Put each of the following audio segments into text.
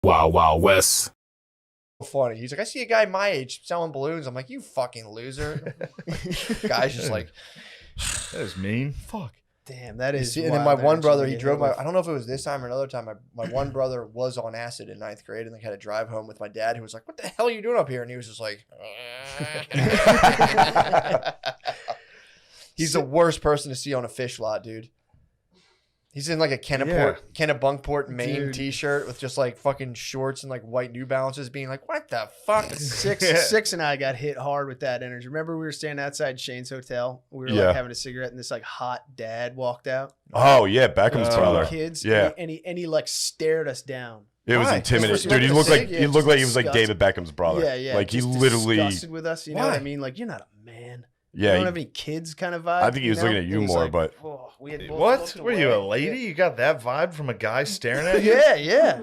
Wild Wild West. Funny. He's like, I see a guy my age selling balloons. I'm like, you fucking loser. Guy's just like, that is mean. Fuck. Damn, that is. And then my one brother, he drove I don't know if it was this time or another time. My one brother was on acid in 9th grade and like had to drive home with my dad, who was like, what the hell are you doing up here? And he was just like, he's the worst person to see on a fish lot, dude. He's in like a Kennebunkport, Maine t-shirt with just like fucking shorts and like white New Balances, being like, what the fuck? Six and I got hit hard with that energy. Remember we were standing outside Shane's hotel? We were like having a cigarette and this like hot dad walked out. Oh yeah, Beckham's brother. Kids. Yeah. And he like stared us down. It was intimidating. Dude, he looked like he was like David Beckham's brother. Yeah, yeah. Like he just literally disgusted with us. You know what I mean? Like, you're not a man. Yeah. You don't have any kids kind of vibe. I think he was looking at you more, but we had both What? looked Were you a away. lady? You got that vibe from a guy staring at you? Yeah.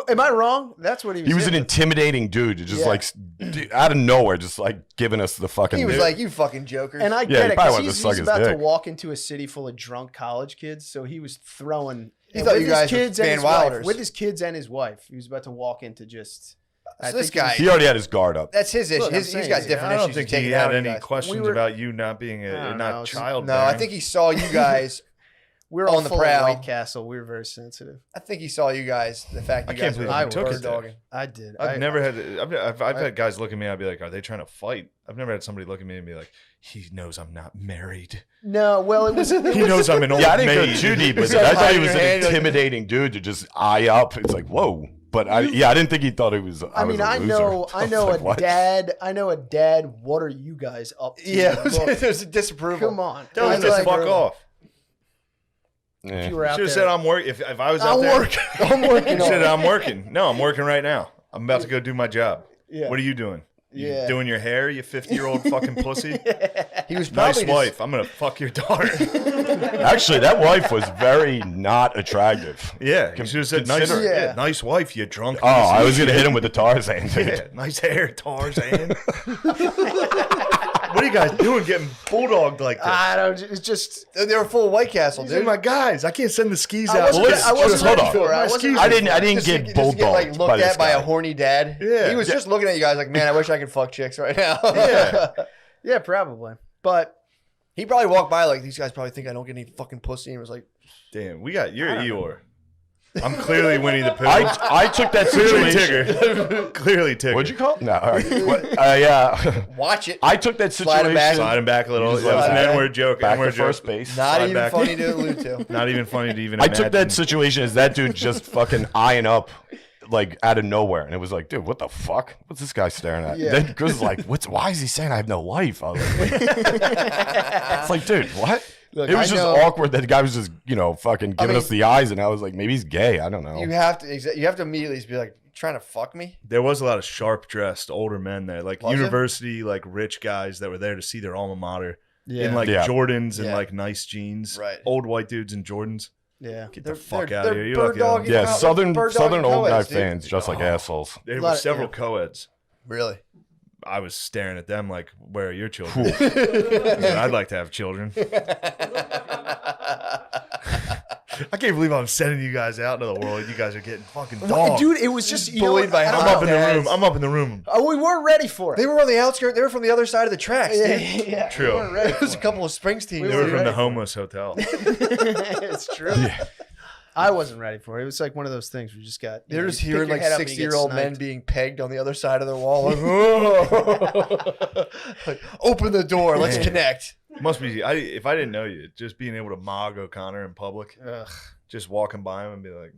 Am I wrong? That's what he was. he was an hitting. intimidating dude, just like out of nowhere, just like giving us the fucking. He was like, you fucking jokers. And I get it, probably because wanted to he's suck his about to dick. walk into a city full of drunk college kids, so he was throwing. He thought with you guys his kids were and Van his wife, Wilders. with his kids and his wife. He was about to walk into just. So this guy, he already had his guard up. that's his issue. Look, He's I'm got saying, different I don't issues. think to take he it out had on you any guys. questions about you not being not child. No, I think he saw you guys. We were all on the full prowl. of White Castle. We were very sensitive. I think he saw you guys. The fact I you can't guys were believe you took bird it there. dogging. I did. I've never had. I've had guys look at me. I'd be like, "Are they trying to fight?" I've never had somebody look at me and be like, "He knows I'm not married. No, well, it was. He knows I'm an old Yeah, I didn't maid." go too deep with it. I thought he was an intimidating dude to just eye up. It's like, whoa. But I didn't think he thought he was. I mean, I know like, a dad. I know a dad. What are you guys up to? Yeah, Look, there's a disapproval. come on. Tell him I'd to like- fuck off. If you were out Should have there, said I'm working. If I was out there, I'm working on said it. I'm working. No, I'm working right now. I'm about to go do my job. Yeah. What are you doing? You Yeah. doing your hair, you 50-year-old fucking pussy? He was Nice probably wife. I'm gonna fuck your daughter. Actually, that wife was very not attractive. Yeah, you should have said nice. Consider- Yeah, nice wife, you drunk. Oh, I was gonna hit him with the Tarzan. Dude. Yeah, nice hair, Tarzan. What are you guys doing, getting bulldogged like this? I don't. It's just. They were full of White Castle, These are dude. my guys. I can't send the skis I out. wasn't, I wasn't hold ready on. for it. My I wasn't skis- I didn't Just get to bulldogged get like by looked this at by a guy. horny dad. Yeah. He was just looking at you guys like, man, I wish I could fuck chicks right now. Yeah. Yeah, probably. But He probably walked by like, these guys probably think I don't get any fucking pussy, and was like, Damn, you're Eeyore. I'm clearly Winnie the Pooh. I took that Clearly situation. Tigger. Clearly Tigger. What'd you call it? No, all right. What, yeah. watch it. I took that Slide him back. situation. Slide him back a little. You just That was slide an back. N-word joke. Back N-word to first joke. base. Not Slide even back. funny to allude to. Not even funny to even I imagine. took that situation as that dude just fucking eyeing up, like out of nowhere, and it was like, dude, what the fuck? What's this guy staring at? Yeah. Then Chris was like, why is he saying I have no life? I was like, it's like, dude, what? Look, it was I just know- awkward that the guy was just, fucking giving us the eyes, and I was like, maybe he's gay. I don't know. You have to immediately be like, you trying to fuck me? There was a lot of sharp dressed older men there, like Was it? university, like rich guys that were there to see their alma mater in like Yeah. Jordans and Yeah. like nice jeans. Right. Old white dudes in Jordans. yeah, Get They're- the fuck they're- out of they're here. You're bird lucky. I don't- dogging Yeah, out southern bird dogging old guy co-eds, dude. fans, just like assholes. There Lot were of- several yeah. co-eds. Really? I was staring at them like, where are your children? I'd like to have children. I can't believe I'm sending you guys out into the world. You guys are getting fucking dogged. dude, it was just Bullied by I'm hot up in the dads. room. I'm up in the room. Oh, we weren't ready for it. They were on the outskirts. They were from the other side of the tracks, dude. yeah, True. We weren't ready There was a for couple of Springsteen. They were dude. from the homeless hotel. it. It's true. I wasn't ready for it. It was like one of those things where you just got. They're you just pick hearing your like head up and you get 60-year-old men sniped. being pegged on the other side of the wall. Like, "Whoa." Like, open the door. Let's Man. connect. Must be. If I didn't know you, just being able to mog O'Connor in public, Ugh. just walking by him and be like,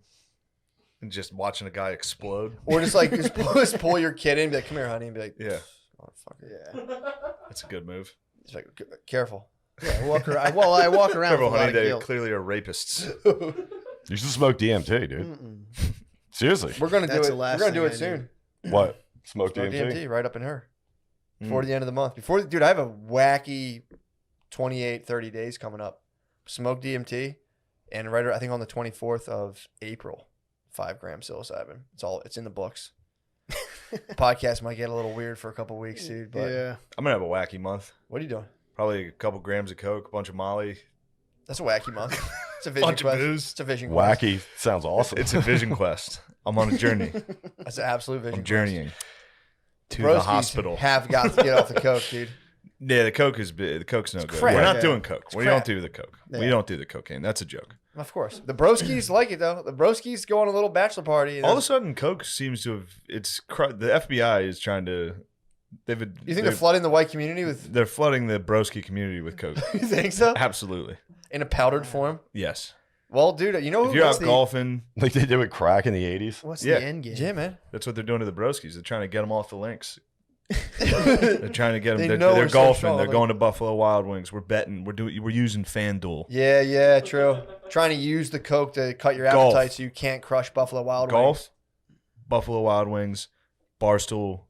and just watching a guy explode. Or just like just pull your kid in and be like, come here, honey. And be like, Yeah, motherfucker. Yeah. that's a good move. He's like, careful. Yeah, I walk around. Well, I walk around with Careful, a lot honey. of They guilt. clearly are rapists. You should smoke DMT, dude. Mm-mm. Seriously. We're gonna do That's it. the We're last gonna do thing it I soon. What? Smoke Smoke DMT? DMT right up in her. Mm. Before the end of the month. Dude, I have a wacky 28, 30 days coming up. Smoke DMT, and I think on the 24th of April, 5 grams psilocybin. It's in the books. Podcast might get a little weird for a couple weeks, dude. But Yeah. I'm gonna have a wacky month. what are you doing? Probably a couple grams of coke, a bunch of Molly. That's a wacky month. It's a vision Bunch of quest. booze. It's a vision quest. Wacky sounds awesome. It's a vision quest. I'm on a journey. That's an absolute vision. I'm journeying to the Broskies hospital. have got to get off the coke, dude. Yeah, the coke's no good. crap. We're not Yeah. doing coke. We crap. don't do the coke. We Yeah. don't do the cocaine. That's a joke. Of course. The broskies like it, though. The broskies go on a little bachelor party. And All of a sudden, coke seems to have. The FBI is trying to. you think they're flooding the white community with... They're flooding the broski community with coke. You think so? Absolutely. In a powdered form? Yes. Well, dude, you know If who you're gets out golfing, Like they did with crack in the 80s. What's Yeah. the end game? Yeah, man. that's what they're doing to the broskies. They're trying to get them off the links. They're trying to get them. They know They're we're so golfing. strong, They're like- going to Buffalo Wild Wings. We're betting. We're using FanDuel. Yeah, true. Trying to use the coke to cut your Golf. appetite so you can't crush Buffalo Wild Golf, Wings. Buffalo Wild Wings, Barstool,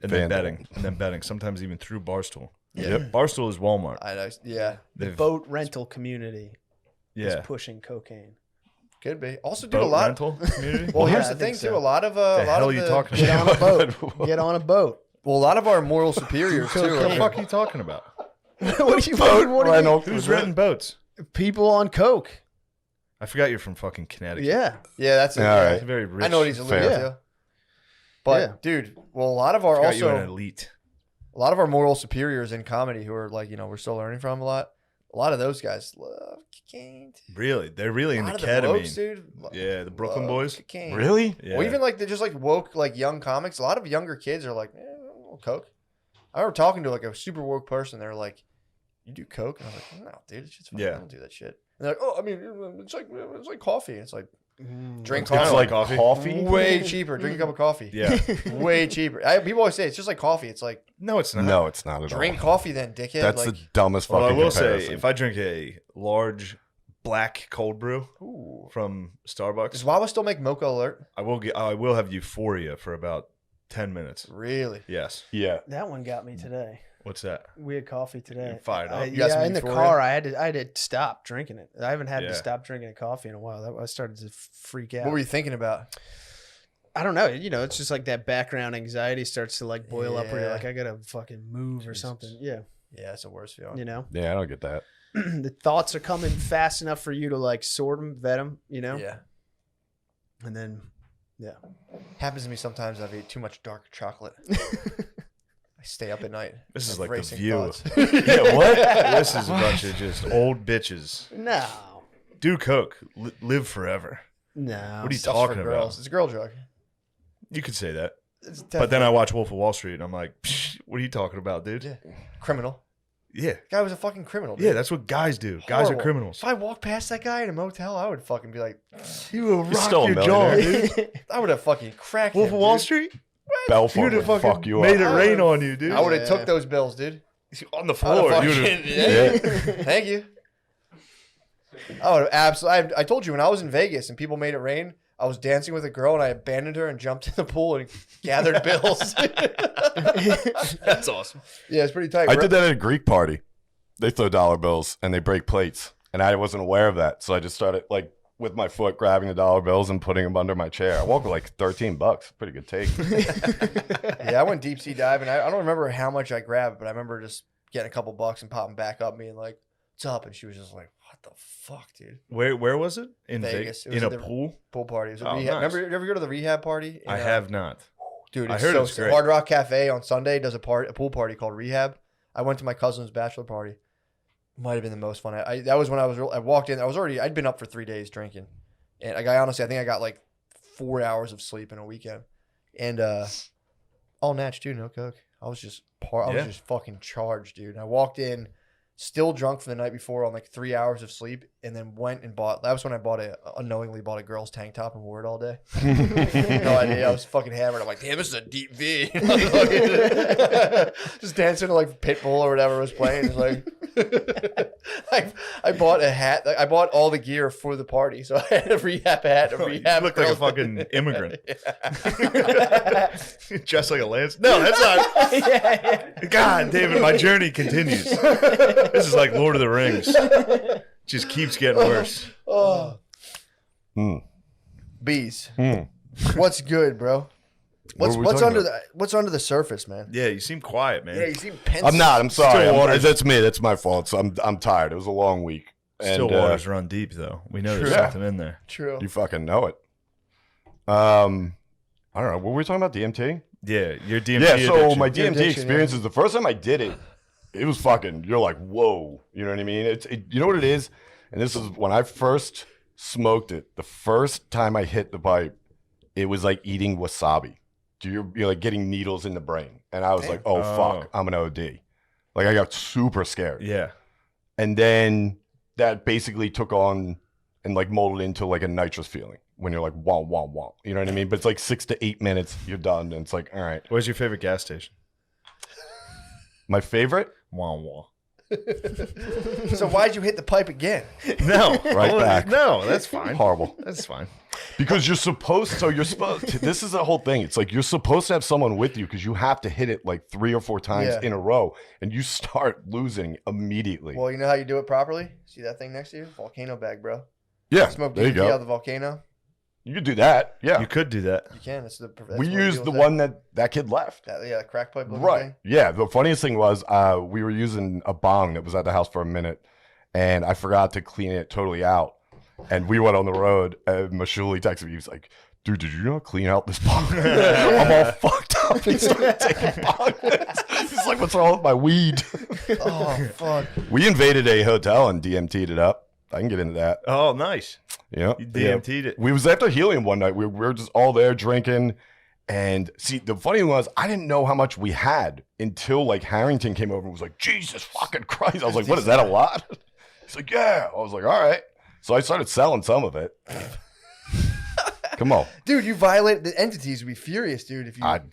and then FanDuel. betting. Sometimes even through Barstool. Yep. Barstool is Walmart. I know. Yeah, The They've boat rental community is yeah. pushing cocaine. could be. Also, dude, Boat a lot. rental community. Well, Yeah, here's I the thing think too. so. A lot of the a lot hell of are you the, talking Get about? on a boat. Get on a boat. Well, a lot of our moral superiors too. What the are- fuck are you talking about? what do you rental. Who's renting boats? people on coke? I forgot you're from fucking Connecticut. Yeah. Yeah, that's it. All Yeah. right. It's very rich. I know what he's alluding Fair. to. But Yeah. dude, well, a lot of our Forgot you were an also elite. a lot of our moral superiors in comedy who are like, we're still learning from a lot. A lot of those guys love cocaine. Really? They're really A into lot of the blokes, ketamine. dude. Yeah, the Brooklyn love boys. cocaine. Really? Yeah. Well, even like they're just like woke, like young comics. A lot of younger kids are like, coke. I remember talking to like a super woke person. They're like, "You do coke?" And I was like, "No, dude, it's just fun. Yeah. I don't do that shit." And they're like, "Oh, I mean, it's like coffee." It's like drink It's kinda coffee. like coffee. Way cheaper. Drink a cup of coffee. Yeah. Way cheaper. People always say it's just like coffee. It's like No, it's not. No, it's not at drink all. coffee then, dickhead. That's like, the dumbest Well, I fucking will say, comparison. if I drink a large black cold brew ooh. from Does Starbucks, Wawa still make Mocha Alert? I will have euphoria for about 10 minutes. Really? Yes. yeah. That one got me today. What's that? We had coffee today. You fired up? You got some Yeah, in the euphoria? car, I had to stop drinking it. I haven't had Yeah. to stop drinking coffee in a while. I started to freak out. What were you thinking about? I don't know. It's just like that background anxiety starts to like boil up where you're Yeah. like, I gotta fucking move or Jesus. something. Yeah, Yeah, it's the worst feeling. Yeah, I don't get that. The thoughts are coming fast enough for you to like sort them, vet them, Yeah. and then Happens to me sometimes. I've ate too much dark chocolate. I stay up at night. This is have like The racing View. thoughts. Yeah, what? This is a bunch of just old bitches. no, Do coke. Live forever. no. What are you Stuff's talking for about? girls. It's a girl drug. You could say that. It's But then I watch Wolf of Wall Street and I'm like, Psh, what are you talking about, dude? Yeah. Criminal. Yeah. Guy was a fucking criminal. Dude. Yeah, that's what guys do. Guys are Horrible. criminals. If I walked past that guy in a motel, I would fucking be like, You will You're still a rock your jaw, millionaire. dude. I would have fucking cracked Wolf him, of Wall dude. Street? Belfort You'd would have fucking fuck you made up. it rain on you, dude. I would have Yeah. took those bills, dude. On the I floor. would've You fucking- would've- yeah. Thank you. I would have absolutely. I told you when I was in Vegas and people made it rain, I was dancing with a girl and I abandoned her and jumped in the pool and gathered bills. That's awesome. Yeah, it's pretty tight. I did that at a Greek party. They throw dollar bills and they break plates. And I wasn't aware of that. So I just started like with my foot grabbing the dollar bills and putting them under my chair. I walked with like $13. Pretty good take. Yeah, I went deep sea diving. I don't remember how much I grabbed, but I remember just getting a couple bucks and popping back up, being like, "What's up?" And she was just like, "What the fuck, dude?" Where was it? In Vegas. Vegas. It was In a at the- pool? Pool party. It was a Oh, rehab. nice. Remember, you ever go to the rehab party? I have not. Dude, I it's heard so it's great. Hard Rock Cafe on Sunday does a pool party called Rehab. I went to my cousin's bachelor party. Might have been the most fun. That was when I walked in. I'd been up for 3 days drinking, and honestly, I think I got like 4 hours of sleep in a weekend, and all natch too, no coke. I was just fucking charged, dude. And I walked in, still drunk from the night before on like 3 hours of sleep, and then went and bought. That was when I unknowingly bought a girl's tank top and wore it all day. No idea. I was fucking hammered. I'm like, damn, this is a deep V. Just dancing to like Pitbull or whatever was playing. It's like, I bought a hat. I bought all the gear for the party, so I had a rehab hat, a rehab. You look like a girl's- fucking immigrant. Yeah. Dressed like a lance? No, that's not. God, David, my journey continues. This is like Lord of the Rings. Just keeps getting worse. Oh, Hmm. bees. Hmm. What's good, bro? What were we What's talking under what's under the surface, man? Yeah, you seem quiet, man. Yeah, you seem pensive. I'm not. I'm sorry. Still waters. That's me. That's my fault. So I'm tired. It was a long week. Still And, waters run deep, though. We know there's True. something in there. True. You fucking know it. I don't know. What were we talking about? DMT? Yeah, your DMT. Yeah. So addiction. my Your DMT addiction, experience is the first time I did it. It was fucking. You're like, whoa. You know what I mean? You know what it is? And this is when I first smoked it. The first time I hit the pipe, it was like eating wasabi. You're like getting needles in the brain, and I was like, oh fuck, I'm an OD. Like I got super scared. Yeah. And then that basically took on and like molded into like a nitrous feeling when you're like, wah, wah, wah. You know what I mean? But it's like 6 to 8 minutes, you're done. And it's like, all right. Where's your favorite gas station? My favorite? Wah wah. So why'd you hit the pipe again? No. Right back. No, that's fine. Horrible. That's fine. Because you're supposed this is the whole thing. It's like you're supposed to have someone with you because you have to hit it like 3 or 4 times Yeah. in a row and you start losing immediately. Well, you know how you do it properly? See that thing next to you? Volcano bag, bro. Yeah, Smoke there you DMT out of go. the volcano. You could do that. Yeah. You could do that. You can. That's We what used deals the with one that kid left. that. Yeah, crack pipe looking Right. thing. Yeah. The funniest thing was we were using a bong that was at the house for a minute and I forgot to clean it totally out. And we went on the road and Mashuli texted me. He was like, dude, did you not clean out this bong? I'm all fucked up. He started taking bong hits. He's like, what's wrong with my weed? Oh, fuck. We invaded a hotel and DMT'd it up. I can get into that. Oh, nice. Yeah. You DMT'd it. We was after Helium one night. We were just all there drinking. And see, the funny thing was, I didn't know how much we had until like Harrington came over and was like, Jesus fucking Christ. I was like, what is that, a lot? He's like, yeah. I was like, all right. So I started selling some of it. Come on. Dude, you violate the entities would be furious, dude. If you Fuck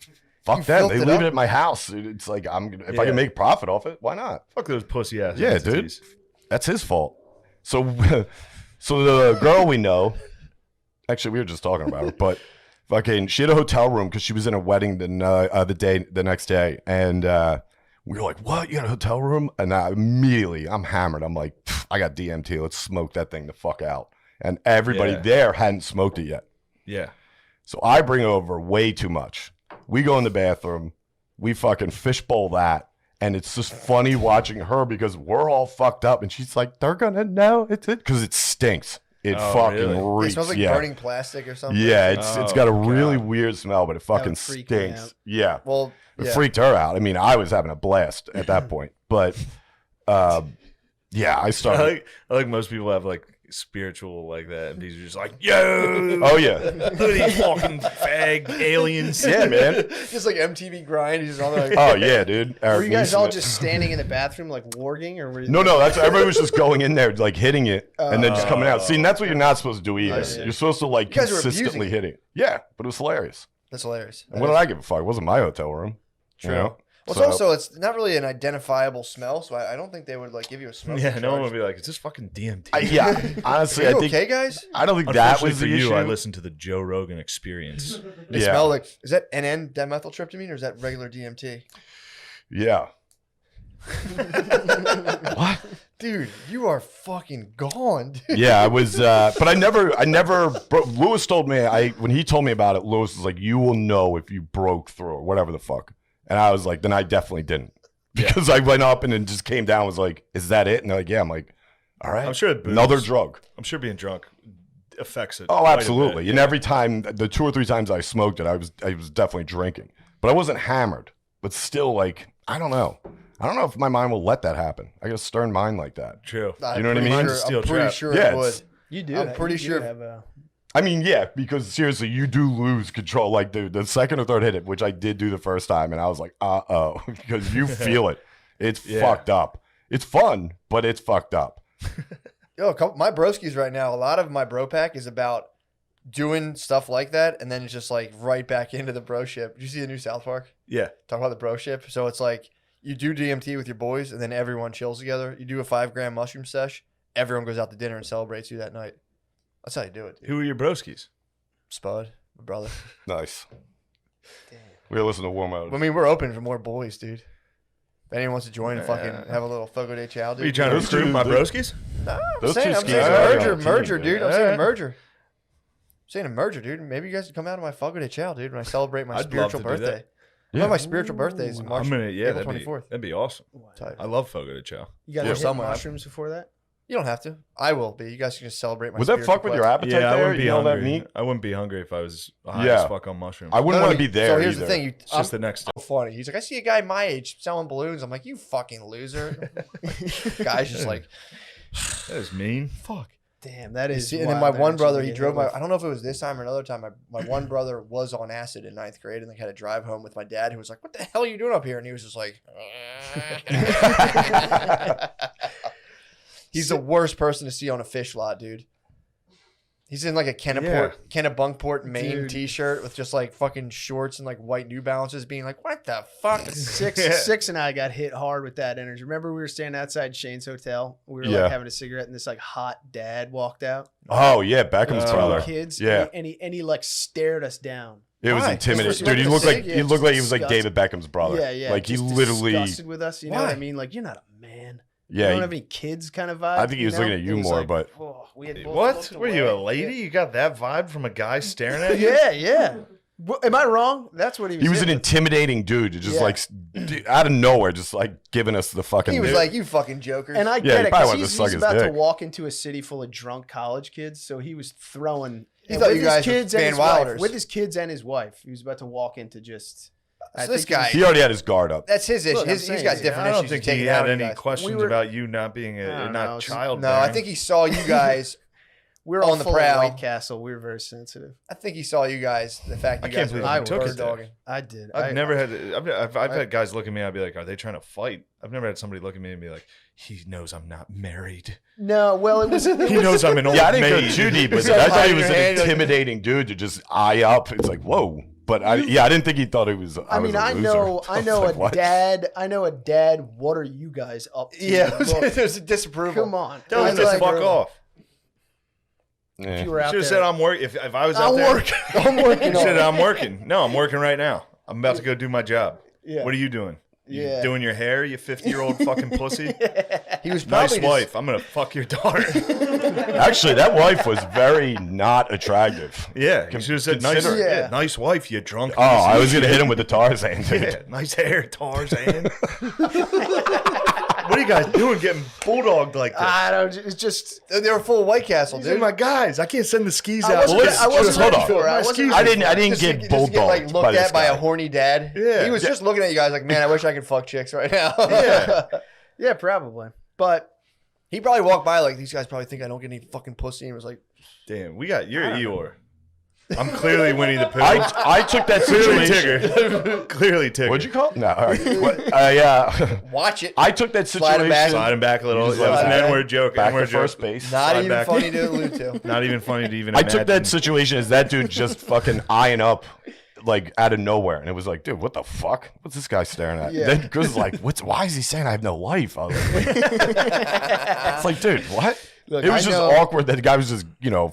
You that. filled They it leave up? it at my house. It's like if I Yeah. can make profit off it, why not? Fuck those pussy ass. Yeah, entities. dude. That's his fault. So so the girl we know, actually we were just talking about her, but fucking she had a hotel room because she was in a wedding the next day. And we were like, what? You got a hotel room? And immediately I'm hammered. I'm like, I got DMT. Let's smoke that thing the fuck out. And everybody Yeah. there hadn't smoked it yet. Yeah. So I bring over way too much. We go in the bathroom. We fucking fishbowl that. And it's just funny watching her because we're all fucked up. And she's like, they're going to know it's it. Because it stinks. It Oh, fucking really? it reeks. smells like yeah. burning plastic or something. Yeah, it's got a really God. weird smell, but it fucking would freak me stinks. out. Yeah. Well, It yeah. freaked her out. I mean, I was having a blast at that point. But yeah, I started. I like most people have like spiritual like that, and these are just like, yo, Oh, yeah. look at these fucking fag aliens. Yeah, man. Just like MTV grind. He's just on there like, Oh, yeah, dude. Were you guys Neeson- all just standing in the bathroom like warging, or were you? No, that's everybody was just going in there, like hitting it, and then just coming out. See, and that's what you're not supposed to do either. see. You're supposed to like You guys were consistently abusing hit it. Yeah, but it was hilarious. That's hilarious. And what did I give a fuck? It wasn't my hotel room. True. You know? Well, So- it's also it's not really an identifiable smell, so I don't think they would like give you a smoke. Yeah, no one would charge. be like, is this fucking DMT? Yeah, honestly, Are I you think okay, guys? I don't think that Unfortunately was for the you, issue. I listened to the Joe Rogan Experience. They Yeah. smell like is that NN dimethyltryptamine or is that regular DMT? Yeah. What? Dude, you are fucking gone, dude. Yeah, I was, but I never. Lewis told me when he told me about it. Lewis was like, "You will know if you broke through or whatever the fuck." And I was like, "Then I definitely didn't," because I went up and then just came down. And was like, "Is that it?" And they're like, "Yeah." I'm like, "All right." I'm sure it boosts. Another drug. I'm sure being drunk affects it. Oh, quite a absolutely. bit. And every time, the 2 or 3 times I smoked it, I was definitely drinking, but I wasn't hammered. But still, like, I don't know. I don't know if my mind will let that happen. I got a stern mind like that. True. You know what I mean? I'm Steel pretty trap. sure Yeah, it would. it's- You do. I'm pretty you do sure- Have a, I mean, yeah, because seriously, you do lose control. Like the second or third hit it, which I did do the first time, and I was like, oh, because you feel it. It's Yeah. fucked up. It's fun, but it's fucked up. Yo, my broskies right now, a lot of my bro pack is about doing stuff like that, and then it's just like right back into the bro ship. Did you see the new South Park? Yeah. Talk about the bro ship. So it's like you do DMT with your boys, and then everyone chills together. You do a 5-gram mushroom sesh. Everyone goes out to dinner and celebrates you that night. That's how you do it, dude. Who are your broskies? Spud, my brother. Nice. We gotta listen to War Mode. I mean, we're open for more boys, dude. If anyone wants to join and fucking have a little Fogo de Chao, dude. Are you trying to Those recruit two- my those- broskies? No, I'm Those saying, two I'm skis saying are merger, on the merger, team, dude. I'm man. saying Alright. merger. Saying a merger, dude. Maybe you guys can come out of my Fogo de Chao, dude, when I celebrate my I'd spiritual love to do that. birthday. One of my spiritual birthdays is March, I'm gonna, yeah, April that'd be 24th. that'd be awesome. Tight. I love Fogo de Chao. you got to Yeah. hit Somewhere. mushrooms before that. You don't have to. I will be. You guys can just celebrate my Would that fuck with your appetite Yeah, I there? wouldn't be You know that hungry. meat? I wouldn't be hungry if I was high Yeah. as fuck on mushrooms. I wouldn't want to be there So here's either. the thing. It's just the next step. So funny. He's like, I see a guy my age selling balloons. I'm like, you fucking loser. Guy's just like, That is mean. fuck. Damn, that is. And then my wild one energy brother, to he get drove hit my. with. I don't know if it was this time or another time. My one brother was on acid in 9th grade, and like had to drive home with my dad, who was like, "What the hell are you doing up here?" And he was just like, he's the worst person to see on a fish lot, dude. He's in like a Kennebunkport, Maine Dude. t-shirt with just like fucking shorts and like white New Balances, being like, "What the fuck?" Six and I got hit hard with that energy. Remember we were standing outside Shane's hotel? We were Yeah. like having a cigarette, and this like hot dad walked out. Oh yeah, Beckham's Oh. brother. Kids, Yeah. and he like stared us down. It was Why? intimidating, Just dude. He smoking looked a like cig? he Yeah, looked like he was just like David Beckham's brother. Yeah, yeah. Like he just literally, disgusted with us. You know what I Why? mean? Like you're not a man. yeah. You don't he- have any kids kind of vibe. I think he was looking at It you was more, like, but oh, we had both What? looked Were you a away. lady? You got that vibe from a guy staring at you? Yeah, yeah. Am I wrong? That's what he was. he was an hitting us. intimidating dude, just Yeah. like out of nowhere, just like giving us the fucking. He was like, "You fucking jokers." And I Yeah, get he it probably because wanted to he's, suck he's his about to dick. walk into a city full of drunk college kids, so he was throwing. He and thought with you his guys were kids and Van his wife, Wilders. with his kids and his wife. He was about to walk into just. I So this think he was- guy- he already had his guard up. That's his issue. Look, I'm He's saying, got yeah, different I don't issues. think to take he it out had on you any guys. questions We were- about you not being I don't know, not it's- child. No, I think he saw you guys. we were all on the full prowl. of White Castle. We were very sensitive. I think he saw you guys. The fact I you can't guys were believe you bird took it there. dogging. I did. I've I- never had. I've had guys look at me. I'd be like, "Are they trying to fight?" I've never had somebody look at me and be like, "He knows I'm not married. No, well, it was. He knows I'm an old Yeah, I didn't maid." go too deep with He's it. I got thought he hide was your an hand, like- intimidating dude to just eye up. It's like whoa, but I didn't think he thought it was. I mean, I know What? I know a dad. What are you guys up to? Yeah, Look, there's a disapproval. come on. Tell him It's to like, fuck off. If Yeah. you were out Should have there, said I'm working. If I was out I'm there, working. I'm working. you on said it. I'm working. No, I'm working right now. I'm about to go do my job. Yeah. What are you doing? You Yeah. doing your hair, you 50-year-old fucking pussy? He was Nice probably wife. I'm gonna fuck your daughter. Actually, that wife was very not attractive. Yeah, you should have said nice. Consider- Yeah. Yeah, nice wife. You drunk. Oh, I was gonna hit him with the Tarzan, dude. Yeah, nice hair, Tarzan. What are you guys doing, getting bulldogged like this? I don't. It's just. They were full of White Castle, These are dude. my guys. I can't send the skis I out. wasn't, I wasn't hold ready on. for it. My I wasn't skis- ready I didn't Just get to bulldogged like looked by this at by guy. a horny dad. Yeah. He was just looking at you guys like, man, I wish I could fuck chicks right now. Yeah. Yeah, probably. But He probably walked by like, these guys probably think I don't get any fucking pussy, and was like, Damn, you're Eeyore. I'm clearly Winnie the Pooh. I took that Clearly situation. Tigger. Clearly Tigger. What'd you call it? No, all right. What, yeah. watch it. I took that Slide him back. situation Slide him back a little. You just That was slide an back. N-word joke. back N-word to first joke. base. Not Slide even back. funny to allude to. Not even funny to even I imagine. took that situation as that dude just fucking eyeing up, like out of nowhere, and it was like, dude, what the fuck? What's this guy staring at? Yeah. Then Goose like, why is he saying I have no life? I was like, it's like, dude, what? Look, it was I just know- awkward that the guy was just,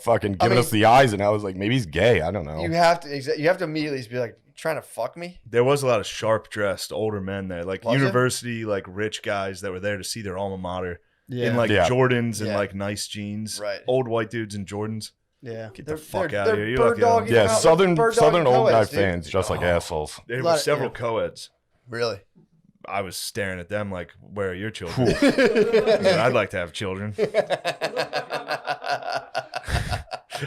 fucking giving mean- us the eyes, and I was like, maybe he's gay. I don't know. You have to immediately be like, trying to fuck me? There was a lot of sharp dressed older men there, like Was it? university, like rich guys that were there to see their alma mater yeah, in like Yeah. Jordans and Yeah. like nice jeans. Right. Old white dudes in Jordans. yeah. Get They're- the fuck they're- out of they're here. You're bird lucky I don't- dogging Yeah, out like southern bird dogging old guy co-eds, dude. fans just like assholes. There Lot were of- several yeah. co-eds. Really? I was staring at them like, where are your children? I'd like to have children.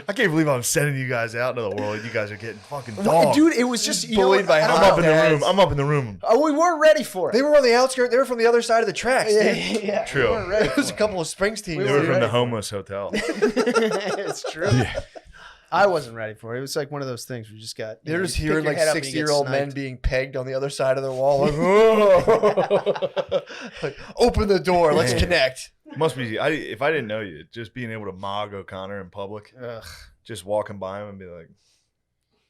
I can't believe I'm sending you guys out into the world. You guys are getting fucking dogged. Dude, it was just you know Bullied what? by I don't I'm hot up in know. the dads. room. I'm up in the room. Oh, we weren't ready for it. They were on the outskirts. They were from the other side of the tracks, yeah, dude. yeah, True. We weren't ready There was a for couple of Springsteen. We They were were from ready the homeless hotel. it. It's true. I wasn't ready for it. It was like one of those things where you just got. They're you just pick hearing your like head up and you get 60-year-old men sniped. being pegged on the other side of the wall. Like, "Whoa." Like, open the door. Let's Man. connect. Must be. If I didn't know you, just being able to mog O'Connor in public, Ugh. just walking by him and be like,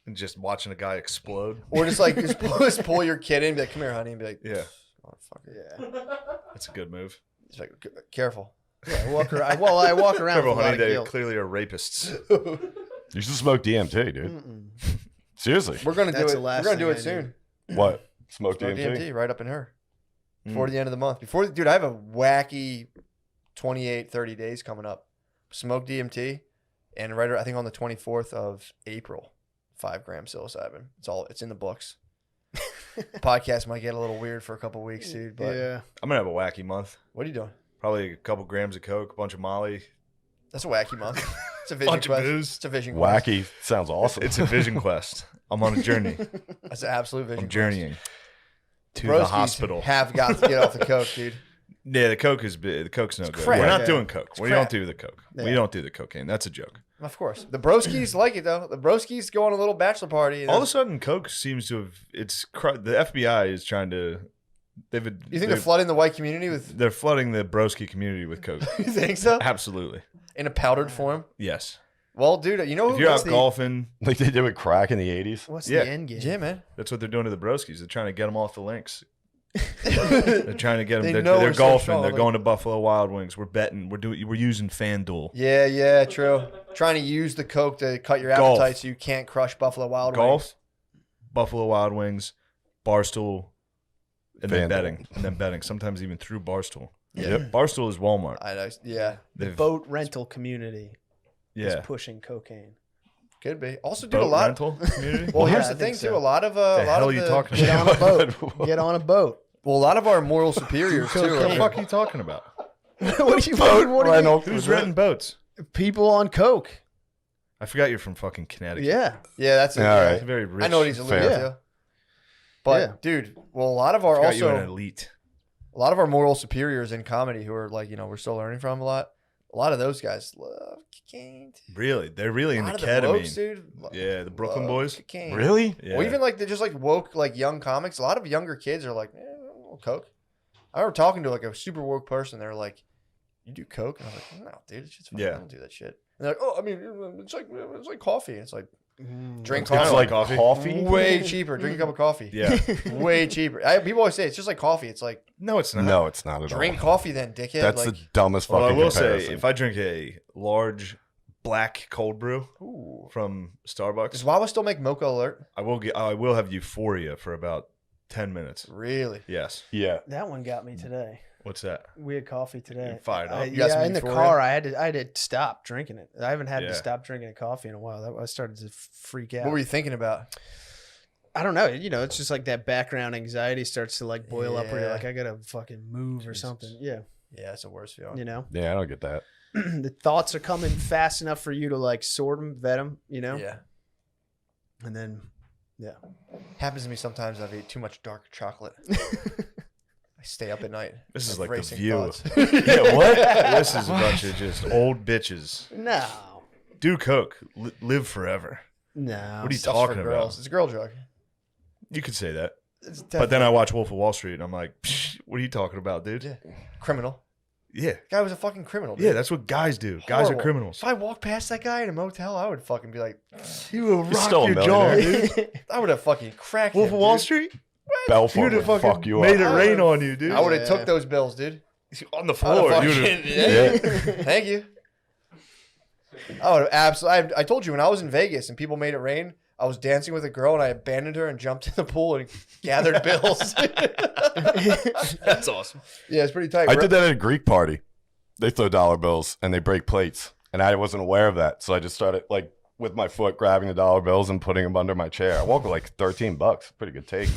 and just watching a guy explode. Or just like just pull your kid in and be like, come here, honey, and be like, Yeah, motherfucker. Yeah. that's a good move. Just like, careful. Yeah. I walk around. Well, I walk around Careful, with a lot honey. of They guilt. clearly are rapists. You should smoke DMT, dude. Mm-mm. Seriously. We're gonna do That's it. the We're last gonna do thing it I soon. What? Smoke Smoke DMT? DMT right up in her before Mm. the end of the month. Dude, I have a wacky 28, 30 days coming up. Smoke DMT, and I think on the 24th of April, 5 grams psilocybin. It's in the books. Podcast might get a little weird for a couple weeks, dude. But Yeah. I'm gonna have a wacky month. what are you doing? Probably a couple grams of coke, a bunch of Molly. That's a wacky month. It's a vision Bunch of quest. booze. It's a vision quest. Wacky sounds awesome. It's a vision quest. I'm on a journey. That's an absolute vision. I'm journeying to Broskies the hospital. Have got to get off the coke, dude. Yeah, the coke's no good. crap. We're not Yeah. doing coke. We crap. don't do the coke. We Yeah. don't do the cocaine. That's a joke. Of course, the broskies like it though. The broskies go on a little bachelor party. And All of a sudden, coke seems to have. The FBI is trying to. you think they're flooding the white community with? They're flooding the broski community with coke. You think so? Absolutely. In a powdered form? Yes. Well, dude, you know If who you're gets out golfing, like they did with crack in the 80s. What's Yeah. the end game? Yeah, man. that's what they're doing to the broskies. They're trying to get them off the links. They're trying to get them. They know They're we're so golfing. strong, They're like- going to Buffalo Wild Wings. We're betting. We're using FanDuel. Yeah, true. Trying to use the coke to cut your Golf. appetite so you can't crush Buffalo Wild Golf, Wings. Buffalo Wild Wings, Barstool, and then FanDuel. betting. Sometimes even through Barstool. Yep. Barstool is Walmart. I know. Yeah, The They've- boat rental community is yeah. pushing cocaine. could be. Also, dude, Boat a lot. rental community. Well, Yeah, here's I the thing think too. so. A lot of the a lot hell of are you the, talking Get about? on a boat. Get on a boat. Well, a lot of our moral superiors too. What the Are, fuck are you talking about? what do you rental. Who's renting boats? people on coke? I forgot you're from fucking Connecticut. Yeah. yeah, that's it. All Yeah. right. It's very rich. I know what he's alluding Fair. to. But Yeah. dude, well, a lot of our Forgot you were an also elite. a lot of our moral superiors in comedy who are like, we're still learning from a lot. A lot of those guys love cocaine. Really? They're really A into lot of the blokes, ketamine. dude. Yeah, the Brooklyn love boys. cocaine. Really? Yeah. Well, even like they're just like woke, like young comics. A lot of younger kids are like, coke. I remember talking to like a super woke person. They're like, "You do coke?" And I was like, "No, dude, it's just fun. Yeah. I don't do that shit." And they're like, "Oh, I mean, it's like coffee." It's like drink It's kinda coffee. like coffee. Way cheaper. Drink a cup of coffee. Yeah. Way cheaper. People always say it's just like coffee. It's like No, it's not. No, it's not at drink all. coffee then, dickhead. That's like, the dumbest Well, I fucking will say, comparison. if I drink a large black cold brew ooh. from Does Starbucks, Wawa still make Mocha Alert? I will have euphoria for about 10 minutes. Really? Yes. yeah. That one got me today. What's that? We had coffee today. You fired up? You got some Yeah, in the euphoria? car, I had to stop drinking it. I haven't had Yeah. to stop drinking coffee in a while. I started to freak out. What were you thinking about? I don't know. It's just like that background anxiety starts to like boil up where you're Yeah. like, I gotta fucking move or Jesus. something. Yeah, Yeah, it's the worst feeling. you know, Yeah, I don't get that. the thoughts are coming fast enough for you to like sort them, vet them, Yeah. and then Happens to me sometimes. I've ate too much dark chocolate. I stay up at night. This is have like The racing View. thoughts. Yeah, what? This is a bunch of just old bitches. no, Do coke. Live forever. no. What are you Stuff's talking for about? girls. It's a girl drug. You could say that. It's But then I watch Wolf of Wall Street and I'm like, Psh, what are you talking about, dude? Yeah. Criminal. Yeah. Guy was a fucking criminal. Dude. Yeah, that's what guys do. Guys are Horrible. criminals. If I walked past that guy in a motel, I would fucking be like, You will You're still a rock your jaw, millionaire. dude. I would have fucking cracked Wolf him, of Wall dude. Street? Belfort You'd would have fucking fuck you made up. it rain on you, dude. I would have Yeah. took those bills, dude. On the I floor. would've You fucking- would've- yeah. Thank you. I would have absolutely. I told you when I was in Vegas and people made it rain, I was dancing with a girl and I abandoned her and jumped in the pool and gathered bills. That's awesome. Yeah, it's pretty tight. I did that at a Greek party. They throw dollar bills and they break plates. And I wasn't aware of that. So I just started like with my foot grabbing the dollar bills and putting them under my chair. I walked with like $13. Pretty good take.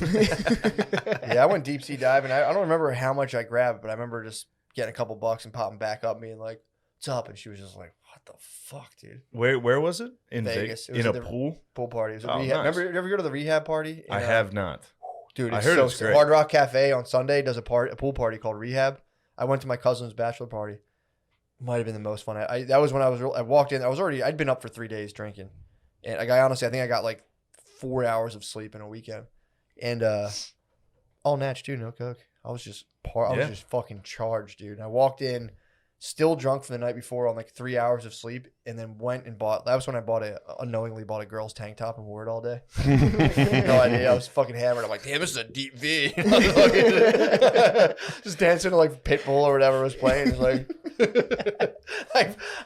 Yeah, I went deep sea diving. I don't remember how much I grabbed, but I remember just getting a couple bucks and popping back up, being like, "What's up?" And she was just like, "What the fuck, dude?" Where was it? In Vegas. Vegas. It was In a at the- pool? Pool party. It was a Oh, rehab. nice. Remember, you ever go to the rehab party? I have not. Dude, I it's heard so it's great. Hard Rock Cafe on Sunday does a pool party called Rehab. I went to my cousin's bachelor party. Might have been the most fun. That was when I walked in. I'd been up for 3 days drinking, and honestly, I think I got like 4 hours of sleep in a weekend, and all natch too, no coke. I was just fucking charged, dude. And I walked in, still drunk from the night before on like 3 hours of sleep, and then went and bought. That was when I unknowingly bought a girl's tank top and wore it all day. No idea. I was fucking hammered. I'm like, damn, this is a deep V. Just dancing to like Pitbull or whatever was playing. It's like,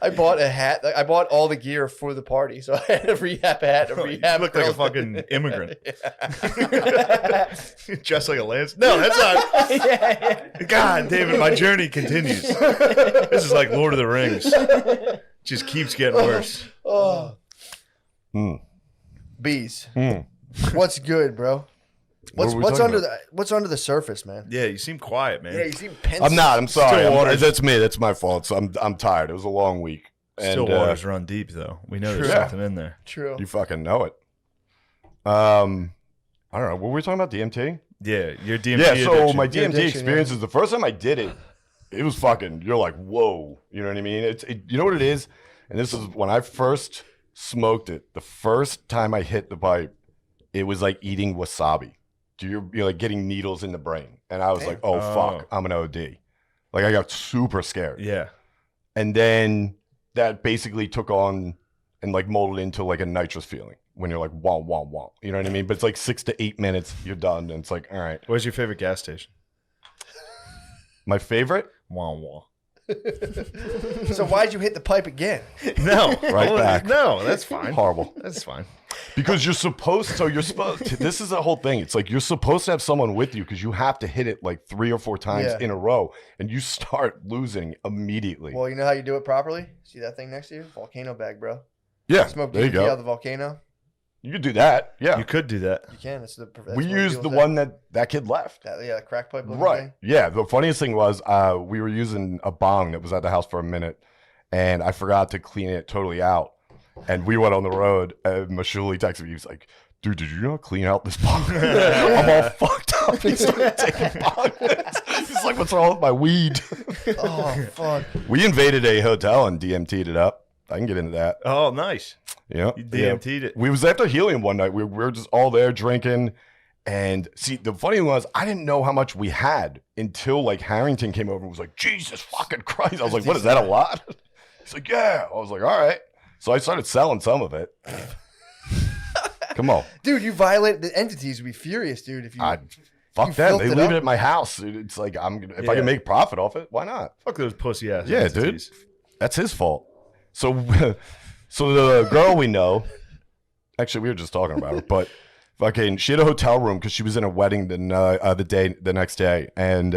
I bought a hat. I bought all the gear for the party. So I had a rehab hat, a rehab. You look like a girl's- fucking immigrant. Dressed like a lance. No, that's not. God, David, my journey continues. This is like Lord of the Rings. Just keeps getting worse. Oh, Hmm. bees. Hmm. What's good, bro? What's under the surface, man? Yeah, you seem quiet, man. Yeah, you seem pensive. I'm not. I'm sorry. Still waters. That's me. That's my fault. So I'm tired. It was a long week. Still waters run deep, though. We know there's something in there. True. You fucking know it. I don't know. What were we talking about? DMT? Yeah, your DMT. Yeah. So addiction. my DMT addiction, experience is the first time I did it. It was fucking. You're like, whoa. You know what I mean? You know what it is? And this is when I first smoked it. The first time I hit the pipe, it was like eating wasabi. You're like getting needles in the brain, and I was like, oh fuck, I'm an OD. Like I got super scared. Yeah. And then that basically took on and like molded into like a nitrous feeling when you're like wah wah wah. You know what I mean? But it's like 6 to 8 minutes, you're done, and it's like, all right. Where's your favorite gas station? My favorite? Wah wah. So why'd you hit the pipe again? No, Right back. No, that's fine. Horrible. That's fine. Because you're supposed this is the whole thing. It's like you're supposed to have someone with you because you have to hit it like 3 or 4 times in a row, and you start losing immediately. Well, you know how you do it properly? See that thing next to you? Volcano bag, bro. Yeah, Smoke there you DMT go. out of the volcano. You could do that. Yeah. You could do that. You can. That's We what used deals the with one that kid left. that crack pipe looking Right. thing. Yeah. The funniest thing was we were using a bong that was at the house for a minute, and I forgot to clean it totally out. And we went on the road, and Mashuli texted me. He was like, dude, did you not clean out this bong? I'm all fucked up. He started taking bong hits. He's like, what's wrong with my weed? Oh, fuck. We invaded a hotel and DMT'd it up. I can get into that. Oh, nice. Yeah. You DMT'd it. We was after Helium one night. We were just all there drinking. And see, the funny thing was, I didn't know how much we had until like Harrington came over and was like, Jesus fucking Christ. I was like, what is that, a lot? He's like, yeah. I was like, all right. So I started selling some of it. Come on. Dude, you violate the entities would be furious, dude. If you Fuck You them. filled They it leave up? it at my house. It's like if I Yeah. can make profit off it, why not? Fuck those pussy ass. Yeah, entities. dude. That's his fault. So the girl we know, actually we were just talking about her, but fucking she had a hotel room because she was in a wedding the next day, and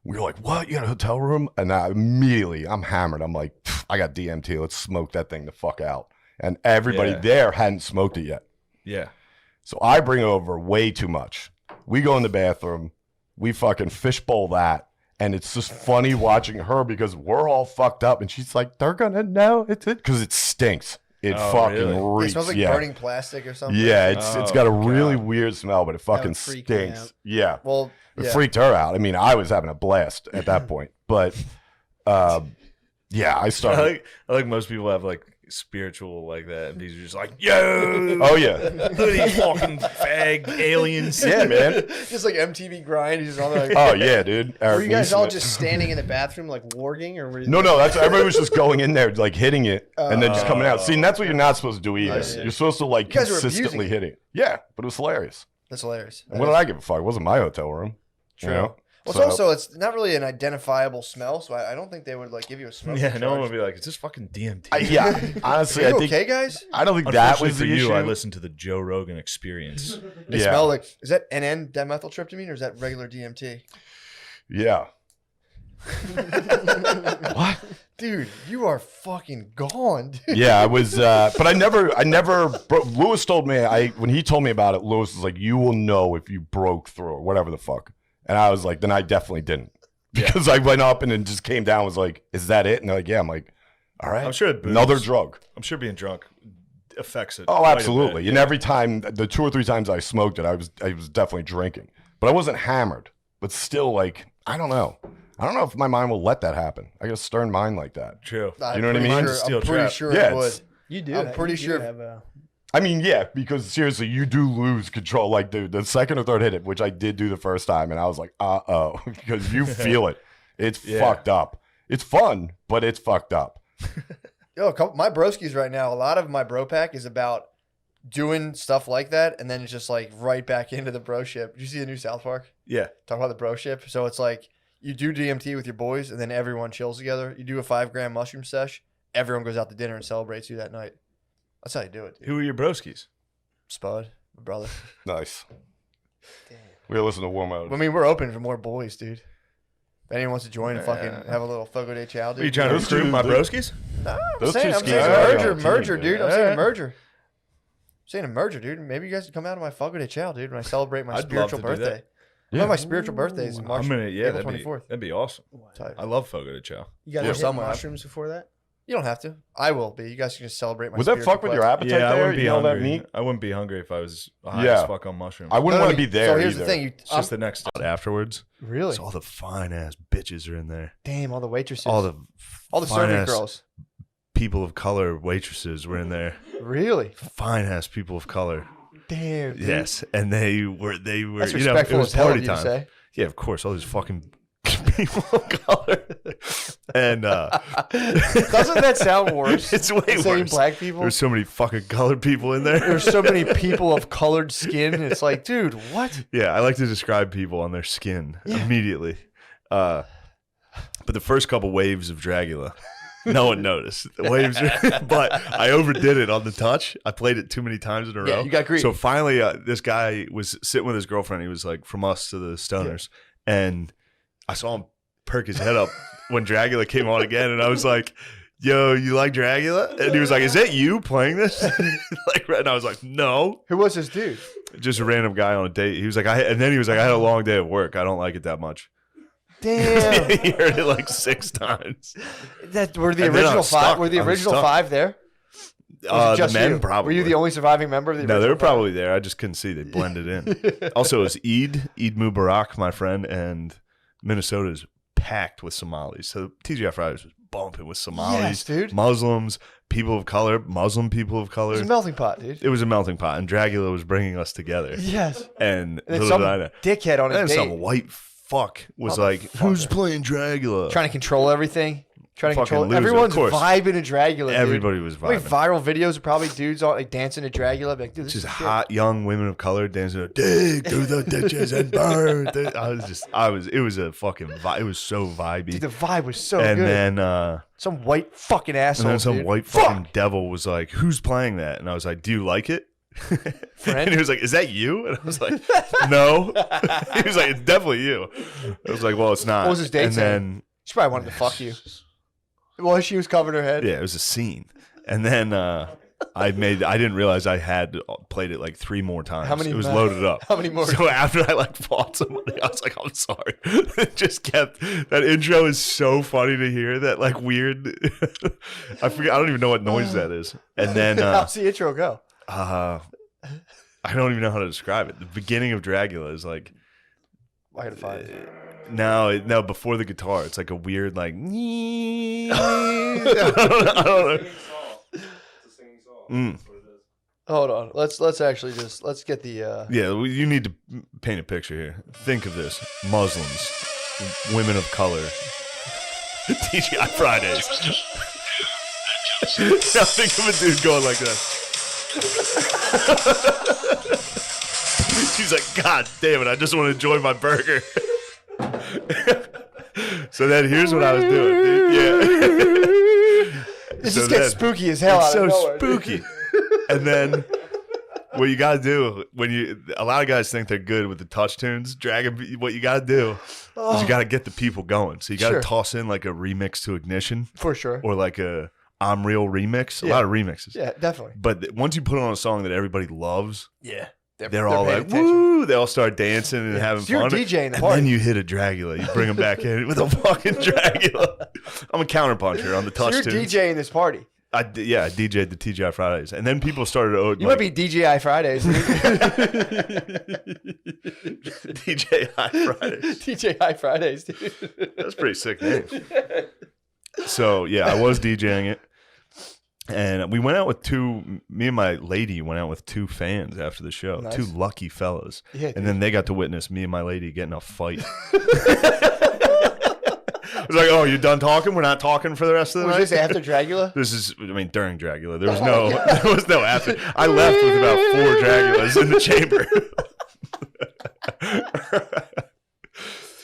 we were like, "What? You got a hotel room?" And immediately I'm hammered. I'm like, "I got DMT. Let's smoke that thing the fuck out." And everybody Yeah. there hadn't smoked it yet. Yeah. So I bring over way too much. We go in the bathroom. We fucking fishbowl that. And it's just funny watching her because we're all fucked up. And she's like, they're going to know it's it. Because it stinks. It Oh, fucking really? it reeks. smells like yeah. burning plastic or something. Yeah, it's got a really God. weird smell, but it fucking would freak me stinks. out. Yeah. Well, It yeah. freaked her out. I mean, I was having a blast at that point. But yeah, I started. I like most people have like spiritual like that, and these are just like, yo, Oh, yeah. look at these fucking fag aliens. Yeah, man. Just like MTV grind. He's just on there like, Oh, yeah, dude. Were you guys Eric all Neeson. just standing in the bathroom like warging, or were you No, that's everybody was just going in there, like hitting it, and then just coming out. See, and that's what you're not supposed to do either. see. You're supposed to like You guys were consistently abusing hit it. Yeah, but it was hilarious. That's hilarious. And what did I give a fuck? It wasn't my hotel room. True. You know? Well, So- it's also it's not really an identifiable smell, so I don't think they would like give you a smoke. Yeah, no one would be like, is this fucking DMT? Yeah, honestly, Are I you think okay, guys? I don't think that Unfortunately was for the you, issue. I listened to the Joe Rogan Experience. They Yeah. smell like is that NN dimethyltryptamine or is that regular DMT? Yeah. What? Dude, you are fucking gone, dude. Yeah, I was, but I never. Lewis told me when he told me about it. Lewis was like, "You will know if you broke through or whatever the fuck." And I was like, "Then I definitely didn't," because I went up and then just came down. Was like, "Is that it?" And they're like, "Yeah." I'm like, "All right." I'm sure it boosts. Another drug. I'm sure being drunk affects it. Oh, quite a absolutely. bit. And every time, the 2 or 3 times I smoked it, I was definitely drinking, but I wasn't hammered. But still, like, I don't know. I don't know if my mind will let that happen. I got a stern mind like that. True. You know what I mean? I'm Steel pretty trap. sure Yeah, it would. it's- You do. I'm pretty you do sure- have a- I mean, yeah, because seriously, you do lose control. Like the second or third hit it, which I did do the first time, and I was like, oh, because you feel it. It's Yeah. fucked up. It's fun, but it's fucked up. Yo, my broskies right now, a lot of my bro pack is about doing stuff like that, and then it's just like right back into the bro ship. Did you see the new South Park? Yeah. Talk about the bro ship. So it's like you do DMT with your boys, and then everyone chills together. You do a 5-gram mushroom sesh. Everyone goes out to dinner and celebrates you that night. That's how you do it, dude. Who are your broskies? Spud, my brother. Nice. We listen to Warm Out. I mean, we're open for more boys, dude. If anyone wants to join and fucking have a little Fogo de Chao, dude. Are you trying to Those recruit two- my those- broskies? No, I'm Those saying two I'm skis saying are already merger, on the team, merger, man. dude. I'm saying Alright. merger. Saying a merger, dude. Maybe you guys can come out of my Fogo de Chao, dude, when I celebrate my I'd spiritual love to do birthday. Yeah. One of my spiritual birthdays is March, April 24th. That'd be awesome. Tight. I love Fogo de Chao. You got to Yeah, hit somewhere. mushrooms before that? You don't have to. I will be. You guys can just celebrate my Would that spiritual fuck with your quest. appetite Yeah, I there? wouldn't be You know that hungry. meat? I wouldn't be hungry if I was high Yeah. as fuck on mushrooms. I wouldn't No, want to be there So here's either. the thing. It's just the next step afterwards. Really? So all the fine ass bitches are in there. Damn, all the waitresses. All the serving fine-ass girls. people of color waitresses were in there. Really? Fine ass people of color. Damn. Dude. Yes, and they were. That's You know, it respectful was as hell of party you to time. say. Yeah, of course. All these fucking people of color. And Doesn't that sound worse? it's way than saying worse. black people? There's so many fucking colored people in there. There's so many people of colored skin. It's like, dude, what? Yeah, I like to describe people on their skin immediately. But the first couple waves of Dragula, no one noticed. The waves, but I overdid it on the touch. I played it too many times in a Yeah, row. you got greedy. So finally, this guy was sitting with his girlfriend. He was like from us to the Stoners, and I saw him perk his head up when Dragula came on again, and I was like, "Yo, you like Dragula?" And he was like, "Is that you playing this?" And I was like, "No." Who was this dude? Just a random guy on a date. He was like, I had a long day at work. I don't like it that much. Damn. He heard it like 6 times. That were the And then I original was stuck. five. Were the I was original stuck. 5 there? Or was it just the men you? probably. Were you the only surviving member of the No, original they were five? probably there. I just couldn't see. They blended in. Also, it was Eid Mubarak, my friend, and Minnesota is packed with Somalis. So TGI Fridays was bumping with Somalis, Yes, dude. Muslims, people of color, Muslim people of It color. was a melting pot, dude. It was a melting pot, and Dragula was bringing us together. Yes. And And then little some did I know. dickhead on a And date some white fuck was like, Motherfucker. "Who's playing Dragula?" trying to control everything. Trying to Fucking control loser, of everyone's course. vibing to Dragula. Dude. Everybody was How many vibing. viral videos are probably dudes on like dancing to Dragula? Be like, dude, this Just is hot young women of color dancing, dig through the ditches and burn. It was a fucking vibe. It was so vibey. Dude, the vibe was so and good. then Some white fucking asshole. and then some dude. white fucking devil was like, "Who's playing that?" And I was like, "Do you like it?" Friend? And he was like, "Is that you?" And I was like, "No." He was like, "It's definitely you." I was like, "Well, it's not." What was his date And saying? then She probably wanted to fuck you. Well, she was covering her head. yeah, it was a scene. And then I didn't realize I had played it like 3 more times. How many It was more? loaded up. How many more? So after I like fought somebody, I was like, "I'm sorry." It just kept that intro is so funny to hear. That like weird. I forget. I don't even know what noise that is. And then How's the intro go? I don't even know how to describe it. The beginning of Dragula is like I gotta find it. no before the guitar. It's like a weird like. I don't know. Mm. Hold on. Let's actually just let's get the. Yeah, you need to paint a picture here. Think of this: Muslims, women of color, TGI Fridays. Now think of a dude going like this. She's like, "God damn it! I just want to enjoy my burger." So then here's what I was doing, dude. Yeah. This So just gets then- spooky as hell. It's out so of nowhere, dude. spooky. And then what you gotta do a lot of guys think they're good with the touch tunes. What you gotta do is you gotta get the people going. So you gotta Sure. toss in like a remix to Ignition For sure. or like a I'm Real remix. A Yeah. lot of remixes. Yeah, definitely. But once you put on a song that everybody loves, Yeah. they're all paying like, attention. "Woo!" They all start dancing and having So you're fun. DJing the and party. then you hit a Dragula. You bring them back in with a fucking Dragula. I'm a counterpuncher on the So touch you're tunes. DJing this party. I DJ'd the TGI Fridays, and then people started. You might be DJI Fridays. dude. DJI Fridays. DJI Fridays, dude. That's a pretty sick name. So yeah, I was DJing it, and we went out with me and my lady went out with 2 fans after the show. Nice. 2 lucky fellas, Yeah, and then they got to witness me and my lady getting a fight. I was like, "Oh, you done talking? We're not talking for the rest of the Was night." this after Dragula? This is, during Dragula. There was no after. I left with about 4 Dragulas in the chamber.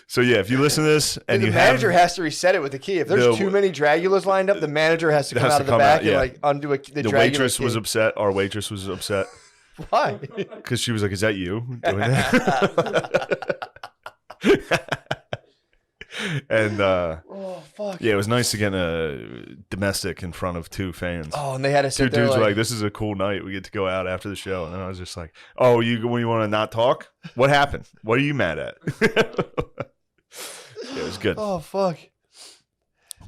So yeah, if you listen to this and the you manager have, has to reset it with the key. If there's too many Dragulas lined up, the manager has to come out of the back and yeah. like undo the the Dragula waitress key. was upset. Our waitress was upset Why? because she was like, "Is that you doing that?" And Oh fuck. yeah, it was nice to get a domestic in front of 2 fans. Oh, and they had to Two sit there dudes were like, "This is a cool night. We get to go out after the show." And then I was just like, "Oh, you want to not talk? What happened? What are you mad at?" Yeah, it was good. Oh fuck.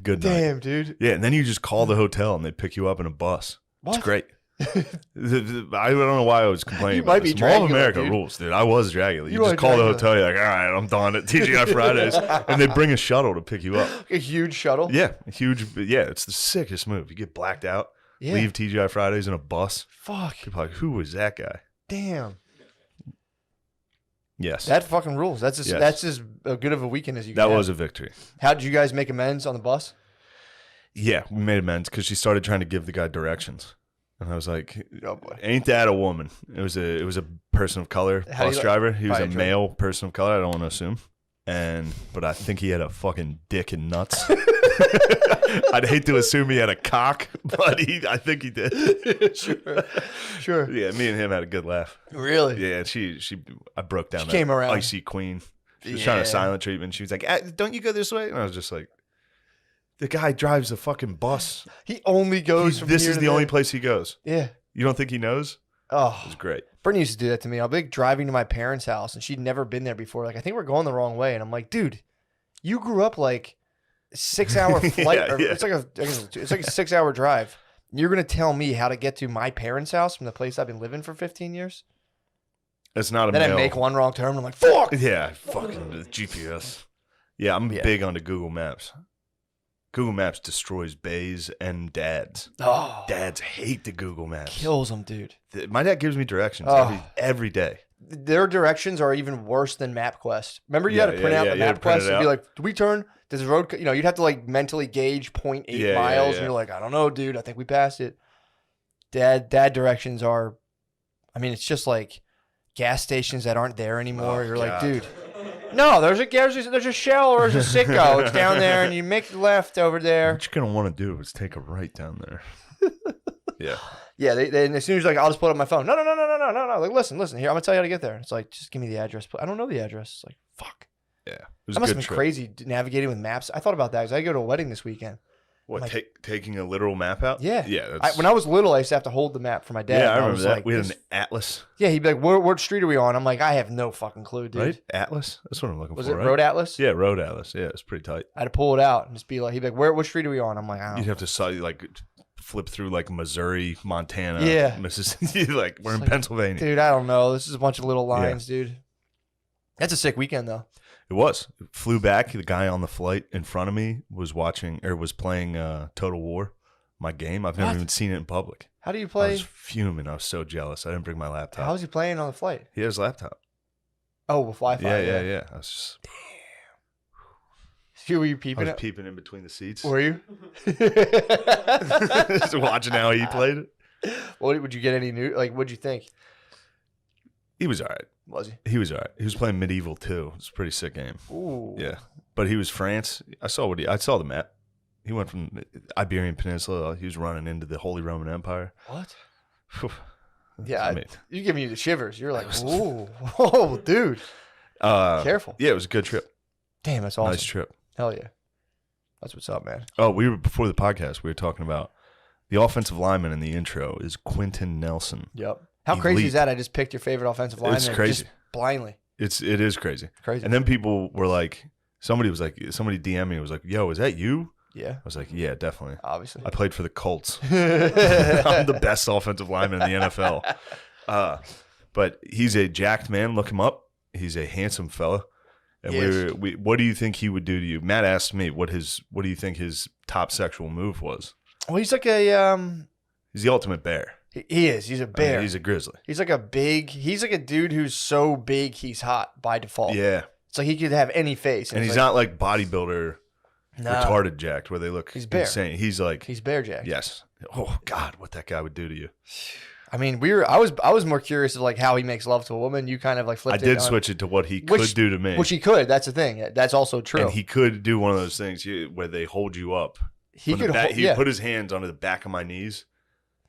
Good night. Damn, dude. Yeah, and then you just call the hotel and they pick you up in a bus. What? It's great. I don't know why I was complaining. You about might be this. Mall of Dragula, America dude. rules, dude. I was Dragula. You You just are call the Dragula. hotel. You're like, all right, I'm done at TGI Fridays, and they bring a shuttle to pick you up. A huge shuttle. Yeah, huge. Yeah, it's the sickest move. You get blacked out, Yeah. leave TGI Fridays in a bus. Fuck. People are like, who was that guy? Damn. Yes, That fucking rules. That's Yes. that's as good of a weekend as you. that can have. was a victory. How did you guys make amends on the bus? Yeah, we made amends because she started trying to give the guy directions, and I was like, Oh boy. "Ain't that a woman?" It was a person of color How do bus you- driver. He was a Probably male person of color. I don't want to assume, but I think he had a fucking dick and nuts. I'd hate to assume he had a cock, but I think he did. Sure. Yeah, me and him had a good laugh. Really? Yeah, I broke down. She that came around. icy queen. She was trying Yeah. to silent treatment. She was like, "Don't you go this way?" And I was just like, "The guy drives a fucking bus. He only goes from This here is to the only there. place he goes. Yeah. You don't think he knows?" It Oh, was great. Brittany used to do that to me. I'll be like driving to my parents' house, and she'd never been there before. Like, I think we're going the wrong way, and I'm like, dude, you grew up like 6-hour flight. Yeah, or yeah. It's like a 6-hour drive. You're gonna tell me how to get to my parents' house from the place I've been living for 15 years? It's not a Then male. I make one wrong turn, and I'm like, fuck. Yeah, fucking the GPS. Yeah, I'm big onto Google Maps. Google Maps destroys bays and dads. Oh, Dads hate the Google Maps. kills them, dude. My dad gives me directions Oh. every day. Their directions are even worse than MapQuest. Remember, you Yeah, had to print yeah, out yeah, the you had to print MapQuest it and be out. like, "Do we turn? Does the road? You'd have to like mentally gauge 0.8 Yeah, miles, yeah. and you're like, I don't know, dude. I think we passed it." Dad directions are, I mean, it's just like gas stations that aren't there anymore. Oh, You're like, God. dude, no, there's a Shell or there's a Sicko. It's down there, and you make the left over there. What you're gonna want to do is take a right down there. Yeah. Yeah, they and as soon as like, I'll just pull it up my phone. No. Like, listen. Here, I'm gonna tell you how to get there. It's like, just give me the address. I don't know the address. It's like, fuck. Yeah. It was That a must good have been trip. crazy navigating with maps. I thought about that because I go to a wedding this weekend. What, Like- taking a literal map out? Yeah. Yeah. When I was little, I used to have to hold the map for my dad. yeah, I and remember was that. like, We had this- an atlas, Yeah, he'd be like, what street are we on? I'm like, I have no fucking clue, dude. right? Atlas? That's what I'm looking Was for, it right? Road Atlas? Yeah, Road Atlas. Yeah, it's pretty tight. I had to pull it out and just be like, he'd be like, what street are we on? I'm like, I You'd don't know. have to like flip through like Missouri, Montana, Yeah. Mississippi. Like we're in like, Pennsylvania. Dude, I don't know. This is a bunch of little lines, dude. That's a sick weekend, though. It was. Flew back. The guy on the flight in front of me was playing Total War, my game. I've never What? even seen it in public. How do you I play? was fuming. I was so jealous. I didn't bring my laptop. How was he playing on the flight? He has a laptop. Oh, with Wi-Fi. Yeah. I was just Were you I peeping? was peeping in between the seats. Were you? Just watching how he played it. What would you get any new? Like, what'd you think? He was all right. Was he? He was all right. He was playing Medieval 2. It's a pretty sick game. Ooh. Yeah. But he was France. I saw the map. He went from the Iberian Peninsula. He was running into the Holy Roman Empire. What? Phew. Yeah, I mean, you give me the shivers. You're like, ooh, whoa, dude. Careful. Yeah, it was a good trip. Damn, that's awesome. Nice trip. Hell yeah. That's what's up, man. Oh, before the podcast, we were talking about the offensive lineman in the intro is Quentin Nelson. Yep. How crazy Elite. is that? I just picked your favorite offensive lineman. It's crazy. Just blindly. It is crazy. Crazy. And then people were like, somebody DM'd me and was like, yo, is that you? Yeah, I was like, yeah, definitely. obviously. I played for the Colts. I'm the best offensive lineman in the NFL. But he's a jacked man. Look him up. He's a handsome fella. And Yes. what do you think he would do to you? Matt asked me what do you think his top sexual move was? Well, he's like a He's the ultimate bear. he is. He's a I mean, bear. he's a grizzly. He's like a dude who's so big he's hot by default. Yeah. It's like he could have any face. And it's he's like, not like bodybuilder no, retarded jacked where they look He's bear. insane. He's like He's bear jack. yes. Oh God, what that guy would do to you. I mean, I was more curious of like how he makes love to a woman. You kind of like flipped I did on- switch it to what he could do to me. Which he could. That's the thing. That's also true. And he could do one of those things where they hold you up. He From the could back, hold, he'd yeah. put his hands onto the back of my knees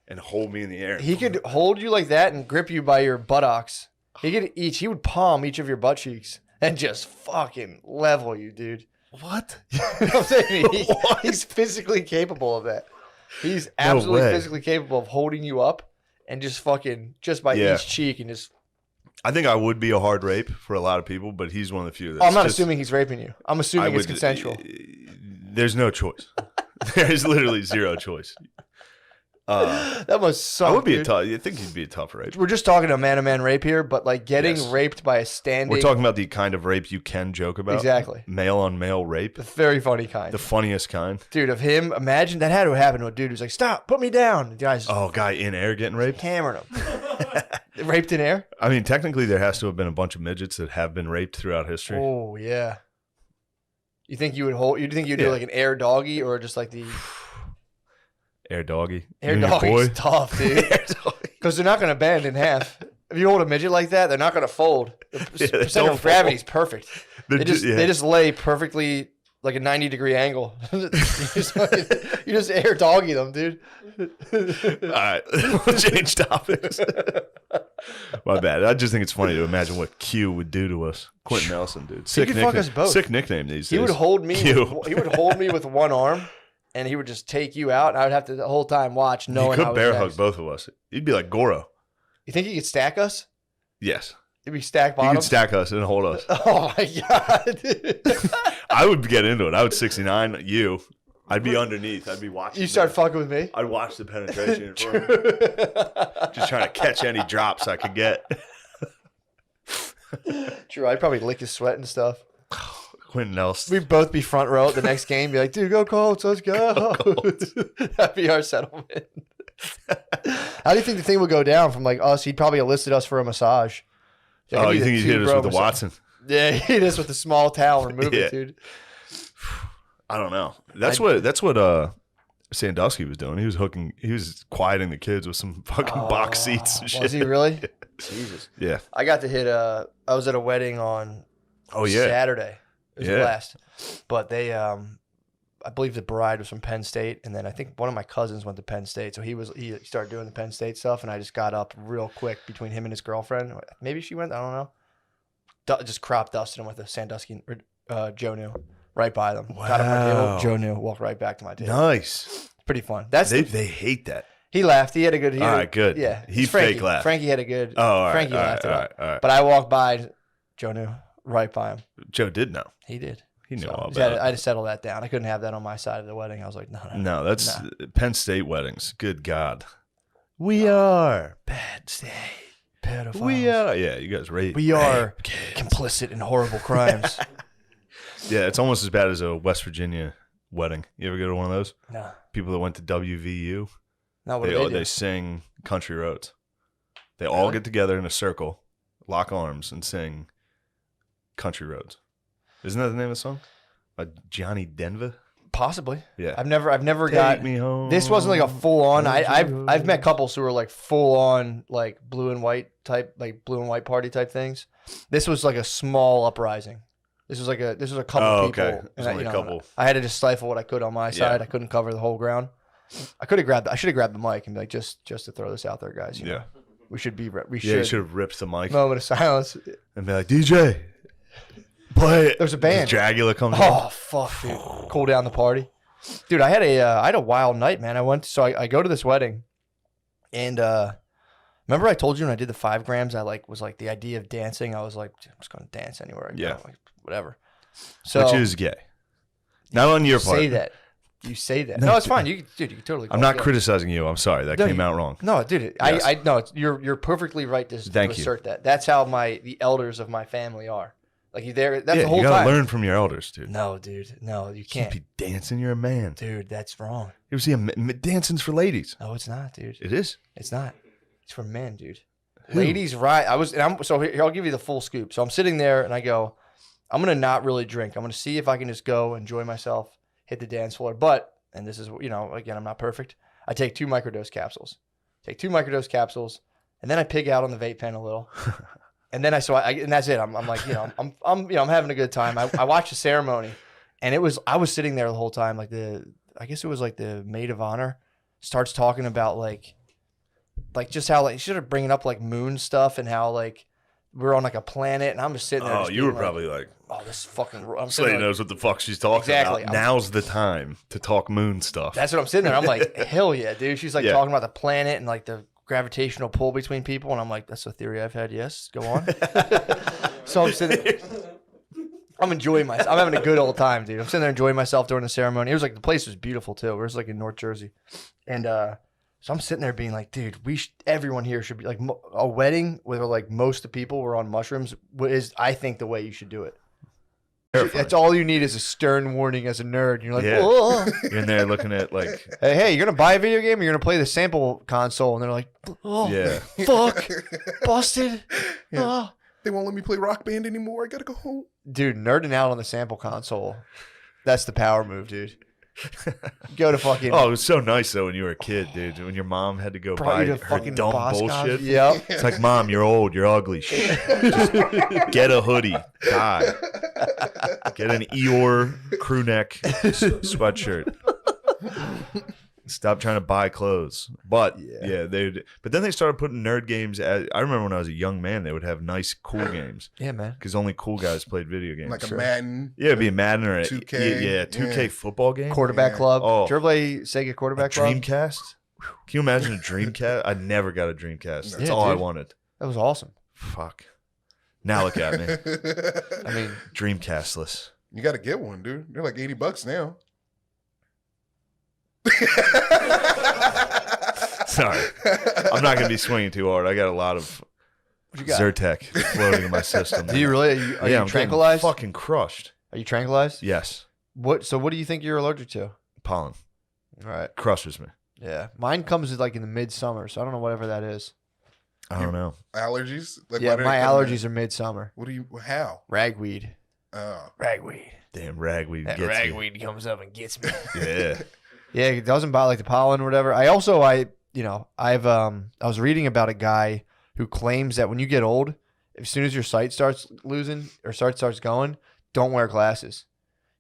and hold me in the air. He could hold you like that and grip you by your buttocks. He would palm each of your butt cheeks and just fucking level you, dude. What? I'm saying he's physically capable of that. He's absolutely physically capable of holding you up and just fucking just by each cheek and just. I think I would be a hard rape for a lot of people, but he's one of the few. I'm not assuming he's raping you. I'm assuming it's consensual. There's no choice. There is literally zero choice. That must suck. I would be I think he'd be a tough rape. We're just talking a man-to-man rape here, but like getting raped by a standing. We're talking about the kind of rape you can joke about. Exactly. Male on male rape. The very funny kind. The funniest kind. Dude, of him, imagine that had to happen to a dude who's like, stop, put me down. The guy's guy in air getting raped? Hammering him. Raped in air? I mean, technically there has to have been a bunch of midgets that have been raped throughout history. Oh, yeah. You think you would do like an air doggy or just like the... Air doggy. Air doggy's tough, dude. Because they're not going to bend in half. If you hold a midget like that, they're not going to fold. The center of gravity is perfect. They just lay perfectly like a 90-degree angle. you just air doggy them, dude. All right. We'll change topics. My bad. I just think it's funny to imagine what Q would do to us. Quentin Nelson, dude. He could fuck us both. Sick nickname these days. He would hold me. He would hold me with one arm. And he would just take you out, and I would have to the whole time watch knowing he could bear hug both of us. He'd be like Goro. You think he could stack us? Yes. He'd be stack bottom? He could stack us and hold us. Oh, my God. I would get into it. I would 69 you. I'd be underneath. I'd be watching. You start fucking with me? I'd watch the penetration in front of me. Just trying to catch any drops I could get. True. I'd probably lick his sweat and stuff. Quentin Nelson. We'd both be front row at the next game. Be like, dude, go Colts. Let's go. That'd be our settlement. How do you think the thing would go down from like us? He'd probably enlisted us for a massage. Oh, you think he'd hit us with the Watson? Yeah, he hit us with the small towel and remove it, dude. I don't know. That's what Sandusky was doing. He was quieting the kids with some fucking box seats and shit. Was he really? Jesus. Yeah. I got to hit I was at a wedding on Saturday. It was a blast. But they I believe the bride was from Penn State, and then I think one of my cousins went to Penn State, so he started doing the Penn State stuff, and I just got up real quick between him and his girlfriend. Maybe she went, I don't know. Just crop dusted him with a Sandusky Joe New right by them. Wow. Got him my table. Joe New walked right back to my table. Nice. Pretty fun. They hate that. He laughed. He had a good. All right, good. Yeah, he fake laughed. Frankie had a good. Oh, all right. Frankie laughed it up. All right. But I walked by, Joe New right by him. Joe did know. He did. He knew all about it. I had to settle that down. I couldn't have that on my side of the wedding. I was like, no. No, that's Penn State weddings. Good God. We are Penn State. Pedophiles. We are. Yeah, you guys rape. We are complicit in horrible crimes. Yeah, it's almost as bad as a West Virginia wedding. You ever go to one of those? No. People that went to WVU. No, what do? They sing Country Roads. They all get together in a circle, lock arms, and sing Country Roads. Isn't that the name of the song? Johnny Denver? Possibly. Yeah. I've never Take got me home. This wasn't like a full on. I've met couples who were like full on like blue and white party type things. This was like a small uprising. This was a couple people. Okay. There's only a couple. I had to just stifle what I could on my side. I couldn't cover the whole ground. I should have grabbed the mic and be like, just to throw this out there, guys. You know, we should be. You should have ripped the mic. Moment of silence. And be like, DJ, play it. There's a band. Dragula comes. Oh fuck, dude! Cool down the party, dude. I had a wild night, man. I go to this wedding, and remember I told you when I did the 5 grams, I was like the idea of dancing. I was like, I'm just gonna dance anywhere I go, like whatever. So which is gay. Not on your part. Say that. You say that. No, it's fine. You can totally. I'm not criticizing you. I'm sorry. That came out wrong. No, dude. Yes. I no. You're perfectly right to assert that. That's how the elders of my family are. Like you there. That's the whole time. You gotta learn from your elders, dude. No, dude. No, you can't. You be dancing. You're a man, dude. That's wrong. You ever see dancing's for ladies? No, it's not, dude. It is. It's not. It's for men, dude. Ladies, right? So here, I'll give you the full scoop. So I'm sitting there and I go, I'm gonna not really drink. I'm gonna see if I can just go enjoy myself, hit the dance floor. But, and this is, again, I'm not perfect. I take 2 microdose capsules. And then I pig out on the vape pen a little. And then and that's it. I'm like, I'm having a good time. I watched the ceremony, and I was sitting there the whole time. Like I guess it was like the maid of honor starts talking about like just how like she started bringing up like moon stuff and how like we're on like a planet, and I'm just sitting there. Oh, you were probably like, oh, this is fucking. I'm Slade sitting there, knows what the fuck she's talking Exactly. about. Now's the time to talk moon stuff. that's what I'm sitting there. I'm like, hell yeah, dude. She's like Yeah. talking about the planet and like the gravitational pull between people, and I'm like, that's a theory I've had. Yes, go on. So I'm sitting there. I'm enjoying myself. I'm having a good old time, dude. I'm sitting there enjoying myself during the ceremony. It was like the place was beautiful too. It was like in North Jersey, and so I'm sitting there being like, dude, everyone here should be like a wedding where like most of the people were on mushrooms is I think the way you should do it. Terrifying. That's all you need is a stern warning as a nerd. You're like, Yeah. oh. You're in there looking at like, Hey, you're gonna buy a video game or you're gonna play the sample console, and they're like, oh, yeah. fuck, busted. Yeah. Oh. They won't let me play Rock Band anymore. I gotta go home. Dude, nerding out on the sample console. That's the power move, dude. Go to fucking. Oh, it was so nice though when you were a kid, dude. When your mom had to go Brought buy you her to fucking dumb Boss bullshit. Yep. It's like, Mom, you're old, you're ugly. Just get a hoodie, die. Get an Eeyore crew neck sweatshirt. Stop trying to buy clothes. But yeah, but then they started putting nerd games. I remember when I was a young man, they would have nice, cool games Yeah, man. because only cool guys played video games. Like a Madden. Yeah, it'd be a Madden or a 2K. Yeah, 2K Yeah. football game. Quarterback Yeah. club. Oh. Did you ever play Sega Quarterback Club? Dreamcast. Can you imagine a Dreamcast? I never got a Dreamcast. That's Yeah, all I dude. wanted. That was awesome. Fuck. Now look at me. I mean, Dreamcastless. You gotta get one, dude. They're like $80 now. Sorry. I'm not going to be swinging too hard. I got a lot of what you got? Zyrtec floating in my system. Do you really? Are Yeah, you I'm tranquilized? getting fucking crushed. Are you tranquilized? Yes. So what do you think you're allergic to? Pollen. All right. Crushes me. Yeah. Mine comes like in the midsummer, so I don't know whatever that is. I don't know. Allergies? Like, Yeah, why do they my come in? allergies are midsummer. What do you? How? Ragweed. Oh, Ragweed. Damn ragweed That gets ragweed comes up and gets me. you. Yeah. Yeah, it doesn't bother like the pollen or whatever. I was reading about a guy who claims that when you get old, as soon as your sight starts losing or starts going, don't wear glasses.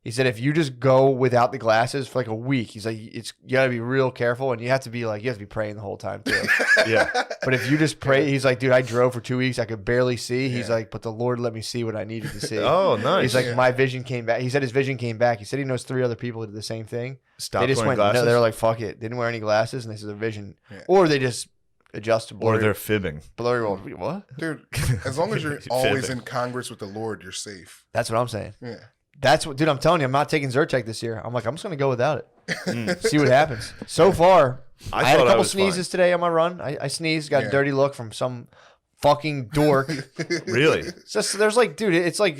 He said if you just go without the glasses for like a week, he's like, you gotta be real careful and you have to be praying the whole time too. Yeah. But if you just pray, he's like, dude, I drove for 2 weeks, I could barely see. He's Yeah. like, but the Lord let me see what I needed to see. Oh, nice. He's like, Yeah. my vision came back. He said his vision came back. He said he knows 3 other people who did the same thing. Stop They just wearing went, glasses. no, they were like, fuck it. Didn't wear any glasses, and they said their vision. Yeah. Or they just adjust to or blurry. they're fibbing. blurry. Wait, what? dude. As long as you're always Fibbing. in Congress with the Lord, you're safe. That's what I'm saying. Yeah. That's what, dude, I'm telling you, I'm not taking Zyrtec this year. I'm like, I'm just going to go without it. Mm. See what happens. So far, I had a thought couple was sneezes today on my run. I sneezed, got a Yeah. dirty look from some fucking dork. fine. Really? It's just, there's like, dude, it's like,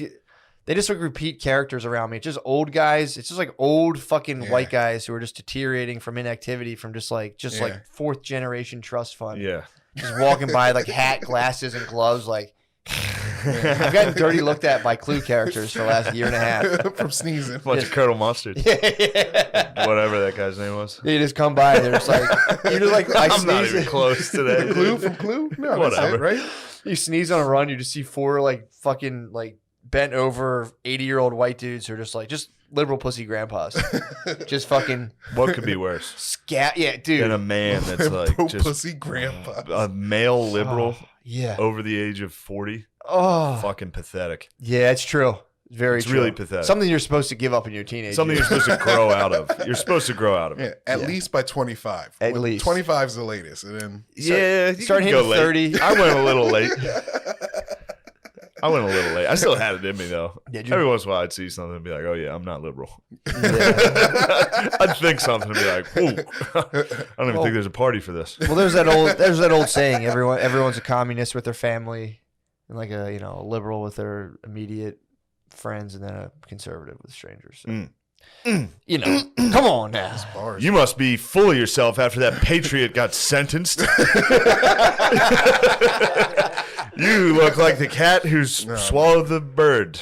they just like repeat characters around me. It's just old guys. It's just like old fucking Yeah. white guys who are just deteriorating from inactivity from just Yeah. like 4th generation trust fund. Yeah. Just walking by like hat, glasses, and gloves. Like, I've gotten dirty looked at by Clue characters for the last year and a half. From sneezing. Bunch of Colonel Mustard. Yeah. Whatever that guy's name was. You just come by and they're just like, you just like, I I'm not sneeze. even close to that. Clue from Clue? No, that's Whatever. it, right? You sneeze on a run, you just see 4 like fucking like bent over 80-year-old white dudes who are just like, just liberal pussy grandpas. Just fucking What could be worse scat. Yeah, dude. than a man that's like Pro just pussy grandpa. a male liberal Yeah. over the age of 40? Oh. Fucking pathetic. Yeah, it's true. Very It's true. really pathetic. Something you're supposed to give up in your teenage Something years. you're supposed to grow out of. You're supposed to grow out of Yeah, it. at least by 25. At least. 25 is the latest. And then Yeah, you start can hitting go late. 30. I went a little late. I still had it in me though. Did you? Every once in a while, I'd see something and be like, "Oh yeah, I'm not liberal." Yeah. I'd think something and be like, "Whoa, I don't even think there's a party for this." Well, there's that old saying, everyone's a communist with their family, and like a liberal with their immediate friends, and then a conservative with strangers. So, come on now. bars. You must be full of yourself after that patriot got sentenced. You look like the cat who's swallowed the bird,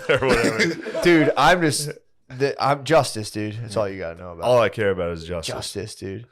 or whatever. Dude, I'm justice, dude. That's all you gotta know about. All I care about is justice. Justice, dude.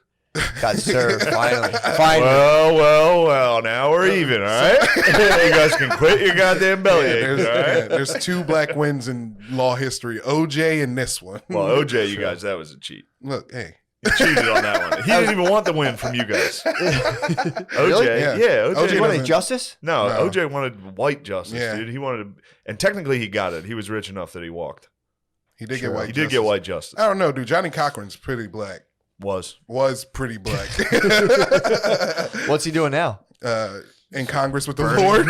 Got served finally. Well. Now we're even, all right? You guys can quit your goddamn bellyache, all right? There's 2 black wins in law history, OJ and this one. Well, OJ, you guys, that was a cheat. Look, hey, He cheated on that one. He didn't even want the win from you guys. OJ, Really? yeah, Yeah. OJ You wanted doesn't- justice? No, No. OJ wanted white justice, Yeah. dude. He wanted, and technically he got it. He was rich enough that he walked. He did True. get white. He did get white justice. I don't know, dude. Johnny Cochran's pretty black. Was pretty black. What's he doing now? In Congress with the Lord.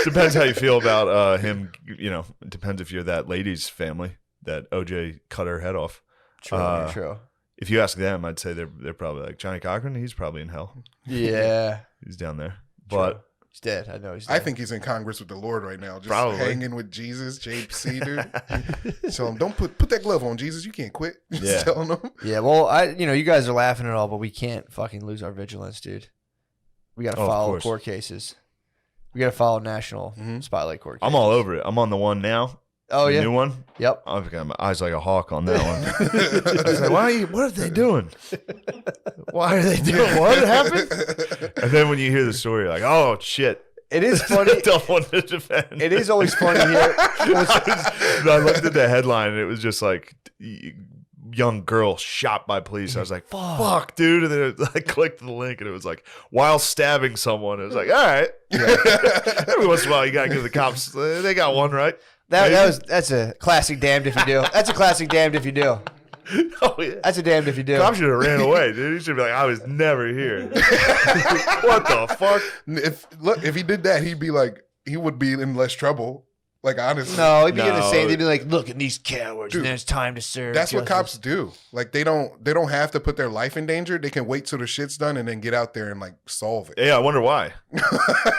Depends how you feel about him. You know, it depends if you're that lady's family that OJ cut her head off. True, true. If you ask them, I'd say they're probably like Johnny Cochran. He's probably in hell. Yeah. He's down there. True. But He's dead. I know he's dead. I think he's in Congress with the Lord right now, just Probably. hanging with Jesus, JC, dude. So don't put that glove on, Jesus. You can't quit. Just Yeah. telling him. Yeah, well, you guys are laughing at all, but we can't fucking lose our vigilance, dude. We got to Of follow course. court cases. We got to follow national Mhm. spotlight court cases. I'm all over it. I'm on the one now. Oh, The yeah. new one. Yep. I've got my eyes like a hawk on that one. I was like, what are they doing? Why are they doing? What happened? And then when you hear the story, you're like, oh shit. It is funny. Don't want to defend. It is always funny here. I looked at the headline and it was just like young girl shot by police. I was like, fuck, dude. And then I clicked the link and it was like, while stabbing someone. It was like, all right. Every once in a while, you got to give the cops, they got one, right? That's a classic damned if you do. That's a classic damned if you do. Oh, yeah. That's a damned if you do. Cop should have ran away, dude. He should be like, I was never here. What the fuck? If he did that, he would be in less trouble. Like, honestly. No, he'd be No. in the same. They'd be like, look at these cowards. Dude, and then it's time to serve. That's what justice." cops do. Like, they don't have to put their life in danger. They can wait till the shit's done and then get out there and like solve it. Yeah, I wonder why.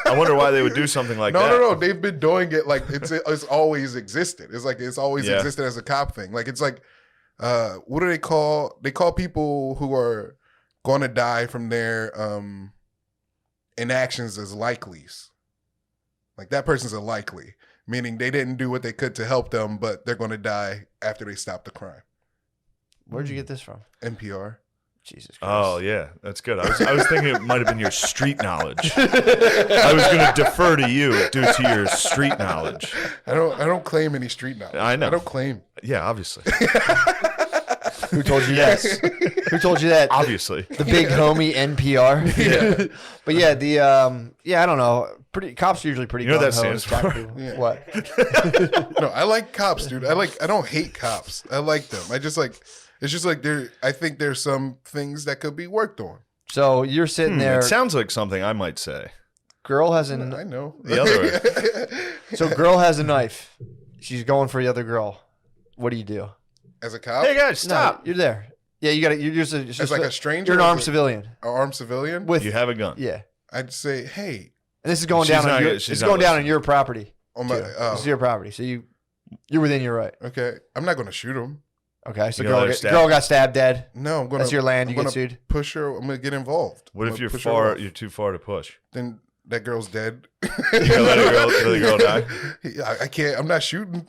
I wonder why they would do something like that. No. They've been doing it like it's always existed. It's like it's always Yeah. existed as a cop thing. Like it's like what do they call? They call people who are going to die from their inactions as likelies. Like that person's a likely, meaning they didn't do what they could to help them, but they're going to die after they stop the crime. Where'd you get this from? NPR. Jesus Christ. Oh yeah, that's good. I was thinking it might have been your street knowledge. I was going to defer to you due to your street knowledge. I don't claim any street knowledge. I know. I don't claim. Yeah, obviously. Who told you that? Who told you that? Obviously. The big homie NPR. Yeah. But yeah, I don't know. Cops are usually pretty. You know what that gung-ho to stands stop for? people. Yeah. What? No, I like cops, dude. I don't hate cops. I like them. It's just like I think there's some things that could be worked on. So you're sitting there. It sounds like something I might say. Girl has I a know. The other way. so girl has a knife. She's going for the other girl. What do you do? As a cop? Hey guys, stop. No, you're there. Yeah, you got to. You're just As like a stranger? You're an As armed a- civilian. An armed civilian? With You have a gun. yeah, I'd say, hey, and this is going She's down not on your. gonna- she's It's not going down on listening. your property. on my, Too. This is your property, so you're within your right. okay, I'm not going to shoot him. Okay, so You gonna let her girl stab? girl got stabbed dead. No, I'm going That's your land. You I'm get gonna sued. push her. I'm going to get involved. What I'm if gonna push her you're off. you're too far to push? Then that girl's dead. You gonna let the girl die? I can't. I'm not shooting.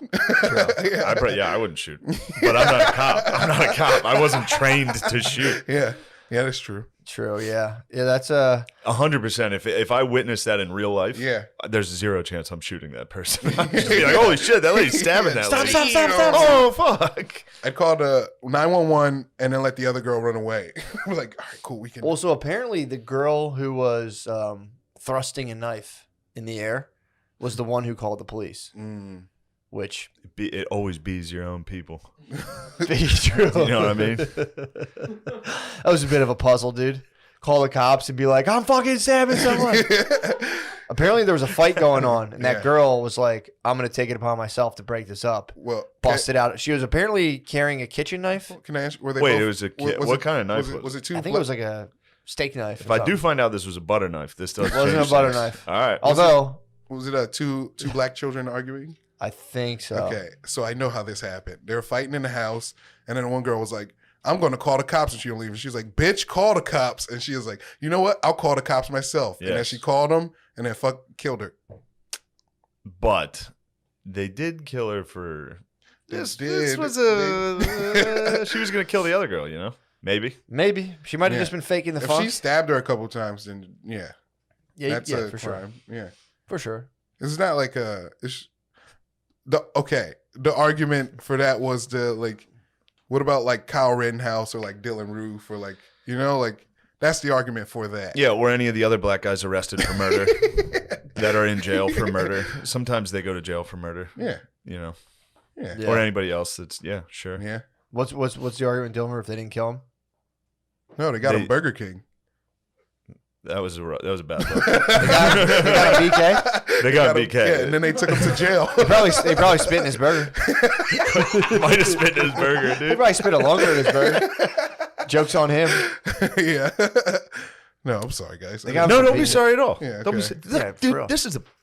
Yeah. I wouldn't shoot. But I'm not a cop. I'm not a cop. I wasn't trained to shoot. Yeah, that's true. True. Yeah. Yeah. That's 100%. If I witnessed that in real life, Yeah. there's zero chance I'm shooting that person. I'm just be like, holy shit, that lady's stabbing that lady. Stop. Oh, fuck. I'd call the 911 and then let the other girl run away. We're like, all right, cool. We can. Also, apparently, the girl who was thrusting a knife in the air was the one who called the police, which It always bees your own people. be true. You know what I mean? That was a bit of a puzzle, dude. Call the cops and be like, I'm fucking stabbing someone. Apparently, there was a fight going on, and that Yeah. girl was like, I'm going to take it upon myself to break this up. Well, Busted out. She was apparently carrying a kitchen knife. Can I ask? Were they Wait, both- it was a kid. What kind of knife was it? Was it two? I think it was like a steak knife. If I do find out this was a butter knife, this does Wasn't change a butter things. knife. All right. Although, Was it two black children arguing? I think so. Okay, so I know how this happened. They were fighting in the house, and then one girl was like, I'm going to call the cops, and she don't leave. And she was like, bitch, call the cops. And she was like, you know what? I'll call the cops myself. And then Yes. she called them, and then killed her. But they did kill her for this. They This did. was a. She was gonna kill the other girl, you know? Maybe. Maybe. She might have Yeah. just been faking the If funk. she stabbed her a couple times, then yeah, Yeah, that's yeah, a for crime. sure. Yeah, For sure. it's not like the argument for that was What about like Kyle Rittenhouse or like Dylan Roof or like, like that's the argument for that. Yeah, or any of the other black guys arrested for murder that are in jail for murder. Sometimes they go to jail for murder. Yeah. Yeah. Yeah. Or anybody else that's sure. Yeah. What's the argument, Dilmer, if they didn't kill him? No, they got him Burger King. That was a bad look. They got a BK. They got BK. Yeah, and then they took him to jail. They probably spit in his burger. Might have spit in his burger, They dude. probably spit a longer in his burger. Joke's on him. Yeah. No, I'm sorry, guys. They got- No, don't be sorry at all. Yeah, Don't be. okay. Look, Yeah, for real. dude,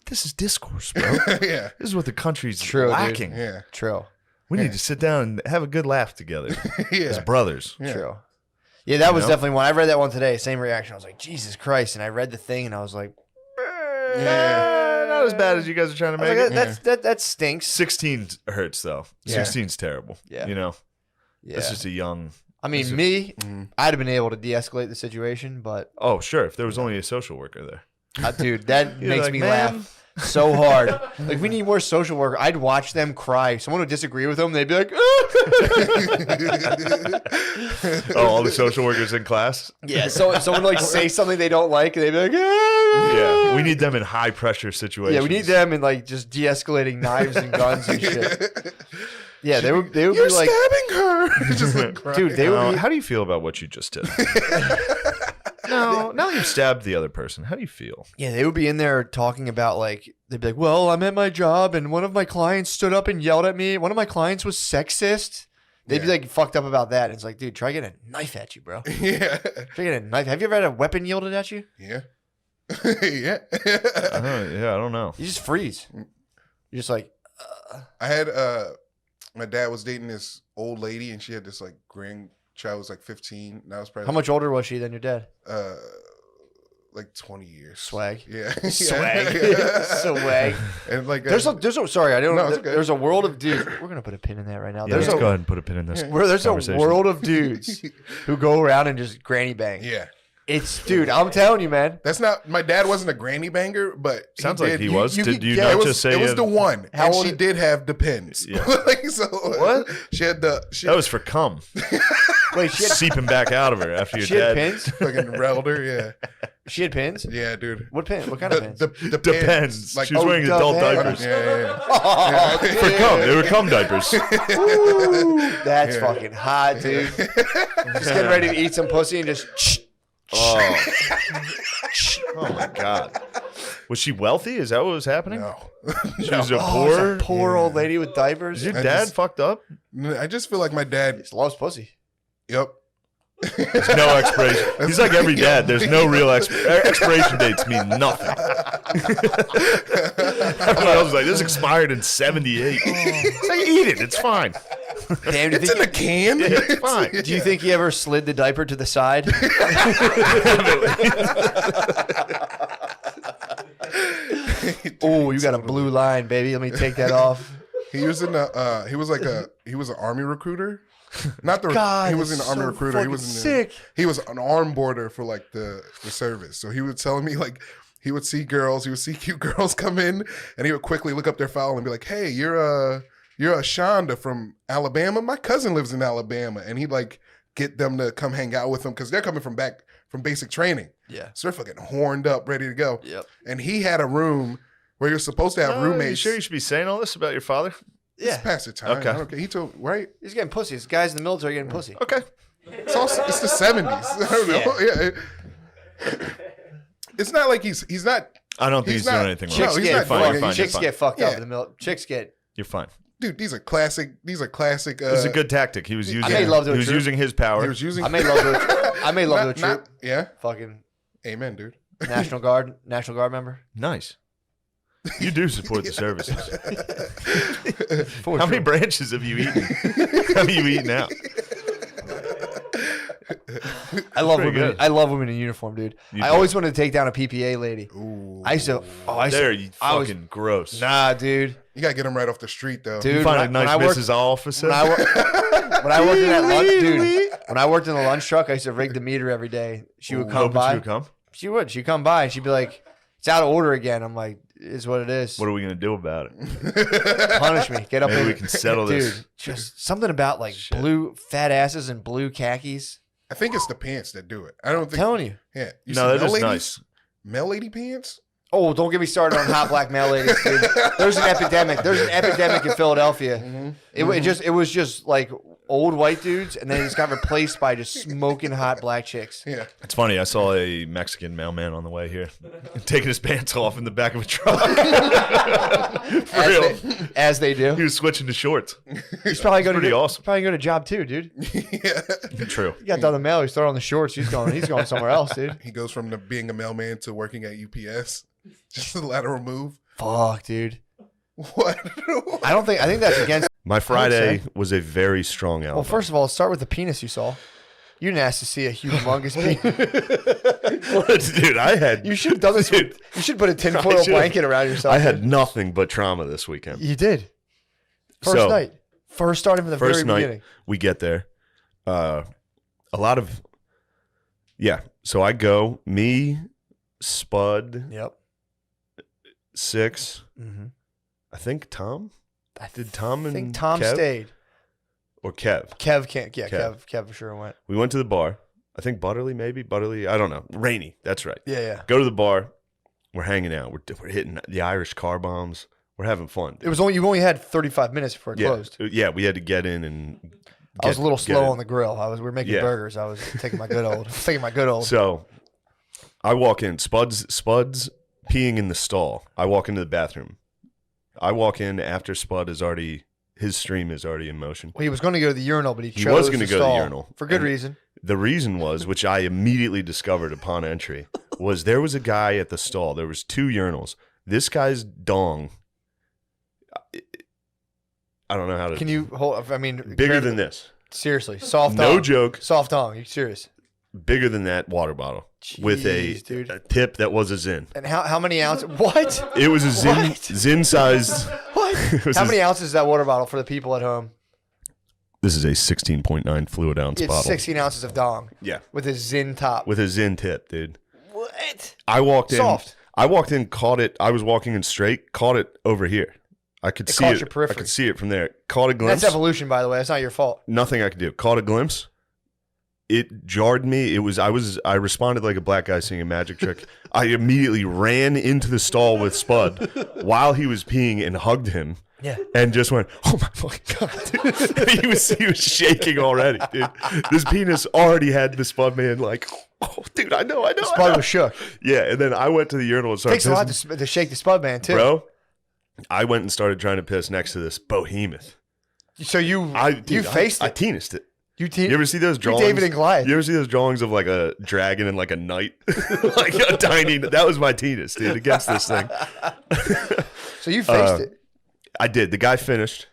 this is discourse, bro. Yeah. This is what the country's True, dude. lacking. Yeah. True. We need to sit down and have a good laugh together as Yeah. brothers. Yeah. True. Yeah, that was know? definitely one. I read that one today. Same reaction. I was like, Jesus Christ. And I read the thing and I was like, Not as bad as you guys are trying to I make was it. like, that stinks. 16 hurts though. Yeah. 16's terrible. Yeah. You know, Yeah. it's just a young. I mean, it's just- me, Mhm. I'd have been able to de-escalate the situation, but Oh, sure. If there was only a social worker there. dude, that You're makes like, me "Man." laugh so hard. Like, we need more social worker. I'd watch them cry. Someone would disagree with them. They'd be like, Oh, all the social workers in class. yeah. So if someone like say something they don't like, and they'd be like, Yeah, we need them in high pressure situations. yeah, we need them in like just de-escalating knives and guns and shit. Yeah, they would You're be like, stabbing her. Just like crying. dude, they would be, How do you feel about what you just did? No, now you've stabbed the other person. How do you feel? yeah, they would be in there talking about like, they'd be like, well, I'm at my job and one of my clients stood up and yelled at me. One of my clients was sexist. They'd be Yeah. like fucked up about that. And it's like, dude, try getting a knife at you, bro. Yeah. Try getting a knife. Have you ever had a weapon yielded at you? Yeah. Yeah. I don't know. You just freeze. You're just like, I had my dad was dating this old lady and she had this like grandchild was like 15. Now it's probably how much older was she than your dad? like 20 years. Swag. Yeah. Swag. Yeah. Swag. And like There's a sorry, I don't No, know. it's okay. There's a world of dudes. We're gonna put a pin in that right now. Yeah, There's let's a go ahead and put a pin in this. there's a conversation. world of dudes who go around and just granny bang. yeah. It's dude, I'm telling you, man. That's not my dad wasn't a granny banger, but Sounds he like did. he was. Did you yeah, not It was, just say it was the one, How and old she is- did have depends. Yeah. Like, so, What? She had she That was for cum Wait, she had, seeping back out of her after you're she had dead. pins? fucking railed her. Yeah, She had pins? yeah, dude. What pin? What kind of pins? The Depends. Like, She was oh, wearing adult depends. diapers. yeah. Oh, Yeah. For cum. They were cum diapers. Ooh, that's Yeah. fucking hot, dude. Just getting ready to eat some pussy and just Oh. Oh my god. Was she wealthy? Is that what was happening? No. She was a oh, it's poor. a poor old lady with diapers. Is your I dad just- fucked up? I just feel like my dad. Just loves pussy. Yep. There's no expiration. He's like every dad. There's no real expiration dates mean nothing. Everyone else is like, this expired in 78. It's like, eat it. It's fine. Damn, do you It's in the think, can. Yeah, it's fine. do you think he ever slid the diaper to the side? Oh, you got a blue line, baby. Let me take that off. He was in the. He was like he was an army recruiter. Not the. God, he was in the that's army so recruiter. He fucking was in the, sick. He was an arm boarder for like the service. So he was telling me like he would see girls. He would see cute girls come in, and he would quickly look up their file and be like, "Hey, you're a Shonda from Alabama. My cousin lives in Alabama," and he'd like get them to come hang out with him because they're coming from basic training. Yeah. So they're fucking horned up, ready to go. Yep. And he had a room where you're supposed to have You roommates. sure you should be saying all this about your father? Just pass the time. Okay. I don't care. He told right. He's getting pussy. This guy's in the military getting pussy. Okay. It's the 70s. I don't know. Yeah. It's not like he's not. I don't think he's doing not- anything wrong. No, Chicks he's get not fine, doing you're it. fine, Chicks you're get fucked Yeah. up in the military. Chicks get. You're fine. Dude, these are classic. It was a good tactic. He was using. made love to he a was troop. using his power. He was using. I made love to a troop. Yeah. Fucking Amen, dude. National Guard member. Nice. You do support the services. For How sure. many branches have you eaten? Have you eaten out? I love Pretty women. good. I love women in uniform, dude. You I do. always wanted to take down a PPA lady. Ooh. I used to. Oh, I used There, to. you I was- fucking gross. Nah, dude. You gotta get him right off the street, though. Dude, You find when a nice I worked- Mrs. Officer. When I, when I worked in that lunch, dude. When I worked in the lunch truck, I used to rig the meter every day. She would come Hoping by. she would come. She'd come by and she'd be like, "It's out of order again." I'm like, is what it is. What are we gonna do about it? Punish me. Get up Maybe in we can settle dude, this. Just something about like blue fat asses and blue khakis. I think it's the pants that do it. I don't I'm think. telling you. Yeah. You No, see that male is ladies? nice. Male lady pants? Oh, don't get me started on hot black male ladies, dude. There's an epidemic. There's an epidemic in Philadelphia. It was just like old white dudes, and then it just got replaced by just smoking hot black chicks. Yeah. It's funny. I saw a Mexican mailman on the way here, taking his pants off in the back of a truck. For real. As they do. He was switching to shorts. He's probably going pretty to awesome. Probably going to job too, dude. Yeah. True. He got done the mail. He's throwing on the shorts. He's going somewhere else, dude. He goes from being a mailman to working at UPS. Just a lateral move. Fuck, dude. What? I think that's against. My Friday say. was a very strong alibi. Well, first of all, start with the penis you saw. You didn't ask to see a humongous penis. Dude, I had. You should have done this. Dude, You should put a tinfoil blanket around yourself. I had nothing but trauma this weekend. You did. First night. First starting from the very First night, beginning. we get there. A lot of. Yeah. So I go, me, Spud, Yep. 6. Mm-hmm. I think Tom. Did Tom and I think Tom Kev? stayed. Or Kev. Kev can't. Yeah, Kev. Kev for sure went. We went to the bar. I think Butterly, maybe. Butterly, I don't know. Rainy. That's right. Yeah. Go to the bar. We're hanging out. We're hitting the Irish car bombs. We're having fun. You only had 35 minutes before it closed. Yeah, we had to get in and. I was a little get slow in. on the grill. We were making Yeah. burgers. I was taking my good old. So, I walk in. Spud's peeing in the stall. I walk into the bathroom. I walk in after Spud his stream is already in motion. Well, he was going to go to the urinal, but he chose was gonna to go to the stall urinal. for good And reason. The reason was, which I immediately discovered upon entry, was there was a guy at the stall. There was 2 urinals. This guy's dong. I don't know how to. Can you hold? I mean, Bigger than this. Seriously, soft No dong. joke. Soft dong. You serious? Bigger than that water bottle with a Jeez, dude. tip that was a Zin. And how many ounces? What? It was a Zin What? Zin sized. What? How many ounces is that water bottle for the people at home? This is a 16.9 fluid ounce It's bottle. 16 ounces of dong Yeah, with a Zin top. with a Zin tip, dude. What? I walked in. Soft. I walked in, caught it. I was walking in straight, caught it over here. I could see caught it. your I periphery. could see it from there. Caught a glimpse. That's evolution, by the way. That's not your fault. Nothing I could do. Caught a glimpse. It jarred me. I responded like a black guy seeing a magic trick. I immediately ran into the stall with Spud while he was peeing and hugged him. Yeah. And just went, oh my fucking God. Dude. he was shaking already, dude. This penis already had the Spud man like, oh, dude, I know. Spud was shook. Yeah, and then I went to the urinal and started Takes a lot pissing. to shake the Spud man, too. Bro, I went and started trying to piss next to this behemoth. So you faced I it. tenised it. You ever see those drawings? David and Goliath. You ever see those drawings of like a dragon and like a knight? Like a tiny, that was my tennis, dude, against this thing. So you faced it. I did. The guy finished,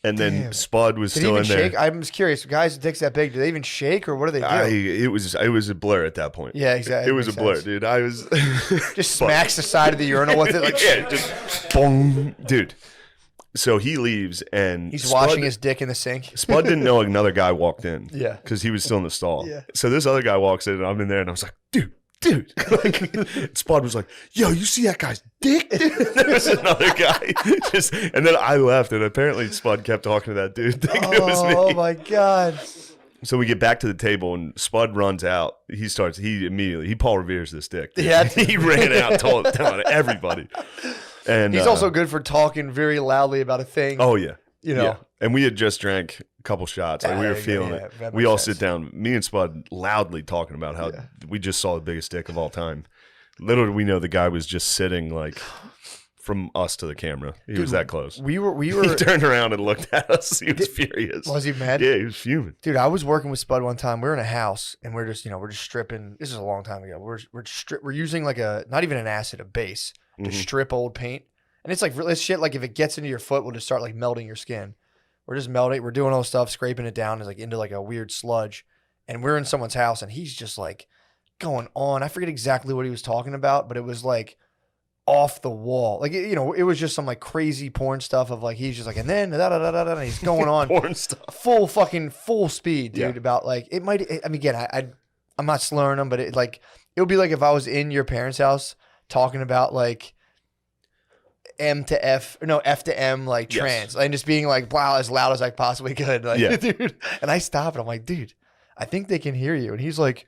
and then Damn. Spud was Did he still even in there. shake? I'm just curious. Guys with dicks that big, do they even shake or what do they do? It was a blur at that point. Yeah, exactly. It was a Makes blur, sense. dude. I was Just smacks the side of the urinal with it. Like, yeah, just boom, dude. So he leaves, and he's Spud, washing his dick in the sink. Spud didn't know another guy walked in. Yeah. because he was still in the stall. Yeah. So this other guy walks in, and I'm in there, and I was like, dude. Like, Spud was like, yo, you see that guy's dick? There's another guy. And then I left, and apparently Spud kept talking to that dude, thinking it was me. Oh my God. So we get back to the table, and Spud runs out. He Paul Revere's this dick. Dude. Yeah. He ran out, telling everybody. And He's also good for talking very loudly about a thing. Oh yeah, You know. Yeah. And we had just drank a couple shots. Like we were feeling it. that We makes all sense. sit down, me and Spud, loudly talking about how we just saw the biggest dick of all time. Little did we know the guy was just sitting like from us to the camera. He was that close. We were He turned around and looked at us. He was furious. Was he mad? Yeah, he was fuming. Dude, I was working with Spud one time. We were in a house and we're just stripping. This is a long time ago. We're using like not even an acid, a base to strip old paint. And it's like this shit, like if it gets into your foot, will just start like melting your skin. We're just melting. We're doing all this stuff, scraping it down. It's like into like a weird sludge. And we're in someone's house and he's just like going on. I forget exactly what he was talking about, but it was like off the wall. Like, it was just some like crazy porn stuff of like, he's just like, and then and he's going on Porn stuff. full speed, dude. Yeah. About like, it might, I mean, again, I'm not slurring them, but it would be like if I was in your parents' house talking about like, M to F, no, F to M, like Yes. trance, and just being like, wow, as loud as I possibly could. Like, Yeah. dude. And I stop and I'm like, dude, I think they can hear you. And he's like,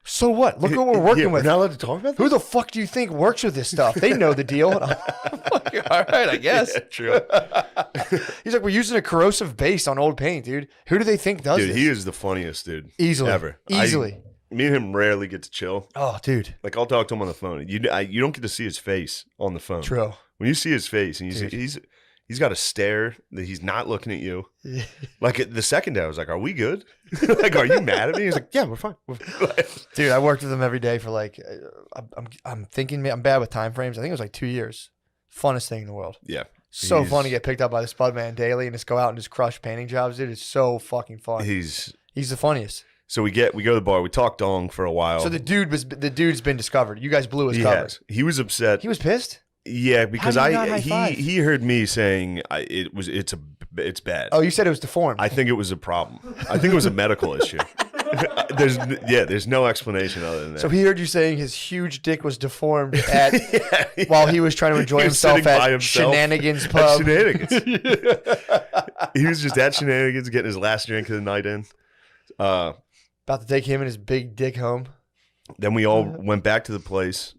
so what? Look what we're working Yeah, with. We're not allowed to talk about this? Who the fuck do you think works with this stuff? They know the deal. And I'm like, all right, I guess. Yeah, true. He's like, we're using a corrosive base on old paint, dude. Who do they think does Dude, this? he is the funniest dude Easily. ever. Easily. Me and him rarely get to chill. Oh, dude. Like, I'll talk to him on the phone. You don't get to see his face on the phone. True. When you see his face and he's got a stare that he's not looking at you. Like the second day, I was like, "Are we good? Like, are you mad at me?" He's like, "Yeah, we're fine." Dude, I worked with him every day for like, I'm thinking, I'm bad with time frames. I think it was like 2 years. Funnest thing in the world. Yeah, So fun to get picked up by the Spud Man daily and just go out and just crush painting jobs, dude. It's so fucking fun. he's He's the funniest. so we go to the bar. We talk dong for a while. So the dude's been discovered. You guys blew his he cover. has. He was upset. He was pissed. Yeah, because How do you not high five? he heard me saying it's bad. Oh, you said it was deformed. I think it was a problem. I think it was a medical issue. There's no explanation other than that. So he heard you saying his huge dick was deformed while he was trying to enjoy He was himself sitting by at himself Shenanigans At pub. Shenanigans. He was just at Shenanigans getting his last drink of the night in. About to take him and his big dick home. Then we all went back to the place.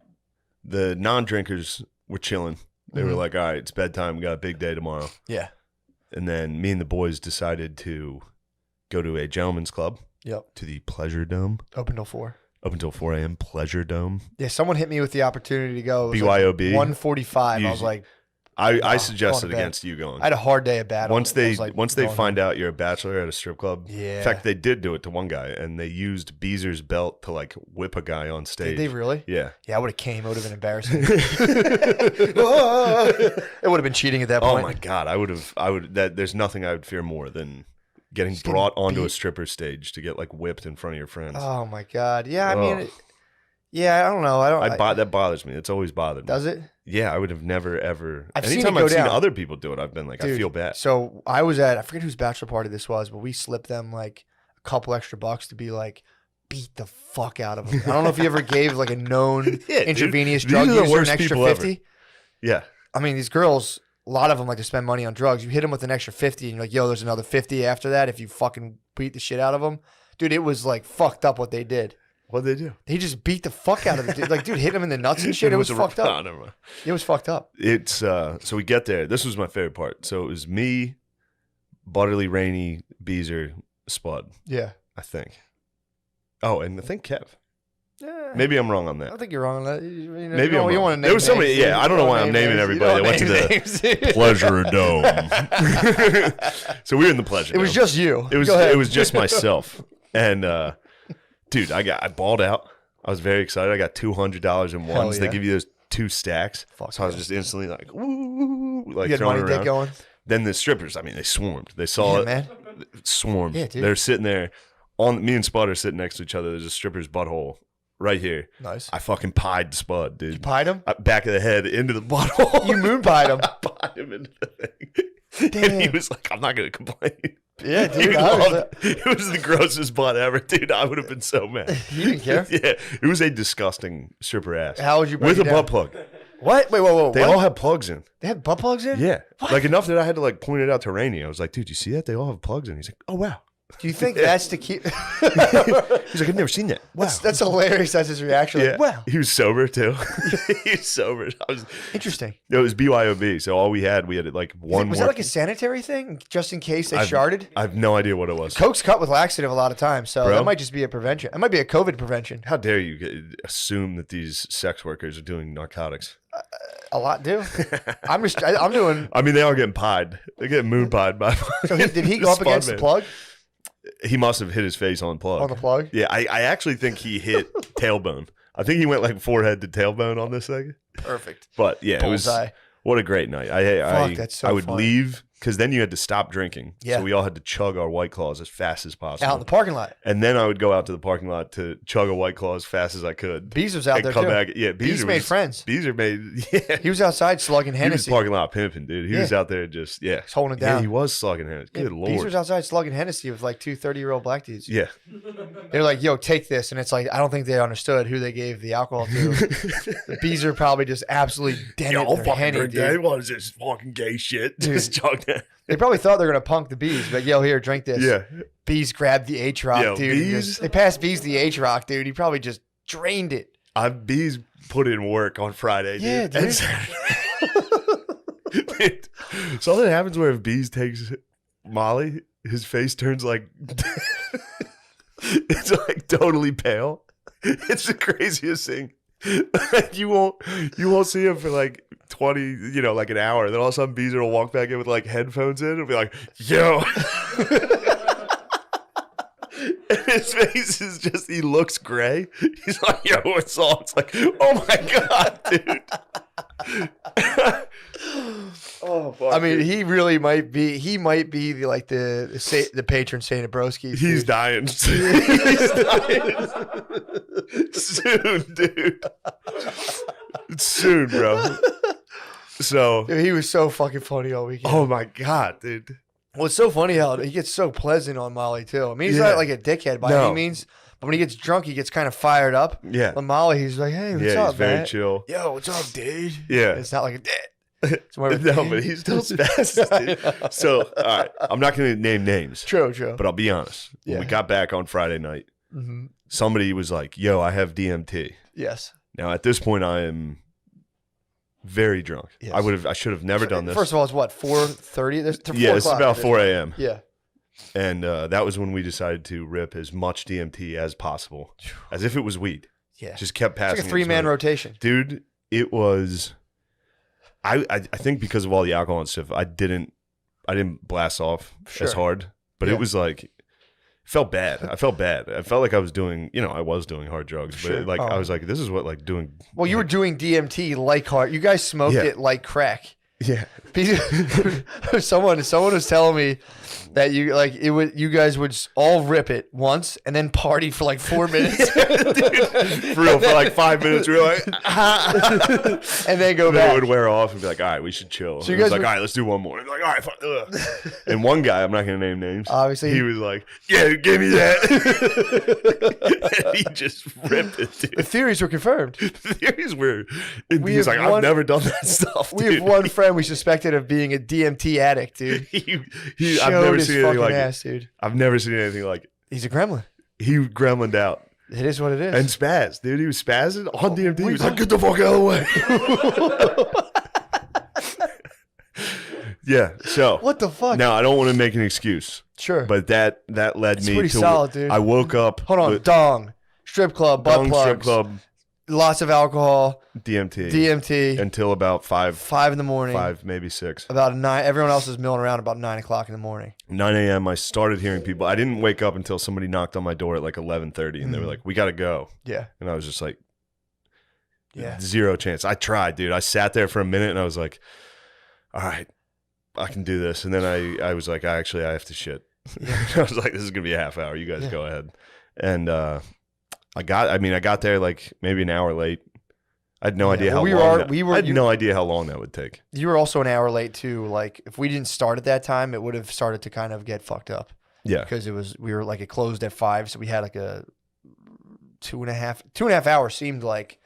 The non-drinkers were chilling. They were like, all right, it's bedtime. We got a big day tomorrow. Yeah. And then me and the boys decided to go to a gentleman's club. Yep. To the Pleasure Dome. Open till 4. Up until 4 a.m. Pleasure Dome. Yeah, someone hit me with the opportunity to go. It was BYOB. Like 1:45. I was like, I suggested going to bed. against you going. I had a hard day at battle. Once I they was like, find going out you're a bachelor at a strip club. Yeah. In fact, they did do it to one guy, and they used Beezer's belt to like whip a guy on stage. Did they really? Yeah. Yeah, I would have came. It would have been embarrassing. It would have been cheating at that Oh point. my god, I would. There's nothing I would fear more than getting brought onto a stripper stage to get like whipped in front of your friends. Oh my god. Yeah, I Oh. mean, I don't know. That bothers me. It's always bothered me. Does it? Yeah, I would have never ever. I've seen anytime it go I've seen down. other people do it, I've been like, I Dude, feel bad. So I was I forget whose bachelor party this was, but we slipped them like a couple extra bucks to be like, beat the fuck out of them. I don't know if you ever gave like a known Yeah, dude. intravenous These drug are the user an worst extra people ever. 50. Yeah. I mean, these girls, a lot of them like to spend money on drugs. You hit them with an extra 50 and you're like, yo, there's another 50 after that if you fucking beat the shit out of them. Dude, it was like fucked up what they did. What'd they do? He just beat the fuck out of the dude. Like, dude, hit him in the nuts and shit. It was fucked up. Never mind. It was fucked up. It's so we get there. This was my favorite part. So it was me, Butterly, Rainey, Beezer, Spud, Yeah. I think. Oh, and I think Kev. Yeah. Maybe I'm wrong on I that. don't think you're wrong on that. You know, Maybe you I'm don't wrong. want to name There was somebody. names, Yeah, dude. I don't know why I'm naming everybody. They went to the Pleasure Dome. So we were in the Pleasure It was Dome. just you. It was. Go ahead. It was just myself. And dude, I balled out. I was very excited. I got $200 in Hell ones. They yeah. give you those 2 stacks. Fuck So I was yeah. just instantly like, woo, like You had throwing money it dick around. going? Then the strippers, I mean, they swarmed. They saw Yeah, it. man. Swarmed. Yeah, dude. They're sitting there. On me and Spud are sitting next to each other. There's a stripper's butthole right here. Nice. I fucking pied Spud, dude. You pied him? Back of the head into the butthole. You moon pied him. I pied him into the thing. And he Damn. was like, I'm not going to complain. Yeah, He dude. loved, it was the grossest butt ever, dude. I would have been so mad. You didn't care? Yeah, it was a disgusting stripper ass. How would you break with it a down? butt plug? What? Wait, whoa. They what? all have plugs in. They had butt plugs in? Yeah, like enough that I had to like point it out to Rainey. I was like, dude, you see that? They all have plugs in. He's like, oh wow. Do you think that's to keep? He's like, I've never seen that. Wow. That's hilarious. That's his reaction. Yeah. Like, wow. He was sober too. He was sober. Interesting. It was BYOB. So all we had like one. Was more. that like a sanitary thing, just in case they I've- sharded? I have no idea what it was. Coke's cut with laxative a lot of times, so Bro. that might just be a prevention. It might be a COVID prevention. How dare you assume that these sex workers are doing narcotics? A lot do. I'm doing. I mean, they are getting pied. They're getting moon pied by. So did he go up Spud against man. the plug? He must have hit his face on plug. On the plug? Yeah, I actually think he hit tailbone. I think he went like forehead to tailbone on this thing. Perfect. But yeah, it was Bullseye. what a great night. Fuck, that's so I would fun. leave because then you had to stop drinking. Yeah. So we all had to chug our White Claws as fast as possible. Out in the parking lot. And then I would go out to the parking lot to chug a White Claw as fast as I could. Bees was out and there come too. back. Yeah, Bees made friends. Beezer made, yeah. He was outside slugging He was Hennessy. parking lot pimping, dude. He was out there just, He's holding it Yeah, down. he was slugging Hennessy. Good Bees Lord. was outside slugging Hennessy with like 2 30-year-old black dudes. Yeah. They're like, yo, take this. And it's like, I don't think they understood who they gave the alcohol to. The Bees are probably just absolutely dented their Henny, dude. What is this fucking gay shit? Dude. Just chug that. They probably thought they were going to punk the Bees. Like, yo, here, drink this. Yeah. Bees grabbed the H-Rock, Yo, dude. Bees- They passed Bees the H-Rock, dude. He probably just drained it. Bees put in work on Friday, dude. Yeah, dude. And Saturday. Dude, something happens where if Bees takes Molly, his face turns like it's like totally pale. It's the craziest thing. Like you won't see him for like 20, like an hour. Then all of a sudden Beezer will walk back in with like headphones in and be like, yo. And his face is just, he looks gray. He's like, yo, what's up? It's like, oh my God, dude. Oh, fuck, I mean, dude. he really might be. He might be the patron saint of Broski. He's dying. He's dying. Soon, dude. Soon, bro. So, Dude, he was so fucking funny all weekend. oh my God, dude. Well, it's so funny how he gets so pleasant on Molly too. I mean, he's Yeah. not like a dickhead by No. any means, but when he gets drunk, he gets kind of fired up. Yeah. On Molly, he's like, "Hey, what's Yeah, up, he's very man? chill. Yo, what's up, dude?" Yeah. It's not like a dick. It's more of a No, but he's still spastic, dude. So, all right. I'm not going to name names, True. but I'll be honest. When Yeah. we got back on Friday night, Mm-hmm. somebody was like, yo, I have DMT. Yes. Now, at this point, I am very drunk. Yes. I should have never done this. First of all, it's what 4:30. Yeah, it's about 4 a.m. Yeah. And that was when we decided to rip as much DMT as possible, as if it was weed. Yeah. Just kept It's passing. like a 3-man rotation. Dude, it was. I think because of all the alcohol and stuff, I didn't blast off Sure. as hard, but Yeah. it was like, it felt bad. I felt bad. I felt like I was doing, I was doing hard drugs, but Sure. like Oh. I was like, this is what like doing. Well, you were doing DMT like hard. You guys smoked Yeah. it like crack. Yeah. someone was telling me that you guys would all rip it once and then party for like 4 minutes. Dude, for real, for like 5 minutes, we were like, and then go and then it back. would wear off and be like, all right, we should chill. So you And it was guys like, were- all right, let's do one more. And like, all right, fine. Ugh. And one guy, I'm not going to name names. Obviously. He was like, yeah, give me that. And he just ripped it, The dude. theories were confirmed. The theories were, We he's have like, I've one- never done that stuff, We dude. have one friend we suspected of being a DMT addict, dude. I've Showed never his seen anything fucking like ass, dude. it. I've never seen anything like it. He's a gremlin. He gremlined out It is what it is. and spazzed, dude. He was spazzing on DMT. He was like, get the fuck out of the way. Yeah, so what the fuck? now I don't want to make an excuse, Sure. but that led It's me pretty to solid, dude. I woke up. Hold on. with Dong. Strip club. Butt Dong plugs. strip club, Lots of alcohol. DMT, DMT. until about 5 in the morning. 5, maybe 6. About 9. Everyone else is milling around about 9 o'clock in the morning. 9 a.m. I started hearing people. I didn't wake up until somebody knocked on my door at like 11:30, and they were like, "We got to go," Yeah. and I was just like, Yeah. zero chance. I tried, dude. I sat there for a minute, and I was like, all right, I can do this. And then I was like, I have to shit. I was like, this is gonna be a half hour. You guys Yeah. go ahead. And I got there like maybe an hour late. I had no idea how long. I had no idea how long that would take. You were also an hour late too. Like if we didn't start at that time, it would have started to kind of get fucked up Yeah, because it closed at 5, so we had like a 2.5 hours seemed like.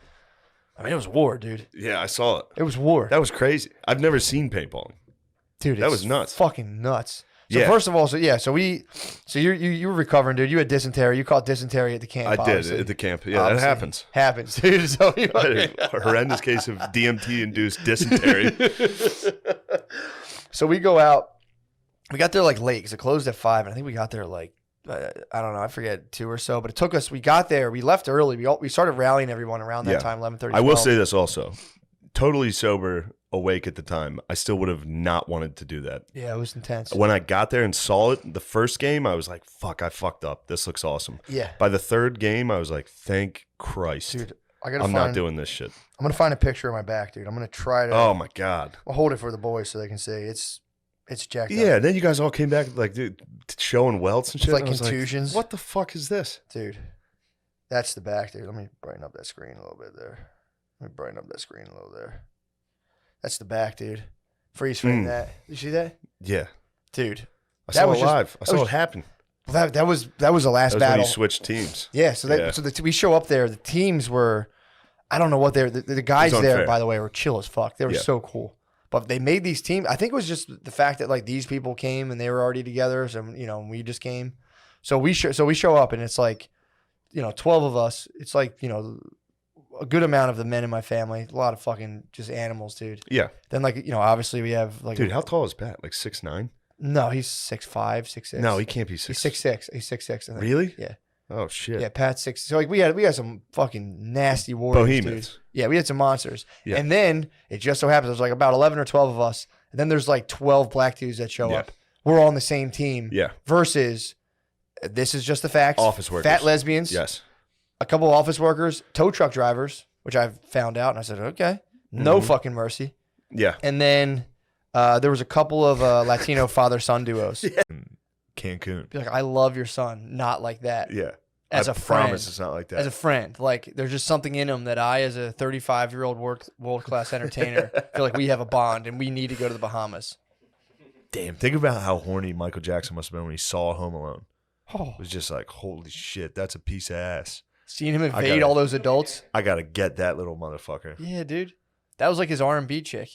I mean, it was war, dude. yeah, I saw it. It was war, That was crazy. I've never seen paintballing. dude. that it's was nuts. Fucking nuts. So Yeah. first of all, so you were recovering, dude. You had dysentery. You caught dysentery at the camp. I did obviously. at the camp. Yeah, Obviously. that happens. Happens, dude. So you I had a horrendous case of DMT-induced dysentery. So we go out. We got there like late because it closed at 5, and I think we got there like I don't know, I forget 2 or so. But it took us. We got there. We left early. We started rallying everyone around that Yeah. time, 11:30. I will say this also: totally sober, awake at the time, I still would have not wanted to do that. yeah, it was intense. When I got there and saw it, the first game, I was like, "Fuck, I fucked up. This looks awesome." Yeah, By the third game, I was like, "Thank Christ, dude. I'm I'm not doing this shit." I'm gonna find a picture of my back, dude. I'm gonna try to. Oh my god, I'll hold it for the boys so they can see. It's It's jacked Yeah, up. then you guys all came back like dude, showing welts and shit. Like I was contusions. What the fuck is this? Dude, that's the back, dude. Let me brighten up that screen a little bit there. That's the back, dude. Freeze frame that. You see that? Yeah. Dude. I saw it live. I saw was- it happen. Well, that was the last That was when battle. you switched teams. Yeah, so we show up there. The teams were, I don't know what they're. The guys there, unfair. by the way, were chill as fuck. They were so cool. But they made these teams. I think it was just the fact that like these people came and they were already together. So we just came. So we show up and it's like, 12 of us. It's like a good amount of the men in my family. A lot of fucking just animals, dude. Yeah. Then like obviously we have like. Dude, how tall is Pat? Like 6'9"? No, he's 6'5", 6'6". No, he can't be 6'6". He's 6'6". He's 6'6". I think. Really? Yeah. Oh shit. Yeah, Pat's 6. So like we had some fucking nasty warriors, Behemoths. dude. Yeah, we had some monsters. Yeah. And then it just so happens there's like about 11 or 12 of us, and then there's like 12 black dudes that show Yeah. up. We're all on the same team. Yeah. Versus, this is just the facts. Office workers. Fat lesbians. Yes. A couple of office workers, tow truck drivers, which I found out, and I said, okay, no fucking mercy. Yeah. And then there was a couple of Latino father-son duos. Cancun. Be like, I love your son, not like that. Yeah. As I a friend. promise it's not like that. As a friend, like there's just something in him that I, as a 35-year-old world-class entertainer, feel like we have a bond and we need to go to the Bahamas. Damn. Think about how horny Michael Jackson must have been when he saw Home Alone. Oh, It was just like, holy shit, that's a piece of ass. seeing him I invade gotta- all those adults. I gotta get that little motherfucker. Yeah, dude, that was like his R&B chick.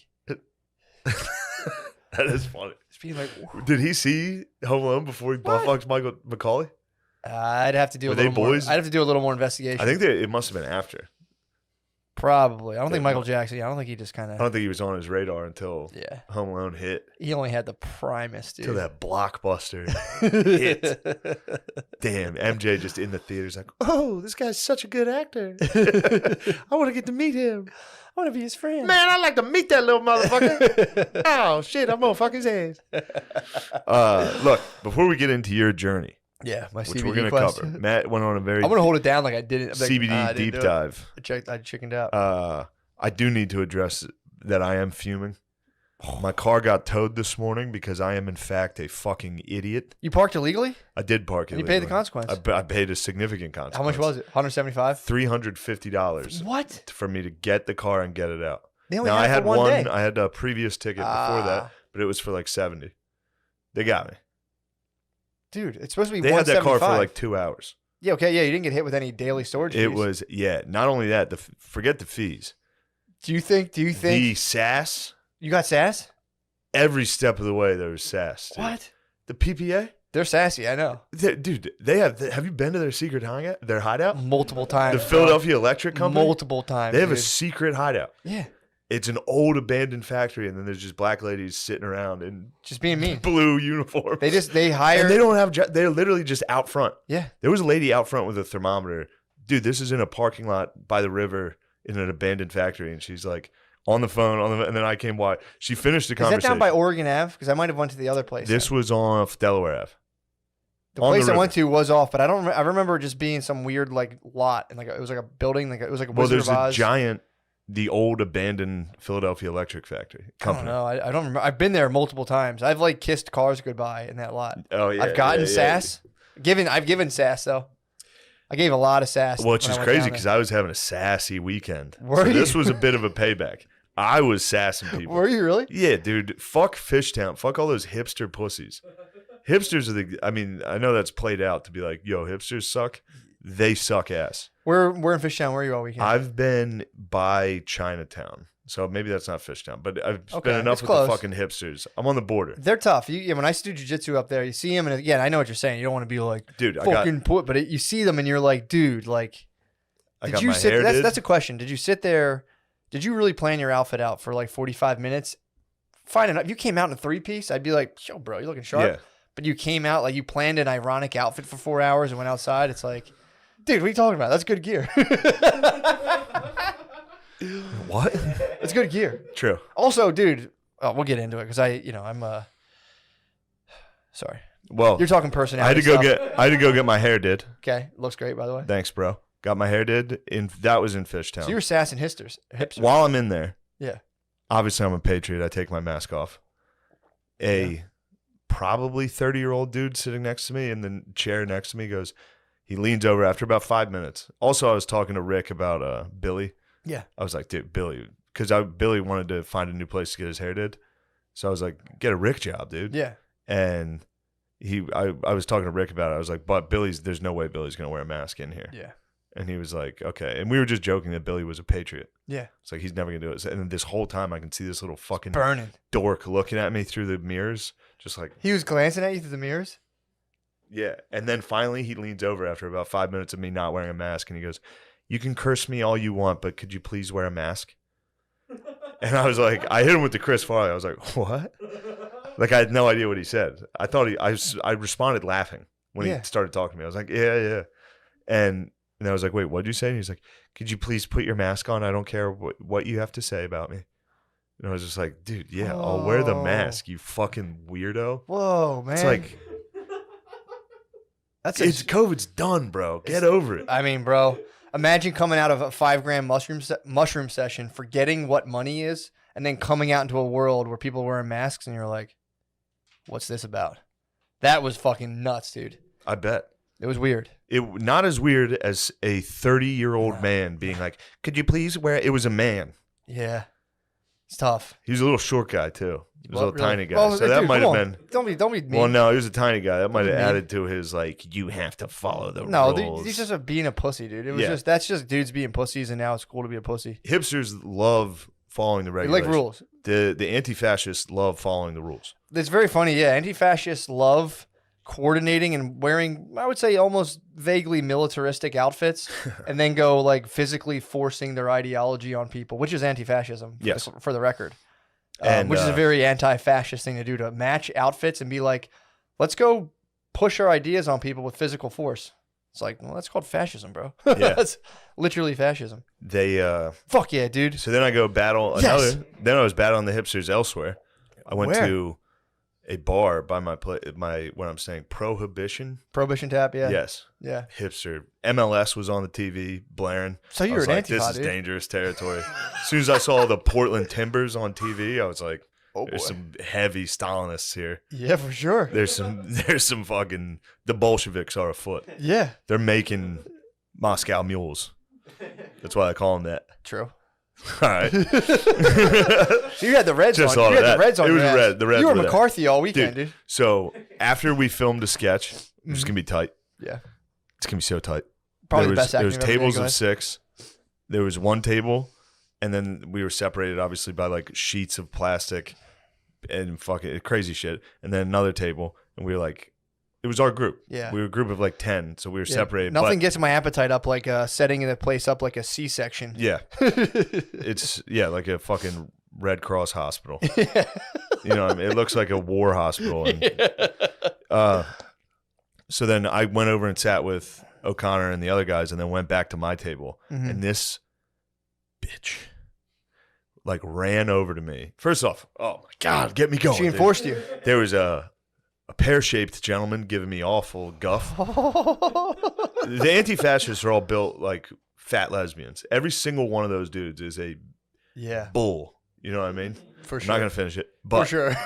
That is funny. Just being like, Did he see Home Alone before he buttfucked Michael Macaulay? I'd have to do Were a they little more. boys? I'd have to do a little more investigation. I think it must have been after. Probably. I don't think Yeah. Michael Jackson. I don't think he just kind I of. don't think he was on his radar until Yeah, Home Alone hit. he only had the primus, dude. Until that blockbuster hit. Damn, MJ just in the theaters like, oh, this guy's such a good actor. I want to get to meet him. I want to be his friend. Man, I'd like to meet that little motherfucker. Oh, shit, I'm going to fuck his ass. Look, before we get into your journey, Yeah, my which CBD we're going to quest. cover, Matt went on a very I'm gonna hold it down like I didn't. I'm like, CBD I didn't deep do it. dive. I chickened out. I do need to address that I am fuming. My car got towed this morning because I am, in fact, a fucking idiot. You parked illegally? I did park And you illegally. paid the consequence. I paid a significant consequence. How much was it? $175. $350 What? for me to get the car and get it out. They only Now, had I it had for one day. I had a previous ticket before that, Ah. but it was for like 70. They got me. Dude, it's supposed to be They had that car for 175. like 2 hours. Yeah, okay, yeah, you didn't get hit with any daily storage It fees. was, yeah. Not only that, forget the fees. Do you think The sass, you got sass? every step of the way there was sass. Dude. What? The PPA? They're sassy, I know. Dude, have you been to their secret hideout? Their hideout? Multiple times. The Philadelphia Electric Company? Multiple times. They have a dude. secret hideout. Yeah. It's an old abandoned factory, and then there's just black ladies sitting around in Just being mean. blue uniforms. They hire and they don't have. They're literally just out front. Yeah. There was a lady out front with a thermometer. Dude, this is in a parking lot by the river in an abandoned factory, and she's like on the phone. And then I came by. She finished the Is that conversation. down by Oregon Ave? Because I might have went to the other place. This was off Delaware Ave. The on the place I river. went to was off, but I don't. I remember just being some weird like lot, and like it was like a building, like it was like a Well, Wizard there's of a Oz. giant, the old abandoned Philadelphia Electric Factory I company. don't know. I don't remember. I've been there multiple times. I've like kissed cars goodbye in that lot. Oh yeah, I've gotten yeah. sass. I've given sass though. I gave a lot of sass. Well, it's when I just went crazy down because there. I was having a sassy weekend. Were So you? this was a bit of a payback. I was sassing people. Were you really? Yeah, dude. Fuck Fishtown. Fuck all those hipster pussies. Hipsters are the. I mean, I know that's played out to be like, yo, hipsters suck. They suck ass. We're in Fishtown. Where are you all weekend? I've been by Chinatown, so maybe that's not Fishtown, but I've Okay, spent enough it's with close. the fucking hipsters. I'm on the border, They're tough. When I used to do jiu-jitsu up there, you see them, and again, I know what you're saying. You don't want to be like dude. I fucking put, but you see them, and you're like, dude, like, got you my sit? hair did. That's a question. Did you sit there? Did you really plan your outfit out for like 45 minutes? Fine enough. If you came out in a 3-piece, I'd be like, yo, bro, you're looking sharp. Yeah. But you came out like you planned an ironic outfit for 4 hours and went outside. It's like, dude, what are you talking about? That's good gear. What? That's good gear. True. Also, dude, we'll get into it because I'm sorry. Well, You're talking I personality. had to go get my hair did. Okay, looks great by the way. Thanks, bro. Got my hair did. That was in Fishtown. So you were sassing hipsters. While I'm in there, Yeah. obviously I'm a patriot. I take my mask off. a probably 30-year-old dude sitting next to me in the chair next to me goes, he leans over after about 5 minutes. Also, I was talking to Rick about Billy. Yeah. I was like, dude, Billy, because Billy wanted to find a new place to get his hair did. So I was like, get a Rick job, dude. Yeah. And I was talking to Rick about it. I was like, but there's no way Billy's going to wear a mask in here. Yeah. And he was like, okay. And we were just joking that Billy was a patriot. Yeah. It's like, he's never going to do it. And then this whole time I can see this little fucking Burning. dork looking at me through the mirrors, just like. He was glancing at you through the mirrors? Yeah. And then finally he leans over after about 5 minutes of me not wearing a mask. And he goes, you can curse me all you want, but could you please wear a mask? And I was like, I hit him with the Chris Farley. I was like, what? Like, I had no idea what he said. I thought I responded laughing when he started talking to me. I was like, yeah. And I was like, wait, what'd you say? And he's like, could you please put your mask on? I don't care what you have to say about me. And I was just like, dude, yeah, I'll wear the mask, you fucking weirdo. Whoa, man. It's like, it's COVID's done, bro. Get over it. I mean, bro, imagine coming out of a 5 gram mushroom session, forgetting what money is, and then coming out into a world where people are wearing masks, and you're like, what's this about? That was fucking nuts, dude. I bet. It was weird. It not as weird as a 30-year-old man being like, could you please wear it? It was a man. Yeah. It's tough. He was a little short guy, too. He was a little tiny guy. Well, so that dude, might have been. Don't be mean. Well, no, he was a tiny guy. That might have Mean. added to his, like, you have to follow the No, rules. he's just being a pussy, dude. It was that's just dudes being pussies, and now it's cool to be a pussy. Hipsters love following the They regulations. like rules. The anti-fascists love following the rules. It's very funny, yeah. Anti-fascists love coordinating and wearing, I would say, almost vaguely militaristic outfits, and then go like physically forcing their ideology on people, which is anti-fascism. Yes. For the record, And, which is a very anti-fascist thing to do, to match outfits and be like, let's go push our ideas on people with physical force. It's like, well, that's called fascism, bro. Yeah. That's literally fascism. They Fuck yeah, dude. So then I go battle Yes. another. Then I was battling the hipsters elsewhere. I went Where? to a bar by my what I'm saying, Prohibition. Prohibition tap, yeah. Yes. Yeah. Hipster. MLS was on the TV blaring. So you I were was an like, Antifa, this is dude. dangerous territory. As soon as I saw the Portland Timbers on TV, I was like, Oh, there's boy. some heavy Stalinists here. Yeah, for sure. There's some fucking, the Bolsheviks are afoot. Yeah. They're making Moscow mules. That's why I call them that. True. All right. You had the Reds Just on. thought You of had that. the Reds on. It was your ass. red. The Reds You were were there. McCarthy all weekend, dude. So after we filmed a sketch, which is gonna be tight. Yeah. It's gonna be so tight. Probably there the best was, acting There was you've ever did, tables go of ahead. 6. There was one table, and then we were separated obviously by like sheets of plastic and fucking crazy shit. And then another table, and we were like, it was our group. Yeah. We were a group of like 10, so we were Yeah. separated. Nothing but, gets my appetite up like setting the place up like a C-section. Yeah. It's like a fucking Red Cross hospital. You know what I mean? It looks like a war hospital. And, so then I went over and sat with O'Connor and the other guys, and then went back to my table. Mhm. And this bitch like ran over to me. First off, oh my God, get me going. She dude. enforced you. There was a pear-shaped gentleman giving me awful guff. The anti-fascists are all built like fat lesbians. Every single one of those dudes is a Yeah, bull. You know what I mean? for I'm sure. not gonna finish it, but For sure.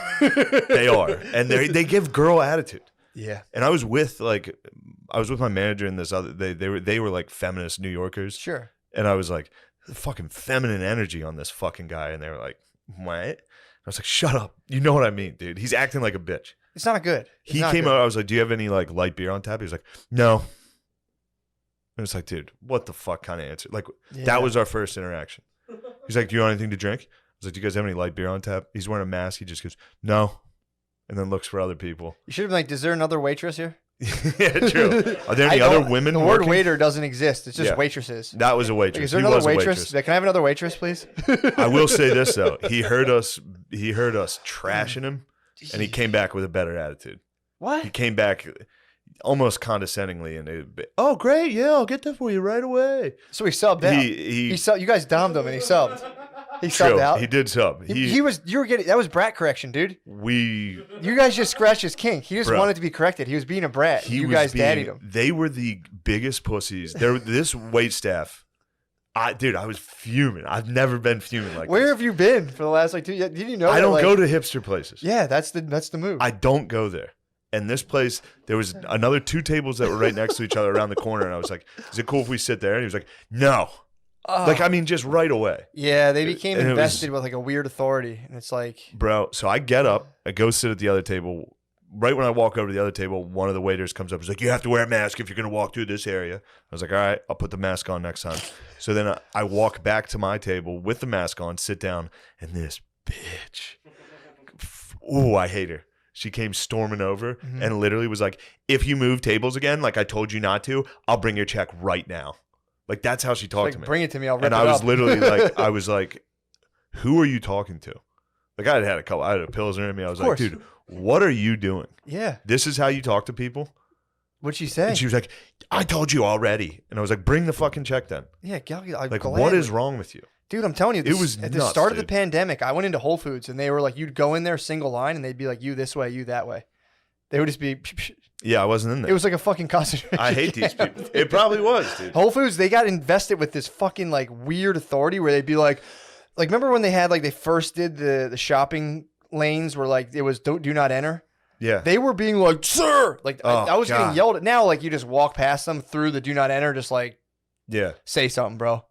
they are, and they give girl attitude. Yeah, And I was with my manager and this other. They were like feminist New Yorkers, sure. and I was like, the fucking feminine energy on this fucking guy, and they were like, what? I was like, shut up. You know what I mean, dude? He's acting like a bitch. It's not good. It's He not came good. out. I was like, do you have any like light beer on tap? He was like, no. And it's like, dude, what the fuck kind of answer? Like, Yeah. that was our first interaction. He's like, do you want anything to drink? I was like, do you guys have any light beer on tap? He's wearing a mask. He just goes, no. And then looks for other people. You should have been like, is there another waitress here? Yeah, true. Are there any other women The word working? waiter doesn't exist. It's just Yeah. waitresses. That was a Like, waitress. is there He another was a waitress? Like, can I have another waitress, please? I will say this though. He heard us trashing him, and he came back with a better attitude. What? He came back almost condescendingly, and oh great, yeah, I'll get that for you right away. So he subbed out. He He subbed. You guys domed him, and he subbed. He true, subbed out. he did sub. He was. You were getting. That was brat correction, dude. We You guys just scratched his kink. He just Bro. wanted to be corrected. He was being a brat. he You was guys being, daddied him. They were the biggest pussies. This wait staff. Dude, I was fuming. I've never been fuming like Where this. have you been for the last like 2 years? Did you know? I that, don't like, go to hipster places. Yeah, that's the move. I don't go there. And this place, there was another 2 tables that were right next to each other around the corner. And I was like, is it cool if we sit there? And he was like, no. Oh. Like, I mean, just right away. Yeah, they became And it invested with like a weird authority. And it's like, Bro, so I get up, I go sit at the other table. Right when I walk over to the other table, one of the waiters comes up and is like, you have to wear a mask if you're going to walk through this area. I was like, all right, I'll put the mask on next time. So then I walk back to my table with the mask on, sit down, and this bitch, ooh, I hate her. She came storming over and literally was like, if you move tables again, like I told you not to, I'll bring your check right now. Like, that's how she talked like to me. bring it to me. I'll rip And it I was up. literally like, I was like, who are you talking to? Like, I had a Pilsner in me. I was like, dude, what are you doing? Yeah. This is how you talk to people? What'd she say? And she was like, I told you already. And I was like, bring the fucking check then. Yeah, Like, what is wrong with you? Dude, I'm telling you, It was at the nuts, start of the dude. pandemic. I went into Whole Foods and they were like, you'd go in there single line and they'd be like, you this way, you that way. They would just be. Yeah, I wasn't in there. It was like a fucking concentration. I hate these people. It probably was, dude. Whole Foods, they got invested with this fucking like weird authority where they'd be like remember when they had like they first did the shopping lanes where like it was do not enter. Yeah. They were being like, sir, like Oh, I was God. getting yelled at. Now like you just walk past them through the do not enter, just like Yeah. say something, bro.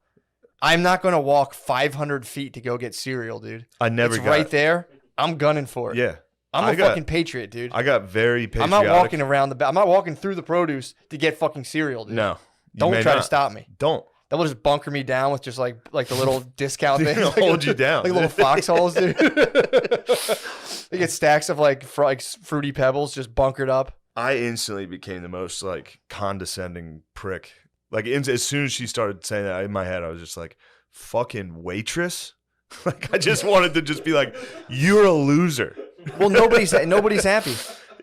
I'm not gonna walk 500 feet to go get cereal, dude. I never It's got right there. I'm gunning for it. Yeah. I'm I a got- fucking patriot, dude. I got very I'm patriotic. not walking around I'm not walking through the produce to get fucking cereal, dude. No. You Don't may try to not. stop me. Don't. That will just bunker me down with just like the little discount They're things. gonna hold you down. Like little foxholes, dude. They get stacks of like fruity pebbles just bunkered up. I instantly became the most like condescending prick. Like as soon as she started saying that in my head, I was just like, fucking waitress. Like I just wanted to just be like, you're a loser. Well, nobody's happy.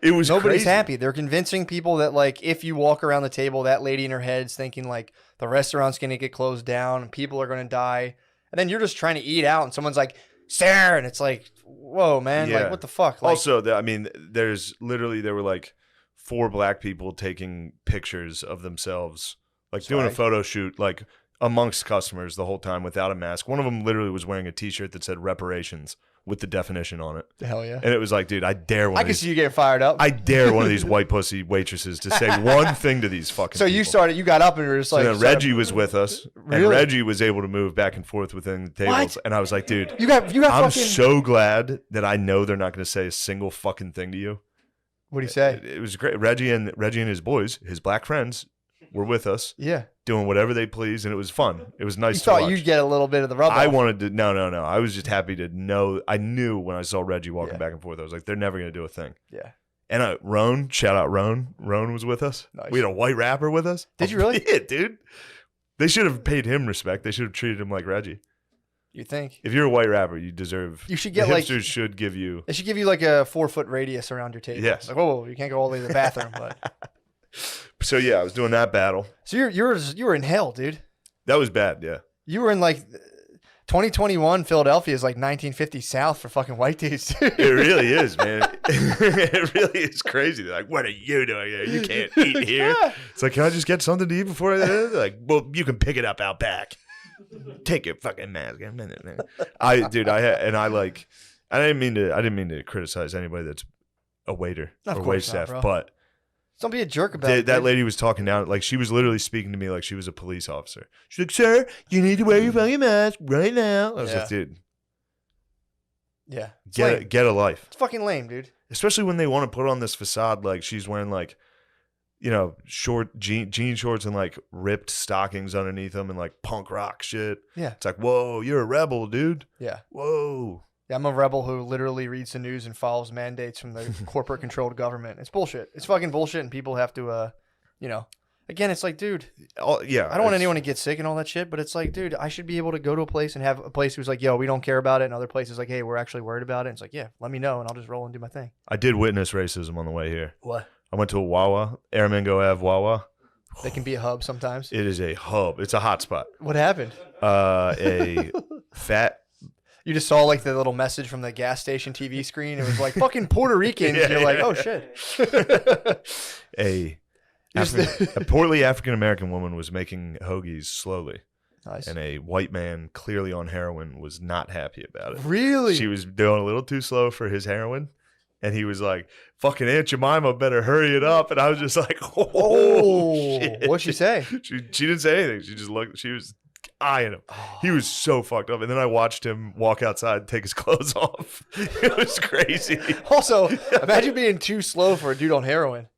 It was Nobody's crazy. happy. They're convincing people that like if you walk around the table, that lady in her head's thinking like the restaurant's gonna get closed down and people are gonna die. And then you're just trying to eat out and someone's like, Sarah, and it's like, whoa, man, Yeah. like what the fuck? Like, Also, I mean, there were like 4 black people taking pictures of themselves, like doing a Swag. photo shoot, like amongst customers the whole time without a mask. One of them literally was wearing a T-shirt that said reparations with the definition on it. hell yeah. And it was like, dude, I dare one I of can these. see you getting fired up. I dare one of these white pussy waitresses to say one thing to these fucking So you people. got up and were just So like, then Reggie was with us, and Really? Reggie was able to move back and forth within the tables. What? And I was like, dude, you got I'm fucking. so glad that I know they're not going to say a single fucking thing to you. What do you say? It was great. Reggie and his boys, his black friends, were with us Yeah. doing whatever they please, and it was fun. It was nice You to thought watch. you'd get a little bit of the rub I off. wanted to. No. I was just happy to know. I knew when I saw Reggie walking Yeah. back and forth, I was like, they're never going to do a thing. Yeah. And Roan, shout out Roan. Roan was with us. Nice. We had a white rapper with us. Did you really? Yeah, dude. They should have paid him respect. They should have treated him like Reggie. You think? If you're a white rapper, you deserve. You should the get, like- hipsters should give you. They should give you like a 4-foot radius around your table. Yes. Like, whoa, you can't go all the way to the bathroom. But So yeah, I was doing that battle. so you were in hell, dude. That was bad. Yeah. You were in like 2021 Philadelphia is like 1950 South for fucking white dudes. Dude. It really is, man. It really is crazy. They're like, what are you doing here? You can't eat here. It's like, can I just get something to eat before I? They're like, well, you can pick it up out back. Take your fucking mask. I didn't mean to criticize anybody that's a waiter Of or course wait not, staff, bro. but Don't be a jerk about it. that dude. lady was talking down, like she was literally speaking to me like she was a police officer. She's like, sir, you need to wear your fucking mask right now. I was Yeah. like, dude, Yeah. It's lame. get a life. It's fucking lame, dude. Especially when they want to put on this facade, like she's wearing like, you know, short jean shorts and like ripped stockings underneath them and like punk rock shit. Yeah. It's like, whoa, you're a rebel, dude. Yeah. Whoa. Yeah, I'm a rebel who literally reads the news and follows mandates from the corporate controlled government. It's bullshit. It's fucking bullshit, and people have to, again, it's like, dude, Yeah. I don't want anyone to get sick and all that shit, but it's like, dude, I should be able to go to a place and have a place who's like, yo, we don't care about it, and other places like, hey, we're actually worried about it. And it's like, yeah, let me know, and I'll just roll and do my thing. I did witness racism on the way here. What? I went to a Wawa, Aramingo Ave Wawa. They can be a hub sometimes. It is a hub. It's a hot spot. What happened? A fat. You just saw like the little message from the gas station TV screen. It was like fucking Puerto Ricans. Yeah, You're like, yeah. oh shit. A Just a portly African American woman was making hoagies slowly. Nice. And a white man, clearly on heroin, was not happy about it. Really? She was doing a little too slow for his heroin. And he was like, fucking Aunt Jemima better hurry it up. And I was just like, oh, shit. What'd she say? She didn't say anything. She just looked, she was eyeing him. He was so fucked up. And then I watched him walk outside and take his clothes off. It was crazy. Also, imagine being too slow for a dude on heroin.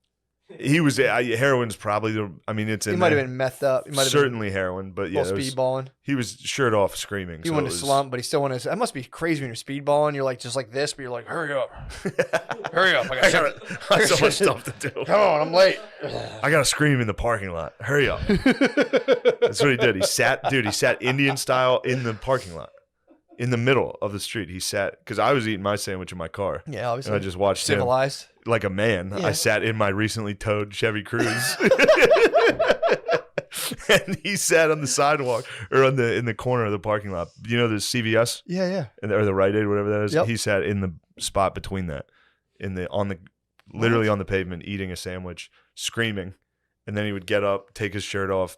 He was, heroin's probably it's in He might there. have been methed up. He might have Certainly heroin, but been yeah. speedballing. He was shirt off screaming. He so went it to was- slump, but he still went to. That must be crazy when you're speedballing. You're like just like this, but you're like, hurry up, hurry up! I got so much stuff to do. Come on, I'm late. I gotta scream in the parking lot. Hurry up. That's what he did. He sat Indian style in the parking lot. In the middle of the street. He sat, because I was eating my sandwich in my car. Yeah, obviously. And I just watched him Civilized. like a man. Yeah. I sat in my recently towed Chevy Cruze. And he sat on the sidewalk or in the corner of the parking lot. You know the CVS? Yeah. Or the Rite Aid, whatever that is. Yep. He sat in the spot between that. Literally on the pavement, eating a sandwich, screaming. And then he would get up, take his shirt off,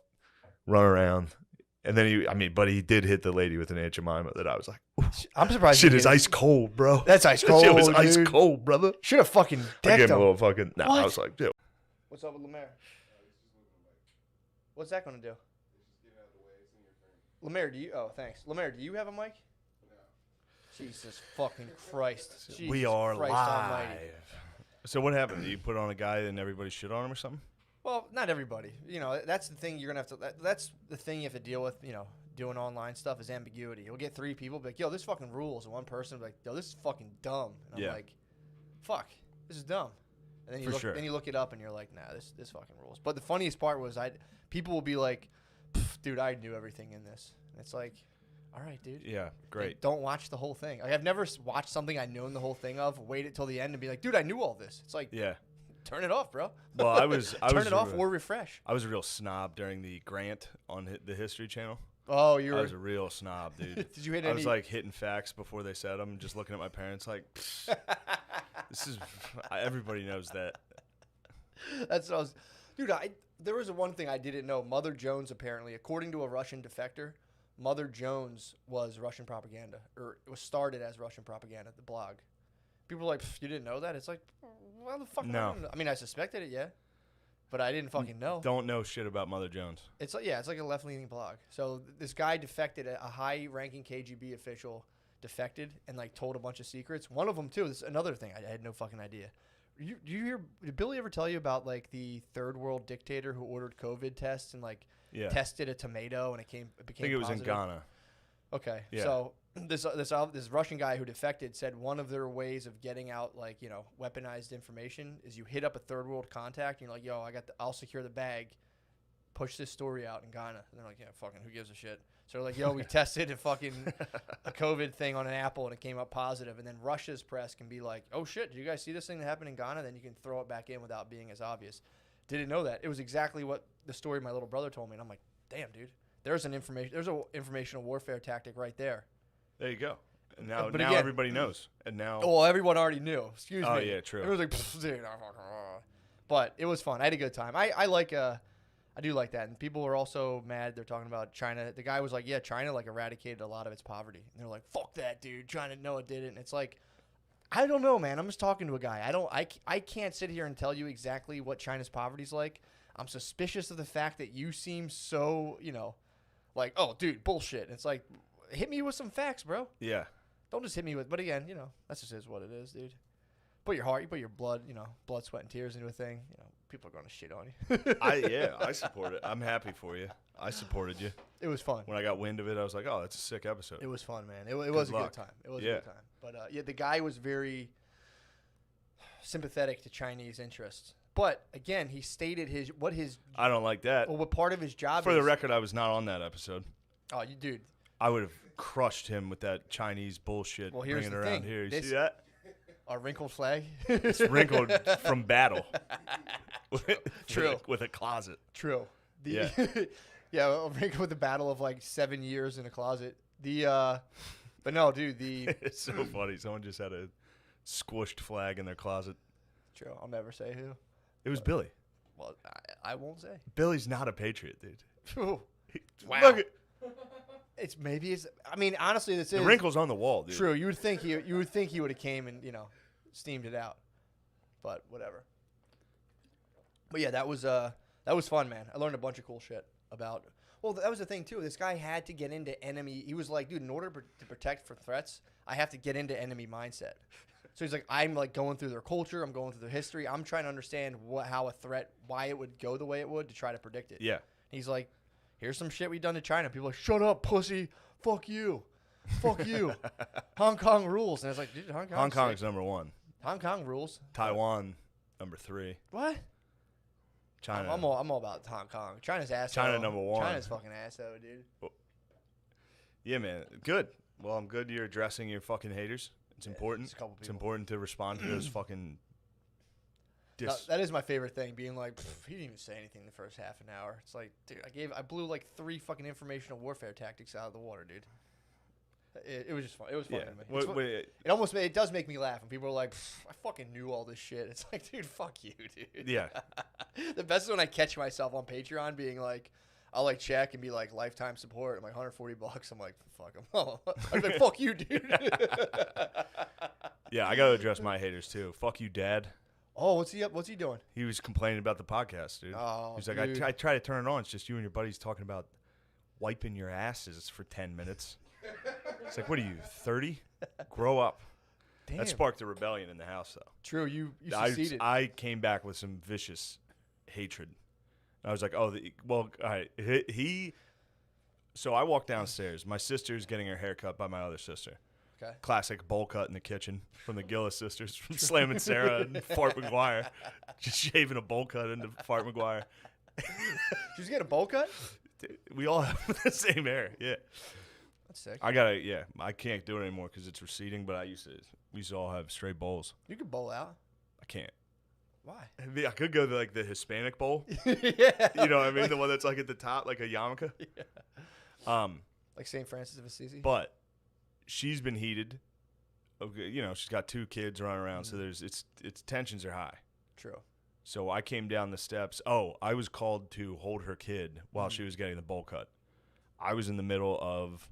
run around. And then he did hit the lady with an Aunt Jemima that I was like, I'm surprised. shit is ice cold, bro. That's ice cold. Shit was ice dude. cold, brother. Should have fucking I decked gave him a him. little fucking. Nah, I What? was like, dude. What's up with Lemaire? What's that going to do? Lemaire, do you? Oh, thanks. Lemaire, do you have a mic? No. Jesus fucking Christ. Jesus We are Christ live. Almighty. So what happened? You put on a guy and everybody shit on him or something? Well, not everybody. You know, that's the thing you're gonna have to. That's the thing you have to deal with. You know, doing online stuff is ambiguity. You'll get 3 people be like, "Yo, this fucking rules," and one person will be like, "Yo, this is fucking dumb." And I'm Yeah. like, "Fuck, this is dumb." And then you For look, sure. then you look it up, and you're like, "Nah, this fucking rules." But the funniest part was, people will be like, "Dude, I knew everything in this." And it's like, all right, dude. Yeah, great. Don't watch the whole thing. Like, I've never watched something I known the whole thing of. Wait it till the end and be like, "Dude, I knew all this." It's like, Yeah. turn it off, bro. Well, I was turn it off or refresh. I was a real snob during the Grant on the History Channel. Oh, you I were. was a real snob, dude. Did you hit I any? was like hitting facts before they said them, just looking at my parents like, this is, everybody knows that. That's what I was, dude. There was one thing I didn't know. Mother Jones, apparently, according to a Russian defector, Mother Jones was Russian propaganda, or it was started as Russian propaganda. The blog. People were like, "You didn't know that?" It's like, well, the fuck. No. I mean, I suspected it, yeah, but I didn't fucking know. Don't know shit about Mother Jones. It's like, it's like a left-leaning blog. So this guy defected, a high-ranking KGB official defected and like told a bunch of secrets. One of them too. This is another thing I had no fucking idea. Do you hear? Did Billy ever tell you about like the third world dictator who ordered COVID tests and like tested a tomato and it became I think it was positive? in Ghana. Okay, Yeah. So this Russian guy who defected said one of their ways of getting out like weaponized information is you hit up a third world contact and you're like, "Yo, I'll secure the bag, push this story out in Ghana." And they're like, "Yeah, fucking who gives a shit?" So they're like, "Yo, we tested a COVID thing on an apple and it came up positive." And then Russia's press can be like, "Oh shit, did you guys see this thing that happened in Ghana?" Then you can throw it back in without being as obvious. Didn't know that. It was exactly what the story my little brother told me, and I'm like, "Damn, dude, there's an informational warfare tactic right there." There you go. And now But again- everybody knows. And now, Well, everyone already knew. Excuse me. Oh, yeah, true. It was like, dude, but it was fun. I had a good time. I do like that. And people were also mad. They're talking about China. The guy was like, "Yeah, China like eradicated a lot of its poverty." And they're like, "Fuck that, dude. China, no, it didn't." And it's like, I don't know, man. I'm just talking to a guy. I can't sit here and tell you exactly what China's poverty's like. I'm suspicious of the fact that you seem so, like, "Oh, dude, bullshit." And it's like, hit me with some facts, bro. yeah. Don't just hit me with, but again, that's just is what it is, dude. Put your heart, you put your blood, blood, sweat, and tears into a thing. People are going to shit on you. I support it. I'm happy for you. I supported you. It was fun. When I got wind of it, I was like, oh, that's a sick episode. It was fun, man. It was a good luck. time. It was Yeah. a good time. But the guy was very sympathetic to Chinese interests. But again, he stated I don't like that. what part of his job For is. the record, I was not on that episode. Oh, you dude. I would have crushed him with that Chinese bullshit. Well, here's bringing the it around thing. here. You This- see that? A wrinkled flag. It's wrinkled from battle. True. With a closet. True. Yeah. Yeah, wrinkled with the battle of like 7 years in a closet. But no, dude, It's so funny. Someone just had a squished flag in their closet. True. I'll never say who. It was Billy. Well, I won't say. Billy's not a patriot, dude. Wow. Look at I mean, honestly, this is The wrinkles on the wall, dude. true. You would think he would have came and steamed it out, but whatever. But yeah, that was fun, man. I learned a bunch of cool shit about. Well, that was the thing too. This guy had to get into enemy. He was like, dude, in order to protect from threats, I have to get into enemy mindset. So he's like, I'm like going through their culture. I'm going through their history. I'm trying to understand how a threat, why it would go the way it would to try to predict it. Yeah. He's like, here's some shit we've done to China. People are like, shut up, pussy. Fuck you. Fuck you. Hong Kong rules. And I was like, dude, Hong Kong's number 1. Hong Kong rules. Taiwan, number 3. What? China. I'm all about Hong Kong. China's ass. China number 1. China's fucking ass though, dude. Yeah, man. Good. Well, I'm good you're addressing your fucking haters. It's important. It's a couple It's people. important to respond to those fucking That is my favorite thing, being like, he didn't even say anything the first half an hour. It's like, dude, I blew like 3 fucking informational warfare tactics out of the water, dude. It was just fun. It was fun. Yeah. To me. It does make me laugh when people are like, I fucking knew all this shit. It's like, dude, fuck you, dude. Yeah. The best is when I catch myself on Patreon being like, I'll like check and be like lifetime support. I'm like $140. I'm like, fuck them. I'm like, fuck you, dude. Yeah, I gotta address my haters too. Fuck you, Dad. Oh, what's he up? What's he doing? He was complaining about the podcast, dude. Oh, He's like, dude. I try to turn it on. It's just you and your buddies talking about wiping your asses for 10 minutes. It's like, what are you, 30? Grow up. Damn. That sparked a rebellion in the house, though. True, you succeeded. I came back with some vicious hatred. I was like, oh, all right. So I walked downstairs. My sister's getting her hair cut by my other sister. Okay. Classic bowl cut in the kitchen from the Gillis sisters, from Slam and Sarah and Fart McGuire. Just shaving a bowl cut into Fart McGuire. She's getting a bowl cut? Dude, we all have the same hair. Yeah. That's sick. I can't do it anymore because it's receding, but we used to all have straight bowls. You could bowl out. I can't. Why? I mean, I could go to like the Hispanic bowl. Yeah. You know what I mean? The one that's like at the top, like a yarmulke. Yeah. Like St. Francis of Assisi? But she's been heated. Okay, you know, she's got 2 kids running around, so it's tensions are high. True. So I came down the steps. Oh, I was called to hold her kid while she was getting the bowl cut. I was in the middle of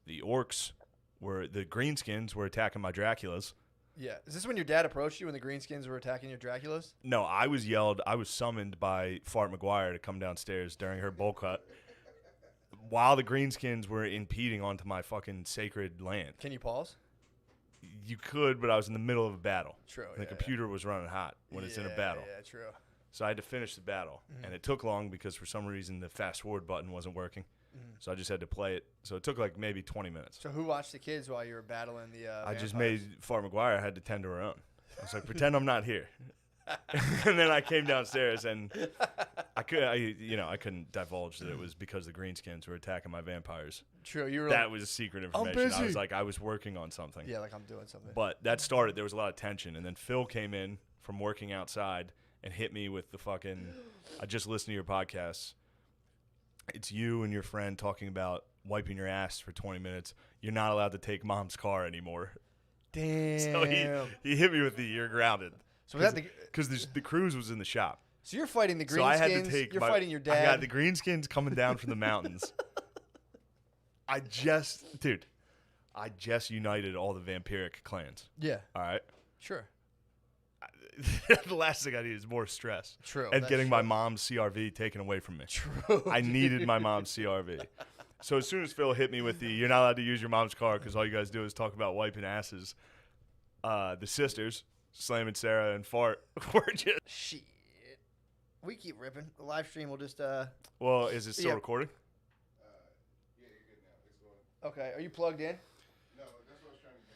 the orcs, where the greenskins were attacking my Draculas. Yeah. Is this when your dad approached you when the greenskins were attacking your Draculas? No, I was summoned by Fart McGuire to come downstairs during her bowl cut while the greenskins were impeding onto my fucking sacred land. Can you pause? You could, but I was in the middle of a battle. True. The computer was running hot when it's in a battle. Yeah, true. So I had to finish the battle, and it took long because for some reason the fast forward button wasn't working. So I just had to play it. So it took like maybe 20 minutes. So who watched the kids while you were battling the I just vampires? made Fart McGuire had to tend to her own. I was like, pretend I'm not here. And then I came downstairs and I couldn't divulge that it was because the greenskins were attacking my vampires. True. You were That was secret information. busy. I was like, I was working on something. Yeah, like I'm doing something. But that started, there was a lot of tension. And then Phil came in from working outside and hit me with the fucking, I just listened to your podcast. It's you and your friend talking about wiping your ass for 20 minutes. You're not allowed to take mom's car anymore. Damn. So he hit me with the you're grounded. So was that Because the cruise was in the shop. So you're fighting the greenskins. So I had to take You're fighting your dad. I got the greenskins coming down from the mountains. I just united all the vampiric clans. Yeah. All right. Sure. The last thing I need is more stress. True. And that's getting true. my mom's CRV taken away from me. True. I needed my mom's CRV. So as soon as Phil hit me with you're not allowed to use your mom's car because all you guys do is talk about wiping asses, the sisters, Slam and Sarah and Fart, were just... Shit. We keep ripping. The live stream will just Well, is it still recording? Yeah, you're good now. It's going. Okay. Are you plugged in? No, that's what I was trying to do.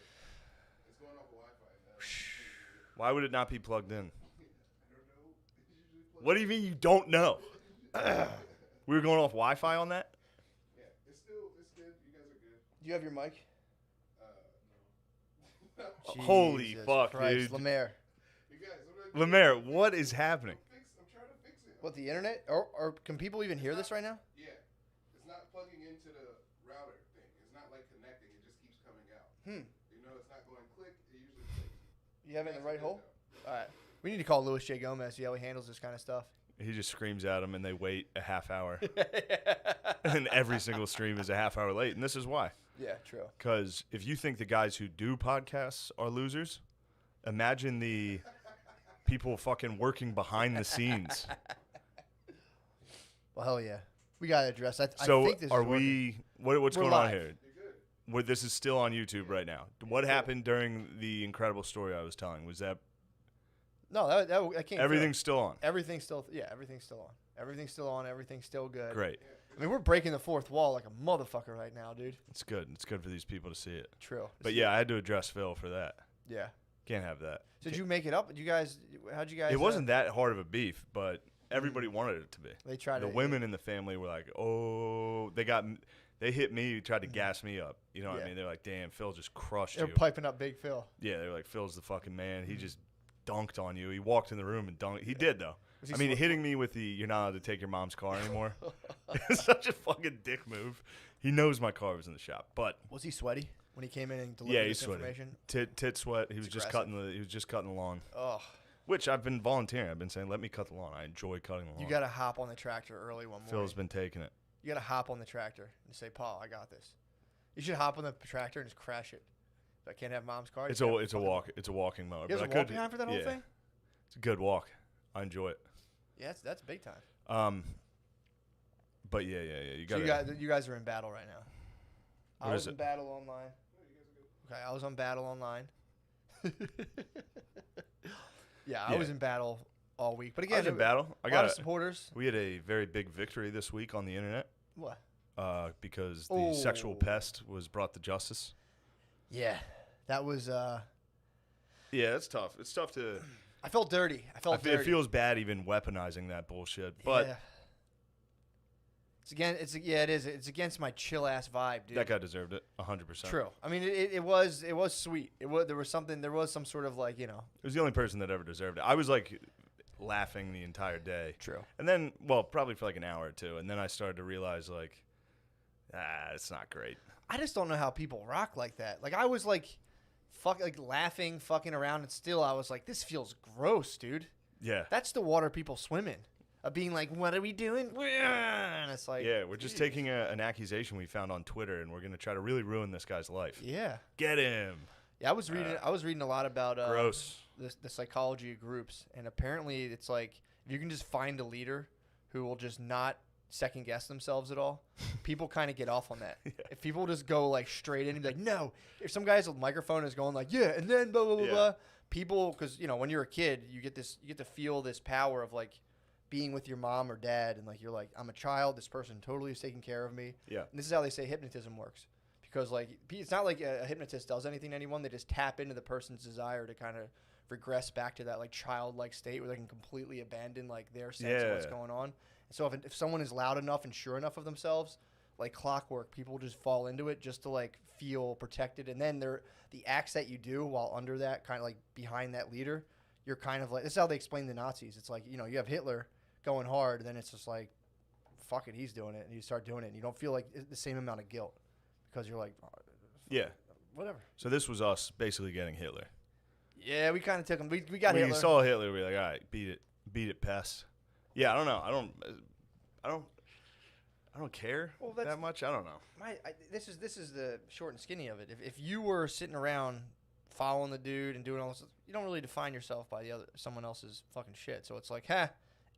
It's going off of Wi-Fi. Why would it not be plugged in? I don't know. It's usually plugged What do you mean you don't know? We were going off Wi-Fi on that? Yeah, it's good. You guys are good. Do you have your mic? No. Holy Jesus fuck, Christ. dude. Lemaire. You guys, Lemaire, what is happening? I'm trying to fix it. What, the internet? Or can people even hear this right now? Yeah, it's not plugging into the router thing. It's not like connecting. It just keeps coming out. You know, it's not going click. It usually clicks. You have it in the right hole? All right. We need to call Louis J. Gomez, see how he handles this kind of stuff. He just screams at them, and they wait a half hour. And every single stream is a half hour late, and this is why. Yeah, true. Because if you think the guys who do podcasts are losers, imagine the people fucking working behind the scenes. Well, hell yeah. We got to address that. So I think this are is working. what's We're going live. on here? This is still on YouTube right now. What happened during the incredible story I was telling? Was that No, that can't. everything's still on? Everything's still. Yeah, everything's still on. Everything's still on. Everything's still good. Great. I mean, we're breaking the fourth wall like a motherfucker right now, dude. It's good. It's good for these people to see it. True. But yeah, I had to address Phil for that. Yeah. Can't have that. So did you make it up? How'd you guys? It wasn't that hard of a beef, but everybody wanted it to be. They tried The to. women in the family were like, "Oh, they hit me, tried to gas me up." You know what I Yeah. mean? They're like, "Damn, Phil just crushed They're you." piping up Big Phil. Yeah, they're like, "Phil's the fucking man. He just dunked on you. He walked in the room and dunked." He did though. Was he I mean, sweaty? hitting me with the "you're not allowed to take your mom's car anymore." It's such a fucking dick move. He knows my car was in the shop, but Was he sweaty when he came in and delivered yeah, he's this sweaty. information? Tit sweat. He was It's just aggressive. cutting the lawn. Oh, Which I've been volunteering. I've been saying, let me cut the lawn. I enjoy cutting the lawn. you got to hop on the tractor early one morning. Phil's been taking it. You got to hop on the tractor and say, "Paul, I got this." You should hop on the tractor and just crash it. If I can't have mom's car. It's you a can't it's a fucking- walk. It's a walking mower. You guys but a I walk could- behind for that whole yeah. thing? It's a good walk. I enjoy it. Yeah, that's big time. But yeah. You So got you guys are in battle right now. I What was is in it? battle online. Okay, I was on battle online. Yeah, I Yeah. was in battle all week. But I again, was in battle. I a lot got of it. supporters. We had a very big victory this week on the internet What? because the sexual Oh. pest was brought to justice. Yeah, that was. Yeah, it's tough. It's tough to. I felt dirty. I felt It dirty. feels bad even weaponizing that bullshit. But yeah. It is. It's against my chill ass vibe, dude. that guy deserved it 100%. True. I mean, it was sweet. There was some sort of like, It was the only person that ever deserved it. I was like laughing the entire day. True. And then, well, probably for like an hour or two. And then I started to realize, like, it's not great. I just don't know how people rock like that. Like I was like, laughing, fucking around, and still I was like, this feels gross, dude. Yeah. That's the water people swim in. Of being like, what are we doing? And it's like, Yeah, we're just taking an accusation we found on Twitter, and we're going to try to really ruin this guy's life. yeah. Get him. Yeah, I was reading a lot about Gross. the psychology of groups, and apparently it's like if you can just find a leader who will just not second guess themselves at all, people kind of get off on that. If people just go like straight in and be like, no, if some guy's microphone is going like, yeah, and then blah blah blah, Yeah. blah, people, because when you're a kid, you get to feel this power of like being with your mom or dad, and like you're like, I'm a child, this person totally is taking care of me. Yeah. And this is how they say hypnotism works. Because like it's not like a hypnotist does anything to anyone. They just tap into the person's desire to kind of regress back to that like childlike state where they can completely abandon like their sense of what's Yeah. going on. And so if someone is loud enough and sure enough of themselves, like clockwork, people just fall into it just to like feel protected. And then the acts that you do while under that kind of like behind that leader, you're kind of like, this is how they explain the Nazis. It's like, you have Hitler going hard, and then it's just like, fuck it, he's doing it, and you start doing it, and you don't feel like the same amount of guilt because you're like, Yeah. whatever. So this was us basically getting Hitler. Yeah, we kind of took him. We got When Hitler. you saw Hitler, we were like, all right, beat it, pest. Yeah, I don't know. I don't care Well, that's- that much. I don't know. This is the short and skinny of it. If you were sitting around following the dude and doing all this, you don't really define yourself by someone else's fucking shit. So it's like,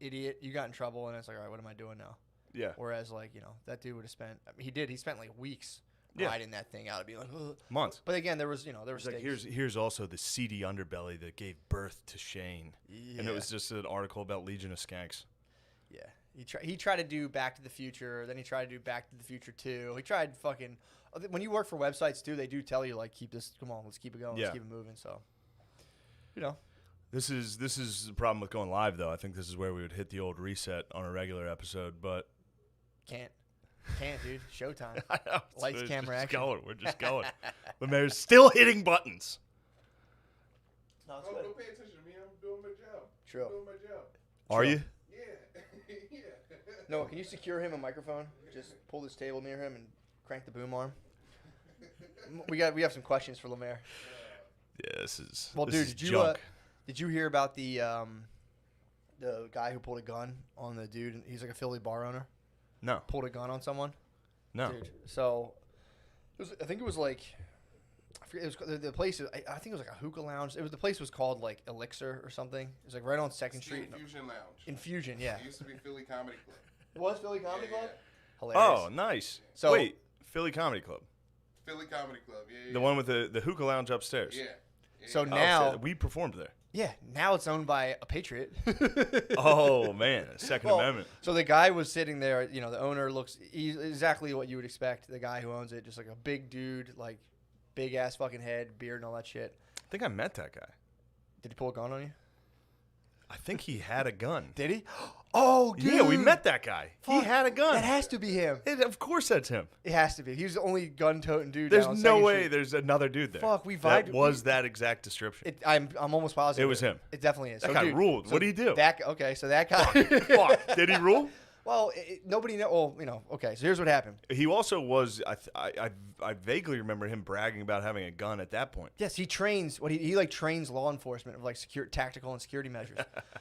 idiot, you got in trouble, and it's like, all right, what am I doing now? Yeah. Whereas like that dude would have spent. I mean, he spent like weeks Yeah. riding that thing out, to be like, ugh. Months. But again, there was It's like stakes. here's also the seedy underbelly that gave birth to Shane, and it was just an article about Legion of Skanks. Yeah. He tried to do Back to the Future, then he tried to do Back to the Future 2. He tried fucking when you work for websites too, they do tell you like come on, let's keep it going, Yeah. let's keep it moving. So This is the problem with going live though. I think this is where we would hit the old reset on a regular episode, but can't dude. Showtime. I know, Lights, we're camera, just action. going. We're just going. Lemaire's still hitting buttons. No, it's Oh, good. don't pay attention to me. I'm doing my job. True. I'm doing my job. Are you? Yeah. Yeah. No, can you secure him a microphone? Just pull this table near him and crank the boom arm. We have some questions for Lemaire. Yeah, this is Well, this dude, is did you junk. did you hear about the The guy who pulled a gun on the dude, he's like a Philly bar owner. No. Pulled a gun on someone. No. Dude. So, I think it was like, I forget, it was the place. I think it was like a hookah lounge. The place was called like Elixir or something. It was like right on Second Street. Infusion Lounge. Infusion, yeah. It used to be Philly Comedy Club. It was Philly Comedy Club? Oh, Hilarious. nice. So- Wait, Philly Comedy Club. Philly Comedy Club, yeah. The one with the hookah lounge upstairs. Yeah. So Oh, now, shit, we performed there. yeah, now it's owned by a Patriot. Oh, man. Second Well, Amendment. So the guy was sitting there, you know, the owner looks exactly what you would expect. The guy who owns it, just like a big dude, like big ass fucking head, beard and all that shit. I think I met that guy. Did he pull a gun on you? I think he had a gun. Did he? Oh, dude. Yeah, we met that guy. He Fuck, had a gun. That has to be him. Of course that's him. It has to be. He was the only gun-toting dude. There's down on no Second way Street. there's another dude there. Fuck, we That vibed- was that exact description. I'm almost positive. It was him. It definitely is. That So, guy dude, ruled. What did he do? Okay, so that guy. Fuck. Did he rule? Well, nobody know. Well, you know. Okay, so here's what happened. He also was. I vaguely remember him bragging about having a gun at that point. Yes, he trains. He like trains law enforcement of like tactical and security measures.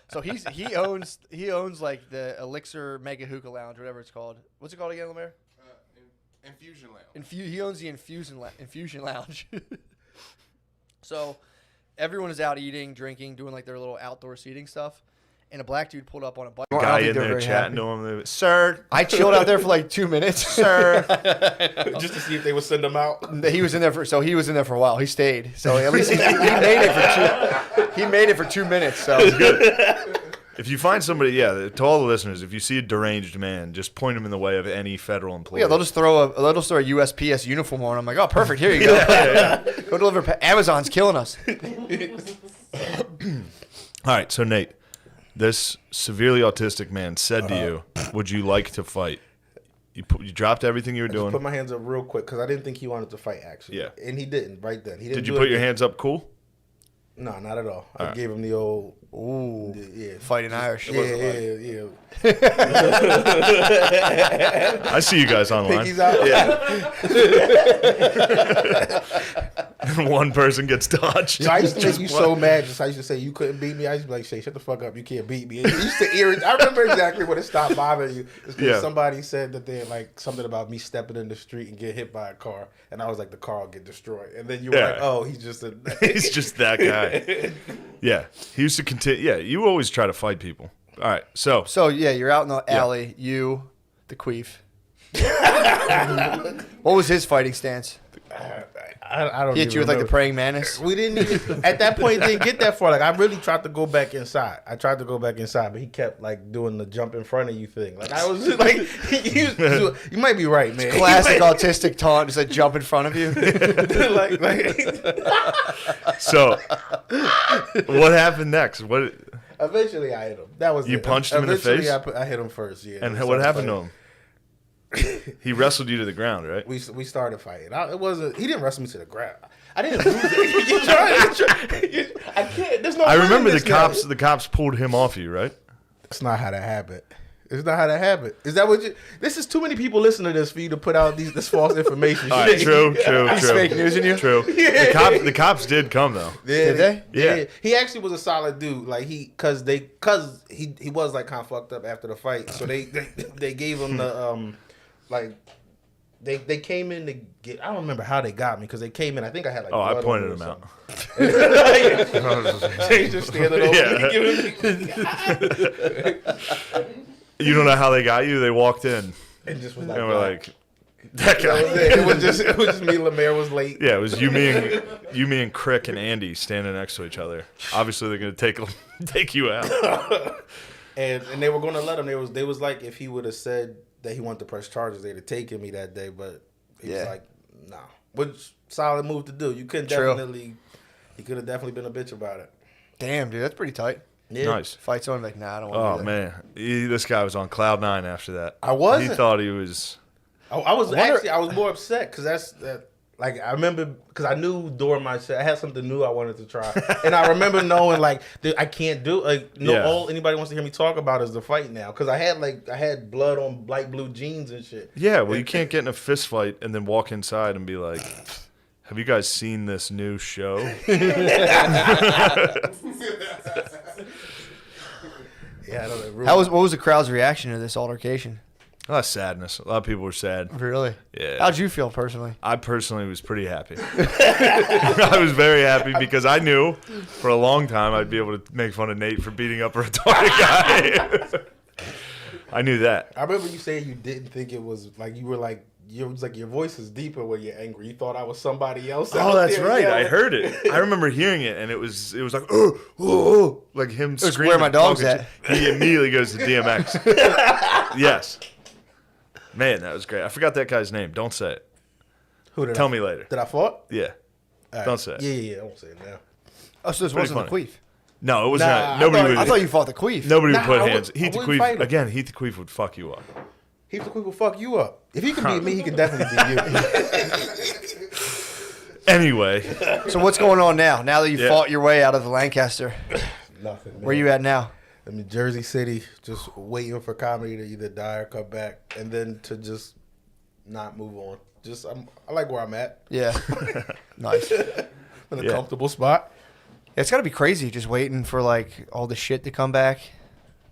So he owns like the Elixir Mega Hookah Lounge, whatever it's called. What's it called again, Lemaire? Infusion Lounge. He owns the Infusion Lounge. So everyone is out eating, drinking, doing like their little outdoor seating stuff. And a black dude pulled up on a bike. Guy in there chatting to him, sir. I chilled out there for like 2 minutes, sir. Just to see if they would send him out. He was in there for a while. He stayed. So at least he made it for 2 minutes. So If you find somebody, to all the listeners, if you see a deranged man, just point him in the way of any federal employee. yeah, they'll just throw a USPS uniform on. I'm like, oh, perfect. Here you go. Go deliver. Amazon's killing us. All right, so Nate, this severely autistic man said to you, "Would you like to fight?" You dropped everything you were I doing. just put my hands up real quick because I didn't think he wanted to fight, actually. Yeah. And he didn't right then. He didn't Did you do put it your then. hands up? Cool. No, not at all. I right. gave him the old, Ooh, yeah. fighting Irish. Yeah. I see you guys online. Pinkies out. And one person gets dodged. So I used to make you so mad. I used to say you couldn't beat me. I used to be like, Shay, shut the fuck up. You can't beat me. And it used to irritate. I remember exactly when it stopped bothering you. It's because Yeah. somebody said that they had like something about me stepping in the street and get hit by a car. And I was like, the car will get destroyed. And then you were Yeah. like, oh, he's just a... He's just that guy. Yeah, he used to continue. Yeah, you always try to fight people. All right, so So yeah, you're out in the alley. You, the queef. What was his fighting stance? I don't He hit you with like the praying mantis. We didn't even, at that point, it didn't get that far. Like, I really tried to go back inside. But he kept, like, doing the jump in front of you thing. Like, I was just, like, you might be right, man. Classic autistic taunt, just like jump in front of you. so what happened next? What Eventually, I hit him. That was You it. punched him in the face? I hit him first, yeah. and We what started happened to fighting. him? He wrestled you to the ground, right? We started fighting. He didn't wrestle me to the ground. I didn't lose it. I can't. There's no. I remember winning the this now. The cops pulled him off you, right? That's not how that happened. It's not how that happened. Is that what you? This is too many people listening to this for you to put out this false information. All right, true. fake news in you? True. The cops did come though. Yeah, Did they? Yeah. He actually was a solid dude. Like he was like kind of fucked up after the fight. So they gave him the like. They came in to get. I don't remember how they got me because they came in. I think I had like. Oh, I blood pointed on him me or out. something. They just standing over Yeah. me. You don't know how they got you? They walked in And just was like. and we're like, that that guy. was it. It was just me. Lemaire was late. Yeah, it was you, me, and Crick and Andy standing next to each other. Obviously, they're gonna take you out. And they were going to let him. They was like, if he would have said that he wanted to press charges, they'd have taken me that day. But he was like, nah. Which solid move to do. You couldn't definitely. He could have definitely been a bitch about it. Damn, dude, that's pretty tight. Yeah. Nice. Fight someone like, nah, I don't want to Oh do that. man, this guy was on cloud 9 after that. I wasn't. He thought he was. I was more upset because that. Like, I remember, because I knew during my set, I had something new I wanted to try. And I remember knowing, like, I can't do, all anybody wants to hear me talk about is the fight now. Because I had blood on light blue jeans and shit. Yeah, well, you can't get in a fist fight and then walk inside and be like, have you guys seen this new show? Yeah, Yeah, I don't know. What was the crowd's reaction to this altercation? A lot of sadness. A lot of people were sad. Really? Yeah. How'd you feel personally? I personally was pretty happy. I was very happy because I knew for a long time I'd be able to make fun of Nate for beating up a retarded guy. I knew that. I remember you saying you didn't think it was like you were like it was like your voice is deeper when you're angry. You thought I was somebody else. Oh, that's right. I heard it. I remember hearing it, and it was like oh, like him screaming. Where my dog's at. He immediately goes to DMX. Yes. Man, that was great. I forgot that guy's name. Don't say it. Tell me later. Did I fought? Yeah. Right. Don't say it. Yeah. I won't say it now. Oh, so this Pretty wasn't funny. the queef. No, it was Nah, not. Nobody would. I thought you fought the queef. Nobody would Nah, put I hands. would- Heath I the wouldn't fight Queef him. again. Heath the Queef would fuck you up. Heath the Queef will fuck you up. If he can beat me, he can definitely beat you. Anyway, So what's going on now? Now that you Yeah. fought your way out of Lancaster, Nothing. Man. where you at now? I'm in Jersey City, just waiting for comedy to either die or come back, and then to just not move on. I like where I'm at. Yeah. Nice. In a Yeah. comfortable spot. It's got to be crazy just waiting for like all the shit to come back.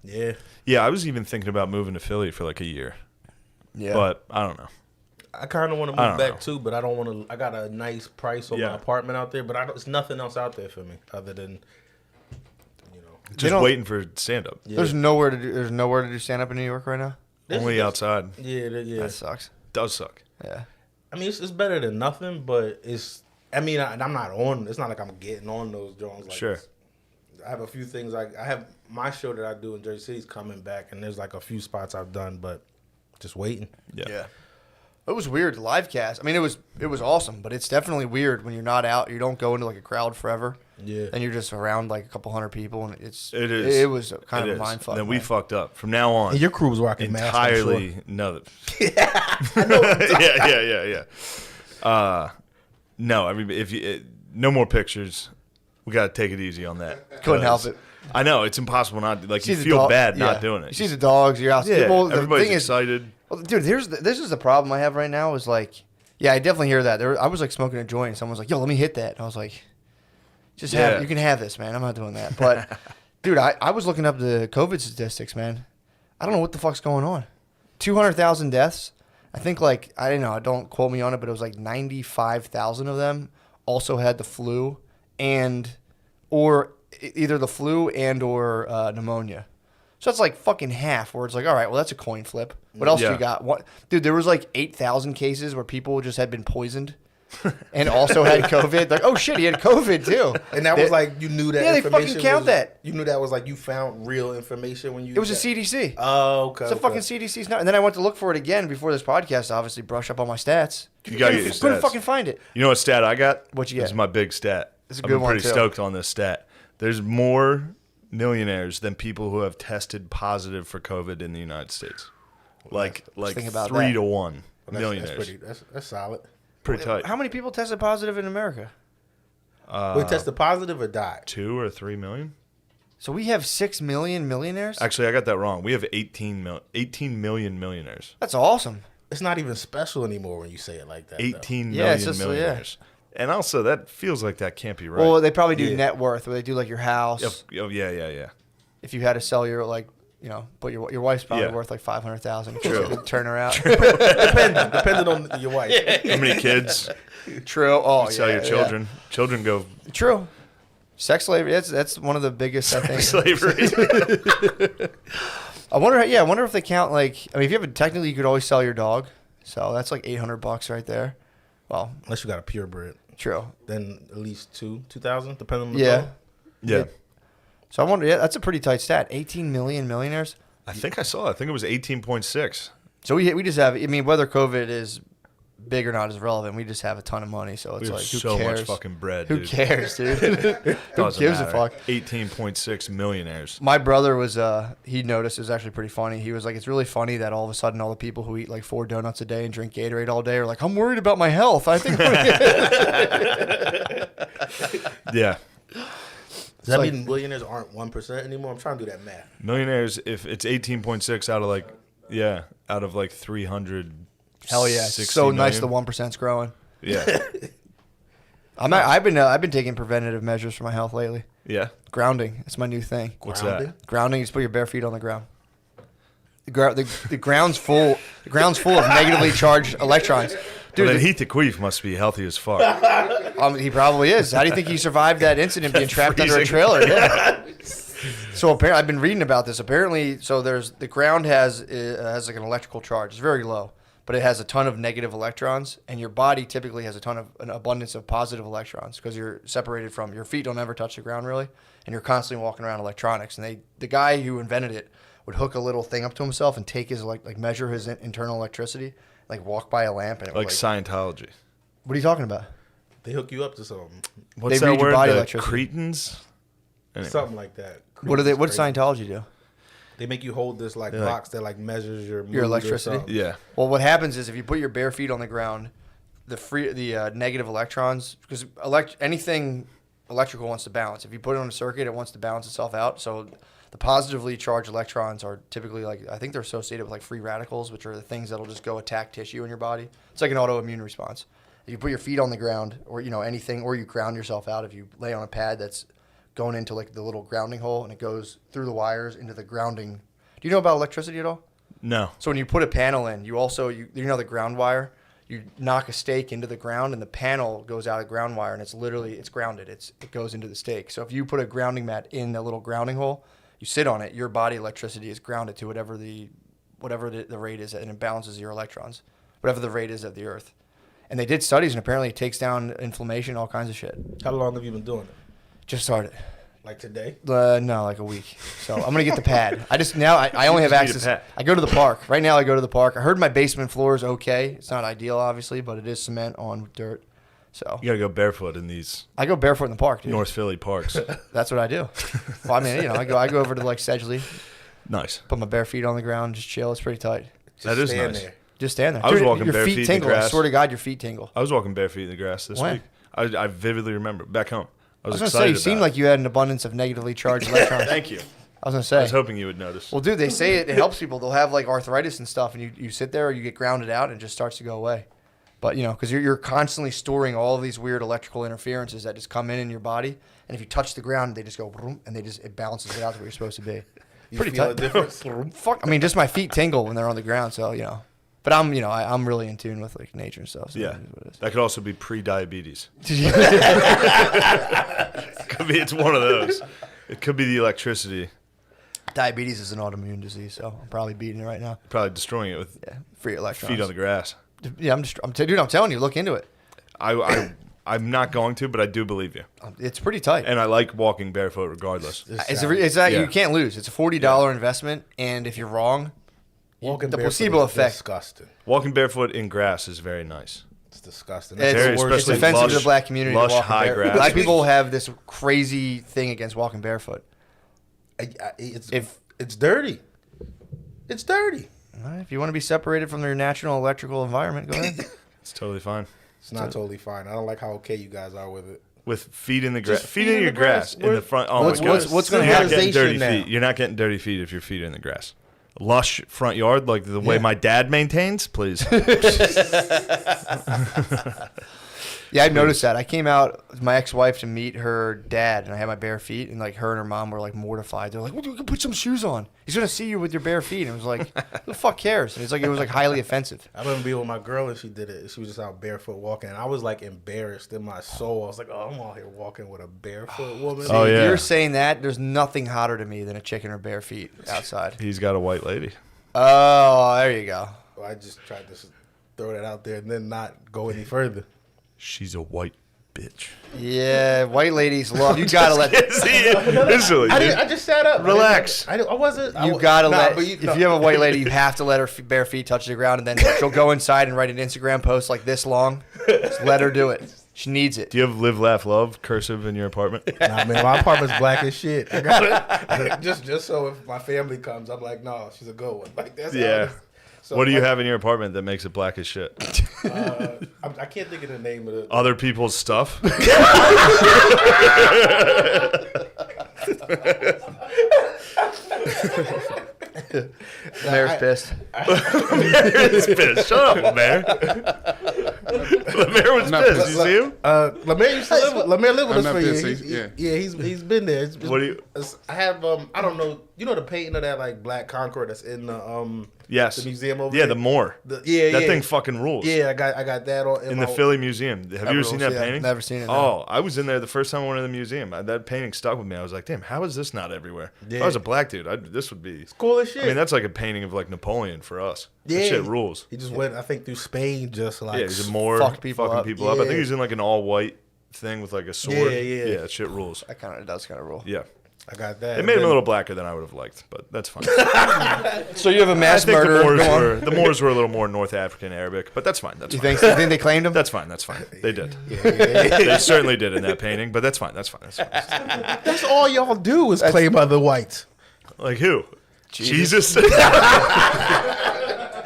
Yeah. yeah, I was even thinking about moving to Philly for like a year, Yeah. but I don't know. I kind of want to I move don't back know. too, but I don't want to. I got a nice price on Yeah. my apartment out there, but it's nothing else out there for me other than, Just don't- waiting for stand up. yeah. There's nowhere to do stand up in New York right now. Only outside. Yeah, yeah. That sucks. Does suck. Yeah. I mean, it's better than nothing, but it's. I mean, I'm not on. It's not like I'm getting on those drones. Like Sure. I have a few things. I have my show that I do in Jersey City's coming back, and there's like a few spots I've done, but just waiting. Yeah. It was weird live cast. I mean, it was awesome, but it's definitely weird when you're not out. You don't go into like a crowd forever. Yeah. And you're just around like a couple hundred people, and It is. It was kind It of a is. mind fuck. And then we man. fucked up. From now on, And your crew was rocking masks. I'm sure. entirely no. yeah. No, I mean, if you no more pictures, we got to take it easy on that. Couldn't help 'Cause it. I know it's impossible not like you the feel dog- bad yeah. not doing it. You see the dogs, you're out. yeah, Well, the everybody's thing is, excited. well, dude, this is the problem I have right now. Is like, yeah, I definitely hear that. I was like smoking a joint, and someone was like, "Yo, let me hit that." And I was like, "Just Yeah. have you can have this, man. I'm not doing that." But, dude, I was looking up the COVID statistics, man. I don't know what the fuck's going on. 200,000 deaths. I think like I don't know. Don't quote me on it, but it was like 95,000 of them also had the flu or either the flu and or pneumonia. So that's like fucking half. Where it's like, all right, well that's a coin flip. What else Yeah. you got? What, dude? There was like 8,000 cases where people just had been poisoned and also had COVID. Like, oh shit, he had COVID too. And that was like you knew that. Yeah, they information fucking count was- that. You knew that was like you found real information when you. It was a CDC. Oh, okay. It's a fucking CDC's not. And then I went to look for it again before this podcast. To obviously, brush up on my stats. You gotta get your Couldn't stats. fucking find it. You know what stat I got? What you get? This is my big stat. It's a I've good been one, pretty too. stoked on this stat. There's more millionaires than people who have tested positive for COVID in the United States. Like think about 3 that. to 1 That's millionaires. pretty. That's solid. Pretty tight. How many people tested positive in America? We tested positive or died. 2 or 3 million? So we have 6 million millionaires. Actually, I got that wrong. We have 18 million millionaires. That's awesome. It's not even special anymore when you say it like that. though. 18 Yeah, million it's just- yeah. millionaires. And also, that feels like that can't be right. Well, they probably do Yeah. net worth, where they do like your house. Oh, yeah. If you had to sell your but your wife's probably Yeah. worth like 500,000. True. Turn her out. Depending on your wife. How many kids? True. Oh, You sell yeah, your children. Children go yeah. True. Sex slavery. That's one of the biggest. I think. slavery. I wonder. Yeah, I wonder if they count like. I mean, if you have a technically, you could always sell your dog. So that's like $800 right there. Well, Unless you got a purebred, true. then at least 2,000, depending on the Yeah. dog. Yeah. So I wonder. Yeah, that's a pretty tight stat. 18 million millionaires. I think I saw it. I think it was 18.6. So we just have. I mean, whether COVID is big or not is relevant. We just have a ton of money. So We it's have like, who so cares? much fucking bread, Who dude. cares, dude? Who Doesn't gives a matter. fuck? 18.6 millionaires. My brother was. He noticed it was actually pretty funny. He was like, "It's really funny that all of a sudden all the people who eat like 4 donuts a day and drink Gatorade all day are like, I'm worried about my health. I think." Yeah. Does that like- mean millionaires aren't 1% anymore? I'm trying to do that math. Millionaires, if it's 18.6 out of like 300. Hell yeah! It's so nice. The 1%'s growing. Yeah. I've been taking preventative measures for my health lately. Yeah. Grounding. It's my new thing. What's Grounding? that? Grounding. You just put your bare feet on the ground. The ground's full. The ground's full of negatively charged electrons. Dude, Well, then Heath the Queef must be healthy as fuck. he probably is. How do you think he survived that incident being trapped under a trailer? Yeah. So apparently, I've been reading about this. Apparently, so the ground has like an electrical charge. It's very low, but it has a ton of negative electrons, and your body typically has an abundance of positive electrons because you're separated from your feet. Don't ever touch the ground really, and you're constantly walking around electronics. And the guy who invented it would hook a little thing up to himself and take his like measure his internal electricity, like walk by a lamp, and it Like would, Scientology. what are you talking about? They hook you up to something. What's They that read your word? body The electricity. Cretans? Anyway. Something like that. What do Crazy. Scientology do? They make you hold this like Yeah. box that like measures your mood or electricity? something. Yeah. Well, what happens is if you put your bare feet on the ground, the negative electrons, because anything electrical wants to balance. If you put it on a circuit, it wants to balance itself out. So the positively charged electrons are typically I think they're associated with like free radicals, which are the things that'll just go attack tissue in your body. It's like an autoimmune response. If you put your feet on the ground or anything, or you ground yourself out, if you lay on a pad that's going into like the little grounding hole and it goes through the wires into the grounding. Do you know about electricity at all? No. So when you put a panel in, you also you know the ground wire, you knock a stake into the ground and the panel goes out of ground wire and it's grounded. It goes into the stake. So if you put a grounding mat in a little grounding hole, you sit on it, your body electricity is grounded to whatever the rate is, and it balances your electrons, whatever the rate is of the earth. And they did studies and apparently it takes down inflammation, all kinds of shit. How long have you been doing it? Just started. Like today? No, like a week. So I'm gonna get the pad. I only have just need a access. pad. I go to the park. Right now I go to the park. I heard my basement floor is okay. It's not ideal, obviously, but it is cement on dirt. So You got to go barefoot in these I go barefoot in the park, dude. North Philly parks. That's what I do. Well, I mean, I go over to like Sedgley, Nice. put my bare feet on the ground, just chill. It's pretty tight. That is stand nice. there. Just stand there. I was Dude, walking your bare feet feet in the tingle. I grass. swear to God, your feet tingle. I was walking bare feet in the grass this When? week. I vividly remember back home. I was I was gonna excited say, you seemed about like you had an abundance of negatively charged electrons. Thank you. I was gonna I say. was hoping you would notice. Well, dude, they say it helps people. They'll have like arthritis and stuff, and you sit there or you get grounded out and it just starts to go away. But, because you're constantly storing all of these weird electrical interferences that just come in your body. And if you touch the ground, they just go, vroom, and it balances it out to where you're supposed to be. You Pretty feel tight. a difference? Fuck. I mean, just my feet tingle when they're on the ground. So, But I'm really in tune with like nature and stuff. So Yeah. it is what it is. That could also be pre-diabetes. Could be it's one of those. It could be the electricity. Diabetes is an autoimmune disease, so I'm probably beating it right now. Probably destroying it with Yeah, free electrons. feet on the grass. Yeah, dude, I'm telling you, look into it. I'm not going to, but I do believe you. It's pretty tight. And I like walking barefoot regardless. It's that Yeah. you can't lose. It's a $40 investment, and if you're wrong, Walking the barefoot placebo is effect. Disgusting. Walking barefoot in grass is very nice. It's disgusting. It's, Very- it's especially offensive to lush- the black community. lush, to walk high grass. Black people have this crazy thing against walking barefoot. It's dirty. It's dirty. All right, if you want to be separated from your natural electrical environment, go ahead. It's totally fine. It's not totally fine. I don't like how okay you guys are with it. With feet in the grass. Just Feet in your grass in the front. Oh What's- my God. what's gonna You're not happen? getting dirty Now. feet. You're not getting dirty feet if your feet are in the grass. Lush front yard like the way my dad maintains, please. Yeah, I've noticed that. I came out with my ex-wife to meet her dad, and I had my bare feet, and like her and her mom were like mortified. They're like, "Well, you can put some shoes on. He's gonna see you with your bare feet." And it was like, "Who the fuck cares?" And it was like highly offensive. I remember being with my girl and she did it. She was just out barefoot walking. And I was like embarrassed in my soul. I was like, oh, I'm out here walking with a barefoot woman. Oh, If yeah. you're saying that, there's nothing hotter to me than a chick in her bare feet outside. He's got a white lady. Oh, there you go. So I just tried to throw that out there and then not go any further. She's a white bitch. Yeah, white ladies love. You gotta let. Instantly, dude. I just sat up. Relax. I wasn't. You gotta let. But If you have a white lady, you have to let her bare feet touch the ground, and then she'll go inside and write an Instagram post like this long. Just let her do it. She needs it. Do you have live, laugh, love cursive in your apartment? Nah, man, my apartment's black as shit. I got it. just so if my family comes, I'm like, no, she's a good one. Like that's Yeah. how it is. So, What do you like, have in your apartment that makes it black as shit? I can't think of the name of the. Other people's stuff? Mayor's pissed. It's pissed. Shut up, man. Lemaire was pissed. Did you see him? Lemaire used to live with, Lemaire lived with I'm us not for pissed, years. yeah. He's been there. What do you? I have I don't know. You know the painting of that like black Concorde that's in the Yes. the museum over Yeah, there? the Moor. That thing fucking rules. Yeah, I got that on In the Philly Museum. Have you ever seen that painting? Never seen it. No. Oh, I was in there the first time I went to the museum. That painting stuck with me. I was like, damn, how is this not everywhere? If Yeah. I was a black dude, this would be cool as shit. I mean, that's like a painting of like Napoleon for us. Yeah. That shit rules. He just went, I think, through Spain, just like Yeah, he's a Moor fucked people fucking up. people up. I think Yeah. he's in like an all white thing with like a sword. Yeah. Yeah, that shit rules. That does kind of rule. Yeah. I got that. It made him a little blacker than I would have liked, but that's fine. So you have a I mass think murderer. the Moors were a little more North African Arabic, but that's fine. That's You fine. think they claimed him? That's fine. That's fine. They did. They certainly did in that painting, but that's fine. That's fine. That's fine. That's all y'all do is claim other whites. Like who? Jesus.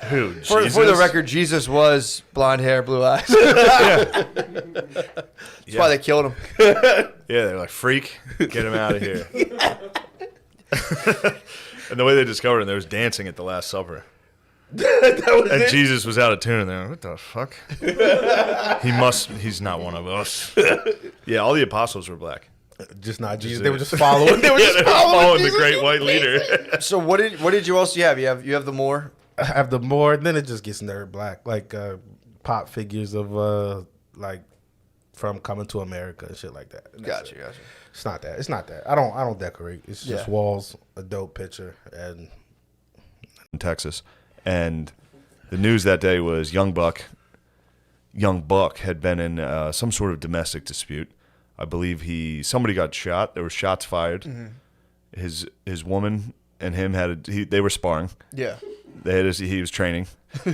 Who? For the Jesus? record, Jesus was blonde hair, blue eyes. Yeah. That's why they killed him. Yeah, they're like, freak, get him out of here. And the way they discovered him, there was dancing at the Last Supper. And Jesus was out of tune, and they're like, what the fuck? He's not one of us. Yeah, all the apostles were black. Just not Jesus. They were just following. They were just following the great white leader. So what did you also have? You have the Moor. I have the more. Then it just gets nerd black, like pop figures of like from Coming to America and shit like that. And that's Gotcha. it. It's not that. It's not that. I don't decorate. It's just Yeah. walls, a dope picture, and In Texas. And the news that day was Young Buck had been in some sort of domestic dispute. I believe somebody got shot. There were shots fired. Mm-hmm. His woman and him they were sparring. Yeah. He was training,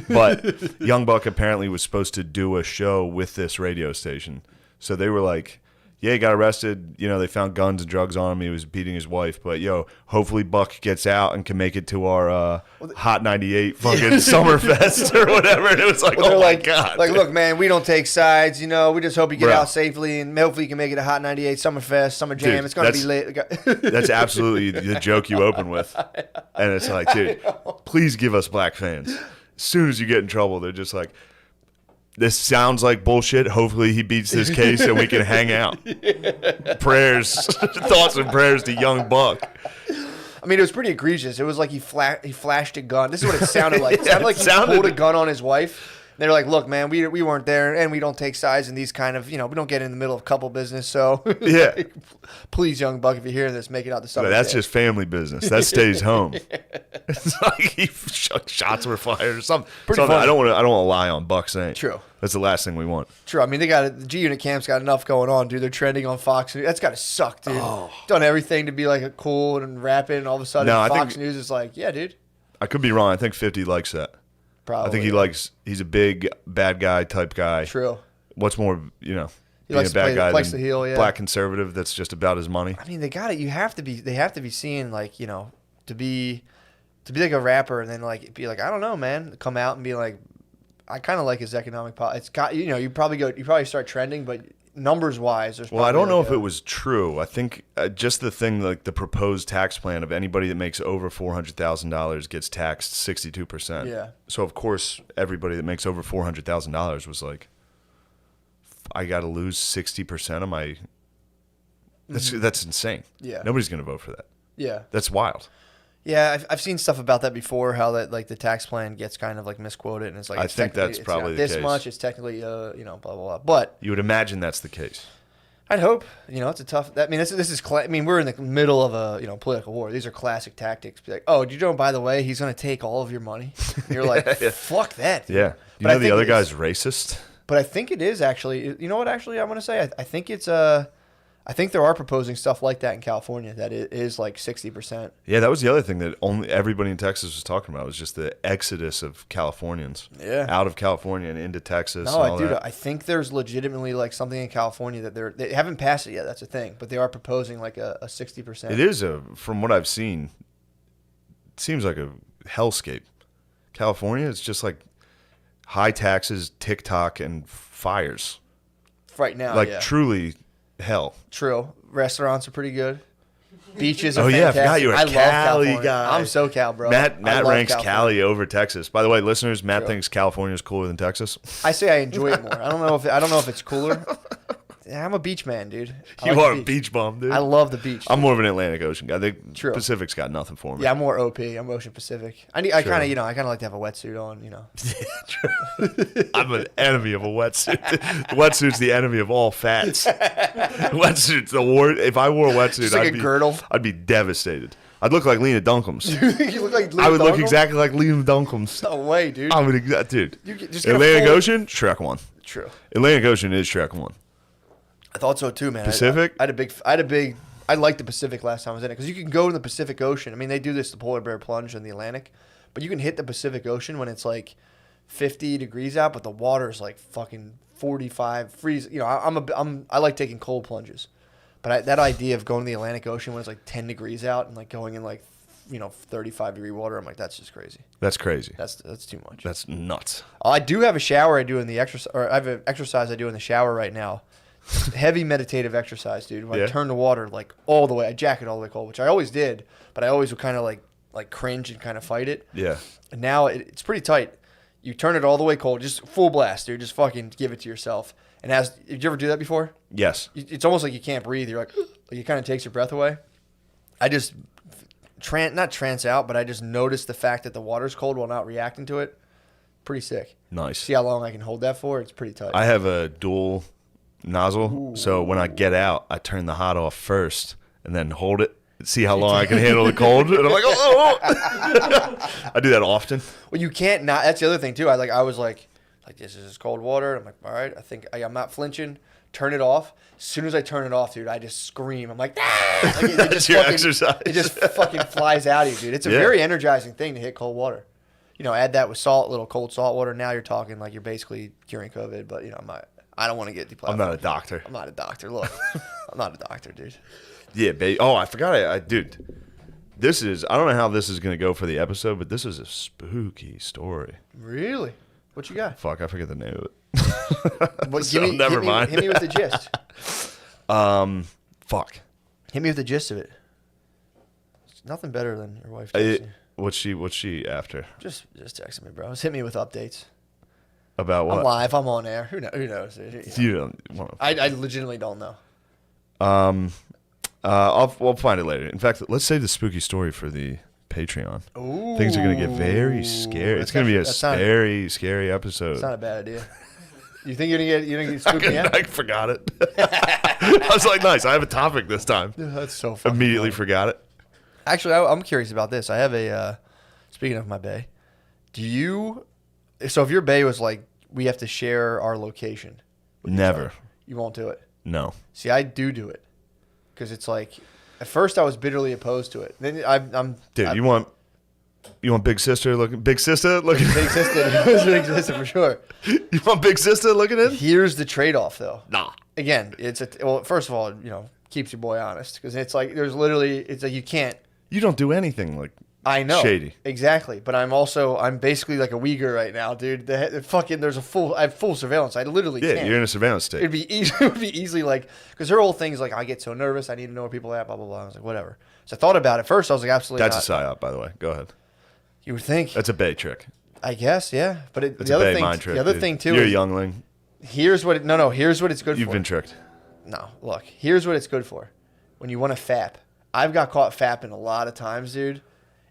but Young Buck apparently was supposed to do a show with this radio station. So they were like, yeah, he got arrested. You know, they found guns and drugs on him. He was beating his wife. But, hopefully Buck gets out and can make it to our Hot 98 fucking Summerfest or whatever. And it was like, Well, oh, they're my God. Like, look, man, we don't take sides. We just hope you get Bro. out safely, and hopefully you can make it a Hot 98 Summerfest, Summer Jam. Dude, It's going to be late. That's absolutely the joke you open with. And it's like, dude, please give us black fans. As soon as you get in trouble, they're just like, this sounds like bullshit. Hopefully he beats this case and we can hang out. Prayers, thoughts and prayers to Young Buck. I mean, it was pretty egregious. It was like he flashed a gun. This is what it sounded like. It sounded like he sounded- pulled a gun on his wife. They're like, look, man, we weren't there, and we don't take sides in these kind of, we don't get in the middle of couple business. So, Yeah. please, Young Buck, if you're hearing this, make it out to something. That's just family business. That stays home. It's like shots were fired or something. Pretty Something. funny. I don't want to lie on Buck saying. True. That's the last thing we want. True. I mean, the G Unit camp's got enough going on, dude. They're trending on Fox News. That's got to suck, dude. Done everything to be like a cool and rapping, and all of a sudden No, I Fox think- News is like, yeah, dude. I could be wrong. I think 50 likes that. Probably. I think he's a big bad guy type guy. True. What's more, being likes a to play bad guy likes than to heel, yeah. black conservative that's just about his money. I mean, they got it. They have to be seeing like, to be like a rapper and then like be like, I don't know, man, come out and be like, I kind of like his economic policy. It's got, you probably start trending, but numbers wise, there's Well, I don't probably know like if it was true. I think just the thing, like the proposed tax plan of anybody that makes over $400,000 gets taxed 62%. Yeah. So of course, everybody that makes over $400,000 was like, I got to lose 60% of my. That's insane. Yeah. Nobody's gonna vote for that. Yeah. That's wild. Yeah, I've seen stuff about that before. How that like the tax plan gets kind of like misquoted, and it's like I it's think technically- that's it's probably not the this case. much. It's technically blah blah blah. But You would imagine that's the case. I'd hope it's a tough. I mean, this is. I mean, we're in the middle of a political war. These are classic tactics. Be like, oh, do you know? By the way, he's going to take all of your money. And you're like, fuck that. Dude. Yeah. You But I know the think other it guy's is- racist. But I think it is actually. You know what? Actually, I'm going to say I think it's I think there are proposing stuff like that in California that it is like 60%. Yeah, that was the other thing that only everybody in Texas was talking about was just the exodus of Californians. Yeah. Out of California and into Texas. No, and all that. I think there's legitimately like something in California that they haven't passed it yet. That's a thing, but they are proposing like a 60%. It is from what I've seen, it seems like a hellscape. California is just like high taxes, TikTok, and fires. right now. Like yeah. truly hell. True. Restaurants are pretty good. Beaches are Oh yeah, I fantastic. forgot you were a love Cali California. guy. I'm so Cal, bro. Matt I love ranks California. Cali over Texas. By the way, listeners, Matt True. thinks California is cooler than Texas. I say I enjoy it more. I don't know if it's cooler. Yeah, I'm a beach man, dude. I You like are the a beach bum, dude. I love the beach. I'm more of an Atlantic Ocean guy. The True. Pacific's got nothing for me. Yeah, I'm more OP. I'm Ocean Pacific. I kind of like to have a wetsuit on. I'm an enemy of a wetsuit. The wetsuit's the enemy of all fats. Wetsuit's the war. If I wore a wetsuit, Just like a girdle. I'd be devastated. I'd look like Lena Duncombe's. You look like I would look exactly like Lena Duncombe's. No way, dude. I would, dude. You just get a Atlantic full- Ocean, Shrek 1. True. Atlantic Ocean is Shrek 1. I thought so too, man. Pacific? I liked the Pacific last time I was in it because you can go to the Pacific Ocean. I mean, they do this, the polar bear plunge in the Atlantic, but you can hit the Pacific Ocean when it's like 50 degrees out, but the water's like fucking 45 freeze. I like taking cold plunges, but that idea of going to the Atlantic Ocean when it's like 10 degrees out and like going in like 35-degree water, I'm like, that's just crazy. That's crazy. That's too much. That's nuts. I do have a shower I do in the exercise, or I have an exercise I do in the shower right now. Heavy meditative exercise, dude. When I turn the water like all the way, I jack it all the way cold, which I always did, but I always would kind of like cringe and kind of fight it. Yeah. And now it's pretty tight. You turn it all the way cold, just full blast, dude. Just fucking give it to yourself. And did you ever do that before? Yes. It's almost like you can't breathe. You're like it kind of takes your breath away. I just not trance out, but I just notice the fact that the water's cold while not reacting to it. Pretty sick. Nice. See how long I can hold that for? It's pretty tight. I have a dual nozzle, so when I get out, I turn the hot off first and then hold it. See how long I can handle the cold, and I'm like, oh. I do that often. Well, you can't not. That's the other thing too. I was like this is cold water. I'm like, all right. I think I'm not flinching. Turn it off. As soon as I turn it off, dude, I just scream. I'm like, ah! Like, it just your fucking, exercise. It just fucking flies out of you, dude. It's a very energizing thing to hit cold water. Add that with salt, little cold salt water. Now you're talking like you're basically curing COVID. But I don't want to get deplatformed. I'm not a doctor. I'm not a doctor. Look, I'm not a doctor, dude. Yeah, babe. Oh, I forgot. Dude, I don't know how this is going to go for the episode, but this is a spooky story. Really? What you got? Fuck, I forget the name of it. Never mind. Hit me with the gist. Fuck. Hit me with the gist of it. It's nothing better than your wife texting. What's she after? Just texting me, bro. Just hit me with updates. About what? I'm live. I'm on air. Who knows? You don't want to. I legitimately don't know. We'll find it later. In fact, let's save the spooky story for the Patreon. Ooh. Things are gonna get very scary. It's gonna be a scary episode. It's not a bad idea. You think you're gonna get spooky? I forgot it. I was like, nice. I have a topic this time. That's so funny. Immediately forgot it. Actually, I'm curious about this. I have a. Speaking of my bae, so if your bae was like, we have to share our location. Never. You won't do it. No. See, I do it, because it's like, at first I was bitterly opposed to it. Then I'm. Dude, you want big sister looking? Big sister looking? Big sister, big sister for sure. You want big sister looking in? Here's the trade-off, though. Nah. Again, first of all, keeps your boy honest, because it's like it's like you can't. You don't do anything like. I know. Shady. Exactly. But I'm basically like a Uyghur right now, dude. I have full surveillance. I literally Yeah, can't. you're in a surveillance state. It would be easily like, because her whole thing is like, I get so nervous. I need to know where people are at, blah, blah, blah. I was like, whatever. So I thought about it. First, I was like, absolutely That's not. a psyop, by the way. Go ahead. You would think. That's a bae trick. I guess, yeah. But That's the a other bae thing, mind trick. the other dude. thing too, You're a is, youngling. here's what it's good for. You've been tricked. No, look, here's what it's good for. When you want to fap. I've got caught fapping a lot of times, dude.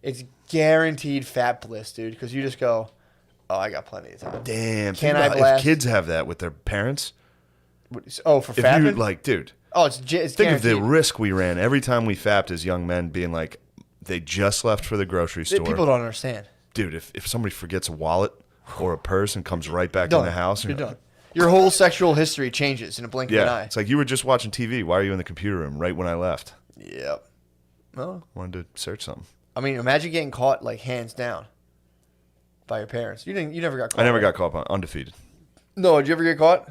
It's guaranteed fap bliss, dude, because you just go, oh, I got plenty of time. Damn. Can think I about blast? If kids have that with their parents, Oh, for if fapping? you like, dude, Oh, it's think of the guaranteed. risk we ran every time we fapped as young men, being like, they just left for the grocery store. People don't understand. Dude, if somebody forgets a wallet or a purse and comes right back Done. in the house, You're and done. Your whole sexual history changes in a blink of an yeah, eye. it's like you were just watching TV. Why are you in the computer room right when I left? Yep. Well, Wanted to search something. I mean, imagine getting caught like hands down by your parents. You never got caught. I never right? got caught on undefeated. No, did you ever get caught?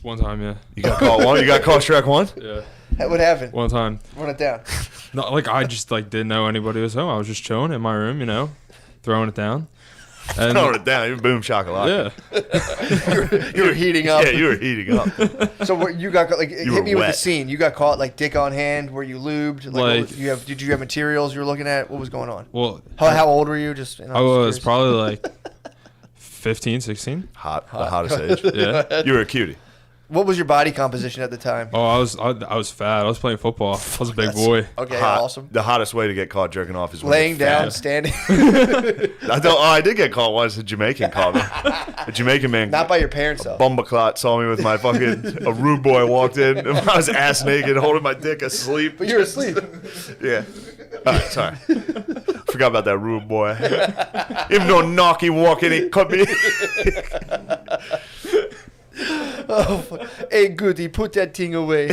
One time, yeah. You got caught one. You got caught Shrek one. Yeah. What happened? One time. Run it down. No, like I just like didn't know anybody was home. I was just chilling in my room, throwing it down. And Throwing it down. You're boom shakalaka. yeah, You were heating up. Yeah, you were heating up. So what you got like You hit were me with the wet. scene. You got caught like dick on hand. Were you lubed? Like- Did you have materials you were looking at? What was going on? well, How old were you? Just I was probably like 15, 16. Hot. The hottest age. Yeah. You were a cutie. What was your body composition at the time? Oh, I was fat. I was playing football. I was a big boy. Okay, Hot. awesome. The hottest way to get caught jerking off is when Laying you're down, fat. standing, I did get caught once. A Jamaican caught me. A Jamaican man. not by your parents though. Bumbaclot saw me with my fucking. A rude boy walked in. And I was ass naked, holding my dick asleep. But you're asleep. Yeah. All right, sorry. Forgot about that rude boy. Even though knocky walk in, he cut me. Oh, hey, Goody, put that thing away.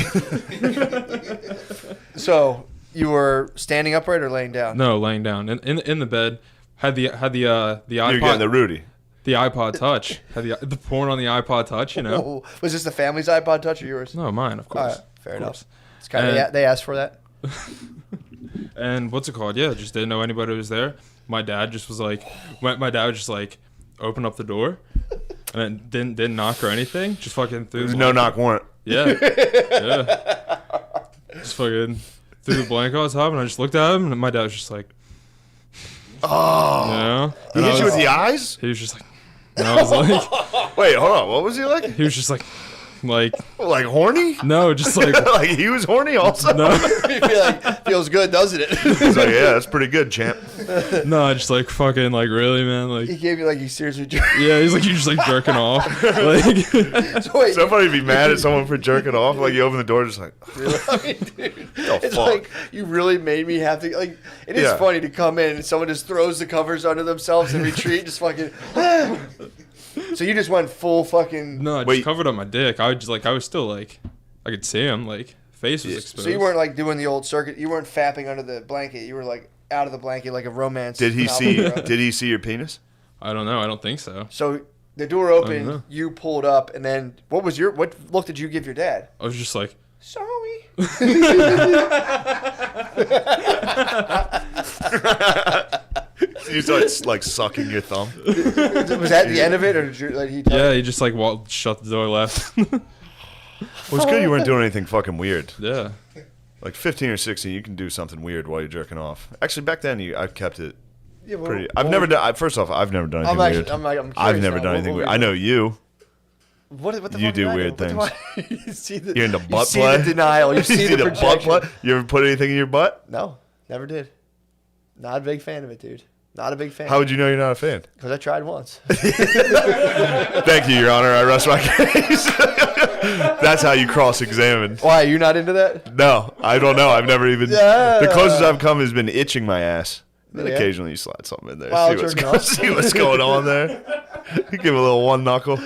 So you were standing upright or laying down? No, laying down in the bed. Had the You're getting iPod the Rudy. the iPod Touch. Had the porn on the iPod Touch. You know. Oh, was this the family's iPod Touch or yours? No, mine, of All course. right, fair Of enough. course. It's kind of And- they asked for that. And what's it called? Yeah, just didn't know anybody was there. My dad just was like, my dad just like opened up the door, and then didn't knock or anything. Just fucking threw. There's the no blanket- knock warrant. Yeah, yeah. Just fucking threw the blanket on top, and I just looked at him, and my dad was just like, Oh. you know. He And I hit you was- with the eyes? He was just like, and I was like, Wait, hold on. What was he like? he was just like Like horny? no, just like Like he was horny also? no, You feel like feels good, doesn't it? He's like, yeah, that's pretty good, champ. no, just like fucking like really, man, He like. gave you like you seriously. Yeah, he's like you just like jerking off, like So wait, Somebody be mad at someone for jerking off. Like you open the door, just like, I mean, dude, the it's fuck? like you really made me have to like. It is Yeah. funny to come in and someone just throws the covers under themselves and retreat, just fucking. So you just went full fucking. no, I just Wait. covered up my dick. I was still like, I could see him, like face was exposed. So you weren't like doing the old circuit. You weren't fapping under the blanket. You were like out of the blanket, like a romance. Did he novel see? hero. Did he see your penis? I don't know. I don't think so. So the door know. opened. You pulled up, and then what look did you give your dad? I was just like, Sorry. You start like sucking your thumb. Was that the end of it, or did you, like, he? yeah, he just like shut the door, left. Well, it's good you weren't doing anything fucking weird. Yeah. Like 15 or 16, you can do something weird while you're jerking off. Actually, back then, I kept it Yeah, well, pretty. I've never done. First off, I've never done anything weird. I'm I've curious never now. done anything What weird. were I you know you. What the You fuck do did I weird What do I- you see the, You're into you butt see play. the denial. You see the butt projection. play. You ever put anything in your butt? No, never did. Not a big fan of it, dude. Not a big fan. How would you know you're not a fan? Because I tried once. Thank you, Your Honor. I rest my case. That's how you cross-examine. Why? You're not into that? No, I don't know. I've never even. Yeah. The closest I've come has been itching my ass. Then Yeah. occasionally you slide something in there. Wow, See what's, jerking going, off. see what's going on there. You give a little one knuckle.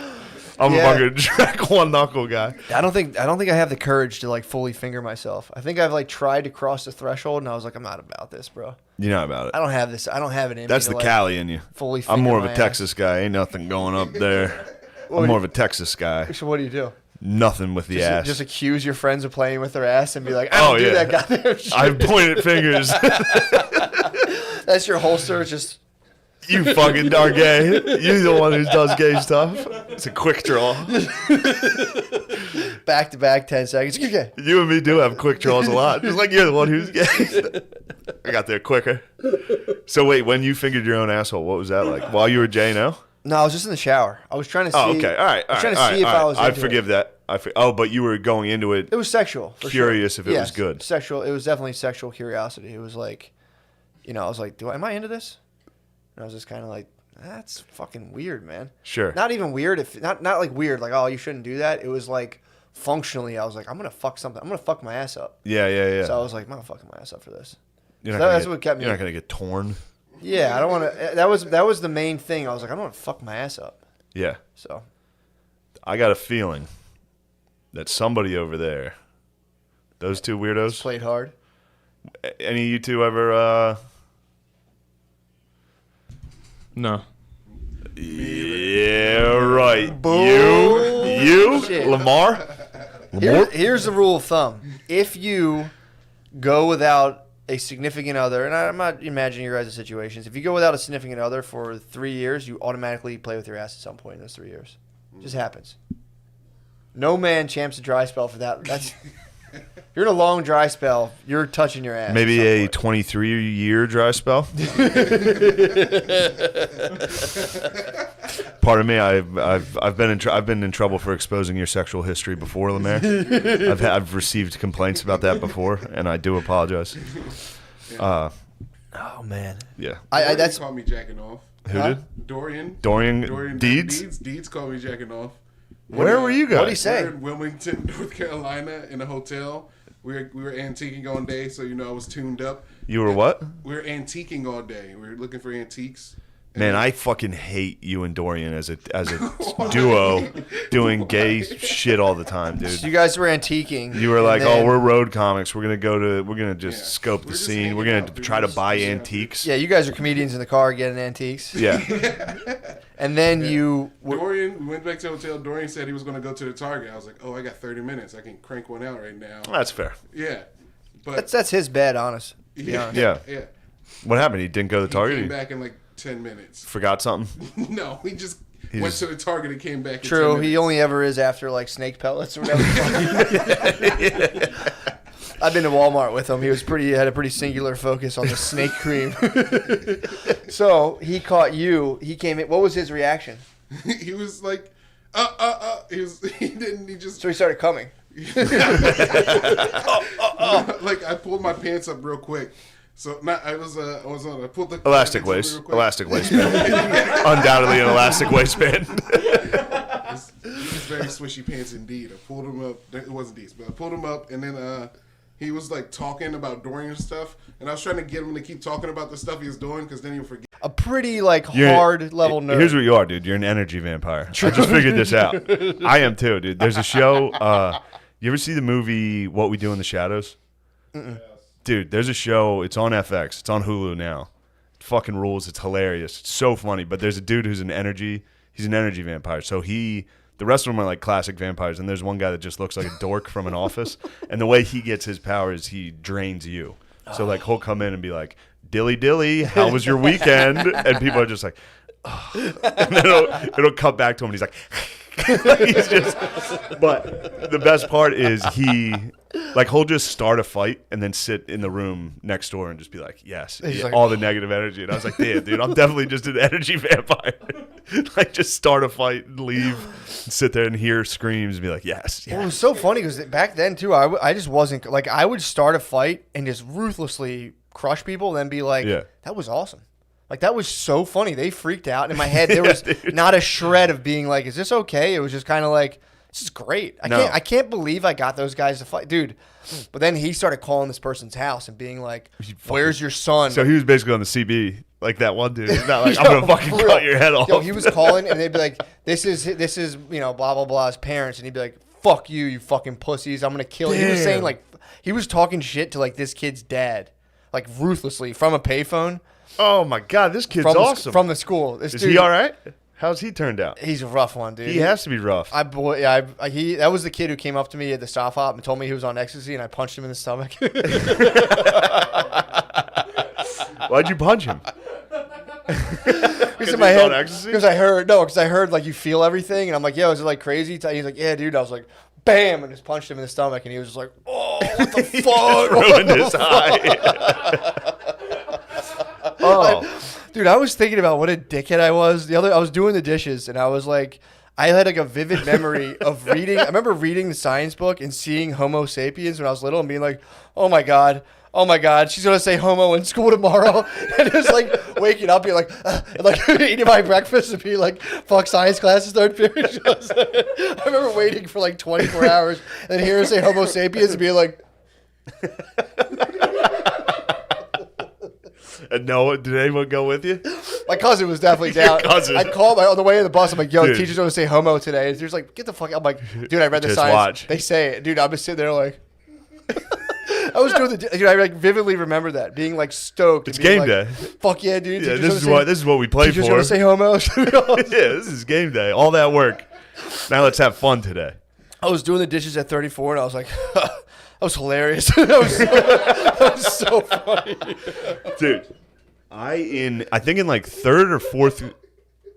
I'm Yeah. a fucking Shrek one knuckle guy. I don't think I have the courage to like fully finger myself. I think I've like tried to cross the threshold, and I was like, I'm not about this, bro. You're not about it. I don't have this. I don't have it in That's me the to, like, Cali in you. fully. I'm finger more of my a ass. Texas guy. Ain't nothing going up there. What I'm more do of a Texas guy. So what do you do? Nothing with the Just, ass. just accuse your friends of playing with their ass and be like, I don't do that goddamn shit. I've pointed fingers. That's your holster. It's just You fucking are gay. You're the one who does gay stuff. It's a quick draw. back to back 10 seconds. Okay. You and me do have quick draws a lot. Just like you're the one who's gay. I got there quicker. So wait, when you fingered your own asshole, what was that like? While you were J-No? No, I was just in the shower. I was trying to see. Oh, okay. All right. I was trying to see if I was. I into forgive it. that. Oh, but you were going into it. It was sexual. For Curious sure. if it was good. Sexual. It was definitely sexual curiosity. It was like, I was like, am I into this? And I was just kind of like, that's fucking weird, man. Sure. Not even weird. If not like weird. Like, oh, you shouldn't do that. It was like functionally, I was like, I'm gonna fuck something. I'm gonna fuck my ass up. Yeah. So I was like, I'm not fucking my ass up for this. You're So that's what kept me. You're not gonna get torn. Yeah, I don't want to. That was the main thing. I was like, I don't want to fuck my ass up. Yeah. So I got a feeling that somebody over there, those two weirdos, played hard. any of you two ever, No. yeah, right. You, Shit. Lamar? Here's the rule of thumb: if you go without a significant other, and I'm not imagining your guys' situations. If you go without a significant other for 3 years, you automatically play with your ass at some point in those 3 years. Just happens. No man champs a dry spell for that. That's if you're in a long dry spell, you're touching your ass. Maybe a 23-year dry spell. Pardon me, I've been in trouble for exposing your sexual history before, Lemaire. I've received complaints about that before, and I do apologize. Oh man. Yeah. That's called me jacking off. Who did? Dorian Deeds? Deeds called me jacking off. Where were you guys? What did he say? We were in Wilmington, North Carolina, in a hotel. We were antiquing all day, so I was tuned up. You were what? We were antiquing all day. We were looking for antiques. Man, I fucking hate you and Dorian as a duo doing gay shit all the time, dude. So you guys were antiquing. You were like, then, we're road comics. We're gonna just scope the We're just scene. hanging We're gonna out, dude. try to We're buy just- antiques. Yeah, you guys are comedians in the car getting antiques. Yeah. And then you. Dorian, we went back to the hotel. Dorian said he was going to go to the Target. I was like, I got 30 minutes. I can crank one out right now. That's fair. Yeah. But That's his bed, honest. yeah, Yeah. yeah. What happened? He didn't go to the He Target? came He back in like 10 minutes. forgot something? No, he just He went just- to the Target and came back in 10 True, minutes. he only ever is after like snake pellets or whatever. I've been to Walmart with him. He had a pretty singular focus on the snake cream. So he caught you. He came in. What was his reaction? He was like, he just, So he started coming. like I pulled my pants up real quick. So I pulled the Elastic pants up waist. real quick. Elastic waistband. Undoubtedly an elastic waistband. These very swishy pants indeed. I pulled him up. It wasn't these, but I pulled him up, and then he was like talking about Dorian stuff, and I was trying to get him to keep talking about the stuff he was doing because then he'll forget. A pretty like hard level nerd. Here's what you are, dude. You're an energy vampire. I just figured this out. I am too, dude. There's a show. You ever see the movie What We Do in the Shadows? Dude, there's a show. It's on FX. It's on Hulu now. It fucking rules. It's hilarious. It's so funny. But there's a dude who's he's an energy vampire. So the rest of them are like classic vampires. And there's one guy that just looks like a dork from an office. And the way he gets his power is he drains you. So like he'll come in and be like, Dilly Dilly, how was your weekend? And people are just like, oh. And then it'll cut back to him and he's like, he's just, but the best part is he'll just start a fight and then sit in the room next door and just be like, yes, He's like, all the negative energy. And I was like, damn, dude, I'm definitely just an energy vampire. Like just start a fight and leave and sit there and hear screams and be like, yes. Well, it was so funny because back then too, I just wasn't like I would start a fight and just ruthlessly crush people, and then be like, Yeah. that was awesome. Like that was so funny. They freaked out. In my head, there was not a shred of being like, "Is this okay?" It was just kind of like, "This is great." I can't believe I got those guys to fight, dude. But then he started calling this person's house and being like, "Where's your son?" So he was basically on the CB, like that one dude. Not like, I'm going to fucking cut your head off. Yo, he was calling and they'd be like, this is blah blah blah's parents, and he'd be like, "Fuck you, you fucking pussies! I'm gonna kill you." He was saying like, he was talking shit to like this kid's dad, like ruthlessly from a payphone. Oh my God, this kid's From awesome. from the school. This Is dude, he all right? How's he turned out? He's a rough one, dude. He has to be rough. That was the kid who came up to me at the stop hop and told me he was on ecstasy, and I punched him in the stomach. Why'd you punch him? Because in my he's on head, ecstasy? because I heard like you feel everything, and I'm like, yo, is it like crazy? He's like, yeah, dude. I was like, bam, and just punched him in the stomach, and he was just like, oh, what the fuck? Ruined his high. Oh. Dude, I was thinking about what a dickhead I was. I was doing the dishes, and I was like, I had like a vivid memory of reading. I remember reading the science book and seeing Homo sapiens when I was little, and being like, oh my god, she's gonna say homo in school tomorrow, and just like waking up, being like, and like eating my breakfast and being like, fuck science classes third period. I remember waiting for like 24 hours, and then hearing her say Homo sapiens and being like. And no, did anyone go with you? My cousin was definitely down. cousin. I called on the way in the bus. I'm like, yo, Dude. teacher's going to say homo today. And she's like, get the fuck out. I'm like, dude, I read the Just science. watch. They say it. Dude, I'm just sitting there like. I was doing dude, I like vividly remember that. Being like stoked. It's and being game like, day. Fuck yeah, dude. Yeah, Teacher's this is what we play teacher's for. going to say homo. Yeah, this is game day. All that work. Now let's have fun today. I was doing the dishes at 34, and I was like, was hilarious. that was so funny. Dude, I think in like third or fourth,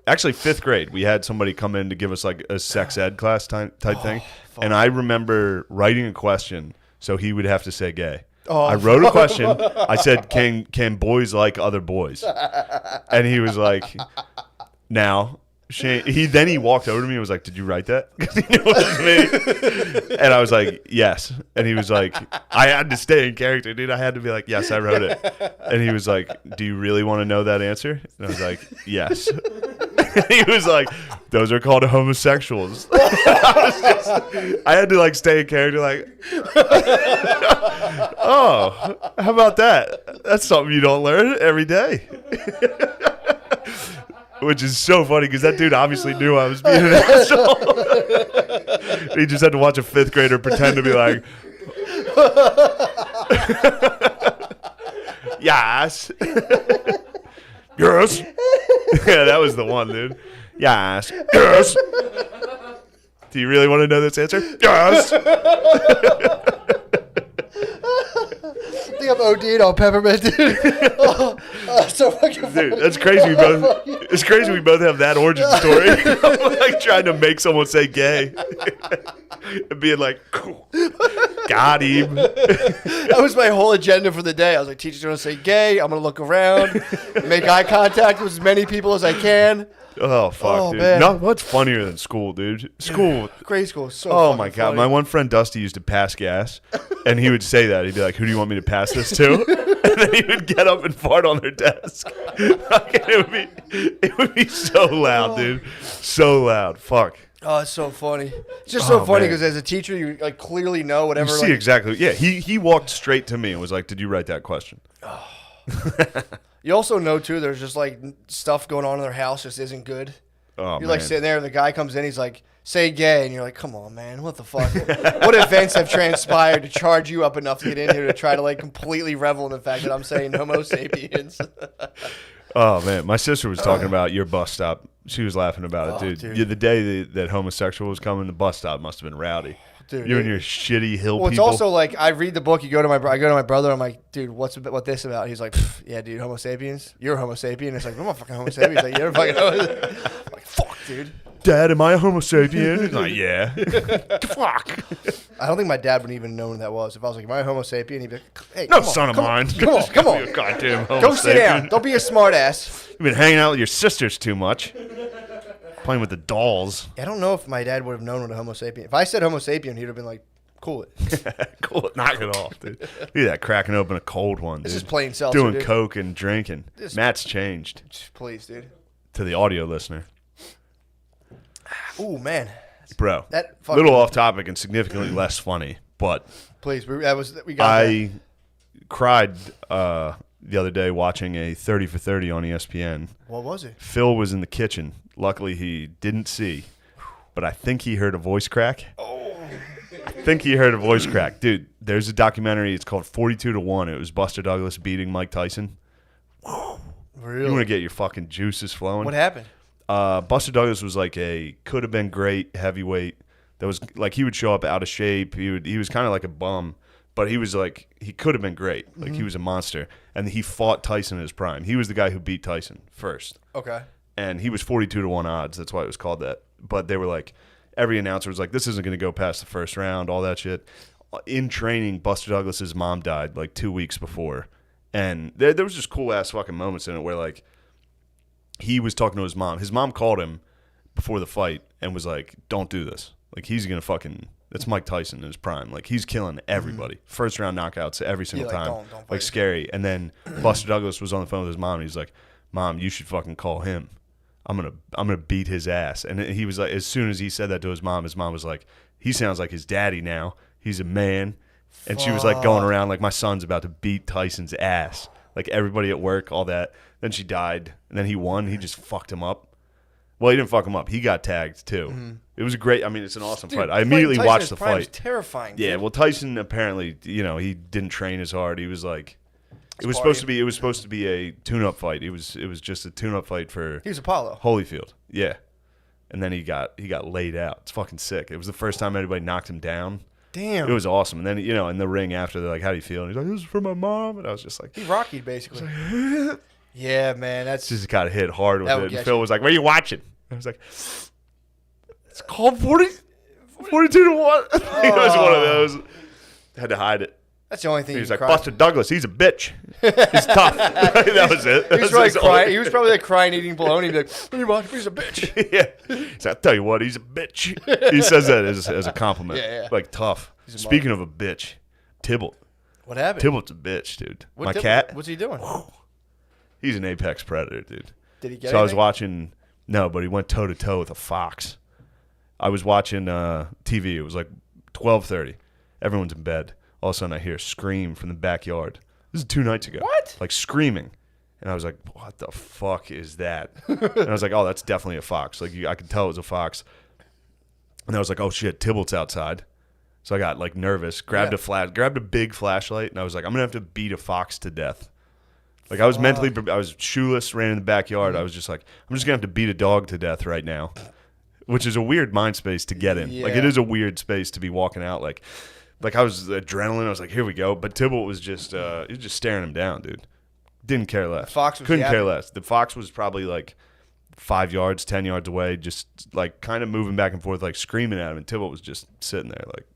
actually fifth grade, we had somebody come in to give us like a sex ed class type thing. Fuck. And I remember writing a question so he would have to say gay. Oh, I wrote a question. I said, "Can boys like other boys?" And he was like, "Now." Shane, he walked over to me and was like, "Did you write that?" Because he knew it was me. And I was like, "Yes." And he was like, I had to stay in character, dude. I had to be like, "Yes, I wrote it." And he was like, "Do you really want to know that answer?" And I was like, "Yes." And he was like, "Those are called homosexuals." I had to like stay in character, like, "Oh, how about that? That's something you don't learn every day." Which is so funny because that dude obviously knew I was being an asshole. He just had to watch a fifth grader pretend to be like, "Yes." "Yes." Yeah, that was the one, dude. "Yes." "Yes." "Do you really want to know this answer?" "Yes." I think I'm OD'd on peppermint, dude. So fucking funny. Dude, that's crazy. It's crazy we both have that origin story. Like trying to make someone say gay. And being like, "Cool. Got him." That was my whole agenda for the day. I was like, teacher's going to say gay. I'm going to look around, make eye contact with as many people as I can. Oh, fuck, dude. Man. No, what's funnier than school, dude? School. Grade school is so Oh, fucking my God. funny. My one friend, Dusty, used to pass gas. And he would say that. He'd be like, "Who do you want me to pass this to?" And then he would get up and fart on their desk. It would be so loud, dude. So loud. Fuck. Oh, it's so funny. It's just so Oh, funny man. because as a teacher, you like clearly know whatever. You see like, exactly. Yeah, he walked straight to me and was like, "Did you write that question?" You also know too. There's just like stuff going on in their house just isn't good. Oh, You're like sitting there, and the guy comes in. He's like, "Say gay," and you're like, "Come on, man, what the fuck? What events have transpired to charge you up enough to get in here to try to like completely revel in the fact that I'm saying Homo sapiens?" Oh man, my sister was talking about your bus stop. She was laughing about it, dude. Dude. Yeah, the day that homosexual was coming, the bus stop must have been rowdy. Dude, You and your shitty hill well, it's people. also like I read the book. I go to my brother. I'm like, "Dude, what this about?" He's like, "Yeah, dude, Homo sapiens. You're a Homo sapien." It's like, "I'm not fucking Homo sapien." He's like, "You're a fucking Homo." I'm like, "Fuck, dude." "Dad, am I a Homo sapien?" He's like, "Yeah." Fuck. I don't think my dad would even know who that was. If I was like, "Am I a Homo sapien?" He'd be like, "Hey, No come on, son of mine. Come on. You goddamn Homo Go sit sapien. down. Don't be a smart ass." You've been hanging out with your sisters too much. Playing with the dolls. I don't know if my dad would have known what a Homo sapien. If I said Homo sapien, he'd have been like, "Cool it." Cool. Knock it off, dude. Look at that, cracking open a cold one, dude. This is plain seltzer, Doing dude. coke and drinking. Matt's changed. Please, dude. To the audio listener. Ooh, man. Bro, That fucking- little off topic and significantly less funny, but Please, we got that. I cried the other day watching a 30 for 30 on ESPN. What was it? Phil was in the kitchen. Luckily, he didn't see, but I think he heard a voice crack. I think he heard a voice crack. Dude, there's a documentary. It's called 42-1. It was Buster Douglas beating Mike Tyson. Really? You want to get your fucking juices flowing? What happened? Buster Douglas was like could have been great heavyweight. That was like he would show up out of shape. He was kind of like a bum, but he was like he could have been great. Like he was a monster, and he fought Tyson in his prime. He was the guy who beat Tyson first, Okay. and he was 42-1 odds. That's why it was called that. But they were like every announcer was like, "This isn't going to go past the first round." All that shit. In training, Buster Douglas's mom died like 2 weeks before, and there was just cool ass fucking moments in it where like. He was talking to his mom. His mom called him before the fight and was like, "Don't do this. Like, he's going to fucking... That's Mike Tyson in his prime. Like, he's killing everybody. First round knockouts every single like, time. don't fight Like, him. scary." And then Buster Douglas was on the phone with his mom, and he's like, "Mom, you should fucking call him. I'm gonna beat his ass." And he was like, as soon as he said that to his mom was like, "He sounds like his daddy now. He's a man." And she was like going around like, "My son's about to beat Tyson's ass." Like everybody at work, all that. Then she died, and then he won. He just fucked him up. Well, he didn't fuck him up. He got tagged too. It was a great. I mean, it's an awesome fight. I immediately Tyson watched in the his prime is fight. terrifying. Yeah, dude. well, Tyson apparently, he didn't train as hard. He was like, it was supposed to be a tune-up fight. It was just a tune-up fight for He was Apollo. Holyfield. Yeah, and then he got laid out. It's fucking sick. It was the first time anybody knocked him down. Damn. It was awesome. And then, in the ring after, they're like, how do you feel? And he's like, this is for my mom. And I was just like, He Rockied, basically. Yeah, man. That's just got hit hard with That it. would And get Phil you. was like, what are you watching? I was like, it's called 42 to 1. It was one of those. Had to hide it. That's the only thing He you was can like, cry. Buster Douglas, he's a bitch. He's tough. That was it. He was probably crying. He was probably like crying, eating bologna. He'd be like, "What are you watching? He's a bitch." Yeah. He's like, I'll tell you what, he's a bitch. He says that as a compliment. Yeah. Like, tough. a Speaking of a bitch, Tybalt. What happened? Tybalt's a bitch, dude. What My did- cat, What's he doing? he's an apex predator, dude. Did he get? So I was anything? watching, no, but he went toe to toe with a fox. I was watching TV. It was like 12:30. Everyone's in bed. All of a sudden, I hear a scream from the backyard. This is 2 nights ago. What? Like screaming, and I was like, "What the fuck is that?" And I was like, "Oh, that's definitely a fox." Like I could tell it was a fox. And I was like, "Oh shit, Tybalt's outside." So I got like nervous. Grabbed a big flashlight, and I was like, "I'm gonna have to beat a fox to death." Like I was mentally, I was shoeless, ran in the backyard. I was just like, I'm just gonna have to beat a dog to death right now, which is a weird mind space to get in. Like it Yeah. is a weird space to be walking out. Like I was adrenaline. I was like, here we go. But Tybalt was just, he was just staring him down, dude. Didn't care less. The fox was couldn't care yapping. less. The fox was probably like 5 yards, 10 yards away, just like kind of moving back and forth, like screaming at him. And Tybalt was just sitting there, like,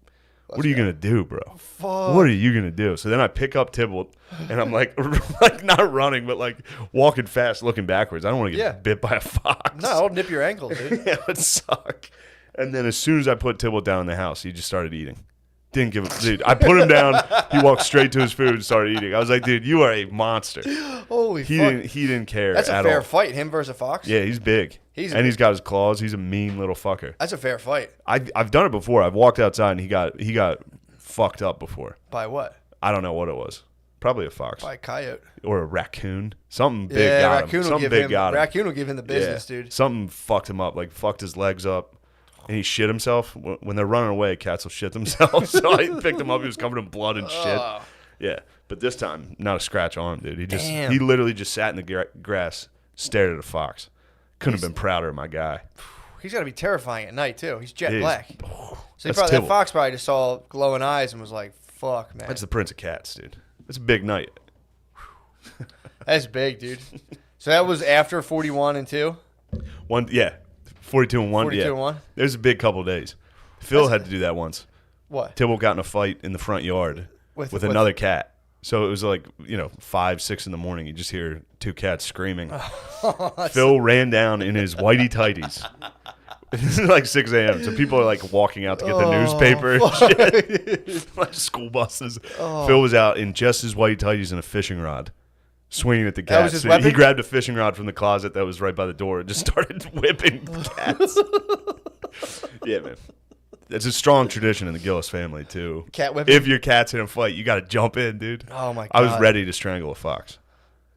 what are you gonna do, bro? What are you gonna do? So then I pick up Tybalt, and I'm like, like not running, but like walking fast, looking backwards. I don't want to get bit by a fox. No, it'll nip your ankle, dude. Yeah, it would suck. And then as soon as I put Tybalt down in the house, he just started eating. Didn't give a dude. I put him down. He walked straight to his food and started eating. I was like, dude, you are a monster. Holy He fuck. didn't care That's a at fair all. fight, him versus a fox. Yeah, he's big. He's He's got his claws. He's a mean little fucker. That's a fair fight. I've done it before. I've walked outside and he got fucked up before. By what? I don't know what it was. Probably a fox By a coyote. or a raccoon. Something big Yeah, got him. raccoon will Something give big him. got him. Raccoon will give him the business, Yeah. dude. Something fucked him up. Like fucked his legs up. And he shit himself. When they're running away, cats will shit themselves. So I picked him up. He was covered in blood and shit. Oh. Yeah. But this time, not a scratch on him, dude. Damn. He literally just sat in the grass, stared at a fox. Couldn't have been prouder of my guy. He's got to be terrifying at night too. He's jet He is. black. So That's that Tybalt. fox probably just saw glowing eyes and was like, "Fuck, man, That's the Prince of Cats, dude. It's a big night. that's big, dude." So that was after 41 and 2. 42 and 1. 42 yeah. and 1. There's a big couple days. Phil had to do that once. What? Tybalt got in a fight in the front yard with another cat. So it was like, 5, 6 in the morning. You just hear 2 cats screaming. Phil ran down in his whitey tighties. This is like 6 a.m. So people are like walking out to get the newspaper and shit. Like school buses. Phil was out in just his whitey tighties and a fishing rod, swinging at the That was cats. his He weapon? grabbed a fishing rod from the closet that was right by the door and just started whipping cats. Yeah, man. It's a strong tradition in the Gillis family, too. Cat whipping? If your cat's in a fight, you got to jump in, dude. Oh my god! I was ready to strangle a fox.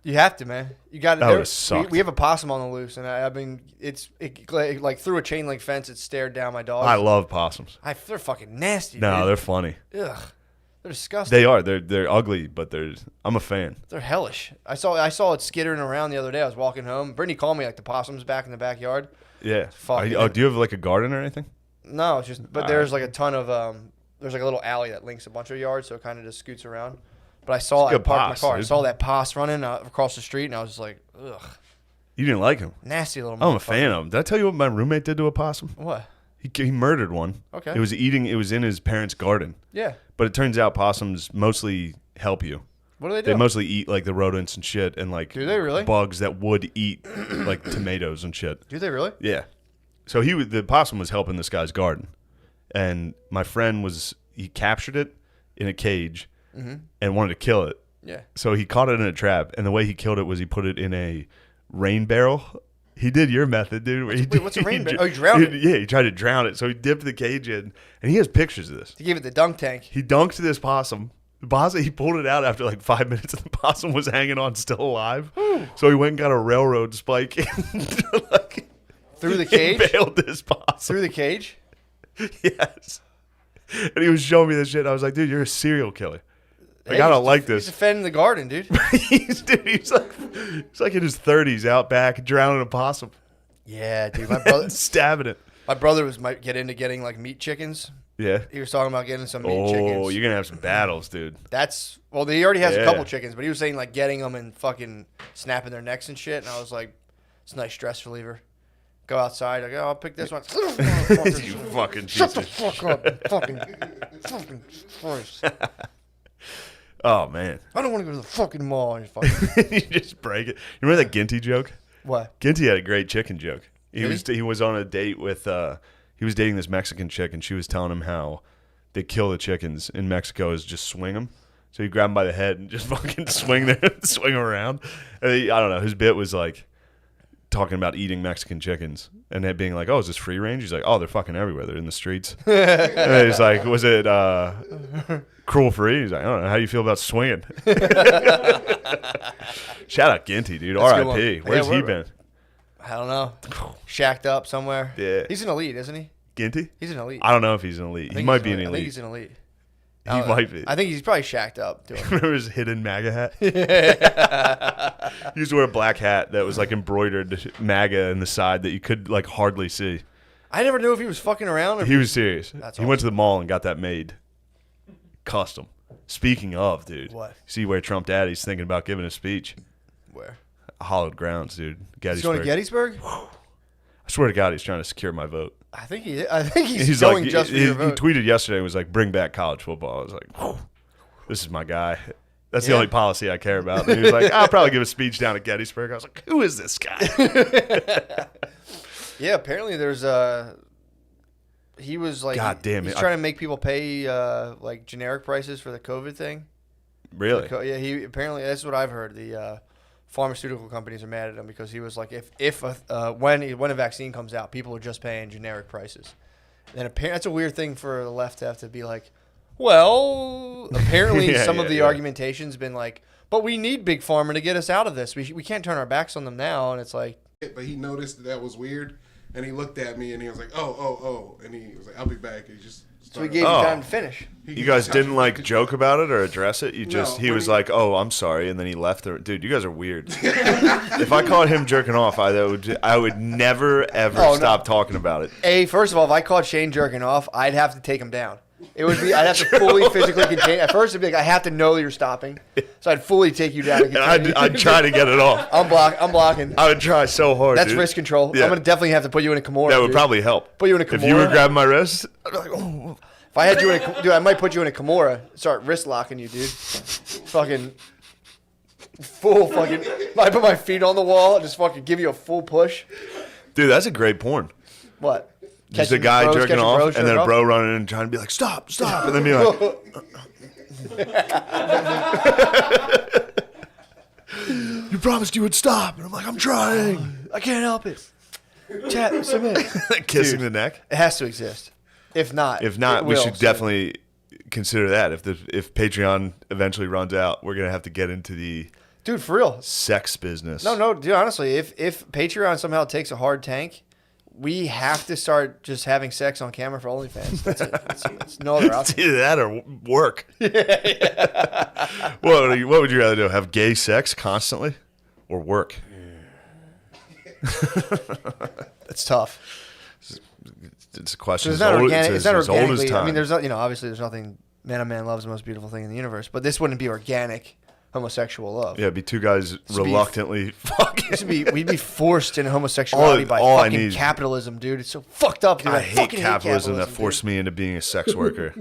You have to, man. You got That to. would've sucked. We have a possum on the loose, and I mean, it like through a chain link fence. It stared down my dog. I love possums. They're fucking nasty. No, dude. they're funny. Ugh, they're disgusting. They are. They're ugly, but I'm a fan. They're hellish. I saw it skittering around the other day. I was walking home. Brittany called me like the possums back in the backyard. Yeah. Fuck, Do man. you have like a garden or anything? No, it's just but there's like a ton of there's like a little alley that links a bunch of yards, so it kind of just scoots around. But I saw It's a I good parked poss, my car. I dude. saw that poss running across the street, and I was just like, ugh, You didn't like him. nasty little. I'm a motherfucker. fan of him. Did I tell you what my roommate did to a possum? What? He murdered one. Okay. It was in his parents' garden. Yeah. But it turns out possums mostly help you. What do they do? They mostly eat like the rodents and shit and like Do they really? bugs that would eat like tomatoes and shit. Do they really? Yeah. So the possum was helping this guy's garden. And my friend he captured it in a cage and wanted to kill it. Yeah. So he caught it in a trap, and the way he killed it was he put it in a rain barrel. He did your method, dude. Wait, what's a rain barrel? Oh, he drowned it. Yeah, he tried to drown it. So he dipped the cage in, and he has pictures of this. He gave it the dunk tank. He dunked this possum. The possum, he pulled it out after like 5 minutes, and the possum was hanging on still alive. So he went and got a railroad spike and like, Through the cage? impaled this possum. Through the cage? Yes. And he was showing me this shit. I was like, dude, you're a serial killer. Like, Hey, I don't he's like He's this. defending the garden, dude. he's like in his 30s out back drowning a possum. Yeah, dude. Stabbing it. My brother might get into getting like meat chickens, Yeah. He was talking about getting some meat Oh, chickens. you're gonna have some battles, dude. Well, he already has a Yeah. couple chickens, but he was saying like getting them and fucking snapping their necks and shit. And I was like, it's a nice stress reliever. Go outside. I go, I'll pick this one. You fucking Shut piece the of fuck up, fucking Christ. Oh man. I don't want to go to the fucking mall. And fucking You just break it. You remember that Ginty joke? what? Ginty had a great chicken joke. He Really? was on a date with he was dating this Mexican chick, and she was telling him how they kill the chickens in Mexico is just swing them. So you grab them by the head and just fucking swing them around. And I don't know. His bit was like talking about eating Mexican chickens and it being like, oh, is this free range? He's like, oh, they're fucking everywhere. They're in the streets. And he's like, was it cruel free? He's like, I don't know. How do you feel about swinging? Shout out Ginty, dude. That's a good R.I.P. one. Where's Yeah, he been? I don't know. Shacked up somewhere. Yeah. He's an elite, isn't he? Ginty? He's an elite. I don't know if he's an elite. He might be an I think elite. he's an elite. He might be. I think he's probably shacked up. Doing Remember his hidden MAGA hat? He used to wear a black hat that was like embroidered MAGA in the side that you could like hardly see. I never knew if he was fucking around. Or He was serious. That's He went to the mall and got that made. Custom. Speaking of, dude. What? See where Trump Daddy's thinking about giving a speech. Where? Hollowed grounds, dude. He's Gettysburg. going to Gettysburg? I swear to God, he's trying to secure my vote. I think he's going like, just for he your vote. tweeted yesterday and was like, bring back college football. I was like, whew, this is my guy. That's the Yeah. only policy I care about. And he was like, I'll probably give a speech down at Gettysburg. I was like, who is this guy? Yeah, apparently there's he was like, God damn it. he's trying to make people pay like generic prices for the COVID thing. Really? Yeah, he apparently that's what I've heard. The pharmaceutical companies are mad at him because he was like, when a vaccine comes out, people are just paying generic prices. And then apparently that's a weird thing for the left to have to be like, well, apparently some of the argumentation's been like, but we need big pharma to get us out of this. We can't turn our backs on them now. And it's like, But he noticed that was weird, and he looked at me, and he was like, oh. And he was like, I'll be back. And he just so we started. gave you Oh. time to finish. You guys didn't like joke about it or address it? You just No, he when was he- like, "Oh, I'm sorry," and then he left. Dude, you guys are weird. If I caught him jerking off, I would never ever Oh, no. stop talking about it. First of all, if I caught Shane jerking off, I'd have to take him down. It would be I'd have to fully physically contain. At first, it'd be like I have to know you're stopping, so I'd fully take you down. And And I'd try to get it off. I'm blocking. I would try so hard. That's dude. risk control. Yeah. I'm gonna definitely have to put you in a Kimura. That would dude. probably help. Put you in a If you were Kimura? grabbing my wrist, I'd be like, "Oh." If I had you in a dude, I might put you in a Kimura. Start wrist locking you, dude. Fucking full fucking. I put my feet on the wall and just fucking give you a full push. Dude, that's a great porn. What? Just a Catching guy bros, jerking catching off, bros and then jerking a off? bro running in and trying to be like, "Stop, stop," and then be like, "You promised you would stop," and I'm like, "I'm trying." I can't help it. Chat, submit. Kissing Dude. the neck. It has to exist. If not, If not, it we will should soon. definitely consider that. If Patreon eventually runs out, we're gonna have to get into the Dude, for real. sex business. No, dude. Honestly, if Patreon somehow takes a hard tank, we have to start just having sex on camera for OnlyFans. That's it. It's no other It's option. either that or work. What would you rather do? Have gay sex constantly, or work? It's tough. It's a question. So it's not organic. It's It's not as old as organically. I time. mean, there's not. Obviously, there's nothing. Man, a man loves the most beautiful thing in the universe. But this wouldn't be organic homosexual love. Yeah, it'd be two guys be- reluctantly fucking. We'd be forced into homosexuality by all I fucking need- capitalism, dude. It's so fucked up, dude. I hate fucking capitalism that forced dude. me into being a sex worker.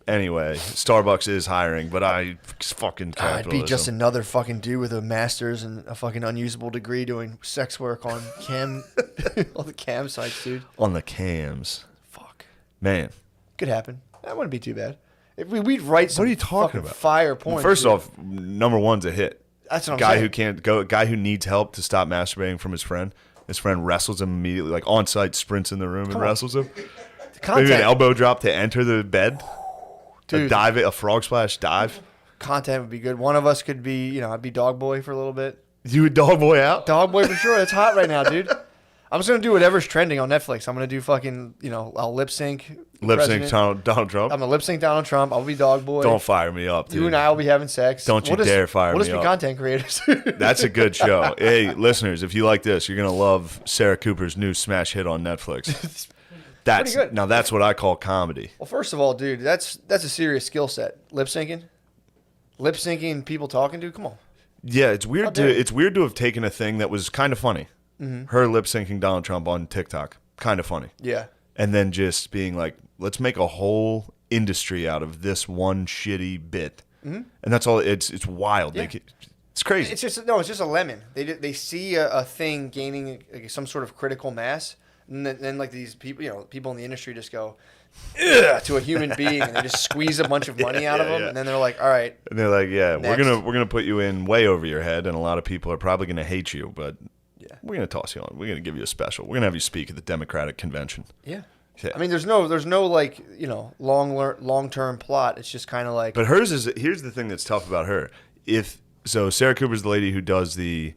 Anyway, Starbucks is hiring, but I fucking I'd capitalism. be just another fucking dude with a master's and a fucking unusable degree doing sex work on cam, on the cam sites, dude. on the cams. Fuck, Man, could happen. That wouldn't be too bad. If we'd write some What are you talking fucking about? fire porn. first dude. off, number one's a hit. That's what I'm Guy saying. who can't go, guy who needs help to stop masturbating from his friend. His friend wrestles him immediately, like on site, sprints in the room and on. wrestles him. The Maybe content, an elbow drop to enter the bed. Dude. A frog splash dive. content would be good. One of us could be, I'd be dog boy for a little bit. You would dog boy out? Dog boy for sure. That's hot right now, dude. I'm just gonna do whatever's trending on Netflix. I'm gonna do fucking, I'll lip sync. Lip sync president. Donald Trump? I'm gonna lip sync Donald Trump. I'll be dog boy. Don't fire me up, dude. You and I will be having sex. Don't you dare fire We'll just me be up. content creators. That's a good show. Hey, listeners, if you like this, you're going to love Sarah Cooper's new smash hit on Netflix. That's pretty good. Now that's what I call comedy. Well, first of all, dude, that's a serious skill set. Lip syncing, people talking to. Come on. Yeah, it's weird dare you. it's weird to have taken a thing that was kind of funny. Her lip syncing Donald Trump on TikTok, kind of funny. Yeah. And then just being like, let's make a whole industry out of this one shitty bit. And that's all. It's wild. Yeah. It's crazy. It's just a lemon. They see a thing gaining like, some sort of critical mass, and then like these people, people in the industry just go ugh, to a human being, and they just squeeze a bunch of money out of them, and then they're like, all right. And they're like, yeah, Next. we're gonna put you in way over your head, and a lot of people are probably gonna hate you, but we're gonna toss you on. We're gonna give you a special. We're gonna have you speak at the Democratic convention. Yeah. Yeah. I mean, there's no like long term plot. It's just kind of like. But hers is. Here's the thing that's tough about her. Sarah Cooper's the lady who does the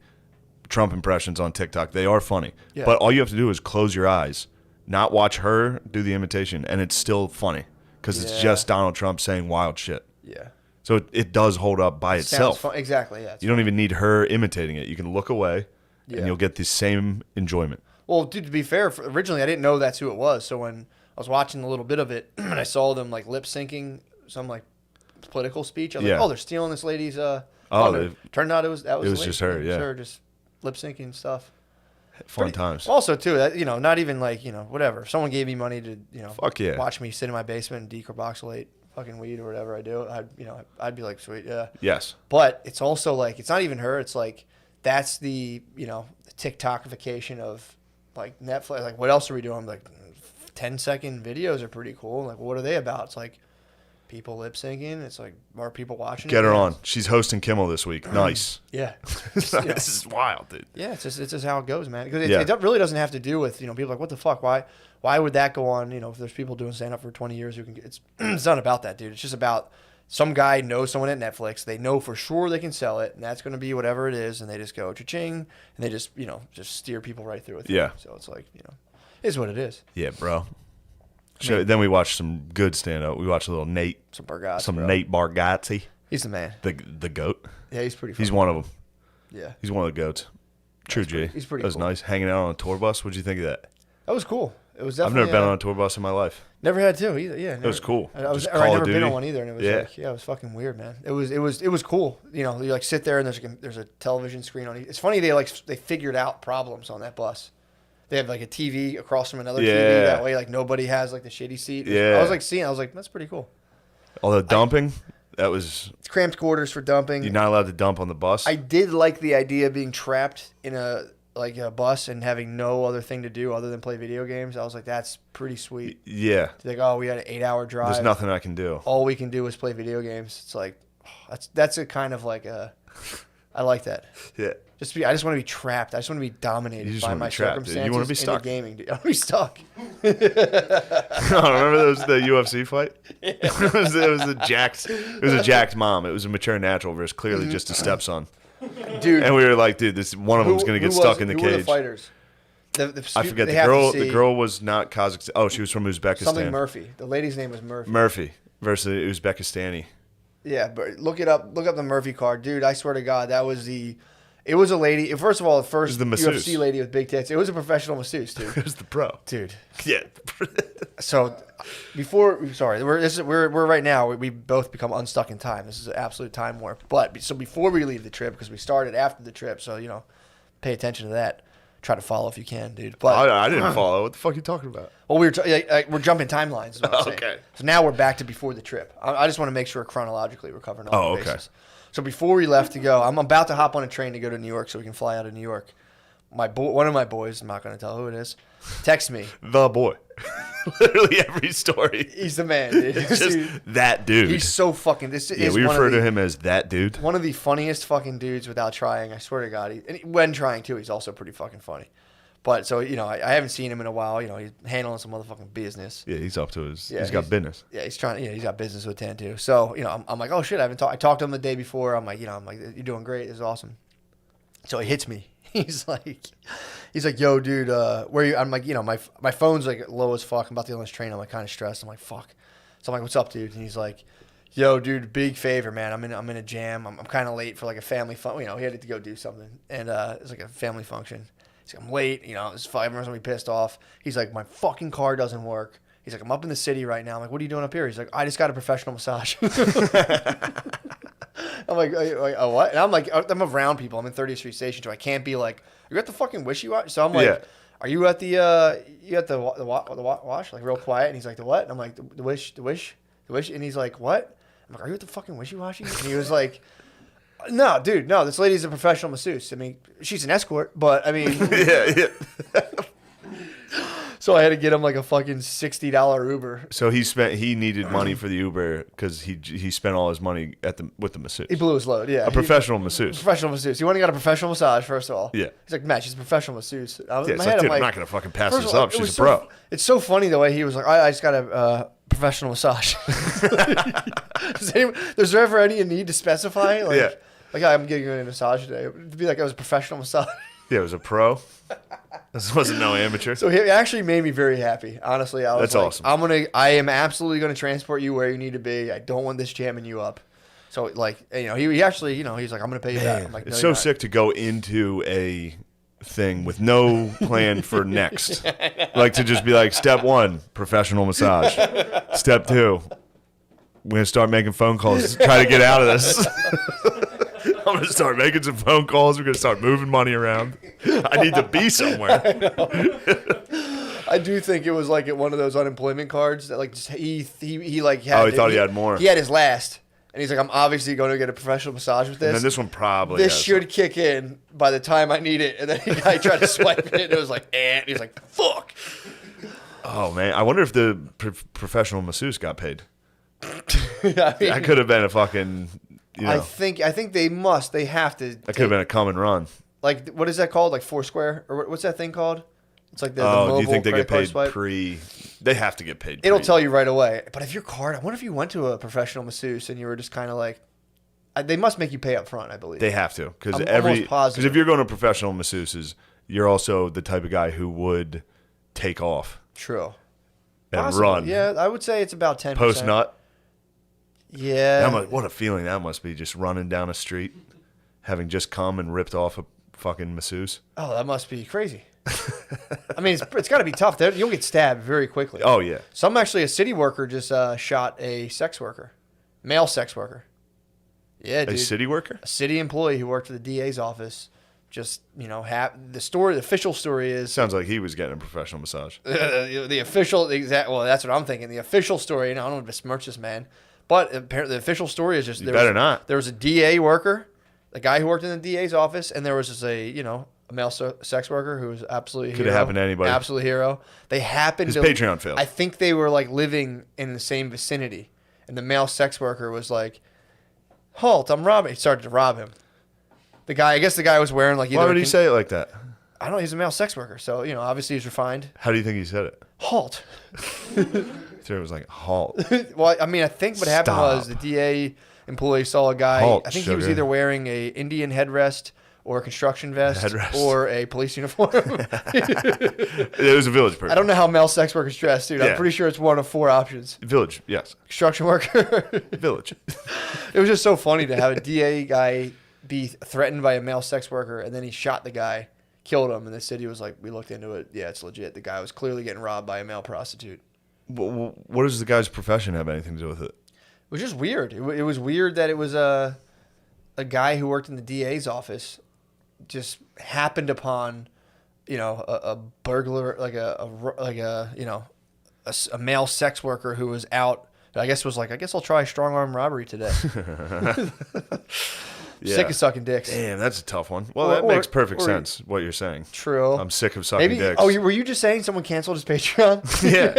Trump impressions on TikTok. They are funny, but all you have to do is close your eyes, not watch her do the imitation, and it's still funny because it's just Donald Trump saying wild shit. Yeah. So it does hold up by itself. Sounds fun. Exactly. Yeah. You don't even need her imitating it. You can look away, and you'll get the same enjoyment. Well, dude, to be fair, originally I didn't know that's who it was. So when I was watching a little bit of it and I saw them like lip syncing some like political speech, I was like, oh, they're stealing this lady's. Turned out it was just her. Yeah, her just lip syncing stuff. Fun times. Also, too, that not even like whatever. If someone gave me money to fuck yeah, watch me sit in my basement and decarboxylate fucking weed or whatever I do, I'd be like, sweet, yeah. Yes. But it's also like it's not even her. It's like that's the the TikTokification of like Netflix. Like, what else are we doing? I'm like, 10-second videos are pretty cool. Like, what are they about? It's like people lip syncing. It's like more people watching. Get her on. She's hosting Kimmel this week. Nice. Yeah. This is wild, dude. Yeah, it's just how it goes, man. Because it really doesn't have to do with people like, what the fuck? Why would that go on? If there's people doing stand up for 20 years who can get, it's not about that, dude. It's just about some guy knows someone at Netflix. They know for sure they can sell it, and that's going to be whatever it is. And they just go cha-ching, and they just steer people right through it. Yeah. So it's like it is what it is. Yeah, bro. Then we watched some good stand up. We watched a little Nate. Some Bargatze. Some bro. Nate Bargatze. He's the man. The goat. Yeah, he's pretty funny. He's one of them. Yeah. He's one of the goats. True G. He's pretty That was cool. nice. Hanging out on a tour bus. What'd you think of that? That was cool. It was I've definitely. never been on a tour bus in my life. Never had to either. Yeah, never, It was cool. I've Just Call of never been Duty. on one either, and it was it was fucking weird, man. It was cool. You like sit there and there's a television screen on. It's funny they figured out problems on that bus. They have like a TV across from another TV. That way, like nobody has like the shitty seat. Yeah. I was like that's pretty cool. Although dumping, it's cramped quarters for dumping. You're not allowed to dump on the bus. I did like the idea of being trapped in a bus and having no other thing to do other than play video games. I was like, that's pretty sweet. Yeah. Like, we had an 8-hour drive. There's nothing I can do. All we can do is play video games. It's like, that's a kind of like I like that. Yeah. I just want to be trapped. I just want to be dominated by my circumstances. You want to be stuck. Gaming, dude. I want to be stuck. Remember the UFC fight? it was a jacked mom. It was a mature natural versus clearly just a stepson. Dude. And we were like, dude, this one of them's gonna get stuck in the who cage. Were the fighters? I forget the girl. The girl was not Kazakhstan. Oh, she was from Uzbekistan. Something Murphy. The lady's name was Murphy. Murphy versus Uzbekistani. Yeah, but look it up. Look up the Murphy card, dude. I swear to God, it was a lady. First of all, the first UFC lady with big tits. It was a professional masseuse, dude. It was the pro, dude. Yeah. So we're right now. We both become unstuck in time. This is an absolute time warp. But so before we leave the trip, because we started after the trip, so pay attention to that. Try to follow if you can, dude. But I didn't follow. What the fuck are you talking about? Well, we're jumping timelines. Is what I'm saying. Okay. So now we're back to before the trip. I just want to make sure chronologically we're covering all the okay. bases. So before we left to go, I'm about to hop on a train to go to New York so we can fly out of New York. One of my boys, I'm not going to tell who it is, text me. The boy. Literally every story. He's the man, dude. It's just that dude. He's so fucking. We refer to him as that dude. One of the funniest fucking dudes without trying. I swear to God. When trying too, he's also pretty fucking funny. But so I haven't seen him in a while. He's handling some motherfucking business. Yeah, he's up to his. Yeah, he's got business. Yeah, he's trying. He's got business to attend to. So I'm like, oh shit, I haven't talked. I talked to him the day before. I'm like, you're doing great. This is awesome. So he hits me. He's like, yo, dude, where you? I'm like, my phone's like low as fuck. I'm about to get on this train. I'm like kind of stressed. I'm like, fuck. So I'm like, what's up, dude? And he's like, yo, dude, big favor, man. I'm in a jam. I'm kind of late for like a family fun. He had to go do something, and it's like a family function. He's like, I'm late. You know, this 5 everyone's gonna be pissed off. He's like, my fucking car doesn't work. He's like, I'm up in the city right now. I'm like, what are you doing up here? He's like, I just got a professional massage. I'm like, oh, what? And I'm like, I'm around people. I'm in 30th Street Station, so I can't be like, you're at the fucking wishy-washy? So I'm like, are you at the wash? Like real quiet. And he's like, the what? And I'm like, the wish. And he's like, what? I'm like, are you at the fucking wishy-washy? And he was like, no, dude, no. This lady's a professional masseuse. I mean, she's an escort, but I mean, yeah. So I had to get him like a fucking $60 Uber. So he needed money for the Uber because he spent all his money with the masseuse. He blew his load. Yeah, a professional masseuse. Professional masseuse. He went and got a professional massage first of all. Yeah. He's like, Matt, she's a professional masseuse. I was Yeah, in it's my head, like, dude, I'm I'm like, not gonna fucking pass first this of all, up. She's a so, pro. It's so funny the way he was like, I just got a professional massage. There's there ever any need to specify? Like, Yeah. Like, I'm getting a massage today. It'd be like it was a professional massage. Yeah, it was a pro. This wasn't no amateur. So it actually made me very happy. Honestly, I was That's like, awesome. I am absolutely gonna transport you where you need to be. I don't want this jamming you up. So like, you know, he actually, you know, he's like, I'm gonna pay you back. I'm like, It's no, so you're not. sick to go into a thing with no plan for next. Like to just be like, step 1, professional massage. Step 2, we're gonna start making phone calls to try to get out of this. I'm gonna start making some phone calls. We're gonna start moving money around. I need to be somewhere. I do think it was like one of those unemployment cards that like just, he like had. Oh, he thought he had more. He had his last, and he's like, I'm obviously going to get a professional massage with this. And then this one probably. This has should kick in by the time I need it. And then the guy tried to swipe it, and it was like, and he's like, fuck. Oh man, I wonder if the professional masseuse got paid. I mean, That could have been a fucking. You know, I think they must. They have to. that could have been a come and run. Like, what is that called? Like Foursquare? Or what's that thing called? It's like the mobile do you think they get credit card paid swipe. They have to get paid. It'll tell you right away. But if your card, I wonder if you went to a professional masseuse and you were just kind of like, they must make you pay up front, I believe. They have to because I'm almost positive. if you're going to professional masseuses, you're also the type of guy who would take off True. and Possibly. run. Yeah, I would say it's about 10%. Post nut. Yeah. What a feeling that must be, just running down a street, having just come and ripped off a fucking masseuse. Oh, that must be crazy. I mean, it's got to be tough. You'll get stabbed very quickly. Oh yeah. A city worker just shot a sex worker, male sex worker. Yeah, dude. A city worker? A city employee who worked for the DA's office. Just, you know, the official story is Sounds like he was getting a professional massage. the official well, that's what I'm thinking. The official story, and I don't want to besmirch this man, but apparently the official story is just there was a DA worker, the guy who worked in the DA's office, and there was just a male sex worker who was absolutely Could have happened to anybody. Absolute hero. They happened His to Patreon failed. I think they were like living in the same vicinity, and the male sex worker was like, "Halt! I'm robbing." He started to rob him. I guess the guy was wearing like. Why would he say it like that? I don't know. He's a male sex worker, so obviously he's refined. How do you think he said it? Halt. So it was like halt. Well, I mean, I think what happened was the DA employee saw a guy. Halt, I think he was sugar. either wearing a Indian headrest or a construction vest Headrest. or a police uniform. It was a village person. I don't know how male sex workers dress, dude. Yeah. I'm pretty sure it's one of 4 options. Village, yes. Construction worker. Village. It was just so funny to have a DA guy be threatened by a male sex worker, and then he shot the guy, killed him, and the city was like, we looked into it. Yeah, it's legit. The guy was clearly getting robbed by a male prostitute. What does the guy's profession have anything to do with it? It was just weird. It was weird that it was a guy who worked in the DA's office just happened upon, a burglar, like a male sex worker who was out. I guess I'll try strong arm robbery today. Yeah. Sick of sucking dicks. Damn, that's a tough one. Well, that makes perfect sense, what you're saying. True. I'm sick of sucking dicks. Oh, were you just saying someone canceled his Patreon? Yeah.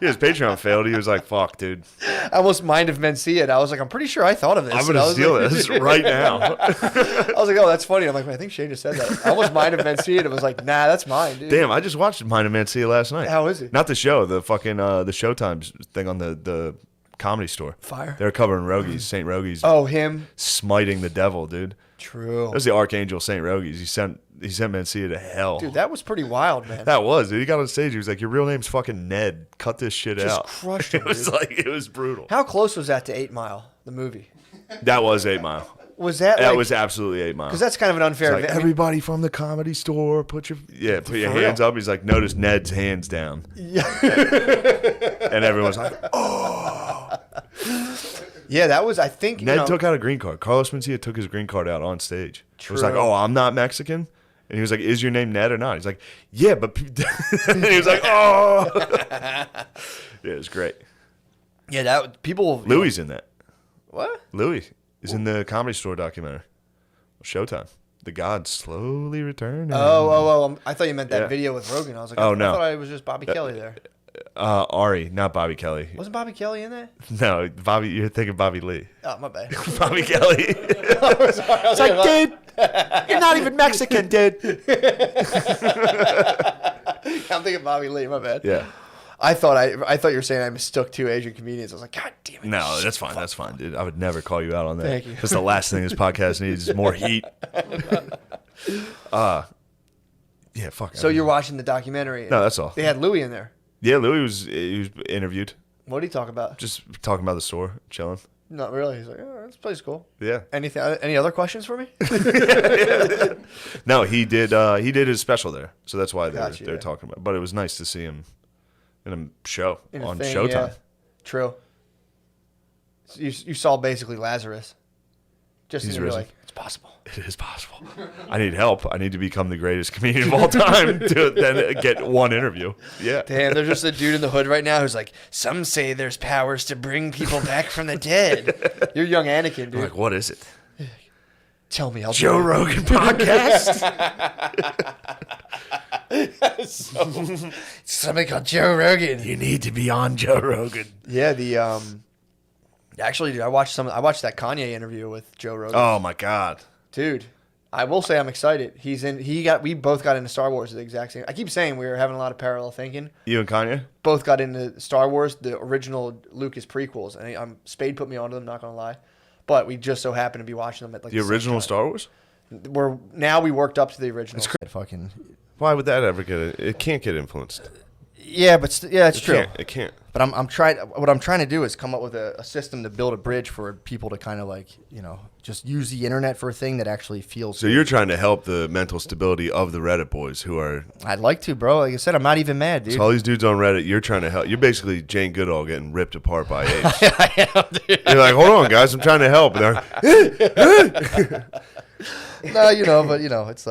His Patreon failed. He was like, fuck, dude. I almost mind if men see it. I was like, I'm pretty sure I thought of this. I'm going to steal this right now. I was like, oh, that's funny. I'm like, I think Shane just said that. I almost mind if men see it. It was like, nah, that's mine, dude. Damn, I just watched Mind of Mancia last night. How is it? Not the show, the fucking the Showtime thing on the Comedy Store. Fire. They're covering Rogies, St. Rogies. Oh, him. Smiting the devil, dude. True. That was the Archangel St. Rogies. He sent Mancia to hell. Dude, that was pretty wild, man. That was, dude. He got on stage. He was like, your real name's fucking Ned. Cut this shit Just out. crushed him, It was dude. like, it was brutal. How close was that to 8 Mile, the movie? That was 8 Mile. Was that That like, was absolutely 8 Mile. because that's kind of an unfair. It's like, everybody from the Comedy Store, put your hands up. He's like, notice Ned's hands down. Yeah. And everyone's like, oh. Yeah, that was, I think. Ned took out a green card. Carlos Mencia took his green card out on stage. He was like, True. oh, I'm not Mexican. And he was like, is your name Ned or not? He's like, yeah, but. And he was like, oh. Yeah, it was great. Yeah, that people. Louis in that. What? Louis is in the Comedy Store documentary. Showtime. The gods slowly return. Oh! I thought you meant that Yeah. video with Rogan. I was like, Oh, I no. thought it was just Bobby Kelly there. Ari, not Bobby Kelly. Wasn't Bobby Kelly in that? No, Bobby. You're thinking Bobby Lee. Oh, my bad. Bobby Kelly. It's like, dude, you're not even Mexican, dude. I'm thinking Bobby Lee. My bad. Yeah. I thought you were saying I mistook 2 Asian comedians. I was like, God damn it. No, that's fine. That's fine, dude. I would never call you out on that. Thank you. That's the last thing this podcast needs is more heat. Yeah, fuck. So you're watching the documentary? No, that's all. They had Louis in there. Yeah, Louis was interviewed, What did he talk about? just talking about the store, chilling. Not really. He's like, oh, this place is cool. Yeah. Anything? Any other questions for me? No, he did his special there, so that's why they're Gotcha, yeah. talking about. But it was nice to see him in a show In a on thing, Showtime. yeah. True. So you saw basically Lazarus. Just He's and you're risen. like, it's possible. It is possible. I need help. I need to become the greatest comedian of all time to then get one interview. Yeah. Damn, there's just a dude in the hood right now who's like, some say there's powers to bring people back from the dead. You're young Anakin, dude. I'm like, what is it? Tell me, I'll Joe do it. Rogan podcast? Something called Joe Rogan. You need to be on Joe Rogan. Yeah, actually, dude, I watched that Kanye interview with Joe Rogan. Oh my God. Dude, I will say I'm excited. We both got into Star Wars at the exact same. I keep saying we were having a lot of parallel thinking. You and Kanye? Both got into Star Wars, the original Lucas prequels, and Spade put me onto them. Not gonna lie, but we just so happened to be watching them at like The same original time. Star Wars? We worked up to the original. Fucking Why would that ever get it? It can't get influenced. yeah, but it's true. It can't. But I'm trying. What I'm trying to do is come up with a system to build a bridge for people to kind of like just use the internet for a thing that actually feels. So you're trying to help the mental stability of the Reddit boys who are. I'd like to, bro. Like I said, I'm not even mad, dude. So all these dudes on Reddit, you're trying to help. You're basically Jane Goodall getting ripped apart by apes. I am, dude. You're like, hold on, guys, I'm trying to help. And they're No, but it's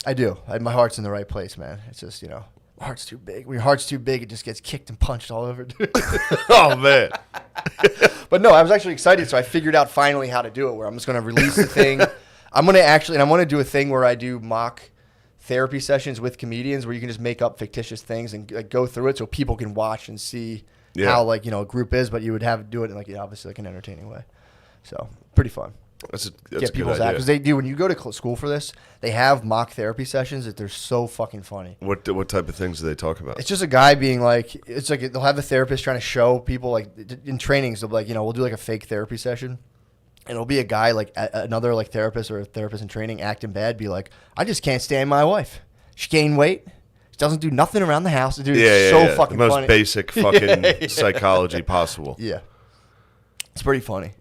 I do. My heart's in the right place, man. It's just my heart's too big. When your heart's too big, it just gets kicked and punched all over, dude. oh man. But no, I was actually excited, so I figured out finally how to do it. Where I'm just going to release the thing. I want to do a thing where I do mock therapy sessions with comedians, where you can just make up fictitious things and like, go through it, so people can watch and see how a group is. But you would do it in obviously like an entertaining way. So pretty fun. That's Get a good people's idea. because they do when you go to school for this, they have mock therapy sessions that they're so fucking funny. What type of things do they talk about? It's just a guy being like, it's like they'll have a therapist trying to show people like in trainings. They'll be like, we'll do like a fake therapy session, and it'll be a guy like another like therapist or a therapist in training acting bad, be like, I just can't stand my wife. She gained weight. She doesn't do nothing around the house. Dude, it's so fucking the most funny. basic fucking psychology possible. Yeah, it's pretty funny.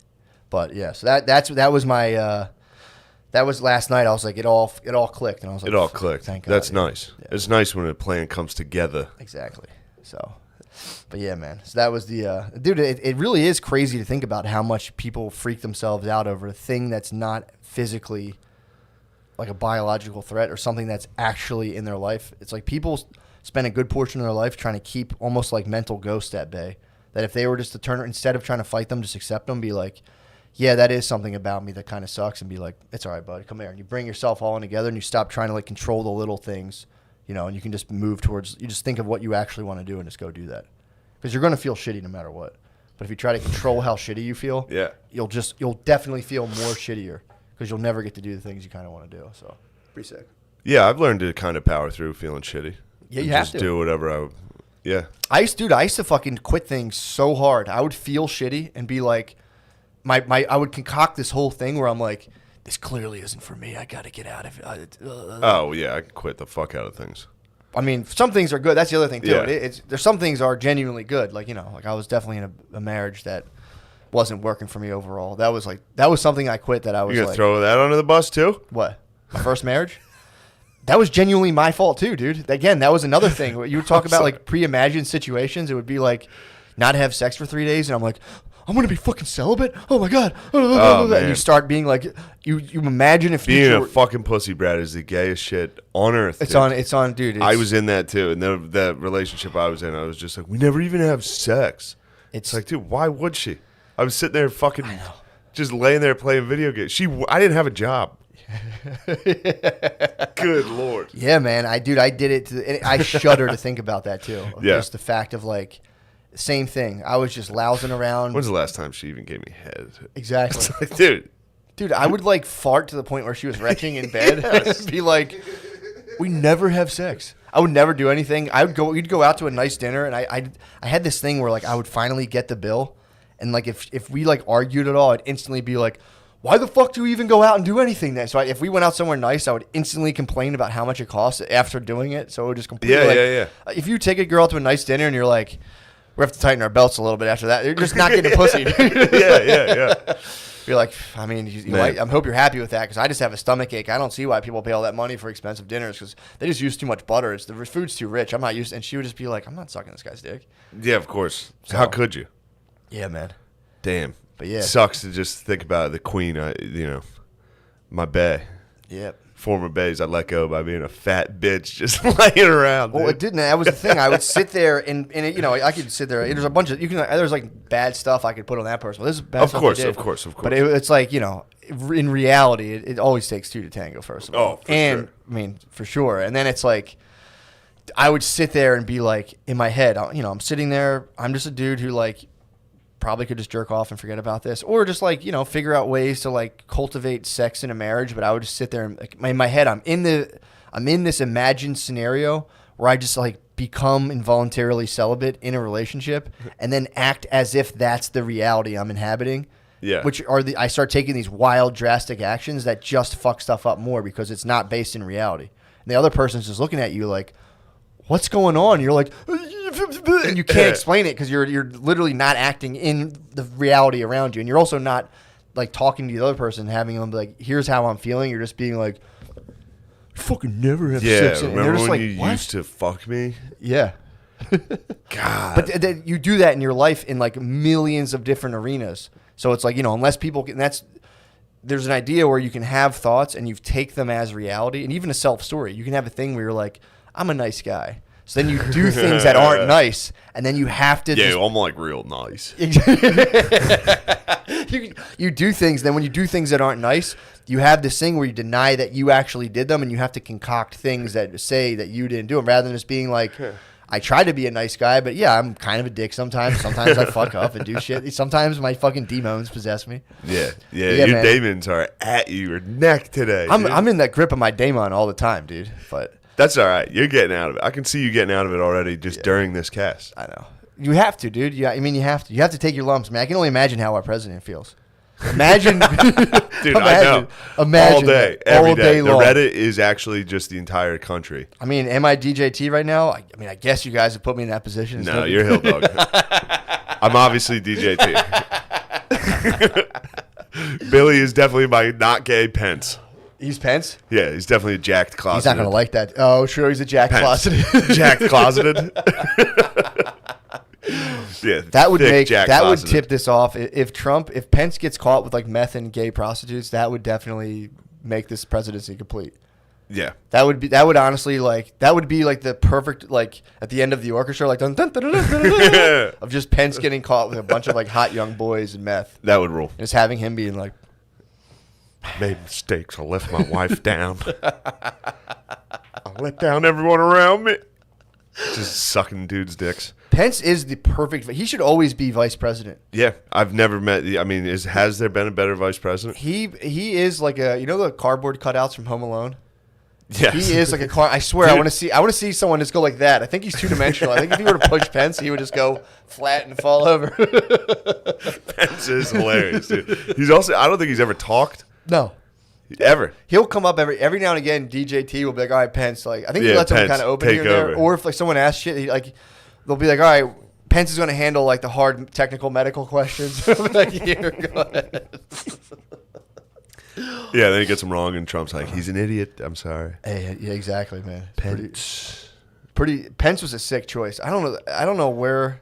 But yeah, so that was my that was last night. I was like, it all clicked, and I was like, It all clicked. Thank God, That's dude. nice. Yeah. It's nice when a plan comes together. Exactly. So, but yeah, man. So that was the dude. It really is crazy to think about how much people freak themselves out over a thing that's not physically like a biological threat or something that's actually in their life. It's like people spend a good portion of their life trying to keep almost like mental ghosts at bay. That if they were just to turn, instead of trying to fight them, just accept them, be like, yeah, that is something about me that kind of sucks, and be like, it's all right, buddy, come here. And you bring yourself all in together, and you stop trying to like control the little things, and you can just move towards, you just think of what you actually want to do and just go do that. Because you're going to feel shitty no matter what. But if you try to control how shitty you feel, you'll definitely feel more shittier because you'll never get to do the things you kind of want to do. So, pretty sick. Yeah, I've learned to kind of power through feeling shitty. Yeah, you and have just to. do whatever Yeah. I used to fucking quit things so hard. I would feel shitty and be like, I would concoct this whole thing where I'm like, this clearly isn't for me. I got to get out of it. Oh yeah, I can quit the fuck out of things. I mean, some things are good. That's the other thing too. Yeah. There's some things are genuinely good. Like like I was definitely in a marriage that wasn't working for me overall. That was something I quit that I was You gonna like, throw that under the bus too? what? My first marriage? That was genuinely my fault too, dude. Again, that was another thing. You would talk about like pre-imagined situations. It would be like not have sex for 3 days, and I'm like, I'm gonna be fucking celibate. Oh my god! And you start being like, you imagine if being a fucking pussy brat is the gayest shit on earth. It's dude. on, dude. I was in that too, and the relationship I was in, I was just like, we never even have sex. It's like, dude, why would she? I was sitting there fucking, just laying there playing video games. I didn't have a job. Good Lord. Yeah, man. I did it. I shudder to think about that too. Yeah. Just the fact of like, same thing. I was just lousing around. When's the last time she even gave me head? Exactly. Like, dude, I would like fart to the point where she was retching in bed and be like, we never have sex. I would newer do anything. We'd go out to a nice dinner, and I had this thing where like I would finally get the bill, and like if we like argued at all, I'd instantly be like, why the fuck do we even go out and do anything then? So if we went out somewhere nice, I would instantly complain about how much it costs after doing it. So it would just completely yeah. If you take a girl out to a nice dinner and you're like, we have to tighten our belts a little bit after that, you're just not getting pussy. yeah. You're like, I mean, I hope you're happy with that, because I just have a stomach ache. I don't see why people pay all that money for expensive dinners, because they just use too much butter. The food's too rich. I'm not used. And she would just be like, I'm not sucking this guy's dick. Yeah, of course. So, how could you? Yeah, man. Damn. But yeah, it sucks to just think about the queen. My bae. Yep. Former baes I let go by being a fat bitch just laying around. Well, dude. it didn't. That was the thing. I would sit there and I could sit there. There's a bunch of there's like bad stuff I could put on that person. Well, this is bad stuff of course. But it's like, in reality, it always takes two to tango. First of all, for sure. I mean, for sure. And then it's like, I would sit there and be like, in my head, I'm sitting there. I'm just a dude who like probably could just jerk off and forget about this, or just like figure out ways to like cultivate sex in a marriage. But I would just sit there and like, in my head, I'm in this imagined scenario where I just like become involuntarily celibate in a relationship, and then act as if that's the reality I'm inhabiting. Yeah. Which are I start taking these wild, drastic actions that just fuck stuff up more because it's not based in reality. And the other person's just looking at you like, what's going on? And you're like, and you can't explain it because you're literally not acting in the reality around you, and you're also not like talking to the other person, having them be like, here's how I'm feeling. You're just being like, fucking never have sex. Yeah, And remember just when like, you what? used to fuck me? Yeah. God. But you do that in your life in like millions of different arenas. So it's like, unless people can, there's an idea where you can have thoughts and you take them as reality, and even a self-story. You can have a thing where you're like, I'm a nice guy. So then you do things that aren't nice, and then you have to. Yeah, I'm like real nice. You do things. Then when you do things that aren't nice, you have this thing where you deny that you actually did them, and you have to concoct things that say that you didn't do them, rather than just being like, I try to be a nice guy, but yeah, I'm kind of a dick sometimes. Sometimes I fuck up and do shit. Sometimes my fucking demons possess me. Yeah, your man. demons are at your neck today. I'm in that grip of my daemon all the time, dude. But that's all right. You're getting out of it. I can see you getting out of it already just during this cast. I know. You have to, dude. Yeah, I mean, you have to. You have to take your lumps, man. I can only imagine how our president feels. Imagine, dude. I know. Imagine all day, every day The long. Reddit is actually just the entire country. I mean, am I DJT right now? I mean, I guess you guys have put me in that position. It's No, you're Hill Dog. I'm obviously DJT. Billy is definitely my not gay Pence. He's Pence? Yeah, he's definitely a jacked closeted. He's not going to like that. Oh, sure, he's a jacked closeted. Jacked closeted. Yeah, that would would tip this off. If Pence gets caught with like meth and gay prostitutes, that would definitely make this presidency complete. Yeah, that would honestly that would be like the perfect like at the end of the orchestra like dun, dun, dun, dun, dun, dun, dun, of just Pence getting caught with a bunch of like hot young boys and meth. That would rule. And just having him being like, I made mistakes. I left my wife down. I let down everyone around me. Just sucking dudes' dicks. Pence is the perfect. He should always be vice president. Yeah, I've never met. I mean, has there been a better vice president? He is like the cardboard cutouts from Home Alone. Yes. He is like a car. I swear, I want to see someone just go like that. I think he's two dimensional. I think if he were to push Pence, he would just go flat and fall over. Pence is hilarious, dude. He's also. I don't think he's ever talked. No. Ever. He'll come up every now and again. DJT will be like, all right, Pence. Like I think he lets him kind of open here and there. Or if like someone asks shit, they'll be like, all right, Pence is going to handle like the hard technical medical questions. Like, here, go ahead. Yeah, then he gets them wrong, and Trump's like, he's an idiot. I'm sorry. Hey, yeah, exactly, man. Pence. Pretty. Pence was a sick choice. I don't know where.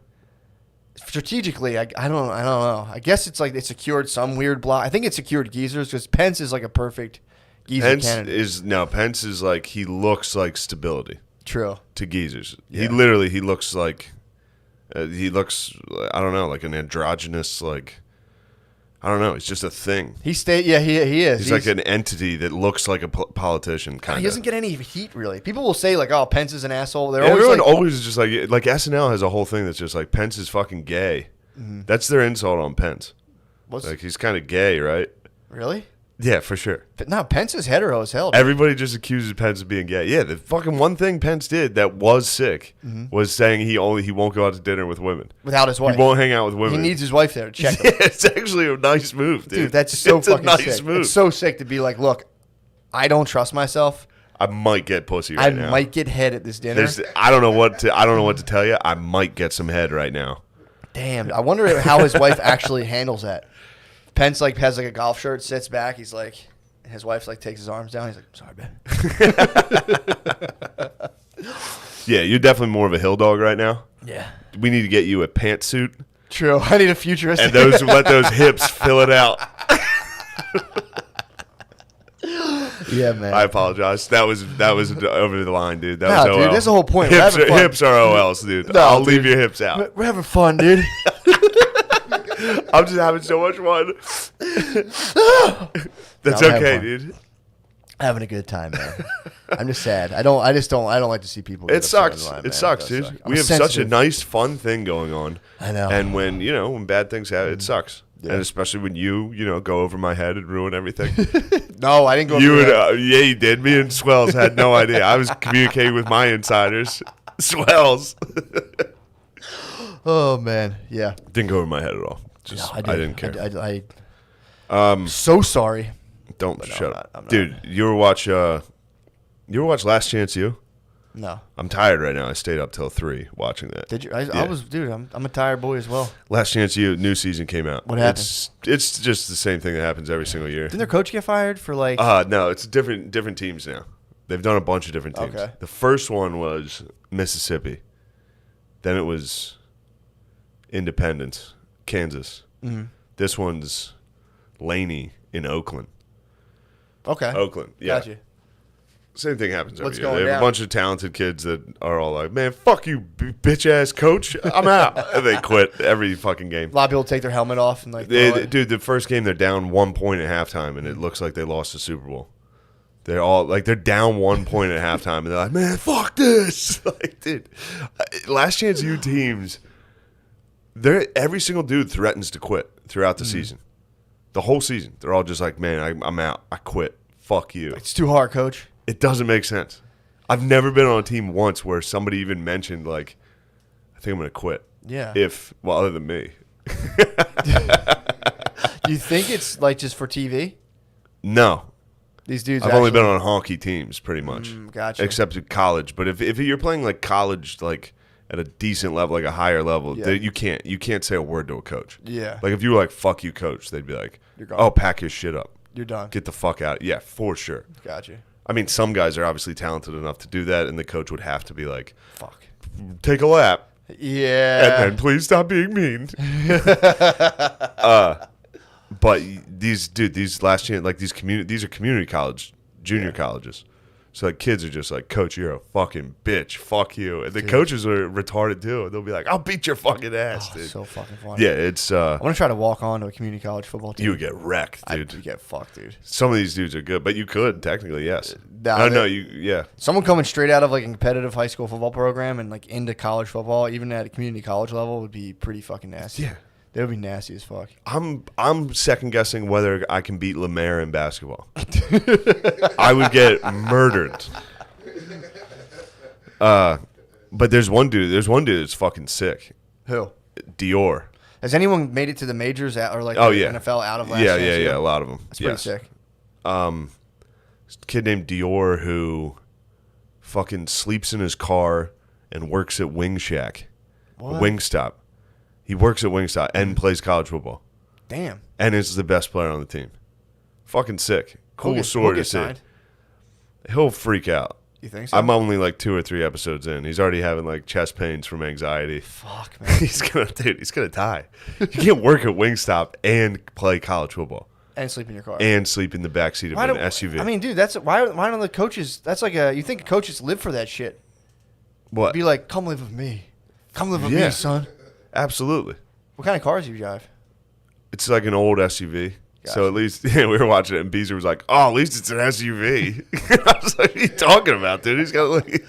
Strategically, I don't know. I guess it's like it secured some weird block. I think it secured geezers because Pence is like a perfect geezer candidate. Pence is like, he looks like stability. True. To geezers. Yeah. He looks like, I don't know, like an androgynous, like, I don't know. He's just a thing. He is. He's like an entity that looks like a politician, kind of. He doesn't get any heat, really. People will say, like, oh, Pence is an asshole. Everyone always is just like SNL has a whole thing that's just like, Pence is fucking gay. Mm-hmm. That's their insult on Pence. Like, he's kind of gay, right? Really? Yeah, for sure. But no, Pence is hetero as hell. Dude. Everybody just accuses Pence of being gay. Yeah, the fucking one thing Pence did that was sick was saying he won't go out to dinner with women. Without his wife. He won't hang out with women. He needs his wife there to check him. Yeah, it's actually a nice move, dude. Dude, that's so fucking nice sick. Move. It's so sick to be like, look, I don't trust myself. I might get pussy right now. I might get head at this dinner. I don't know what to tell you. I might get some head right now. Damn, I wonder how his wife actually handles that. Pence like has like a golf shirt, sits back, he's like, his wife like takes his arms down. He's like, "Sorry, Ben." Yeah, you're definitely more of a hill dog right now. Yeah, we need to get you a pantsuit. True, I need a futuristic. And let those hips fill it out. Yeah, man. I apologize. That was over the line, dude. That was OL. Dude, that's the whole point. Hips are OLs, dude. No, I'll leave your hips out. We're having fun, dude. I'm just having so much fun. That's okay, dude. Having a good time, man. I'm just sad. I don't like to see people. It sucks. It sucks, dude. We have such a nice, fun thing going on. I know. And when bad things happen, it sucks. Yeah. And especially when you go over my head and ruin everything. No, I didn't go over your head. Yeah, you did. Me and Swells had no idea. I was communicating with my insiders. Swells. Oh, man. Yeah. Didn't go over my head at all. I didn't care. I'm so sorry. Don't shut up. Dude, you ever watch Last Chance U? No. I'm tired right now. I stayed up till 3 watching that. Did you? I was, dude. I'm a tired boy as well. Last Chance U, new season came out. What happened? It's just the same thing that happens every single year. Didn't their coach get fired for like? No, it's different teams now. They've done a bunch of different teams. Okay. The first one was Mississippi. Then it was Independence, Kansas. Mm-hmm. This one's Laney in Oakland. Okay. Oakland, yeah. Gotcha. Same thing happens every What's year. going They have down? a bunch of talented kids that are all like, man, fuck you, bitch-ass coach. I'm out. And they quit every fucking game. A lot of people take their helmet off and like. Dude, the first game, they're down 1 point at halftime, and it looks like they lost the Super Bowl. They're all like, they're down 1 point at halftime, and they're like, man, fuck this. Like, dude, Last Chance U teams, every single dude threatens to quit throughout the season. The whole season. They're all just like, man, I'm out. I quit. Fuck you. It's too hard, coach. It doesn't make sense. I've never been on a team once where somebody even mentioned, like, I think I'm going to quit. Yeah. Other than me. You think it's like just for TV? No. These dudes. I've only been on honky teams, pretty much. Gotcha. Except at college. But if you're playing like college, like at a decent level, like a higher level, you can't say a word to a coach. Yeah. Like if you were like, fuck you, coach, they'd be like, You're gone. oh, pack your shit up. You're done. Get the fuck out. Yeah, for sure. Gotcha. I mean, some guys are obviously talented enough to do that, and the coach would have to be like, fuck. Take a lap. Yeah. And then please stop being mean. But these Last Chance, like these are community college, junior colleges. So like kids are just like, coach, you're a fucking bitch. Fuck you. And the coaches are retarded too. They'll be like, I'll beat your fucking ass, dude. So fucking funny. Yeah, it's I want to try to walk on to a community college football team. You would get wrecked, dude. You get fucked, dude. Some of these dudes are good, but you could technically, yes. Yeah. Someone coming straight out of like a competitive high school football program and like into college football, even at a community college level, would be pretty fucking nasty. Yeah. They would be nasty as fuck. I'm second guessing whether I can beat Lemaire in basketball. I would get murdered. But there's one dude that's fucking sick. Who? Dior. Has anyone made it to the majors or like NFL out of last year? Yeah, yeah, a lot of them. That's pretty sick. A kid named Dior who fucking sleeps in his car and works at Wing Shack. What? Wingstop. He works at Wingstop and plays college football. Damn. And is the best player on the team. Fucking sick. Cool He'll story get to see. signed. He'll freak out. You think so? I'm only like 2 or 3 episodes in. He's already having like chest pains from anxiety. Fuck, man. He's gonna die. You can't work at Wingstop and play college football And sleep in your car. and sleep in the backseat of an SUV. I mean, dude, that's why don't the coaches? That's like you think coaches live for that shit? what? Be like, come live with me. Come live with me, son. Absolutely. What kind of cars do you drive? It's like an old SUV. Gotcha. So at least we were watching it, and Beezer was like, "Oh, at least it's an SUV." I was like, "What are you talking about, dude? He's got like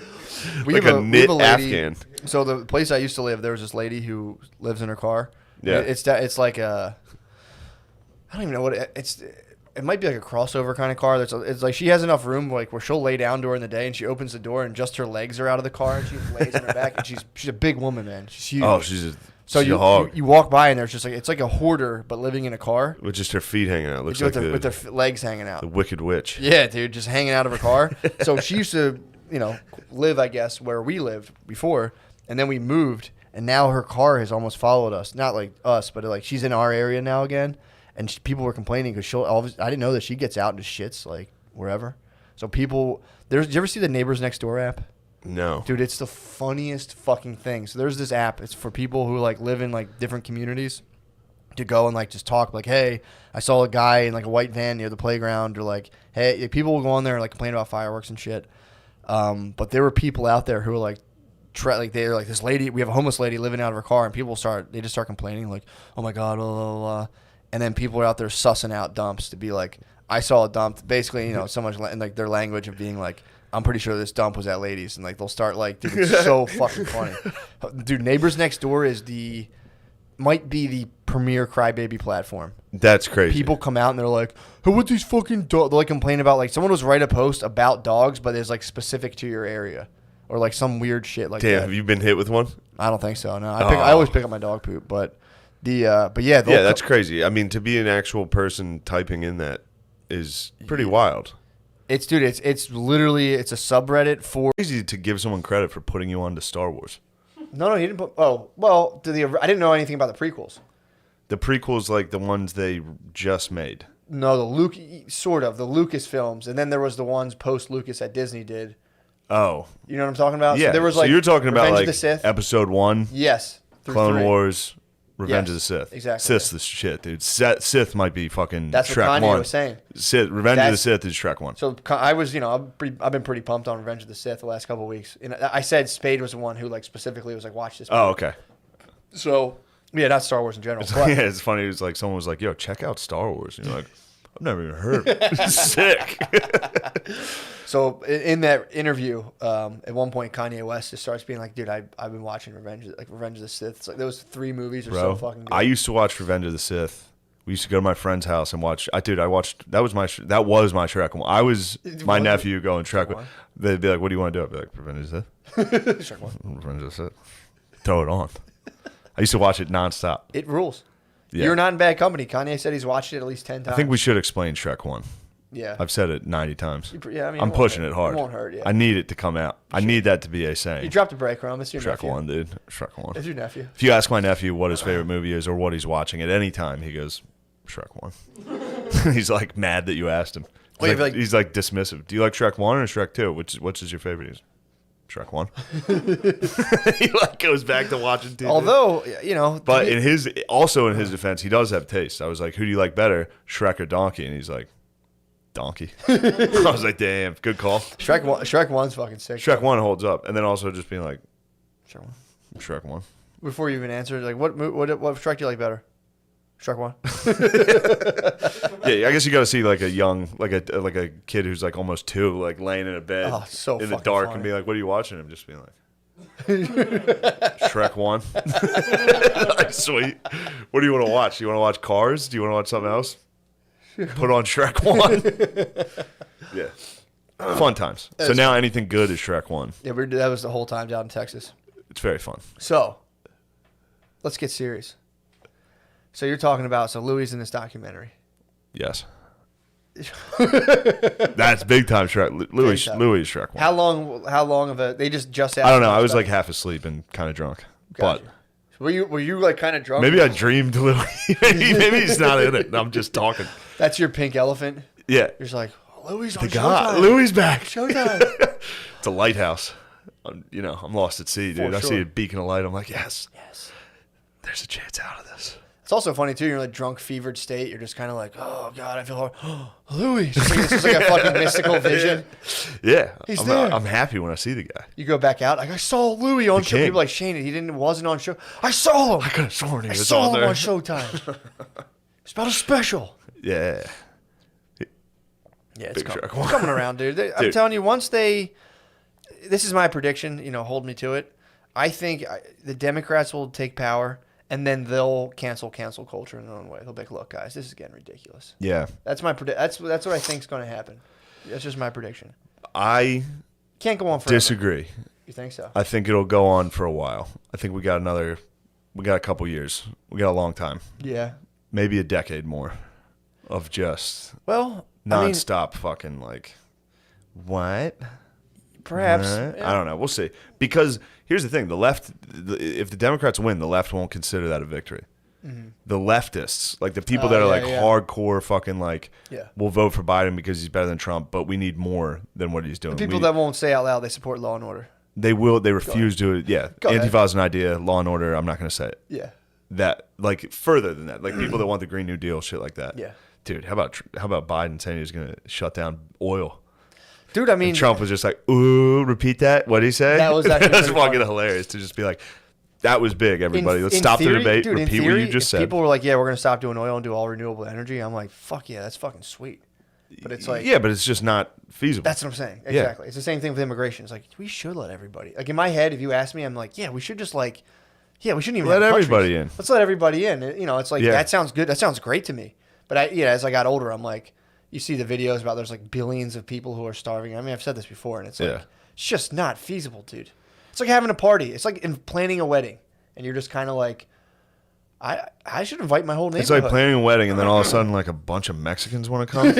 a knit Afghan." So the place I used to live, there was this lady who lives in her car. Yeah. It's like a, I don't even know what it's. It might be like a crossover kind of car. It's like she has enough room like where she'll lay down during the day, and she opens the door and just her legs are out of the car, and she lays on her back, and she's a big woman, man. She's huge. Oh, she's a hog. You walk by and there's just like it's like a hoarder but living in a car With just her feet hanging out. Looks with like with their legs hanging out. the Wicked Witch. Yeah, dude, just hanging out of her car. So she used to, live, I guess, where we lived before, and then we moved, and now her car has almost followed us. Not like us, but like she's in our area now again, and people were complaining because I didn't know that she gets out and just shits like wherever. So people, did you ever see the Neighbors Next Door app? No. Dude, it's the funniest fucking thing. So there's this app. It's for people who like live in like different communities to go and like just talk like, hey, I saw a guy in like a white van near the playground, or like, hey, people will go on there and like complain about fireworks and shit. But there were people out there who were like, they're like, this lady, we have a homeless lady living out of her car, and people they just start complaining like, oh my God, blah, blah, blah. And then people are out there sussing out dumps to be like, I saw a dump, basically, so much in like their language of being like, I'm pretty sure this dump was at Ladies, and like they'll start like, dude, it's so fucking funny. Dude, Neighbors Next Door might be the premier crybaby platform. That's crazy. People come out and they're like, hey, what these fucking dogs? They'll like complain about like someone was write a post about dogs, but it's like specific to your area, or like some weird shit like Damn, that. have you been hit with one? I don't think so. No, I always pick up my dog poop, but yeah, that's crazy. I mean, to be an actual person typing in that is pretty wild. It's literally a subreddit for. Easy to give someone credit for putting you onto Star Wars. No, he didn't put. Oh, well, I didn't know anything about the prequels. The prequels, like the ones they just made. No, the Lucas films, and then there was the ones post Lucas that Disney did. Oh, you know what I'm talking about? Yeah. So there was like you're talking about Revenge like of the Sith. Episode 1. Yes. Clone 3. Wars. Revenge of the Yes, Sith. exactly. Sith's the shit, dude. Sith might be fucking That's Shrek what Kanye 1. was saying. Revenge of the Sith is Shrek 1. So I was, I've been pretty pumped on Revenge of the Sith the last couple of weeks. And I said Spade was the one who like specifically was like, watch this. Oh, okay. So yeah, not Star Wars in general. Yeah, it's funny. It was like someone was like, "Yo, check out Star Wars." And you're like, "I've never even heard of it." Sick. So in that interview, at one point Kanye West just starts being like, "Dude, I've been watching Revenge of the Sith. It's like those 3 movies are so fucking good." I used to watch Revenge of the Sith. We used to go to my friend's house and watch. I watched. That was my Shrek one. I was my nephew going Shrek. They'd be like, "What do you want to do?" I'd be like, "Revenge of the Sith." Shrek 1. Revenge of the Sith. Throw it on. I used to watch it nonstop. It rules. Yeah. You're not in bad company. Kanye said he's watched it at least 10 times. I think we should explain Shrek 1. Yeah. I've said it 90 times. Yeah, I mean, I'm pushing it hard. It won't hurt. Yeah. I need it to come out. I need that to be a saying. You dropped a breadcrumb. It's your Shrek nephew. 1, dude. Shrek 1. It's your nephew. If you ask my nephew what his favorite movie is or what he's watching at any time, he goes, Shrek 1. He's like mad that you asked him. He's like dismissive. Do you like Shrek 1 or Shrek 2? Which is your favorite? He's Shrek 1. He like goes back to watching TV. Although, but in his defense, he does have taste. I was like, who do you like better, Shrek or Donkey? And he's like, Donkey. I was like, damn, good call. Shrek 1's fucking sick. Shrek 1 holds up. And then also just being like, Shrek 1. Before you even answered, like, what Shrek do you like better? Shrek 1. Yeah, I guess you got to see like a young, like a kid who's like almost 2, like laying in a bed in the dark funny. and be like, "What are you watching?" I'm just being like, "Shrek 1." Like, sweet. What do you want to watch? Do you want to watch Cars? Do you want to watch something else? Put on Shrek 1. Yeah, fun times. So now anything good is Shrek 1. Yeah, that was the whole time down in Texas. It's very fun. So, let's get serious. So you're talking about Louis in this documentary. Yes. That's big time Shrek. Louis Shrek 1. How long of a they just asked I don't know. I was like half asleep and kind of drunk. Gotcha. But Were you like kind of drunk? Maybe I dreamed Louis. maybe he's not in it. I'm just talking. That's your pink elephant. Yeah. You're just like, Louis on The guy. Showtime. Louis back. Showtime. It's a lighthouse. I'm lost at sea, dude. For I sure. see a beacon of light. I'm like, yes. Yes. There's a chance out of this. It's also funny too. You're in a drunk, fevered state. You're just kind of like, oh god, I feel hard. Louis. It's just like a fucking mystical vision. Yeah. He's there. I'm happy when I see the guy. You go back out, like I saw Louis on show. king. People are like Shane, wasn't on show. I saw him. I could have sworn he I was saw on him there. on Showtime. It's about a special. Yeah. Yeah, it's Big Shark. coming around, dude. I'm Dude. telling you, this is my prediction. Hold me to it. I think the Democrats will take power, and then they'll cancel culture in their own way. They'll be like, "Look, guys, this is getting ridiculous." Yeah. That's my That's what I think is going to happen. That's just my prediction. I Can't go on forever. disagree. You think so? I think it'll go on for a while. I think we got a couple years. We got a long time. Yeah. Maybe a decade more of just Well, I mean, nonstop fucking like, what? perhaps. What? Yeah. I don't know. We'll see. Because here's the thing: the left, if the Democrats win, the left won't consider that a victory. The leftists, like the people that are like hardcore fucking like, Yeah. we'll vote for Biden because he's better than Trump, but we need more than what he's doing. The people that won't say out loud they support law and order. They refuse to. Yeah, Go ahead. Antifa is an idea. Law and order. I'm not going to say it. Yeah. That like further than that, like people that want the Green New Deal, shit like that. Yeah. Dude, how about Biden saying he was going to shut down oil? Dude, I mean, And Trump was just like, ooh, repeat that. What did he say? That was actually that's pretty fucking funny. hilarious to just be like, that was big, everybody. Let's in stop theory, the debate. Dude, in Repeat theory, what you just if said. people were like, yeah, we're going to stop doing oil and do all renewable energy. I'm like, fuck yeah, that's fucking sweet. But it's like, yeah, but it's just not feasible. that's what I'm saying. Yeah. Exactly. It's the same thing with immigration. It's like, we should let everybody. Like in my head, if you ask me, I'm like, yeah, we should just like, yeah, we shouldn't even Let have everybody countries. in. Let's let everybody in. It's like, Yeah. that sounds good. That sounds great to me. But as I got older, I'm like, you see the videos about there's like billions of people who are starving. I mean, I've said this before, and it's like, Yeah. it's just not feasible, dude. It's like having a party. It's like in planning a wedding, and you're just kind of like, I should invite my whole neighborhood. It's like planning a wedding and then all of a sudden like a bunch of Mexicans want to come. And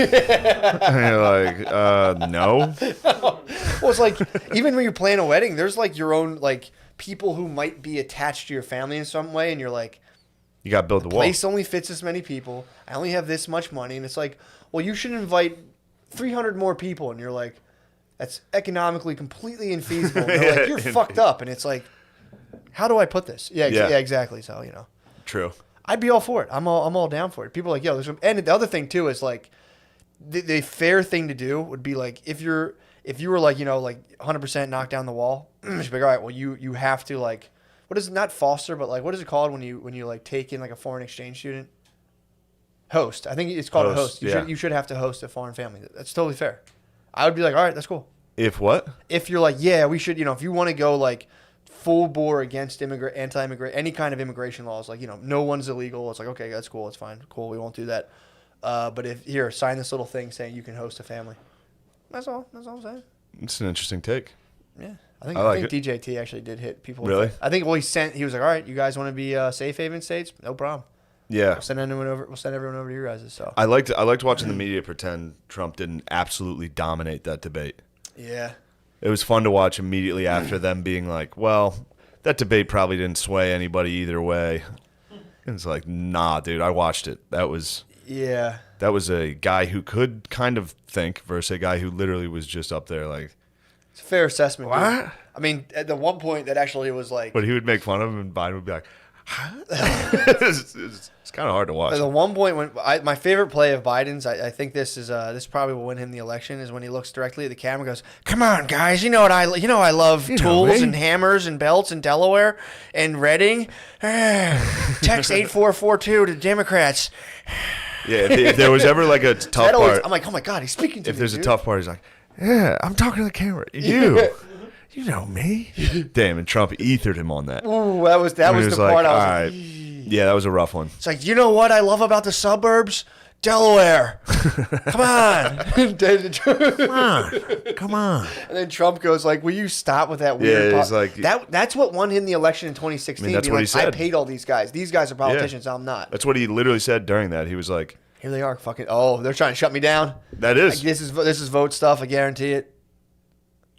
you're like, no. Well, it's like even when you plan a wedding, there's like your own like people who might be attached to your family in some way, and you're like, You got to build the wall. place only fits this many people. I only have this much money, and it's like, well, you should invite 300 more people, and you're like, that's economically completely infeasible. And they're like, you're fucked up, and it's like, how do I put this? Yeah, exactly. So True. I'd be all for it. I'm all down for it. People are like, yo, and the other thing too is like, the fair thing to do would be like, if you were like, like 100% knock down the wall, you should be like, all right, well, you have to like, what is it, not foster, but like, what is it called when you like take in like a foreign exchange student? Host. I think it's called a host. You should have to host a foreign family. That's totally fair. I would be like, all right, that's cool. If what? If you're like, yeah, we should, if you want to go like full bore against anti-immigrant, any kind of immigration laws, like, no one's illegal. It's like, okay, that's cool. It's fine. Cool. We won't do that. But sign this little thing saying you can host a family. That's all. That's all I'm saying. It's an interesting take. Yeah. I I like think DJT actually did hit people. Really? I think, he was like, all right, you guys want to be safe haven states? No problem. Yeah. We'll send everyone over to your guys'. So. I liked watching the media pretend Trump didn't absolutely dominate that debate. Yeah. It was fun to watch immediately after them being like, well, that debate probably didn't sway anybody either way. And it's like, nah, dude, I watched it. That was a guy who could kind of think versus a guy who literally was just up there like. It's a fair assessment. What? Dude. I mean, at the one point that actually was like. But he would make fun of him and Biden would be like, huh? It's kind of hard to watch. At the one point when my favorite play of Biden's, I think this probably will win him the election, is when he looks directly at the camera and goes, "Come on, guys, I love tools and hammers and belts in Delaware and Reading. Text 8442 to Democrats." Yeah, if there was ever like a tough part, I'm like, oh my god, he's speaking to me. if there's dude. a tough part, he's like, yeah, I'm talking to the camera. You know me. Damn, and Trump ethered him on that. Ooh, that was And he the like, part I all was right. like, Yeah, that was a rough one. it's like, you know what I love about the suburbs? Delaware. Come on. Come on. And then Trump goes like, will you stop with that weird Yeah, he's like- that's what won him the election in 2016. I mean, that's being what like, he said. I paid all these guys. These guys are politicians. I'm not. That's what he literally said during that. He was like, Here they are. Fucking. Oh, they're trying to shut me down. that is. Like, this is vote stuff. I guarantee it.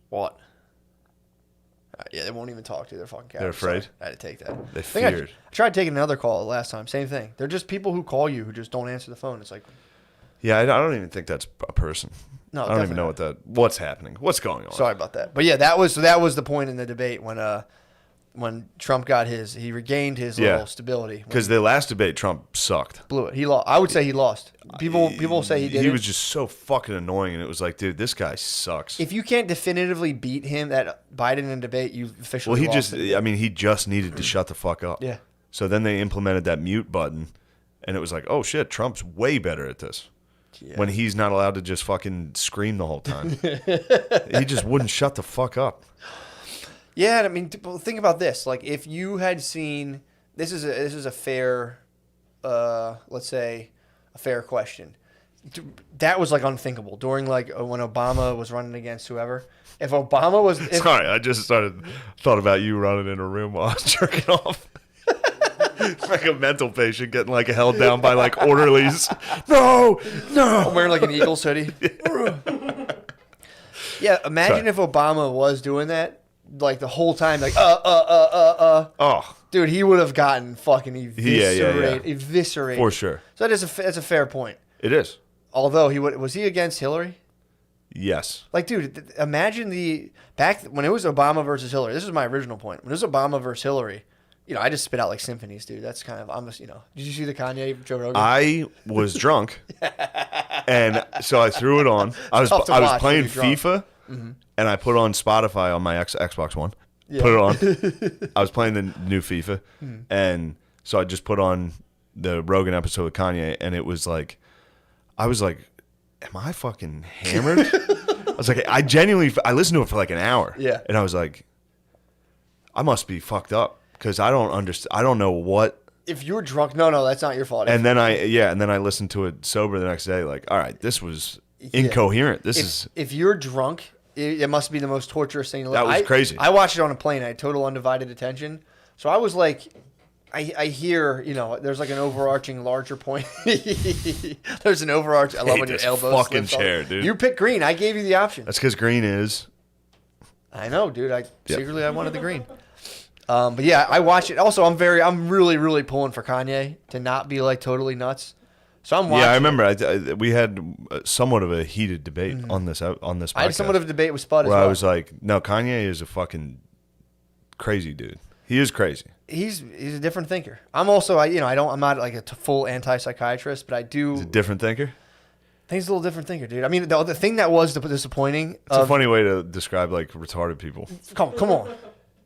What? Yeah, they won't even talk to their fucking couch. They're afraid? Sorry, I had to take that. They I think feared. I tried taking another call last time. Same thing. They're just people who call you who just don't answer the phone. It's like, Yeah, I don't even think that's a person. no, I don't even know what's happening. What's going on? Sorry about that. But yeah, that was the point in the debate when Trump got he regained his little stability. Because the last debate, Trump sucked. Blew it. He lost. I would say he lost. People say he did. He was just so fucking annoying, and it was like, dude, this guy sucks. If you can't definitively beat him at Biden in a debate, you officially lost it. He just needed to shut the fuck up. Yeah. So then they implemented that mute button, and it was like, oh shit, Trump's way better at this. Yeah. When he's not allowed to just fucking scream the whole time. He just wouldn't shut the fuck up. Yeah, and I mean, think about this. Like, if you had seen this is a fair, let's say, a fair question. That was like unthinkable during like when Obama was running against whoever. If Obama was, Sorry, I just thought about you running in a room while I was jerking off. Like a mental patient getting like held down by like orderlies. No. I'm wearing like an Eagles hoodie. Yeah, imagine if Obama was doing that. Like the whole time, like Oh, dude, he would have gotten fucking eviscerated, Yeah. eviscerated For sure. So that's a fair point. It is. Although was he against Hillary? Yes. Like, dude, imagine back when it was Obama versus Hillary. This is my original point. When it was Obama versus Hillary, I just spit out like symphonies, dude. That's kind of Did you see the Kanye Joe Rogan? I was drunk, and so I threw it on. I was tough to I was watch playing when you're FIFA, and I put on Spotify on my Xbox One. Yeah. Put it on. I was playing the new FIFA, and so I just put on the Rogan episode with Kanye, and it was like, I was like, am I fucking hammered? I was like, I listened to it for like an hour. Yeah. And I was like, I must be fucked up because I don't understand. I don't know what. If you're drunk, no, that's not your fault. And then I listened to it sober the next day. Like, all right, this was incoherent. If you're drunk, it must be the most torturous thing to live. That was crazy. I watched it on a plane. I had total undivided attention. So I was like, I hear, there's like an overarching larger point. There's an overarching. I love when your elbows fucking chair, dude. You picked green. I gave you the option. That's because green is. I know, dude. Secretly I wanted the green. But yeah, I watch it. Also, I'm really, really pulling for Kanye to not be like totally nuts. So I'm watching. Yeah, I remember. We had somewhat of a heated debate on this podcast. I had somewhat of a debate with Spud as well. I was like, no, Kanye is a fucking crazy dude. He is crazy. He's a different thinker. I'm also I'm not like a full anti-psychiatrist, but I do. He's a different thinker. I think he's a little different thinker, dude. I mean, the thing that was disappointing. It's a funny way to describe like retarded people. Come on.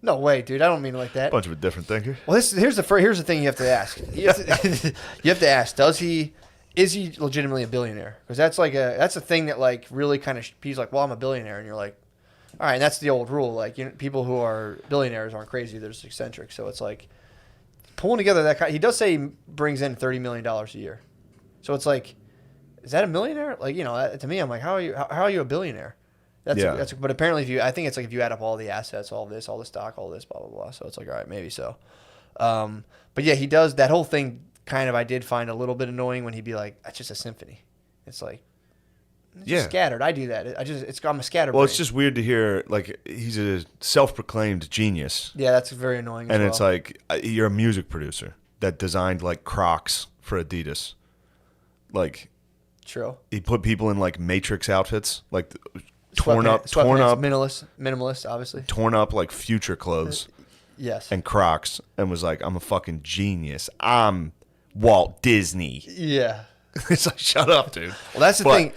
No way, dude. I don't mean it like that. Bunch of a different thinker. Well, here's the thing you have to ask. You have to ask: is he legitimately a billionaire? Because that's a thing that like really kind of he's like, well, I'm a billionaire, and you're like, all right. And that's the old rule. Like people who are billionaires aren't crazy; they're just eccentric. So it's like pulling together that kind. He does say he brings in $30 million a year. So it's like, is that a millionaire? Like to me, I'm like, how are you a billionaire? But apparently, I think it's like if you add up all the assets, all this, all the stock, all this, blah blah blah. So it's like, all right, maybe so. But yeah, he does that whole thing. Kind of, I did find a little bit annoying when he'd be like, "That's just a symphony." It's like, just scattered. I do that. I'm a scattered. Well, it's just weird to hear like he's a self-proclaimed genius. Yeah, that's very annoying. And it's like you're a music producer that designed like Crocs for Adidas. Like, true. He put people in like Matrix outfits, like. Torn up, minimalist, obviously. Torn up like Future clothes. Yes. And Crocs, and was like, I'm a fucking genius. I'm Walt Disney. Yeah. It's like, shut up, dude. Well, that's the thing.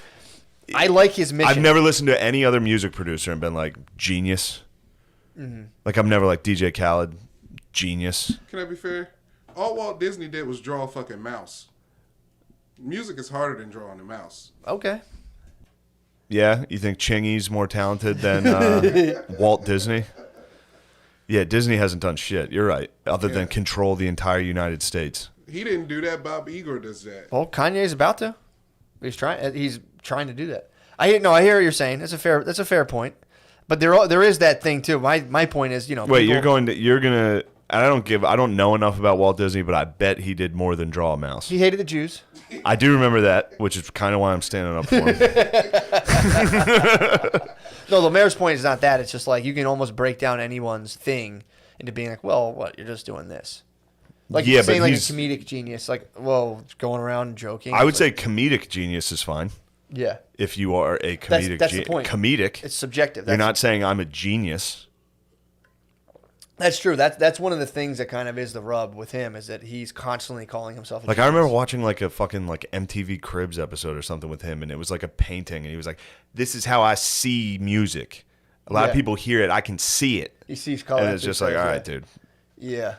I like his mission. I've never listened to any other music producer and been like, genius. Mm-hmm. Like, I'm never like DJ Khaled, genius. Can I be fair? All Walt Disney did was draw a fucking mouse. Music is harder than drawing a mouse. Okay. Yeah, you think Chingy's more talented than Walt Disney? Yeah, Disney hasn't done shit. You're right. Other than control the entire United States. He didn't do that. Bob Iger does that. Well, Kanye's about to. He's trying to do that. I hear what you're saying. That's a fair point. But there is that thing too. My point is, Wait, you're gonna. I don't know enough about Walt Disney, but I bet he did more than draw a mouse. He hated the Jews. I do remember that, which is kind of why I'm standing up for him. No, the mayor's point is not that. It's just like you can almost break down anyone's thing into being like, well, what? You're just doing this. Like Yeah, saying but like a he's- comedic genius, like, well, going around joking. I would It's say like, comedic genius is fine yeah, if you are a comedic. that's the point. Comedic. it's subjective. You're not saying I'm a genius. That's true. That's one of the things that kind of is the rub with him is that he's constantly calling himself a Like I genius. remember watching like a fucking like MTV Cribs episode or something with him, and it was like a painting, and he was like, "This is how I see music. A lot of Yeah. people hear it. I can see it." He sees color. And it's just like, all right, dude, Yeah.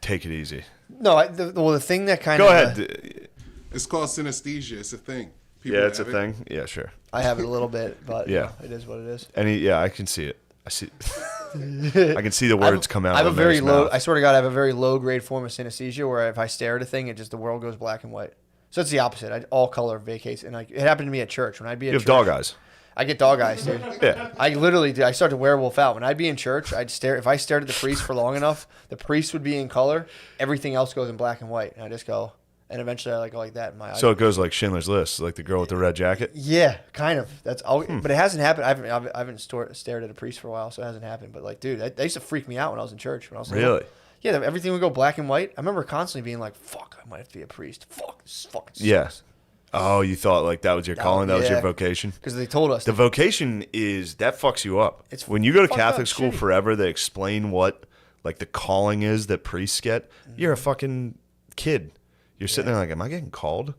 take it easy. No, the thing that kind Go of ahead. It's called synesthesia. It's a thing. People Yeah, it's a have it. thing. Yeah, sure. I have it a little bit, but Yeah. it is what it is. Yeah, I can see it. I see. I can see the words come out. I have a of very Mayor's low. mouth. I swear to God, I have a very low grade form of synesthesia where if I stare at a thing, the world goes black and white. So it's the opposite. All color vacates, and like it happened to me at church when I'd be at You have church. dog eyes. I get dog eyes, dude. Yeah. I literally did. I started to werewolf out. When I'd be in church, I'd stare. If I stared at the priest for long enough, the priest would be in color. Everything else goes in black and white, and I just go. And eventually, I go like that in my eyes. So it goes like Schindler's List, like the girl with the red jacket. Yeah, kind of. That's all. But it hasn't happened. I haven't stared at a priest for a while, so it hasn't happened. But like, dude, that used to freak me out when I was in church. When I was little. Really? Yeah, everything would go black and white. I remember constantly being like, "Fuck, I might have to be a priest. Fuck, this fucking sucks." Yeah. Oh, you thought like that was your calling? That was your yeah. vocation? Because they told us The vocation is that fucks you up. It's when you go to fucked Catholic up, school shitty. forever, they explain what like the calling is that priests get. You're a fucking kid. You're sitting there like, am I getting called?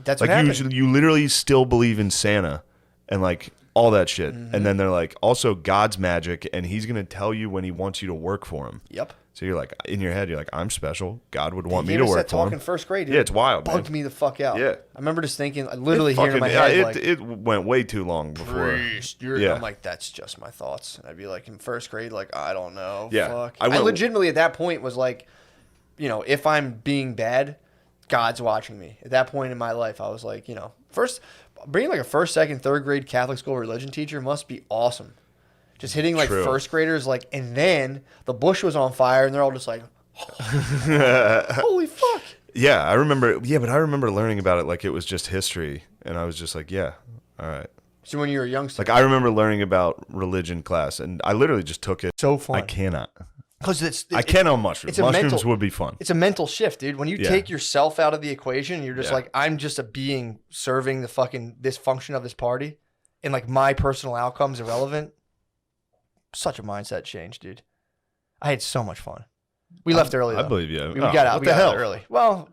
that's Like what happened. you literally still believe in Santa and like all that shit. And then they're like, also God's magic, and he's gonna tell you when he wants you to work for him. Yep. So you're like in your head, you're like, I'm special. God would want They me gave to us work that for talk him. in first grade. Dude. Yeah, it's wild, Bugged man. me the fuck out. Yeah. I remember just thinking, literally It hearing in my fucking- head, like, it went way too long before. priest. Yeah. I'm like, that's just my thoughts. And I'd be like, in first grade, like, I don't know. Yeah. Fuck. I I went- legitimately at that point was like, if I'm being bad, God's watching me. At that point in my life, I was like, first, being like a first, second, third grade Catholic school religion teacher must be awesome. Just hitting like True. first graders, like, and then the bush was on fire and they're all just like, holy fuck. Yeah, I remember. Yeah, but I remember learning about it like it was just history, and I was just like, yeah, all right. So when you were a youngster, Like I remember learning about religion class, and I literally just took it. so fun. I cannot. Because I can on mushrooms. it's a Mushrooms mental- would be fun. It's a mental shift, dude. When you Yeah. take yourself out of the equation, you're just Yeah. like, I'm just a being serving the fucking this function of this party, and like my personal outcomes irrelevant. Such a mindset change, dude. I had so much fun. We left early. I Though. believe you. We got out. What We the got hell? out early. Well,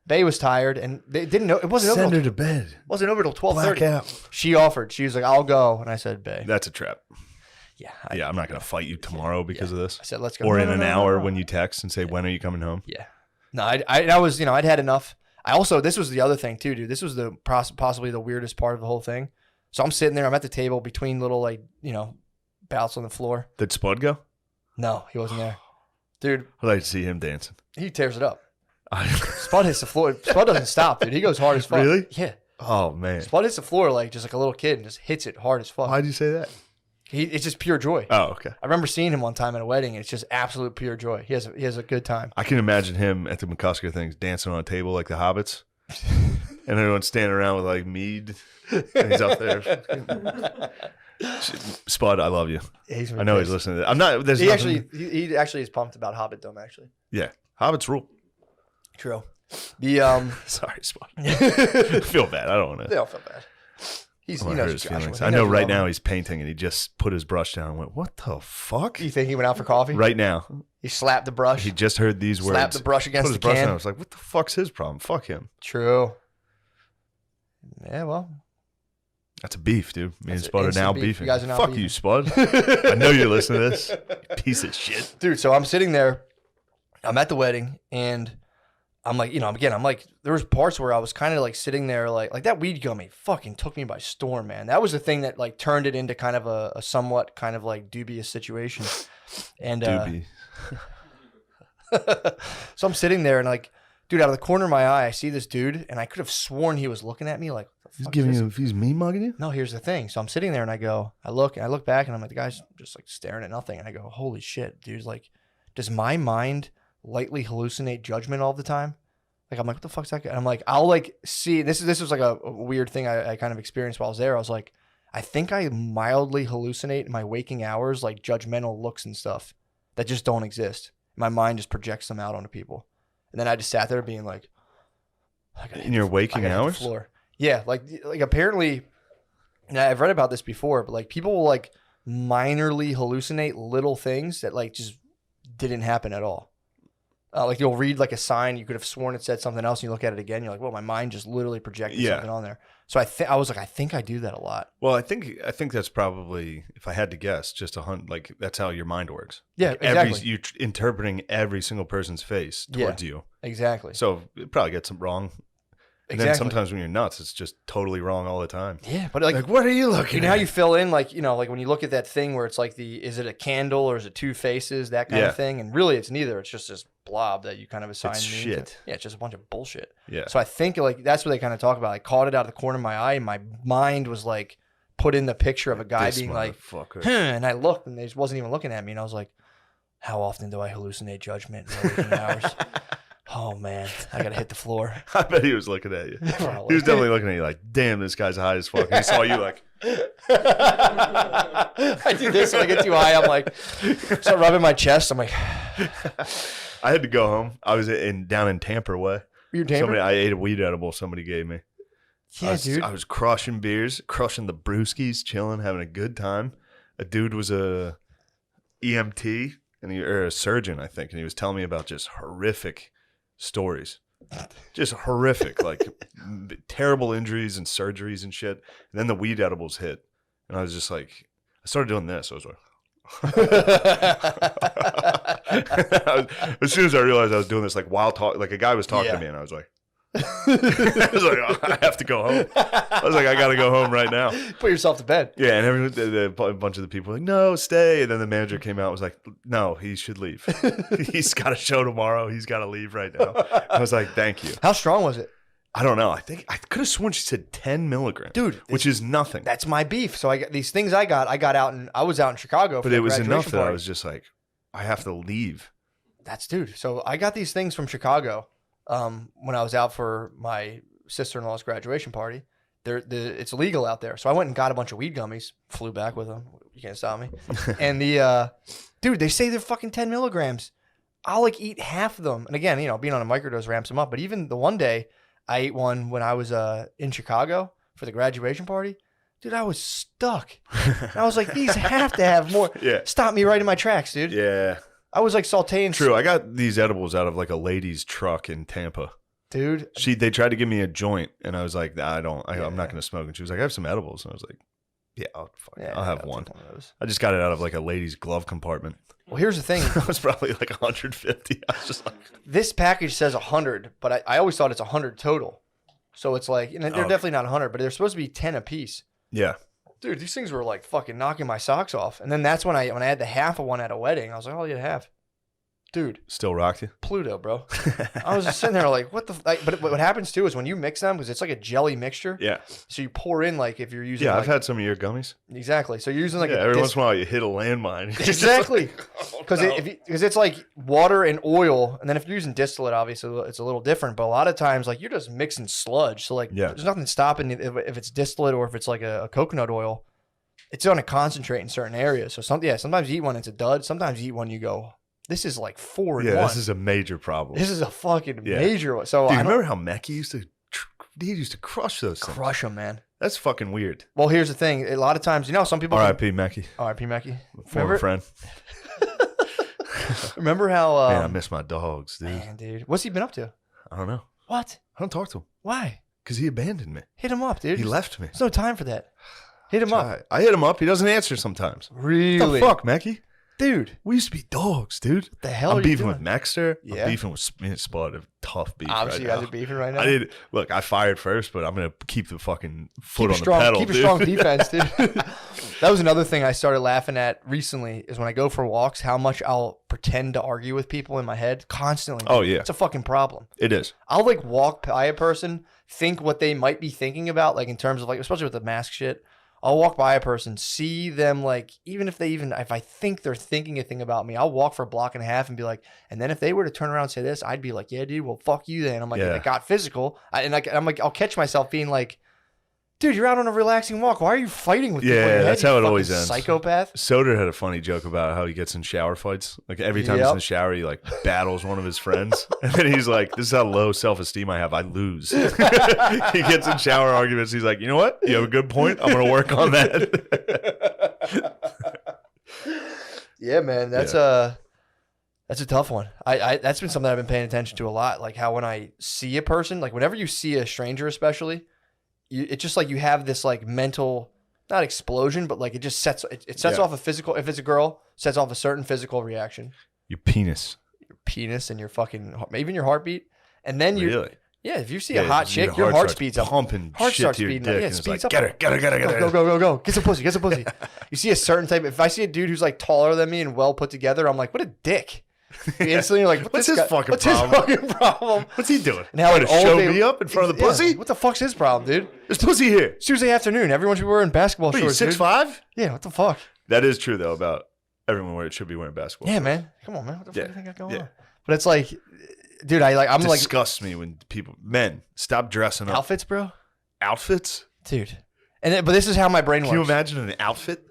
Bay was tired, and they didn't know it wasn't Send over. her to bed. Wasn't over till 12:30. Blackout. She offered. She was like, "I'll go," and I said, "Bay." That's a trap. Yeah. Yeah, I'm not gonna fight you tomorrow because of this, I said, "Let's go." or No, in no, an no, no, hour no. when you text and say, "When are you coming home?" Yeah. No, I was, I'd had enough. I also, this was the other thing too, dude. This was the possibly the weirdest part of the whole thing. So I'm sitting there, I'm at the table between little, like, bouts on the floor. Did Spud go? No, he wasn't there. Dude, I'd like to see him dancing. he tears it up. Spud hits the floor. Spud doesn't stop, dude. He goes hard as fuck. Really? Yeah. Oh man, Spud hits the floor like just like a little kid and just hits it hard as fuck. why'd you say that? It's just pure joy. Oh, okay. I remember seeing him one time at a wedding, and it's just absolute pure joy. He has a good time. I can imagine him at the McCusker things dancing on a table like the hobbits, and everyone's standing around with like mead, and he's up there. Spud, I love you. He's I know he's listening to this. I'm not. There's He nothing- he actually is pumped about Hobbit Dome. Actually, Yeah, hobbits rule. true. The Sorry, Spud. I feel bad. I don't want they to. don't feel bad. He hurt knows his Joshua. feelings. He I knows know we right love now him. he's painting and he just put his brush down and went, "What the fuck?" You think he went out for coffee? Right now, He slapped the brush. he just heard these words. Slapped the brush against put his the brush can. down. I was like, "What the fuck's his problem? Fuck him." True. Yeah, well, That's a beef, dude. Me and That's Spud are instant now beef. beefing. You guys are now Fuck beefing. you, Spud. I know you're listening to this. You piece of shit. dude. So I'm sitting there. I'm at the wedding, and I'm like, I'm like, there was parts where I was kind of like sitting there, like that weed gummy fucking took me by storm, man. That was the thing that like turned it into kind of a somewhat kind of like dubious situation. And Doobie. so I'm sitting there and like, dude, out of the corner of my eye, I see this dude, and I could have sworn he was looking at me like, what the He's fuck giving is you. He's me mugging you. No, here's the thing. So I'm sitting there and I look back and I'm like, the guy's just like staring at nothing. And I go, holy shit, dude. Like, does my mind lightly hallucinate judgment all the time? Like, I'm like, what the fuck's that guy? And I'm like, I'll like see, this was like a weird thing I kind of experienced while I was there. I was like, I think I mildly hallucinate in my waking hours, like judgmental looks and stuff that just don't exist. My mind just projects them out onto people. And then I just sat there being like, in your waking hours? Floor. Yeah, like apparently, and I've read about this before, but like people will like minorly hallucinate little things that like just didn't happen at all. Like you'll read like a sign, you could have sworn it said something else, and you look at it again, you're like, well, my mind just literally projected something on there. So I was like, I think I do that a lot. Well, I think that's probably, if I had to guess, just like that's how your mind works. Yeah, like exactly. You're interpreting every single person's face towards you. Exactly. So it probably gets them wrong. And then sometimes when you're nuts, it's just totally wrong all the time. Yeah, but like what are you looking at? You know how you fill in, like, like when you look at that thing where it's like is it a candle or is it two faces, that kind of thing? And really it's neither. It's just this blob that you kind of assign meaning to. Yeah, it's just a bunch of bullshit. Yeah. So I think like that's what they kind of talk about. I caught it out of the corner of my eye and my mind was like put in the picture of a guy being like, and I looked and they just wasn't even looking at me. And I was like, how often do I hallucinate judgment in my waking hours? Oh man, I gotta hit the floor. I bet he was looking at you. Probably. He was definitely looking at you like, damn, this guy's high as fuck. And he saw you like, I do this when I get too high. I'm like, start rubbing my chest. I'm like, I had to go home. I was down in Tampa way. You in Tampa? I ate a weed edible somebody gave me. Yeah, dude. I was crushing beers, crushing the brewskis, chilling, having a good time. A dude was a EMT or a surgeon, I think, and he was telling me about just horrific stories, just horrific, like terrible injuries and surgeries and shit. And then the weed edibles hit, and I was just like, I started doing this. I was like, as soon as I realized I was doing this, like while talking, like a guy was talking to me, and I was like, I was like, oh, I have to go home. I was like, I gotta go home right now. Put yourself to bed. Yeah, and a bunch of the people were like, no, stay. And then the manager came out and was like, no, he should leave. He's got a show tomorrow. He's got to leave right now. I was like, thank you. How strong was it? I don't know. I think I could have sworn she said 10 milligrams, dude, which is nothing. That's my beef. So I got these things. I was out in Chicago, but it was enough that I was just like, I have to leave. Dude. So I got these things from Chicago. When I was out for my sister-in-law's graduation party. It's illegal out there. So I went and got a bunch of weed gummies, flew back with them. You can't stop me. And dude, they say they're fucking 10 milligrams. I'll like eat half of them. And again, being on a microdose ramps them up. But even the one day I ate one when I was in Chicago for the graduation party, dude, I was stuck. And I was like, these have to have more. Yeah. Stop me right in my tracks, dude. Yeah. I was like sauteing. True. I got these edibles out of like a lady's truck in Tampa. Dude. They tried to give me a joint, and I was like, nah, I'm not going to smoke. And she was like, I have some edibles. And I was like, yeah, I'll have one. I just got it out of like a lady's glove compartment. Well, here's the thing. It was probably like 150. I was just like, this package says 100, but I always thought it's 100 total. So it's like, they're definitely not 100, but they're supposed to be 10 a piece. Yeah. Dude, these things were like fucking knocking my socks off. And then that's when I had the half of one at a wedding. I was like, oh, you half. Dude. Still rocked you? Pluto, bro. I was just sitting there like, what the... but what happens too is when you mix them, because it's like a jelly mixture. Yeah. So you pour in like if you're using... Yeah, I've had some of your gummies. Exactly. So you're using like every once in a while you hit a landmine. Exactly. Because it's like water and oil. And then if you're using distillate, obviously it's a little different. But a lot of times like you're just mixing sludge. So like there's nothing stopping if it's distillate or if it's like a coconut oil. It's going to concentrate in certain areas. So sometimes you eat one, it's a dud. Sometimes you eat one, you go... This is like 4 in 1. Yeah, this is a major problem. This is a fucking major one. So dude, remember how Mecki used to crush those things? Crush them, man. That's fucking weird. Well, here's the thing. A lot of times, some people... R.I.P. Mecki. R.I.P. Mecki. Former friend. Remember how... man, I miss my dogs, dude. Man, dude. What's he been up to? I don't know. What? I don't talk to him. Why? Because he abandoned me. Hit him up, dude. He left me. There's no time for that. Hit him up. I hit him up. He doesn't answer sometimes. Really? What the fuck, Mecki? Dude, we used to be dogs, dude. What the hell I'm are you beefing doing? with Mexter. Yeah. I'm beefing with Mssp. Tough beef. Obviously, right you guys are beefing right now. Look, I fired first, but I'm gonna keep the fucking foot on the pedal. Keep a strong defense, dude. That was another thing I started laughing at recently. Is when I go for walks, how much I'll pretend to argue with people in my head constantly. Oh yeah, it's a fucking problem. It is. I'll like walk by a person, think what they might be thinking about, like in terms of like, especially with the mask shit. I'll walk by a person, see them like, if I think they're thinking a thing about me, I'll walk for a block and a half and be like, and then if they were to turn around and say this, I'd be like, yeah, dude, well, fuck you then. I'm like, if it got physical. I'm like, I'll catch myself being like, Dude, you're out on a relaxing walk. Why are you fighting with people in your Yeah, head, that's you how it fucking always ends. Psychopath. Soder had a funny joke about how he gets in shower fights. Like every time he's in the shower, he like battles one of his friends, and then he's like, "This is how low self-esteem I have. I lose." He gets in shower arguments. He's like, "You know what? You have a good point. I'm gonna work on that." Yeah, man, that's a tough one. I that's been something I've been paying attention to a lot. Like how when I see a person, like whenever you see a stranger, especially, it's just like you have this like mental, not explosion, but like it just sets off a physical. If it's a girl, sets off a certain physical reaction. Your penis. Your penis and your fucking even your heartbeat, and then you. Really? Yeah, if you see a hot chick, your heart speeds up. Pumping Heart shit starts to your speeding dick. up. Yeah, And it it's speeds like, up. Get her. Go. Get some pussy. You see a certain type. If I see a dude who's like taller than me and well put together, I'm like, what a dick. Instantly, you're like, What's his fucking problem? What's he doing? And how Trying like, to all show day- me up in front of the pussy? What the fuck's his problem, dude? There's pussy here. It's Tuesday afternoon. Everyone should be wearing basketball What are you, shorts. 6'5"? Yeah, what the fuck? That is true though about everyone where it should be wearing basketball. Yeah, shorts. man. Come on, man. What the fuck Yeah, do you think I got going yeah. on? But it's like, dude, I'm like Disgusts me when men stop dressing up. outfits, bro. Outfits? Dude. But this is how my brain works. Can you imagine an outfit?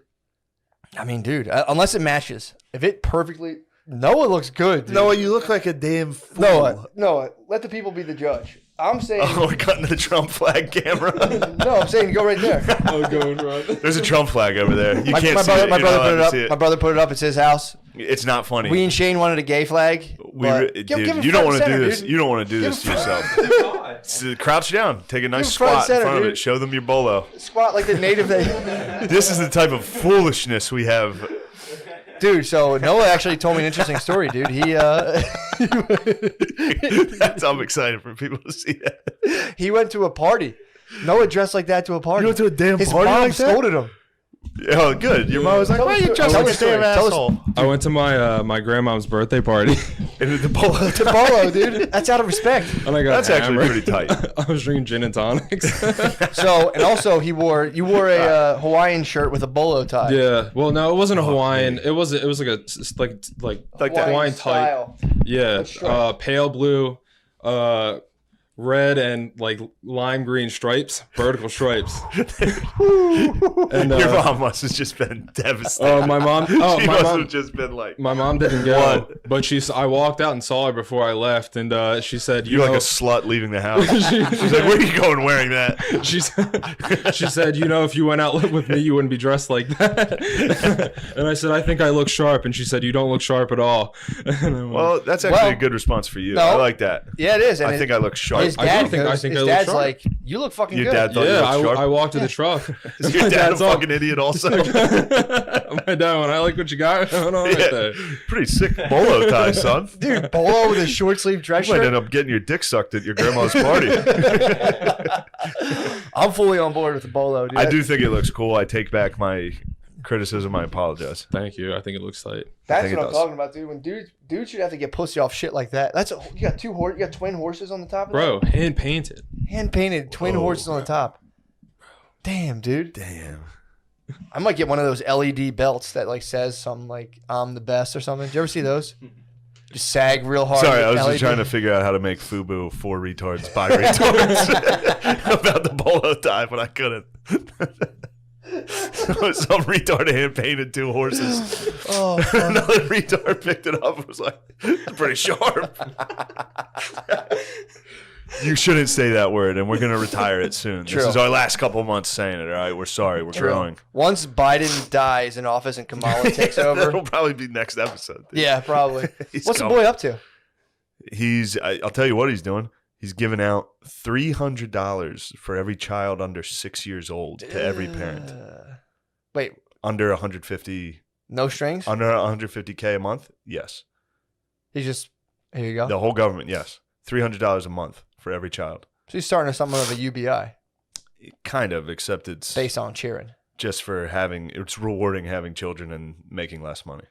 I mean, dude, unless it matches. If it perfectly, Noah looks good. Dude. Noah, you look like a damn fool. Noah, let the people be the judge. I'm saying. Oh, we're cutting to the Trump flag camera. No, I'm saying go right there. Oh, going right. There's a Trump flag over there. You can't my see brother, it. my You're not brother put allowed it to up. see it. My brother put it up. It's his house. It's not funny. We and Shane wanted a gay flag. Dude, you don't want to do this. You don't want to do this to yourself. Crouch down. Take a nice front and squat in center, front of dude. it. Show them your bolo. Squat like the native. This is the type of foolishness we have. Dude, so Noah actually told me an interesting story, dude. I'm excited for people to see that. He went to a party. Noah dressed like that to a party. You went to a damn His party mom like that? scolded him. Oh, good. Your mom was like, Tell "Why us are you the- dressed tell like a us the story. damn Tell us- asshole?" I went to my my grandma's birthday party, And the bolo. To Bolo, dude. That's out of respect. and I got That's actually hammered. pretty tight. I was drinking gin and tonics. So, and also you wore a Hawaiian shirt with a bolo tie. Yeah. Well, no, it wasn't a Hawaiian. It was like a like that. Hawaiian type. style. Yeah. What stripe? Pale blue, red and like lime green stripes, vertical stripes. And Your mom must have just been devastated. oh, my mom. Oh, She my must mom. have just been like, My mom didn't go, What? but I walked out and saw her before I left, and she said, "You're like a slut leaving the house." She's like, "Where are you going wearing that?" she said, if you went out with me, you wouldn't be dressed like that. And I said, I think I look sharp, and she said, you don't look sharp at all. And I went, Well, that's actually a good response for you. No. I like that. Yeah, it is. And I think I look sharp. his I dad do think- I goes, think his I look dad's sharp. like, you look fucking Your good. dad thought you yeah, looked sharp? I walked to the truck. Is your dad a fucking idiot also? My dad went, I like what you got going on right there. Pretty sick bolo tie, son. Dude, Bolo with a short sleeve dress You might shirt. end up getting your dick sucked at your grandma's party. I'm fully on board with the Bolo, dude. I do think it looks cool. I take back my criticism. I apologize. Thank you. I think it looks tight. That's think what it I'm does. talking about, dude. When dudes should have to get pussy off shit like that. You got you got twin horses on the top of Bro, hand painted. that? Hand painted twin horses on the top. Damn, dude. Damn. I might get one of those LED belts that like says something like I'm the best or something. Did you ever see those? Just sag real hard. Sorry, I was with just LED. trying to figure out how to make FUBU for retards by retards about the bolo tie, but I couldn't. Some retard hand painted two horses. Oh, Another retard picked it up and was like, it's pretty sharp. You shouldn't say that word, and we're going to retire it soon. True. This is our last couple months saying it, all right? We're sorry. We're growing. once Biden dies in office and Kamala takes over. That'll probably be next episode. dude. Yeah, probably. He's What's the coming. boy up to? I'll tell you what he's doing. He's giving out $300 for every child under 6 years old to every parent. Wait, Under 150, no strings? under 150K a month? Yes. He's just, here you go. The whole government, yes. $300 a month for every child. So he's starting something of a UBI Kind of, except it's based on cheering. just for it's rewarding having children and making less money.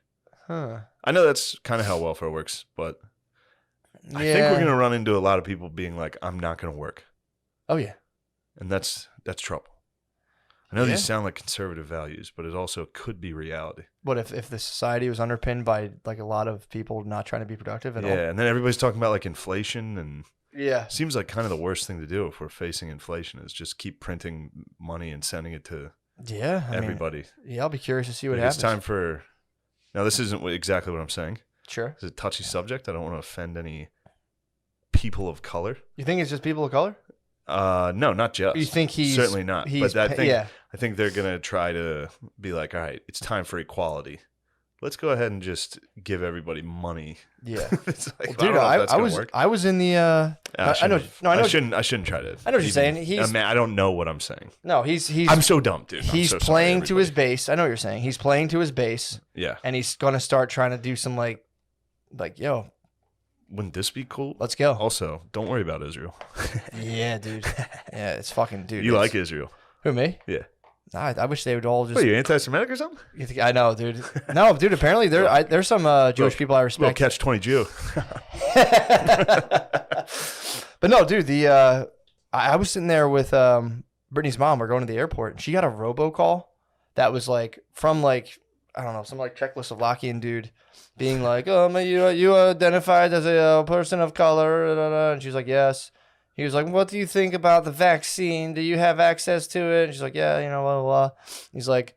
Huh. I know that's kind of how welfare works, but I think Yeah. we're going to run into a lot of people being like, I'm not going to work. Oh, yeah. And that's trouble. I know Yeah. these sound like conservative values, but it also could be reality. What if the society was underpinned by like a lot of people not trying to be productive at all? Yeah, and then everybody's talking about like inflation and Yeah. Seems like kind of the worst thing to do if we're facing inflation is just keep printing money and sending it to Yeah. everybody. I'll be curious to see what Like, happens. it's time for. Now, this isn't exactly what I'm saying. Sure. It's a touchy subject. I don't want to offend any people of color. You think it's just people of color? No, not just. You think he's certainly not? he's But yeah. I think they're gonna try to be like, all right, it's time for equality. Let's go ahead and just give everybody money. Yeah. It's like, Well, dude, I don't know if that's I gonna was work. I was in the I know I shouldn't try to. I know what you're saying. I don't know what I'm saying. No, he's I'm so dumb, dude. he's so playing sorry, to his everybody. base. I know what you're saying. He's playing to his base, Yeah. and he's gonna start trying to do some like yo, Wouldn't this be cool? let's go. Also, don't worry about Israel. Yeah, dude. Yeah, it's fucking dude. You it's- like Israel? Who, me? Yeah. I wish they would all just. What, are you anti-Semitic or something? I know, dude. No, dude. Apparently, there's some Jewish people I Little respect. catch-20 Jew. But no, dude. I was sitting there with Brittany's mom. We're going to the airport, and she got a robocall that was like from like I don't know some like Czechoslovakian dude being like, "Oh, you identified as a person of color," and she's like, "Yes." He was like, "What do you think about the vaccine? Do you have access to it?" And she's like, "Yeah, blah, blah, blah." He's like,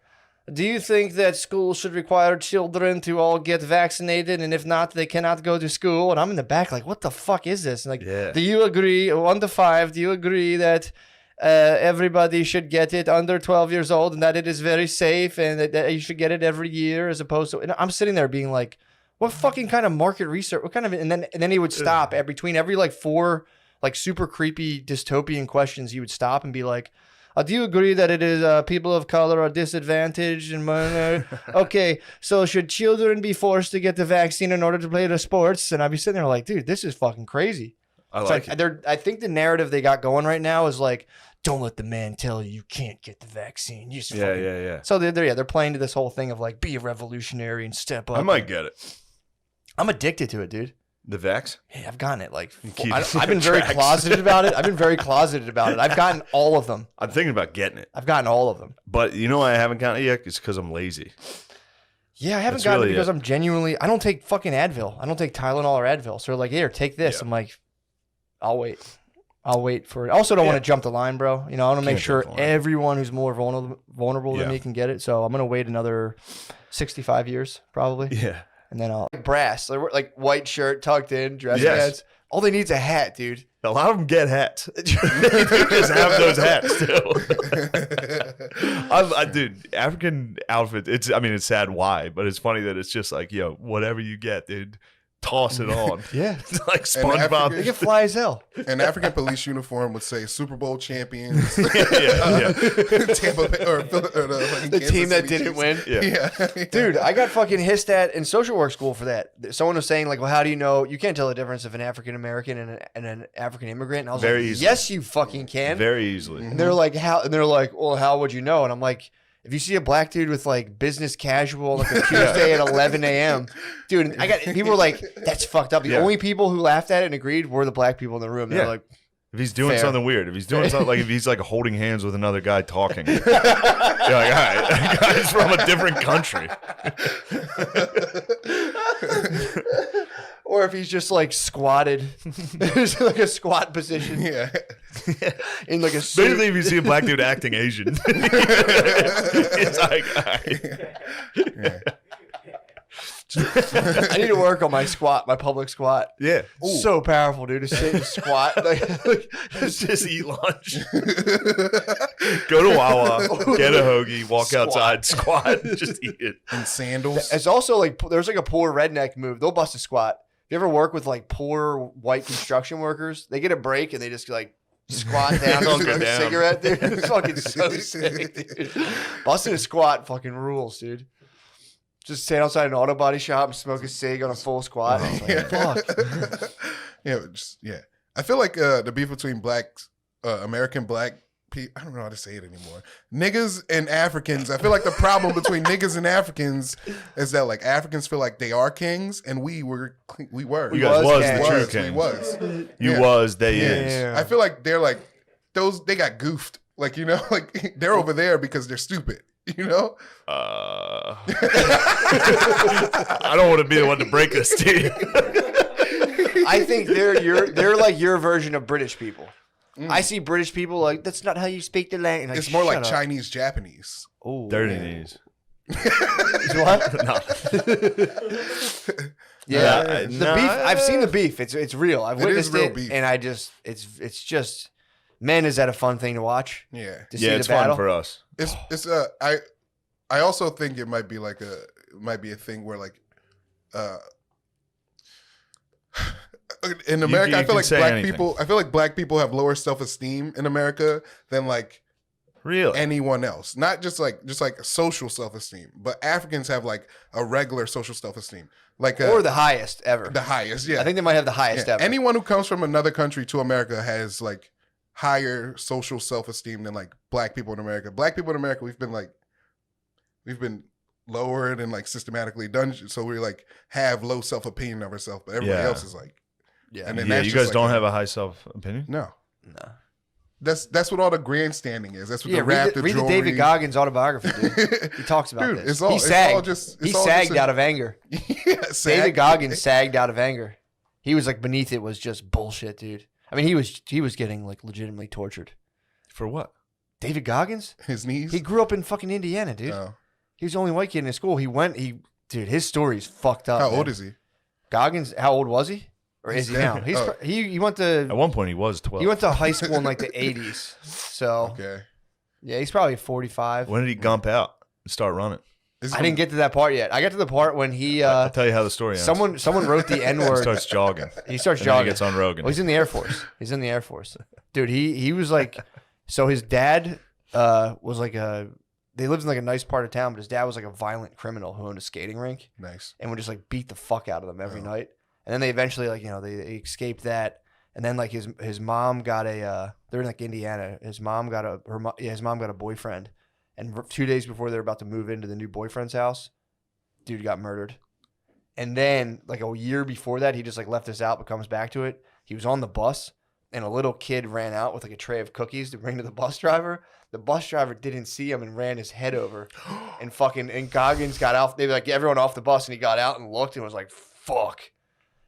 "Do you think that schools should require children to all get vaccinated? And if not, they cannot go to school?" And I'm in the back like, what the fuck is this? And like, Yeah. do you agree, 1 to 5, do you agree that everybody should get it under 12 years old and that it is very safe and that you should get it every year as opposed to... And I'm sitting there being like, what fucking kind of market research? What kind of... And then he would stop between every like 4... like super creepy dystopian questions, he would stop and be like, do you agree that it is people of color are disadvantaged? And okay, so should children be forced to get the vaccine in order to play the sports? And I'd be sitting there like, dude, this is fucking crazy. I It's like it. I think the narrative they got going right now is like, don't let the man tell you can't get the vaccine. You just fucking... Yeah. So they're playing to this whole thing of like, be a revolutionary and step up. I might get it. I'm addicted to it, dude. The vax? Hey, I've gotten it like keep I've been very tracks. closeted about it. I've been very closeted about it. I've gotten all of them. I'm thinking about getting it. I've gotten all of them. But you know why I haven't gotten it yet? It's because I'm lazy. Yeah, I haven't That's gotten really it because it. I'm genuinely... I don't take fucking Advil. I don't take Tylenol or Advil. So they're like, here, take this. Yeah. I'm like, I'll wait. I'll wait for it. I also don't want to jump the line, bro. I want to make Can't sure jump the line. everyone who's more vulnerable than Yeah. me can get it. So I'm going to wait another 65 years probably. Yeah. And then I'll... Brass. Like white shirt tucked in, dress Yes. pants. All they need is a hat, dude. A lot of them get hats. They just have those hats too. Dude, African outfit. It's sad why, but it's funny that it's just like, yo, whatever you get, dude, toss it on. Yeah. It's like And SpongeBob. They can fly as hell. An African police uniform would say Super Bowl champions. yeah. Tampa Bay, or the fucking The Kansas team that City didn't Chiefs. win. Yeah. Dude, I got fucking hissed at in social work school for that. Someone was saying like, well, how do you know? You can't tell the difference of an African American and an African immigrant. And I was Very like, easily. yes, you fucking can. Very easily. And they're like, how? And they're like, well, how would you know? And I'm like, if you see a black dude with like business casual like a Tuesday at 11 a.m., dude, people were like, that's fucked up. The Yeah. only people who laughed at it and agreed were the black people in the room. They're Yeah. like, If he's doing Fair. something weird, if he's doing something like if he's like holding hands with another guy talking, you're like, all right, that guy's from a different country. or if he's just like squatted, it's like a squat position Yeah. in like a suit. Basically, if you see a black dude acting Asian, it's like, all right. I need to work on my squat, my public squat. Yeah. So powerful, dude. To sit and squat. Like, Just eat lunch. Go to Wawa, get a hoagie, walk Squat. outside, squat, just eat it. And sandals. it's also like there's like a poor redneck move. They'll bust a squat. If you ever work with like poor white construction workers, they get a break and they just like squat down, Don't smoke go a down. cigarette, dude. It's fucking so sick, dude. Busting a squat fucking rules, dude. Just stand outside an auto body shop and smoke a cig on a full squat. It's like, fuck. Yeah. I feel like the beef between blacks, American black people, I don't know how to say it anymore. Niggas and Africans. I feel like the problem between niggas and Africans is that like Africans feel like they are kings and we were. You guys was the true We king. was. You Yeah. was, they Yeah. is. I feel like they're like they got goofed. Like, like they're over there because they're stupid. I don't want to be the one to break this to you. I think they're like your version of British people. I see British people like, that's not how you speak the language. Like, It's more like shut up. Chinese, Japanese. Oh, Dirty knees. What? No. Yeah, Nah, the nah. beef. I've seen the beef. It's real. I've It is witnessed real it, beef. and it's just, man, is that a fun thing to watch? Yeah. To see Yeah, the it's battle? fun for us. It's I also think it might be like a thing where like in America you I feel can like say black people have lower self-esteem in America than like Really? anyone else. Not just like social self-esteem, but Africans have like a regular social self-esteem. Like Or the highest ever. the highest, yeah. I think they might have the highest Yeah. ever. Anyone who comes from another country to America has like higher social self-esteem than like black people in America. Black people in America, we've been lowered and like systematically done, so we like have low self-opinion of ourselves, but everybody Yeah. else is like, yeah, and then Yeah, that's you just guys like don't have a high self-opinion? no. no. That's what all the grandstanding is. That's what Yeah, the rap, read the jewelry. David Goggins autobiography, dude. He talks about Dude, this. it's all- he it's sagged. all just- he it's all sagged just a- out of anger. Yeah, sad. David Goggins sagged out of anger. He was like, beneath it was just bullshit, dude. I mean, he was getting like legitimately tortured. For what? David Goggins? His knees. He grew up in fucking Indiana, dude. Oh. He was the only white kid in his school. Dude, his story's fucked up. How man. old is he? Goggins? How old was he? Or is he dead. now? He's Oh. he went to At one point, he was 12. he went to high school in like the 80s. So Okay. yeah, he's probably 45. When did he gump out and start running? I didn't get to that part yet. I got to the part when he I'll tell you how the story ends. someone wrote the N He word. starts jogging. He starts And then he jogging. gets on Rogan. Well, he's in the Air Force. He's in the Air Force. Dude, he was like, so his dad was like they lived in like a nice part of town, but his dad was like a violent criminal who owned a skating rink Nice. and would just like beat the fuck out of them every Oh. night. And then they eventually like, they escaped that. And then like his mom got they're in like Indiana. His mom got a boyfriend. And 2 days before they were about to move into the new boyfriend's house, dude got murdered. And then like a year before that, he just like left us out, but comes back to it. He was on the bus and a little kid ran out with like a tray of cookies to bring to the bus driver. The bus driver didn't see him and ran his head over. And Goggins got out. They were like, everyone off the bus, and he got out and looked and was like, fuck.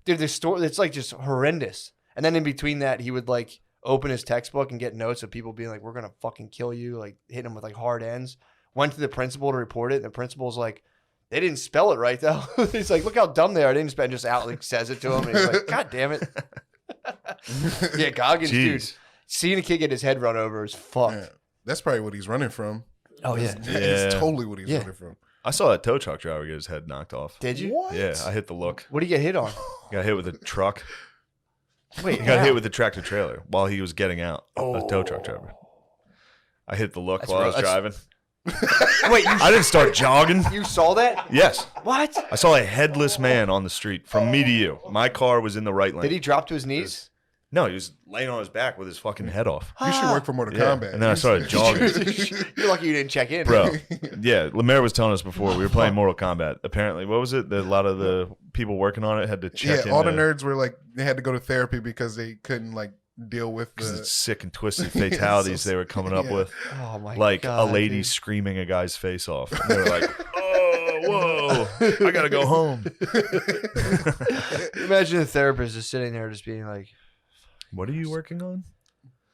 Dude, this story, it's like just horrendous. And then in between that, he would like open his textbook and get notes of people being like, we're going to fucking kill you, like hitting him with like hard ends. Went to the principal to report it. And the principal's like, they didn't spell it right though. He's like, look how dumb they are. They didn't spell it. Just out like says it to him. And he's like, God damn it. Yeah, Goggins, dude. Jeez. Seeing a kid get his head run over is fucked. Yeah. That's probably what he's running from. Oh yeah. That's Yeah. totally what he's Yeah. running from. I saw a tow truck driver get his head knocked off. Did you? What? Yeah, I hit the look. What did you get hit on? Got hit with a truck. Wait, He got how? hit with a tractor trailer while he was getting out. A tow truck driver. I hit the look That's while I rough. was driving. Wait, I didn't start jogging. you saw that? Yes. What? I saw a headless man on the street from me to you. My car was in the right lane. Did he drop to his knees? No, he was laying on his back with his fucking head off. You should work for Mortal Yeah. Kombat. And then I started jogging. You're lucky you didn't check in. Bro, yeah, Lemaire was telling us before we were playing Mortal Kombat. Apparently, what was it? A lot of the people working on it had to check in. all the nerds were like, they had to go to therapy because they couldn't like deal with Because the. it's sick and twisted fatalities they were coming up Yeah. with. Oh my Like god. a lady dude. screaming a guy's face off. And they were like, oh, whoa, I got to go home. Imagine the therapist just sitting there just being like, What are you working on?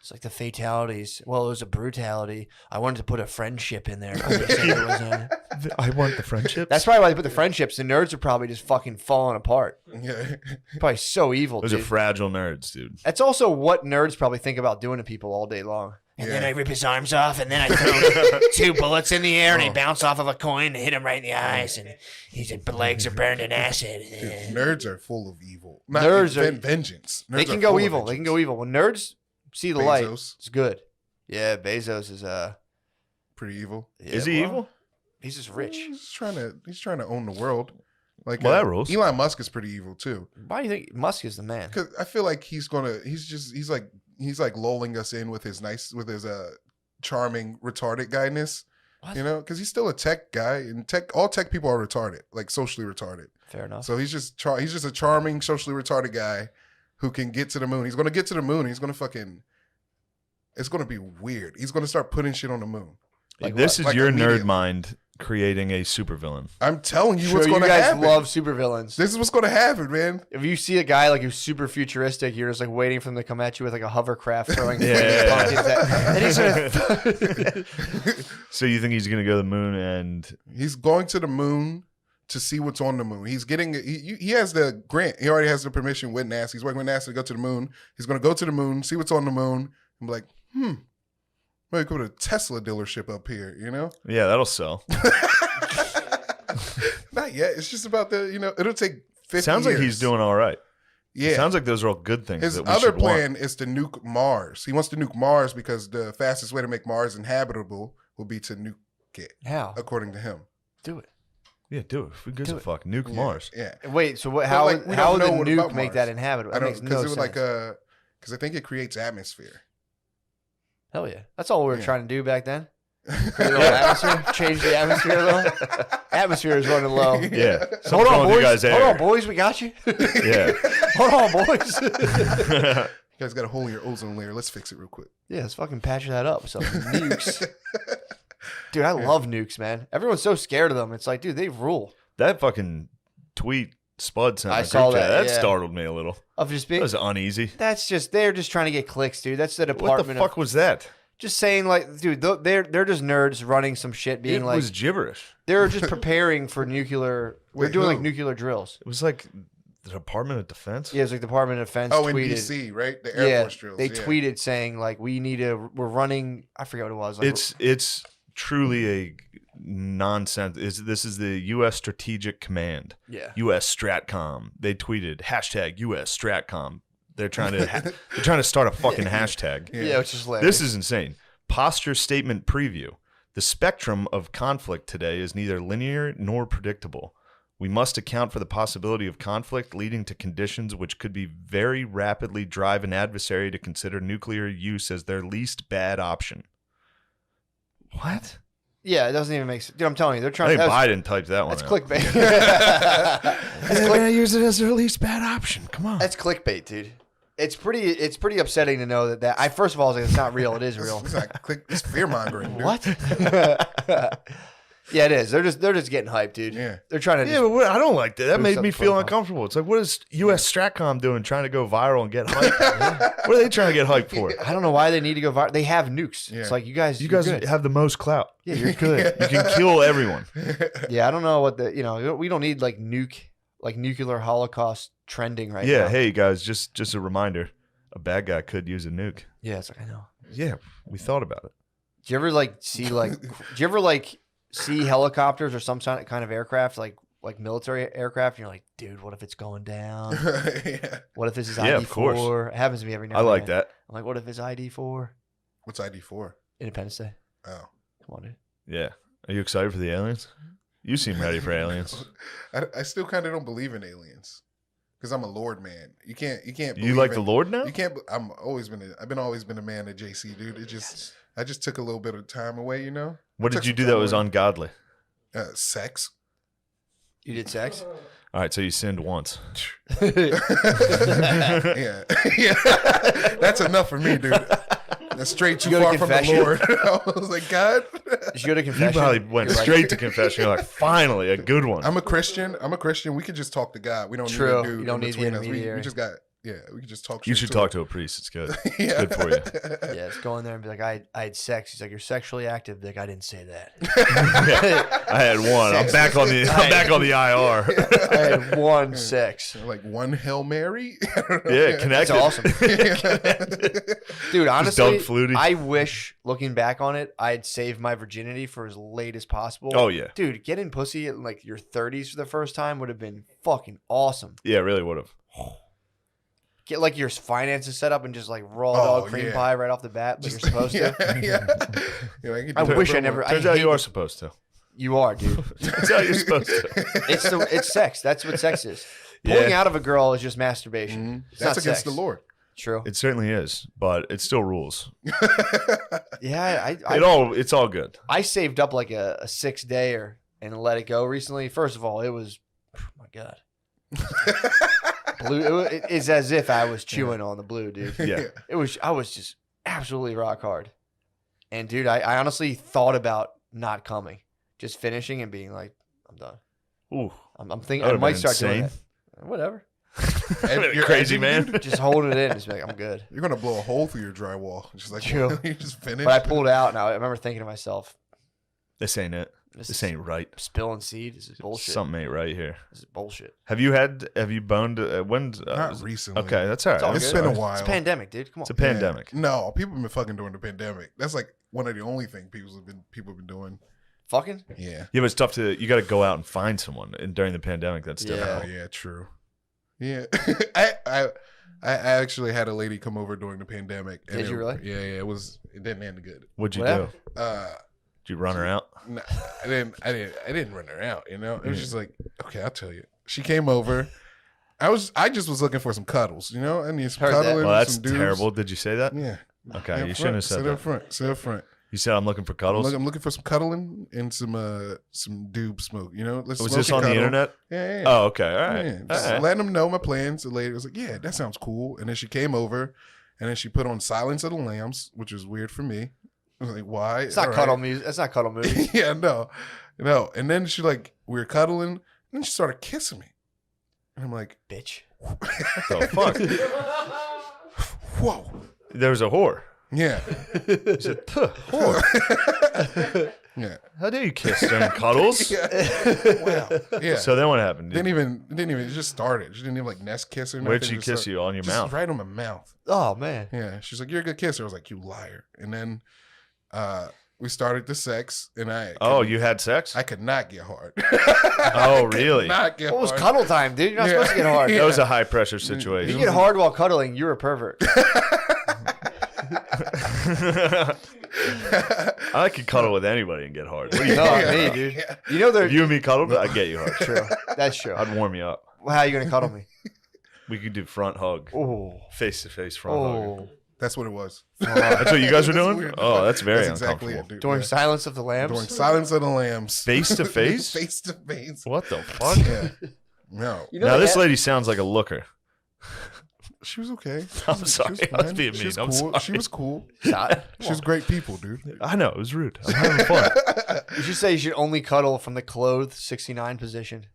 it's like the fatalities. Well, it was a brutality. I wanted to put a friendship in there. But they said it wasn't. I want the friendship. That's probably why they put the friendships. The nerds are probably just fucking falling apart. Yeah. Probably so evil, Those dude. are fragile nerds, dude. That's also what nerds probably think about doing to people all day long. And Yeah. then I rip his arms off, and then I throw 2 bullets in the air, and they bounce off of a coin and hit him right in the eyes, and his legs are burned in acid. Dude, nerds are full of evil. Not Nerds are- vengeance. They Nerds can are go full of evil. They can go vengeance. evil. When nerds see the light, Bezos. it's good. Yeah, Bezos is Pretty evil. yeah, Is he well, evil? He's just rich. He's trying to own the world. Like Well, that rules. Elon Musk is pretty evil too. Why do you think Musk is the man? Because I feel like he's like lulling us in with his charming retarded guyness. What? You know, because he's still a tech guy, and all tech people are retarded, like socially retarded. Fair enough. So he's just a charming, socially retarded guy who can get to the moon. He's gonna get to the moon. He's gonna it's gonna be weird. He's gonna start putting shit on the moon. Like this what? is Like your immediately. nerd mind creating a supervillain. I'm telling you Sure, what's you going to guys happen. love supervillains. This is what's going to happen, man. If you see a guy like who's super futuristic, you're just like waiting for him to come at you with like a hovercraft throwing pumpkins at, and he's gonna. So you think he's gonna go to the moon and He's going to the moon to see what's on the moon. He's getting he has the grant. He already has the permission with NASA. He's working with NASA to go to the moon. He's going to go to the moon, see what's on the moon, and be like, maybe go to a Tesla dealership up here, you know? yeah, that'll sell. Not yet. It's just about it'll take 50 Sounds like years. he's doing all right. Yeah. Sounds like those are all good things. His that we other should want. plan is to nuke Mars. He wants to nuke Mars because the fastest way to make Mars inhabitable will be to nuke it, How? according to him. Do it. Yeah, do it. Who gives Do a it. fuck? Nuke Mars. Yeah. Wait, so what? But, How? like, we How don't would the know what nuke about make Mars. that inhabitable? I That don't makes because no it was sense. like because I think it creates atmosphere. Hell yeah, that's all we were Yeah. trying to do back then. Create a little atmosphere, change the atmosphere a little. Atmosphere is running low. Yeah. Hold Something's on, wrong with boys. you guys' Hold air. on, boys. We got you. Yeah. Hold on, boys. You guys got a hole in your ozone layer. Let's fix it real quick. Yeah, let's fucking patch that up with some nukes. Dude, I love nukes, man. Everyone's so scared of them. It's like, dude, they rule. That fucking tweet Spud sent. I in the saw group chat, that, That yeah. startled me a little. Of just That being. was uneasy. They're just trying to get clicks, dude. That's the What department the fuck was that? just saying, like, dude, they're just nerds running some shit, being It like, was gibberish. they're just preparing for nuclear. We're Wait, doing like who? nuclear drills. It was like the Department of Defense. Yeah, it's like Department of Defense Oh, in tweeted. DC, right? The Air Yeah, Force drills. they yeah. tweeted saying like we're running. I forget what it was. Like, It's truly a nonsense. This is the U.S. Strategic Command, yeah. U.S. Stratcom. They tweeted hashtag U.S. Stratcom. They're trying to start a fucking hashtag. Yeah, which is hilarious. This is insane. Posture statement preview. The spectrum of conflict today is neither linear nor predictable. We must account for the possibility of conflict leading to conditions which could be very rapidly drive an adversary to consider nuclear use as their least bad option. What? Yeah, it doesn't even make sense. Dude, I'm telling you, they're I trying. think That's Biden typed that one. that's out. clickbait. They're gonna use it as their least bad option. Come on. That's clickbait, dude. It's pretty upsetting to know that I first of all was like, it's not real. It is real. It's fear mongering, dude. What? Yeah, it is. They're just getting hyped, dude. Yeah. They're trying to. Yeah, but I don't like that. That Boost made up me the feel profile. uncomfortable. It's like, what is U.S. Stratcom doing trying to go viral and get hyped? What are they trying to get hyped for? I don't know why they need to go viral. They have nukes. Yeah. It's like you guys. You you're guys good. have the most clout. Yeah, you're good. You can kill everyone. Yeah, I don't know what we don't need like nuclear holocaust trending right now. Yeah, hey guys, just a reminder. A bad guy could use a nuke. Yeah, it's like I know. Yeah, we thought about it. Do you ever see helicopters or some kind of aircraft like military aircraft? And you're like, dude, what if it's going down? Yeah. What if this is Yeah, of ID4? course. It happens to me every now I and like then. that. I'm like, what if it's ID4? What's ID4? Independence Day. Oh. Come on, dude. Yeah. Are you excited for the aliens? You seem ready for aliens. I still kind of don't believe in aliens because I'm a Lord man. You can't. You believe like in- the Lord now? You can't. I've always been a man at JC, dude. I just took a little bit of time away, you know. What Took did you some do that time was away. ungodly? Sex. You did sex? All right, so you sinned once. Yeah, yeah. That's enough for me, dude. That's straight too You go far to from the confession? Lord. I was like, God. Did you go to You confession? probably went You're like- straight to confession. You're like, finally, a good one. I'm a Christian. We could just talk to God. We don't True. need a dude. You don't in need the between us. We intermediary. just got. Yeah, we can just talk. You straight should talk to a priest. It's good. It's good for you. Yeah, just go in there and be like, I had sex. He's like, you're sexually active. Be like, I didn't say that. I had one. I'm back on the IR. I had one sex. Like one Hail Mary. Yeah, That's connected. awesome. Dude, honestly, Doug Flutie. I wish, looking back on it, I'd saved my virginity for as late as possible. Oh yeah. Dude, getting pussy at like your 30s for the first time would have been fucking awesome. Yeah, really would have. Get like your finances set up and just like raw Oh, dog cream yeah. pie right off the bat, like you're supposed to. Yeah. Yeah, I could I do wish that. I never. Turns I out hate you are it. supposed to. You are, dude. Turns out you're supposed to. It's sex. That's what sex is. Pulling Yeah. out of a girl is just masturbation. Mhm. It's That's not against sex. the Lord. True. It certainly is, but it still rules. Yeah, It's all good. I saved up like a 6-dayer and let it go recently. First of all, it was, oh my God. Blue. It's as if I was chewing on the blue, dude. Yeah. I was just absolutely rock hard. And dude, I honestly thought about not coming just finishing and being like, I'm done. Ooh, I'm thinking That I would've might been start doing insane. that. Whatever. You're crazy edging, man. dude? Just hold it in. Just be like, I'm good. You're gonna blow a hole through your drywall. Just like True. you just finished. But I pulled out, and I remember thinking to myself, This ain't it. This ain't right. spilling seed. This is bullshit. Something ain't right here. This is bullshit. Have you boned? When's Not recently. Okay, that's all right. It's all It's good. been a while. It's a pandemic, dude. Come on. It's a pandemic. Yeah. No, people have been fucking during the pandemic. That's like one of the only things people have been doing. Fucking? Yeah. Yeah, but it's tough to. You got to go out and find someone, and during the pandemic, that's difficult. Oh yeah, true. Yeah. I actually had a lady come over during the pandemic. And Did you really? Yeah, it didn't end good. What'd you What happened? do? Did you run her out? No, I didn't run her out, you know? It was just like, okay, I'll tell you. She came over. I just was looking for some cuddles, you know? I need some Heard that. cuddling. Well, that's some dudes. terrible. Did you say that? Yeah. Okay, Up you front. shouldn't have said Sit that. up front. Sit up front. You said I'm looking for cuddles. I'm looking for some cuddling and some doob smoke, you know? Let's Was smoke this and on the cuddle. internet? Yeah. Oh, okay. All right. Yeah, All just right. letting them know my plans. The lady was like, "Yeah, that sounds cool." And then she came over, and then she put on "Silence of the Lambs," which was weird for me. I was like, "Why?" It's not All cuddle right. music. It's not cuddle movie. Yeah, no. And then we were cuddling, and then she started kissing me, and I'm like, Bitch. What the fuck? "Whoa, There was a whore. yeah, You said, "Puh, whore." yeah, How dare you kiss during cuddles? wow, yeah." So then what happened? didn't even. It just started. She didn't even like nest kiss or nothing. Where'd she Just kiss started- you? On your just mouth? right on my mouth. Oh, man. Yeah, she's like, "You're a good kisser." I was like, "You liar!" And then we started the sex, and Oh, you had sex? I could not get hard. Oh, really? Not get What was hard. cuddle time, dude? You're not supposed to get hard. That was a high pressure If situation. you get hard while cuddling, you're a pervert. I could cuddle with anybody and get hard. What do you No, think? me, dude. You know If you and me cuddled, I'd get you hard. True. That's true. I'd warm you up. Well, how are you going to cuddle me? We could do front hug, Oh. face to face front hug. Oh. That's what it was. That's what you guys were That's doing? weird. Oh, that's very That's exactly uncomfortable. it, dude. During Yeah. Silence of the Lambs? During Silence of the Lambs. Face to face? Face to face. What the fuck? Yeah. No. You know Now they this have- lady sounds like a looker. She was okay. I'm sorry. I was being She mean. was I'm cool. sorry. She was cool. Stop. She was great people, dude. I know it was rude. I'm having fun. You should say you should only cuddle from the clothed 69 position.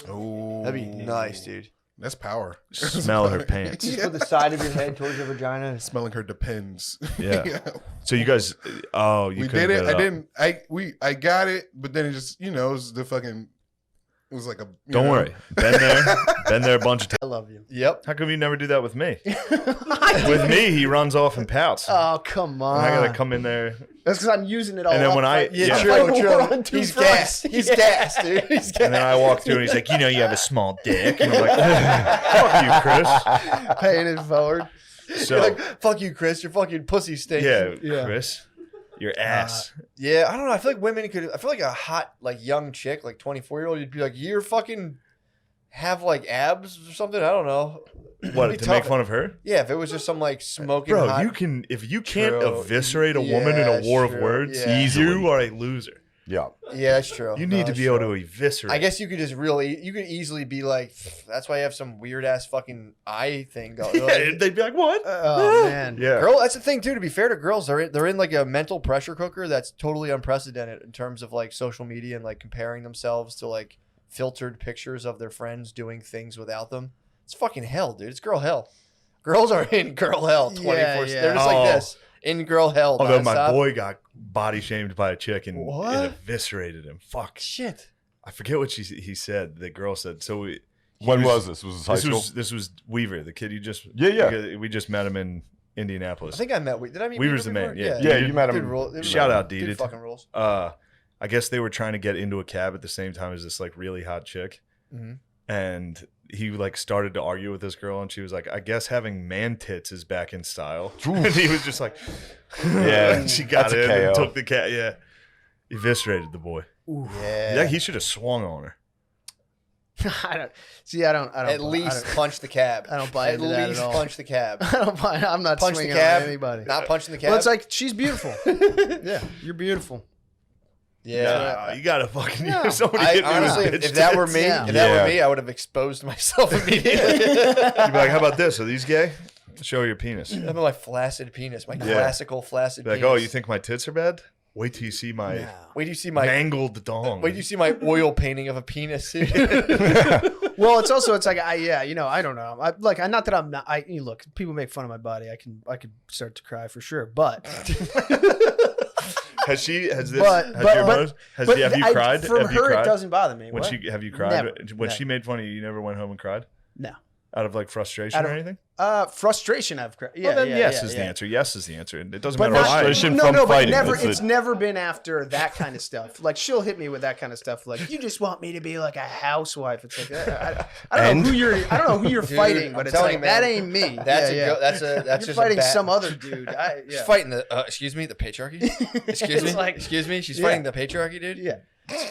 Oh. That'd be nice, dude. That's power. Smell her pants. Just put the side of your head towards your vagina. Smelling her depends. Yeah. So you guys, oh, you We couldn't did it. get I up. didn't. I got it, but then it just, it was the fucking. It was like a. Don't worry. Been there a bunch of times. I love you. Yep. How come you never do that with me? With me, he runs off and pouts. Oh, come on. And I gotta come in there. That's because I'm using it all And then up when I- front. yeah. True, I'm true. on two He's fronts. gassed. He's gassed, dude. He's gassed. And then I walk through and he's like, you have a small dick. And I'm like, fuck you, Chris. Paying it forward. So, You're like, fuck you, Chris. Your fucking pussy stinks. yeah, Chris, your ass. Yeah, I don't know. I feel like women could. I feel like a hot, like young chick, like 24-year-old, you'd be like, you're fucking have like abs or something. I don't know. What, It'd to be make tough. fun of her? Yeah, if it was just some like smoking. Bro, hot, if you can't True. eviscerate a woman in a Yeah, war true. of words, Yeah. you are a loser. Yeah. Yeah, that's true. You No, need to that's be able true. to eviscerate. I guess you could just you could easily be like, that's why you have some weird ass fucking eye thing going. Yeah, Like, they'd be like, what? Oh, man. Yeah. girl, that's the thing too. To be fair to girls, they're in like a mental pressure cooker that's totally unprecedented in terms of like social media and like comparing themselves to like filtered pictures of their friends doing things without them. It's fucking hell, dude. It's girl hell. Girls are in girl hell 24. Yeah. They're just Oh. like this in girl hell. Although my nonstop. boy got body shamed by a chick and What? it eviscerated him. Fuck. Shit. I forget what he said. The girl said. So When was this? Was this high school? This was Weaver, the kid you just. Yeah. We just met him in I Indianapolis. think I met. Did I meet? Weaver's Weaver the man, before? yeah. Yeah, you met him. Dude, rule- Shout out, dude. dude. Fucking rules. I guess they were trying to get into a cab at the same time as this like really hot chick, Mhm. and he like started to argue with this girl, and she was like, "I guess having man tits is back in style," and he was just like, Yeah, And she got that's a in and KO. took the cat. Yeah, eviscerated the boy. Yeah. Yeah, he should have swung on her. I don't. See, I don't. At least punch the cab. I don't buy At into that at least all. punch the cab. I don't buy. I'm not Punch the swinging cab. on anybody. Not punching the cab. Well, it's like she's beautiful. Yeah, you're beautiful. yeah. Nah, you gotta fucking No. if somebody I, hit me honestly, with if bitch that were tits, me, Yeah. if that Yeah. were me, I would have exposed myself immediately. you'd be like, "How about this? Are these gay? Show your penis." I'm like flaccid penis, my classical flaccid Be like, penis. "Oh, you think my tits are bad?" Wait till you see my Wait till you see my mangled dong. Wait till you see my oil painting of a penis. Well, it's like I don't know. Not that I'm not. Look, people make fun of my body. I could start to cry for sure. But have you cried? From have you her, cried? it doesn't bother me. Have you cried Never. when Never. she made fun of you? You never went home and cried No. out of like frustration or anything? Frustration. I've cried. Yeah, Well, then yeah, yes yeah, is yeah. the answer. Yes is the answer. It doesn't But matter not, why. Frustration no, from but fighting. never. That's It's it. never been after that kind of stuff. Like she'll hit me with that kind of stuff. Like you just want me to be like a housewife. It's like I don't know who you're. I don't know who you're Dude, fighting, I'm but it's telling like you, man, that ain't me. That's yeah. that's You're just fighting a bad, some other dude. She's fighting the excuse me, the patriarchy. Excuse me, like- excuse me. She's Yeah. fighting the patriarchy, dude. Yeah.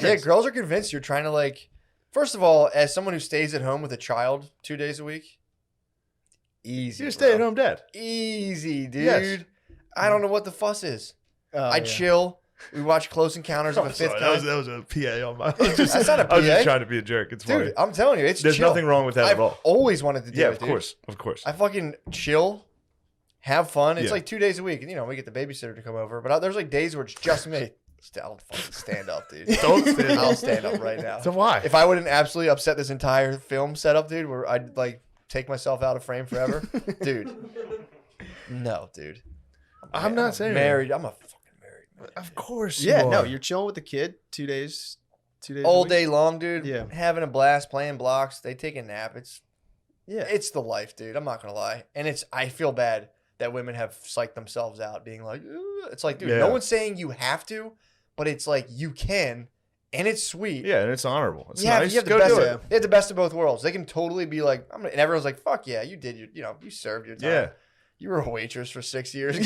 Yeah, girls are convinced you're trying to like. First of all, as someone who stays at home with a child 2 days a week, easy. You're a bro. stay-at-home dad. Easy, dude. Yes. I don't know what the fuss is. I chill. We watch Close Encounters of a Fifth Sorry, Kind. that was a PA on my. That's not a I was just PA. trying to be a jerk. It's funny. Dude, I'm telling you, it's There's chill. nothing wrong with that I've at all. always wanted to do Yeah, it, of dude. course. I fucking chill, have fun. It's Yeah. like 2 days a week, and we get the babysitter to come over. But there's like days where it's just me. I'll fucking stand up, dude. Don't stand up. I'll stand up right now. So why? If I wouldn't absolutely upset this entire film setup, dude, where I'd like take myself out of frame forever, dude. No, dude. I'm not saying married. I'm a fucking married man. Of course. Yeah, you no, are. you're chilling with the kid 2 days. 2 days. a All week. day long, dude. Yeah. Having a blast, playing blocks. They take a nap. Yeah. It's the life, dude. I'm not gonna lie. And I feel bad that women have psyched themselves out, being like, "Ugh." It's like, dude, Yeah. no one's saying you have to, but it's like you can, and it's sweet. Yeah, and it's honorable. It's Yeah, nice. you have the Go best. do it. You have the best of both worlds. They can totally be like, and everyone's like, "Fuck yeah, you did your, you served your time. Yeah. You were a waitress for 6 years."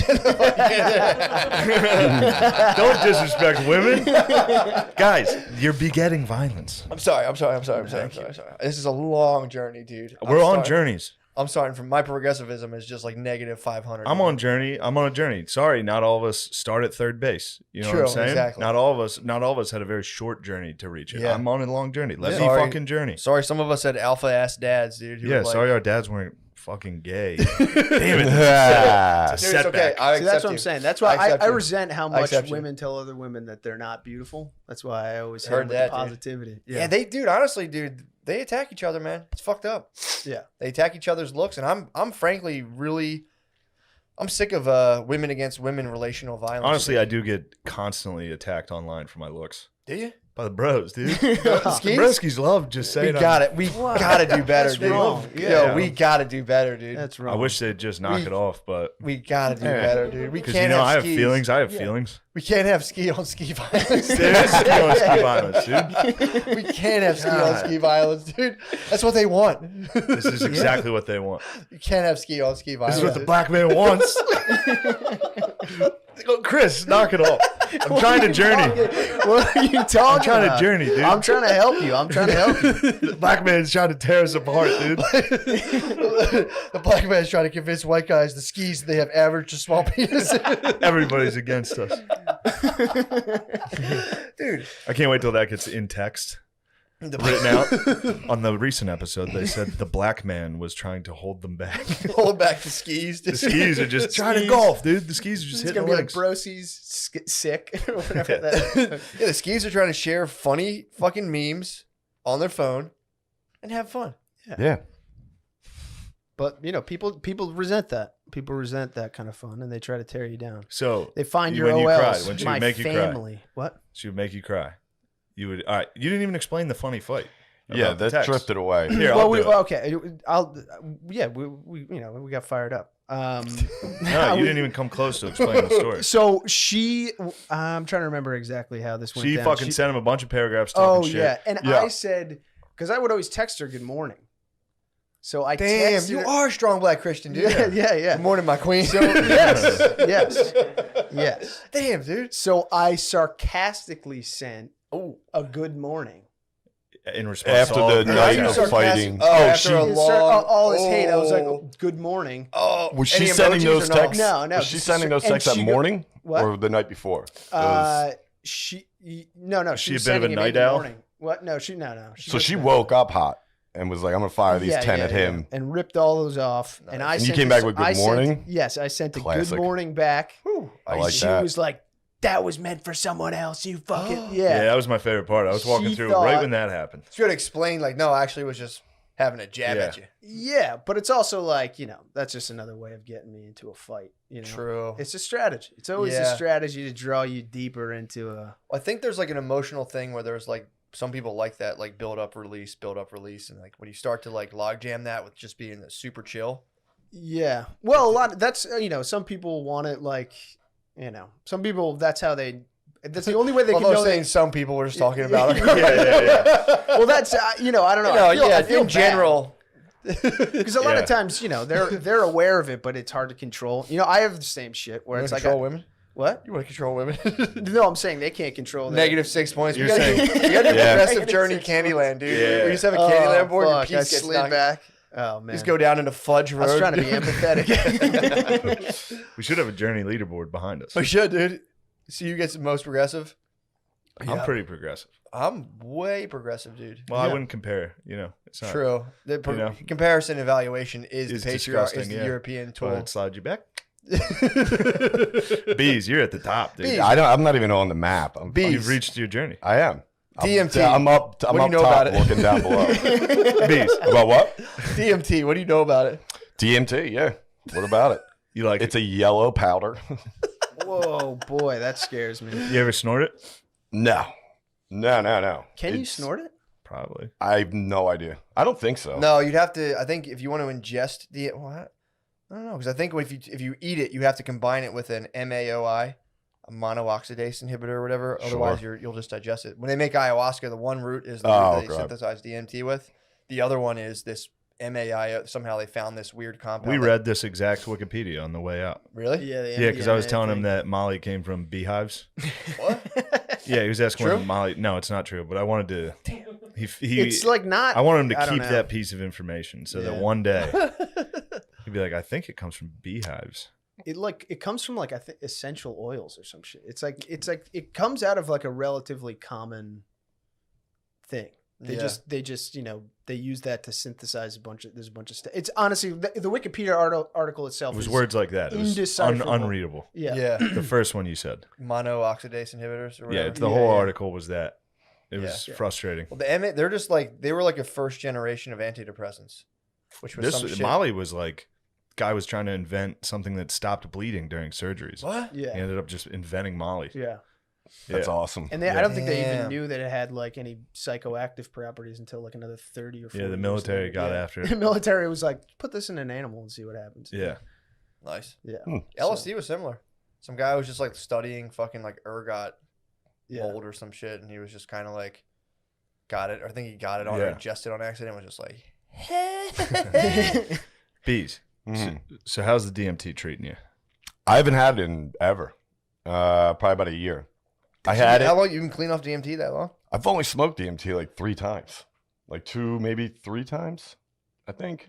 Don't disrespect women, guys. You're begetting violence. I'm sorry. This is a long journey, dude. We're on journeys. I'm starting from my progressivism is just like negative 500. I'm on a journey. Sorry, not all of us start at third base. You know True, what I'm saying? exactly. Not all of us had a very short journey to reach it. Yeah. I'm on a long journey. Let me Sorry. fucking journey. Sorry, some of us had alpha ass dads, dude. Who Yeah, were like, sorry our dads weren't fucking gay. Damn it. Ah. Dude, it's okay. Setback. I See, accept that's what you. I'm saying. That's why accept I you. resent how I much accept you. women tell other women that they're not beautiful. That's why I always Heard heard that, the dude. positivity. Yeah, honestly, dude, they attack each other, man. It's fucked up. Yeah. They attack each other's looks, and I'm frankly really, I'm sick of women against women relational violence. Honestly, I do get constantly attacked online for my looks. do you? By the bros, dude. Skis? The broskies love just We saying got it. We gotta do better, That's dude. wrong. Yo, Yeah. we gotta do better, dude. That's I wrong. wish they'd just knock it off, but We gotta do Yeah. better, dude. We because can't I have skis. feelings. I have feelings. We can't have ski on ski violence. There is ski on ski violence, dude. We can't have ski on ski violence, dude. That's what they want. This is exactly what they want. You can't have ski on ski violence. This is what the black man wants. Go, Chris, knock it off. I'm trying to journey. What are you talking I'm trying about? to journey, dude. I'm trying to help you. I'm trying to help you. The black man's trying to tear us apart, dude. The black man's trying to convince white guys the skis they have average to small penis. Everybody's against us. Dude, I can't wait till that gets in text. Written out on the recent episode, they said the black man was trying to hold them back. hold back the skis. The skis are just trying to skis. golf, dude. The skis are just It's hitting gonna the be legs. like Brosies sick or whatever. Yeah. That. Yeah, the skis are trying to share funny fucking memes on their phone and have fun. Yeah. But people resent that. People resent that kind of fun, and they try to tear you down. So They find you- your when you OLs. cried, when she would my make you cry. family. What? she would make you cry. You would. All right. You didn't even explain the funny fight. Yeah, about the that text. drifted away. Here, well, I'll do it. okay. We got fired up. No, you didn't even come close to explaining the story. So I'm trying to remember exactly how this went She down. fucking sent him a bunch of paragraphs Oh talking shit. yeah, and Yeah. I said because I would always text her good morning. So I Damn, texted you her. are a strong black Christian, dude. Yeah. Good morning, my queen. So yes. Damn, dude. So I sarcastically sent a good morning. In response After to all the of her night attacks. of fighting. Oh, after she a long, all this hate. I was like, good morning. oh, was she any sending emojis those or no? texts? No. Was she sending those And texts that she go- morning What? or the night before? No. She She a was bit of a sending him in night the owl? morning. What? No. No. So she woke up hot and was like, "I'm gonna fire these 10 at him." and ripped all those off. And you came back with good I sent- morning? Yes, I sent a Classic. good morning back. Whew. I And like she that. was like, that was meant for someone else. You fucking Yeah, that was my favorite part. I was walking She through thought- right when that happened. So you had to explain, like, no, actually, it was just having a jab Yeah. at you. Yeah, but it's also like, that's just another way of getting me into a fight. True. It's a strategy. It's always a Yeah. strategy to draw you deeper into a. I think there's like an emotional thing where there's like some people like that, like build up, release, and like when you start to like logjam that with just being super chill. Yeah. Well, a lot. That's some people want it like, some people. That's how they. That's the only way they can Although know saying they. some people we're just talking about. Well, that's I don't know. I feel in bad. general. Because a lot of times, they're aware of it, but it's hard to control. I have the same shit where You it's want like to control women? What? You want to control women? No, I'm saying they can't control their- -6 points. You're We gotta do saying- progressive Negative journey 6 Candyland, dude. Yeah. We just have a Candyland board. Your fuck, I piece gets slid knocked back. Oh man, Just go down into Fudge Road. I was trying to be empathetic. We should have a journey leaderboard behind us. We should, dude. So you get the most progressive. I'm pretty progressive. I'm way progressive, dude. Well, I wouldn't compare. It's not. True. The know. comparison evaluation is It's the disgusting, the yeah. European Go ahead, tool. slide you back. Bees, you're at the top, dude. Bees. I'm not even on the map. Bees. You've reached your journey. I am. DMT. I'm up. I'm What do you up know top, about it? looking down below. Bees, About what? DMT. What do you know about it? DMT. Yeah. What about it? you like It's a yellow powder. Whoa, boy, that scares me. You ever snort it? No. Can you It's- snort it? Probably. I have no idea. I don't think so. No, you'd have to. I think if you want to ingest the what? I don't know, because I think if you eat it, you have to combine it with an MAOI, a monooxidase inhibitor or whatever. Otherwise, you'll just digest it. When they make ayahuasca, the one root is the root that they God. synthesize DMT with. The other one is this MAI. Somehow they found this weird compound. We that- read this exact Wikipedia on the way out. Really? Yeah, because I was telling him that Molly came from beehives. What? Yeah, he was asking True? when Molly. No, it's not true. But I wanted to. He It's like not. I want him to I don't keep know. that piece of information so that Yeah. one day he'd be like, I think it comes from beehives. It comes from like I think essential oils or some shit. It's like it comes out of like a relatively common thing. They just they use that to synthesize there's a bunch of stuff. It's honestly the Wikipedia article itself It was is words like that. It was indecipherable. unreadable. Yeah. Yeah. The first one you said. Monooxidase inhibitors or whatever. Yeah, the Yeah, whole yeah. article was that. It was Yeah. frustrating. Well, they're just like they were like a first generation of antidepressants, which was some shit. Molly was like, guy was trying to invent something that stopped bleeding during surgeries. What? He Yeah. ended up just inventing Molly. Yeah. That's Yeah. awesome. And I don't think they even Damn. knew that it had like any psychoactive properties until like another 30 or 40 Yeah, the years military later. got Yeah. after The it. military was like, put this in an animal and see what happens. Yeah. Nice. Yeah. LSD was similar. Some guy was just like studying fucking like ergot Yeah. mold or some shit, and he was just kind of like got it. Or I think he got it on or Yeah. ingested on accident. And was just like, Bees. Mhm. So how's the DMT treating you? I haven't had it in ever. Probably about a year. I had How it. long you can clean off DMT that long? I've only smoked DMT like 3 times. Like 2, maybe 3 times, I think.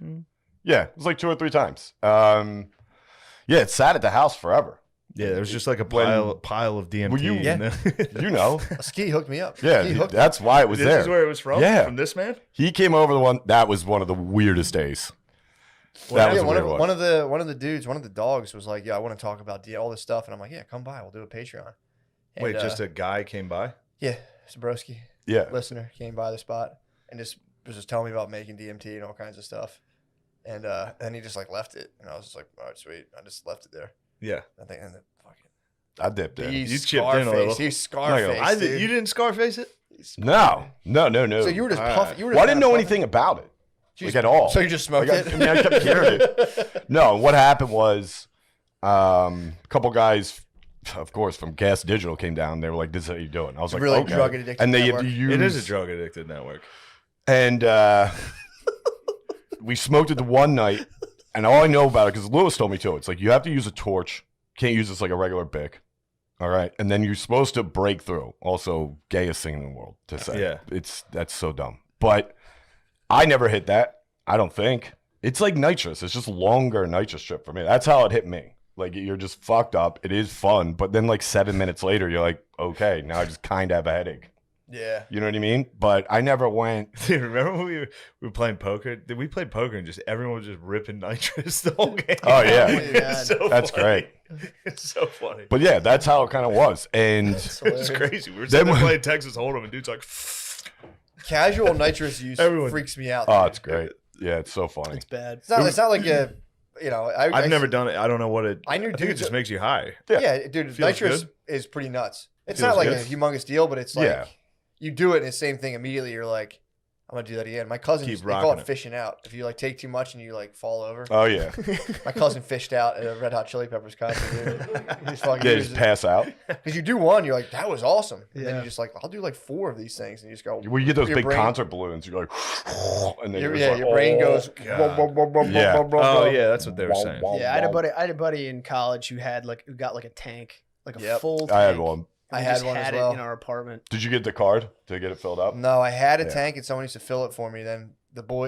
Yeah, it was like 2 or 3 times. Yeah, it sat at the house forever. Yeah, there was just like a When- pile of DMT. Well, you- in Yeah. there. You know. Ski hooked me up. Yeah, Ski hooked me. that's why it was This there. is where it was from? Yeah. From this man? He came over that was one of the weirdest days. That was Yeah, a one weird of, one. one of the dudes, one of the dogs was like, "Yeah, I want to talk about all this stuff," and I'm like, "Yeah, come by, we'll do a Patreon." And, Wait, just a guy came by? yeah, Zabroski, Yeah. listener, came by the spot and just was just telling me about making DMT and all kinds of stuff, and then he just like left it, and I was just like, "All right, sweet," I just left it there. Yeah. I think and then fucking I dipped in. he's You chipped in a little. Scarface. He's Scarface. dude. You didn't Scarface it? No. So you were just All puffing. right. You were Well, I just didn't know kinda anything about it. puffing? Like at all. So you just smoked Like, it? I mean, I kept hearing it. No, what happened was a couple guys, of course, from Gas Digital came down. They were like, "This is how you do it." And I was like, really "Okay." drug addicted And they network. used, It is a drug addicted network. And we smoked it the one night, and all I know about it because Lewis told me to. It's like you have to use a torch. Can't use this like a regular bic. All right, and then you're supposed to break through. Also, gayest thing in the world to say. Yeah. That's so dumb. But I never hit that. I don't think it's like nitrous. It's just longer nitrous trip for me. That's how it hit me. Like you're just fucked up. It is fun, but then like 7 minutes later, you're like, okay, now I just kind of have a headache. Yeah. You know what I mean? But I never went. Dude, remember when we were playing poker? Did we play poker and just everyone was just ripping nitrous the whole game? Oh, yeah. It's so That's funny. great. It's so funny. But yeah, that's how it kind of was. And It's crazy. We were sitting there playing Texas Hold'em and dude's like, Casual nitrous use Everyone- freaks me out. oh, dude. it's great. Yeah, it's so funny. It's bad. It's not like a, you know. I've never done it. I don't know what it. I knew think it dudes just makes you high. Yeah, dude, Feels nitrous good. is pretty nuts. It's Feels not like good. a humongous deal, but it's like Yeah. you do it and it's the same thing immediately. You're like, I'm gonna do that again. My cousins Keep they call rocking it it. fishing out. If you like take too much and you like fall over. Oh, yeah. My cousin fished out at a Red Hot Chili Peppers concert. Dude. He's fucking They just pass out. because you do one, you're like, that was awesome. And then Yeah. you're just like, I'll do like 4 of these things, and you just go. Well, you get those your big brain- concert balloons. You're like, and then Your, you're yeah, just your like, brain oh, goes. God. Yeah. Oh yeah, that's what they were saying. Yeah, I had a buddy in college who got like a tank, like a Yep. full tank. I had one. I We had just one as had well. it in our apartment. Did you get the card to get it filled up? No, I had a Yeah. tank and someone used to fill it for me. Then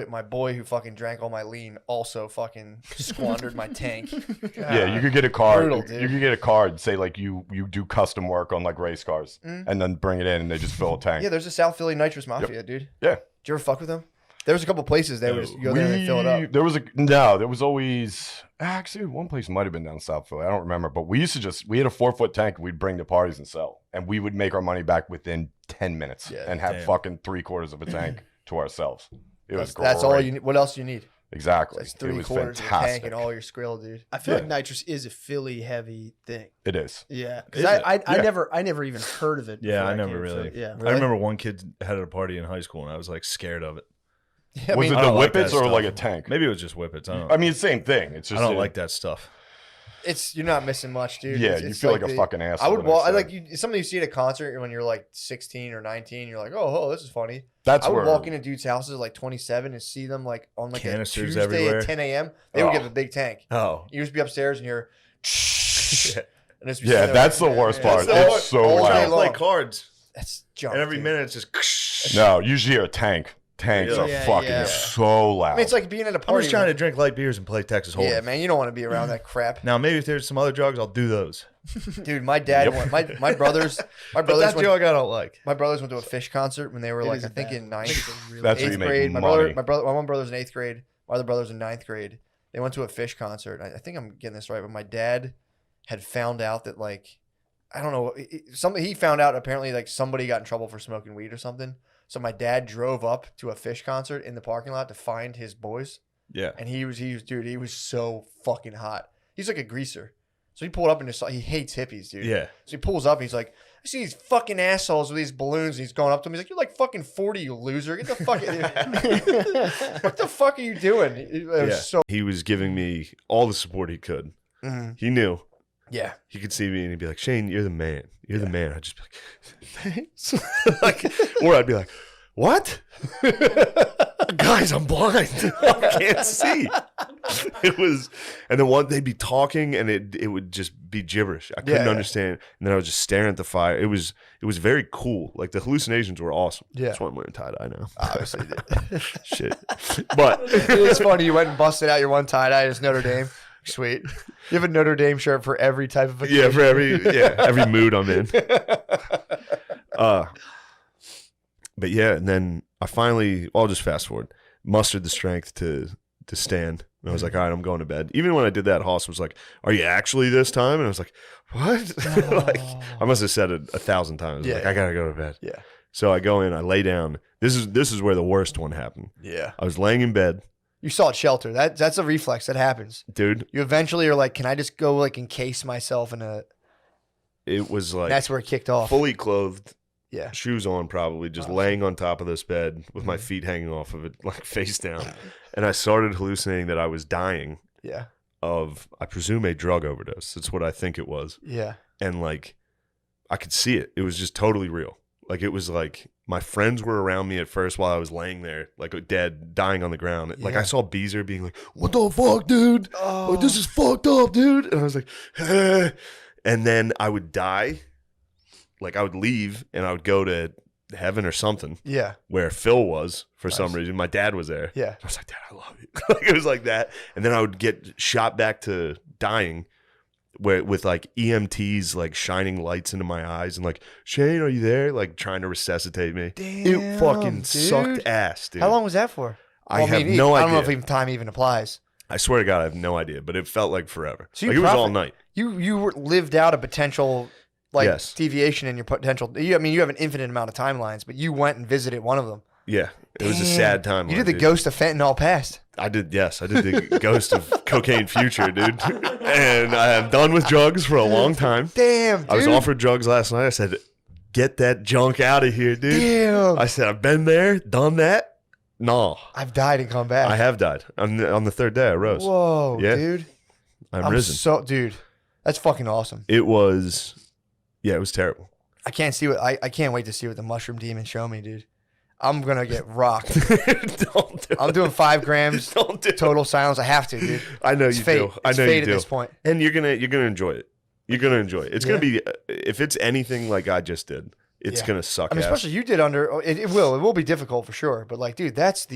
my boy who fucking drank all my lean also fucking squandered my tank. Yeah, you could get a card. Brutal, dude. You could get a card. Say like you do custom work on like race cars, and then bring it in, and they just fill a tank. Yeah, there's a South Philly nitrous mafia, dude. Yeah. Did you ever fuck with them? There was a couple places they would just go there and they fill it up. There was always actually one place might have been down South Philly. I don't remember, but we used to we had a 4-foot tank we'd bring to parties and sell, and we would make our money back within 10 minutes Yeah, and have damn. fucking 3/4 of a tank to ourselves. It was great. That's all you need. What else do you need? Exactly. That's It was 3/4 of a tank fantastic. and all your skrill, dude. I feel Yeah. like nitrous is a Philly heavy thing. It is. Yeah, Is because it? I Yeah. never even heard of it. Yeah, before I never came to really- Philly. Yeah, I remember one kid had a party in high school and I was like scared of it. Yeah, Was it I the don't like whippets that or stuff. like a tank? Maybe it was just whippets. I don't. I mean, same thing. It's just I don't like that stuff. you're not missing much, dude. Yeah, It's- you it's feel like a the- fucking asshole. I would the next walk. I day. like you. Something you see at a concert when you're like 16 or 19. You're like, oh, this is funny. That's I would where walk into dudes' houses like 27 and see them like on like a Canisters Tuesday everywhere. at 10 a.m. They would Oh. give a big tank. Oh, You just be upstairs and you're. And it's Yeah, that's the worst part. That's It's so all I'm trying day to loud. play long. cards, That's junk. and every dude. minute it's just. No, usually a tank. Tanks are Yeah, fucking yeah. so loud. I mean, it's like being at a I'm party. just trying to drink light beers and play Texas Hold'em. Yeah, man, you don't want to be around that crap, Now maybe if there's some other drugs, I'll do those. dude. My dad, my brothers, But that drug I don't like. my brothers went to a Fish concert when they were It like is I think bad. in ninth, It's a really That's where eighth you make grade. My money. one brother's in 8th grade. My other brother's in 9th grade. They went to a Fish concert. I think I'm getting this right, but my dad had found out that like I don't know something. He found out apparently like somebody got in trouble for smoking weed or something. So my dad drove up to a Fish concert in the parking lot to find his boys, Yeah. and he was dude. He was so fucking hot. He's like a greaser. So he pulled up and just he hates hippies, dude. Yeah. So he pulls up and he's like, I see these fucking assholes with these balloons. And he's going up to him. He's like, you're like fucking 40, you loser. Get the fuck What the fuck are you doing? It was Yeah. so. He was giving me all the support he could. Mhm. He knew. Yeah. He could see me and he'd be like, Shane, you're the man. You're the man. I'd just be like, thanks. Like, or I'd be like, what? Guys, I'm blind. I can't see. It was, and then they'd be talking and it would just be gibberish. I couldn't Yeah. understand. And then I was just staring at the fire. It was very cool. Like the hallucinations were awesome. Yeah. That's why I'm wearing tie-dye now. Obviously. Shit. But It's funny. You went and busted out your one tie-dye as Notre Dame. Sweet. You have a Notre Dame shirt for every type of yeah, occasion. for every mood I'm in. But yeah, and then I finally, I'll just fast forward, mustered the strength to stand. And I was like, all right, I'm going to bed. Even when I did that, Hoss was like, are you actually this time? And I was like, what? Like, I must have said it 1,000 times. Yeah. Like, I got to go to bed. Yeah. So I go in, I lay down. This is where the worst one happened. Yeah. I was laying in bed, You sought shelter. That's a reflex that happens. dude. You eventually are like, can I just go like encase myself in a? It was like That's where it kicked off. fully clothed, Yeah. shoes on probably, just laying on top of this bed with my feet hanging off of it, like face down. And I started hallucinating that I was dying Yeah. of, I presume, a drug overdose. That's what I think it was. Yeah. And like, I could see it. It was just totally real. Like, it was like my friends were around me at first while I was laying there, like dead, dying on the ground. Like, Yeah. I saw Beezer being like, what the fuck, dude? Oh. Like, this is fucked up, dude. And I was like, eh. And then I would die. Like, I would leave and I would go to heaven or something Yeah. where Phil was for some Nice. reason. My dad was there. Yeah. I was like, Dad, I love you. Like, it was like that. And then I would get shot back to dying. with like EMTs like shining lights into my eyes and like, Shane, are you there? Like trying to resuscitate me. Damn, It fucking dude. sucked ass, dude. How long was that for? I have no I idea. don't know if even time even applies. I swear to God, I have no idea, but it felt like forever. So like you it was all profit- night. You lived out a potential like Yes. deviation in your potential. I mean, you have an infinite amount of timelines, but you went and visited one of them. Yeah, it was a Damn. sad time. You did the ghost of fentanyl past. I did, yes. I did the ghost of cocaine future, dude. And I am done with drugs for a long time. Damn, dude. I was offered drugs last night. I said, get that junk out of here, dude. Damn. I said, I've been there, done that. No, I've died and come back. I have died. On the third day, I rose. Whoa, Yeah. dude. I'm risen. Dude, that's fucking awesome. It was terrible. I can't wait to see what the mushroom demons show me, dude. I'm gonna get rocked. Don't do I'm doing 5 grams Don't do total silence. I have to, dude. I know It's you fate. do. I It's know fate you at do. this point. And you're gonna enjoy it. You're gonna enjoy it. It's gonna be if it's anything like I just did, it's Yeah. gonna suck. I mean, ass. especially you did it will be difficult for sure. But like, dude, that's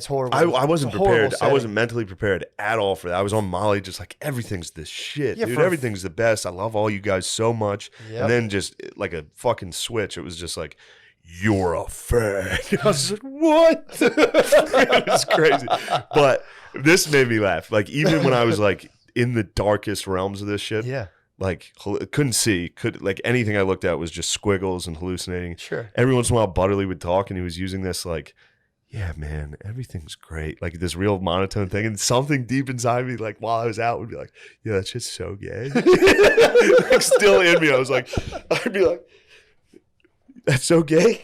horrible. I wasn't It's a horrible prepared. I setting. wasn't mentally prepared at all for that. I was on Molly, just like everything's the shit, Yeah, dude. for- Everything's the best. I love all you guys so much. Yep. And then just like a fucking switch, it was just like, you're a fag. I was like, what? It was crazy. But this made me laugh. Like even when I was like in the darkest realms of this shit, Yeah, like couldn't see, like anything I looked at was just squiggles and hallucinating. sure. Every once in a while, Butterly would talk, and he was using this like, "Yeah, man, everything's great," like this real monotone thing, and something deep inside me, like while I was out, would be like, "Yeah, that shit's so gay." Like still in me, I'd be like, "That's so gay."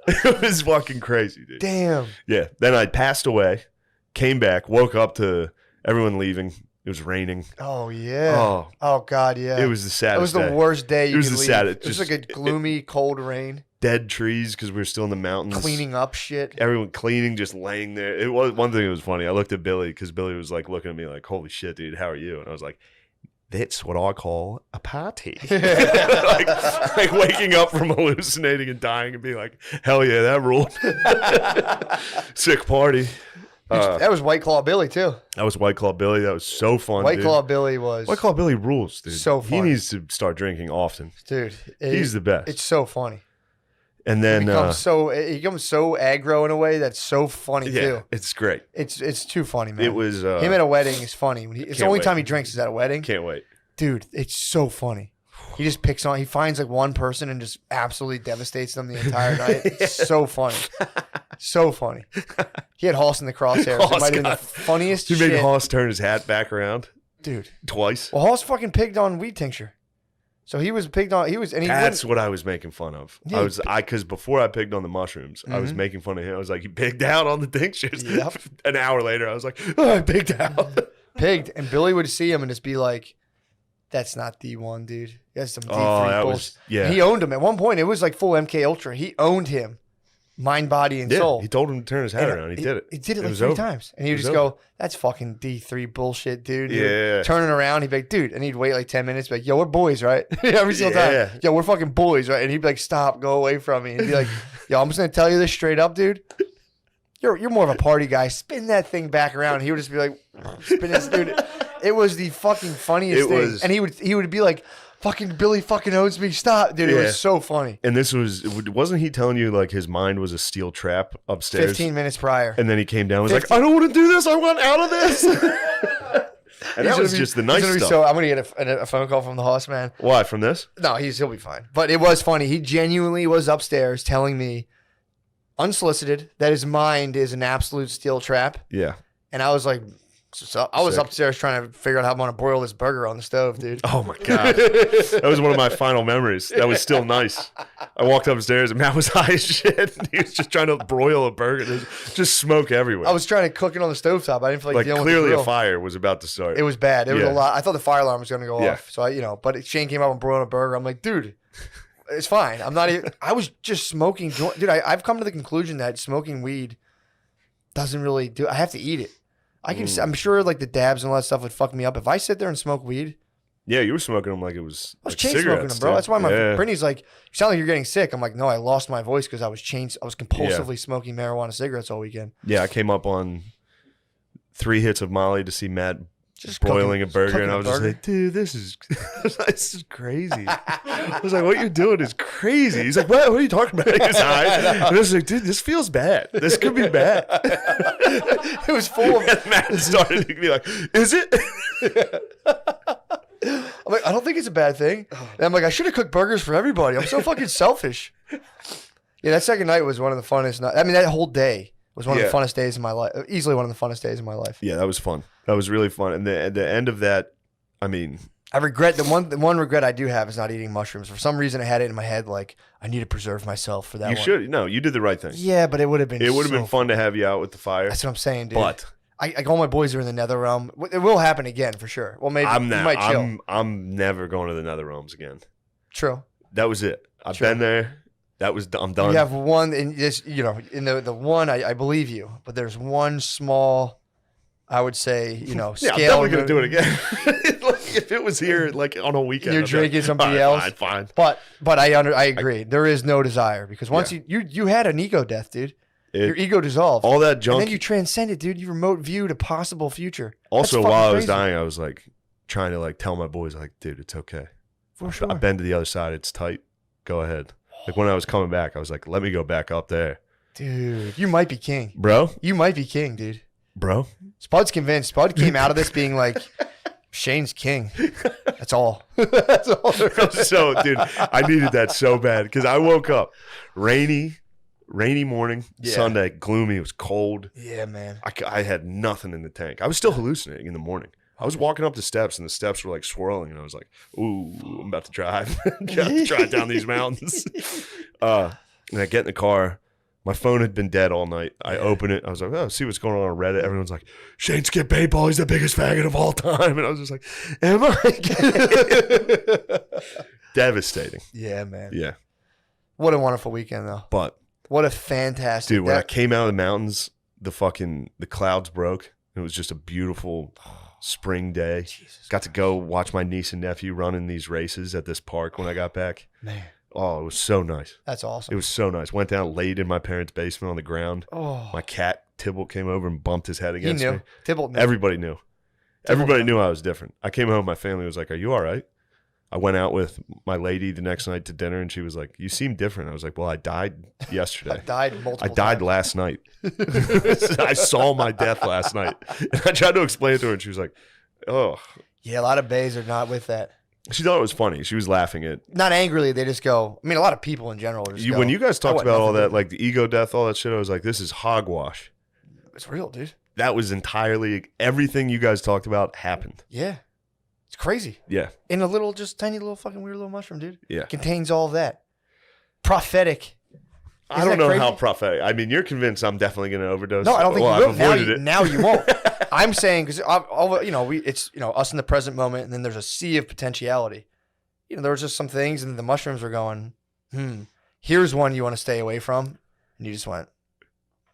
It was fucking crazy, dude. Damn. Yeah. Then I passed away, came back, woke up to everyone leaving. It was raining. Oh yeah. Oh, Oh god, yeah. it was the saddest. It was the day. worst day. You It was could the leave. saddest- It was just- like a gloomy, cold rain. Dead trees because we were still in the mountains. Cleaning up shit. Everyone cleaning, just laying there. It was one thing that was funny. I looked at Billy because Billy was like looking at me like, "Holy shit, dude, how are you?" And I was like, "That's what I call a party." like waking up from hallucinating and dying and being like, "Hell yeah, that ruled." Sick party. That was White Claw Billy too. That was White Claw Billy. That was so fun. White dude. Claw Billy was White Claw Billy rules, dude. So He funny. needs to start drinking often. dude. He's the best. It's so funny. And then He becomes so aggro in a way that's so funny yeah, too. it's great. It's too funny, man. It was him at a wedding is funny. It's the Can't only wait. time he drinks is at a wedding. Can't wait. Dude, it's so funny. He just picks on. He finds like one person and just absolutely devastates them the entire night. It's so funny, so funny. He had Hoss in the crosshairs. It Hoss might have been the got- funniest He shit, made Hoss turn his hat back around dude. twice. Well, Hoss fucking pigged on weed tincture, so he was pigged on. He was, and he That's wouldn't- what I was making fun of. Yeah, Because before I pigged on the mushrooms, I was Mhm. making fun of him. I was like, he pigged out on the tinctures. Yep. An hour later, I was like, oh, I pigged out. pigged, and Billy would see him and just be like, "That's not D1, dude. That's some D3 Oh, that bullshit." was yeah. He owned him at one point. It was like full MK Ultra. He owned him, mind, body, and Yeah, soul. he told him to turn his head And around. He did it. He did it like was 3 over. times, and he would It just was go, "That's fucking D3 bullshit, dude." He Yeah. would turn it around. He'd be like, "Dude," and he'd wait like 10 minutes, be like, "Yo, we're boys, right?" Every single Yeah. time. "Yo, we're fucking boys, right?" And he'd be like, "Stop, go away from me," and he'd be like, "Yo, I'm just gonna tell you this straight up, dude. You're more of a party guy. Spin that thing back around." He would just be like, "Spin this, dude." It was the fucking funniest It thing, was- and he would be like, "Fucking Billy fucking owns me. Stop, dude." It Yeah. was so funny. And this wasn't he telling you like his mind was a steel trap upstairs? 15 minutes prior. And then he came down and was 15 like, I don't want to do this. I want out of this. And He's that gonna was be- just the he's nice gonna be stuff. So I'm gonna get a phone call from the host man. Why? From this? No, he'll be fine. But it was funny. He genuinely was upstairs telling me, unsolicited, that his mind is an absolute steel trap. Yeah. And I was like, so I was Sick. upstairs trying to figure out how I'm gonna broil this burger on the stove, dude. Oh my God. That was one of my final memories. That was still nice. I walked upstairs and Matt was high as shit. He was just trying to broil a burger. There's just smoke everywhere. I was trying to cook it on the stovetop. I didn't feel like, like dealing with clearly the a grill. fire was about to start. It was bad. It was Yeah. a lot. I thought the fire alarm was gonna go Yeah. off. So but Shane came up and broiled a burger. I'm like, dude, it's fine. I'm not even. I was just smoking. Dude, I've come to the conclusion that smoking weed doesn't really do. I have to eat it. I'm sure like the dabs and all that stuff would fuck me up if I sit there and smoke weed. Yeah, you were smoking them like it was. I was like chain smoking cigarettes, them, bro. dude. That's why my Yeah. Brittany's like, "You sound like you're getting sick." I'm like, "No, I lost my voice because I was compulsively smoking marijuana cigarettes all weekend." Yeah, I came up on 3 hits of Molly to see Matt Just broiling a cooking- burger, cooking and I a was just burger. like, dude, this is crazy. I was like, what you're doing is crazy. He's like, what are you talking about? He's high. And I was like, dude, this feels bad. This could be bad. It was full of. And Matt started to be like, is it? I'm like, I don't think it's a bad thing. And I'm like, I should have cooked burgers for everybody. I'm so fucking selfish. Yeah, that second night was one of the funnest. I mean, that whole day was one of the funnest days of my life. Easily one of the funnest days of my life. Yeah, that was fun. That was really fun. And at the end of that, I mean, I regret the one regret I do have is not eating mushrooms. For some reason, I had it in my head like I need to preserve myself for that. you one. should. No, you did the right thing. Yeah, but it would have been. It would have so been fun to have you out with the fire. That's what I'm saying, dude. But I all my boys are in the nether realm. It will happen again for sure. Well, maybe I'm you not. might chill. I'm never going to the Nether Realms again. True. That was it. I've True. been there. I'm done. You have one in this, in the one I believe you, but there's one small, I would say, yeah, I'm scale. definitely gonna do it again. Like, if it was here, like on a weekend, You're I'd be like, drinking somebody "All else." Fine. But I agree. There is no desire because once you had an ego death, dude. Your ego dissolved. All that junk. And then you transcended, dude. You remote viewed a possible future. Also, That's while I was fucking crazy. dying, I was like trying to like tell my boys, like, dude, it's okay. For sure. I've been to the other side. It's tight. Go ahead. Like when I was coming back, I was like, let me go back up there, Dude, you might be king. bro. You might be king, dude. Bro. Spud's convinced. Spud came out of this being like, Shane's king. That's all. That's all. there is. So, dude, I needed that so bad because I woke up rainy morning, Yeah. Sunday, gloomy. It was cold. Yeah, man. I had nothing in the tank. I was still hallucinating in the morning. I was walking up the steps and the steps were like swirling, and I was like, "Ooh, I'm about to drive, about to drive down these mountains." And I get in the car. My phone had been dead all night. I open it. I was like, "Oh, see what's going on Reddit." Everyone's like, "Shane skipped paintball. He's the biggest faggot of all time." And I was just like, "Am I?" Devastating. Yeah, man. Yeah, What a wonderful weekend, though. but What a fantastic. dude, when I came out of the mountains, the clouds broke. It was just a beautiful spring day. Got to go watch my niece and nephew running these races at this park when I got back. Man, Oh, it was so nice. that's awesome. It was so nice. Went down, laid in my parents' basement on the ground. Oh, My cat Tybalt came over and bumped his head he against knew. me. Tybalt knew. Everybody knew. Everybody knew I was different. I came home. My family was like, "Are you all right?" I went out with my lady the next night to dinner, and she was like, "You seem different." I was like, "Well, I died I yesterday. died I multiple died times. last night. I saw my death last night." And I tried to explain it to her, and she was like, "Oh." Yeah, a lot of bays are not with that. She thought it was funny. She was laughing at Not angrily, they just go. I mean, a lot of people in general just you. go, When you guys talked want about all nothing to that, do- like the ego death, all that shit, I was like, "This is hogwash." It's real, dude. That was entirely everything you guys talked about happened. Yeah, it's crazy. Yeah, In a little, just tiny little fucking weird little mushroom, dude. yeah. Contains all of that. Prophetic. I Isn't don't that know how crazy? prophetic. I mean, you're convinced I'm definitely going to overdose. No, I don't think well, you I've will. Now avoided you, it. now you won't. I'm saying because it's us in the present moment, and then there's a sea of potentiality. There was just some things, and the mushrooms were going. Here's one you want to stay away from, and you just went,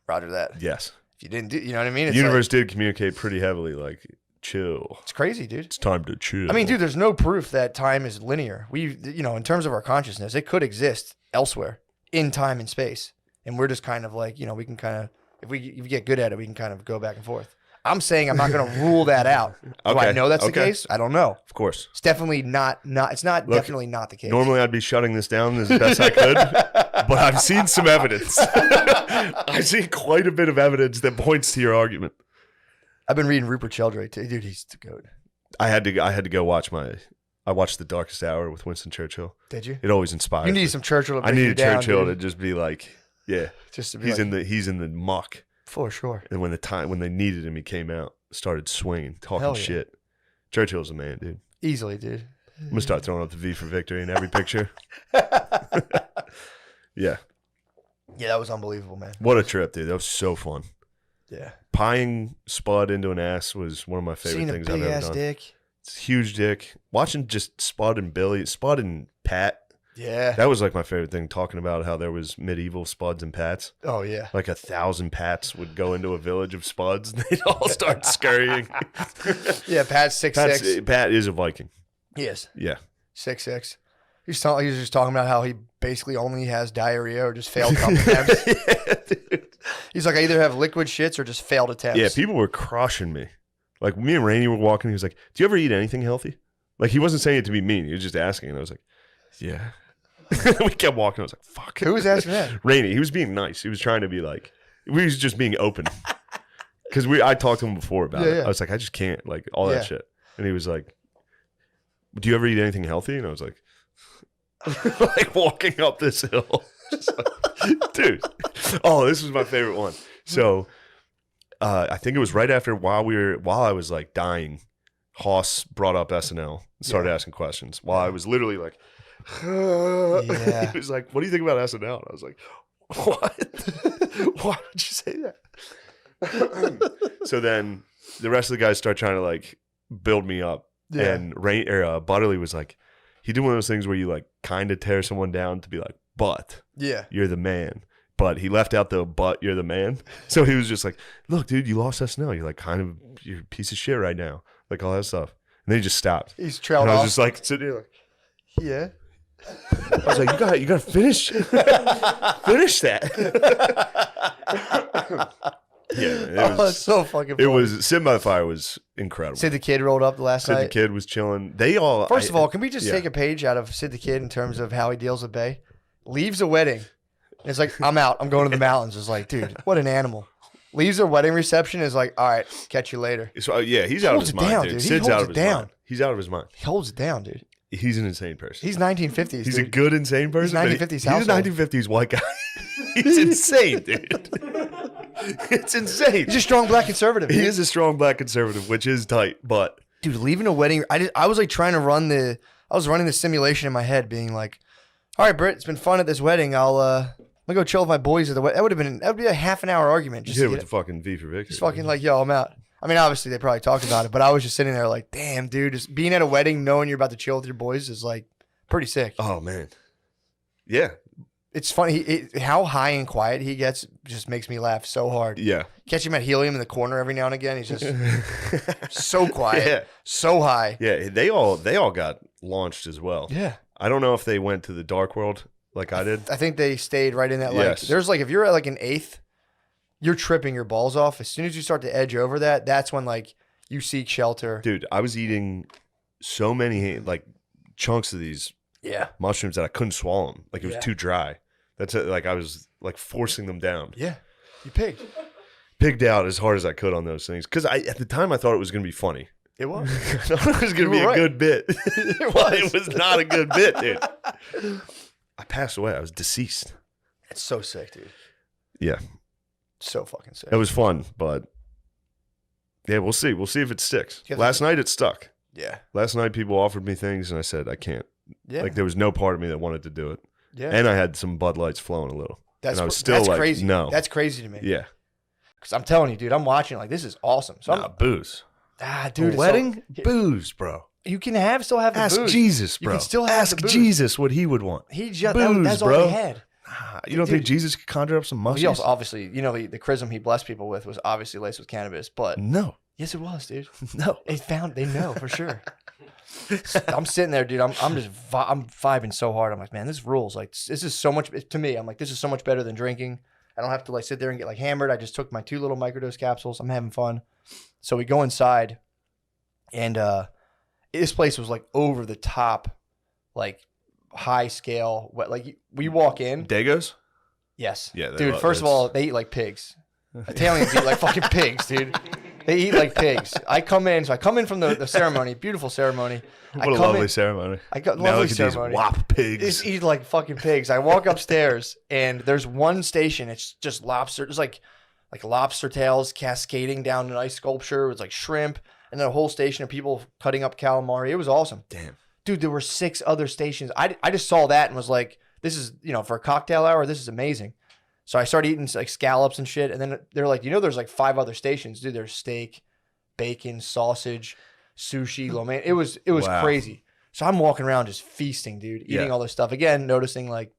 Roger that. Yes. If you didn't do, you know what I mean? The It's universe did communicate pretty heavily, like, chill. it's crazy, dude. It's time to chill. I mean, dude, there's no proof that time is linear. In terms of our consciousness, it could exist elsewhere in time and space. And we're just kind of like, we can kind of, if we get good at it, we can kind of go back and forth. I'm saying I'm not going to rule that out. Do I Okay, know that's the okay. case? I don't know. Of course. It's definitely it's not Look, definitely not the case. Normally I'd be shutting this down as best I could, but I've seen some evidence. I've seen quite a bit of evidence that points to your argument. I've been reading Rupert Sheldrake too. Dude, he's the goat. I had to go watch I watched The Darkest Hour with Winston Churchill. Did you? It always inspires You me. need some Churchill to I bring you needed down, Churchill dude. to just be like, yeah, Just to be he's like, in the muck. for sure. And when they needed him, he came out, started swinging, talking Hell yeah. shit. Churchill's a man, dude. Easily, dude. I'm gonna start throwing up the V for victory in every picture. Yeah, Yeah, that was unbelievable, man. what a trip, dude. That was so fun. Yeah. Pieing Spud into an ass was one of my favorite Seen a things I've big ever ass done. dick. It's a huge dick. Watching just Spud and Pat. Yeah. That was like my favorite thing. Talking about how there was medieval Spuds and Pats. Oh yeah. Like 1,000 Pats would go into a village of Spuds, and they'd all start scurrying. Yeah, Pat's 6'6". Pat is a Viking. Yes. Yeah. 6'6". He was just talking about how he basically only has diarrhea or just failed couple times. He's like, I either have liquid shits or just failed attempts. Yeah, people were crushing me. Like me and Rainey were walking. He was like, "Do you ever eat anything healthy?" Like he wasn't saying it to be mean. He was just asking, and I was like, "Yeah." We kept walking. I was like, "Fuck." Who was asking that? Rainey. He was being nice. He was trying to be like, we was just being open. Because I talked to him before about it. Yeah. I was like, I just can't, like all that shit. And he was like, "Do you ever eat anything healthy?" And I was like, like walking up this hill, just like, dude. Oh, this was my favorite one. So, I think it was right after while I was like dying. Hoss brought up SNL and started asking questions while I was literally like, Yeah. He was like, "What do you think about SNL?" And I was like, "What? Why would you say that?" So then the rest of the guys start trying to like build me up. Yeah. And Butterly was like, he did one of those things where you like kind of tear someone down to be like, "But Yeah. you're the man." But he left out the "but you're the man." So he was just like, "Look, dude, you lost SNL. You're like you're a piece of shit right now." Like all that stuff. And then he just stopped. He's trailed And I was off. just like sitting here like, Yeah. I was like, you gotta finish that. Yeah, It's so fucking funny. it was Sid by the Fire was incredible. Sid the Kid rolled up the last Sid night. the Kid was chilling. They all First of all, can we just yeah. take a page out of Sid the Kid in terms of how he deals with Bay? Leaves a wedding. And it's like, I'm out. I'm going to the mountains. It's like, dude, what an animal. Leaves a wedding reception. Is like, all right, catch you later. So, yeah, he's out of holds his it mind, down, dude. dude. He Sid's out holds of it his down. mind. He's out of his mind. He holds it down, dude. He's an insane person. He's 1950s, He's dude. a good insane person. but 1950s He's household. a 1950s white guy. He's insane, dude. It's insane. He's a strong black conservative. He dude. is a strong black conservative, which is tight, but Dude, leaving a wedding. I was like trying to run I was running the simulation in my head, being like, all right, Britt, it's been fun at this wedding. I'm gonna go chill with my boys at the wedding. That would be a half an hour argument. you Just hit to it with get the fucking V for Victory. just fucking like, yo, I'm out. I mean, obviously they probably talked about it, but I was just sitting there like, damn, dude, just being at a wedding, knowing you're about to chill with your boys is like pretty sick. Oh man, yeah, It's funny how high and quiet he gets. Just makes me laugh so hard. yeah. Catch him at Helium in the corner every now and again. He's just so quiet, Yeah. so high. Yeah, they all got launched as well. Yeah. I don't know if they went to the dark world like I did. I think they stayed right in that. Like, Yes. there's like, if you're at like an eighth, you're tripping your balls off. As soon as you start to edge over that, that's when like you seek shelter. Dude, I was eating so many like chunks of these Yeah. mushrooms that I couldn't swallow them. Like it was Yeah. too dry. That's it. Like I was like forcing them down. Yeah. You pigged. Pigged out as hard as I could on those things because at the time I thought it was going to be funny. It was. I thought it was going You to be were a right. good bit. It But was. it was not a good bit, dude. I passed away. I was deceased. It's so sick, dude. Yeah, So fucking sick. it was fun, but yeah, we'll see. We'll see if it sticks. Yeah. Last night it stuck. Yeah. Last night people offered me things and I said I can't. Yeah. Like there was no part of me that wanted to do it. yeah. And I had some Bud Lights flowing a little. That's and I was still that's like, crazy. no. That's crazy to me. Yeah. Because I'm telling you, dude, I'm watching like this is awesome. So Nah, booze. dude, it's Wedding? so- Booze, bro. you can still have the Ask booze. Jesus, You bro. can still have Ask the booze. Jesus what he would want. He just Booze, that's all bro. he had. You don't Dude. think Jesus could conjure up some He mushrooms? also obviously, the chrism he blessed people with was obviously laced with cannabis, but No. yes, it was, dude. No. They know for sure. I'm sitting there, dude. I'm vibing so hard. I'm like, man, this rules. Like, this is so much to me. I'm like, this is so much better than drinking. I don't have to like sit there and get like hammered. I just took my 2 little microdose capsules. I'm having fun. So we go inside, and this place was like over the top, like high scale. Like we walk in. Dagos? Yes. Yeah, they dude. love- First of that's- all, they eat like pigs. Italians eat like fucking pigs, dude. They eat like pigs. I come in from the ceremony, beautiful ceremony. What a lovely ceremony. I got Now lovely look at ceremony. these wop pigs. Just eat like fucking pigs. I walk upstairs and there's one station. It's just lobster. There's like lobster tails cascading down an ice sculpture. It's like shrimp, and then a whole station of people cutting up calamari. It was awesome. Damn. Dude, there were 6 other stations. I just saw that and was like, this is, for a cocktail hour, this is amazing. So I started eating like scallops and shit. And then they're like, there's like 5 other stations. Dude, there's steak, bacon, sausage, sushi, lo mein. It was Wow. crazy. So I'm walking around just feasting, dude, eating Yeah. all this stuff. Again, noticing like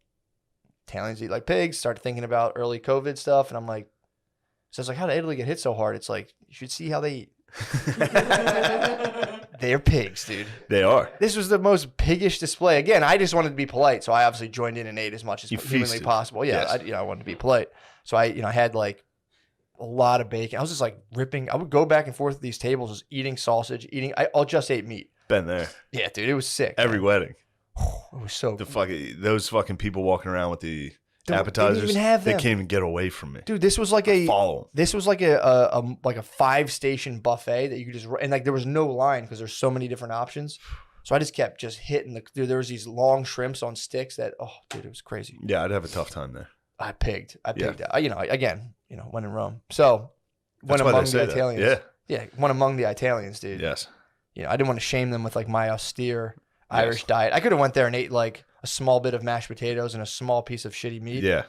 Italians eat like pigs, started thinking about early COVID stuff. And I'm like, so it's like, how did Italy get hit so hard? It's like, you should see how they eat. They're pigs, dude. They are. This was the most piggish display. Again, I just wanted to be polite, so I obviously joined in and ate as much as You humanly feasted. possible. Yeah, Yes. I wanted to be polite. So I had like a lot of bacon. I was just like ripping. I would go back and forth to these tables, just eating sausage, I just ate meat. Been there. Yeah, dude, it was sick. Every wedding. It was so Those fucking people walking around with the appetizers. Didn't even have they them. can't even get away from me. Dude, this was like a Follow 'em. This was like a 5-station buffet that you could just, and like there was no line because there's so many different options. So I just kept just hitting dude. There was these long shrimps on sticks that, oh, dude, it was crazy. Yeah, I'd have a tough time there. I pigged. Yeah. Again, when in Rome. So That's when why among they say the that. Italians, yeah, one among the Italians, dude. Yes. I didn't want to shame them with like my austere Irish diet. I could have went there and ate like a small bit of mashed potatoes and a small piece of shitty meat. Yeah.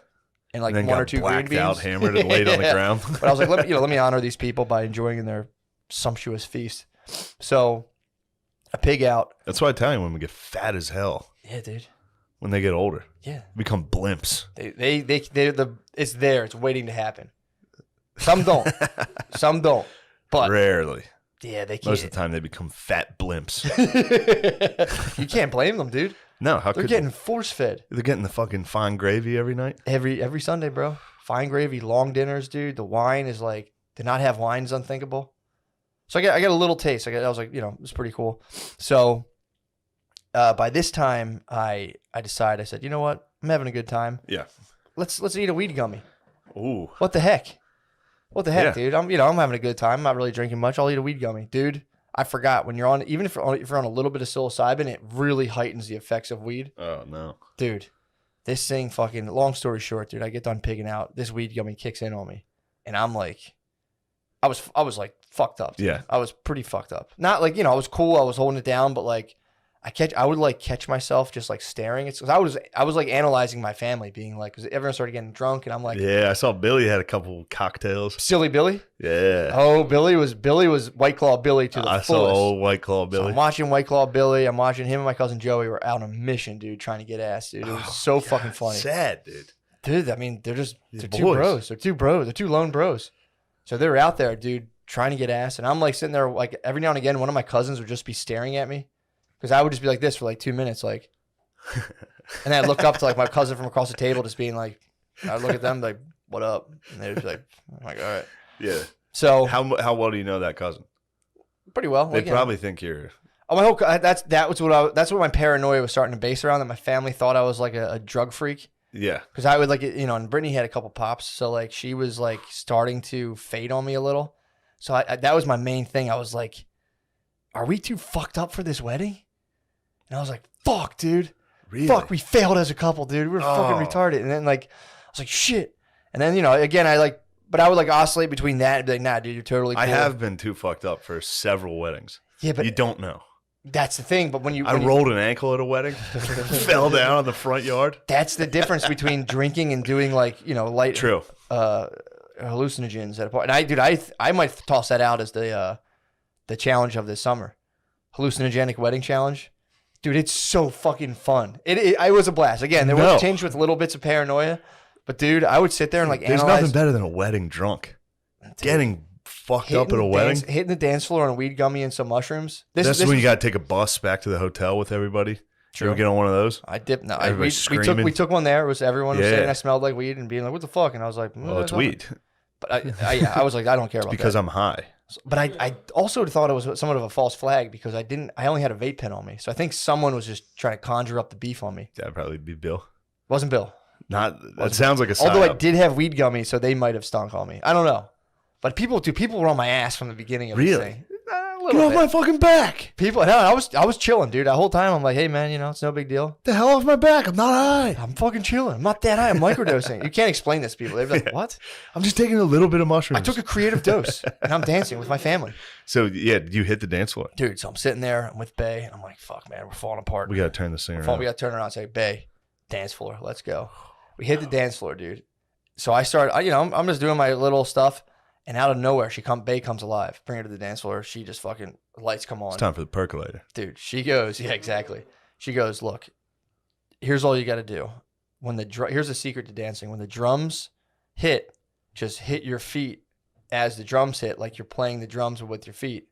And like and then one or got two green blacked beans. out, hammered, and laid on the ground. But I was like, let me honor these people by enjoying their sumptuous feast. So I pig out. That's why Italian women get fat as hell Yeah, dude. when they get older. Yeah. Become blimps. It's there. It's waiting to happen. Some don't. Some don't. But Rarely. yeah, they can't. Most of the time, they become fat blimps. You can't blame them, dude. No, how They're could getting force fed they're getting the fucking fine gravy every night? every Sunday, bro. Fine gravy, long dinners, dude. The wine is like, to not have wine is unthinkable. So I got a little taste. I was like, it was pretty cool. So by this time, I said, you know what? I'm having a good time. Yeah. Let's eat a weed gummy. Ooh. What the heck? What the heck, Yeah. dude? I'm having a good time. I'm not really drinking much. I'll eat a weed gummy, dude. I forgot when you're on, even if you're on a little bit of psilocybin, it really heightens the effects of weed, Oh no. dude. This thing, fucking. Long story short, dude, I get done pigging out. This weed gummy kicks in on me, and I'm like, I was like fucked up. Dude. Yeah. I was pretty fucked up. Not like I was cool. I was holding it down, but like I would like catch myself just like staring. It's because I was like analyzing my family, being like, because everyone started getting drunk, and I'm like, Yeah, I saw Billy had a couple cocktails. silly Billy. Yeah. Oh, Billy was White Claw Billy to the I fullest. saw old White Claw So Billy. I'm watching White Claw Billy. I'm watching him and my cousin Joey were out on a mission, dude, trying to get ass, dude. It was so fucking funny. Sad, dude. Dude, I mean, they're These two boys. bros. They're two bros. They're two lone bros. So they're out there, dude, trying to get ass. And I'm like sitting there, like every now and again, one of my cousins would just be staring at me. Because I would just be like this for like 2 minutes, like. And then I'd look up to like my cousin from across the table, just being like, I'd look at them like, what up? And they'd be like, I'm like, all right. Yeah. So How well do you know that cousin? pretty well. They Like, probably think you're. Oh, my whole that's what my paranoia was starting to base around. That my family thought I was like a drug freak Yeah. because I would like and Brittany had a couple pops, so like she was like starting to fade on me a little. So I that was my main thing. I was like, "Are we too fucked up for this wedding?" And I was like, "Fuck, dude, Really? fuck, we failed as a couple, dude. We were fucking retarded." And then like I was like, "Shit," and then again but I would like oscillate between that and be like, "Nah, dude, you're totally cool." I have been too fucked up for several weddings. Yeah, but You don't know. that's the thing. But when you I rolled an ankle at a wedding, fell down in the front yard. that's the difference between drinking and doing like light True. hallucinogens at a point. And I might toss that out as the challenge of this summer, hallucinogenic wedding challenge. Dude, it's so fucking fun. It was a blast. Again, there was changed with little bits of paranoia, but dude, I would sit there and like There's analyze. nothing better than a wedding drunk. Getting fucked up at a wedding. Hitting the dance floor on a weed gummy and some mushrooms. This is when you got to take a bus back to the hotel with everybody. True. You ever get on one of those? I dipped. No, Everybody's we screaming. took one there. It was everyone was Yeah. saying I smelled like weed and being like, "What the fuck?" And I was like, Well, it's nothing." weed. But I was like, I don't care about Because that. I'm high. But I also thought it was somewhat of a false flag because I only had a vape pen on me. So I think someone was just trying to conjure up the beef on me. That'd probably be Bill. Wasn't Bill. That sounds like a Although I psyop. did have weed gummies, so they might have stunk on me. I don't know. But people were on my ass from the beginning of this Really? thing. A Get little off bit. my fucking back. People, no, I was chilling, dude. The whole time I'm like, hey man, it's no big deal. The hell off my back. I'm not high. I'm fucking chilling. I'm not that high. I'm microdosing. You can't explain this to people. They're like, what? I'm just taking a little bit of mushrooms. I took a creative dose and I'm dancing with my family. So, yeah, you hit the dance floor. Dude, so I'm sitting there, I'm with Bay, and I'm like, fuck man, we're falling apart. We got to turn this thing We around. got to turn around and say, Bay, dance floor, let's go. We hit the dance floor, dude. So I start, I'm just doing my little stuff, and out of nowhere, Bay comes alive. Bring her to the dance floor. She just fucking, lights come on. It's time for the percolator. Dude, she goes, yeah, exactly. She goes, look, here's all you got to do. Here's the secret to dancing. When the drums hit, just hit your feet as the drums hit, like you're playing the drums with your feet.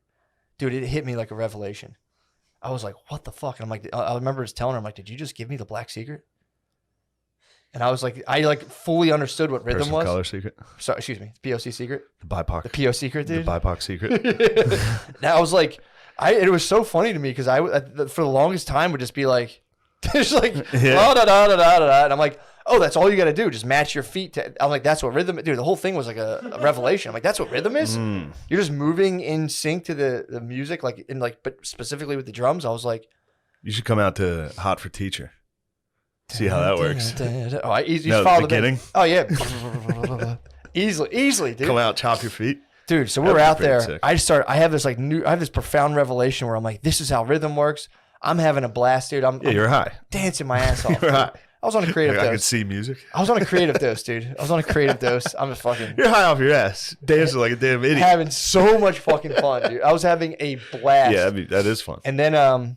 Dude, it hit me like a revelation. I was like, what the fuck? And I'm like, I remember just telling her, I'm like, did you just give me the black secret? And I was like, I like fully understood what rhythm Person was. color secret. Sorry, excuse me, POC secret, The BIPOC. the PO secret, dude. The BIPOC secret. Now I was like, it was so funny to me because for the longest time would just be like, just like da da da da da da, and I'm like, oh, that's all you got to do, just match your feet to. I'm like, that's what rhythm, dude. The whole thing was like a revelation. I'm like, that's what rhythm is. You're just moving in sync to the music, like but specifically with the drums. I was like, You should come out to Hot for Teacher. See how that works. Oh, I easily No, follow the beginning? Oh yeah, easily, dude. Come out, chop your feet. Dude, so That'd we're be out pretty there. sick. I have this profound revelation where I'm like, this is how rhythm works. I'm having a blast, dude. I'm You're high. dancing my ass off. You're high. I was on a creative I could dose. see music. I was on a creative dose, dude. I was on a creative dose. I'm just fucking You're high off your ass, dancing like a damn idiot. having so much fucking fun, dude. I was having a blast. Yeah, that is fun. And then it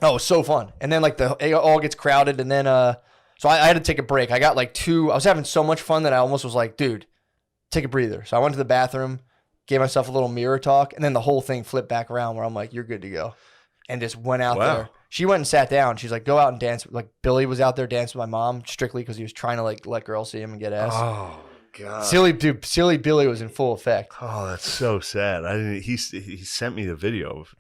was so fun. And then like it all gets crowded, and then so I had to take a break. I got like I was having so much fun that I almost was like, dude, take a breather. So I went to the bathroom, gave myself a little mirror talk, and then the whole thing flipped back around where I'm like, you're good to go. And just went out there. She went and sat down. She's like, go out and dance. Like Billy was out there dancing with my mom strictly because he was trying to like let girls see him and get ass. Oh god. Silly Billy was in full effect. Oh, that's so sad. I didn't. He sent me the video of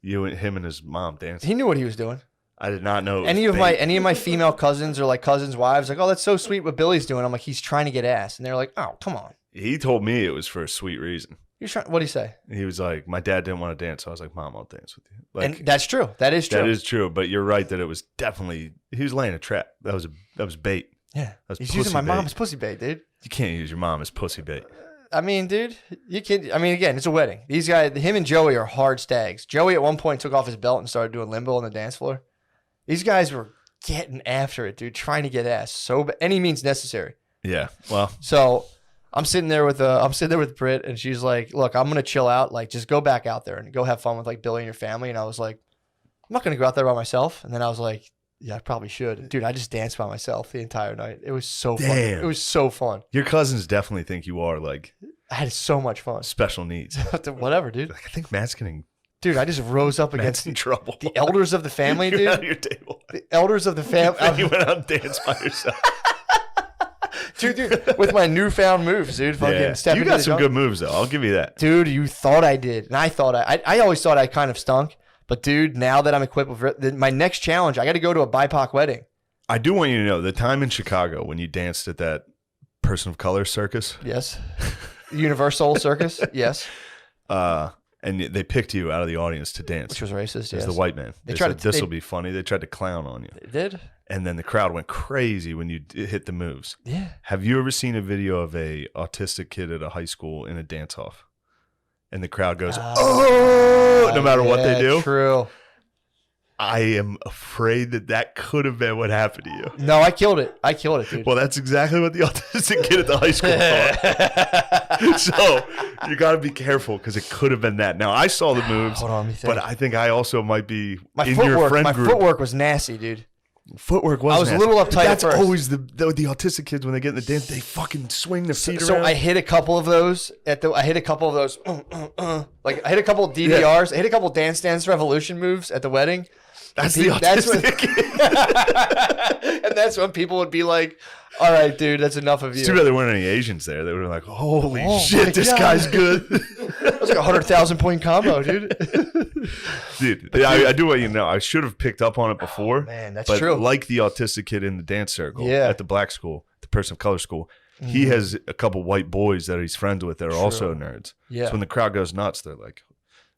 you and him and his mom dancing. He knew what he was doing. I did not know. Any of my female cousins or like cousins' wives, like, oh, that's so sweet what Billy's doing. I'm like, he's trying to get ass, and they're like, oh, come on. He told me it was for a sweet reason. You're trying. What do you say? He was like, my dad didn't want to dance, so I was like, Mom, I'll dance with you. Like, And that's true. That is true. that is true. But you're right that it was definitely he was laying a trap. That was bait. Yeah. That's He's using my pussy bait. mom's pussy bait, dude. You can't use your mom as pussy bait. I mean, dude, you can. I mean, again, it's a wedding. These guys, him and Joey are hard stags. Joey at one point took off his belt and started doing limbo on the dance floor. These guys were getting after it, dude, trying to get ass any means necessary. Yeah. Well, So I'm sitting there with Britt, and she's like, "Look, I'm gonna chill out. Like, just go back out there and go have fun with like Billy and your family." And I was like, "I'm not gonna go out there by myself." And then I was like, "Yeah, I probably should." Dude, I just danced by myself the entire night. It was so fun. Damn. It was so fun. your cousins definitely think you are like I had so much fun. special needs. Whatever, dude. Like, I think Matt's getting Dude, I just rose up against in trouble. the elders of the family, You're out of dude. your table. The elders of the You family, went out and danced by yourself. dude, with my newfound moves, dude. Fucking Yeah. stepping You to got the some jungle. good moves though. I'll give you that. Dude, you thought I did, and I thought I always thought I kind of stunk. But dude, now that I'm equipped with my next challenge, I got to go to a BIPOC wedding. I do want you to know the time in Chicago when you danced at that person of color circus. Yes, Universal Circus. Yes, And they picked you out of the audience to dance. which was racist. As Yes, the white man. They They tried said, to- this they- will be funny. They tried to clown on you. They did. And then the crowd went crazy when you hit the moves. Yeah. Have you ever seen a video of a autistic kid at a high school in a dance off? And the crowd goes, oh, no matter what they Yeah, do? True. I am afraid that could have been what happened to you. No, I killed it. Dude. Well, that's exactly what the autistic kid at the high school thought. So you got to be careful because it could have been that. Now, I saw the moves, Hold on, let me think. but I think I also might be My in your friend group. footwork was nasty, dude. Footwork was I was a nasty. little uptight at That's first. always the autistic kids when they get in the dance. They fucking swing their feet So around. I hit a couple of those like I hit a couple of DDRs. I hit a couple of Dance Dance Revolution moves at the wedding. That's And the that's when- autistic. And that's when people would be like, "All right, dude, that's enough of It's too you." bad there weren't any Asians there. They were like, "Holy Oh my shit, this God. guy's good." That was like 100,000 point combo, dude. Dude, I do want you to know. I should have picked up on it before. Man, that's but true. like the autistic kid in the dance circle Yeah. at the black school, the person of color school, he has a couple white boys that he's friends with that are also nerds. Yeah. So when the crowd goes nuts, they're like,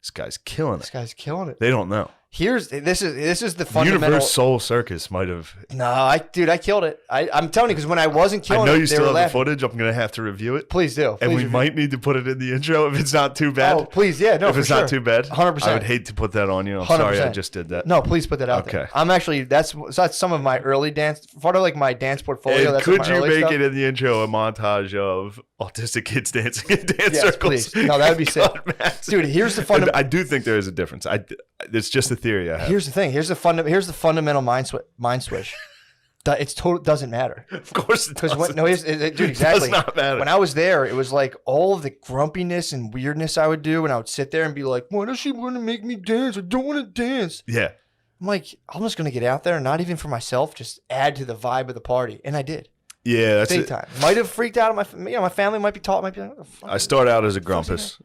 "This guy's killing This it." guy's killing it. They don't know. This is the fundamental. Universe Soul Circus might have. No, I killed it. I'm telling you because when I wasn't killing I know it, you they still were have the laughing. footage. I'm gonna have to review it, Please do. and Please we review- might need to put it in the intro if it's not too bad. Oh, please, yeah, no, if for it's sure. not too bad, 100%. I would hate to put that on you. I'm sorry, I 100%. just did that. No, please put that out there. Okay. I'm actually that's some of my early dance, part of like my dance portfolio. And That's could my you early make stuff. it in the intro a montage of autistic kids dancing in dance Yes, circles? please. No, that would be sick. God, Matt. Dude, here's the And fundamental. I do think there is a difference. It's just a theory I have. Here's the thing. Here's the fundamental mind switch. It's total doesn't matter. Of course, it Because doesn't. dude, exactly. Does not matter. When I was there, it was like all of the grumpiness and weirdness I would do, and I would sit there and be like, "Why does she want to make me dance? I don't want to dance." Yeah, I'm like, I'm just gonna get out there and not even for myself, just add to the vibe of the party, and I did. Yeah, that's Big it. time. Might have freaked out. My family might be like, what the fuck? I start out as a grumpus.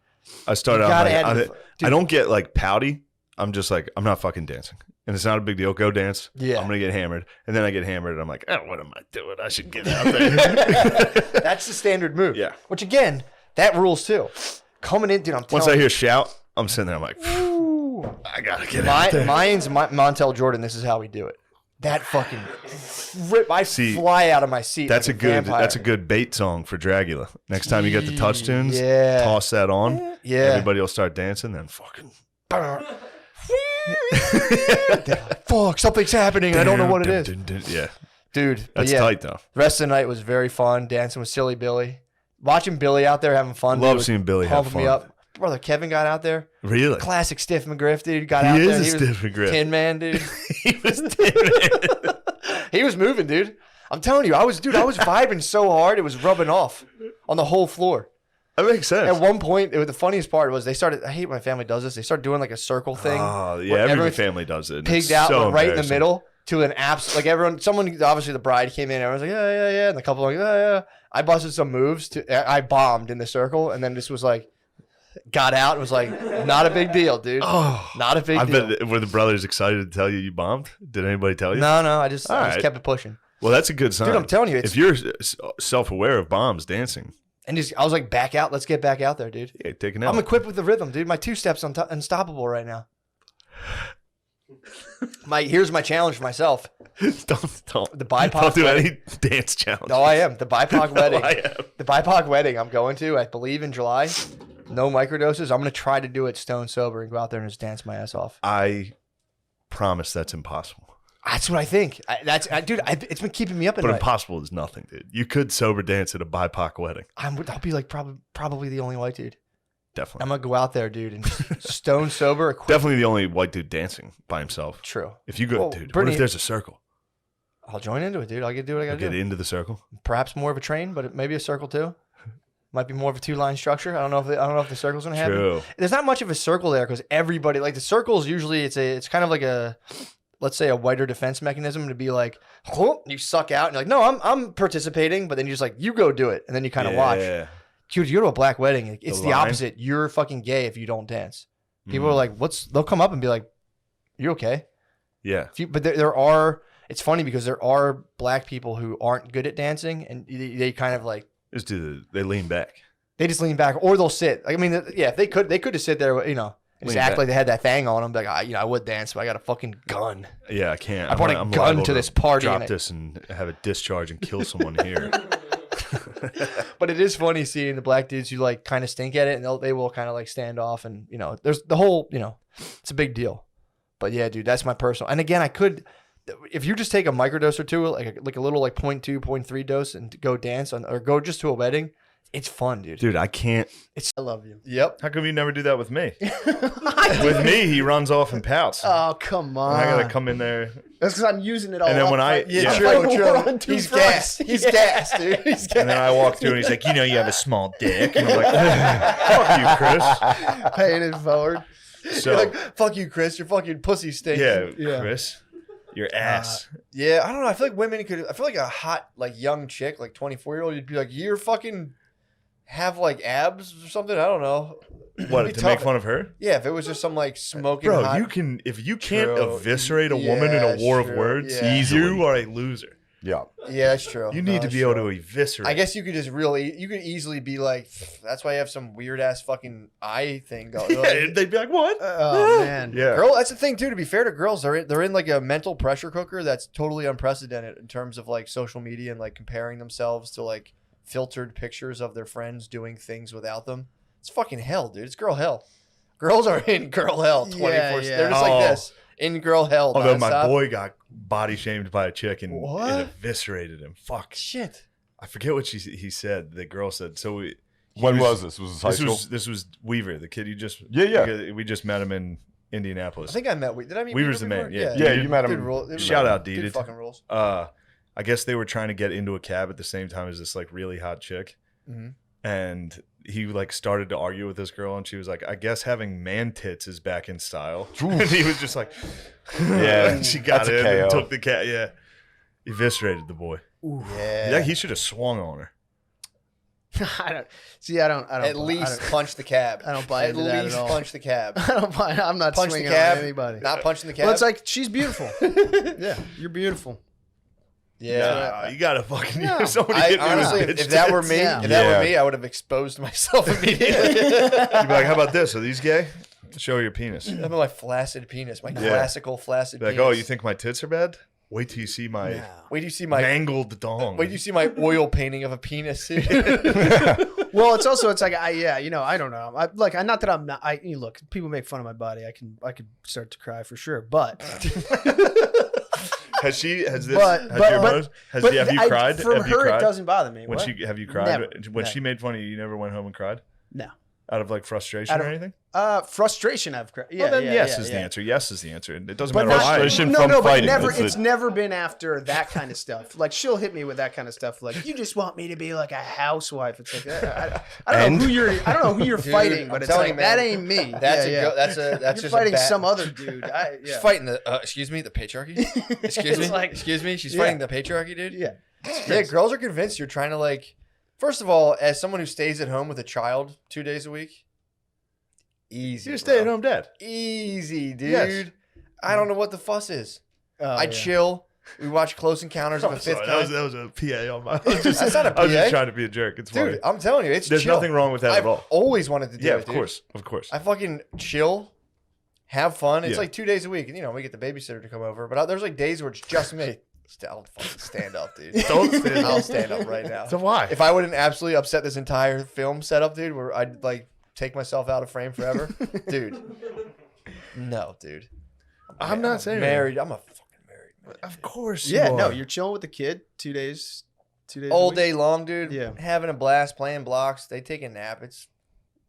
I start You out gotta like, add to the- I don't get like pouty. I'm just like, I'm not fucking dancing. And it's not a big deal. Go dance. Yeah. I'm going to get hammered. And then I get hammered and I'm like, oh, what am I doing? I should get out there. That's the standard move. Yeah. Which again, that rules too. Coming in, dude, I'm telling Once I you. hear shout, I'm sitting there. I'm like, I got to get out there. Mine's Montel Jordan. This is how we do it. That fucking I See, fly out of my seat. That's like a good. vampire. That's a good bait song for Dragula. Next time you get the touch tunes, Yeah. toss that on. Yeah. Everybody will start dancing. Then fucking. Fuck, something's happening. I don't know what it is. Yeah, Dude, but that's yeah, tight though. the rest of the night was very fun. Dancing with Silly Billy. Watching Billy out there having fun. Love dude, seeing Billy have pumping me fun. up. Brother Kevin got out there. Really? Classic Stiff McGriff, dude. Got He out is there. a Stiff McGriff. Tin Man, dude. He was different. He was moving, dude. I'm telling you, I was vibing so hard, it was rubbing off on the whole floor. That makes sense. At one point, the funniest part was they started. I hate when my family does this. They started doing like a circle thing. Oh yeah, where every everyone family does it. and pigged it's out so went right in the embarrassing. middle to an apps. Like someone obviously the bride came in. Everyone's like, yeah, and the couple like, yeah. I busted some moves. I bombed in the circle, and then just was like, got out and was like, not a big deal, dude. Oh, Not a big I deal. bet were the brothers excited to tell you bombed? Did anybody tell you? No, I just Alright. kept it pushing. Well, that's a good sign. Dude, I'm telling you, if you're self-aware of bombs dancing, and I was like, back out. Let's get back out there, dude. yeah, take an I'm L. equipped with the rhythm, dude. My 2-steps unstoppable right now. Here's my challenge for myself. don't The BIPOC don't do wedding. any dance challenge. No, I am. The BIPOC wedding. I am. The BIPOC wedding I'm going to, I believe, in July. No microdoses. I'm going to try to do it stone sober and go out there and just dance my ass off. I promise that's impossible. That's what I think. Dude, it's been keeping me up at But night. impossible is nothing, dude. You could sober dance at a BIPOC wedding. I'll be like probably the only white dude. Definitely. I'm going to go out there, dude, and stone sober. Equipped. Definitely the only white dude dancing by himself. True. If you go, Well, dude, what Brittany- if there's a circle? I'll join into it, dude. I'll do what I got Get to do. into the circle. Perhaps more of a train, but maybe a circle too. Might be more of a 2-line structure. I don't know if the circle's gonna happen. True. There's not much of a circle there because everybody like the circles usually it's kind of like a, let's say, a whiter defense mechanism to be like, oh, you suck out and you're like, no, I'm participating, but then you're just like, you go do it, and then you kind of watch. Yeah. Dude, you go to a black wedding, it's the line? opposite. You're fucking gay if you don't dance. People are like, they'll come up and be like, you okay? Yeah. But there are. It's funny because there are black people who aren't good at dancing, and they kind of like They lean back. they just lean back or they'll sit. I mean, yeah, if they could just sit there, and just Lean act back. like they had that thing on them. Like, I would dance, but I got a fucking gun. Yeah, I can't. I brought a gun liable to this party Drop and this and have it discharge and kill someone here. But it is funny seeing the black dudes who like kind of stink at it, and they will kind of like stand off, and there's the whole, it's a big deal. But yeah, dude, that's my personal. And again, if you just take a microdose or two, like a little like 0.2, 0.3 dose, and go dance or go just to a wedding, it's fun, dude. Dude, I can't. I love you. Yep. How come you never do that with me? With me, he runs off and pouts. Oh, come on. I gotta come in there. That's because I'm using it all And then up. when I- Yeah, Yeah. true, I'm true. on two He's fronts. gassed. He's gassed, dude. He's gassed. And then I walk through and he's like, you have a small dick. And I'm like, fuck you, Chris. Paying it forward. So, You're like, fuck you, Chris. Your fucking pussy stinks. yeah, Chris, your ass. Yeah, I don't know. I feel like women could. I feel like a hot, like young chick, like 24-year-old, you'd be like, you're fucking have like abs or something. I don't know. What, It'd to be make tough. fun of her? Yeah, if it was just some like smoking. Bro, hot, if you can't True. eviscerate a woman in a Yeah, war true. of words, Yeah. you are a loser. Yeah. Yeah, that's true. You need to that's be able true. to eviscerate. I guess you could you could easily be like, that's why you have some weird ass fucking eye thing going. Yeah, they'd be like, what? Oh, man. Yeah. Girl, that's the thing too. To be fair to girls, they're in like a mental pressure cooker that's totally unprecedented in terms of like social media and like comparing themselves to like filtered pictures of their friends doing things without them. It's fucking hell, dude. It's girl hell. Girls are in girl hell 24. Yeah. They're just like Oh. this in girl hell. Although my nonstop. boy got body shamed by a chick and What? it eviscerated him. Fuck. Shit. I forget what he said. The girl said. So When was this? Was this high school? This was Weaver, the kid you just Yeah. We just met him in I Indianapolis. think I met. Did I meet Weaver's the Weaver man, before? yeah. Yeah, you met him. Dude, rule- Shout out, dude. dude. Fucking rules. I guess they were trying to get into a cab at the same time as this like really hot chick. Mhm. and he like started to argue with this girl, and she was like, "I guess having man tits is back in style." And he was just like, Yeah, and she got that's a in and KO. took the cat. Yeah, eviscerated the boy. Yeah, he should have swung on her. I don't see. I don't. At least punch the cab. I don't buy into that at all. Punch the cab. I don't buy. I'm not Punch the swinging cab. on anybody. Not punching the cab. Well, it's like she's beautiful. Yeah, you're beautiful. yeah. Nah, you gotta fucking No. somebody I, hit me honestly, with bitch if that were tits. me, Yeah. if that Yeah. were me, I would have exposed myself immediately. You'd be like, "How about this? Are these gay? Show your penis." I'm my flaccid penis, my classical flaccid Be like, penis. "Oh, you think my tits are bad? Wait till you see my Wait do you see my mangled dong." Wait do you see my oil painting of a penis? Well, it's like I don't know. Look, people make fun of my body. I could start to cry for sure, but Has she? Has this? But- has but- your but- mother- has but have you cried? For have you her, cried? it doesn't bother me. When What? she have you cried Never. when Never. she made fun of you? You never went home and cried No. out of like frustration Out or of- anything. Frustration. I've cried. Yeah, Well, then yeah, yes yeah, is yeah. the answer. Yes is the answer. It doesn't But matter not, why. Frustration no, from no, but fighting. never. That's It's the- never been after that kind of stuff. Like she'll hit me with that kind of stuff. Like you just want me to be like a housewife. It's like I don't know who you're. I don't know who you're Dude, fighting, I'm but it's telling like you, man, that ain't me. That's yeah, yeah. that's You're just fighting a bad, some other dude. She's fighting the excuse me, the patriarchy. Excuse me, It's like- excuse me. She's Yeah. fighting the patriarchy, dude. Yeah. Yeah, girls are convinced you're trying to like. First of all, as someone who stays at home with a child 2 days a week, easy. You're a bro. stay-at-home dad. Easy, dude. Yes. I don't know what the fuss is. Oh, I yeah. chill. We watch Close Encounters of a Sorry, Fifth that Kind. was a PA on my. I was just, That's not a I was just PA. trying to be a jerk. It's funny. Dude, I'm telling you, it's There's chill. nothing wrong with that I've at all. always wanted to do Yeah, it, of dude. course, of course. I fucking chill, have fun. It's Yeah. like 2 days a week, and we get the babysitter to come over. But there's like days where it's just me. I'll fucking stand up, dude. Don't stand up. I'll stand up right now. So why? If I wouldn't absolutely upset this entire film setup, dude, where I'd like take myself out of frame forever, dude. No, dude. I'm not saying married. I'm a fucking married man. Of course. Yeah, you no, are. you're chilling with the kid 2 days. 2 days. a All week. day long, dude. Yeah. Having a blast, playing blocks. They take a nap.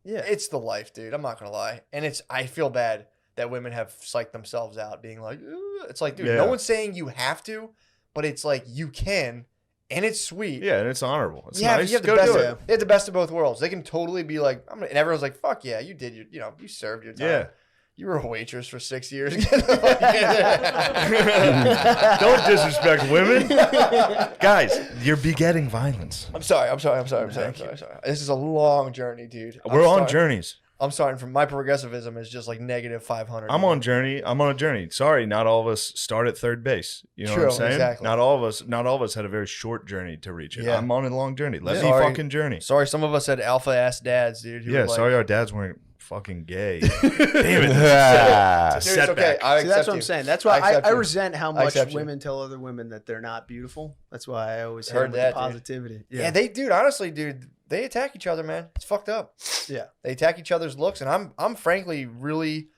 Yeah. It's the life, dude. I'm not gonna lie. And I feel bad that women have psyched themselves out, being like, "Ugh." It's like, dude, Yeah. no one's saying you have to, but it's like you can, and it's sweet. Yeah, and it's honorable. It's Yeah, nice. you have the Go best. do Of, you have the best of both worlds. They can totally be like, and everyone's like, "Fuck yeah, you did your, you served your time. Yeah. You were a waitress for 6 years." Don't disrespect women, guys. You're begetting violence. I'm sorry. This is a long journey, dude. We're on journeys. I'm starting from my progressivism is just like negative 500. I'm on a journey. Sorry, not all of us start at third base. You know True, what I'm saying? exactly. Not all of us had a very short journey to reach it. Yeah. I'm on a long journey. Let me Sorry. fucking journey. Sorry, some of us had alpha ass dads, dude. Who Yeah, were like, sorry our dads weren't fucking gay. Damn it. Ah. Dude, it's okay. Setback. I See, that's accept what I'm you. saying. That's why accept I you. resent how I much accept you. women tell other women that they're not beautiful. That's why I always Heard heard that, the dude. positivity. Yeah, honestly, dude, they attack each other, man. It's fucked up. Yeah. They attack each other's looks, and I'm frankly really,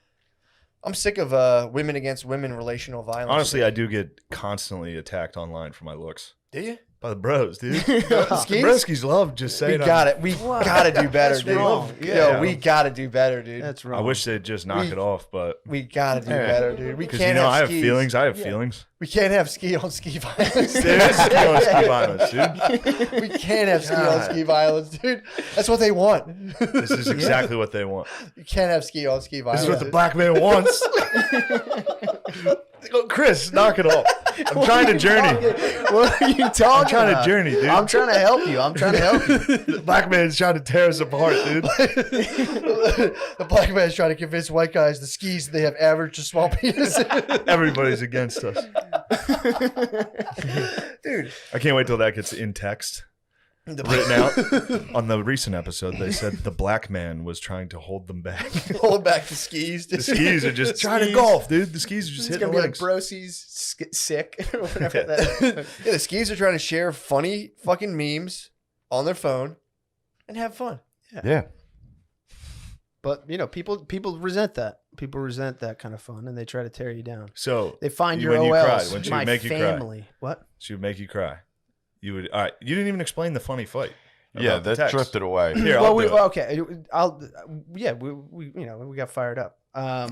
I'm sick of women against women relational violence. Honestly, I do get constantly attacked online for my looks. do you? By the bros, dude. Skis? The broskies love just We saying got it. We gotta do better, That's dude. wrong. Yo, Yeah. we gotta do better, dude. That's I wrong. wish they'd just knock We- it off, but We gotta do Yeah. better, dude. We because can't I have skis. feelings. I have Yeah. feelings. We can't have ski on ski violence. There is ski on ski violence, dude. We can't have ski on God. ski violence, dude. That's what they want. This is exactly what they want. You can't have ski on ski violence. This is what the black man wants. Go, Chris, knock it off. I'm trying to journey. What are you talking I'm trying about? to journey, dude. I'm trying to help you. I'm trying to help you. The black man's trying to tear us apart, dude. The black man's trying to convince white guys the skis they have average to small penis. Everybody's against us. Dude, I can't wait till that gets in text written out. On the recent episode, they said the black man was trying to hold them back. pulling back the skis. The skis are just trying to skis. golf, dude. The skis are just It's hitting gonna the be like legs. Brosies sick or whatever. Yeah. That, Yeah, the skis are trying to share funny fucking memes on their phone and have fun. Yeah. but people resent that. People resent that kind of fun, and they try to tear you down. So They find You- your when you OLs. cried, when she would my make you cry. family. What? she would make you cry. You would. All right. You didn't even explain the funny fight. Yeah, about the that text. drifted away. Here, well, I'll do it. okay. We got fired up. No,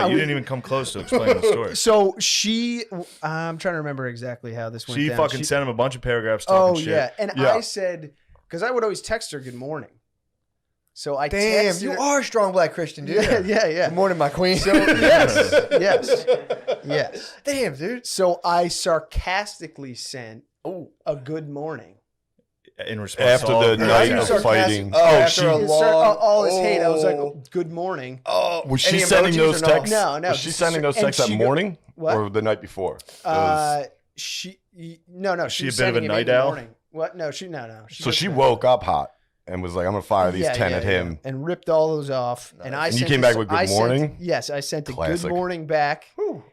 you didn't even come close to explaining the story. So she, I'm trying to remember exactly how this went She down. fucking sent him a bunch of paragraphs Oh talking shit. yeah, and Yeah. I said, because I would always text her good morning. So I Damn, texted you her- are a strong black Christian, dude. yeah. Good morning, my queen. So yes. Damn, dude. So I sarcastically sent a good morning. In response After to all the of her night attacks. of fighting. Oh, after she a long, all this hate. I was like, good morning. oh, was she any sending emojis those or no? texts? No. Was she sending those And texts that she go- morning What? or the night before? She she was a bit of a sending him night in the owl? morning. What? No. So she woke up hot and was like, "I'm gonna fire these 10 at him." and ripped all those off. And I And you sent came a- back with good I sent- morning? Yes, I sent a Classic. good morning back.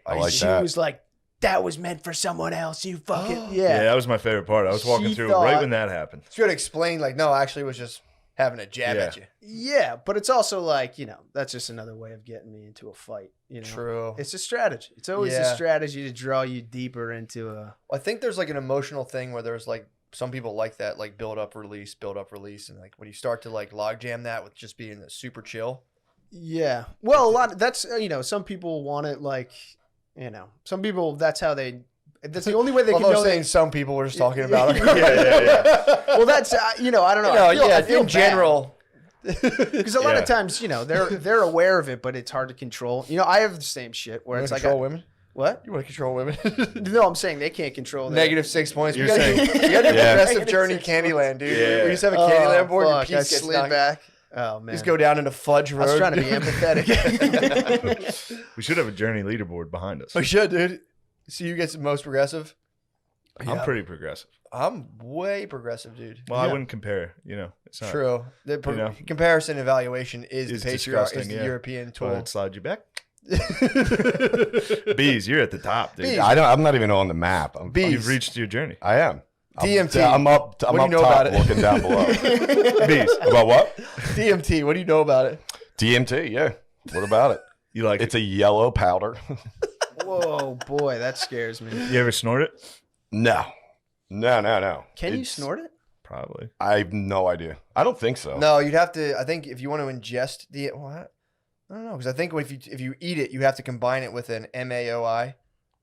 I like She that. was like, "That was meant for someone else. You fucking Yeah, that was my favorite part. I was walking She through thought- right when that happened. She would explain, like, no, actually, it was just having a jab Yeah. at you. Yeah, but it's also like, that's just another way of getting me into a fight. True. It's a strategy. It's always a Yeah. strategy to draw you deeper into a. I think there's like an emotional thing where there's like some people like that, like build up, release, and like when you start to like logjam that with just being super chill. Yeah. Well, a lot. That's some people want it like, some people. That's how they. That's the only way they can Although know saying they. some people were just talking about it. Well, that's I don't know. I feel in general. because a lot of times they're aware of it, but it's hard to control. I have the same shit where You it's want like to control women? what? You want to control women? No, I'm saying they can't control that. -6 points. You're You gotta do Yeah. progressive Negative journey 6 Candyland, dude. Yeah. We used to have a Candyland board. Your fuck, I piece gets slid knocked back. Oh man, Just go down into Fudge Road. I was trying to be empathetic. We should have a journey leaderboard behind us. We should, dude. So you get the most progressive? I'm pretty progressive. I'm way progressive, dude. Well, I wouldn't compare. It's not. True. The know. comparison evaluation is It's the disgusting, the yeah. European Go ahead, tool. slide you back. Bees, you're at the top, dude. Bees. I'm not even on the map. Bees. You've reached your journey. I am. DMT. I'm up. What I'm do you up know top, about it? looking down below. Bees, About what? DMT. What do you know about it? DMT. Yeah. What about it? you like It's a yellow powder. Whoa, boy, that scares me. You ever snort it? No. Can you It's- snort it? Probably. I have no idea. I don't think so. No, you'd have to. I think if you want to ingest what? I don't know, because I think if you eat it, you have to combine it with an MAOI,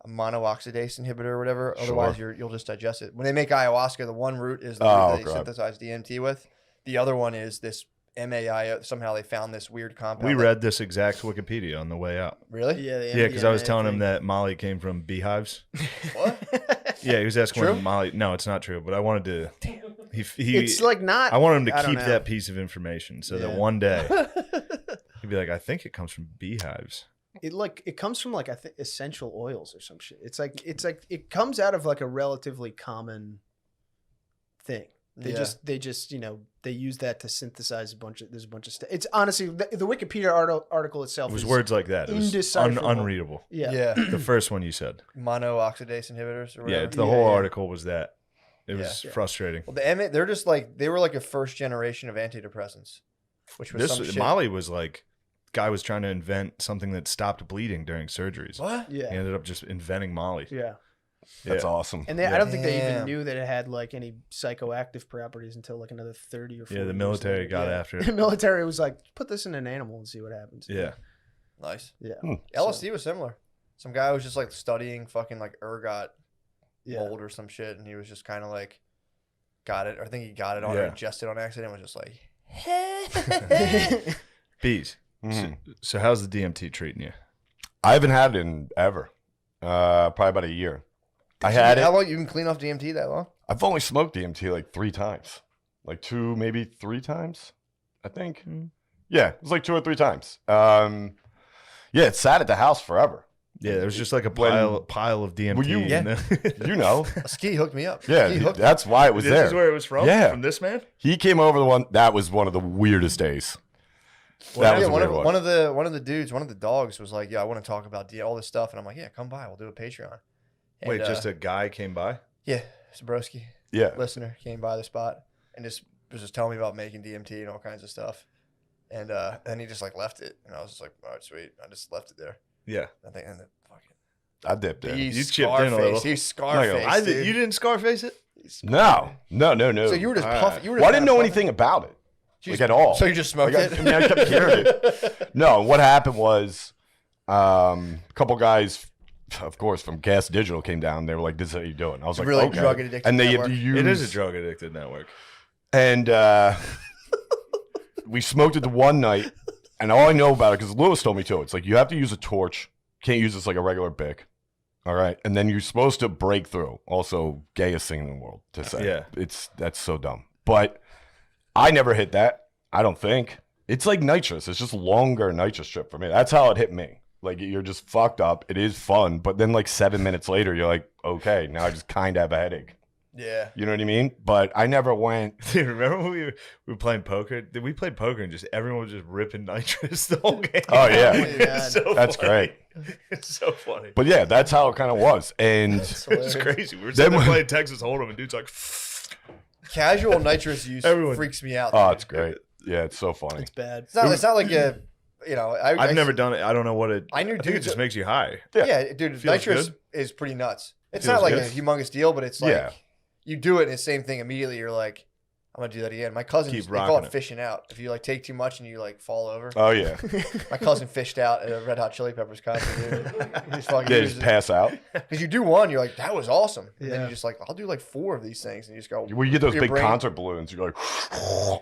a monooxidase inhibitor or whatever. Otherwise, you'll just digest it. When they make ayahuasca, the one root is the root that they God. synthesize DMT with. The other one is this MAI. Somehow they found this weird compound. We that- read this exact Wikipedia on the way out. Really? Yeah, Yeah, because I was telling him that Molly came from beehives. What? Yeah, he was asking True? when Molly. No, it's not true. But I wanted to. He It's like not. I want him I to don't keep know. that piece of information so that Yeah. one day he'd be like, I think it comes from beehives. It comes from like I think essential oils or some shit. It's like it comes out of like a relatively common thing. They just they use that to synthesize there's a bunch of stuff. It's honestly the Wikipedia article itself It was is words like that. It was indecipherable. unreadable. Yeah. Yeah. The first one you said. Monooxidase inhibitors or whatever. Yeah, the whole article was that. It was Yeah. frustrating. Well, they're just like they were like a first generation of antidepressants, which was some shit. Molly was like, guy was trying to invent something that stopped bleeding during surgeries. What? He Yeah. ended up just inventing Molly. Yeah. That's Yeah. awesome. And I don't think they even Damn. knew that it had like any psychoactive properties until like another 30 or 40 Yeah, the years military later. got Yeah. after The it. military was like, put this in an animal and see what happens. Yeah. Nice. Yeah. LSD was similar. Some guy was just like studying fucking like ergot Yeah. mold or some shit, and he was just kind of like got it. Or I think he got it on or Yeah. ingested on accident. And was just like, Bees. Mhm. So how's the DMT treating you? I haven't had it in ever. Probably about a year. I had How it. long you can clean off DMT that long? I've only smoked DMT like 3 times. Like 2, maybe 3 times, I think. Yeah, it was like 2 or 3 times. Yeah, it sat at the house forever. Yeah, there was just like a When- pile of DMT. Well, you- in Yeah. there. You know. Ski hooked me up. Yeah, Ski hooked me. that's why it was This there. is where it was from? Yeah. From this man? He came over that was one of the weirdest days. That was Yeah, a one weird of, one. one of the dudes, one of the dogs was like, "Yeah, I want to talk about all this stuff," and I'm like, "Yeah, come by, we'll do a Patreon." And, Wait, just a guy came by? yeah, Zabroski, Yeah. listener, came by the spot and just was just telling me about making DMT and all kinds of stuff, and then he just like left it, and I was just like, "All right, sweet," I just left it there. Yeah. I think, and then fucking I dipped in. he's You chipped in a little. Scarface. He's Scarface. dude. You didn't Scarface it? No. So you were just All puffing. right. You were Well, I just didn't know kinda anything about it. puffing? Like at all. So you just smoked Like, it? I mean, I kept hearing it. No, what happened was a couple guys, of course, from Gas Digital came down. They were like, "This is how you do it." And I was like, Really "Okay." drug addicted And they network. used, It is a drug addicted network. And we smoked it the one night, and all I know about it, because Lewis told me too, it's like you have to use a torch. Can't use this like a regular Bic. All right. And then you're supposed to break through. Also, gayest thing in the world to say. Yeah. That's so dumb. But I never hit that. I don't think. It's like nitrous. It's just longer nitrous strip for me. That's how it hit me. Like, you're just fucked up. It is fun. But then, like, 7 minutes later, you're like, okay, now I just kind of have a headache. Yeah. You know what I mean? But I never went. Dude, remember when we were playing poker? We played poker and just everyone was just ripping nitrous the whole game. Oh, yeah. It's so That's funny. great. It's so funny. But yeah, that's how it kind of was. And It's crazy. We were sitting there playing Texas Hold'em and dude's like, Casual nitrous use Everyone- freaks me out. oh, dude. it's great. Yeah, it's so funny. It's bad. It's not like a, you know. I've never done it. I don't know what it. I knew I think it dudes just makes you high. Yeah, dude, Feels nitrous good. is pretty nuts. It's Feels not like good. a humongous deal, but it's like Yeah. you do it and it's the same thing immediately. You're like, I'm gonna do that again. My cousins, Keep they call rocking it it. fishing out. If you like take too much and you like fall over. Oh, yeah. My cousin fished out at a Red Hot Chili Peppers concert, dude. He's fucking They just pass out. because you do one, you're like, that was awesome. And then Yeah. you're just like, I'll do like 4 of these things, and you just go. Well, you get those your big brain- concert balloons. You're like,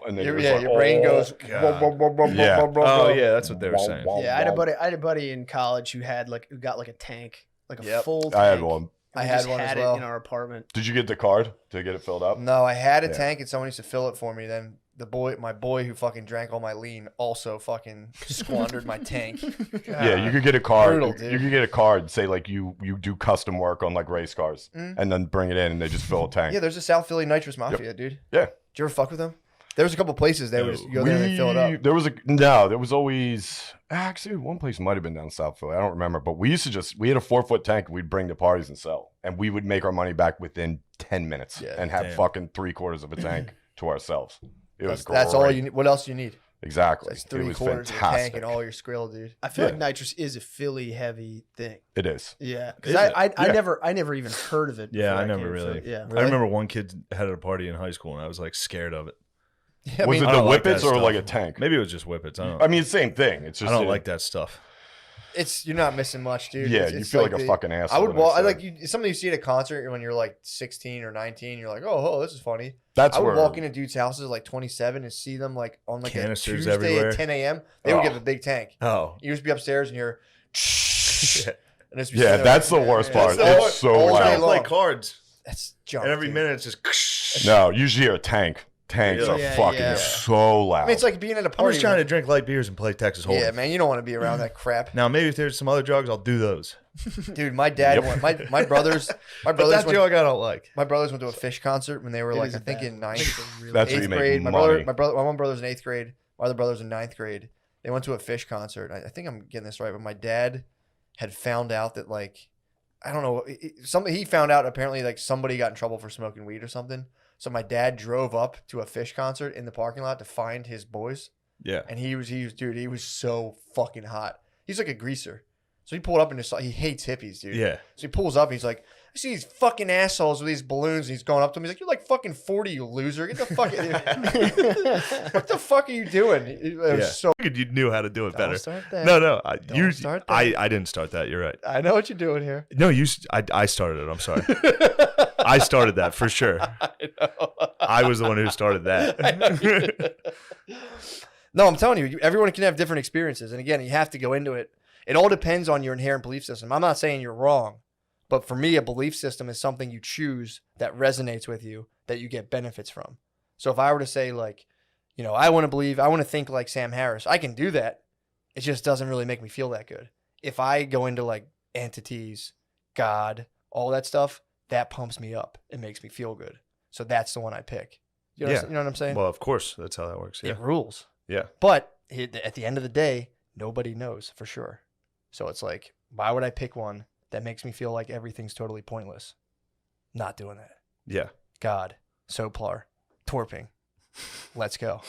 and then Your, you're yeah, just your like, brain oh, goes. God. Yeah. Oh yeah, that's what they were saying. Yeah, I had a buddy in college who got like a tank, like a Yep. full tank. I had one. I We had just one as had well. it in our apartment. Did you get the card to get it filled up? No, I had a Yeah. tank and someone used to fill it for me. Then my boy who fucking drank all my lean also fucking squandered my tank. Yeah, you could get a card. Brutal, dude. You could get a card. Say like you do custom work on like race cars, and then bring it in, and they just fill a tank. Yeah, there's a South Philly nitrous mafia, dude. Yeah. Did you ever fuck with them? There was a couple places they would just go there and they fill it up. There was always actually one place might have been down South Philly. I don't remember, but we had a 4-foot tank we'd bring to parties and sell, and we would make our money back within 10 minutes Yeah, and have damn. fucking 3/4 of a tank to ourselves. It was great. That's all you need. What else do you need? Exactly. That's It was 3/4 of a tank fantastic. and all your skrill, dude. I feel Yeah. like nitrous is a Philly heavy thing. It is. Yeah, because Is it? I never even heard of it. Yeah, before I never came really. from- Yeah. I remember one kid had a party in high school and I was like scared of it. Yeah, Was it I the don't like whippets that or stuff. like a tank? Maybe it was just whippets. I don't. I mean, same thing. It's just I don't like that stuff. you're not missing much, dude. Yeah, It's you feel like a fucking asshole. I would the next walk. I day. like you. It's something you see at a concert when you're like 16 or 19. You're like, oh, this is funny. That's I would where walk into dudes' houses like 27 and see them like on like a Canisters Tuesday everywhere. at 10 a.m. They would Oh. give a big tank. Oh, You just be upstairs and you're. And it's Yeah, that's the worst part. That's It's so all day loud. long. play cards, That's junk. and every dude. minute it's just. No, usually a tank. Tanks are Yeah, fucking yeah. so loud. I mean, it's like being at a I'm party. just trying to drink light beers and play Texas Hold'em. Yeah, man, you don't want to be around that crap, Now maybe if there's some other drugs, I'll do those. dude. My dad, Yep. my brothers, But that drug I don't like. my brothers went to a Fish concert when they were It like is I think bad. in ninth, It's a really That's where eighth you make grade. My money. one brother's in 8th grade. My other brother's in 9th grade. They went to a Fish concert. I think I'm getting this right, but my dad had found out that like I don't know something. He found out apparently like somebody got in trouble for smoking weed or something. So my dad drove up to a Fish concert in the parking lot to find his boys, Yeah. and he was dude. He was so fucking hot. He's like a greaser. So he pulled up and he hates hippies, dude. Yeah. So he pulls up and he's like, I see these fucking assholes with these balloons. And he's going up to him. He's like, you're like fucking 40, you loser. Get the fuck out. What the fuck are you doing? It was Yeah. so. You knew how to do it better. Don't start that. No. Don't start that. I didn't start that. You're right. I know what you're doing here. No, I started it. I'm sorry. I started that for sure. I was the one who started that. No, I'm telling you, everyone can have different experiences. And again, you have to go into it. It all depends on your inherent belief system. I'm not saying you're wrong, but for me, a belief system is something you choose that resonates with you, that you get benefits from. So if I were to say, like, you know, I want to think like Sam Harris, I can do that. It just doesn't really make me feel that good. If I go into like entities, God, all that stuff, that pumps me up. It makes me feel good. So that's the one I pick. You know, Yeah. you know what I'm saying? Well, of course, that's how that works. Yeah. It rules. Yeah. But at the end of the day, nobody knows for sure. So it's like, why would I pick one that makes me feel like everything's totally pointless? Not doing that. Yeah. God, Soplar, Torping. Let's go. All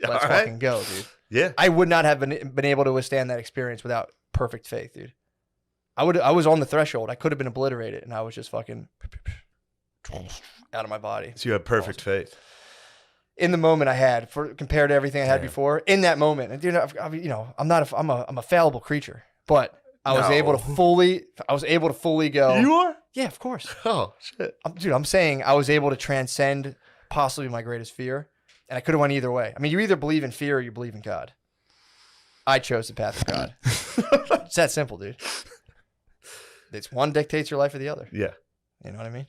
Let's right. fucking go, dude. Yeah. I would not have been able to withstand that experience without perfect faith, dude. I was on the threshold. I could have been obliterated, and I was just fucking out of my body. So you have perfect faith. In the moment I had, compared to everything I had Damn. before, in that moment, and dude, I'm a fallible creature, but I was able to fully go. You are? Yeah, of course. Oh shit. I'm saying I was able to transcend possibly my greatest fear. And I could have went either way. I mean, you either believe in fear or you believe in God. I chose the path of God. It's that simple, dude. It's one dictates your life or the other. Yeah. You know what I mean?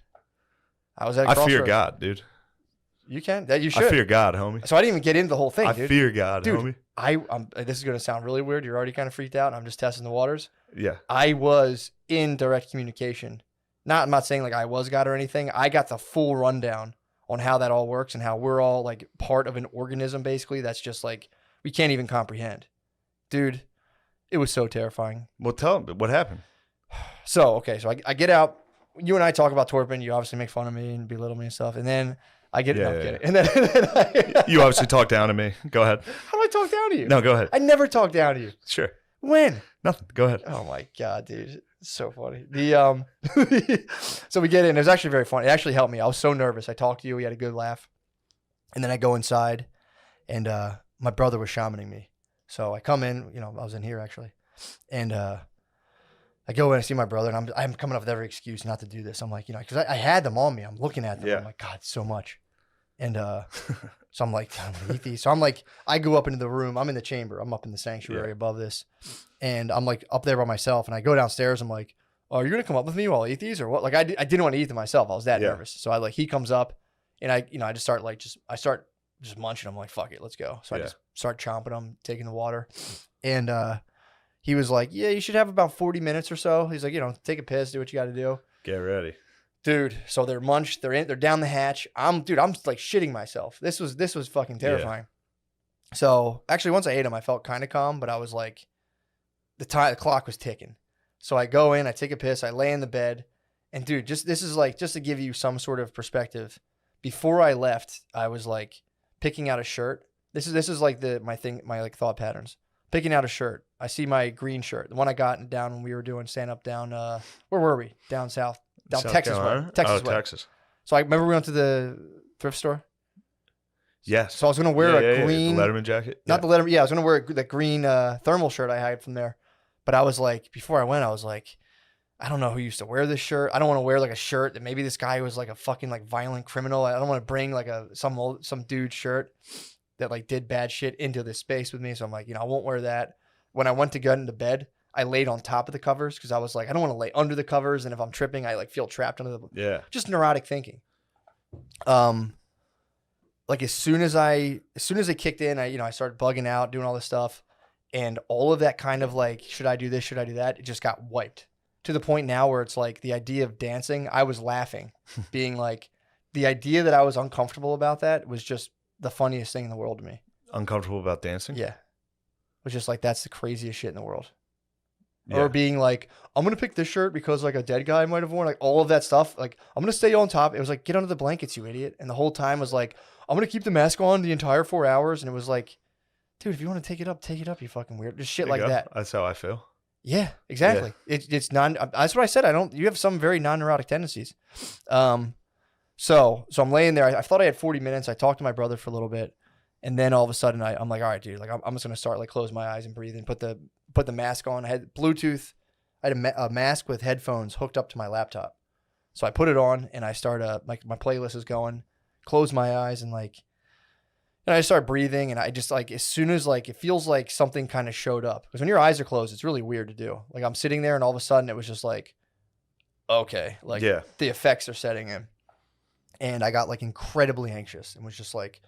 I was at a I fear crossroads. God, dude. You can. That you should. I fear God, homie. So I didn't even get into the whole thing, I dude. fear God, Dude, homie. This is going to sound really weird. You're already kind of freaked out. I'm just testing the waters. Yeah. I was in direct communication. I'm not saying like I was God or anything. I got the full rundown on how that all works and how we're all like part of an organism, basically. That's just like, we can't even comprehend. Dude, it was so terrifying. Well, tell him what happened. So, okay. So I get out. You and I talk about Torpin. You obviously make fun of me and belittle me and stuff. And then I get, no, I'm kidding. And then You obviously talk down to me. Go ahead. How do I talk down to you? No, go ahead. I never talk down to you. Sure. When? Nothing. Go ahead. Oh my God, dude. It's so funny. So we get in. It was actually very funny. It actually helped me. I was so nervous. I talked to you. We had a good laugh. And then I go inside and my brother was shamaning me. So I come in, I was in here actually. And I go in, I see my brother, and I'm coming up with every excuse not to do this. I'm like, because I had them on me. I'm looking at them. Yeah. I'm like, God, so much. And so I'm like, I'm gonna eat these. So I'm like, I go up into the room. I'm in the chamber. I'm up in the sanctuary above this. And I'm like up there by myself. And I go downstairs. I'm like, oh, you're going to come up with me while I eat these or what? Like I didn't want to eat them myself. I was that nervous. So he comes up and I just start just munching. I'm like, fuck it, let's go. So I just start chomping them, taking the water. And he was like, yeah, you should have about 40 minutes or so. He's like, take a piss, do what you got to do. Get ready. Dude, so they're munched, they're down the hatch. I'm like shitting myself. This was fucking terrifying. Yeah. So actually once I ate them, I felt kind of calm, but I was like, the clock was ticking. So I go in, I take a piss, I lay in the bed, and dude, just to give you some sort of perspective. Before I left, I was like picking out a shirt. This is like my like thought patterns. Picking out a shirt. I see my green shirt, the one I got down when we were doing stand up down. Where were we? Down south, down South Texas way. Texas way. Texas. So I remember we went to the thrift store. Yes. So I was gonna wear a green the Letterman jacket. Not the Letterman. Yeah, I was gonna wear the green thermal shirt I had from there. But I was like, before I went, I was like, I don't know who used to wear this shirt. I don't want to wear like a shirt that maybe this guy was like a fucking like violent criminal. I don't want to bring like some dude shirt that like did bad shit into this space with me. So I'm like, I won't wear that. When I went to get into bed, I laid on top of the covers because I was like, I don't want to lay under the covers, and if I'm tripping, I like feel trapped under the just neurotic thinking. Like as soon as it kicked in, I started bugging out, doing all this stuff. And all of that kind of like, should I do this? Should I do that? It just got wiped to the point now where it's like the idea of dancing, I was laughing, being like, the idea that I was uncomfortable about that was just the funniest thing in the world to me. Uncomfortable about dancing? Yeah. It was just like, that's the craziest shit in the world. Yeah. Or being like, I'm going to pick this shirt because like a dead guy might have worn, like all of that stuff. Like, I'm going to stay on top. It was like, get under the blankets, you idiot. And the whole time was like, I'm going to keep the mask on the entire 4 hours. And it was like, dude, if you want to take it up, you fucking weird. Just shit like that. That's how I feel. Yeah, exactly. Yeah. It's that's what I said. You have some very non-neurotic tendencies. So I'm laying there. I thought I had 40 minutes. I talked to my brother for a little bit. And then all of a sudden I'm like, all right, dude, like I'm just going to start like close my eyes and breathe and put the mask on. I had Bluetooth. I had a mask with headphones hooked up to my laptop. So I put it on and I start like my playlist is going, close my eyes and I start breathing, and I just like, as soon as like, it feels like something kind of showed up. Because when your eyes are closed, it's really weird to do. Like I'm sitting there and all of a sudden it was just like, okay, like the effects are setting in. And I got like incredibly anxious and was just like,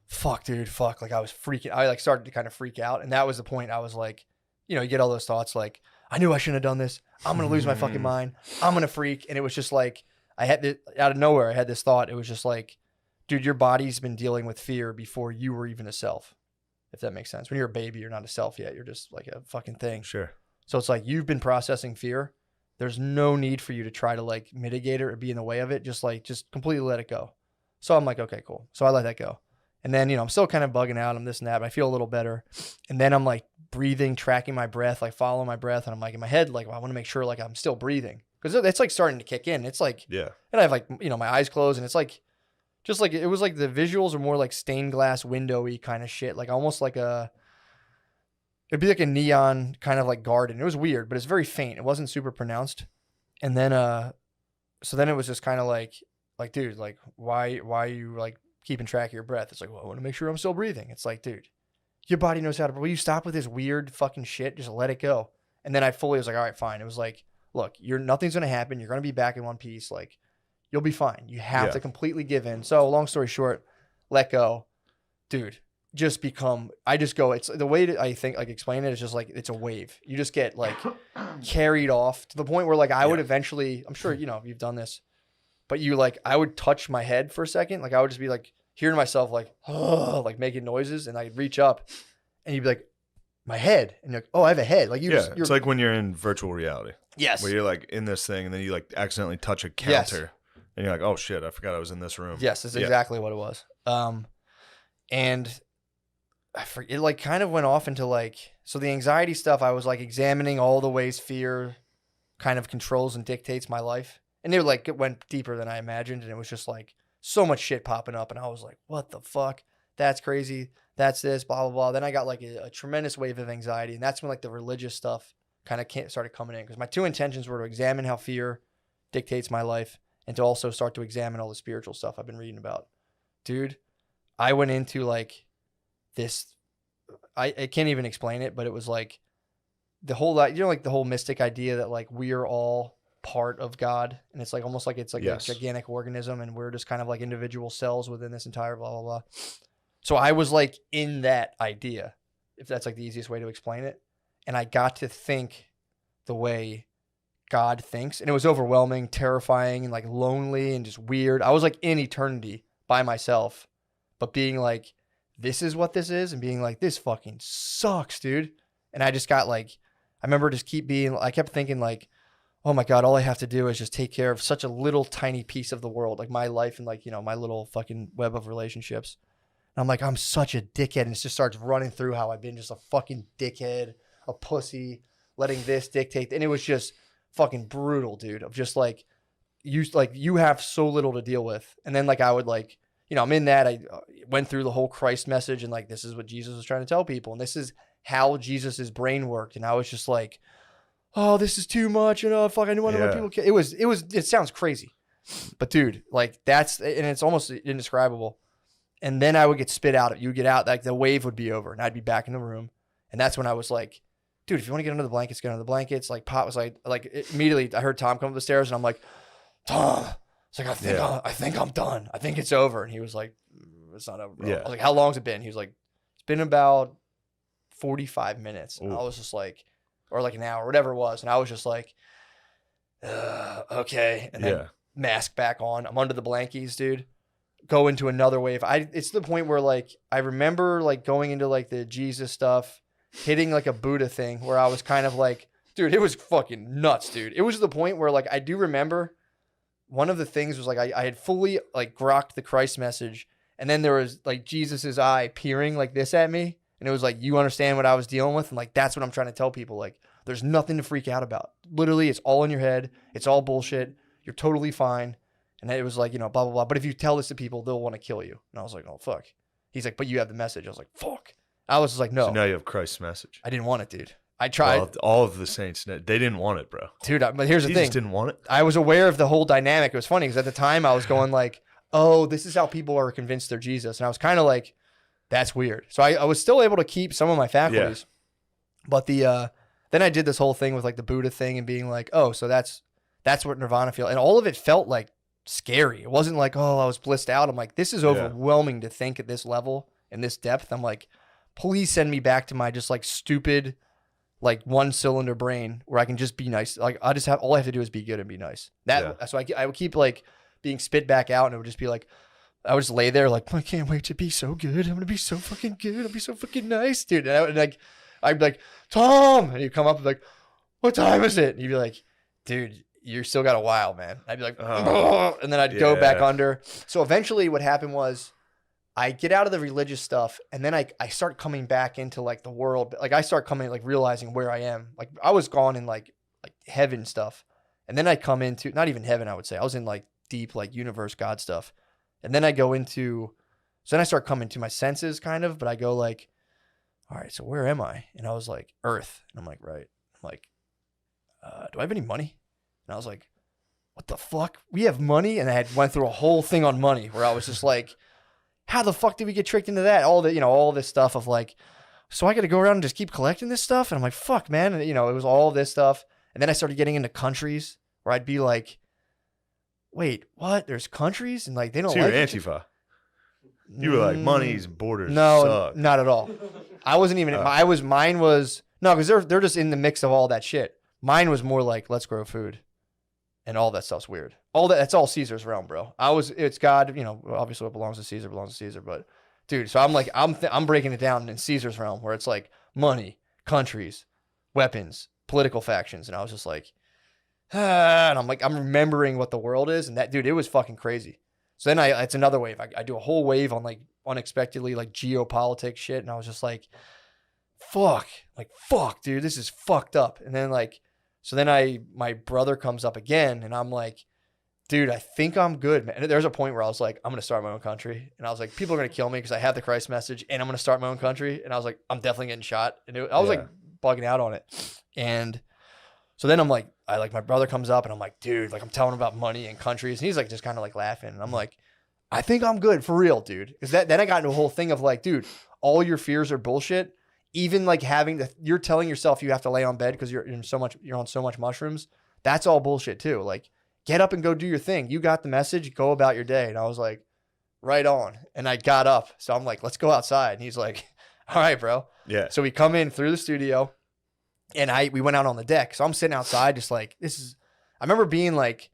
fuck, dude, fuck. Like I was freaking, I like started to kind of freak out. And that was the point I was like, you get all those thoughts like, I knew I shouldn't have done this. I'm going to lose my fucking mind. I'm going to freak. And it was just like, out of nowhere, I had this thought. It was just like, dude, your body's been dealing with fear before you were even a self, if that makes sense. When you're a baby, you're not a self yet. You're just like a fucking thing. Sure. So it's like you've been processing fear. There's no need for you to try to like mitigate it or be in the way of it. Just completely let it go. So I'm like, okay, cool. So I let that go. And then, I'm still kind of bugging out. I'm this and that, but I feel a little better. And then I'm like breathing, tracking my breath, like following my breath. And I'm like in my head, like, well, I want to make sure like I'm still breathing. Because it's like starting to kick in. It's like, and I have like, my eyes closed and it's like, just like, it was like the visuals are more like stained glass windowy kind of shit. Like almost like it'd be like a neon kind of like garden. It was weird, but it's very faint. It wasn't super pronounced. And then, so then it was just kind of like, Like, dude, like, why are you like keeping track of your breath? It's like, well, I want to make sure I'm still breathing. It's like, dude, your body knows how to. Will you stop with this weird fucking shit? Just let it go. And then I fully was like, all right, fine. It was like, look, nothing's gonna happen. You're gonna be back in one piece. Like, you'll be fine. You have to completely give in. So, long story short, let go, dude. Just become. I just go. It's the way I think. Like, explain it is just like it's a wave. You just get like carried off to the point where like I would eventually. I'm sure you've done this, but you like I would touch my head for a second. Like I would just be like hearing myself like like making noises, and I'd reach up, and you'd be like, my head, and you're like, oh, I have a head. Like you're it's like when you're in virtual reality. Yes. Where you're like in this thing, and then you like accidentally touch a counter, and you're like, oh shit, I forgot I was in this room. Yes, that's exactly what it was. And I forget, it like kind of went off into like, so the anxiety stuff, I was like examining all the ways fear kind of controls and dictates my life. And it went deeper than I imagined. And it was just like so much shit popping up. And I was like, what the fuck? That's crazy. That's this, blah, blah, blah. Then I got like a tremendous wave of anxiety. And that's when like the religious stuff kind of started coming in. Because my two intentions were to examine how fear dictates my life and to also start to examine all the spiritual stuff I've been reading about. Dude, I went into like this, I can't even explain it, but it was like the whole, like the whole mystic idea that like we are all part of God. And it's like almost like it's like a gigantic organism and we're just kind of like individual cells within this entire blah, blah, blah. So I was like in that idea, if that's like the easiest way to explain it. And I got to think the way God thinks. And it was overwhelming, terrifying, and like lonely and just weird. I was like in eternity by myself, but being like, this is what this is, and being like, this fucking sucks, dude. And I just got like, I remember I kept thinking like, oh my God, all I have to do is just take care of such a little tiny piece of the world, like my life and like, my little fucking web of relationships. And I'm like, I'm such a dickhead. And it just starts running through how I've been just a fucking dickhead, a pussy, letting this dictate. And it was just fucking brutal, dude, of just like, you have so little to deal with. And then like, I would like, I'm in that. I went through the whole Christ message and like, this is what Jesus was trying to tell people. And this is how Jesus's brain worked. And I was just like, oh, this is too much. Fuck, I didn't want to let people kill. It sounds crazy, but dude, like and it's almost indescribable. And then I would get spit out. You would get out, like the wave would be over and I'd be back in the room. And that's when I was like, dude, if you want to get under the blankets, get under the blankets. Like Pot was like immediately I heard Tom come up the stairs and I'm like, Tom, it's like, I think I'm done. I think it's over. And he was like, it's not over, bro. I was like, how long's it been? He was like, it's been about 45 minutes. And I was just like, or like an hour, whatever it was. And I was just like, okay. And then mask back on. I'm under the blankies, dude. Go into another wave. It's the point where like, I remember like going into like the Jesus stuff, hitting like a Buddha thing where I was kind of like, dude, it was fucking nuts, dude. It was the point where like, I do remember one of the things was like, I had fully like grokked the Christ message. And then there was like Jesus's eye peering like this at me. And it was like, you understand what I was dealing with? And like, that's what I'm trying to tell people. Like, there's nothing to freak out about. Literally, it's all in your head. It's all bullshit. You're totally fine. And it was like, blah, blah, blah. But if you tell this to people, they'll want to kill you. And I was like, oh, fuck. He's like, but you have the message. I was like, fuck. I was just like, no. So now you have Christ's message. I didn't want it, dude. I tried. Well, all of the saints, they didn't want it, bro. Dude, but here's the thing. Jesus didn't want it. I was aware of the whole dynamic. It was funny because at the time I was going like, oh, this is how people are convinced they're Jesus. And I was kind of like, that's weird. So I was still able to keep some of my faculties. Yeah. But then I did this whole thing with like the Buddha thing and being like, oh, so that's what Nirvana feels. And all of it felt like scary. It wasn't like, oh, I was blissed out. I'm like, this is overwhelming to think at this level and this depth. I'm like, please send me back to my just like stupid, like one cylinder brain where I can just be nice. Like all I have to do is be good and be nice. So I would keep like being spit back out and it would just be like, I would just lay there like, I can't wait to be so good. I'm going to be so fucking good. I'll be so fucking nice, dude. And I'd be like, Tom. And you'd come up and be like, what time is it? And you'd be like, dude, you still got a while, man. I'd be like, and then I'd go back under. So eventually what happened was I get out of the religious stuff and then I start coming back into like the world. Like I start coming, like realizing where I am. Like I was gone in like heaven stuff. And then I come into, not even heaven, I would say. I was in like deep, like universe, God stuff. And then I go into, so then I start coming to my senses kind of, but I go like, all right, so where am I? And I was like, Earth. And I'm like, right. I'm like, do I have any money? And I was like, what the fuck? We have money? And I had went through a whole thing on money where I was just like, how the fuck did we get tricked into that? All the, all this stuff of like, so I got to go around and just keep collecting this stuff? And I'm like, fuck, man. And, it was all this stuff. And then I started getting into countries where I'd be like, wait, what? There's countries? And like, they don't So like you're it. Antifa. You were like, money's borders No, suck. not at all. I wasn't even, mine was, no, because they're just in the mix of all that shit. Mine was more like, let's grow food. And all that stuff's weird. That's all Caesar's realm, bro. It's God, obviously what belongs to Caesar, but dude, so I'm like, I'm breaking it down in Caesar's realm where it's like money, countries, weapons, political factions. And I was just like, and I'm like, I'm remembering what the world is. And that, dude, it was fucking crazy. So then it's another wave. I do a whole wave on like unexpectedly like geopolitics shit. And I was just like, fuck, dude, this is fucked up. And then like, so then my brother comes up again and I'm like, dude, I think I'm good, man. And there's a point where I was like, I'm going to start my own country. And I was like, people are going to kill me because I have the Christ message and I'm going to start my own country. And I was like, I'm definitely getting shot. And I was like bugging out on it. And so then I'm like, my brother comes up and I'm like, dude, like I'm telling him about money and countries. And he's like, just kind of like laughing. And I'm like, I think I'm good for real, dude. Because then I got into a whole thing of like, dude, all your fears are bullshit. Even like you're telling yourself you have to lay on bed because you're on so much mushrooms. That's all bullshit too. Like get up and go do your thing. You got the message, go about your day. And I was like, right on. And I got up. So I'm like, let's go outside. And he's like, all right, bro. Yeah. So we come in through the studio and we went out on the deck. So I'm sitting outside just like, I remember being like,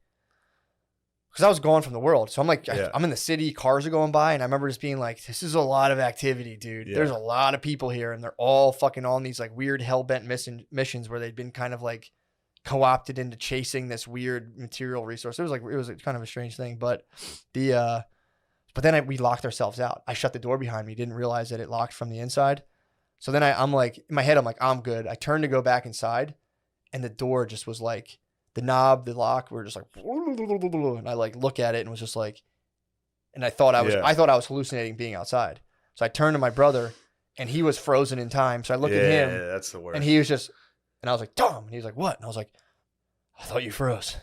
because I was gone from the world. So I'm like, I'm in the city, cars are going by. And I remember just being like, this is a lot of activity, dude. Yeah. There's a lot of people here and they're all fucking on these like weird hell-bent missions where they'd been kind of like co-opted into chasing this weird material resource. It was kind of a strange thing. But then we locked ourselves out. I shut the door behind me, didn't realize that it locked from the inside. So then I'm like, in my head, I'm like, I'm good. I turned to go back inside and the door just was like, the knob, the lock were just like, and I like look at it and was just like, and I thought I was hallucinating being outside. So I turned to my brother and he was frozen in time. So I looked at him. Yeah, that's the worst. And he was just, and I was like, Tom. And he was like, what? And I was like, I thought you froze.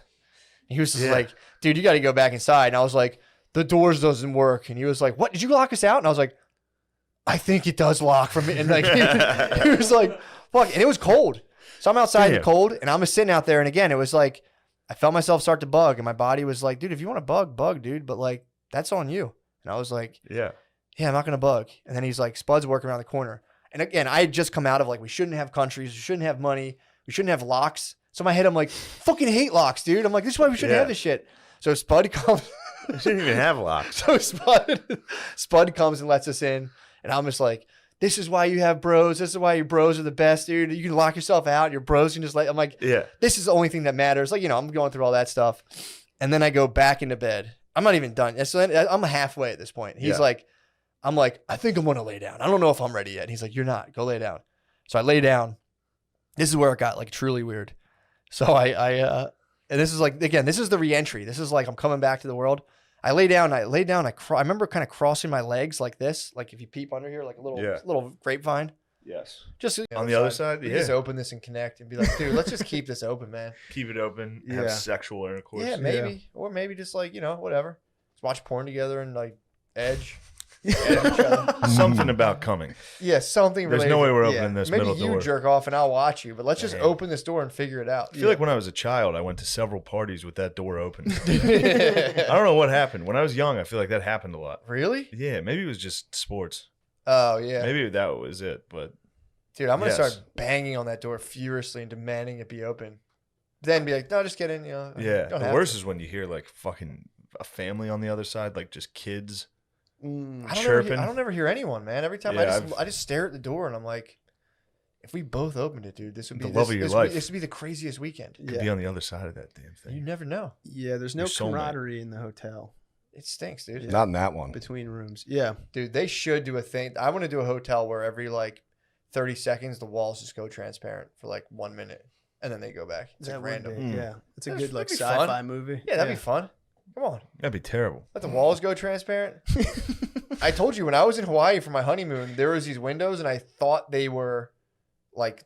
And he was just like, dude, you got to go back inside. And I was like, the doors doesn't work. And he was like, what? Did you lock us out? And I was like, I think it does lock from it. And like, he was like, fuck. And it was cold. So I'm outside in the cold and I'm just sitting out there. And again, it was like, I felt myself start to bug and my body was like, dude, if you want to bug, dude. But like, that's on you. And I was like, yeah, I'm not going to bug. And then he's like, Spud's working around the corner. And again, I had just come out of like, we shouldn't have countries. We shouldn't have money. We shouldn't have locks. So in my head, I'm like, fucking hate locks, dude. I'm like, this is why we shouldn't have this shit. So Spud comes. We shouldn't even have locks. So Spud comes and lets us in. And I'm just like, this is why you have bros. This is why your bros are the best, dude. You can lock yourself out. Your bros can just I'm like, this is the only thing that matters. Like, I'm going through all that stuff. And then I go back into bed. I'm not even done. So I'm halfway at this point. He's like, I'm like, I think I'm going to lay down. I don't know if I'm ready yet. And he's like, you're not. Go lay down. So I lay down. This is where it got like truly weird. So and this is like, again, this is the reentry. This is like, I'm coming back to the world. I lay down. I remember kind of crossing my legs like this. Like if you peep under here, like a little grapefine. Yes. Just on the other side. Yeah. Just open this and connect and be like, dude, let's just keep this open, man. Keep it open. Have sexual intercourse. Yeah, maybe. Yeah. Or maybe just like, whatever. Let's watch porn together and like edge. Something about coming. Yeah, something related. There's no way we're opening this middle door. Maybe you jerk off and I'll watch you, but let's just open this door and figure it out. I feel like when I was a child, I went to several parties with that door open. I don't know what happened. When I was young, I feel like that happened a lot. Really? Yeah, maybe it was just sports. Oh, yeah. Maybe that was it, but... Dude, I'm going to start banging on that door furiously and demanding it be open. Then be like, no, just get in, Yeah, the worst is when you hear like fucking a family on the other side, like just kids... chirping. I don't ever hear anyone, man. Every time I just stare at the door and I'm like, if we both opened it, dude, this would be the love of your life. This would be the craziest weekend. Could be on the other side of that damn thing. You never know. Yeah, there's no camaraderie in the hotel. It stinks, dude. Yeah. Not in that one. Between rooms. Yeah. Dude, they should do a thing. I want to do a hotel where every like 30 seconds the walls just go transparent for like 1 minute and then they go back. It's like random. Yeah. It's a good like sci-fi movie. Yeah, that'd be fun. Come on. That'd be terrible. Let the walls go transparent. I told you when I was in Hawaii for my honeymoon, there was these windows and I thought they were like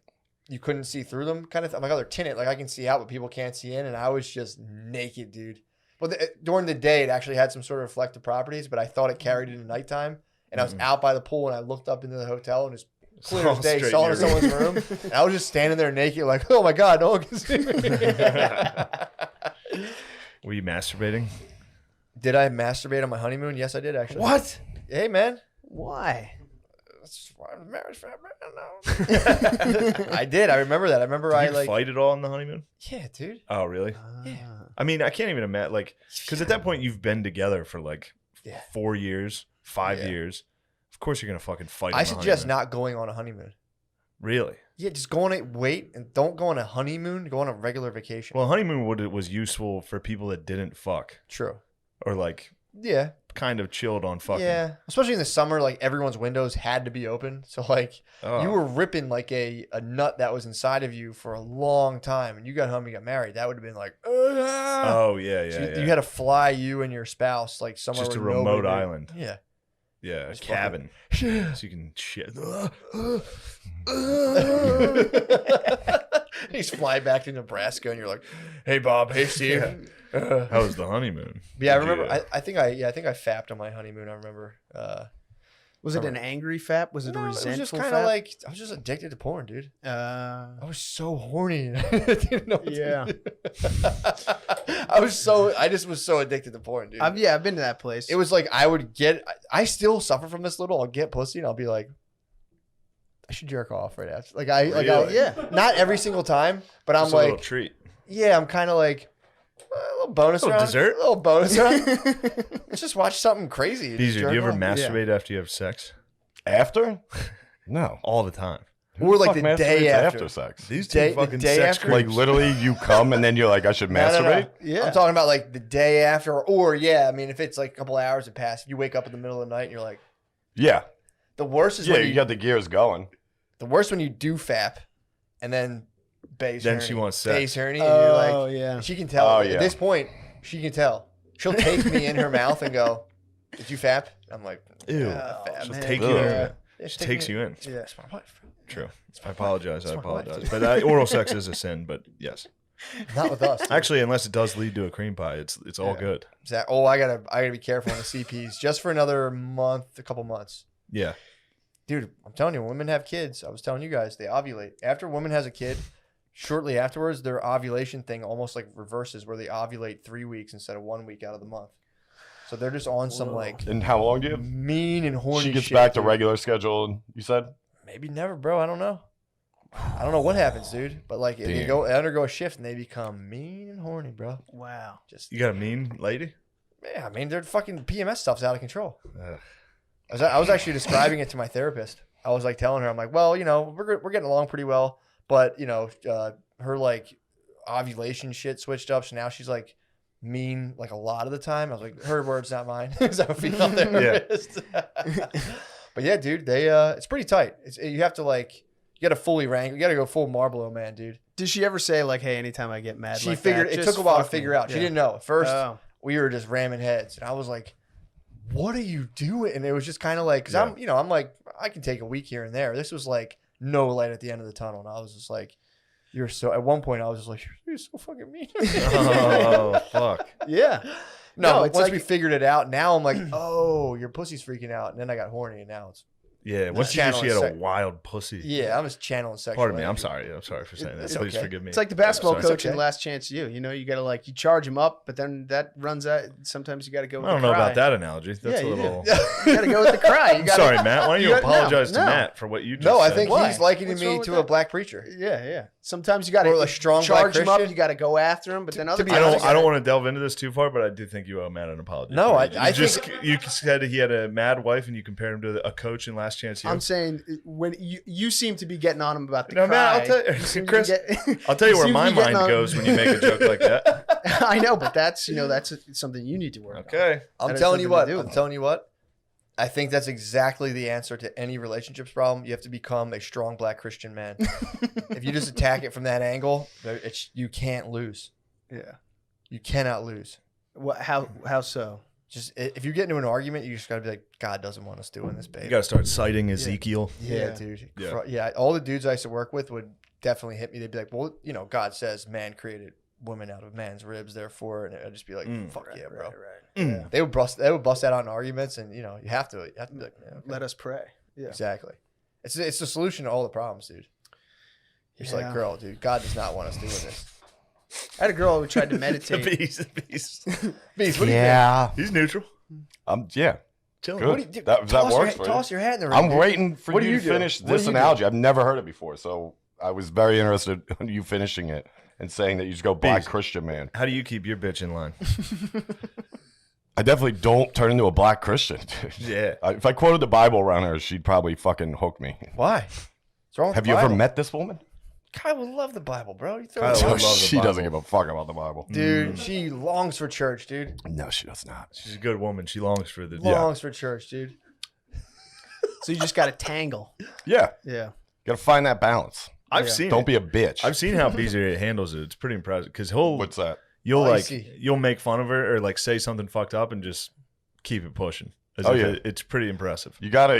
you couldn't see through them kind of thing. I'm like, oh, they're tinted. Like I can see out, but people can't see in. And I was just naked, dude. Well, during the day, it actually had some sort of reflective properties, but I thought it carried into nighttime. And I was out by the pool, and I looked up into the hotel, and it's clear as day, saw it in someone's room. And I was just standing there naked, like, oh my God, no one can see me. Were you masturbating? Did I masturbate on my honeymoon? Yes, I did actually. What? Hey, man. Why? That's why I'm marriage fat man. No. I did. I remember that. I remember Did you fight at all on the honeymoon? Yeah, dude. Oh, really? Yeah. I mean, I can't even imagine, like, because at that point you've been together for like 4 years, 5 years. Of course you're gonna fucking fight. I suggest not going on a honeymoon. Really? Yeah, just go on a wait and don't go on a honeymoon. Go on a regular vacation. Well, honeymoon was useful for people that didn't fuck True. or like Yeah. kind of chilled on fucking. Yeah. Especially in the summer, like everyone's windows had to be open. So like you were ripping like a nut that was inside of you for a long time, and you got home, you got married. That would have been like, oh yeah, So you had to fly you and your spouse like somewhere just a where remote nobody- island. Yeah. Yeah, a cabin, so you can shit. He's flying back to Nebraska, and you're like, "Hey Bob, hey Steve." How was the honeymoon? Yeah, I remember. I think I fapped on my honeymoon. I remember. Was it an angry fap? Was it a No, it was resentful just kind of fap? like I was just addicted to porn, dude. I was so horny. I didn't know what to do. I just was so addicted to porn, dude. I've been to that place. It was like I still suffer from this little. I'll get pussy and I'll be like, I should jerk off right after. Like not every single time, but I'm Just a like, little treat. yeah, I'm kind of like a little bonus round, dessert, a little bonus round. Let's just watch something crazy. Beezer, do you ever off. masturbate after you have sex? After? No. All the time. Or like Fuck the day masturbates after. sex. These Day- two the fucking day sex after? Like creeps. literally, you come and then you're like, I should No, masturbate. no. I'm talking about like the day after, or I mean, if it's like a couple hours have passed, if you wake up in the middle of the night and you're like, Yeah, the worst is yeah. when You got the gears going. the worst when you do fap, and then Bay's Then herny. she wants sex. Bay's herny, and you're like, Oh yeah. she can tell. Oh, At yeah. this point, she can tell. She'll take me in her mouth and go, "Did you fap?" I'm like, Ew. "Yeah, I fapped." She'll man. take Ugh. you in. Yeah, She she takes you in. Yeah, it's my wife. True. I apologize. I It's my wife. apologize. But oral sex is a sin. But yes, Not with us. actually, unless it does lead to a cream pie, it's all good. I gotta be careful on the CPs just for another a couple months. Yeah. Dude, I'm telling you, when women have kids, I was telling you guys, they ovulate. After a woman has a kid, shortly afterwards, their ovulation thing almost like reverses, where they ovulate 3 weeks instead of 1 week out of the month. So they're just on some like And how long do you? mean and horny She gets shit, back to dude. regular schedule. You said. Maybe never, bro. I don't know. I don't know what happens, dude. But like, they undergo a shift and they become mean and horny, bro. Wow. Just You got a mean lady? yeah, I mean, their fucking PMS stuff's out of control. Ugh. I was actually describing it to my therapist. I was like telling her, I'm like, well, we're getting along pretty well, but her like ovulation shit switched up, so now she's like mean like a lot of the time. I was like, her words, not mine. Because I'm a female therapist. But yeah, dude, it's pretty tight. You have to like. You got to fully rank. You got to go full Marlboro man, dude. Did she ever say like, "Hey, anytime I get mad"? She like figured that, it just took a while to fuck me? figure out. She Yeah. didn't know at first. Oh. We were just ramming heads, and I was like, "What are you doing?" And it was just kind of like, because I'm like, I can take a week here and there. This was like no light at the end of the tunnel, and I was just like, "You're so." At one point, I was just like, "You're so fucking mean." Oh fuck. Yeah. No, it's once like- we figured it out, now I'm like, "Oh, your pussy's freaking out," and then I got horny, and now it's Yeah. Once you knew she had a wild pussy. yeah, I'm just channeling sexual. Pardon me. I'm energy. sorry. I'm sorry for saying that. It's Please okay. forgive me. It's like the basketball Sorry. coach in okay. Last Chance You. You got to like you charge him up, but then that runs out. Sometimes you got to go. With I don't the know cry. about that analogy. That's Yeah, a you do. little. You got to go with the cry. You I'm gotta, sorry, Matt. Why don't you you got- no, apologize to no. Matt for what you just No, I said? think Why? he's likening What's wrong me with to that? a black preacher. Yeah. Sometimes you got Or to a strong black charge him up. Christian. You got to go after him, but then other be I times don't. I don't want to delve into this too far, but I do think you owe Matt an apology. No, for I- it. I you just think- you said he had a mad wife, and you compared him to a coach in Last Chance You. I'm saying when you seem to be getting on him about the No, cry. Matt, I'll tell you, seem to be Chris. get- I'll tell you where seem to my be getting mind on- goes when you make a joke like that. I know, but that's something you need to work on. Okay. I'm That has telling you something what. to do. I'm telling you what. I think that's exactly the answer to any relationships problem. You have to become a strong black Christian man. If you just attack it from that angle, you can't lose. Yeah. You cannot lose. What? How so? Just if you get into an argument, you just gotta be like, God doesn't want us doing this, babe. You got to start citing Ezekiel. Yeah, Yeah. dude. Yeah. Yeah. All the dudes I used to work with would definitely hit me. They'd be like, well, you know, God says man created woman out of man's ribs, therefore, and I'd just be like, fuck yeah, bro. Yeah. They would bust that out in arguments, and you know, you have to be like, yeah, okay. Let us pray. Yeah. Exactly. It's the solution to all the problems, dude. You're just like, girl, dude, God does not want us doing this. I had a girl who tried to meditate. Beast. Beast, what do you Yeah. He's neutral. Yeah. Chilling. Good. What do you do? That works for you. Toss your hat in the ring. I'm dude. waiting for What you do to you do? finish What do this you do? analogy. I've never heard it before, so I was very interested in you finishing it and saying that you just go black Beast. Christian man. How do you keep your bitch in line? I definitely don't turn into a black Christian. Dude. Yeah. If I quoted the Bible around her, she'd probably fucking hook me. Why? What's wrong with Have the you ever Bible? met this woman? Kyle would love the Bible, bro. You throw Kyle it would out. love the She doesn't Bible. give a fuck about the Bible. Dude, she longs for church, dude. No, she does not. She's a good woman. She longs for the. Longs for church, dude. So you just got to tangle. Yeah. Yeah. Got to find that balance. I've Yeah. seen. Don't it. be a bitch. I've seen how Beezer handles it. It's pretty impressive because What's that? you'll Oh, I like see. you'll make fun of her or like say something fucked up and just keep it pushing. As Oh, if yeah. it's pretty impressive. You gotta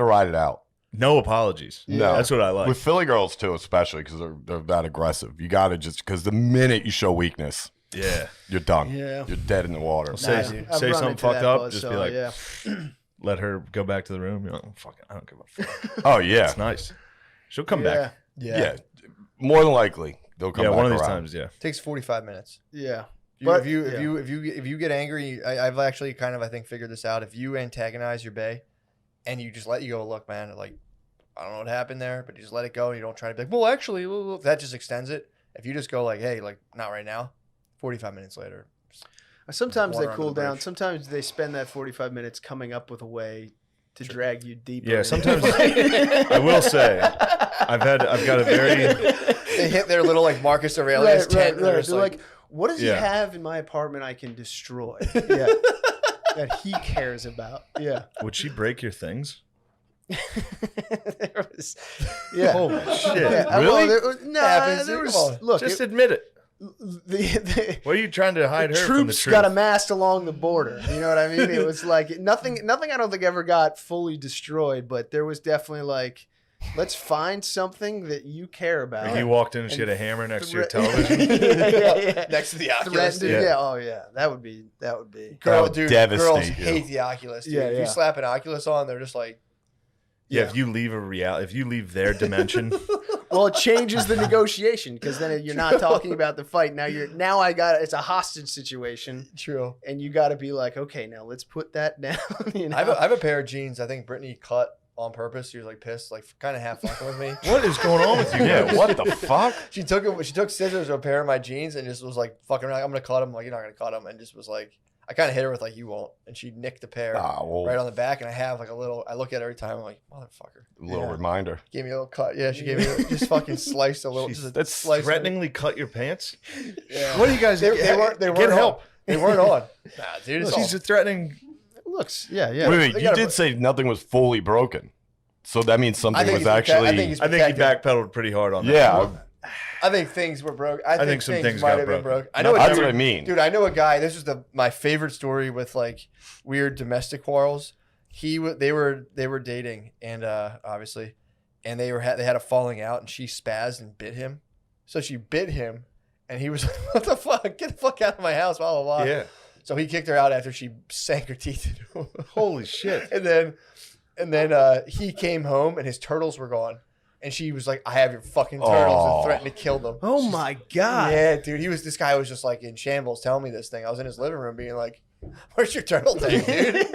ride it out. No apologies. No. That's what I like. With Philly girls too, especially because they're that aggressive. You gotta just because the minute you show weakness, Yeah. you're done. Yeah. You're dead in the water. Say- I've say run something into fucked that up, buzz, just be so, like- yeah. Let her go back to the room. You're like, oh, fuck it. I don't give a fuck. Oh yeah, It's nice. She'll come back. yeah. More than likely they'll come Yeah, back one of these around. times. Yeah. Takes 45 minutes. Yeah. If But- you get angry, I've actually kind of I think figured this out. If you antagonize your bae, and you just let you go, look, man, like I don't know what happened there, but you just let it go, and you don't try to be like, well, actually, that just extends it. If you just go like, hey, like not right now, 45 minutes later. Sometimes they Water under cool the down. bridge. Sometimes they spend that 45 minutes coming up with a way to drag you deeper. Yeah, into sometimes- it. I will say, I've got a very. They hit their little like Marcus Aurelius tent. and they're They're just like, what does Yeah. he have in my apartment I can destroy? Yeah. That he cares about. Yeah. Would she break your things? There was, yeah. Holy shit! Yeah, Really? well, no, happens, there dude. was, Come on. look, Just it, admit it. the What are you trying to hide her from the troops truth? got amassed along the border. You know what I mean? It was like nothing I don't think ever got fully destroyed, but there was definitely like, let's find something that you care about. Like you walked in and she had a And hammer next to your thre- television. yeah. next to the Oculus. Threatened, Yeah. yeah. Oh yeah, that would be. That would Girls devastate you. hate the Oculus. Dude. Yeah, If yeah. you slap an Oculus on, they're just like, Yeah, if you leave their dimension, Well, it changes the negotiation because then you're not talking about the fight. Now it's a hostage situation, true. and you got to be like, okay, now let's put that down. You know? I have a pair of jeans. I think Brittany cut on purpose. She was like pissed, like kind of half fucking with me. what is going on with you? Yeah, guys? what the fuck? She took scissors to a pair of my jeans and just was like fucking around. I'm gonna cut them. Like you're not gonna cut them, and just was like, I kind of hit her with like you won't, and she nicked the pair Ah, well, right on the back, and I have like a little. I look at it every time. I'm like, motherfucker. little Yeah. reminder. Gave me a little cut. Yeah, she gave me just fucking sliced a little. She's- Just a That's slice of- threateningly cut your pants. Yeah. What are you guys? They weren't. They Get weren't help. on. They weren't on. Nah, dude. It's She's all, threatening. looks, yeah. Wait, They you gotta did put- say nothing was fully broken. So that means something was he's actually. I think he's I think he protected. backpedaled pretty hard on that. yeah, I think things were broke. I think some things things might got have been broken. broke. I know. that's what I mean. Dude, I know a guy. This was my favorite story with like weird domestic quarrels. They were dating, and obviously, and they had a falling out, and she spazzed and bit him. So she bit him, and he was like, "What the fuck? Get the fuck out of my house!" Blah blah blah. Yeah. So he kicked her out after she sank her teeth into him. Holy shit. And then he came home, and his turtles were gone. And she was like, "I have your fucking turtles," Oh. and threatened to kill them. Oh my god. Yeah, dude. This guy was just like in shambles telling me this thing. I was in his living room being like, "Where's your turtle tank, dude?"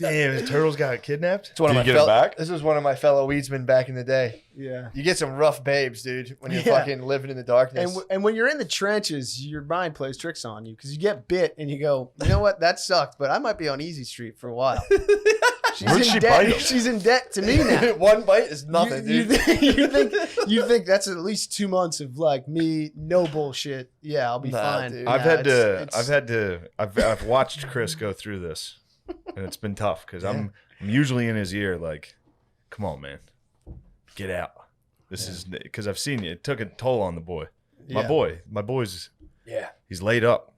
Damn, his turtles got kidnapped. It's one Did of you my get it back? This was one of my fellow weedsmen back in the day. Yeah. You get some rough babes, dude, when you're Yeah. fucking living in the darkness. And when you're in the trenches, your mind plays tricks on you because you get bit and you go, you know what, that sucked, but I might be on Easy Street for a while. Where'd she bite him? She's in debt to me now. One bite is nothing, you, dude. you think that's at least 2 months of like me, no bullshit. Yeah, I'll be Nah, fine. dude. Nah, I've watched Chris go through this, and it's been tough because I'm usually in his ear like, come on, man, get out. This is because I've seen you. It took a toll on the boy. My boy's Yeah, he's laid up.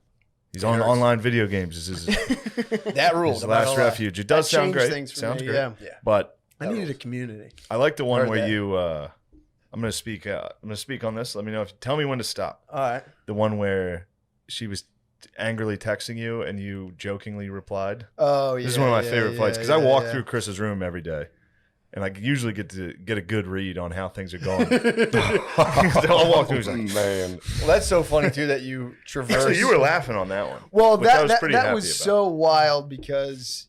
He's on online video games. This is that rule. his last refuge. It does That sound changed great. things for Sounds me, great. yeah. Yeah. But I needed a community. I like the one Heard where that. you I'm gonna speak. I'm gonna speak on this. Let me know tell me when to stop. All right. The one where she was angrily texting you and you jokingly replied. Oh yeah. This is one of my favorite fights because I yeah, walk yeah. through Chris's room every day, and I usually get to get a good read on how things are going. I'll walk through. Like, Man. Well, that's so funny too that you traverse. actually, you were laughing on that one. Well, which I that was pretty happy was about. so wild because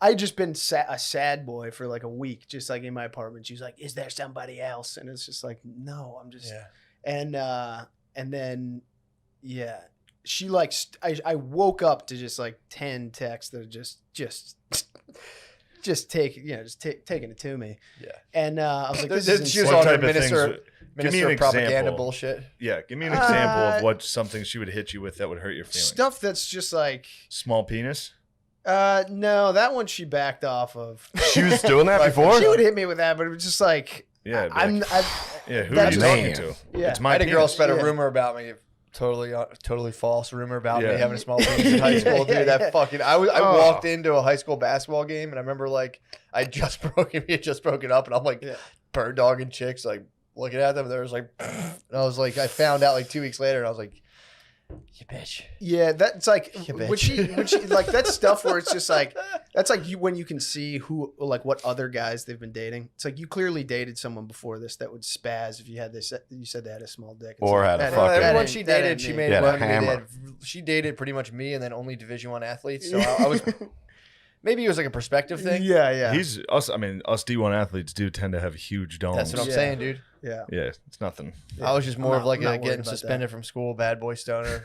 I just been a sad boy for like a week, just like in my apartment. She's like, "Is there somebody else?" And it's just like, "No, I'm just." Yeah. And then, yeah, she like I woke up to just like 10 texts that are just taking it to me. Yeah. And I was like, "This She is was What on her type of things? minister Give me an propaganda example. bullshit. Yeah, give me an example of Uh, what something she would hit you with that would hurt your feelings. stuff that's just like." Small penis. No, that one she backed off of. She was doing that before? She would hit me with that, but it was just like, Yeah, I'm, yeah. Who are that's you just- talking to? Yeah. It's I my had a girl penis. spread a Yeah. rumor about me. Totally false rumor about Yeah. me having a small penis in high school, dude. Yeah. That fucking. I Oh. walked into a high school basketball game and I remember like we had just broken up, and I'm like bird dogging chicks, like looking at them. There was like, and I was like, I found out like 2 weeks later, and I was like, you bitch. yeah, that's like You bitch. when she like that's stuff where it's just like that's like when you can see who like what other guys they've been dating. It's like you clearly dated someone before this that would spaz if you had this. You said they had a small dick. It's Or like, had a that fucking- ain't- Everyone that she ain't- that dated, ain't she me. made Yeah, one. the hammer. She dated pretty much me and then only Division I athletes. So I was maybe it was like a perspective thing. Yeah. He's us. I mean, us D1 athletes do tend to have huge dongs. That's what I'm Yeah. saying, dude. Yeah. Yeah, it's nothing I was just more I'm of like not a worried getting about suspended from school, bad boy stoner.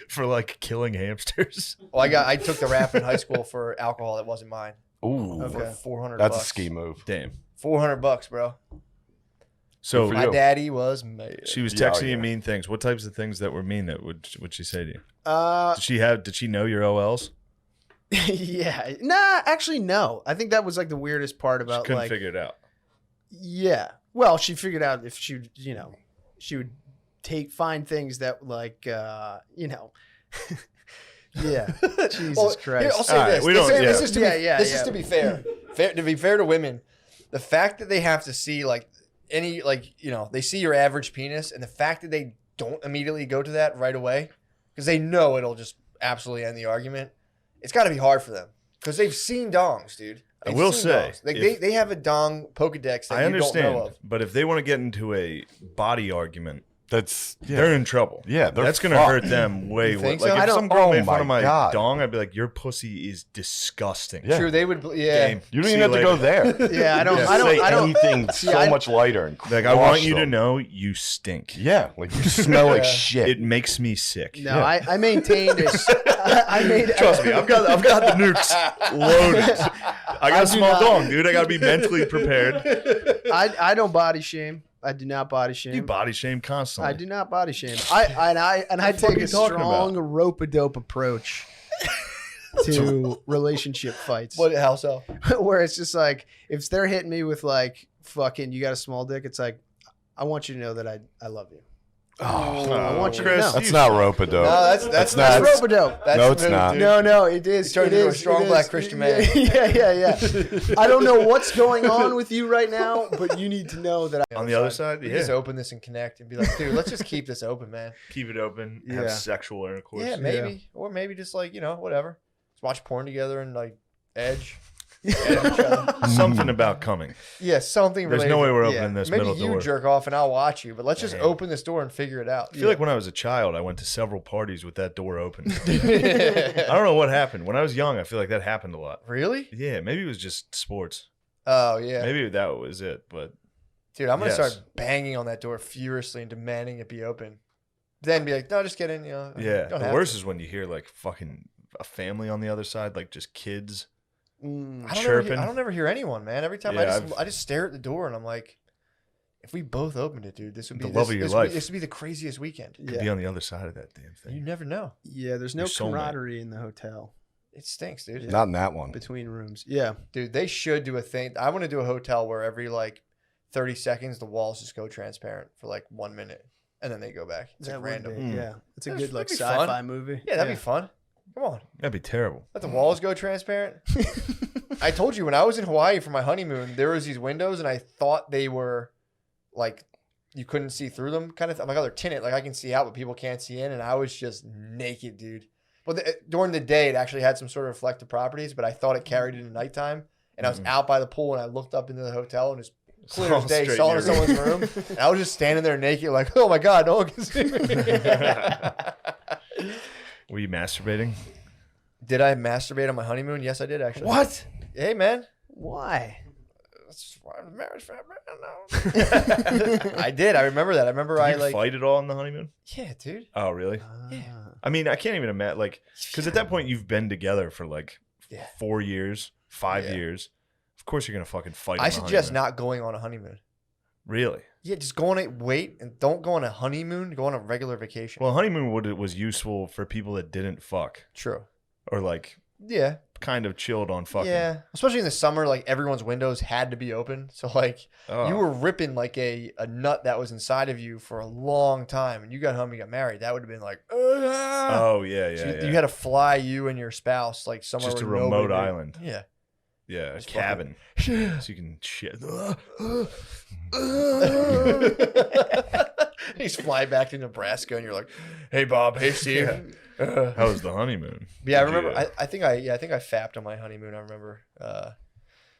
for like killing hamsters. Well, I took the rap in high school for alcohol that wasn't mine. Ooh. For $400. That's a ski move. Damn. $400, bro. So for My you. daddy was mad. she was Yeah, texting you yeah. mean things. What types of things that were mean that would she say to you? Did she know your OLs? Yeah. Nah, actually, no. I think that was like the weirdest part She about couldn't like. figure it out. Yeah. Well, she figured out if she, she would find things that like, yeah. Jesus Well, Christ. here, I'll say All right, this. we This don't- is to be, Yeah, this yeah. is to be fair. To be fair to women, the fact that they have to see like any like they see your average penis, and the fact that they don't immediately go to that right away because they know it'll just absolutely end the argument. It's got to be hard for them because they've seen dongs, dude. I They've will seen say, dongs. Like, if- they have a dong Pokedex that I you don't understand, know of. but if they want to get into a body argument, That's they're in trouble. Yeah, they're that's gonna fucked. hurt them way You worse. think Like so? if I some girl oh made fun my of my God. dong, I'd be like, "Your pussy is disgusting." Yeah. True, they would. Yeah, Game. You don't See even have to go later. there. Yeah, I don't. Just I don't. say I don't. anything See, so I- much lighter and Like I want crush you to them. know you stink. Yeah, like you smell like shit. It makes me sick. No, I maintained this. I made. Trust me, I've got the nukes loaded. I got a do small not- dong, dude. I got to be mentally prepared. I don't body shame. I do not body shame. You body shame constantly. I do not body shame. I fuck take are a you talking strong rope-a-dope approach to relationship fights. What? How so? Where it's just like if they're hitting me with like fucking you got a small dick, it's like I want you to know that I love you. I want you to Chris, know. That's not rope-a-dope. No, that's not- not. rope-a-dope. That's No, the it's move, not. dude. No, it is. He turns it into a is, strong it black is. Christian Yeah, man. Yeah. I don't know what's going on with you right now, but you need to know that On the other side, We yeah. just open this and connect and be like, dude, let's just keep this open, man. Keep it open. Yeah. Have sexual intercourse. Yeah, maybe, or maybe just like whatever. Let's watch porn together and like edge. Something about coming. Yeah, something. There's related no way to- we're yeah. opening this Maybe middle you door. jerk off and I'll watch you, but let's just Yeah. open this door and figure it out. I feel like when I was a child, I went to several parties with that door open. I don't know what happened. When I was young, I feel like that happened a lot. Really? Yeah, maybe it was just sports. Oh yeah, Maybe that was it. But dude, I'm gonna Yes. start banging on that door furiously and demanding it be open. Then be like, no, just get in. yeah, don't the have worst to. is when you hear like fucking a family on the other side, like just kids. I don't chirping. ever hear anyone, man. Every time Yeah, I just stare at the door and I'm like, if we both opened it, dude, this would be The love of your life. This would be the craziest weekend. Could be on the other side of that damn You thing. never know. Yeah, there's no Your soulmate. camaraderie in the hotel It stinks, dude. Not in that one. between rooms. Yeah. Dude, they should do a thing. I want to do a hotel where every like 30 seconds the walls just go transparent for like 1 minute and then they go back. It's That like would random. be- Yeah. It's a That'd good like be fun. sci-fi movie. Yeah, that'd be fun. Come on. That'd be terrible. Let the walls go transparent. I told you when I was in Hawaii for my honeymoon, there was these windows and I thought they were like you couldn't see through them kind of. I'm like, oh, they're tinted. Like I can see out, but people can't see in. And I was just naked, dude. Well, during the day, it actually had some sort of reflective properties, but I thought it carried into nighthme. And I was out by the pool, and I looked up into the hotel, and it's clear as day, saw in someone's room. And I was just standing there naked, like, oh my God, no one can see me. Were you masturbating? Did I masturbate on my honeymoon? Yes, I did, actually. What? Hey, man. Why? That's why I'm marriage fat man. I did. I remember that. I remember Did you fight at all on the honeymoon? Yeah, dude. Oh, really? Yeah. I mean, I can't even imagine, like, because at that point you've been together for like 4 years, 5 years. Of course, you're gonna fucking fight. I suggest not going on a honeymoon. Really? Yeah, just go on a wait and don't go on a honeymoon. Go on a regular vacation. Well, honeymoon was useful for people that didn't fuck True. or like Yeah. kind of chilled on fucking. Yeah. Especially in the summer, like everyone's windows had to be open. So like you were ripping like a nut that was inside of you for a long time, and you got home, you got married. That would have been like, oh yeah, So you had to fly you and your spouse like somewhere just a where remote nobody- island. Yeah. Yeah, a cabin, so you can shit. He's flying back to Nebraska, and you're like, "Hey Bob, hey Steve." How was the honeymoon? Yeah, I Did you, remember. I think I fapped on my honeymoon. I remember.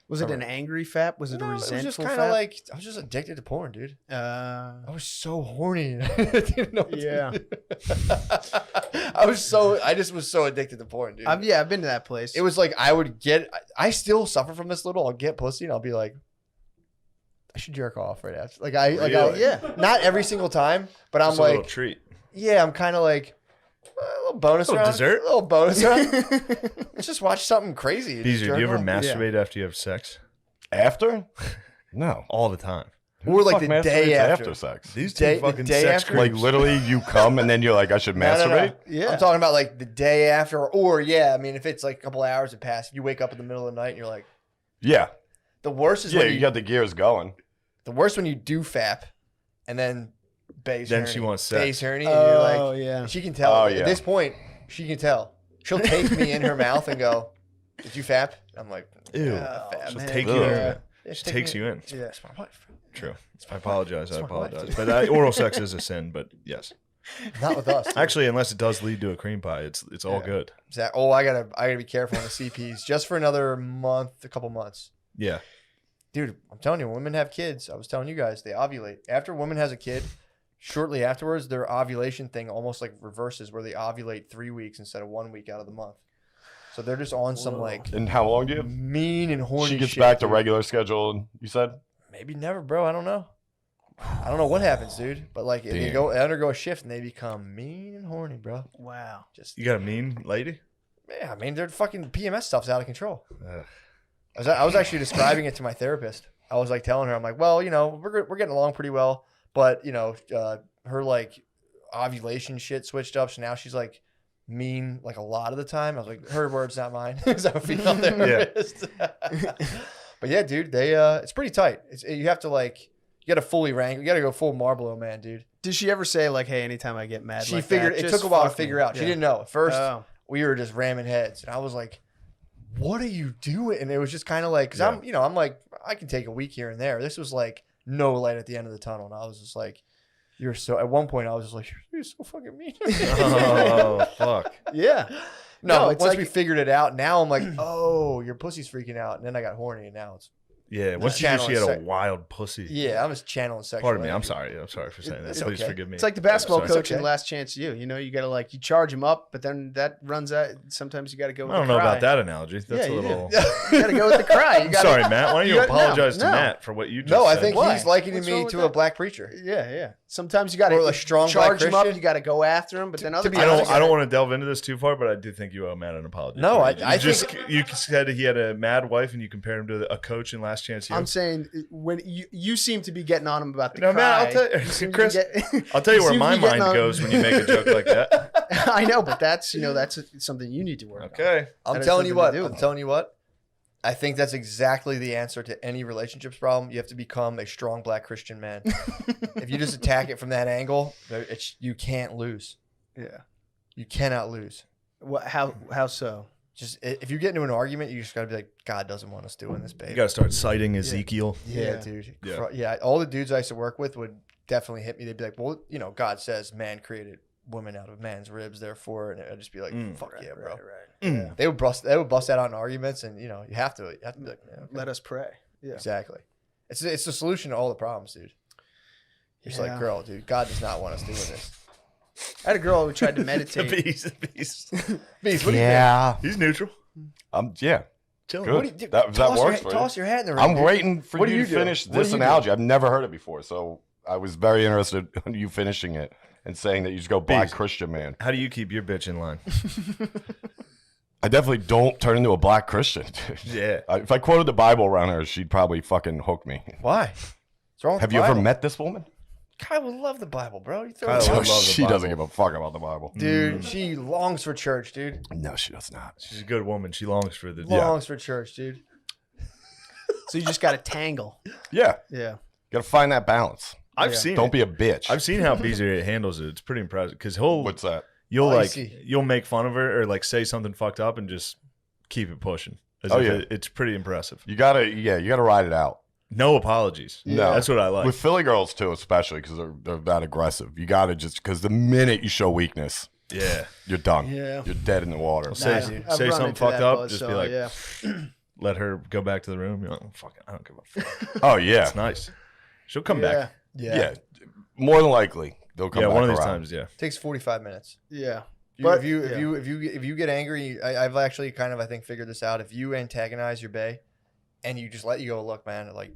Was it an angry fap? Was it a No, it was resentful just kind of fap? like I was just addicted to porn, dude. I was so horny. I didn't know what to do. I just was so addicted to porn, dude. I've been to that place. It was like I still suffer from this little. I'll get pussy and I'll be like, I should jerk off right after. Not every single time, but I'm just a like, little treat. yeah, I'm kind of like a little bonus round, dessert, a little bonus round. Let's just watch something crazy. Beezer, do you ever off. masturbate after you have sex? After? No. All the time. Or like Fuck the day masturbates after. sex. These Day- two the fucking day sex after? Like creeps. literally, you come and then you're like, I should masturbate. No. I'm talking about like the day after, or I mean, if it's like a couple hours have passed, you wake up in the middle of the night and you're like, Yeah, the worst is yeah. when You got the gears going. the worst when you do fap, and then Bay's Then horny. she wants sex. Bay's horny, and you're like, Oh yeah. she can tell. Oh, At yeah. this point, she can tell. She'll take me in her mouth and go, "Did you fap?" I'm like, Ew. "Yeah, I fapped." She'll man. take Ugh. you in. Yeah, She she takes you in. Yeah, it's my wife. True. I apologize. I It's my wife. apologize. But oral sex is a sin. But yes, Not with us. actually, unless it does lead to a cream pie, it's all good. I gotta be careful on the CPs just for another a couple months. Yeah. Dude, I'm telling you, when women have kids, I was telling you guys, they ovulate. After a woman has a kid, shortly afterwards, their ovulation thing almost like reverses, where they ovulate 3 weeks instead of 1 week out of the month. So they're just on some like And how long do you? mean and horny She gets shit, back to dude. regular schedule. You said? Maybe never, bro. I don't know. I don't know what happens, dude. But like, they undergo a shift and they become mean and horny, bro. Wow. Just You got a mean lady? yeah, I mean, their fucking PMS stuff's out of control. Ugh. I was actually describing it to my therapist. I was like telling her, I'm like, well, we're getting along pretty well, but her like ovulation shit switched up, so now she's like mean like a lot of the time. I was like, her words, not mine. Is I'm a female therapist. But yeah, dude, it's pretty tight. You have to like, you got to fully rank. You got to go full Marlboro man, dude. Did she ever say like, "Hey, anytime I get mad," She like figured that, it just took a while to fuck figure me? out. She Yeah. didn't know at first. Oh. We were just ramming heads, and I was like, "What are you doing?" And it was just kind of like, because I'm like, I can take a week here and there. This was like no light at the end of the tunnel, and I was just like, "You're so." At one point, I was just like, "You're so fucking mean." Oh fuck. Yeah. No, it's once like- we figured it out, now I'm like, "Oh, your pussy's freaking out," and then I got horny, and now it's Yeah. Once you channel she had a sec- wild pussy. yeah, I'm just channeling sexual. Pardon me. I'm energy. sorry. I'm sorry for saying that. It's Please okay. forgive me. It's like the basketball Sorry. coach in okay. Last Chance You. You got to like you charge him up, but then that runs out. Sometimes you got to go. With I don't the know cry. about that analogy. That's Yeah, a you do. little. You got to go with the cry. You I'm gotta, sorry, Matt. Why don't you No, apologize to no. Matt for what you just No, I said? think Why? he's likening What's me wrong with to a that? black preacher. Yeah. Sometimes you got Or to a strong black charge him up. Christian. You got to go after him, but then other be I times don't. I don't want to delve into this too far, but I do think you owe Matt an apology. No, for I it. You just think- you said he had a mad wife, and you compared him to a coach in Last Chance You. I'm saying when you seem to be getting on him about the No, cry. Matt, I'll tell you, You seem to Chris, get- I'll tell you where seem to my be getting mind on- goes when you make a joke like that. I know, but that's something you need to work on. Okay. I'm That has telling you something what. to do. I'm telling you what. I think that's exactly the answer to any relationships problem. You have to become a strong black Christian man. If you just attack it from that angle, you can't lose. Yeah. You cannot lose. What? How so? just if you get into an argument, you just gotta be like, God doesn't want us doing this, babe. You got to start citing Ezekiel. Yeah, dude. Yeah. Yeah. All the dudes I used to work with would definitely hit me. They'd be like, well, you know, God says man created woman out of man's ribs, therefore, and I'd just be like, fuck yeah, bro. Right. Yeah. They would bust that out in arguments, and you know, you have to be like, yeah, okay. Let us pray. Yeah. Exactly. It's the solution to all the problems, dude. You're just like, girl, dude, God does not want us doing this. I had a girl who tried to meditate. Beast. Beast, what do you Yeah. He's neutral. Yeah. Chilling. Good. What do you do? That works for you. Toss your hat in the ring. I'm dude. waiting for What do you you to do? finish What do this you do? analogy. I've never heard it before, so I was very interested in you finishing it and saying that you just go black Beast. Christian man. How do you keep your bitch in line? I definitely don't turn into a black Christian. Dude. Yeah. If I quoted the Bible around her, she'd probably fucking hook me. Why? What's wrong with Have the you ever Bible? met this woman? Kyle would love the Bible, bro. You throw Kyle it would out. love the She Bible. doesn't give a fuck about the Bible. Dude, she longs for church, dude. No, she does not. She's a good woman. She longs for the. Longs for church, dude. So you just got to tangle. Yeah. Yeah. Got to find that balance. I've Yeah. seen Don't it. be a bitch. I've seen how Beezer handles it. It's pretty impressive because What's that? you'll Icy. you'll make fun of her or like say something fucked up and just keep it pushing. As Oh, if yeah. it's pretty impressive. You gotta ride it out. No apologies. No. That's what I like. With Philly girls too, especially because they're that aggressive. You gotta just because the minute you show weakness, Yeah. you're done. Yeah. You're dead in the water. Say- I've say run something into fucked that up, buzz, just so, be like- yeah. Let her go back to the room. You're like, oh, fuck it. I don't give a fuck. Oh yeah, It's nice. She'll come back. yeah. More than likely they'll come Yeah, back one of these around. times, yeah. Takes 45 minutes. Yeah. If yeah. you get angry, I've actually kind of I think figured this out. If you antagonize your bae, and you just let you go, look, man, like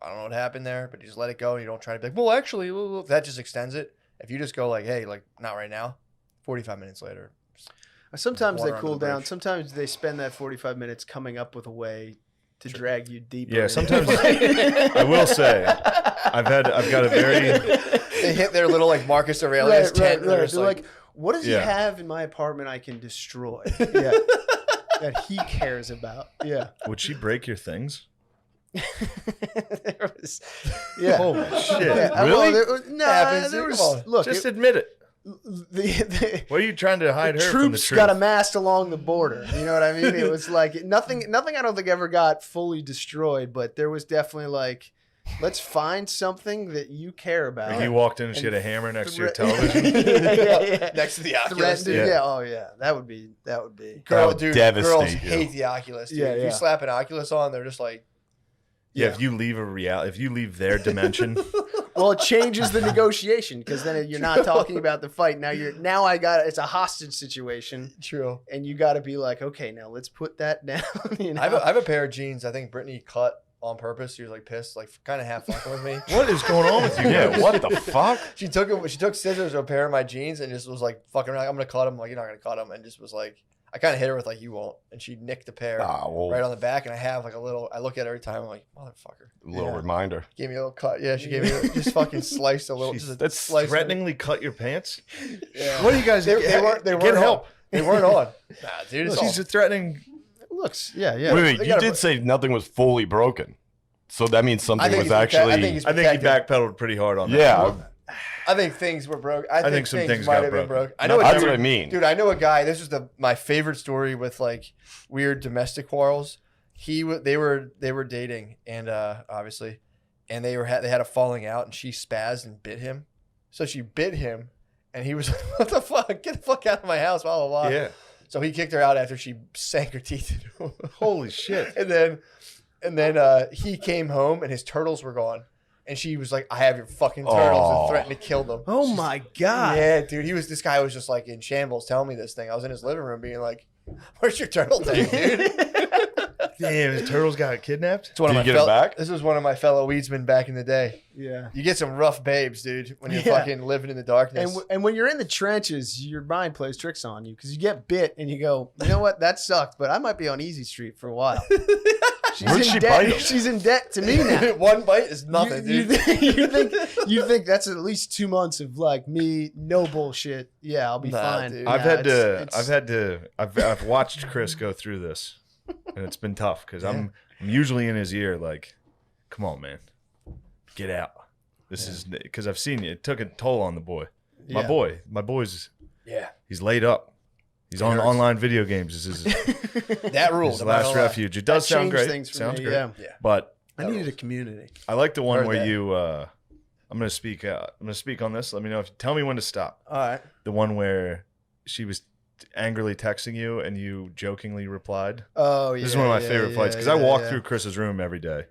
I don't know what happened there, but you just let it go, and you don't try to be like, well, actually, that just extends it. If you just go like, hey, like not right now, 45 minutes later. Sometimes they Water under cool the down. bridge. Sometimes they spend that 45 minutes coming up with a way to drag you deeper. Yeah, into sometimes it. I will say I've got a very They hit their little like Marcus Aurelius tent. and they're just They're like, what does Yeah. he have in my apartment I can destroy? Yeah. That he cares about. Yeah. would she break your things? There was, yeah. Holy shit. Yeah, Really? well, there was, no, Happens, there dude. was, Come on. look, Just it- admit it. the What are you trying to hide her from the troops truth? got amassed along the border. You know what I mean? It was like nothing I don't think ever got fully destroyed, but there was definitely like, let's find something that you care about. Like you walked in and she had a hammer next to your television. yeah. next to the Oculus. Threatened, Yeah. yeah. Oh yeah. That would be. Girl, would dude, devastate girls you. hate the Oculus. Dude. Yeah, If yeah. you slap an Oculus on, they're just like, Yeah, if you leave if you leave their dimension, Well, it changes the negotiation because then you're not talking about the fight. Now it's a hostage situation, true. and you got to be like, okay, now let's put that down. You know? I have a pair of jeans. I think Brittany cut on purpose. She was like pissed, like kind of half fucking with me. what is going on with you? Yeah, guys? what the fuck? She took scissors to a pair of my jeans and just was like fucking around. I'm gonna cut them. Like you're not gonna cut them, and just was like, I kind of hit her with like you won't, and she nicked the pair Ah, well, right on the back, and I have like a little. I look at it every time. I'm like, motherfucker. little Yeah. reminder. Gave me a little cut. Yeah, she gave me just fucking sliced a little. Just a That's slice of- threateningly cut your pants. Yeah. What are you guys? They weren't. They Get weren't help. on. They weren't on. Nah, dude. It's She's all, threatening. looks, yeah. Wait, They you gotta did put- say nothing was fully broken. So that means something was he's actually. I think he's I think he protected. backpedaled pretty hard on that. yeah, I think things were broke. I think some things might got have been broken. broke. I know. that's what I mean. Dude, I know a guy. This was my favorite story with like weird domestic quarrels. They were dating, and obviously, and they had a falling out, and she spazzed and bit him. So she bit him, and he was like, "What the fuck? Get the fuck out of my house!" Blah blah blah. Yeah. So he kicked her out after she sank her teeth into him. Holy shit. And then he came home, and his turtles were gone. And she was like, "I have your fucking turtles," Oh. and threatened to kill them. Oh my god. Yeah, dude. This guy was just like in shambles telling me this thing. I was in his living room being like, "Where's your turtle tank, dude?" Damn, his turtles got kidnapped. It's one Did of you my get it back? This was one of my fellow weedsmen back in the day. Yeah. You get some rough babes, dude, when you're Yeah. fucking living in the darkness. And when you're in the trenches, your mind plays tricks on you because you get bit and you go, you know what, that sucked, but I might be on Easy Street for a while. Where'd she bite him? She's in debt to me now. One bite is nothing, you, dude. you think that's at least 2 months of like me, no bullshit. Yeah, I'll be Nah, fine. dude. I've watched Chris go through this, and it's been tough because I'm usually in his ear like, "Come on, man, get out." This is because I've seen it. It took a toll on the boy. My boy's Yeah. he's laid up. He's on online video games. This is That rule. his last refuge. It does That sound changed great. things for Sounds me, great. yeah. But I needed a community. I like the one Heard where that. you. I'm gonna speak. I'm gonna speak on this. Let me know if. Tell me when to stop. All right. The one where she was angrily texting you and you jokingly replied. Oh, yeah. This is one of my favorite fights because I walk yeah. through Chris's room every day,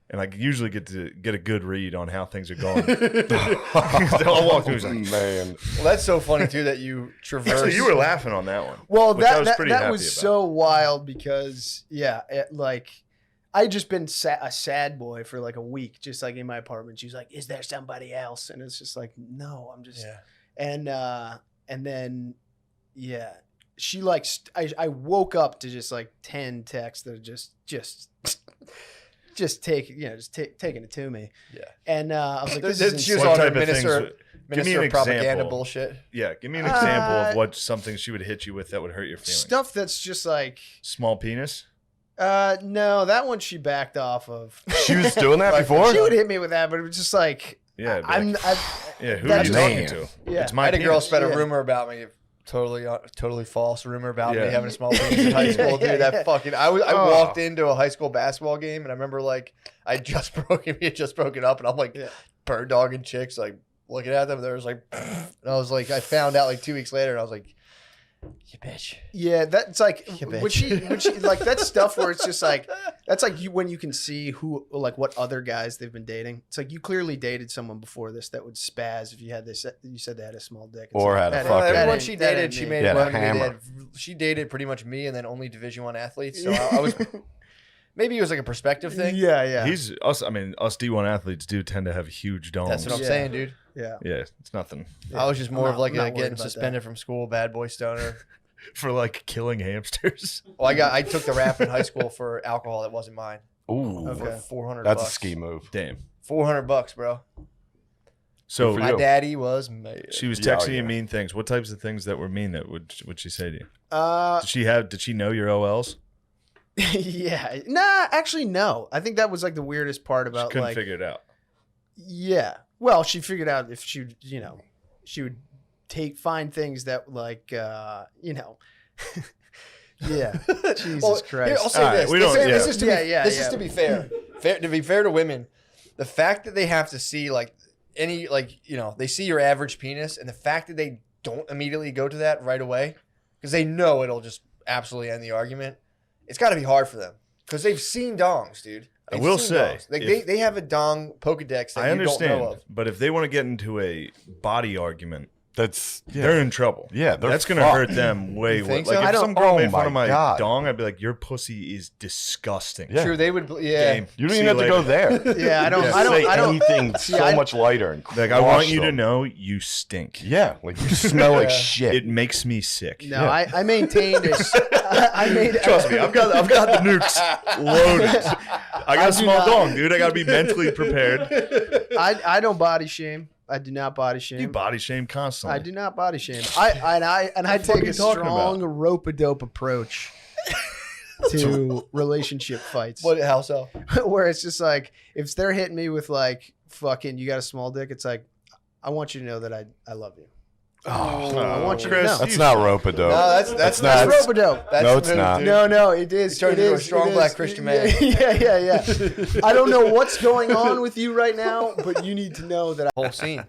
and I usually get a good read on how things are going. I'll walk through. Like, Man. Well, that's so funny too that you traverse. actually, you were laughing on that one. Well, which I that was pretty happy was about. so wild because I just been a sad boy for like a week, just like in my apartment. She's like, "Is there somebody else?" And it's just like, "No, I'm just." Yeah. And then she like I woke up to just like 10 texts that are just taking it to me. Yeah. And I was like, "This She is was What on her type of things? minister Give me an propaganda example. bullshit. Yeah, give me an example Uh, of what something she would hit you with that would hurt your feelings. stuff that's just like." Small penis. No, that one she backed off of. She was doing that before? She would hit me with that, but it was just like, Yeah, who are you talking that's man. to? Yeah. It's my I had a girl penis. spread a Yeah. rumor about me. Totally false rumor about Yeah. me having a small penis in high school, dude. That Yeah. fucking. I Oh. walked into a high school basketball game and I remember like we had just broken up, and I'm like bird dogging chicks, like looking at them. There was like, and I was like, I found out like 2 weeks later, and I was like, you bitch. Yeah, that's like You bitch. when she like that stuff where it's just like that's like when you can see who like what other guys they've been dating. It's like you clearly dated someone before this that would spaz if you said they had a small dick. It's Or like, had a that fucking- ain't- Everyone that she ain't- that dated, ain't she me. made Yeah, it the one. hammer. She dated pretty much me, and then only Division I athletes. So I was maybe it was like a perspective thing. Yeah. He's us. I mean, us D1 athletes do tend to have huge dongs. That's what I'm Yeah. saying, dude. Yeah. Yeah, it's nothing I was just more I'm of like not a worried getting about suspended from school, bad boy stoner. for like killing hamsters. Well, I took the rap in high school for alcohol that wasn't mine. Ooh. For $400. That's a ski move. Damn. $400, bro. So for My you. daddy was mad. she was Yeah, texting you yeah. mean things. What types of things that were mean that would she say to you? Uh, Did she know your OLs? yeah. Nah, actually no. I think that was like the weirdest part She about couldn't like figure it out. yeah. Well, she figured out if she she would find things that like yeah. Jesus Well, Christ. here, I'll say All right, this. we This don't- is to be, Yeah, this yeah. is to be fair. To be fair to women, the fact that they have to see like any like they see your average penis, and the fact that they don't immediately go to that right away because they know it'll just absolutely end the argument. It's got to be hard for them because they've seen dongs, dude. I They've will seen say, dongs. Like, if- they have a dong Pokedex that I you don't understand, know of. but if they want to get into a body argument, That's they're in trouble. Yeah, they're that's gonna fucked. hurt them way You worse. think Like so? if I some girl oh made fun my of my God. dong, I'd be like, "Your pussy is disgusting." Yeah. True, they would. Yeah, Game. You don't See even have to go later. there. Yeah, I don't. Just I don't. say I don't. anything See, so I- much lighter and Like I want crush you to them. know you stink. Yeah, like you smell like Yeah. shit. It makes me sick. No, I maintained a. I made. Trust me, I've got the nukes loaded. I got a do small not. dong, dude. I got to be mentally prepared. I don't body shame. I do not body shame. You body shame constantly. I do not body shame. I fuck take are a you talking strong rope-a-dope approach to relationship fights. What? How so? Where it's just like if they're hitting me with like fucking you got a small dick, it's like I want you to know that I love you. I want you to Chris, know. That's not rope-a-dope. No, that's not- not. rope-a-dope. That's No, the it's move, not. dude. No, it is. He turns it into a is, strong it black is. Christian Yeah, man. Yeah. I don't know what's going on with you right now, but you need to know that Whole scene.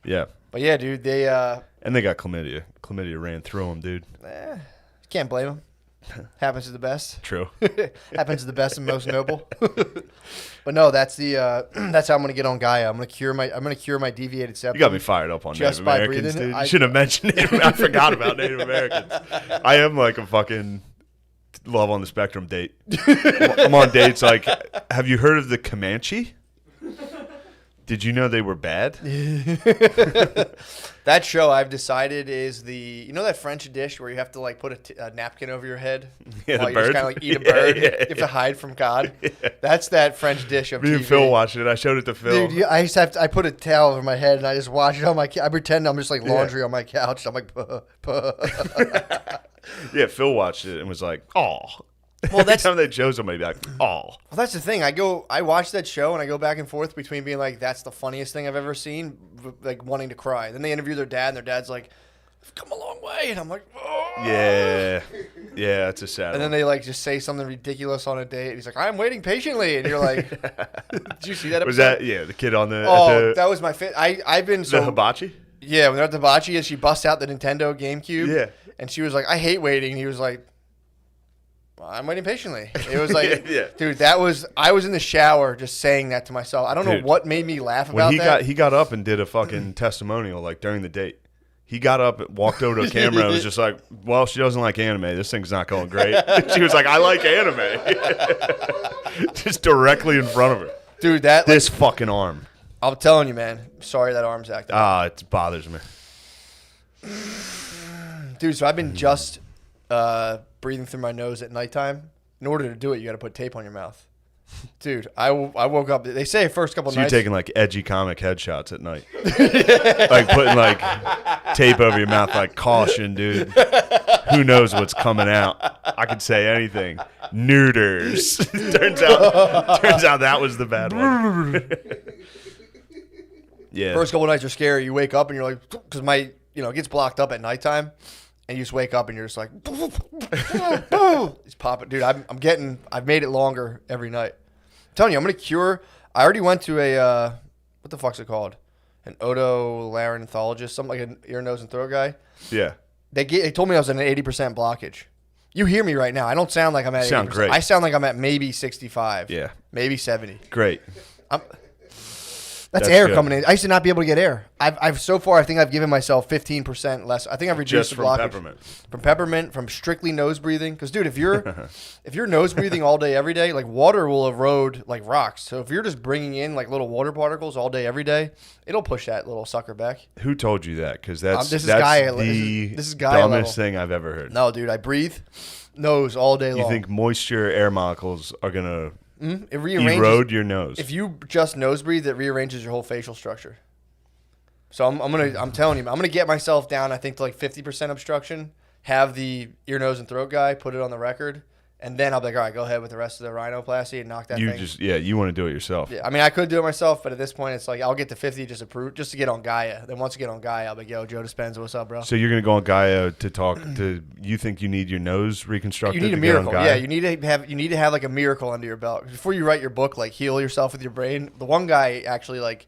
Yeah, But yeah, dude, they and they got chlamydia. Chlamydia ran through them, dude. can't blame them. Happens to the best. True. Happens to the best and most noble. But no, that's the that's how I'm gonna get on Gaia. I'm gonna cure my deviated septum. You got me fired up on Just Native by Americans, breathing it, dude. You should have mentioned Native. I forgot about Native Americans. I am like a fucking love on the spectrum date. I'm on dates like, have you heard of the Comanche? Did you know they were bad? That show I've decided is the that French dish where you have to like put a napkin over your head Yeah, while the you just bird. kind of like eat a Yeah, bird. yeah, You have to hide from God. That's that French dish of Me TV. and Phil watched it. I showed it to Phil. Dude, I put a towel over my head and I just watch it on my. I pretend I'm just like laundry on my couch. I'm like, puh, puh. Yeah, Phil watched it and was like, "Oh." Well, Every that's time they chose him, I'd be like, "Oh." Well, that's the thing. I watch that show and I go back and forth between being like, that's the funniest thing I've ever seen, like wanting to cry. Then they interview their dad and their dad's like, I've come a long way. And I'm like, oh. Yeah. Yeah, that's a sad And then one. they like just say something ridiculous on a date. He's like, "I'm waiting patiently," and you're like, "Did you see that?" Was episode? that, yeah, the kid on the, Oh, at that was my fit. I've been the so hibachi? yeah. When they're at the hibachi and she busts out the Nintendo GameCube. Yeah. And she was like, "I hate waiting." And he was like, well, "I'm waiting patiently." It was like, Yeah. dude, I was in the shower just saying that to myself. I don't know Dude. what made me laugh When about he got up and did a fucking testimonial like during the date. He got up, walked over to a camera, and was just like, "Well, she doesn't like anime. This thing's not going great." She was like, "I like anime," just directly in front of her. Dude, that This fucking arm. I'm telling you, man. Sorry that arm's acting. It bothers me. Dude, so I've been just breathing through my nose at nighttime. In order to do it, you got to put tape on your mouth. Dude, I woke up. They say first couple So nights. you're taking like edgy comic headshots at night, like putting like tape over your mouth, like caution, dude. Who knows what's coming out? I could say anything. Neuters. turns out that was the bad one. Yeah. First couple nights are scary. You wake up and you're like, because it gets blocked up at nighttime, and you just wake up and you're just like, it's popping, dude. I've made it longer every night. I'm telling you, I'm gonna cure. I already went to a what the fuck's it called? An otolaryngologist, something like an ear, nose, and throat guy. Yeah. They told me I was at an 80% blockage. You hear me right now. I don't sound like I'm at 80%. Sound great. I sound like I'm at maybe 65. Yeah. Maybe 70. Great. That's That's air good. coming in. I used to not be able to get air. I've so far I think I've given myself 15% less. I think I've reduced Just the from blockage peppermint. from peppermint, from strictly nose breathing. Because dude, if you're nose breathing all day every day, like water will erode like rocks. So if you're just bringing in like little water particles all day every day, it'll push that little sucker back. Who told you that? Because that's This is that's Gaia- the this is Gaia dumbest level. thing I've ever heard. No, dude, I breathe nose all day long. You think moisture air molecules are gonna it rearranges? erode your nose? If you just nose breathe, it rearranges your whole facial structure. So I'm telling you, I'm gonna get myself down. I think to like 50% obstruction. Have the ear, nose, and throat guy put it on the record, and then I'll be like, all right, go ahead with the rest of the rhinoplasty and knock that you thing. you want to do it yourself. Yeah, I mean, I could do it myself, but at this point, it's like I'll get to 50 just to get on Gaia. Then once I get on Gaia, I'll be like, yo, Joe Dispenza, what's up, bro? So you're gonna go on Gaia to talk to. You think you need your nose reconstructed? You need a to get on miracle. Gaia? Yeah, you need to have like a miracle under your belt before you write your book. Like heal yourself with your brain. The one guy actually like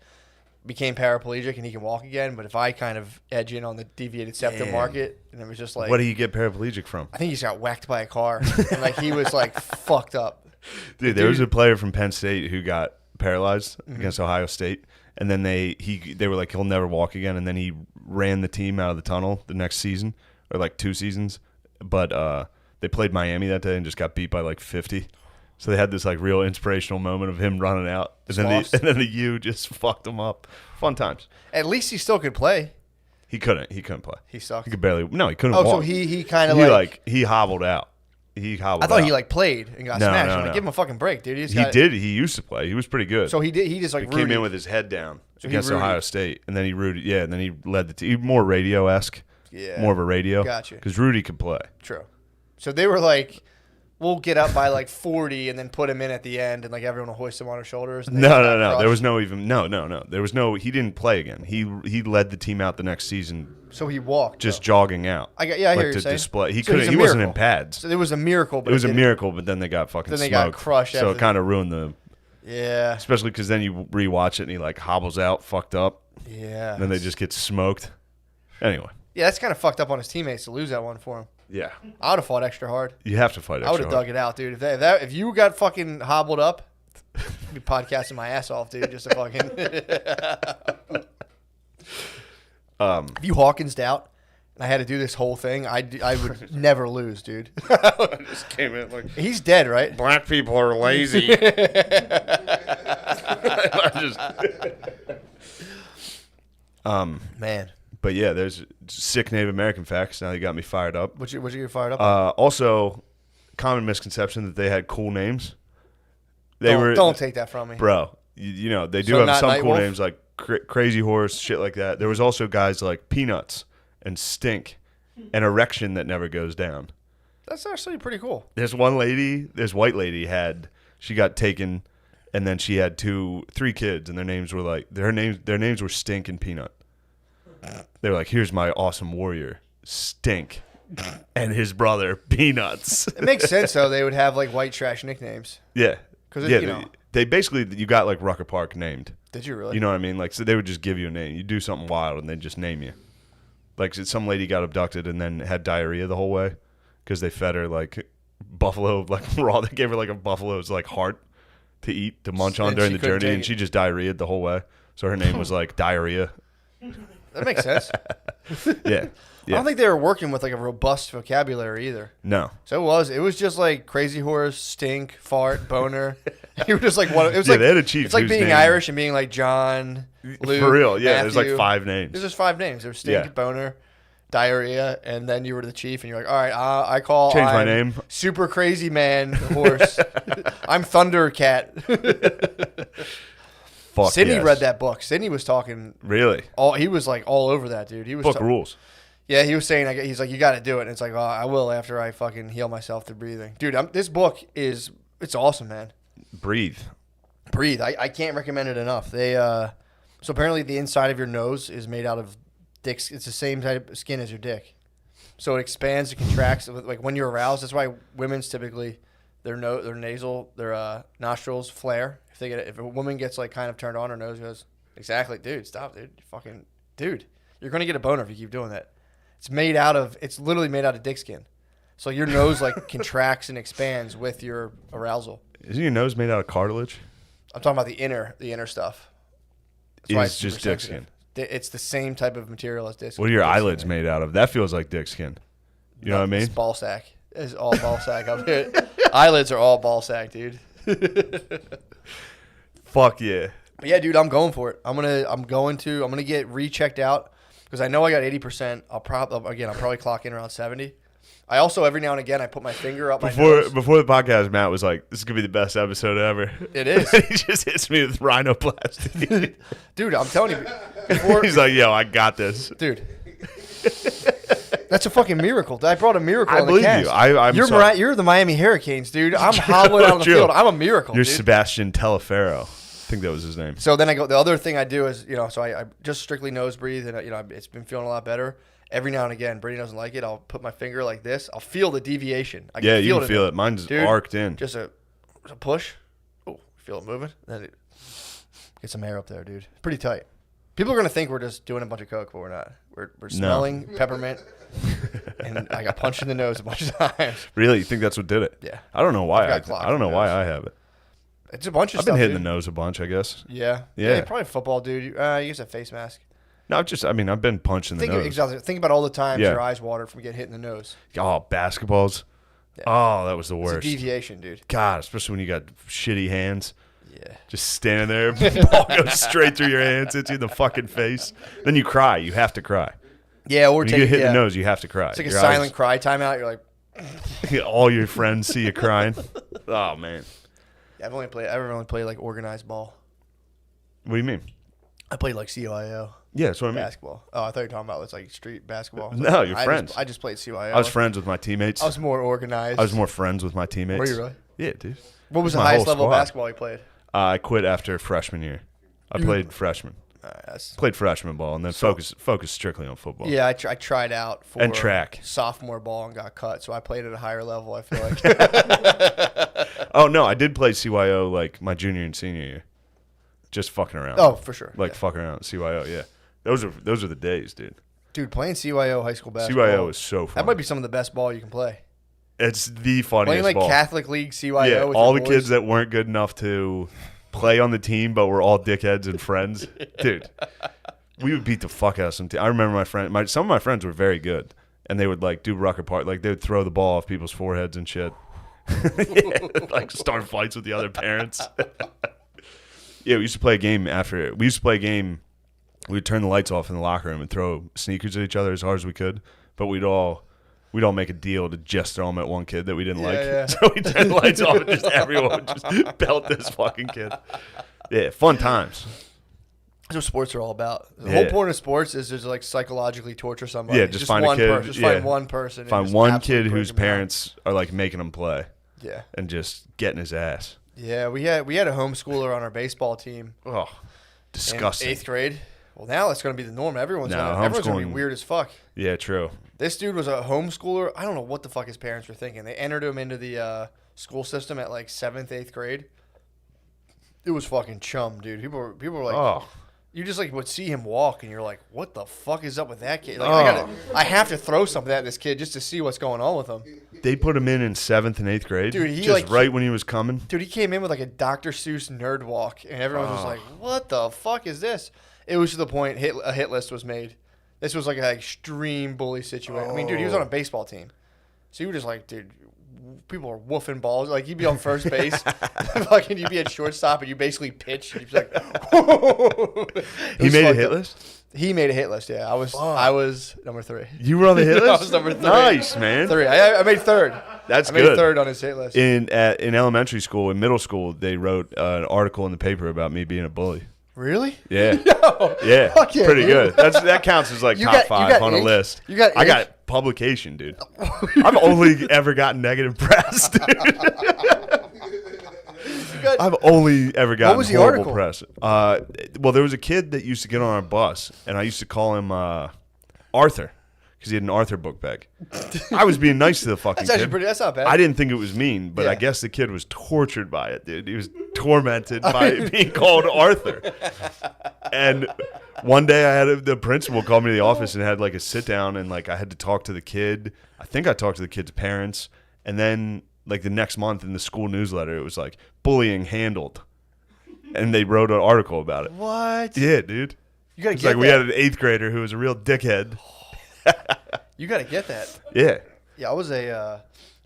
became paraplegic and he can walk again. But if I kind of edge in on the deviated septum Damn. market, and it was just like, What do you get paraplegic from? I think he just got whacked by a car, and like he was like fucked up. Dude, there was a player from Penn State who got paralyzed Mm-hmm. against Ohio State, and then they were like, he'll never walk again, and then he ran the team out of the tunnel the next season, or like 2 seasons, but they played Miami that day and just got beat by like 50. So they had this like real inspirational moment of him running out, and then the U just fucked him up. Fun times. At least he still could play. He couldn't play. He sucked. He could barely. No, he couldn't Oh, walk. so he kind of he like. he hobbled out. He hobbled. I thought out. he like played and got No, smashed. no, I'm like, no. give him a fucking break, dude. He did. He used to play. He was pretty good. So he did. He just like He came rooted. in with his head down So he against rooted. Ohio State, and then he rooted. Yeah, and then he led the team. More radio-esque. Yeah. More of a radio. Gotcha. Because Rudy could play. True. So they were like, we'll get up by like 40 and then put him in at the end, and like everyone will hoist him on their shoulders. And they just got No. There crushed. was no. There was no. He didn't play again. He led the team out the next season, So he walked. just though. jogging out. I hear like you to saying. display. He So he's couldn't. a He wasn't in miracle. pads. So it was a miracle, but It was a didn't- miracle, but then they got fucking Then they smoked. got crushed So after it kind of ruined the. Yeah. Especially because then you rewatch it and he like hobbles out, fucked up. Yeah. And then they just get smoked. Anyway. Yeah, that's kind of fucked up on his teammates to lose that one for him. Yeah. I would have fought extra hard. You have to fight. I would have dug it out, dude. If you got fucking hobbled up, I'd be podcasting my ass off, dude. Just to fucking. If you Hawkins'd out and I had to do this whole thing, I would never lose, dude. just came in like He's dead, right? black people are lazy. Man, But yeah, there's sick Native American facts. Now you got me fired up. what you get fired up? Also, common misconception that they had cool names. They don't take that from me. bro. You know they do So have not some cool Nightwolf? names like Crazy Horse, shit like that. There was also guys like Peanuts and Stink, and Erection that never goes down. That's actually pretty cool. This white lady she got taken, and then she had 3 kids, and their names were like their names were Stink and Peanut. They were like, here's my awesome warrior, Stink. and his brother Peanuts. It makes sense though. They would have like white trash nicknames. Yeah, Because yeah. They basically you got like Rucker Park named. Did you really? You know what I mean? Like so they would just give you a name. You do something wild and they just name you. Like some lady got abducted and then had diarrhea the whole way because they fed her like buffalo like raw. They gave her like a buffalo's like heart to eat to munch on And during she the couldn't journey, take and it. she just diarrheaed the whole way. So her name was like Diarrhea. That makes sense. Yeah. I don't think they were working with like a robust vocabulary either. No. So it was just like crazy horse, stink, fart, boner. You were just like one. It was Yeah, like they had a chief it's like whose being name- Irish and being like John, Luke, For real, yeah. There's like Matthew. 5 names. There's just 5 names. There was stink, Yeah. boner, diarrhea, and then you were the chief, and you're like, all right, I call. Change my I'm name. Super crazy man horse. I'm Thundercat. Fuck Sydney yes. read that book. Sydney was talking. Really? He was like all over that dude. He was Book rules. Yeah, he was saying, he's like, you got to do it. And it's like, oh, I will after I fucking heal myself through breathing. Dude, this book it's awesome, man. Breathe. Breathe. I can't recommend it enough. So apparently the inside of your nose is made out of dick's. It's the same type of skin as your dick. So it expands, it contracts. Like when you're aroused, that's why women's typically, their nostrils flare. If a woman gets like kind of turned on, her nose goes, exactly, dude, stop, dude. Dude, you're going to get a boner if you keep doing that. It's literally made out of dick skin. So your nose like contracts and expands with your arousal. Isn't your nose made out of cartilage? I'm talking about the inner stuff. That's why It's super just dick sensitive. skin. It's the same type of material as dick skin. What are your dick skin, eyelids man. made out of? That feels like dick skin. You know what I mean? It's ball sack. It's all ball sack up here. Eyelids are all ball sack, dude. Fuck yeah. But yeah, dude, I'm going for it. I'm gonna get rechecked out because I know I got 80%. I'll probably clock in around 70. I also every now and again I put my finger up my nose. Before the podcast, Matt was like, "This is gonna be the best episode ever." It is. He just hits me with rhinoplasty. Dude, I'm telling you. Before, He's like, "Yo, I got this." dude. That's a fucking miracle. I brought a miracle. I on the believe cast. you. I'm you're sorry. you're the Miami Hurricanes, dude. I'm hobbling out on the True. field. I'm a miracle, You're dude. Sebastian Telefero. I think that was his name. So then the other thing I do is, so I just strictly nose breathe, and it's been feeling a lot better. Every now and again, Brady doesn't like it. I'll put my finger like this. I'll feel the deviation. I Yeah, you in can feel there. it. Mine's Dude, arced in. Just a push. Oh, feel it moving. Then it get some air up there, dude. Pretty tight. People are gonna think we're just doing a bunch of coke, but we're not. We're smelling peppermint, and I got punched in the nose a bunch of times. Really? You think that's what did it? Yeah. I don't know why. I've got clocked I don't know in the why nose. I have it. It's a bunch of I've stuff. been hitting dude. the nose a bunch, I guess. Yeah. Yeah. Probably football, dude. You use a face mask. No, I've been punched in the nose. Think about all the times Yeah. your eyes watered from getting hit in the nose. Oh, basketballs. Yeah. Oh, that was the It's a worst. deviation, dude. God, especially when you got shitty hands. Yeah. Just standing there, ball goes straight through your hands, hits you in the fucking face. Then you cry. You have to cry. Yeah, or When you take get hit in yeah. the nose, you have to cry. It's like a Your silent cry timeout. You're like, eyes- all your friends see you crying. Oh man, I've only played like organized ball. what do you mean? I played like CYO Yeah, that's what I mean. basketball. Oh, I thought you were talking about it's like street basketball. No, you're I friends. I just played CYO. I was friends with my teammates. I was more organized. I was more friends with my teammates. Were you really? Yeah, dude. What was the my highest whole level of squad. basketball you played? I quit after freshman year. I played freshman. Played freshman ball and then focused strictly on football. Yeah, I tried out for And track. sophomore ball and got cut, so I played at a higher level. I feel like. Oh no, I did play CYO like my junior and senior year. Just fucking around. Oh, for sure. Like Yeah. fucking around CYO, yeah. Those are the days, dude. Dude, playing CYO high school basketball. CYO is so fun. That might be some of the best ball you can play. It's the funniest Playing like ball. Catholic League CYO. Yeah, with all your the boys. kids that weren't good enough to play on the team, but were all dickheads and friends. Dude, we would beat the fuck out of some team. I remember some of my friends were very good, and they would like do rucker part, like they would throw the ball off people's foreheads and shit. Yeah, like start fights with the other parents. Yeah, we used to play a game after. We used to play a game. We'd turn the lights off in the locker room and throw sneakers at each other as hard as we could, but we'd all make a deal to just throw them at one kid that we didn't like. Yeah. So we turned the lights off and just everyone would just belt this fucking kid. Yeah, fun times. That's what sports are all about. The Yeah. whole point of sports is just like psychologically torture somebody. Yeah, just find a one kid, person. Just yeah. find one person. and Find just one absolutely kid break whose him down. parents are like making him play Yeah. and just getting his ass. Yeah, we had a homeschooler on our baseball team Oh, in disgusting. 8th grade. Well, now it's going to be the norm. Everyone's No, going to be homeschooling- weird as fuck. Yeah, true. This dude was a homeschooler. I don't know what the fuck his parents were thinking. They entered him into the school system at like 7th, 8th grade. It was fucking chum, dude. People were like, Oh, you just like would see him walk, and you're like, what the fuck is up with that kid? Like, I have to throw something at this kid just to see what's going on with him. they put him in 7th and 8th grade. Dude, he, just like- right when he was coming. Dude, he came in with like a Dr. Seuss nerd walk, and everyone was like, what the fuck is this? It was to the point a hit list was made. This was like an extreme bully situation. I mean, dude, he was on a baseball team. So you were just like, dude, people are woofing balls. Like, you'd be on first base, fucking, you'd be at shortstop, and you basically pitch. And you'd be like, He made a hit list? He made a hit list, yeah. I was number 3. You were on the hit list? I was number 3. Nice, man. 3. I made 3rd. That's I made good. 3rd on his hit list. In elementary school, in middle school, they wrote an article in the paper about me being a bully. Really? Yeah. No. Yeah. Fuck yeah, Pretty dude. good. That counts as like You top got 5 on a ink? list. You got I ink? got publication, dude. I've only ever gotten negative press, dude. I've only ever gotten was the horrible article? press. Well, there was a kid that used to get on our bus, and I used to call him Arthur because he had an Arthur book bag. I was being nice to the fucking That's actually kid. pretty. That's not bad. I didn't think it was mean, but I Yeah. guess the kid was tortured by it, dude. He was tormented by being called Arthur. And one day I had the principal call me to the office and had like a sit down, and like I had to talk to the kid. I think I talked to the kid's parents, and then like the next month in the school newsletter, it was like bullying handled, and they wrote an article about it. What? Yeah, dude. You gotta It's get like that. we had an 8th grader who was a real dickhead. You gotta get that. Yeah, Yeah, I was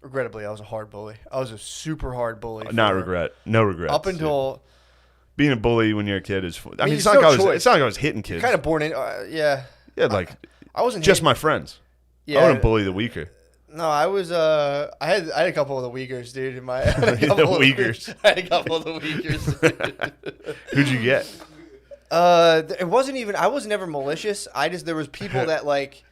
regrettably, I was a hard bully. I was a super hard bully. not for- regret, no regret. Up until being a bully when you're a kid is. I mean, it's it's not, no like choice. it's not like I was hitting kids. kind of born in. Yeah, Yeah, like I wasn't just hitting- my friends. Yeah, I wouldn't bully the weaker. No, I was. I had a couple of the Uyghurs, dude. In my I had a The couple of Uyghurs. I had a couple of the Uyghurs. Who'd you get? It wasn't even. I was never malicious. There was people that like.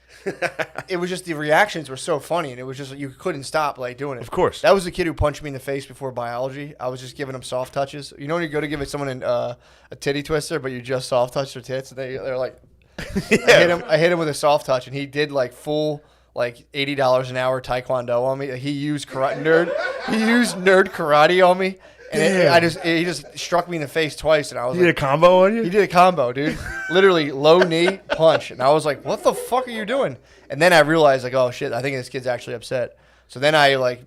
It was just the reactions were so funny, and it was just you couldn't stop like doing it. Of course. That was the kid who punched me in the face before biology. I was just giving him soft touches. You know when you go to give someone a titty twister, but you just soft touch their tits, and they're like, I hit him with a soft touch, and he did like full like $80 an hour taekwondo on me. He used nerd karate on me, and he just struck me in the face twice, and I was You did a like, combo on you? he did a combo, dude. Literally low knee punch, and I was like, "What the fuck are you doing?" And then I realized, like, "Oh shit, I think this kid's actually upset." So then I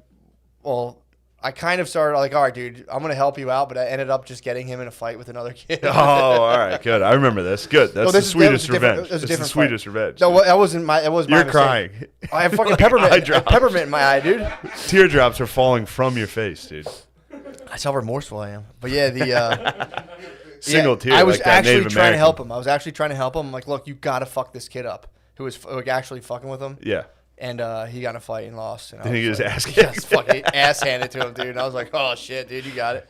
I kind of started like, "All right, dude, I'm gonna help you out," but I ended up just getting him in a fight with another kid. Oh, all right, good. I remember this. Good. That's the sweetest revenge. That's That's the sweetest revenge. No, that wasn't my. That was my You're mistake. crying. I have fucking Eye drops. peppermint in my eye, dude. Teardrops are falling from your face, dude. That's how remorseful I am. But yeah, the Single tear. I was like that actually Native trying to help American. him. I was actually trying to help him. I'm like, look, you gotta fuck this kid up, who was like, actually fucking with him. Yeah. And he got in a fight and lost. And I Then he was get like, his ass kicked. yes, fucking ass handed to him, dude. And I was like, oh shit, dude, you got it.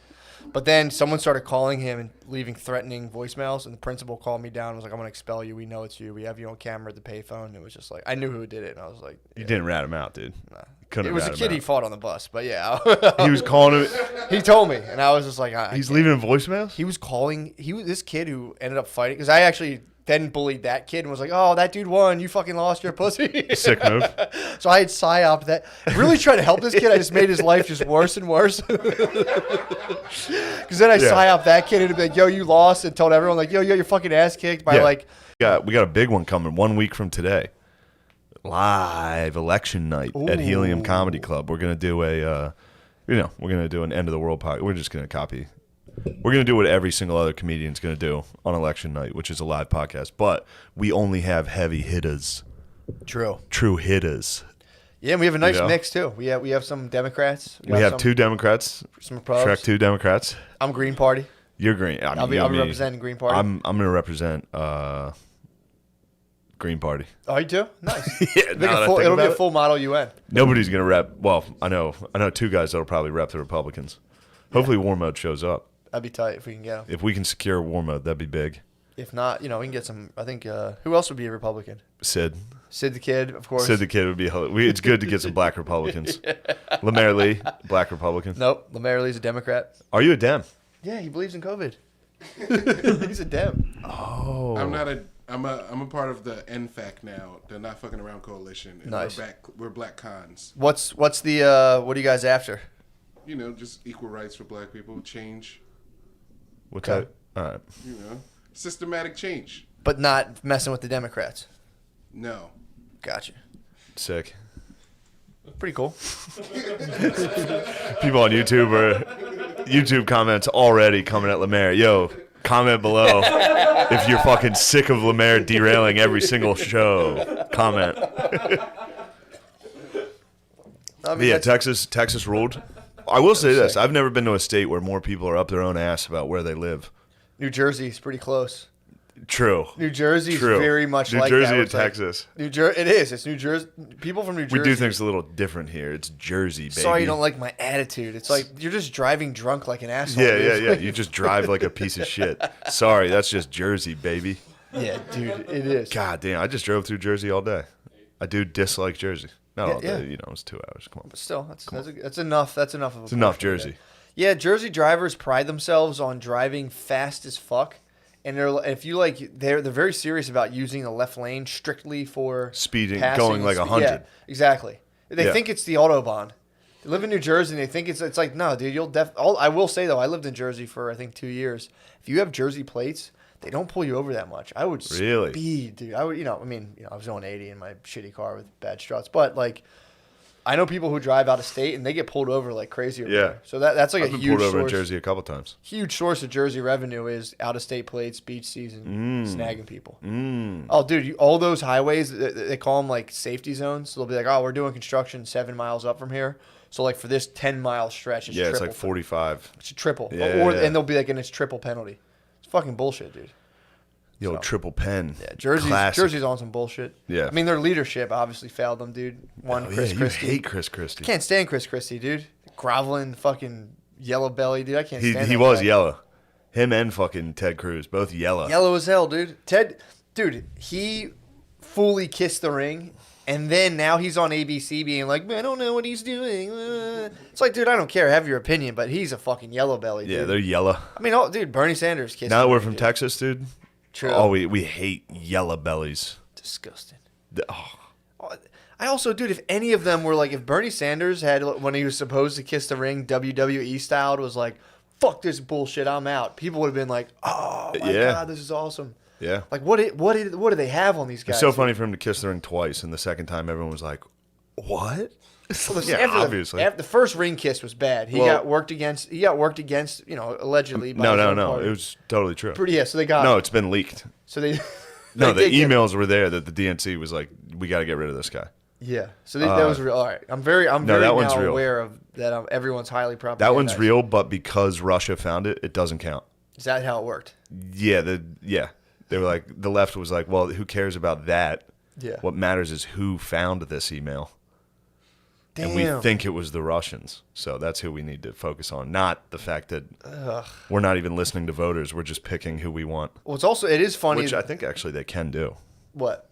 But then someone started calling him and leaving threatening voicemails, and the principal called me down and was like, I'm gonna expel you. We know it's you. We have you on camera at the payphone. And it was just like, I knew who did it, and I was like, You yeah. didn't rat him out, dude. Couldn't It was a rat kid him he out. fought on the bus, but yeah, He was calling him. he told me, and I was just like, He's leaving him voicemails? He was calling. He was this kid who ended up fighting because I actually then bullied that kid and was like, "Oh, that dude won. You fucking lost your pussy." Sick move. So I had psyoped that. Really trying to help this kid. I just made his life just worse and worse. Because then I psyoped that kid and be like, "Yo, you lost," and told everyone like, "Yo, you got your fucking ass kicked by like." We got a big one coming 1 week from today. Live election night at Helium Comedy Club. We're gonna do we're gonna do an end of the world podcast. We're just gonna copy. We're gonna do what every single other comedian's gonna do on election night, which is a live podcast. But we only have heavy hitters, true hitters. Yeah, and we have a nice You know? mix too. We have some Democrats. We have some, 2 Democrats. some pros. Shrek 2 Democrats. I'm Green Party. You're green. I mean, I'll be representing Green Party. I'm gonna represent Green Party. Oh, you too? Nice. Yeah, It'll be a full model UN. Nobody's gonna rep. Well, I know 2 guys that'll probably rep the Republicans. Hopefully, War Mode shows up. That'd be tight if we can get them. If we can secure War Mode, that'd be big. If not, we can get some. I think who else would be a Republican? Sid Sid the Kid, of course. the Kid would be. It's good to get some black Republicans. Lemaire Lee, black Republican. Nope, Lemaire Lee's a Democrat. Are you a Dem? Yeah, he believes in COVID. He's a Dem. Oh. I'm a part of the NFAC now, the Not Fucking Around Coalition. And Nice. We're black cons. What's the what are you guys after? You know, just equal rights for black people, change. What's that? All right. You know, systematic change. But not messing with the Democrats. No. Gotcha. Sick. Pretty cool. People on YouTube comments already coming at Lemaire. Yo, comment below if you're fucking sick of Lemaire derailing every single show. Comment. Yeah, Texas ruled. I will say this: I've never been to a state where more people are up their own ass about where they live. New Jersey's pretty close. True. New Jersey's True. very much New like Jersey that. and Texas. It is. It's New Jersey. People from New Jersey. We do things a little different here. It's Jersey, baby. Sorry you don't like my attitude. It's like you're just driving drunk like an asshole. Yeah. You just drive like a piece of shit. Sorry, that's just Jersey, baby. Yeah, dude, it is. God damn, I just drove through Jersey all day. I do dislike Jersey. Not all Yeah. day, you know, it's 2 hours. Come on. But still, that's enough. That's enough of a It's enough portion of Jersey. it. Yeah, Jersey drivers pride themselves on driving fast as fuck. And they're very serious about using the left lane strictly for Speeding, passing going and like 100. Yeah, exactly. They Yeah. think it's the Autobahn. They live in New Jersey and they think it's like, no, dude, I will say though, I lived in Jersey for I think 2 years. If you have Jersey plates, they don't pull you over that much. I would Really? speed, dude. I would, I was going 80 in my shitty car with bad struts, but like, I know people who drive out of state and they get pulled over like crazy over Yeah. there. So that's like I've a been huge pulled over in source. Jersey a couple times. Huge source of Jersey revenue is out of state plates, beach season, snagging people. Oh, dude, all those highways, they call them like safety zones. So they'll be like, oh, we're doing construction 7 miles up from here. So like for this 10-mile stretch, it's Yeah, it's triple. like 45. It's a triple. Yeah, And yeah. they'll be like, and it's triple penalty. It's fucking bullshit, dude. Yo, So. triple pen. Yeah, Classic. Jersey's on some bullshit. Yeah. I mean, their leadership obviously failed them, dude. One, Oh, Chris yeah, Christie. You hate Chris Christie. Can't stand Chris Christie, dude. Groveling, fucking yellow belly, dude. I can't stand He that was guy. yellow. Him and fucking Ted Cruz, both yellow. Yellow as hell, dude. Dude, he fully kissed the ring, and then now he's on ABC being like, man, I don't know what he's doing. It's like, dude, I don't care. Have your opinion, but he's a fucking yellow belly, dude. Yeah, they're yellow. I mean, dude, Bernie Sanders kissed Now that the we're ring, from dude. Texas, dude. True. Oh, we hate yellow bellies. Disgusting. Oh, I also, dude, if any of them were like, if Bernie Sanders had, when he was supposed to kiss the ring, WWE styled, was like, fuck this bullshit, I'm out. People would have been like, oh my Yeah. God, this is awesome. yeah. Like, what do they have on these guys? It's so funny for him to kiss the ring twice, and the second time everyone was like, "What?" Well, Yeah, after obviously. the first ring kiss was bad. He got worked against, allegedly. By his own No. party. It was totally true. So they got No, it's been leaked. So they No, they the did get- emails were there that the DNC was like, "We got to get rid of this guy." Yeah. So that was real. All right. I'm very that now one's real. aware of that. Everyone's highly propagandized. That one's real, but because Russia found it, it doesn't count. Is that how it worked? Yeah, they were like, the left was like, "Well, who cares about that? Yeah. What matters is who found this email." Damn. And we think it was the Russians. So that's who we need to focus on, not the fact that we're not even listening to voters. We're just picking who we want, Well, it is funny. which I think actually they can do. What?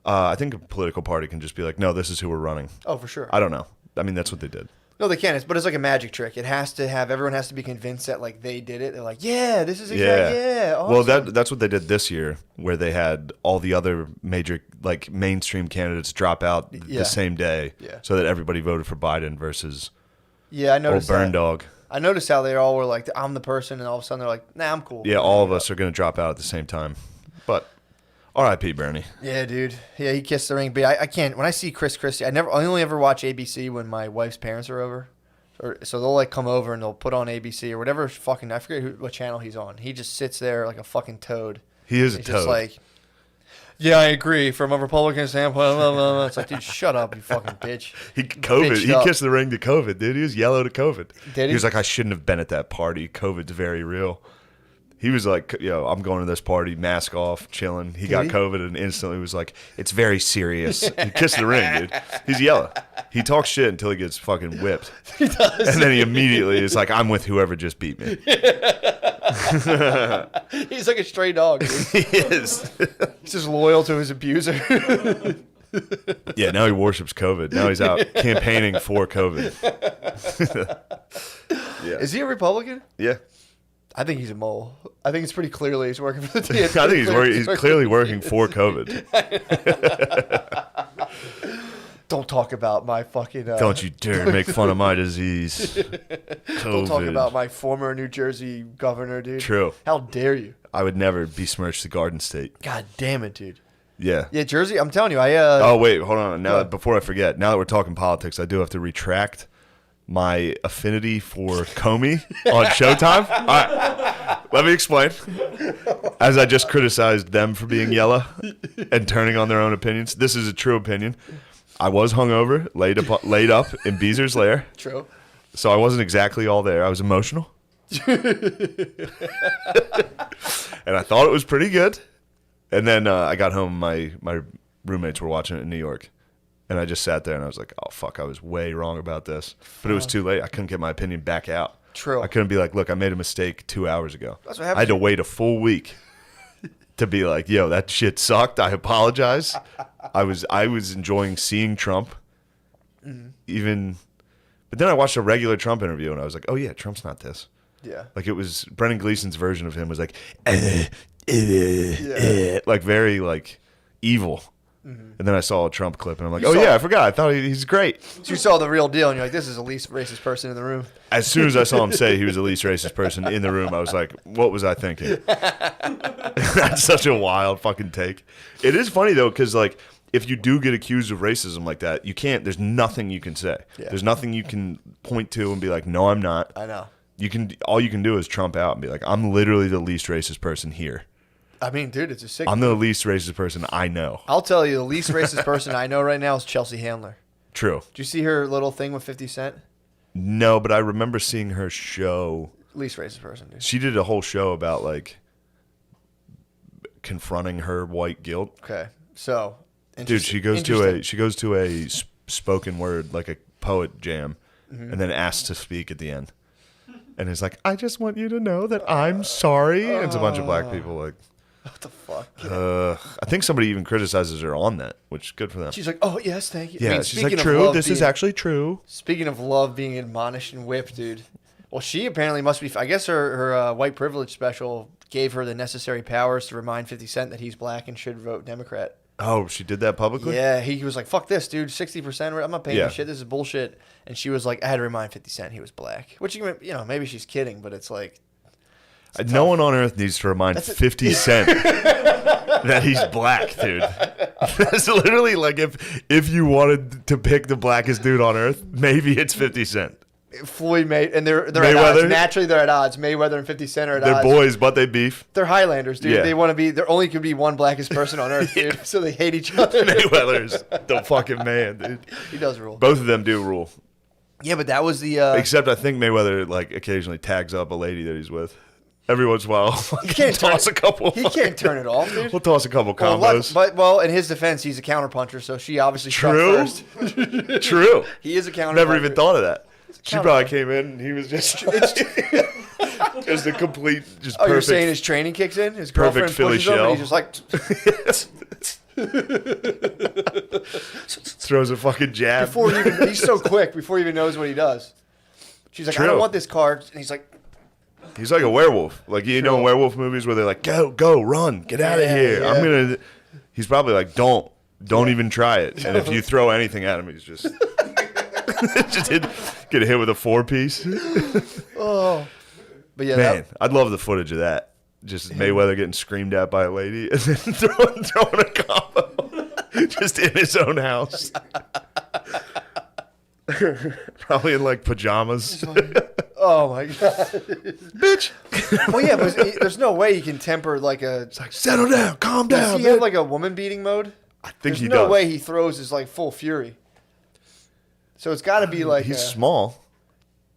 I think a political party can just be like, no, this is who we're running. Oh, for sure. I don't know. I mean, that's what they did. No, they can. But it's like a magic trick. Everyone has to be convinced that like they did it. They're like, yeah, this is exactly, yeah. Well, Awesome. that's what they did this year, where they had all the other major like mainstream candidates drop out Yeah. the same day, Yeah. so that everybody voted for Biden versus Yeah, I old noticed burn that. dog. I noticed how they all were like, I'm the person, and all of a sudden they're like, nah, I'm cool. Yeah, all of us are going to drop out at the same time. But R.I.P. Bernie. Yeah, dude. Yeah, he kissed the ring. But I can't. When I see Chris Christie, I only ever watch ABC when my wife's parents are over. So they'll like come over and they'll put on ABC or whatever fucking, I forget what channel he's on. He just sits there like a fucking toad. He is a He's toad. just like, yeah, I agree. From a Republican standpoint, blah, blah, blah. It's like, dude, shut up, you fucking bitch. He Bitched up. kissed the ring to COVID, dude. He was yellow to COVID. Did he? He was like, I shouldn't have been at that party. COVID's very real. He was like, I'm going to this party, mask off, chilling. He got he? COVID and instantly was like, it's very serious. He kissed the ring, dude. He's yellow. He talks shit until he gets fucking whipped. He does. And then he immediately is like, I'm with whoever just beat me. He's like a stray dog, dude. He is. He's just loyal to his abuser. Yeah, now he worships COVID. Now he's out campaigning for COVID. Yeah. Is he a Republican? Yeah. I think he's a mole. I think it's pretty clearly he's working for the TSA. I think he's clearly working for COVID. Don't talk about my fucking. Don't you dare make fun of my disease. COVID. Don't talk about my former New Jersey governor, dude. True. How dare you? I would never besmirch the Garden State. God damn it, dude. Yeah. Yeah, Jersey. I'm telling you, Oh wait, hold on. Before I forget, now that we're talking politics, I do have to retract my affinity for Comey on Showtime. All right, let me explain. As I just criticized them for being yellow and turning on their own opinions, this is a true opinion. I was hungover, laid up in Beezer's lair. True. So I wasn't exactly all there. I was emotional. And I thought it was pretty good. And then I got home, my roommates were watching it in New York. And I just sat there and I was like, oh, fuck, I was way wrong about this. But it was too late. I couldn't get my opinion back out. True. I couldn't be like, look, I made a mistake 2 hours ago. That's what happens. I had to wait a full week to be like, yo, that shit sucked. I apologize. I was enjoying seeing Trump. Mm-hmm. But then I watched a regular Trump interview and I was like, oh, yeah, Trump's not this. Yeah. Like it was Brendan Gleeson's version of him was like, like very like evil. Mm-hmm. And then I saw a Trump clip and I'm like, oh yeah, I forgot. I thought he's great. So you saw the real deal and you're like, this is the least racist person in the room. As soon as I saw him say he was the least racist person in the room, I was like, what was I thinking? That's such a wild fucking take. It is funny though, because like if you do get accused of racism like that, there's nothing you can say. Yeah. There's nothing you can point to and be like, no, I'm not. I know. All you can do is trump out and be like, I'm literally the least racist person here. I mean, dude, it's a sick. I'm the least racist person I know. I'll tell you, the least racist person I know right now is Chelsea Handler. True. Did you see her little thing with 50 Cent? No, but I remember seeing her show. Least racist person, dude. She did a whole show about like confronting her white guilt. Okay, so dude, she goes to a spoken word, like a poet jam, and then asks to speak at the end. And it's like, I just want you to know that I'm sorry. And it's a bunch of black people like, what the fuck? I think somebody even criticizes her on that, which is good for them. She's like, oh, yes, thank you. Yeah, I mean, she's like, speaking of true, love this is being- actually true. Speaking of love being admonished and whipped, dude. Well, she apparently must be, I guess her white privilege special gave her the necessary powers to remind 50 Cent that he's black and should vote Democrat. Oh, she did that publicly? Yeah, he was like, fuck this, dude. 60%. I'm not paying this shit. This is bullshit. And she was like, I had to remind 50 Cent he was black. Which, you know, maybe she's kidding, but it's like. No one on earth needs to remind 50 Cent that he's black, dude. That's literally like if you wanted to pick the blackest dude on earth, maybe it's 50 Cent. Floyd and they're at odds. Naturally, they're at odds. Mayweather and 50 Cent are at odds. They're boys, but they beef. They're Highlanders, dude. Yeah. They want to be. There only could be one blackest person on earth, dude. So they hate each other. Mayweather's the fucking man, dude. He does rule. Both of them do rule. Yeah, but that was the. Except I think Mayweather like occasionally tags up a lady that he's with. Every once in a while, he can't toss a couple. He can't turn it off, dude. We'll toss a couple combos. Well, in his defense, he's a counterpuncher, so she obviously struck first. True. He is a counterpuncher. Never even thought of that. She probably came in and he was just just a complete just perfect. You're saying his training kicks in? His girlfriend Philly pushes him shell. and he's just like throws a fucking jab. He's so quick before he even knows what he does. She's like, True. I don't want this card, and he's like. He's like a werewolf. Like, you know, in werewolf movies where they're like, go, run, get out of here. Yeah. He's probably like, don't even try it. And if you throw anything at him, he's just, get hit with a 4-piece. Oh. But yeah, Man, I'd love the footage of that. Just Mayweather getting screamed at by a lady and then throwing a combo just in his own house. Probably in like pajamas. Oh my god, bitch. Well, yeah, but there's no way he can temper like a. It's like, settle down, calm down. Does he have like a woman beating mode? I think there's he no does. way he throws his like full fury. So it's got to be like he's small.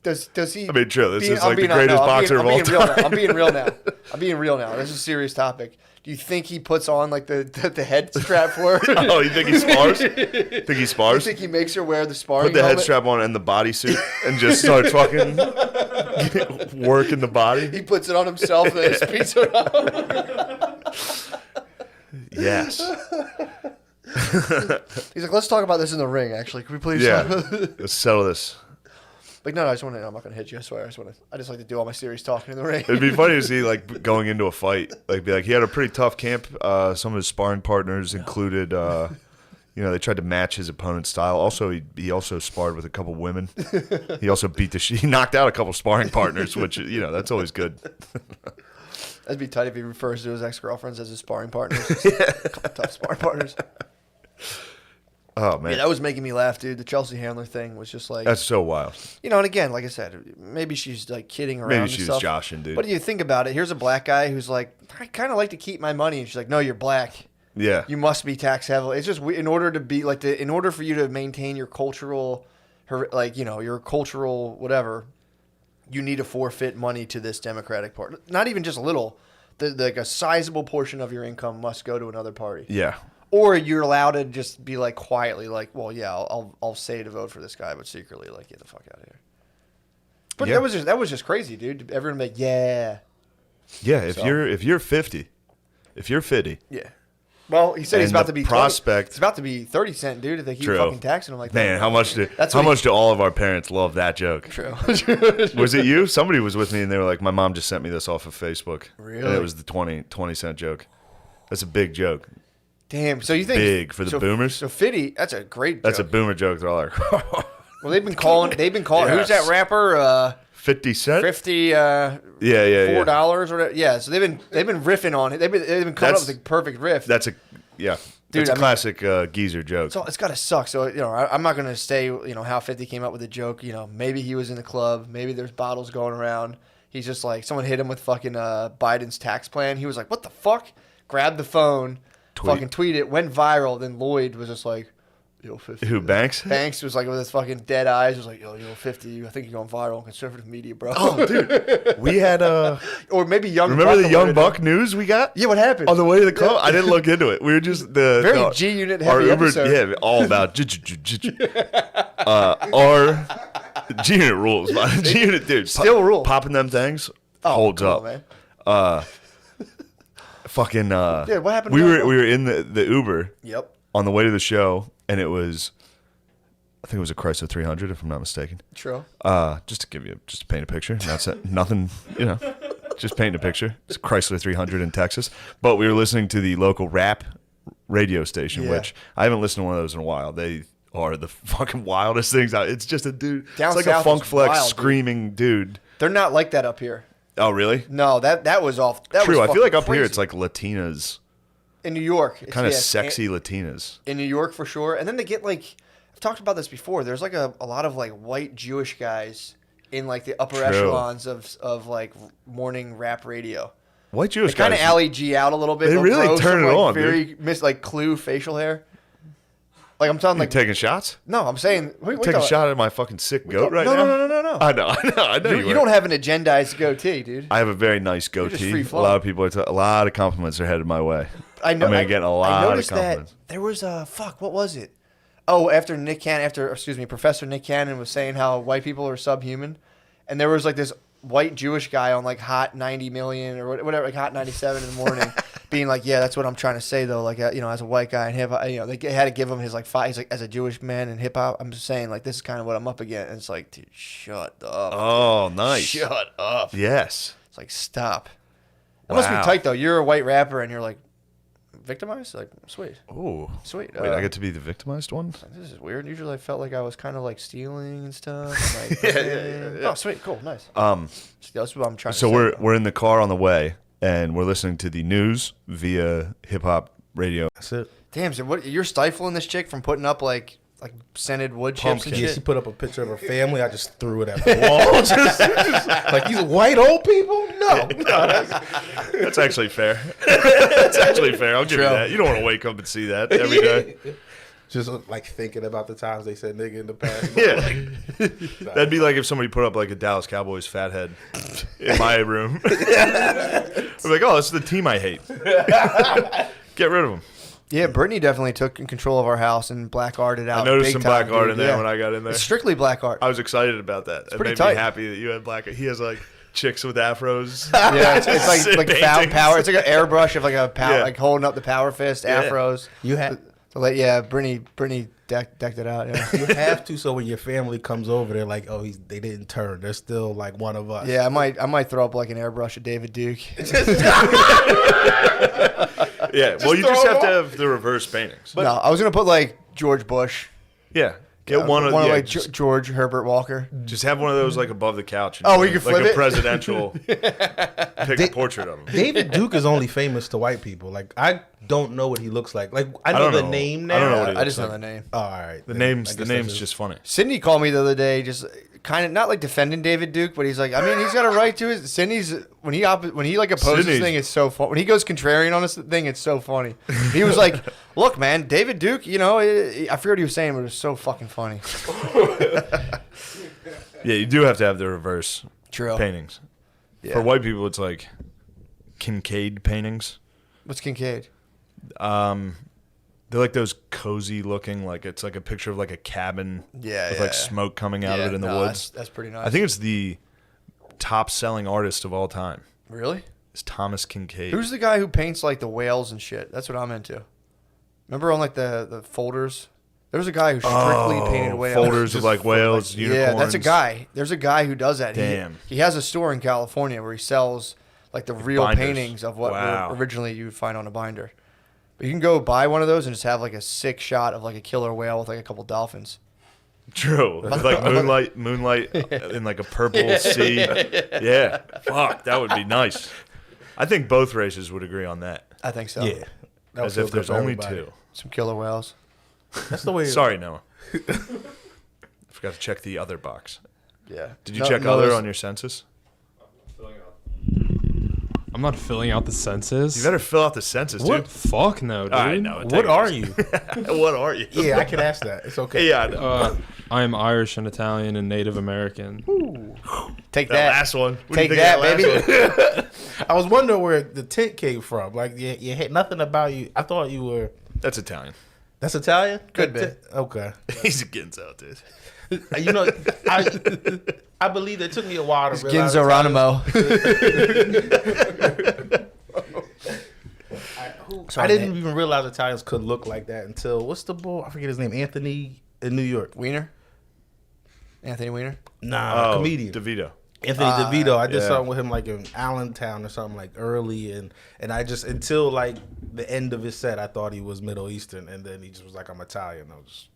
Does he? I mean, true. This is like the greatest boxer of all time. I'm being real now. This is a serious topic. Do you think he puts on like the head strap for her? Oh, you think he spars? Think he spars? You think he makes her wear the sparring Put the helmet? head strap on and the bodysuit and just start fucking working the body? He puts it on himself and then speeds her up. Yes. He's like, let's talk about this in the ring, actually. Can we please? Yeah. Let's settle this. Like, no, I just want to. I'm not gonna hit you. I swear. I just like to do all my serious talking in the ring. It'd be funny to see like going into a fight. Like, be like, he had a pretty tough camp. Some of his sparring partners included. They tried to match his opponent's style. Also, he also sparred with a couple women. He also he knocked out a couple sparring partners, which that's always good. That'd be tight if he refers to his ex-girlfriends as his sparring partners. Tough sparring partners. Oh man, yeah, that was making me laugh, dude. The Chelsea Handler thing was just like that's so wild. And again, like I said, maybe she's like kidding around. Maybe and she was stuff. joshing, dude. But you think about it. Here's a black guy who's like, I kind of like to keep my money, and she's like, no, you're black. Yeah, you must be tax heavily. It's just in order to be like in order for you to maintain your cultural, your cultural whatever, you need to forfeit money to this Democratic Party. Not even just a little. Like a sizable portion of your income must go to another party. Yeah. Or you're allowed to just be like quietly, like, well, yeah, I'll say to vote for this guy, but secretly, like, get the fuck out of here. But that was just crazy, dude. Everyone like, yeah. Yeah, if you're 50, yeah. Well, he said he's about to be prospect. It's about to be 30 cents, dude. If they keep fucking taxing him like that. Man, how much do all of our parents love that joke? True. Was it you? Somebody was with me and they were like, my mom just sent me this off of Facebook. Really? And it was the 20-cent joke. That's a big joke. Damn. So you think big for the boomers? So 50, that's a great joke. That's a boomer joke. They're all like, well, they've been calling. Yes. Who's that rapper? 50 Cent. 50. Yeah. $4 or whatever. Yeah. So they've been riffing on it. They've been coming up with a perfect riff. That's a Dude, it's a classic geezer joke. So it's gotta suck. So I'm not gonna say how 50 came up with the joke. Maybe he was in the club. Maybe there's bottles going around. He's just like someone hit him with fucking Biden's tax plan. He was like, "What the fuck?" Grabbed the phone, fucking tweet it, went viral. Then Lloyd was just like, "Yo, 50." Who, Banks? Banks was like with his fucking dead eyes. Was like, "Yo, 50. I think you're going viral on conservative media, bro." Oh, dude, we had or maybe Young. Remember Buck the Young Buck news we got? Yeah, what happened on the way to the club? I didn't look into it. We were just very G Unit heavy Uber, episode. Yeah, all about our G Unit rules. G Unit, dude, still rules. Popping them things holds up, man. Fucking. Yeah, what happened? We were in the Uber. Yep. On the way to the show, and it was, I think it was a Chrysler 300, if I'm not mistaken. True. Just to paint a picture. That's it. Nothing, just painting a picture. It's a Chrysler 300 in Texas. But we were listening to the local rap radio station, which I haven't listened to one of those in a while. They are the fucking wildest things out. It's just a dude. Down it's like south a funk flex wild, screaming dude. They're not like that up here. Oh, really? No, that was off. That True. was I feel like up crazy. here it's like Latinas. In New York. Kind of sexy Latinas. In New York for sure. And then they get like, I've talked about this before. There's like a lot of like white Jewish guys in like the upper echelons of like morning rap radio. White Jewish guys. Kind of Ali G out a little bit. They really turn it on, very like Clue facial hair. Like I'm telling, like taking shots. No, I'm saying taking a shot at my fucking sick goat right now. No. I know. You don't have an agendized goatee, dude. I have a very nice goatee. A lot of people, a lot of compliments are headed my way. I know. I'm getting a lot of compliments. That there was a what was it? Oh, after Professor Nick Cannon was saying how white people are subhuman, and there was like this white Jewish guy on like Hot 90 Million or whatever, like Hot 97 in the morning, being like, yeah, that's what I'm trying to say though. Like, as a white guy in hip hop, they had to give him his like five. He's like, as a Jewish man in hip hop, I'm just saying like this is kind of what I'm up against. And it's like, dude, shut up. Oh, nice. Shut up. Yes. It's like stop. That must be tight though. You're a white rapper and you're like victimized. Like, sweet. Oh, sweet. Wait, I get to be the victimized one. This is weird. Usually, I felt like I was kind of like stealing and stuff. And like, yeah. Oh, sweet, cool, nice. That's what I'm trying to say. So we're in the car on the way, and we're listening to the news via hip hop radio. That's it. Damn, so what? You're stifling this chick from putting up like scented wood chips and Yeah, shit. she put up a picture of her family. I just threw it at the wall. just like these white old people. No, that's actually fair. That's actually fair. I'll give you that. You don't want to wake up and see that every day. Just like thinking about the times they said nigga in the past. Yeah, that'd be like if somebody put up like a Dallas Cowboys fat head in my room. I'm like, oh, this is the team I hate. Get rid of them. Yeah, Brittany definitely took control of our house and black arted out. I noticed big some time, black art dude. in there when I got in there. It's strictly black art. I was excited about that. It pretty made tight. me happy that you had black art. He has like chicks with afros. Yeah, it's like power. It's like an airbrush of like a power, Yeah. like holding up the power fist afros. You had Brittany decked it out. Yeah. You have to, so when your family comes over, they're like, "Oh, they didn't turn. They're still like one of us." Yeah, I might throw up like an airbrush of David Duke. Yeah, well, you just have to have the reverse paintings. No, I was gonna put like George Bush. Yeah, get one of like just, George Herbert Walker. just have one of those like above the couch. And Oh, you do, can like flip a it? presidential pick a portrait of him. David Duke is only famous to white people. Like I don't know what he looks like. Like I know the name now. I don't know what he I just looks know like. the name. Oh, all right. The name's just funny. Sydney called me the other day, just kind of not like defending David Duke, but he's like, I mean, he's got a right to it. Sydney's when he like opposes Sydney's- thing, it's so fun. When he goes contrarian on this thing, it's so funny. He was like, "Look, man, David Duke, I forget what he was saying, but it was so fucking funny." Yeah, you do have to have the reverse True. paintings. Yeah. For white people, it's like Kincaid paintings. What's Kincaid? They're like those cozy looking, like it's like a picture of like a cabin Yeah, with like smoke coming out of it in the woods. That's pretty nice. I think it's the top selling artist of all time. Really. It's Thomas Kincaid. Who's the guy who paints like the whales and shit? That's what I'm into. Remember on like the folders? There was a guy who strictly painted whales. Folders of like whales, unicorns. Yeah, that's a guy. There's a guy who does that. Damn. He has a store in California where he sells like the real binders. paintings of what Wow. originally you would find on a binder. But you can go buy one of those and just have like a sick shot of like a killer whale with like a couple dolphins. True. With like moonlight in like a purple sea. Yeah. Fuck, that would be nice. I think both races would agree on that. I think so. Yeah. That As would if feel there's good for only everybody. two. Some killer whales. That's the way. Sorry, Noah. Forgot to check the other box. Yeah. Did you check other on your census? I'm not filling out the census. You better fill out the census, What? dude. Fuck no, dude. All right, no. What are you? What are you? Yeah, I can ask that. It's okay. Yeah, I know. I am Irish and Italian and Native American. Take that that. last one. What do you Take think that, of last baby. one? I was wondering where the tint came from. Like, you had nothing about you. I thought you were. That's Italian. That's Italian? Could be. Okay. He's a Ginzo, dude. You know, I believe it took me a while to realize. Ginzo I didn't even realize Italians could look like that until what's the boy? I forget his name. Anthony in New York. Wiener? Anthony Wiener? Nah, comedian. DeVito. Anthony DeVito. I did yeah. something with him like in Allentown or something like early, and I just until like the end of his set, I thought he was Middle Eastern, and then he just was like, "I'm Italian." I was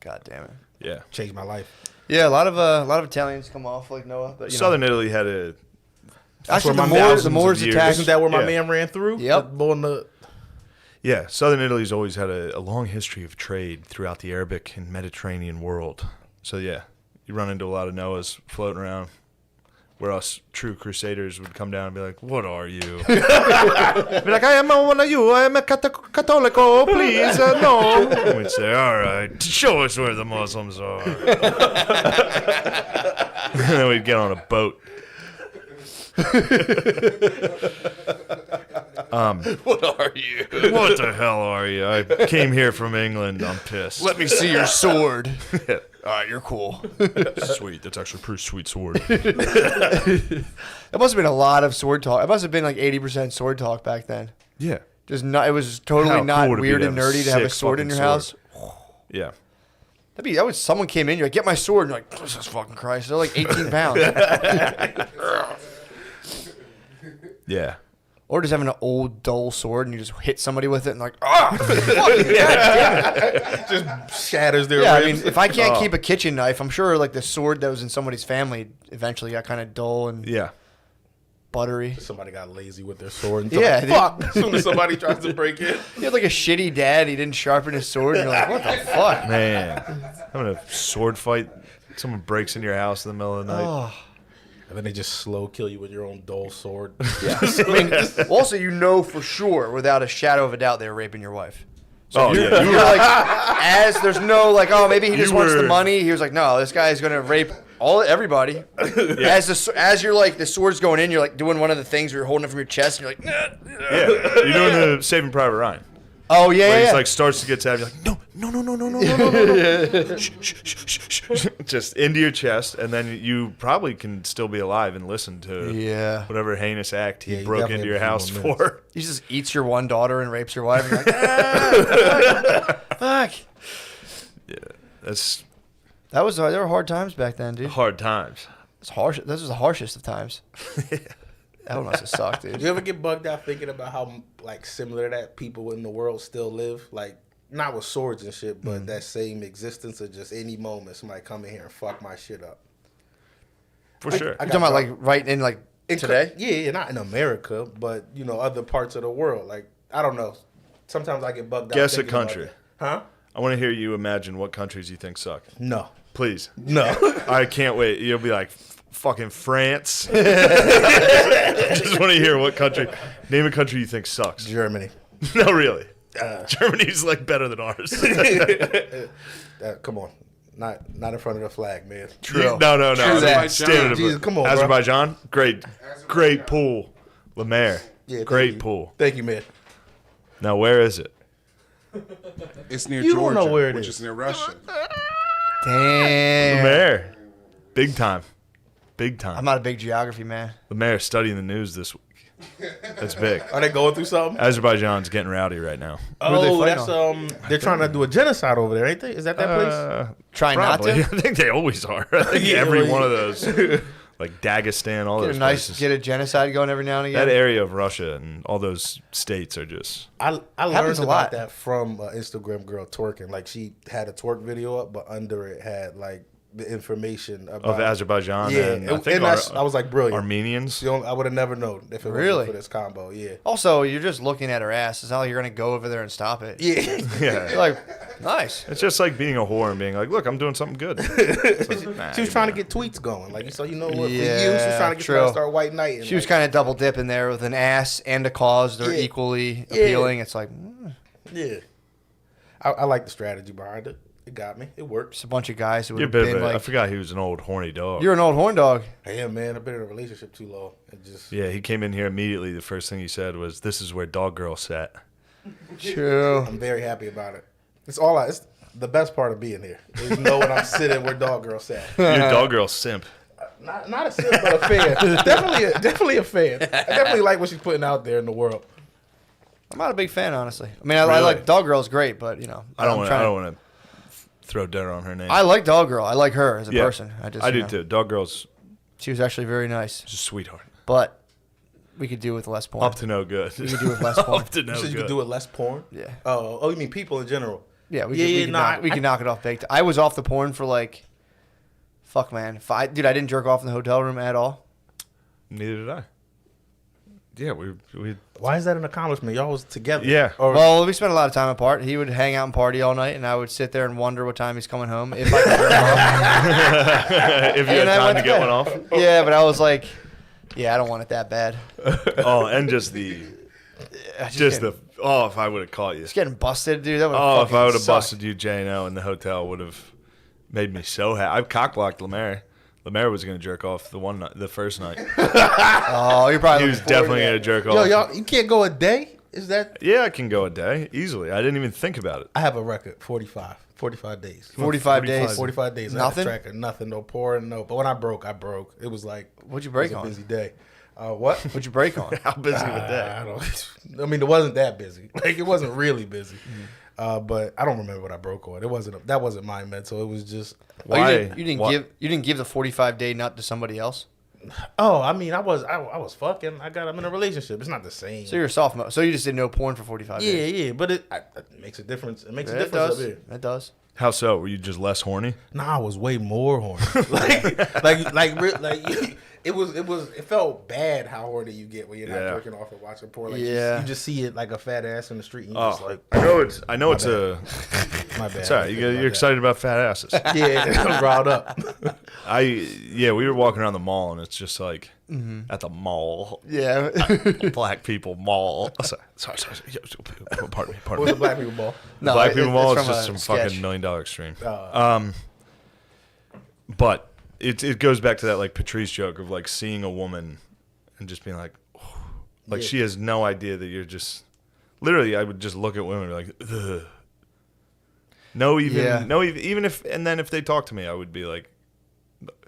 God damn it. Yeah. changed my life. Yeah, a lot of Italians come off like Noah, but Southern Italy had a. Actually, where the my Moors thousands of years- attacked. Isn't that where my Yeah. man ran through? Yep. The boy in the Yeah, Southern Italy's always had a long history of trade throughout the Arabic and Mediterranean world. So yeah, you run into a lot of Noahs floating around, where us true crusaders would come down and be like, "What are you?" Be like, "I am one of you. I am a Catholico. Please, no." And we'd say, "All right, show us where the Muslims are." And then we'd get on a boat. What are you? What the hell are you? I came here from England. I'm pissed. Let me see your sword. All right, you're cool. Sweet. That's actually a pretty sweet sword. It must have been a lot of sword talk. It must have been like 80% sword talk back then. Yeah. Just not. It was totally How not cool would it be weird to and have a nerdy to have a sick sword in your fucking house. Yeah. That was someone came in, you're like, get my sword, and you're like, Jesus fucking Christ, they're like 18 pounds. Yeah. Or just having an old dull sword and you just hit somebody with it and like, ah, fucking yeah. just shatters their Yeah, I ribs. mean, if I can't keep a kitchen knife, I'm sure like the sword that was in somebody's family eventually got kind of dull and Yeah. buttery. Somebody got lazy with their sword. And Yeah, like, fuck. As soon as somebody tries to break in. He had like a shitty dad, he didn't sharpen his sword, and you're like, what the fuck? Man. Having a sword fight. Someone breaks into your house in the middle of the night. Oh. And then they just slow kill you with your own dull sword. Yeah. I mean, also, you know for sure, without a shadow of a doubt, they were raping your wife. Oh, yeah. You're like, as there's no like, oh, maybe he just You wants the were- money. He was like, no, this guy is gonna rape everybody. As you're like the sword's going in, you're like doing one of the things where you're holding it from your chest, and you're like, nah. Yeah. You're doing the Saving Private Ryan. Oh yeah, Where yeah. he's like starts to get sad. You're like, no. Shh, shh, shh, shh, shh. Just into your chest, and then you probably can still be alive and listen to Yeah. whatever heinous act Yeah, he you broke definitely into your have a house few more for. He just eats your one daughter and rapes your wife. And you're like, ah, Fuck. Yeah, that's There were hard times back then, dude. hard times. It's harsh. This was the harshest of times. That one must have sucked, dude. Did you ever get bugged out thinking about how like similar that people in the world still live? Like not with swords and shit, but that same existence of just any moment somebody come in here and fuck my shit up. For sure. You're talking about like right in like today? Yeah, not in America, but other parts of the world. Like I don't know. Sometimes I get bugged out. Guess a thinking about country. that. Huh? I want to hear you imagine what countries you think suck. No. Please. No. I can't wait. You'll be like, fucking France. Just want to hear what country. Name a country you think sucks. Germany. No, really. Germany's like better than ours. Come on. Not in front of the flag, man. True. No. True that. Standard. Jesus, come on, bro. Azerbaijan, great pool. Lemaire, Yeah, thank great you. pool. Thank you, man. Now, where is it? It's near You don't Georgia, know where it which is. is near Russia. Damn. Lemaire, big time. I'm not a big geography man. Lemaire studying the news this week. That's big. Are they going through something? Azerbaijan's getting rowdy right now. are they Oh, fighting that's they're trying to do a genocide over there, ain't they? Is that place? Trying Probably. not to? I think they always are. I think Yeah, every well, one of those, like Dagestan, all those places. Get a genocide going every now and again. That area of Russia and all those states are just. I Happens learned a about lot. that from an Instagram girl twerking. Like she had a twerk video up, but under it had like the information about Of Azerbaijan Yeah, and I think I was like, brilliant. Armenians. I would have never known if it Really? wasn't for this combo. Yeah. Also, you're just looking at her ass. It's not like you're going to go over there and stop it. Yeah. You're Yeah. like, nice. It's just like being a whore and being like, look, I'm doing something good. It's like, nah, She was you trying know. to get tweets going. Like, so you know what? For you, Yeah, she was trying to get true. you to start white knight. And She was like, kind of double dipping there with an ass and a cause. They're Yeah. equally Yeah. appealing. It's like, yeah. I like the strategy behind it. It got me. It works. it's a bunch of guys who You're a would bit have of been a, I like, forgot he was an old horny dog. you're an old horn dog. Yeah, man. I've been in a relationship too long. It just Yeah, he came in here immediately. The first thing he said was, "This is where Dog Girl sat." True. I'm very happy about it. It's the best part of being here. Is know when I'm sitting where Dog Girl sat. You're a Dog Girl simp. Not a simp, but a fan. definitely a fan. I definitely like what she's putting out there in the world. I'm not a big fan, honestly. I mean, I Really? like Dog Girl's great, but, I don't I'm want to throw dirt on her name. I like Dog Girl. I like her as a Yeah, person. I do too. Dog Girl's She was actually very nice, just a sweetheart. but we could do with less porn. Up to no good. We could do with less porn. Up to no So you good. could do it less porn? Yeah. Oh, you mean people in general? Yeah, we Yeah, could, yeah, we could, no, knock, we I- could knock it off big time. I was off the porn for like, fuck, man. Dude, I didn't jerk off in the hotel room at all. Neither did I. Yeah, we Why is that an accomplishment? Y'all was together. Yeah. Or, Well, we spent a lot of time apart. He would hang out and party all night, and I would sit there and wonder what time he's coming home. If I could jerk off. if you had And I time went to to get bed. one off. Yeah, but I was like, yeah, I don't want it that bad. Oh, and just the if I would have caught you. Just getting busted, dude. That would Oh, if I would have busted you, J&O, in the hotel, would have made me so happy. I've cockblocked Lemaire. Lemaire was going to jerk off the first night. Oh, you're probably He was definitely going to jerk off. yo, y'all, you can't go a day? Is that? Yeah, I can go a day easily. I didn't even think about it. I have a record, 45 days. 45 days. 45 days. Nothing? I had a tracker, nothing, no porn, no. But when I broke. It was like, What'd you break it was on? a busy day. What? What'd you break on? How busy with that? I don't. I mean, it wasn't that busy. Like it wasn't really busy. But I don't remember what I broke on. That wasn't my mental. It was just. Oh, Why? you didn't give the 45-day nut to somebody else. Oh, I mean, I was fucking. I'm in a relationship. It's not the same. So you're soft mode. So you just did no porn for 45 days. Yeah, but it makes a difference. It makes a It difference does. up here. It does. How so? Were you just less horny? Nah, I was way more horny. It felt bad how horny you get when you're not Yeah. jerking off and watching porn. Like Yeah. you just see it like a fat ass in the street. And you just Oh, like, I know it's a. my bad. Sorry, you're excited about fat asses. Yeah, I'm riled up. We were walking around the mall and it's just like at the mall, Yeah. black people mall. Sorry. Pardon me. What's the black people ball? No, Black people mall it's is from just a some sketch. fucking $1 million extreme. But it goes back to that like Patrice joke of like seeing a woman and just being like, oh, like Yeah. she has no idea that you're just. Literally, I would just look at women and be like, ugh. Even if, and then if they talk to me, I would be like,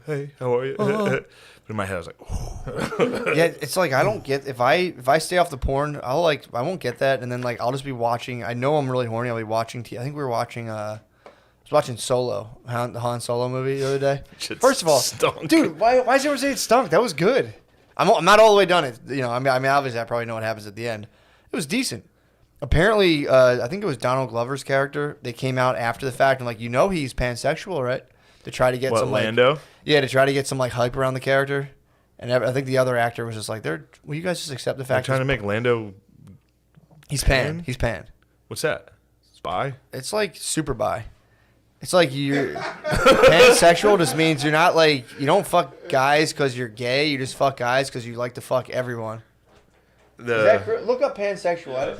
hey, how are you? But in my head, I was like, oh. Yeah, it's like I don't get if I stay off the porn, I won't get that, and then like I'll just be watching. I know I'm really horny. I'll be watching. I think we were watching. I was watching Solo, the Han Solo movie the other day. First of all, stunk. dude, why is everyone saying it stunk? That was good. I'm not all the way done. It I mean obviously I probably know what happens at the end. It was decent. Apparently, I think it was Donald Glover's character. They came out after the fact and like he's pansexual, right? To try to get some Lando? like to try to get some like hype around the character. And I think the other actor was just like, will you guys just accept the They're fact trying to make Lando. he's pan? He's pan. What's that? Spy? It's like super bi. It's like you're pansexual just means you're not like you don't fuck guys because you're gay. You just fuck guys because you like to fuck everyone. Look up pansexual.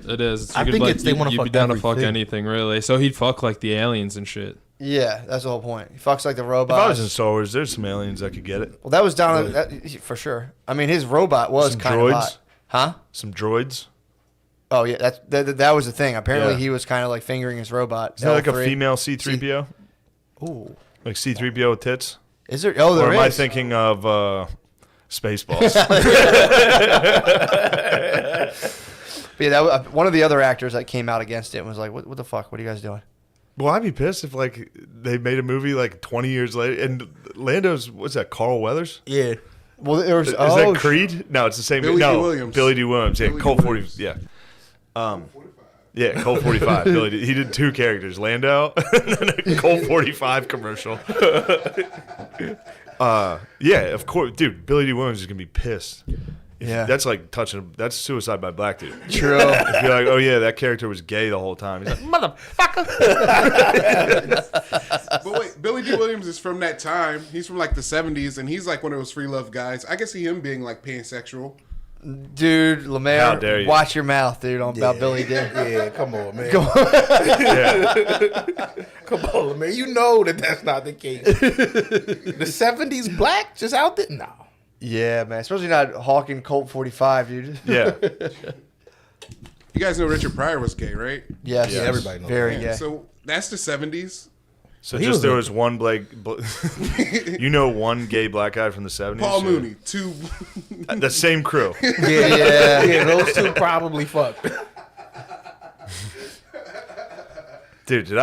It is. I think it's they want to fuck You'd be down to fuck everything. anything, really. So he'd fuck like the aliens and shit. Yeah, that's the whole point. He fucks like the If robots. I was in Star Wars, there's some aliens that could get it. Well, that was down for sure. I mean, his robot was Some kind droids? of hot. Huh? Some droids. Oh yeah, that was the thing. Apparently, Yeah. he was kind of like fingering his robot. Isn't that like a L3. female C-3PO? Ooh, Like C-3PO with tits? is there? Oh, there Or is. am I thinking of Spaceballs? But yeah, that was, one of the other actors that came out against it was like, "What the fuck? What are you guys doing?" Well, I'd be pissed if like they made a movie like 20 years later and Lando's what's that? Carl Weathers? Yeah. Well, there was. Is that Creed? No, it's the same. Billy D. no, Williams. Billy D. Williams. Yeah, Billy D. Colt 40. Williams. Yeah. Yeah, Colt 45. Billy D. He did two characters, Lando, and then a Colt 45 commercial. Yeah, of course, dude. Billy D. Williams is gonna be pissed. Yeah. That's like touching. That's suicide by black dude. True. If you're like, oh yeah, that character was gay the whole time. He's like, But wait, Billy D. Williams is from that time. He's from like the 70s, and he's like one of those free love guys. I can see him being like pansexual. Dude, Lemaire, How dare you. watch your mouth, dude, about Billy D. Yeah, come on, man. yeah. Come on, man. You know that's not the case. The 70s black just out there? No. Yeah, man. Especially not hawking Colt 45, dude. Yeah. You guys know Richard Pryor was gay, right? Yes. Yeah, everybody knows Very Yeah, gay. so that's the 70s. So He just was there a- was one you know one gay black guy from the 70s? Paul So- Mooney, two. The same crew. Yeah. Yeah, those two probably fucked. Dude, did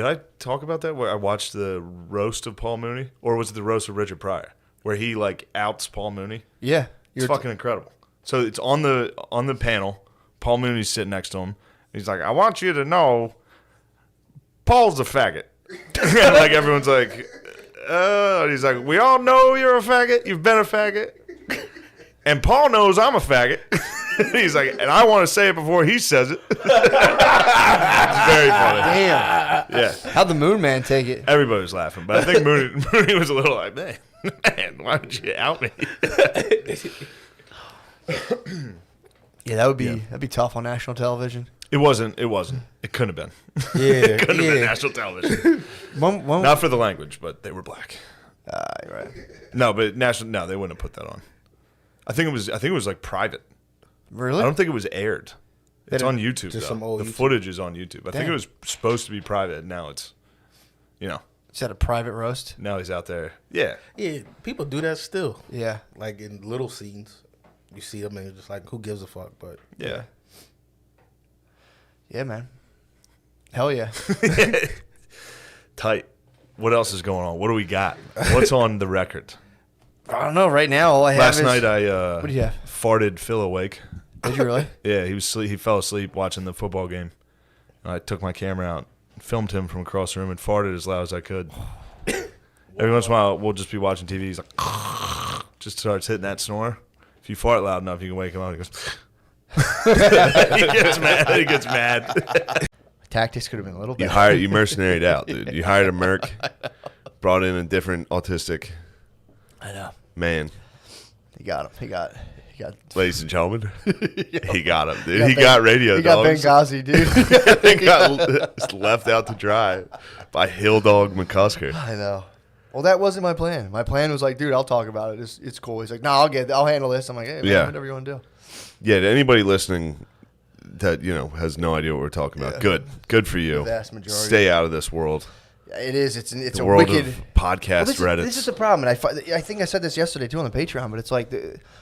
I talk about that where I watched the roast of Paul Mooney? Or was it the roast of Richard Pryor? Where he like outs Paul Mooney? Yeah. It's fucking incredible. So it's on the panel. Paul Mooney's sitting next to him. He's like, I want you to know Paul's a faggot. Like everyone's like, and he's like, we all know you're a faggot. You've been a faggot. And Paul knows I'm a faggot. He's like, and I want to say it before he says it. It's very funny. Damn. Yeah. How'd the Moon Man take it? Everybody was laughing. But I think Mooney was a little like, man, why did you out me? Yeah, that'd be tough on national television. It wasn't. It couldn't have been. Yeah, It couldn't have been national television. Not for the language, but they were black. You're right. No, but national. No, they wouldn't have put that on. I think it was like private. Really? I don't think it was aired. It's on YouTube. Just Though. some old The YouTube. footage is on YouTube. I think Damn. it was supposed to be private. Now it's, Is that a private roast? now he's out there. Yeah. Yeah, people do that still. Yeah. Like in little scenes. You see them and you're just like, who gives a fuck? But Yeah. Yeah, man. Hell yeah. Tight. What else is going on? What do we got? What's on the record? I don't know. Right now, all I have Last is... night I What do you have? farted Phil awake. Did you really? Yeah, he fell asleep watching the football game. And I took my camera out, filmed him from across the room, and farted as loud as I could. Every once in a while, we'll just be watching TV. He's like, just starts hitting that snore. If you fart loud enough, you can wake him up. He goes, he gets mad. Tactics could have been a little better. You mercenaried out, dude. You hired a merc, brought in a different autistic I know. man. He got him. He got. Ladies and gentlemen, he got him, dude. got He Ben- got radio He got dogs. Benghazi, dude. He got left out to dry by Hill Dog McCusker. I know. Well, that wasn't my plan. My plan was like, dude, I'll talk about it. It's cool. He's like, no, I'll handle this. I'm like, hey, man, Yeah. whatever you want to do. Yeah, to anybody listening that has no idea what we're talking about, good for you. The vast majority. Stay out of this world. It is. It's The a world wicked of podcast Reddit. This is the problem. And I think I said this yesterday too on the Patreon, but it's like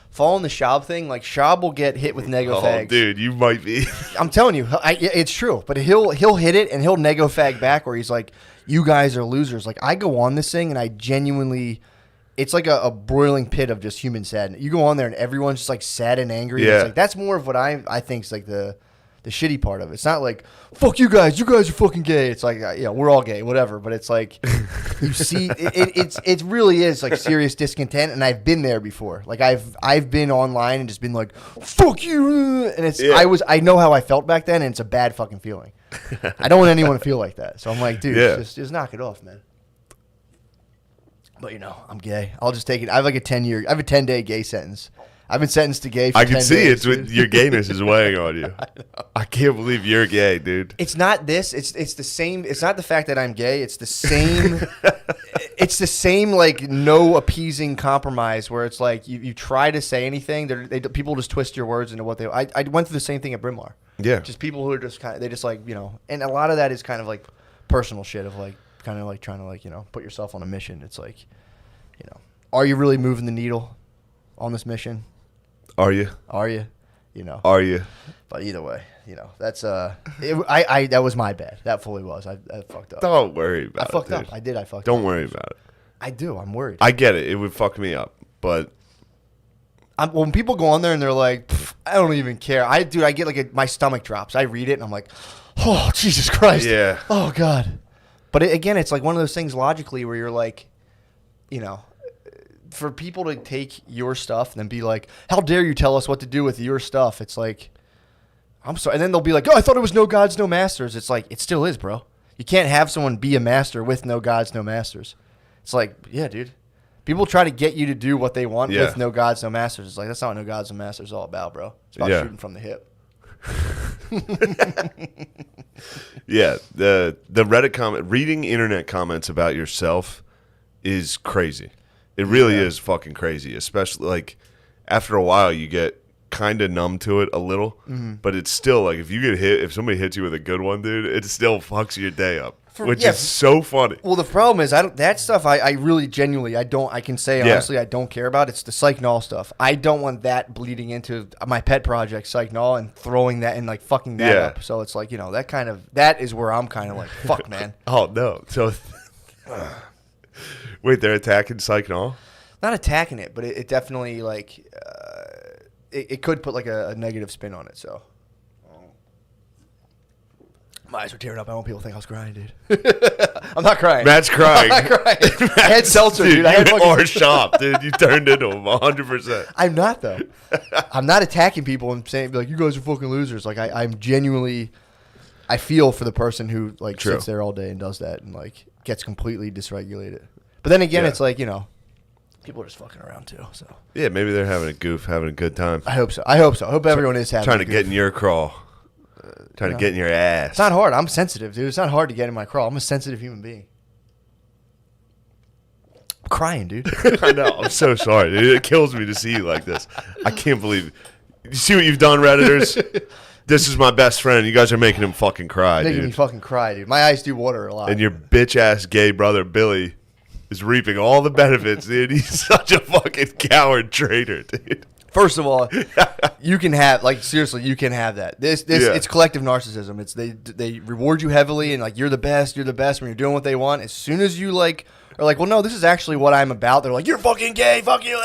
following the Shab thing. Like Shab will get hit with nego fags. Dude, you might be. I'm telling you, it's true. But he'll hit it and he'll nego fag back where he's like, "You guys are losers." Like I go on this thing and I genuinely, it's like a broiling pit of just human sadness. You go on there and everyone's just like sad and angry. Yeah. It's like that's more of what I think is like the shitty part of it. It's not like, fuck you guys are fucking gay. It's like, we're all gay, whatever. But it's like, you see, it really is like serious discontent. And I've been there before. Like I've been online and just been like, fuck you. And it's, I know how I felt back then and it's a bad fucking feeling. I don't want anyone to feel like that. So I'm like, dude, just knock it off, man. But I'm gay. I'll just take it. I have like a 10-day gay sentence. I've been sentenced to gay for 10 days. I can see it's with your gayness is weighing on you. I can't believe you're gay, dude. It's not this. It's the same. It's not the fact that I'm gay. It's the same. It's the same like no appeasing compromise where it's like you try to say anything. People just twist your words into what they. I went through the same thing at Bryn Mawr. Yeah. Just people who are just kind of they just like and a lot of that is kind of like personal shit of like kind of like trying to like put yourself on a mission. It's like are you really moving the needle on this mission? Are you? Are you? Are you? But either way, that's that was my bad. That fully was. I fucked up. Don't worry about it. I fucked up. Dude. I did. I fucked up. Don't worry about it. I do. I'm worried. I get it. It would fuck me up, but when people go on there and they're like, I don't even care. I get like my stomach drops. I read it and I'm like, oh Jesus Christ. Yeah. Oh God. But again, it's like one of those things logically where you're like, for people to take your stuff and then be like, how dare you tell us what to do with your stuff? It's like, I'm sorry. And then they'll be like, oh, I thought it was no gods, no masters. It's like, it still is, bro. You can't have someone be a master with no gods, no masters. It's like, yeah, dude. People try to get you to do what they want with no gods, no masters. It's like, that's not what no gods, no masters is all about, bro. It's about shooting from the hip. Yeah. The Reddit comment, reading internet comments about yourself is crazy. It really is fucking crazy, especially like after a while you get kind of numb to it a little, but it's still like if somebody hits you with a good one, dude, it still fucks your day up, which is so funny. Well, the problem is that stuff I really genuinely I can say honestly I don't care about. It's the psych null stuff. I don't want that bleeding into my pet project psych null and throwing that and like fucking that up. So it's like that is where I'm kind of like fuck man. Oh no, so. Wait, they're attacking Psych Null? Not attacking it, but it definitely like it could put like a negative spin on it. So my eyes were tearing up. I don't want people to think I was crying, dude. I'm not crying. Matt's crying. I'm not crying. I had seltzer, dude. I had or shop, dude. You turned into him 100%. I'm not though. I'm not attacking people and saying like you guys are fucking losers. Like I'm genuinely, I feel for the person who like sits there all day and does that and like gets completely dysregulated. But then again, it's like, people are just fucking around too. So yeah, maybe they're having a goof, having a good time. I hope so. I hope everyone is having trying to get in your crawl. Trying to get in your ass. It's not hard. I'm sensitive, dude. It's not hard to get in my crawl. I'm a sensitive human being. I'm crying, dude. I know. I'm so sorry, dude. It kills me to see you like this. I can't believe it. You see what you've done, Redditors? This is my best friend. You guys are making him fucking cry, making me fucking cry, dude. My eyes do water a lot. And your bitch-ass gay brother, Billy, is reaping all the benefits, dude. He's such a fucking coward traitor, dude. First of all, you can have seriously, you can have that. It's collective narcissism. It's they reward you heavily and like you're the best when you're doing what they want. As soon as you are like, well, no, this is actually what I'm about. They're like, you're fucking gay, fuck you,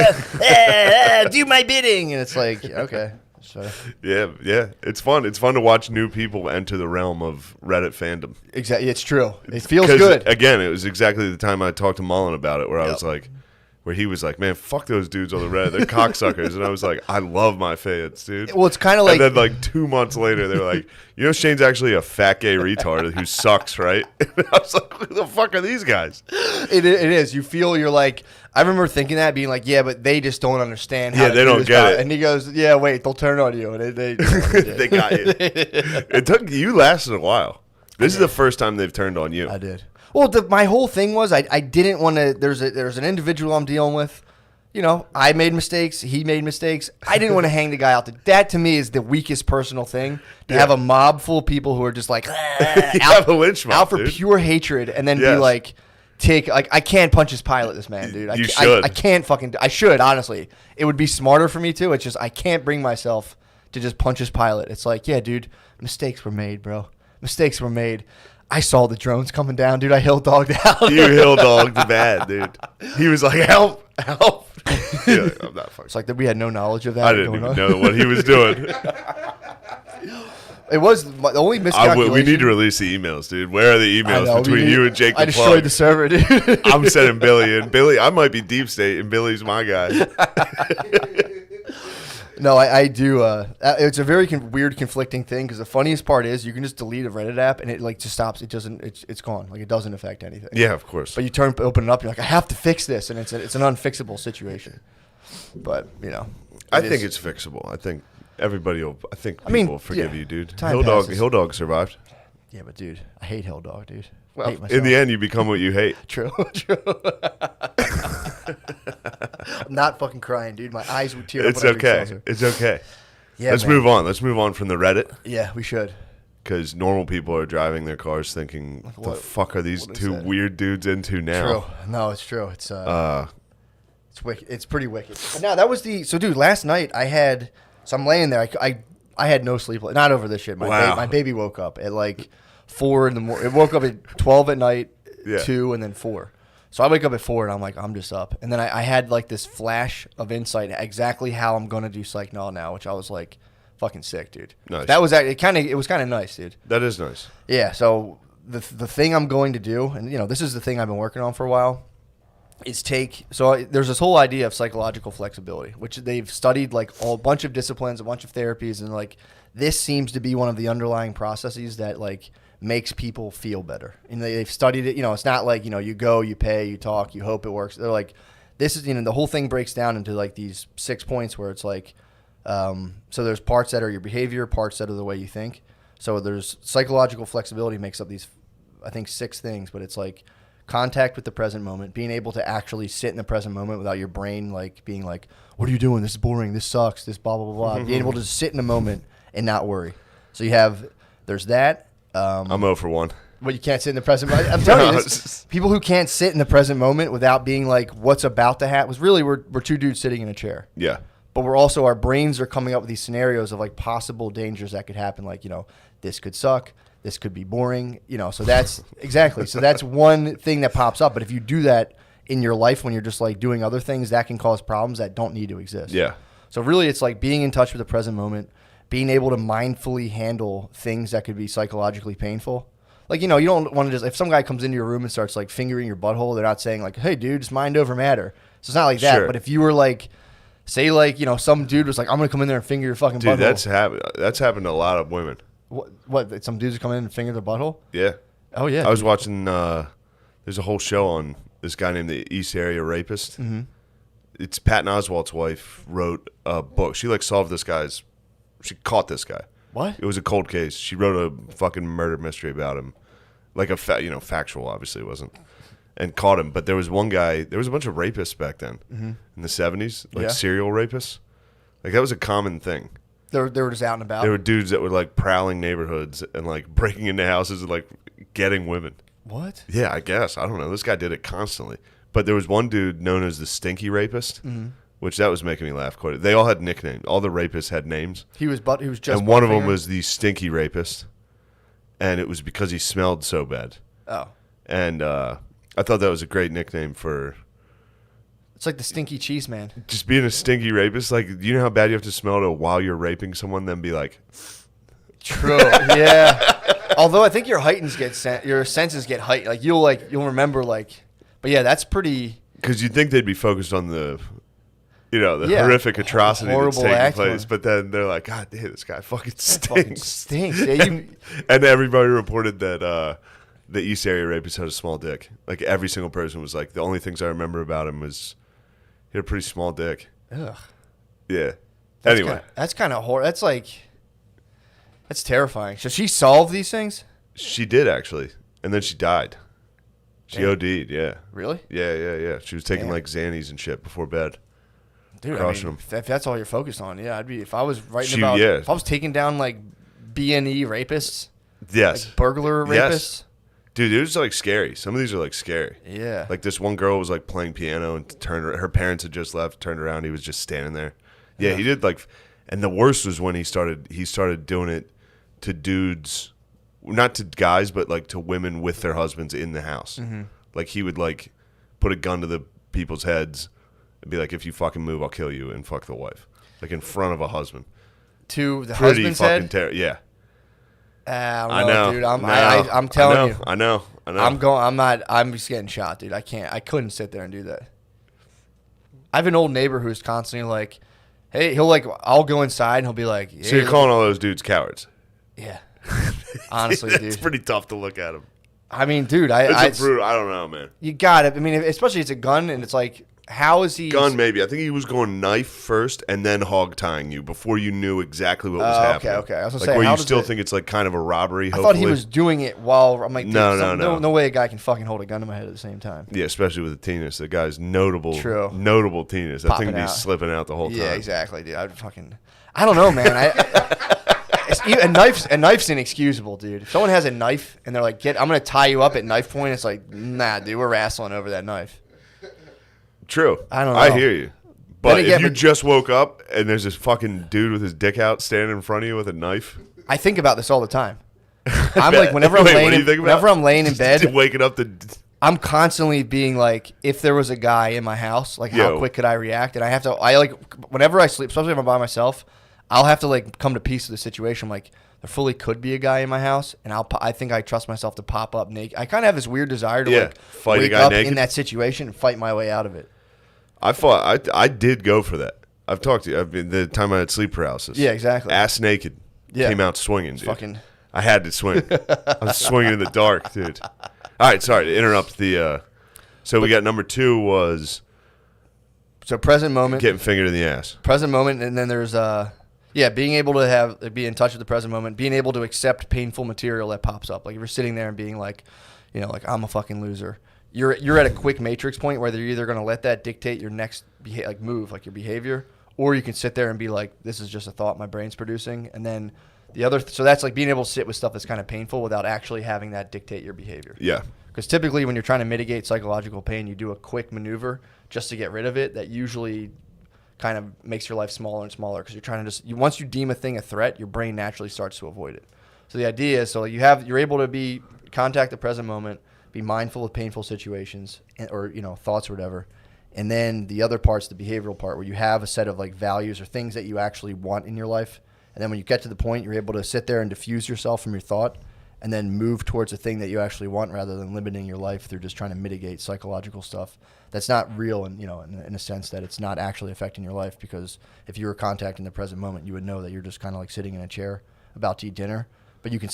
do my bidding, and it's like, okay. So. Yeah, it's fun. It's fun to watch new people enter the realm of Reddit fandom. Exactly, it's true. It feels good. Again, it was exactly the time I talked to Mullen about it, where I was like, where he was like, "Man, fuck those dudes on the Reddit. They're cocksuckers," and I was like, "I love my fans, dude." Well, it's kind of like, and then like 2 months later, they're like, Shane's actually a fat gay retard who sucks, right? And I was like, "Who the fuck are these guys?" It is. You feel you're like. I remember thinking that, being like, yeah, but they just don't understand how they don't get it. And he goes, yeah, wait, they'll turn on you. And they they got you. It took you lasted a while. This is the first time they've turned on you. I did. Well, my whole thing was I didn't want to. There's an individual I'm dealing with you know, I made mistakes. He made mistakes. I didn't want to hang the guy out. That to me is the weakest personal thing. To have a mob full of people who are just like Have a lynch mob, out for dude. pure hatred, and then be Yes. like, I can't punch his pilot, this man, dude. You should. I can't fucking. I should, honestly. It would be smarter for me to. It's just I can't bring myself to just punch his pilot. It's like, yeah, dude, mistakes were made, bro. Mistakes were made. I saw the drones coming down, dude. I hill dogged out. You hill dogged bad, dude. He was like, help. You're like, I'm not fucking. It's like that we had no knowledge of that. I didn't even know what he was doing. It was the only miscalculation. We need to release the emails, dude. Where are the emails between you and Jake? I the destroyed Plug? the server, dude. I'm sending Billy in. Billy, I might be deep state, and Billy's my guy. No, I do. It's a very weird, conflicting thing because the funniest part is you can just delete a Reddit app and it like just stops. It doesn't. It's gone. Like it doesn't affect anything. Yeah, of course. But you open it up, you're like, I have to fix this, and it's an unfixable situation. But you know, I think it's fixable. I think everybody will. I think people will forgive you, dude. Time passes. Hill Dog survived. Yeah, but dude, I hate Hell Dog, dude. Well, hate myself. in the end, you become what you hate. True. I'm not fucking crying, dude. My eyes would tear up. It's when I read okay. Seltzer. It's okay. Yeah, Let's man. move on. Let's move on from the Reddit. Yeah, we should. Because normal people are driving their cars thinking, the What- fuck are these what is two that? weird dudes into now? True. No, it's true. It's wicked. It's pretty wicked. But no, that was so dude, last night I'm laying there. I had no sleep. Not over this shit. Wow. My baby woke up at like 4 in the morning. It woke up at 12 at night, Yeah. 2, and then 4. So I wake up at 4 and I'm like, I'm just up. And then I had like this flash of insight exactly how I'm gonna do psych null now, which I was like, fucking sick, dude. Nice. That was it was kind of nice, dude. That is nice. Yeah. So the thing I'm going to do, and you know, this is the thing I've been working on for a while, is there's this whole idea of psychological flexibility, which they've studied like a bunch of disciplines, a bunch of therapies, and like this seems to be one of the underlying processes that like makes people feel better. And they've studied it. You know, it's not like, you know, you go, you pay, you talk, you hope it works. They're like, this is, you know, the whole thing breaks down into like these 6 points where it's like, so there's parts that are your behavior, parts that are the way you think. So there's psychological flexibility makes up these, I think, 6 things, but it's like contact with the present moment, being able to actually sit in the present moment without your brain like being like, what are you doing? This is boring. This sucks. This blah, blah, blah, blah. Being able to sit in the moment and not worry. So there's that. I'm 0 for 1. Well, you can't sit in the present moment. I'm telling you, people who can't sit in the present moment without being like, what's about to happen, was really, we're 2 dudes sitting in a chair. Yeah. But we're also, our brains are coming up with these scenarios of like possible dangers that could happen. Like, you know, this could suck. This could be boring. You know, so that's exactly. So that's one thing that pops up. But if you do that in your life when you're just like doing other things, that can cause problems that don't need to exist. Yeah. So really it's like being in touch with the present moment, being able to mindfully handle things that could be psychologically painful. Like, you know, you don't want to just, if some guy comes into your room and starts like fingering your butthole, they're not saying like, hey dude, it's mind over matter. So it's not like that. Sure. But if you were like, say like, you know, some dude was like, I'm going to come in there and finger your fucking Dude, butthole. that's happened to a lot of women. What? Some dudes come in and finger their butthole? Yeah. Oh yeah. I was watching, there's a whole show on this guy named the East Area Rapist. Mm-hmm. It's Patton Oswalt's wife wrote a book. She like solved she caught this guy. What? It was a cold case. She wrote a fucking murder mystery about him. Like factual, obviously it wasn't. And caught him. But there was one guy, there was a bunch of rapists back then in the 70s, like serial rapists. Like that was a common thing. They were just out and about. There were dudes that were like prowling neighborhoods and like breaking into houses and like getting women. What? Yeah, I guess. I don't know. This guy did it constantly. But there was one dude known as the Stinky Rapist, which that was making me laugh quite. They all had nicknames. All the rapists had names. He was just. And one of them was the Stinky Rapist, and it was because he smelled so bad. Oh. And I thought that was a great nickname for It's like the stinky cheese man. just being a stinky rapist. Like, you know how bad you have to smell to while you're raping someone, then be like, True. Yeah. Although I think your your senses get heightened. Like you'll remember like, but yeah, that's pretty. because you'd think they'd be focused on the horrific atrocity that's horrible taking act, place, man. but then they're like, God damn, this guy fucking Fucking stinks. stinks. Yeah, And everybody reported that the East Area Rapist had a small dick. Like, every single person was like, the only things I remember about him was he had a pretty small dick. Ugh. Yeah. That's Anyway, that's kind of horror. That's terrifying. Should she solve these things? she did actually, and then she died. She OD'd. Yeah. Really? Yeah. She was taking Damn. like Xannies and shit before bed. Dude, crushing I mean, them. if that's all you're focused on, yeah, I'd be. If I was writing Shoot, about, yeah. if I was taking down like BNE rapists, Yes. like burglar rapists, Yes. Dude, it was like scary. Some of these are like scary. yeah, Like this one girl was like playing piano and her parents had just left, turned around, he was just standing there. Yeah, he did like, and the worst was when he started doing it to dudes, not to guys, but like to women with their husbands in the house. Mm-hmm. Like he would like put a gun to the people's heads and be like, if you fucking move, I'll kill you, and fuck the wife. Like in front of a husband. to the Pretty husband's fucking head. yeah. I know, dude. I'm telling you. I know. I'm just getting shot, dude. I couldn't sit there and do that. I have an old neighbor who's constantly like, hey, I'll go inside and he'll be like, So you're calling all those dudes cowards? yeah. Honestly, It's dude. pretty tough to look at them. I mean, dude, It's brutal. I don't know, man. you got it. I mean, especially it's a gun and it's like, how is he? Gun, maybe. I think he was going knife first and then hog tying you before you knew exactly what was happening. Okay. I was gonna Like say, where how you does still it- think it's like kind of a robbery. I Hopefully. thought he was doing it while I'm like, dude, No. no way a guy can fucking hold a gun to my head at the same time. Yeah, especially with the tennis. The guy's notable. True. Notable tennis. That thing would Popping be out. slipping out the whole time. Yeah, exactly, dude. I don't know, man. A knife's inexcusable, dude. If someone has a knife and they're like, I'm gonna tie you up at knife point, it's like, nah, dude, we're wrestling over that knife. True. I don't know. I hear you. But Then again, if you just woke up and there's this fucking dude with his dick out standing in front of you with a knife. I think about this all the time. I'm like, whenever I'm Wait, what laying, do you think about? whenever I'm laying in bed, waking up to. I'm constantly being like, if there was a guy in my house, like how Yo. quick could I react? And I like whenever I sleep, especially if I'm by myself, I'll have to like come to peace with the situation. I'm like, there fully could be a guy in my house, and I think I trust myself to pop up naked. I kind of have this weird desire to like fight a wake guy up naked. in that situation and fight my way out of it. I did go for that. I've talked to you. The time I had sleep paralysis. Yeah, exactly. Ass naked. Yeah. Came out swinging, dude. Fucking. I had to swing. I was swinging in the dark, dude. All right, sorry to interrupt the. So we got number 2 was So present moment, getting fingered in the ass. present moment, and then there's being able to be in touch with the present moment, being able to accept painful material that pops up. Like if you're sitting there and being like, like I'm a fucking loser. You're at a quick matrix point where you're either going to let that dictate your next move, like your behavior, or you can sit there and be like, this is just a thought my brain's producing. And then the other, so that's like being able to sit with stuff that's kind of painful without actually having that dictate your behavior. Yeah. Because typically when you're trying to mitigate psychological pain, you do a quick maneuver just to get rid of it that usually kind of makes your life smaller and smaller because you're trying to once you deem a thing a threat, your brain naturally starts to avoid it. So the idea is, you're able to contact the present moment, be mindful of painful situations or thoughts or whatever. And then the other part's the behavioral part where you have a set of like values or things that you actually want in your life. And then when you get to the point, you're able to sit there and diffuse yourself from your thought and then move towards a thing that you actually want rather than limiting your life through just trying to mitigate psychological stuff that's not real and in a sense that it's not actually affecting your life. Because if you were contacting the present moment, you would know that you're just kind of like sitting in a chair about to eat dinner. But you can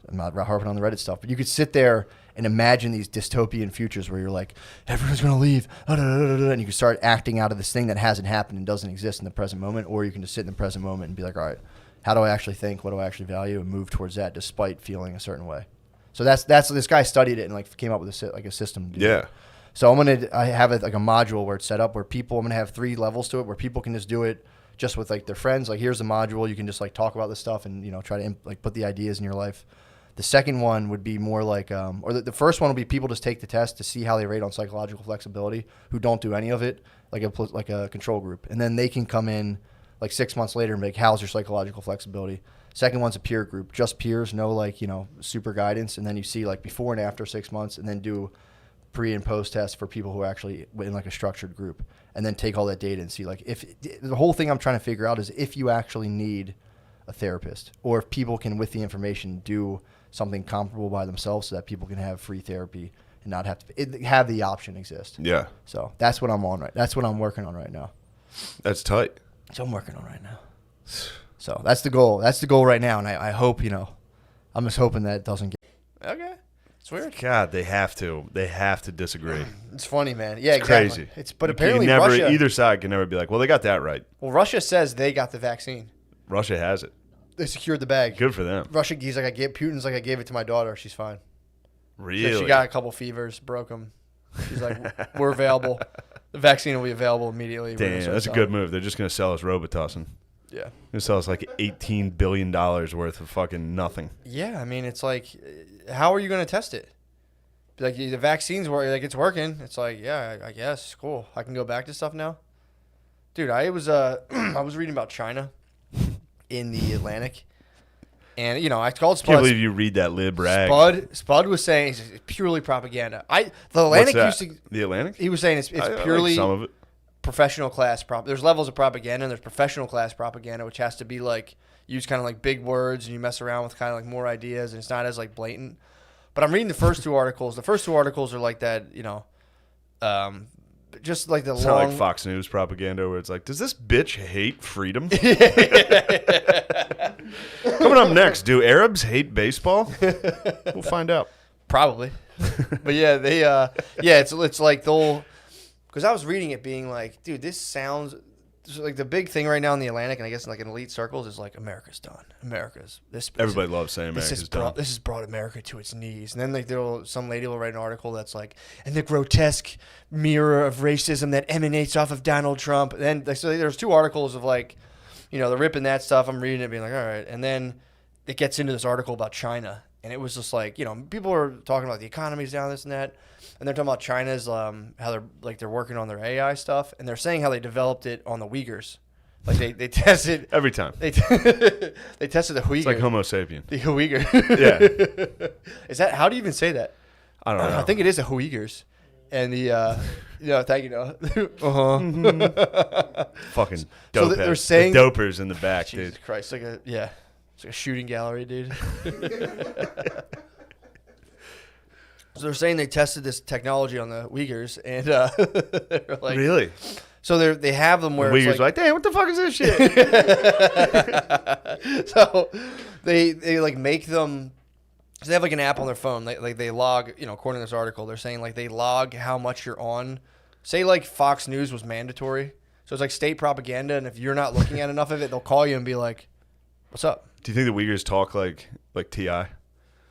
I'm not harping on the Reddit stuff, but you could sit there and imagine these dystopian futures where you're like, everyone's going to leave, and you can start acting out of this thing that hasn't happened and doesn't exist in the present moment, or you can just sit in the present moment and be like, all right, how do I actually think? What do I actually value? And move towards that despite feeling a certain way. So that's this guy studied it and like came up with a system. Yeah. So I have a module where it's set up where I'm going to have 3 levels to it where people can just do it just with like their friends. Like here's the module. You can just like talk about this stuff and, try to like put the ideas in your life. The second one would be more like, or the first one will be people just take the test to see how they rate on psychological flexibility who don't do any of it, like a control group. And then they can come in like 6 months later and be like, how's your psychological flexibility? Second one's a peer group, just peers, no super guidance. And then you see like before and after 6 months and then do pre and post tests for people who are actually in like a structured group and then take all that data and see like if the whole thing I'm trying to figure out is if you actually need a therapist or if people can, with the information, do something comparable by themselves so that people can have free therapy and not have to have the option exist. Yeah. So that's what I'm on that's what I'm working on right now. That's tight. So I'm working on right now. So that's the goal. That's the goal right now. And I hope, I'm just hoping that it doesn't get. Okay. It's weird. God, they have to. They have to disagree. It's funny, man. Yeah, It's exactly. crazy. But You apparently can never, Russia, either side can never be like, well, they got that right. well, Russia says they got the vaccine. Russia has it. They secured the bag. Good for them. Putin's like, I gave it to my daughter. She's fine. Really? So she got a couple fevers, broke them. She's like, we're available. The vaccine will be available immediately. Damn, that's a good move. They're just gonna sell us Robitussin. Yeah. They're gonna sell us like $18 billion worth of fucking nothing. Yeah, I mean, it's like, how are you going to test it? Be like, the vaccine's like, it's working. It's like, yeah, I guess, cool. I can go back to stuff now. Dude, I was I was reading about China in the Atlantic, and I called Spud. Can't believe you read that lib rag. Spud was saying it's purely propaganda. The Atlantic What's that? used to. The Atlantic? He was saying it's I purely like some of it. professional class There's levels of propaganda, and there's professional class propaganda, which has to be like use kind of like big words, and you mess around with kind of like more ideas, and it's not as like blatant. But I'm reading the first two articles. The first two articles are like that, just like the It's long. not like Fox News propaganda where it's like, does this bitch hate freedom? Coming up next, do Arabs hate baseball? We'll find out. Probably, but yeah, they it's like they'll, because I was reading it being like, dude, this sounds like the big thing right now in the Atlantic, and I guess in like in elite circles is like America's done. America's this. Everybody loves saying America's done. This has brought America to its knees, and then like some lady will write an article that's like, and the grotesque mirror of racism that emanates off of Donald Trump. And then so there's two articles of like, they're ripping that stuff. I'm reading it, being like, all right, and then it gets into this article about China. And it was just like, people are talking about the economy's down, this and that. And they're talking about China's, how they're working on their AI stuff. And they're saying how they developed it on the Uyghurs. Like they tested. Every time. They tested the Uyghur. It's like Homo sapien. The Uyghur. Yeah. Is that, how do you even say that? I don't know. I think it is the Uyghurs. And the, thank you. Fucking So dope they're saying. the dopers in the back, Jesus dude. Christ. It's like a shooting gallery, dude. So they're saying they tested this technology on the Uyghurs, and they're like, Really? So they have them where The Uyghurs it's are like, damn, what the fuck is this shit? so they like make them. So they have like an app on their phone. They log, according to this article, they're saying like they log how much you're on. Say like Fox News was mandatory, so it's like state propaganda, and if you're not looking at enough of it, they'll call you and be like, "What's up?" Do you think the Uyghurs talk like T.I.?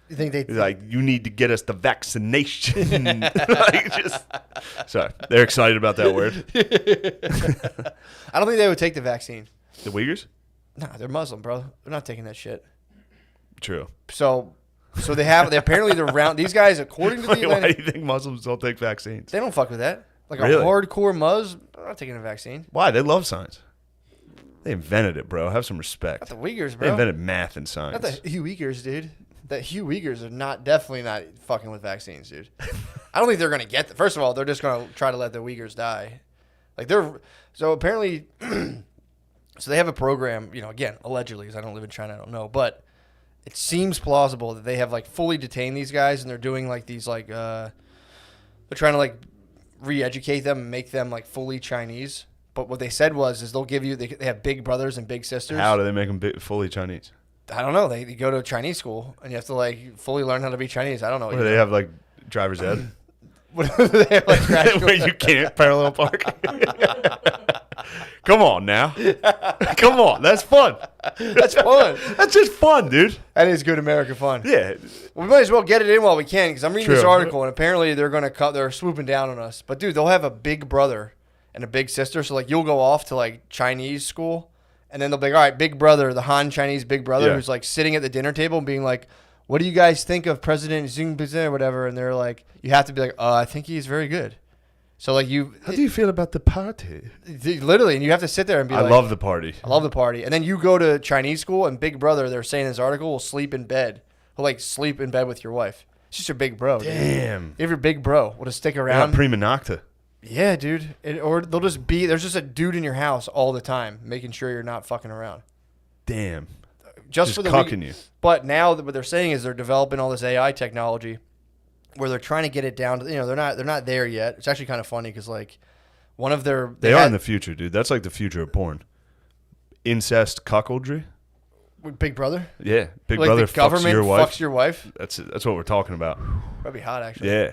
You think they Like, you need to get us the vaccination. Sorry, they're excited about that word. I don't think they would take the vaccine. The Uyghurs? Nah, they're Muslim, bro. They're not taking that shit. True. So they apparently they're round. These guys, according to the Why do Atlantic, you think Muslims don't take vaccines? they don't fuck with that. Like Really? a hardcore Muz, they're not taking a vaccine. Why? They love science. They invented it, bro. Have some respect. Not the Uyghurs, They bro. invented math and science. Not the Hugh Uyghurs, dude. The Hugh Uyghurs are definitely not fucking with vaccines, dude. I don't think they're gonna get. First of all, they're just gonna try to let the Uyghurs die. Like so apparently, so they have a program. Again, allegedly, because I don't live in China, I don't know, but it seems plausible that they have like fully detained these guys, and they're doing like these like they're trying to like re-educate them and make them like fully Chinese. But what they said is they'll give you they have big brothers and big sisters. How do they make them fully Chinese? I don't know. They go to a Chinese school and you have to like fully learn how to be Chinese. I don't know. What do they have, like driver's ed? What do they have, like, Where you can't parallel park? Come on now. Come on. That's fun. That's fun. That's just fun, dude. That is good American fun. Yeah. We might as well get it in while we can, because I'm reading this True. article and apparently they're swooping down on us. But dude, they'll have a big brother and a big sister. So like you'll go off to like Chinese school, and then they'll be like, all right, big brother, the Han Chinese big brother, Yeah. who's like sitting at the dinner table and being like, what do you guys think of President Xi Jinping or whatever? And they're like, you have to be like, I think he's very good. So like How do you feel about the party? literally, and you have to sit there and be I like, love the party. I love the party. And then you go to Chinese school, and big brother, they're saying in this article, will sleep in bed. He'll like sleep in bed with your wife. It's just your big bro. Dude. Damn. If your big bro will just stick They're around. not prima nocta. Yeah, dude. Or they'll just be, there's just a dude in your house all the time, making sure you're not fucking around. Damn. Just Just for the cucking you. But now what they're saying is they're developing all this AI technology where they're trying to get it down to, they're not there yet. It's actually kind of funny because like one of their, They are in the future, dude. That's like the future of porn. Incest cuckoldry. Big Brother. Yeah. Big Like brother the government fucks your wife. fucks your wife. That's what we're talking about. That'd be hot, actually. Yeah.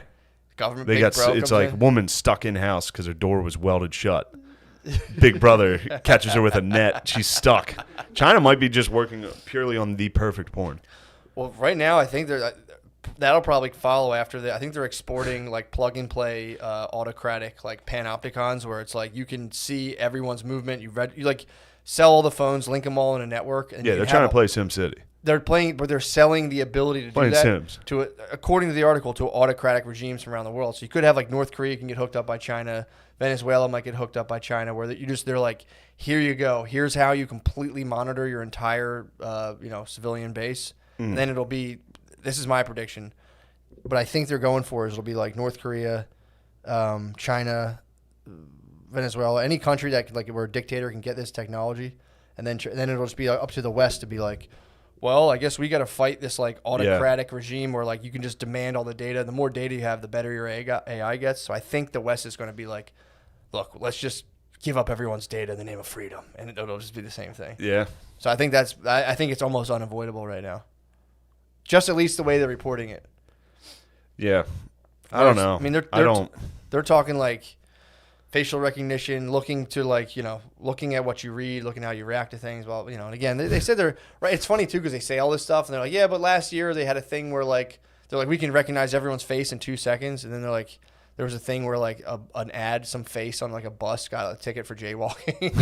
Government. They big got. bro It's comes like in. woman stuck in house because her door was welded shut. Big brother catches her with a net. She's stuck. China might be just working purely on the perfect porn. Well, right now I think they're that'll probably follow after that. I think they're exporting like plug and play autocratic like panopticons where it's like you can see everyone's movement. You like sell all the phones, link them all in a network. And Yeah, they're trying to play SimCity. They're playing, but they're selling the ability to Playing do that Sims. to, according to the article, to autocratic regimes from around the world. So you could have like North Korea can get hooked up by China, Venezuela might get hooked up by China, where they're like, here you go, here's how you completely monitor your entire civilian base. And then it'll be, this is my prediction, but I think they're going for is it'll be like North Korea, China, Venezuela, any country that like where a dictator can get this technology, and then it'll just be up to the West to be like, well, I guess we got to fight this like autocratic regime where like you can just demand all the data. The more data you have, the better your AI gets. So I think the West is going to be like, look, let's just give up everyone's data in the name of freedom, and it'll just be the same thing. Yeah. So I think I think it's almost unavoidable right now. Just at least the way they're reporting it. Yeah. I don't know. I mean, they're talking like facial recognition, looking to like, looking at what you read, looking how you react to things. Well, and again, they said they're right. It's funny too, because they say all this stuff and they're like, yeah, but last year they had a thing where like, they're like, we can recognize everyone's face in 2 seconds. And then they're like, there was a thing where like an ad, some face on like a bus got a ticket for jaywalking.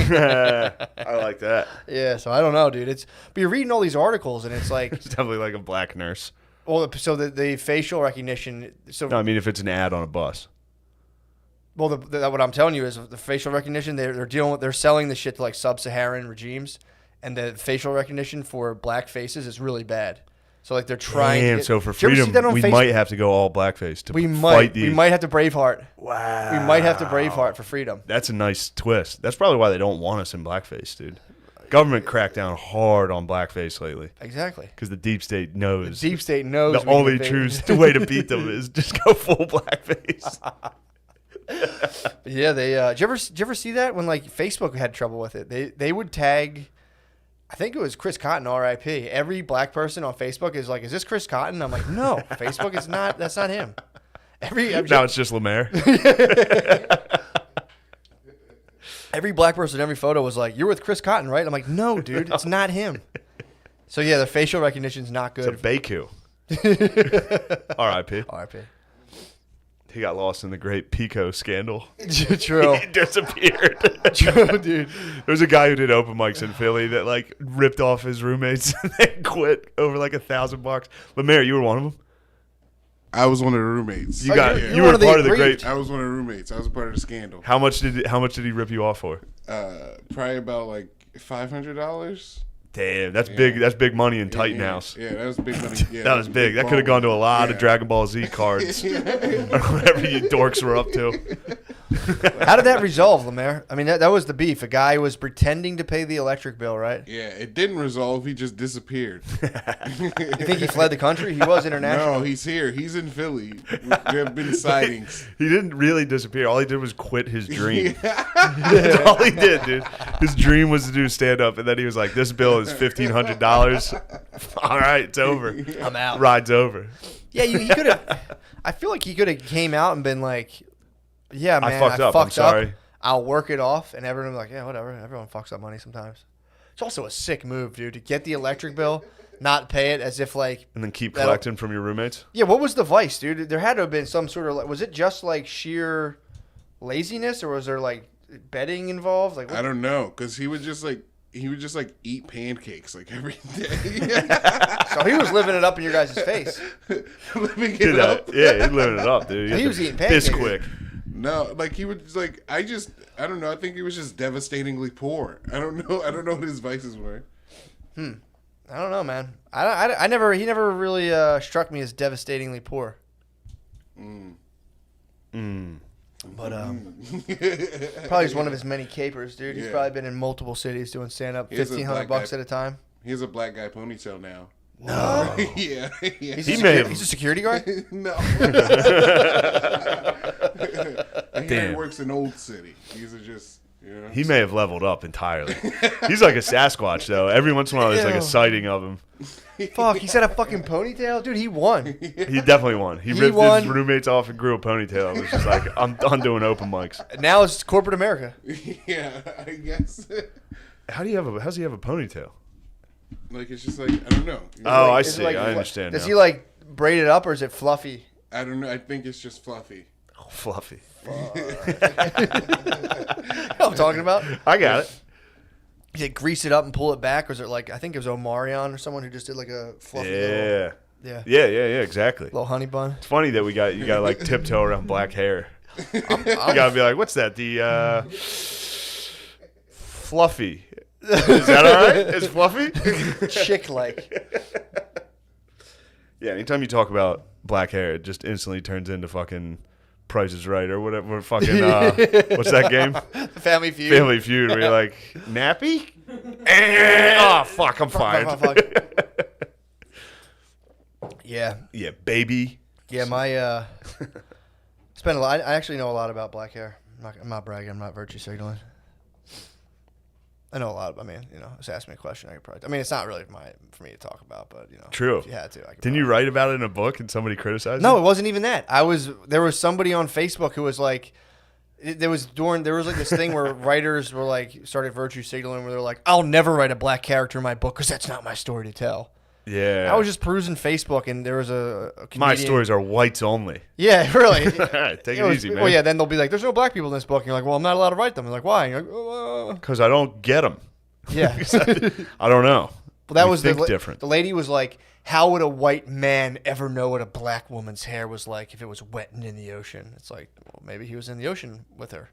I like that. Yeah. So I don't know, dude. But you're reading all these articles and it's like, It's definitely like a black nurse. well, so the facial recognition. So No, I mean if it's an ad on a bus. well, what I'm telling you is the facial recognition. They're selling the shit to like sub-Saharan regimes, and the facial recognition for black faces is really bad. So like they're trying. Damn, so for freedom, we might have to go all blackface to fight these. We might have to Braveheart. Wow. We might have to Braveheart for freedom. That's a nice twist. That's probably why they don't want us in blackface, dude. Government cracked down hard on blackface lately Exactly. because the deep state knows. Deep state knows the only true way to beat them is just go full blackface. Yeah, they. Did you ever see that when like Facebook had trouble with it? They would tag. I think it was Chris Cotton, R.I.P. Every black person on Facebook is like, "Is this Chris Cotton?" I'm like, "No, Facebook is not. That's not him." Now it's just Lemaire. Every black person, every photo was like, "You're with Chris Cotton, right?" I'm like, "No, dude, it's not him." So yeah, the facial recognition's not good. It's a Baku. R.I.P. R.I.P. He got lost in the great Pico scandal. True. He disappeared. True, dude. There's a guy who did open mics in Philly that like ripped off his roommates and then quit over like $1,000. Lemaire, you were one of them. I was one of the roommates. You Oh, got you're you one were of the part of the aggrieved. great. I was one of the roommates. I was a part of the scandal. How much did he rip you off for? Probably about like $500. Damn, that's big. That's big money in Titan yeah, House. Yeah, that was big money. Yeah, That was big. That could have gone to a lot of Dragon Ball Z cards or whatever you dorks were up to. How did that resolve, Lemaire? I mean, that was the beef. A guy was pretending to pay the electric bill, right? Yeah, it didn't resolve. He just disappeared. You think he fled the country? He was international. No, he's here. He's in Philly. There have been sightings. He didn't really disappear. All he did was quit his dream. That's all he did, dude. His dream was to do stand up, and then he was like, "This bill is $1,500. All right, it's over. I'm out." Ride's over." Yeah, he could have. I feel like he could have came out and been like, "Yeah, man, I fucked up. I'm sorry. I'll work it off," and everyone was like, "Yeah, whatever. Everyone fucks up money sometimes." It's also a sick move, dude, to get the electric bill, not pay it as if like. And then keep collecting from your roommates. Yeah, what was the vice, dude? There had to have been some sort of like. Was it just like sheer laziness, or was there like betting involved? Like, what? I don't know, because he would just like eat pancakes like every day. So he was living it up in your guys' face. Living it up. Yeah, he's living it up, dude. He was eating pancakes. This quick. No, like he would like I don't know. I think he was just devastatingly poor. I don't know what his vices were. I don't know, man. He never really struck me as devastatingly poor. But probably just one of his many capers, dude. He's probably been in multiple cities doing stand up, $1,500 at a time. He has a black guy ponytail now. No. Yeah. He's may a security guard? No. He works in Old City. These are just, He may have leveled up entirely. He's like a Sasquatch, though. Every once in a while, there's like a sighting of him. Fuck, he's had a fucking ponytail? Dude, he won. He definitely won. He ripped his roommates off and grew a ponytail. It was just like, I'm done doing open mics. Now it's corporate America. Yeah, I guess. How's he have a ponytail? Like, it's just like, I don't know. Oh, Like, I is it see. like- I understand Does now. he like braided up or is it fluffy? I don't know. I think it's just fluffy. Oh, fluffy. You know what I'm talking about? I got it. Is it grease it up and pull it back, or is it like I think it was Omarion or someone who just did like a fluffy little, Yeah, exactly. little honey bun? It's funny that you got to like tiptoe around black hair. You got to be like, what's that? The fluffy. Is that all right? It's fluffy? Chick like. Yeah, anytime you talk about black hair, it just instantly turns into fucking Price is Right or whatever. Fucking, what's that game? Family Feud. Family Feud, where you're like, nappy? Oh, fuck, I'm fired. Fuck. Yeah. Yeah, baby. Yeah, my spend a lot. I actually know a lot about black hair. I'm not bragging. I'm not virtue signaling. I know a lot. I mean, just ask me a question. I could probably. I mean, it's not really for me to talk about, but True. If you had to, I could. Didn't you write about it in a book and somebody criticized No, it? it wasn't even that. There was somebody on Facebook who was like, there was like this thing where writers were like started virtue signaling where they're like, I'll never write a black character in my book because that's not my story to tell. Yeah. I was just perusing Facebook and there was a comedian. My stories are whites only. Yeah, really. All right, take it easy, man. Well, yeah, then they'll be like, there's no black people in this book. And you're like, well, I'm not allowed to write them. I'm like, why? And you're like, Because I don't get them. yeah. I don't know. Well, that We was think different. The lady was like, how would a white man ever know what a black woman's hair was like if it was wet and in the ocean? It's like, well, maybe he was in the ocean with her.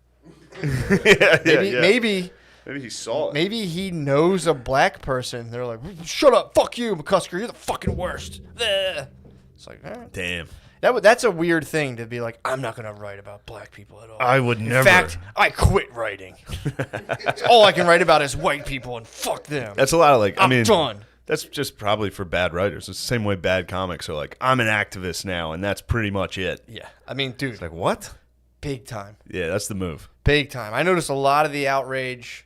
Maybe he saw it. Maybe he knows a black person. They're like, shut up, fuck you, McCusker, you're the fucking worst. It's like, all right. Damn. That's a weird thing to be like, I'm not going to write about black people at all. I would never. In fact, I quit writing. All I can write about is white people and fuck them. That's a lot of I'm done. That's just probably for bad writers. It's the same way bad comics are like, I'm an activist now, and that's pretty much it. Yeah. I mean, dude. It's like, what? Big time. Yeah, that's the move. Big time. I noticed a lot of the outrage.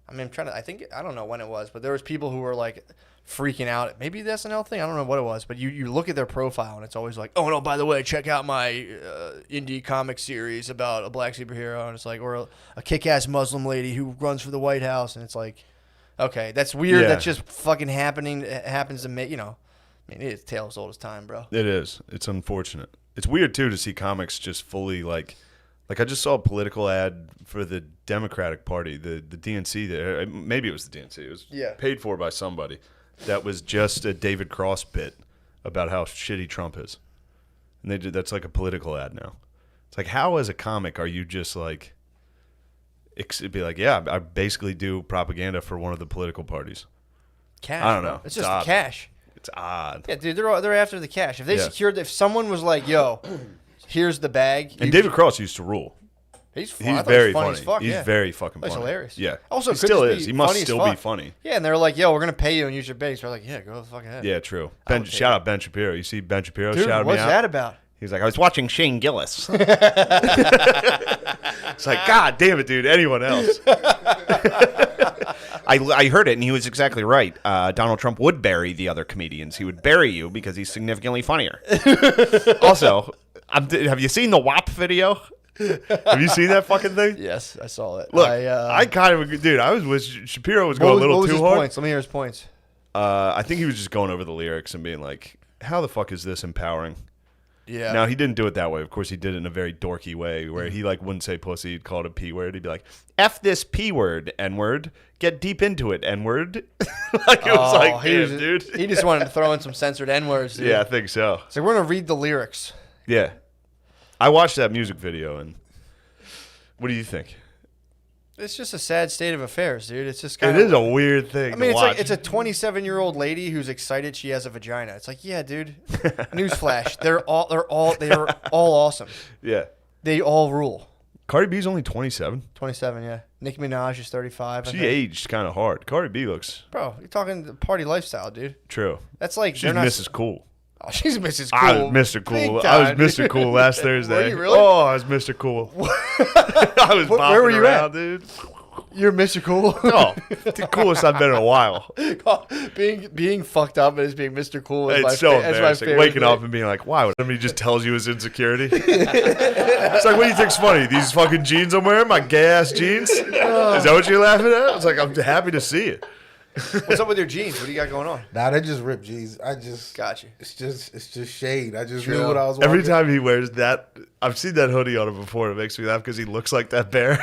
I mean, I don't know when it was, but there was people who were like freaking out. Maybe the SNL thing. I don't know what it was, but you look at their profile and it's always like, oh no, by the way, check out my indie comic series about a black superhero, and it's like, or a kick-ass Muslim lady who runs for the White House, and it's like, okay, that's weird. Yeah. That's just fucking happening. It happens to me, I mean, it's a tale as old as time, bro. It is. It's unfortunate. It's weird too to see comics just fully like I just saw a political ad for the Democratic Party, the DNC there. Maybe it was the DNC. It was paid for by somebody. That was just a David Cross bit about how shitty Trump is. And that's like a political ad now. It's like, how as a comic are you just like, it'd be like, yeah, I basically do propaganda for one of the political parties. Cash. I don't know. It's just the cash. It's odd. Yeah, dude, they're after the cash. If they if someone was like, yo, here's the bag. And David Cross used to rule. He's very funny. As fuck, He's very fucking funny. He's hilarious. Yeah. Also, he still is. He must still be funny. Yeah, and they're like, yo, we're going to pay you and use your base. We're like, yeah, go the fuck ahead. Yeah, true. Shout out Ben Shapiro. You see Ben Shapiro Dude, shouted me out? what's that about? He's like, I was watching Shane Gillis. It's like, God damn it, dude. Anyone else? I heard it, and he was exactly right. Donald Trump would bury the other comedians. He would bury you because he's significantly funnier. Also, have you seen the WAP video? Have you seen that fucking thing? Yes, I saw it. Look, I kind of, dude, I was with Shapiro was going a little too hard. Points? Let me hear his points. I think he was just going over the lyrics and being like, how the fuck is this empowering? Yeah. Now, he didn't do it that way. Of course, he did it in a very dorky way where he like wouldn't say pussy. He'd call it a P word. He'd be like, F this P word, N word. Get deep into it, N word. Like, it was like, damn, dude. He just wanted to throw in some censored N words. Yeah, I think so. So we're going to read the lyrics. Yeah. I watched that music video, and what do you think? It's just a sad state of affairs, dude. It's just kind of. It is a weird thing. I mean, to watch. like it's a 27-year-old lady who's excited she has a vagina. It's like, yeah, dude. Newsflash: they are all awesome. Yeah. They all rule. Cardi B's only 27. 27, yeah. Nicki Minaj is 35. She aged kind of hard. Cardi B looks. Bro, you're talking party lifestyle, dude. True. That's like she's Mrs. Cool. Oh, she's Mrs. Cool. I was Mr. Cool. I was Mr. Cool last Thursday. Were you really? Oh, I was Mr. Cool. I was bopping where were you around, at? Dude. You're Mr. Cool. Oh, the coolest I've been in a while. being fucked up and being Mr. Cool is it's so embarrassing. Waking up and being like, why? Somebody just tells you his insecurity. It's like, what do you think's funny? These fucking jeans I'm wearing, my gay ass jeans. Is that what you're laughing at? It's like, I'm happy to see it. What's up with your jeans? What do you got going on? Nah, they just ripped jeans. Got you. It's just shade. I just True. knew what I was walking. Every time he wears that, I've seen that hoodie on him before. It makes me laugh because he looks like that bear.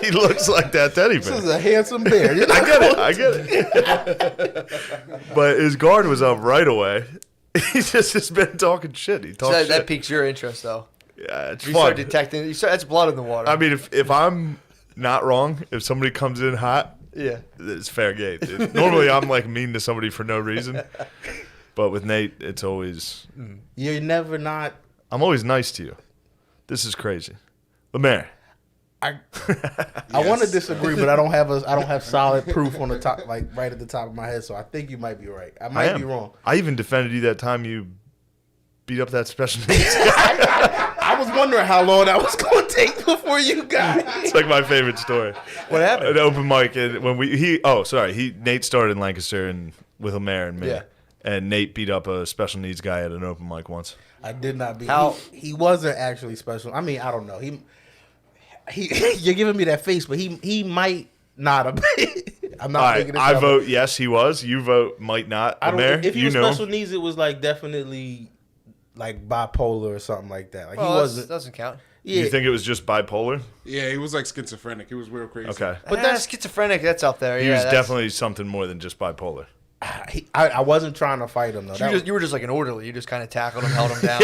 He looks like that teddy bear. This is a handsome bear. I get it. But his guard was up right away. He just has been talking shit. He So talks that shit. piques your interest, though. Yeah, it's You fun. start detecting. That's blood in the water. I mean, if I'm not wrong, if somebody comes in hot, yeah. it's fair game. Normally, I'm like mean to somebody for no reason. But with Nate, it's always... You're never not. I'm always nice to you. This is crazy. Lemaire. I want to disagree, but I don't have solid proof on the top, like right at the top of my head. So I think you might be right. I might be wrong. I even defended you that time you beat up that special needs guy. I was wondering how long that was going to take before you got it. It's like my favorite story. What happened? An open mic, and when Nate started in Lancaster and with Lemaire and me. Yeah. And Nate beat up a special needs guy at an open mic once. I did not be. How- He wasn't actually special. I mean, I don't know. He you're giving me that face, but he might not have been. I'm not All right, making this I up. vote yes, he was. You vote might not. I don't. Lemaire, If he you was know. special needs, it was like definitely like bipolar or something like that. Like Well, he that wasn't. doesn't count. Yeah, You think it was just bipolar? Yeah, he was like schizophrenic. He was real crazy. Okay. But that's schizophrenic. That's up there. He yeah, was that's- definitely something more than just bipolar. I wasn't trying to fight him though. You were just like an orderly. You just kind of tackled him, held him down.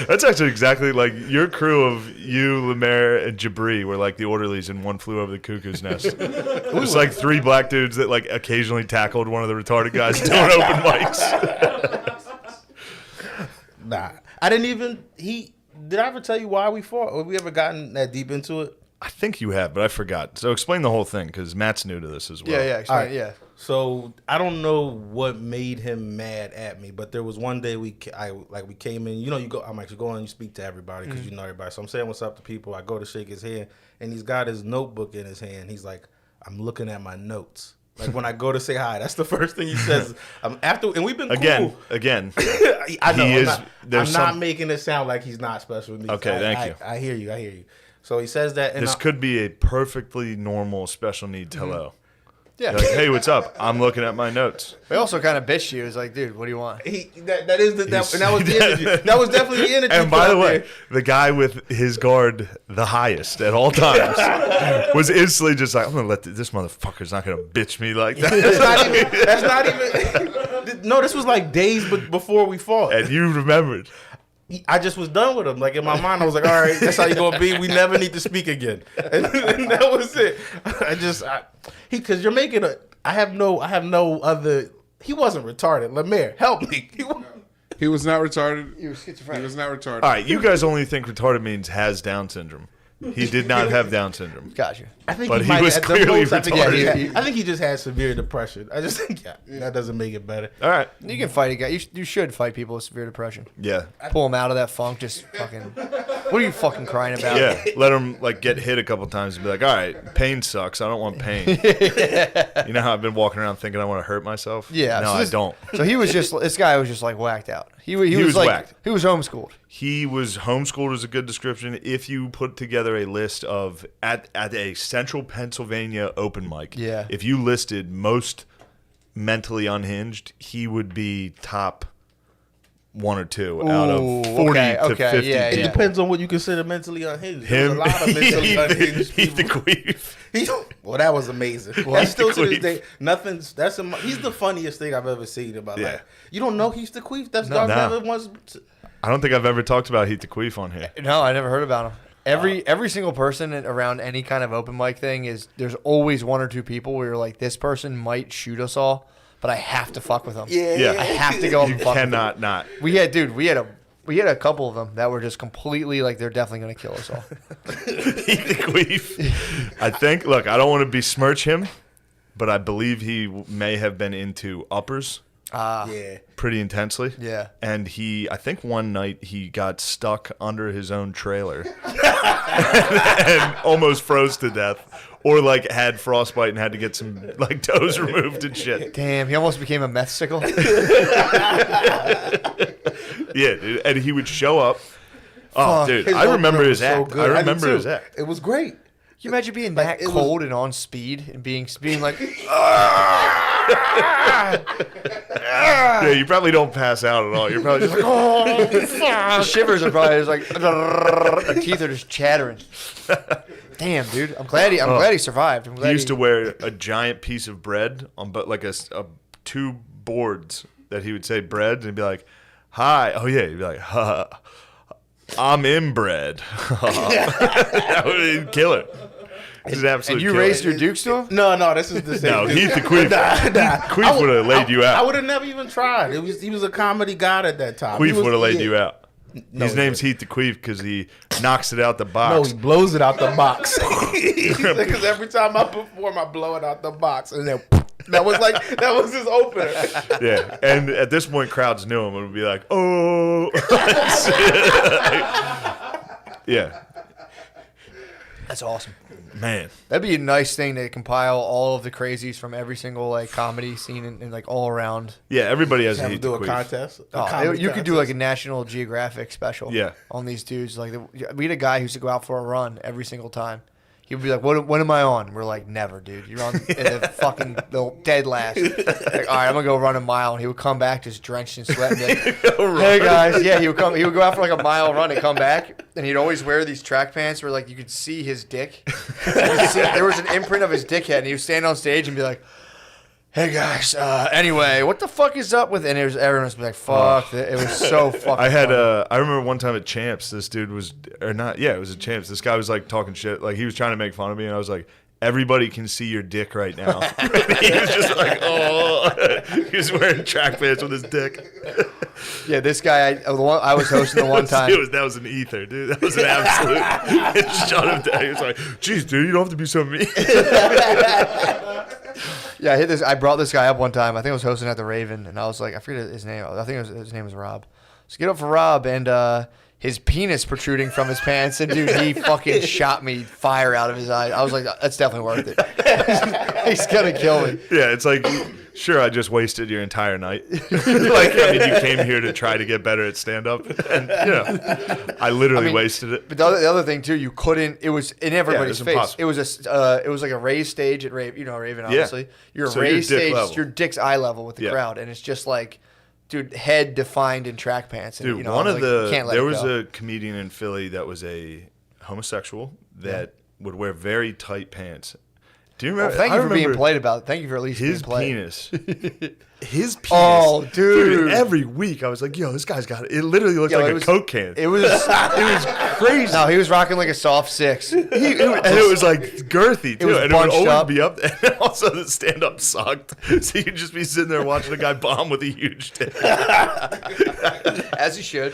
That's actually exactly like your crew of you, Lemaire, and Jabri were like the orderlies in One Flew Over the Cuckoo's Nest. It was like three black dudes that like occasionally tackled one of the retarded guys doing open mics. Nah, I didn't even. Did I ever tell you why we fought? Or we ever gotten that deep into it? I think you have, but I forgot. So explain the whole thing because Matt's new to this as well. Yeah, explain, All right. yeah. So I don't know what made him mad at me, but there was one day we came in. You know, I'm actually going and you speak to everybody because you know everybody. So I'm saying what's up to people. I go to shake his hand, and he's got his notebook in his hand. He's like, "I'm looking at my notes." Like when I go to say hi, that's the first thing he says. And we've been Again. I know. He I'm not making it sound like he's not special needs. Okay, thank you. I hear you. So he says that, and This could be a perfectly normal special needs hello. Yeah. You're like, hey, what's up? I'm looking at my notes. They also kind of bitched you. It was like, dude, what do you want? that was the energy. That was definitely the energy. And by the out way, there. the guy with his guard the highest at all times was instantly just like, I'm gonna let this motherfucker's not gonna bitch me like that. That's not even. No, this was like days before we fought. And you remembered. I just was done with him. Like in my mind, I was like, all right, that's how you gonna be. We never need to speak again. And that was it. Because you're making I have no other. He wasn't retarded. Lemaire, help me. He was not retarded. You were schizophrenic. He was not retarded. All right, you guys only think retarded means has Down syndrome. He did not have Down syndrome. Got you. I think But he might was at the clearly most, I think retarded. I think he just had severe depression. I just think that doesn't make it better. All right. You can fight a guy. You should fight people with severe depression. Yeah. Pull them out of that funk. Just fucking. What are you fucking crying about? Yeah. Let him like get hit a couple times and be like, all right, pain sucks. I don't want pain. You know how I've been walking around thinking I want to hurt myself? Yeah. No, so I don't. So this guy was just like whacked out. He was like, whacked. He was homeschooled. He was homeschooled is a good description. If you put together a list of at a central Pennsylvania open mic, Yeah. if you listed most mentally unhinged, he would be top 1 or 2 out of Ooh, 40 okay, to 50. yeah, It yeah. depends on what you consider mentally unhinged. There's Him, a lot of mentally unhinged Heath the people. Queef. Well, that was amazing. Heath That's still the to this Queef. day. He's the funniest thing I've ever seen in my Yeah. life. You don't know Heath the Queef? That's No. never once. I don't think I've ever talked about Heath the Queef on here. No, I never heard about him. Every single person around any kind of open mic thing there's always 1 or 2 people where you're like, this person might shoot us all, but I have to fuck with them. Yeah. I have to go up You and fuck with them. cannot not. We had a couple of them that were just completely like they're definitely gonna kill us all. Heath the Queef. I think, look, I don't want to besmirch him, but I believe he may have been into uppers Yeah. pretty intensely. Yeah. And I think one night he got stuck under his own trailer and almost froze to death. Or like had frostbite and had to get some like toes removed and shit. Damn, he almost became a meth sickle. Yeah, dude. And he would show up Oh, dude, His I remember opener his was so act. good. I I did remember too. his act. It was great. You imagine being Like, that it was- cold and on speed and being like, Yeah, you probably don't pass out at all. You're probably just like, oh, the shivers are probably just like, the teeth are just chattering. Damn, dude. I'm glad he survived. I'm glad he used to wear a giant piece of bread on, but like a two boards that he would say bread, and he'd be like, "Hi." Oh yeah, he'd be like, "Ha, I'm inbred." That would kill it. He's an absolute. And you killer. raised your dukes to him? No, this is the same. No, dude. Heath the Queef. Queef would have laid you I out. would have never even tried. He was a comedy god at that time. Queef would have laid you out. No, His he name's Heath the Queef because he knocks it out the No, box. he blows it out the box. Because every time I perform, I blow it out the box, and then that was his opener. Yeah, and at this point, crowds knew him and would be like, "Oh, yeah, That's awesome. man." That'd be a nice thing to compile all of the crazies from every single like comedy scene and like all around. Yeah, everybody has a Have to Heath do the a Queef. contest. You could do like a National Geographic special. Yeah. On these dudes, like we had a guy who used to go out for a run every single time. He would be like, "What am I on?" We're like, "Never, dude. You're on the fucking the dead last." Like, all right, I'm gonna go run a mile, and he would come back just drenched in sweat. And be like, "Hey guys, yeah." He would go out for like a mile run and come back, and he'd always wear these track pants where like you could see his dick. There was an imprint of his dick head, and he would stand on stage and be like, "Hey guys, anyway, what the fuck is up with?" And everyone was like, "Fuck!" It was so fucking. I had funny. I remember one time at Champs, this dude was or not. Yeah, it was at Champs. This guy was like talking shit, like he was trying to make fun of me, and I was like, "Everybody can see your dick right now." He was just like, "Oh," he was wearing track pants with his dick. Yeah, this guy, I was hosting the one time. That was an ether, dude. That was an absolute. It shut him down. He was like, "Geez, dude, you don't have to be so mean." Yeah, I hit this. I brought this guy up one time. I think I was hosting at the Raven, and I was like, I forget his name. I think his name was Rob. So get up for Rob, and his penis protruding from his pants, and dude, he fucking shot me fire out of his eye. I was like, that's definitely worth it. He's gonna kill me. Yeah, it's like, sure, I just wasted your entire night. Like, I mean, you came here to try to get better at stand-up, and I literally wasted it. But the other thing too, you couldn't. It was in everybody's it's face. impossible. It was like a raised stage at Raven. You know Raven, obviously. You're a So you're raised dick stage. level. Your dick's eye level with the Yeah. crowd, and it's just like, dude, head defined in track pants. And, Dude, you know, one I of was like, the can't let there it was go. a comedian in Philly that was a homosexual that would wear very tight pants. Do you remember? Well, thank I you for being remember polite about it. Thank you for at least his being polite. penis. His penis. Oh, dude. Every week I was like, "Yo, this guy's got it." It literally looked Yo, like it a was- Coke can. It was crazy. No, he was rocking like a soft six. And it was like girthy too, was and it would bunched always up. be up there. And also, the stand up sucked, so you'd just be sitting there watching a guy bomb with a huge dick. As he should.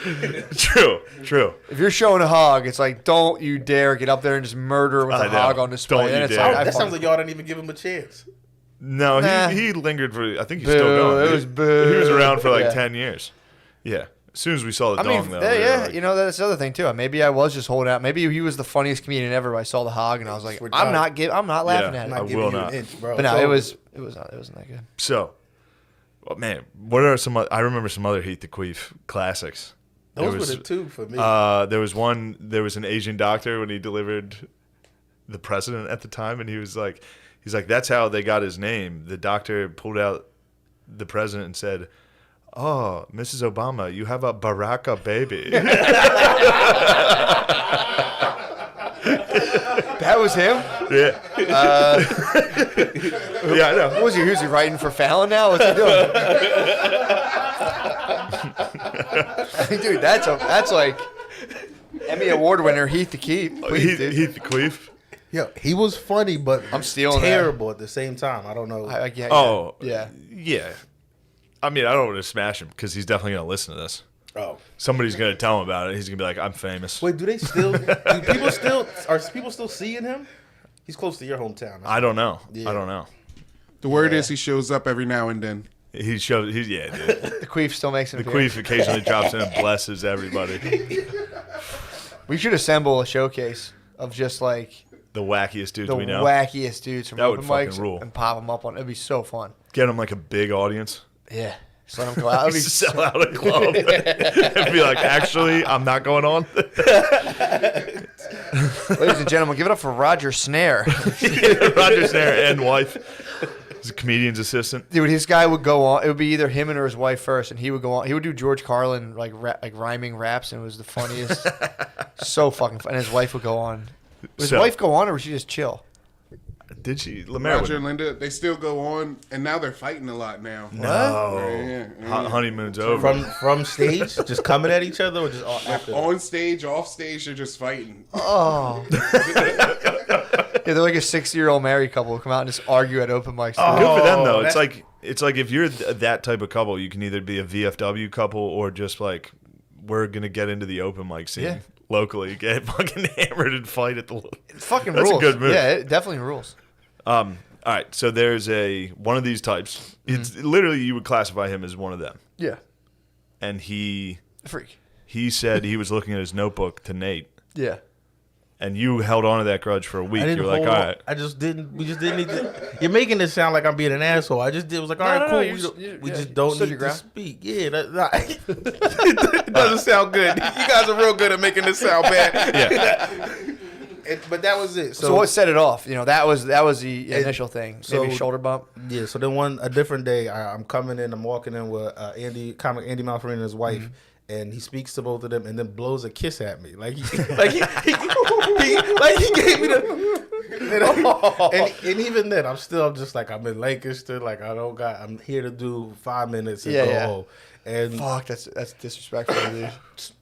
True. If you're showing a hog, it's like, don't you dare get up there and just murder with I a know. hog on display. Don't And you it's dare. like, I That sounds fucking- like y'all didn't even give him a chance. No, Nah. he lingered for. I think he's Boo, still going. it He- was boo. He was around for like Yeah. 10 years. Yeah. As soon as we saw the I dong, mean, though, yeah, we were yeah, like, you know, that's the other thing too. Maybe I was just holding out. Maybe he was the funniest comedian ever. I saw the hog and I was like, We're I'm done. not laughing Yeah. at I'm it. I not giving will you not. an inch, bro. But no, So- it wasn't that good. So, well, man, what are some? I remember some other Heath the Queef classics. Those There were was, the two for me. There was one. There was an Asian doctor when he delivered the president at the time, and he's like, "That's how they got his name." The doctor pulled out the president and said, "Oh, Mrs. Obama, you have a Baraka baby." That was him? Yeah. Yeah, I know. What was he? Who's he writing for Fallon now? What's he doing? Dude, that's like Emmy Award winner Heath the Queef. Please, dude. Heath the Queef. Yeah, he was funny, but I'm stealing that. terrible at the same time. I don't know. I get, Oh, yeah. yeah. I mean, I don't want to smash him because he's definitely going to listen to this. Oh, Somebody's going to tell him about it. He's going to be like, "I'm famous." wait, do people still seeing him? He's close to your hometown. I don't know. Yeah. I don't know. The word is he shows up every now and then. He shows. Yeah, dude. The Queef still makes an The appearance. Queef occasionally drops in and blesses everybody. We should assemble a showcase of just like The wackiest dudes the we know. wackiest dudes from That would open fucking mics rule. and pop them up on. It'd be so fun. Get him like a big audience. Yeah. Just let him go out. Sell out a club and be like, actually, I'm not going on. Ladies and gentlemen, give it up for Roger Snare. Roger Snare and wife. He's a comedian's assistant. Dude, his guy would go on. It would be either him or his wife first, and he would go on. He would do George Carlin like rhyming raps, and it was the funniest. So fucking fun. And his wife would go on. Would his wife go on, or would she just chill? Did she? Lemaire Roger and Linda, they still go on, and now they're fighting a lot now. No. Honeymoon's over. From stage, just coming at each other, or just after that? On stage, off stage, they're just fighting. Oh. Yeah, they're like a 60-year-old married couple who come out and just argue at open mics. Oh, good for them though. It's like if you're that type of couple, you can either be a VFW couple or just like we're gonna get into the open mic scene locally, get fucking hammered and fight at the. It fucking That's rules. a good move. Yeah, it definitely rules. All right, so there's one of these types. It's literally you would classify him as one of them. Yeah. And Freak. he said he was looking at his notebook to Nate. Yeah. And you held on to that grudge for a week. I didn't You're like, all hold on. right. I just didn't. We just didn't need to. You're making it sound like I'm being an asshole. I just did. Was like, all right, cool. We just don't need to speak. Yeah, it doesn't sound good. You guys are real good at making this sound bad. Yeah. But that was it. So what set it off? You know, that was the initial thing. Maybe a shoulder bump. Yeah. So then a different day, I'm coming in. I'm walking in with Andy Malfarina and his wife. And he speaks to both of them, and then blows a kiss at me, like he gave me the. And even then, I'm just like I'm in Lancaster, like I'm here to do 5 minutes and go home. And fuck, that's disrespectful, dude.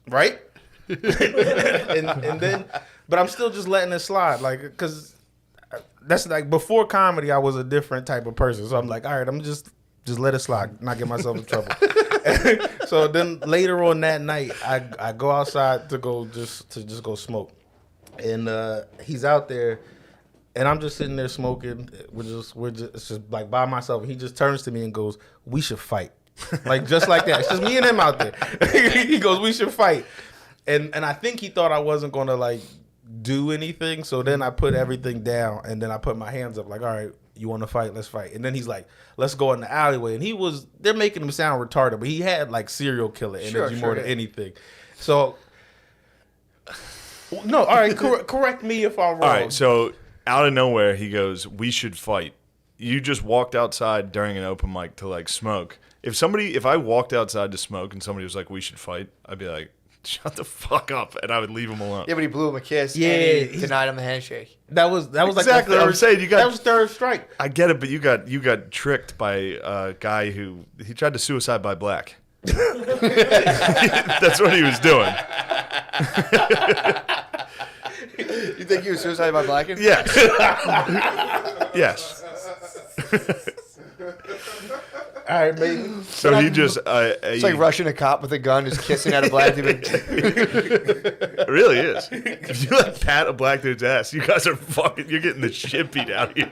Right? and then, but I'm still just letting it slide, like because that's like before comedy, I was a different type of person. So I'm like, all right, I'm just let it slide, not get myself in trouble. So then later on that night, I go outside to go go smoke, and he's out there, and I'm just sitting there smoking. It's just like by myself. And he just turns to me and goes, "We should fight," like just like that. It's just me and him out there. He goes, "We should fight," and I think he thought I wasn't gonna like do anything. So then I put everything down, and then I put my hands up, like, all right. You want to fight? Let's fight. And then he's like, let's go in the alleyway. And they're making him sound retarded, but he had like serial killer energy more than anything. So, no, all right, correct me if I'm wrong. All right, so out of nowhere, he goes, we should fight. You just walked outside during an open mic to like smoke. If I walked outside to smoke and somebody was like, we should fight, I'd be like, shut the fuck up, and I would leave him alone. Yeah, but he blew him a kiss. Yeah, and he denied him the handshake. That was exactly. Like I'm saying that was third strike. I get it, but you got tricked by a guy who he tried to suicide by black. That's what he was doing. You think he was suicide by blacking? Yes. Yes. All right, baby. So he just it's like rushing a cop with a gun, just kissing at a black dude. It really is. If you like pat a black dude's ass, you guys are you're getting the shit beat out of you.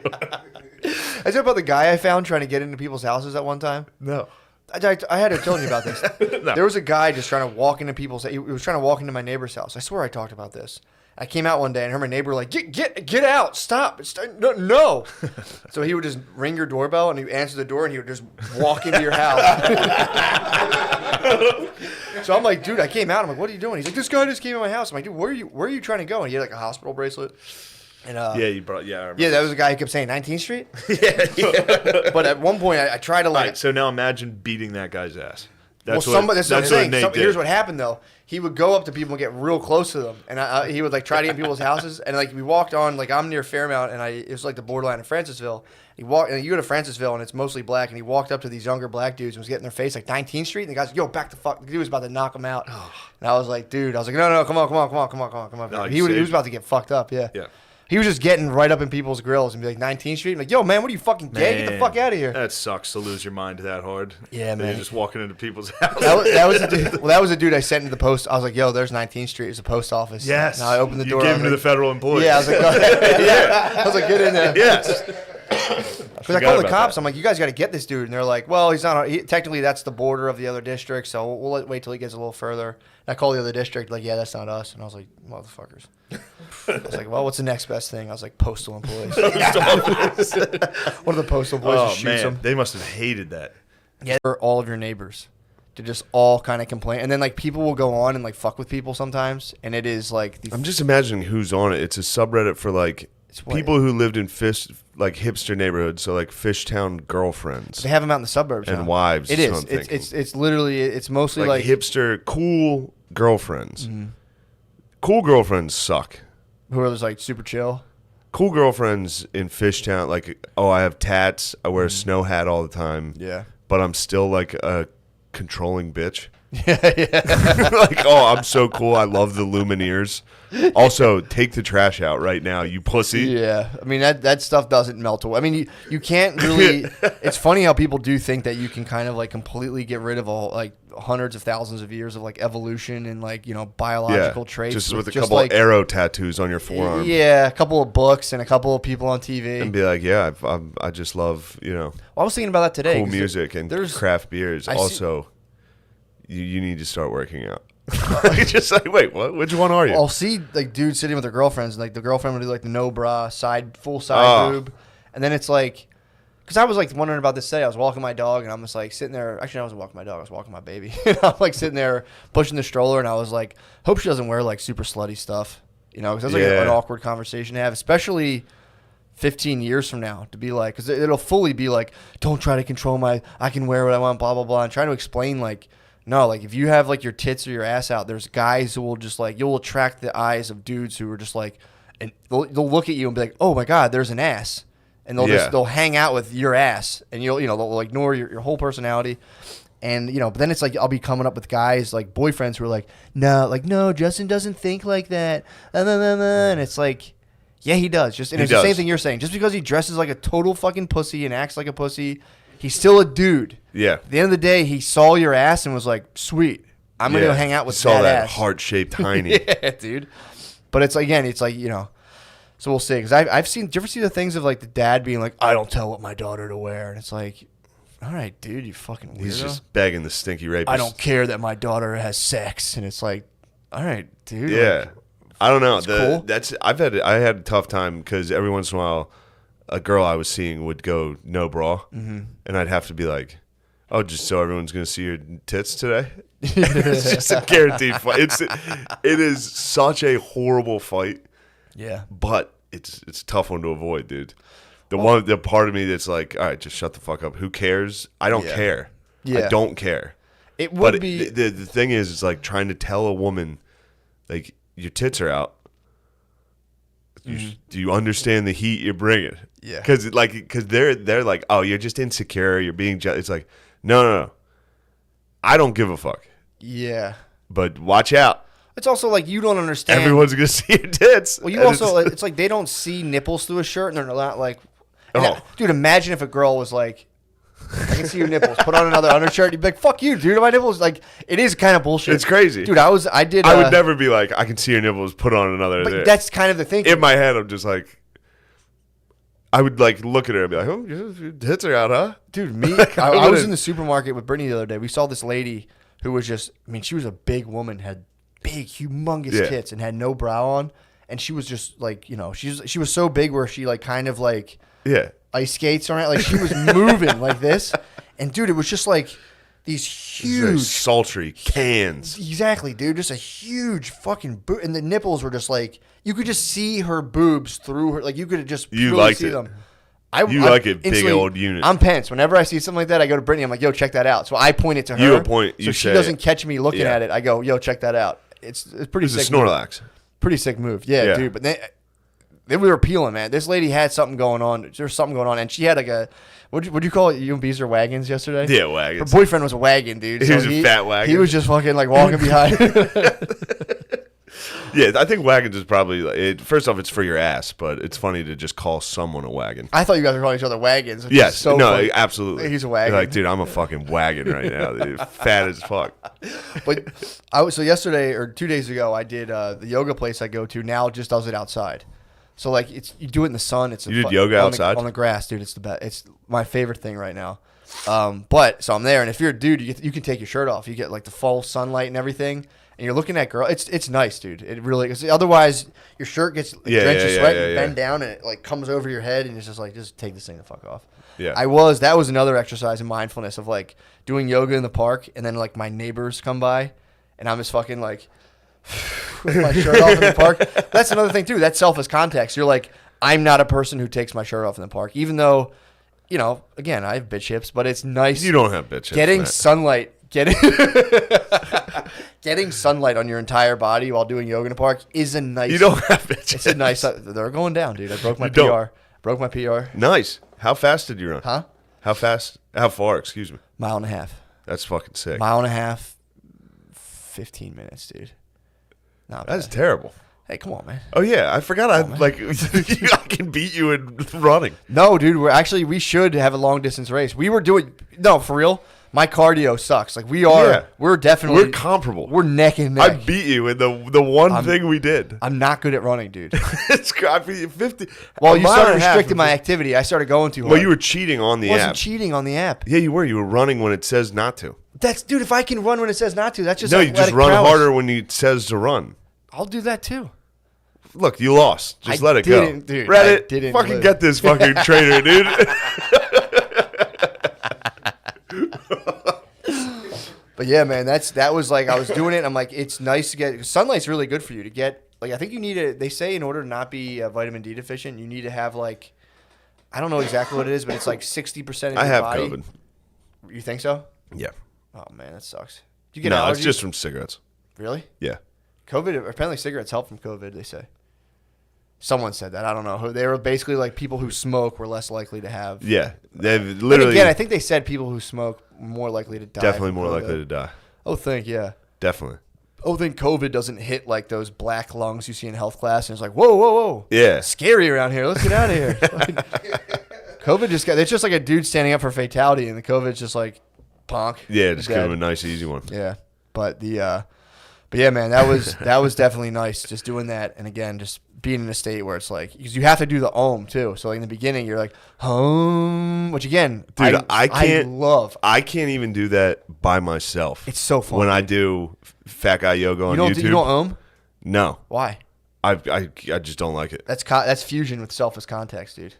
I said about the guy I found trying to get into people's houses at one time. No. I had to tell you about this. No. There was a guy just trying to walk into he was trying to walk into my neighbor's house. I swear I talked about this. I came out one day and heard my neighbor like, get out, stop. No. So he would just ring your doorbell and he would answer the door and he would just walk into your house. So I'm like, dude, I came out. I'm like, what are you doing? He's like, this guy just came in my house. I'm like, dude, where are you trying to go? And he had like a hospital bracelet. And I remember. That was a guy who kept saying 19th Street. Yeah. But at one point I tried to like. All right, so now imagine beating that guy's ass. That's what I'm saying. Here's what happened though. He would go up to people and get real close to them, and he would like try to get in people's houses. And like we walked on, like I'm near Fairmount, and it was like the borderline of Francisville. You go to Francisville, and it's mostly black. And he walked up to these younger black dudes and was getting their face like 19th Street, and the guy's yo, back the fuck. The dude was about to knock him out, and I was like, dude, no, come on. No, He was about to get fucked up, yeah. He was just getting right up in people's grills and be like 19th Street. I'm like, yo, man, what are you fucking gay? Get the fuck out of here. That sucks to lose your mind that hard. Yeah, man. You're just walking into people's houses. That was the dude. Well, that was the dude I sent into the post. I was like, yo, there's 19th Street. It's a post office. Yes. Now I opened the door. You gave him to the federal employees. Yeah, I was like, go ahead. Yeah. I was like, get in there. Yes. Because I called the cops. I'm like, you guys got to get this dude. And they're like, well, he's not. Technically, that's the border of the other district. So we'll wait till he gets a little further. And I called the other district. Like, yeah, that's not us. And I was like, motherfuckers. I was like, well, what's the next best thing? I was like, postal employees. One of the postal boys just shoots him. They must have hated that. Yeah, for all of your neighbors to just all kind of complain, and then like people will go on and like fuck with people sometimes, and it is like I'm just imagining who's on it. It's a subreddit for like people who lived in like hipster neighborhoods, so like Fishtown girlfriends. They have them out in the suburbs and now. wives. It is. It's literally it's mostly like hipster cool girlfriends. Cool girlfriends suck. Who are just like super chill. Cool girlfriends in Fishtown, like, oh, I have tats. I wear a snow hat all the time. Yeah. But I'm still like a controlling bitch. Yeah. Like, oh, I'm so cool. I love the Lumineers. Also, take the trash out right now, you pussy. Yeah. I mean, that stuff doesn't melt away. I mean, you can't really. It's funny how people do think that you can kind of like completely get rid of all like hundreds of thousands of years of like evolution and like, you know, biological traits. Just with a couple like, arrow tattoos on your forearm. Yeah. A couple of books and a couple of people on TV. And be like, yeah, I just love, you know. Well, I was thinking about that today. Cool music and craft beers. Also, you need to start working out. Just like, wait, what? Which one are you? I'll see like dudes sitting with their girlfriends, and like the girlfriend would do like the no bra full side boob, and then it's like, because I was like wondering about this today. I was walking my dog, and I'm just like sitting there. Actually, I wasn't walking my dog. I was walking my baby. I'm like sitting there pushing the stroller, and I was like, hope she doesn't wear like super slutty stuff, you know, because that's like an awkward conversation to have, especially 15 years from now, to be like, because it'll fully be like, don't try to control I can wear what I want, blah blah blah, and trying to explain like. No, like if you have like your tits or your ass out, there's guys who will just like, you'll attract the eyes of dudes who are just like, and they'll look at you and be like, oh my God, there's an ass. And they'll hang out with your ass, and they'll ignore your whole personality. And, you know, but then it's like, I'll be coming up with guys like boyfriends who are like, no, Justin doesn't think like that. And it's like, yeah, he does. And it's the same thing you're saying. Just because he dresses like a total fucking pussy and acts like a pussy, he's still a dude. Yeah. At the end of the day, he saw your ass and was like, sweet, I'm going to go hang out with that ass. Saw that heart-shaped tiny. Yeah, dude. But it's, again, it's like, you know, so we'll see. Because I've seen, do you ever see the things of like the dad being like, I don't tell what my daughter to wear. And it's like, all right, dude, you fucking weirdo. He's just begging the stinky rapist. I don't care that my daughter has sex. And it's like, all right, dude. Yeah. Like, I don't know. Cool. I had a tough time because every once in a while, a girl I was seeing would go no bra, and I'd have to be like, "Oh, just so everyone's gonna see your tits today." It's just a guaranteed fight. It is such a horrible fight. Yeah, but it's a tough one to avoid, dude. The part of me that's like, all right, just shut the fuck up. Who cares? I don't care. Yeah. I don't care. It would be the thing is, it's like trying to tell a woman, like, your tits are out. Do you understand the heat you're bringing? Yeah. Because they're like, oh, you're just insecure. You're being jealous. It's like, no. I don't give a fuck. Yeah. But watch out. It's also like you don't understand. Everyone's gonna see your tits. Well, you also it's like they don't see nipples through a shirt, and they're not like. Dude, imagine if a girl was like, I can see your nipples. Put on another undershirt. You'd be like, fuck you, dude. My nipples, like, it is kind of bullshit. It's crazy. Dude, I would never be like, I can see your nipples. Put on another. But that's kind of the thing. In my head, I'm just like, I would like look at her and be like, oh, your tits are out, huh? Dude, I was in the supermarket with Brittany the other day. We saw this lady who was just, I mean, she was a big woman, had big, humongous tits, and had no bra on. And she was just like, you know, she was so big where she like kind of like ice skates around, like she was moving like this. And dude, it was just like these huge sultry cans. Exactly, dude. Just a huge fucking and the nipples were just like you could just see her boobs through her. Like you could just really see them. You like it, big old unit. I'm Pence. Whenever I see something like that, I go to Brittany. I'm like, yo, check that out. So I point it to her. You point. So she doesn't catch me looking at it. I go, yo, check that out. It's pretty sick. It's a Snorlax. Pretty sick move. Yeah, dude. But then we were peeling, man. This lady had something going on. There's something going on. And she had like a, what'd you call it? You and Bees are wagons yesterday? Yeah, wagons. Her boyfriend was a wagon, dude. He was a fat wagon. He was just fucking like walking behind. Yeah, I think wagons is probably, first off, it's for your ass, but it's funny to just call someone a wagon. I thought you guys were calling each other wagons. Yes. So no, funny. Absolutely. He's a wagon. You're like, dude, I'm a fucking wagon right now. Dude. Fat as fuck. But so yesterday or 2 days ago, I did the yoga place I go to now just does it outside. So like you do it in the sun. You did yoga outside? On the grass, dude. It's the best. It's my favorite thing right now. But so I'm there, and if you're a dude, you can take your shirt off. You get like the full sunlight and everything. And you're looking at girl. It's nice, dude. It really is. Otherwise, your shirt gets drenched in sweat and bend down, and it like comes over your head, and it's just like, just take this thing the fuck off. Yeah. That was another exercise in mindfulness of like doing yoga in the park, and then like my neighbors come by, and I'm just fucking like with my shirt off in the park. That's another thing too. That's selfless context. You're like, I'm not a person who takes my shirt off in the park, even though, you know, again, I have bitch hips, but it's nice. You don't have bitch hips. Getting Matt. sunlight, getting sunlight on your entire body while doing yoga in the park is a nice. You don't have bitch hips. It's a nice. They're going down, dude. I broke my You don't. PR. Broke my PR. Nice. How fast did you run? Huh? How fast? How far? Excuse me. Mile and a half. That's fucking sick. Mile and a half. 15 minutes, dude. Not That's bad. terrible. Hey, come on, man. Oh yeah, I forgot. I can beat you in running. No, dude. We should have a long distance race. We were doing for real. My cardio sucks. Like Yeah. we're definitely We're comparable. We're neck and I neck. beat you in the one thing we did. I'm not good at running, dude. It's I beat you 50. Well, a you mile started and a half restricting of my it. activity. I started going too hard. Well, you were cheating on the I wasn't app. cheating on the app. Yeah, you were. You were running when it says not to. That's dude. If I can run when it says not to, that's just No, you just athletic run prowess. harder when it says to run. I'll do that too. Look, you lost. Just I let it didn't, go. dude. Reddit, I didn't fucking lose. get this fucking traitor, dude. But yeah, man, that was like I was doing it. And I'm like, it's nice to get sunlight's really good for you to get. Like I think you need to. They say in order to not be vitamin D deficient, you need to have like, I don't know exactly what it is, but it's like 60% of your I have body. COVID. You think so? Yeah. Oh man, that sucks. Do you get No, allergies? it's just from cigarettes. Really? Yeah. COVID. Apparently, cigarettes help from COVID. They say. Someone said that. I don't know. They were basically like people who smoke were less likely to have. Yeah. They've But literally again, I think they said people who smoke were more likely to die. definitely from more COVID. likely to die. Oh, yeah. Definitely. Oh, then COVID doesn't hit like those black lungs you see in health class, and it's like, whoa, whoa, whoa. Yeah. It's scary around here. Let's get out of here. COVID it's just like a dude standing up for fatality, and the COVID's just like, ponk. Yeah, just give dead. him a nice, easy one. Yeah. But yeah, man, that was definitely nice just doing that. And again, just being in a state where it's like, because you have to do the ohm too. So like in the beginning, you're like, home, which again, Dude, I love. I can't even do that by myself. It's so fun. When I do fat guy yoga on YouTube. You don't ohm? No. Why? I just don't like it. That's fusion with selfless context, dude.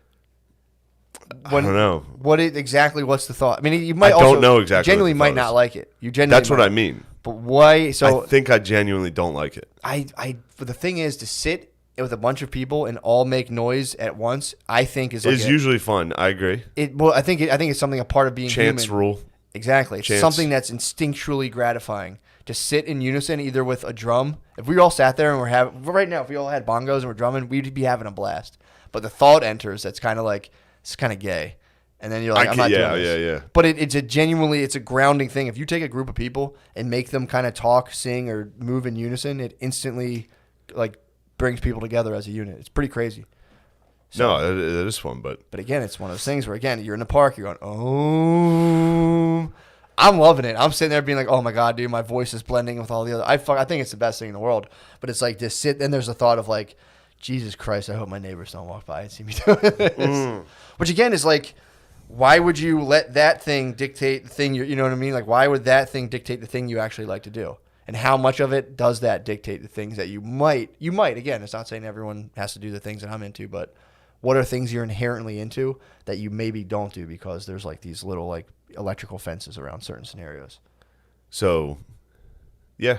I don't know. Exactly? What's the thought? I mean, you might. I don't also, know exactly You genuinely what the might thought not is. like it. You genuinely. That's what might. I mean. But why? So I think I genuinely don't like it. But the thing is, to sit with a bunch of people and all make noise at once, I think is like It's usually fun. I agree. I think it's something a part of being Chance human. rule. Exactly. It's Chance. something that's instinctually gratifying to sit in unison, either with a drum. If we all sat there and right now, if we all had bongos and we're drumming, we'd be having a blast. But the thought enters that's kind of like, it's kind of gay. And then you're like, I'm not doing this. Yeah. But it's a grounding thing. If you take a group of people and make them kind of talk, sing, or move in unison, it instantly like brings people together as a unit. It's pretty crazy. No, it is fun, but again, it's one of those things where again, you're in the park, you're going, oh, I'm loving it. I'm sitting there being like, oh my god, dude, my voice is blending with all the other. I think it's the best thing in the world. But it's like to sit. Then there's a thought of like, Jesus Christ, I hope my neighbors don't walk by and see me doing this. Which again is like, why would you let that thing dictate the thing you know what I mean? Like, why would that thing dictate the thing you actually like to do? And how much of it does that dictate the things that you might, again, it's not saying everyone has to do the things that I'm into, but what are things you're inherently into that you maybe don't do because there's like these little like electrical fences around certain scenarios? so yeah.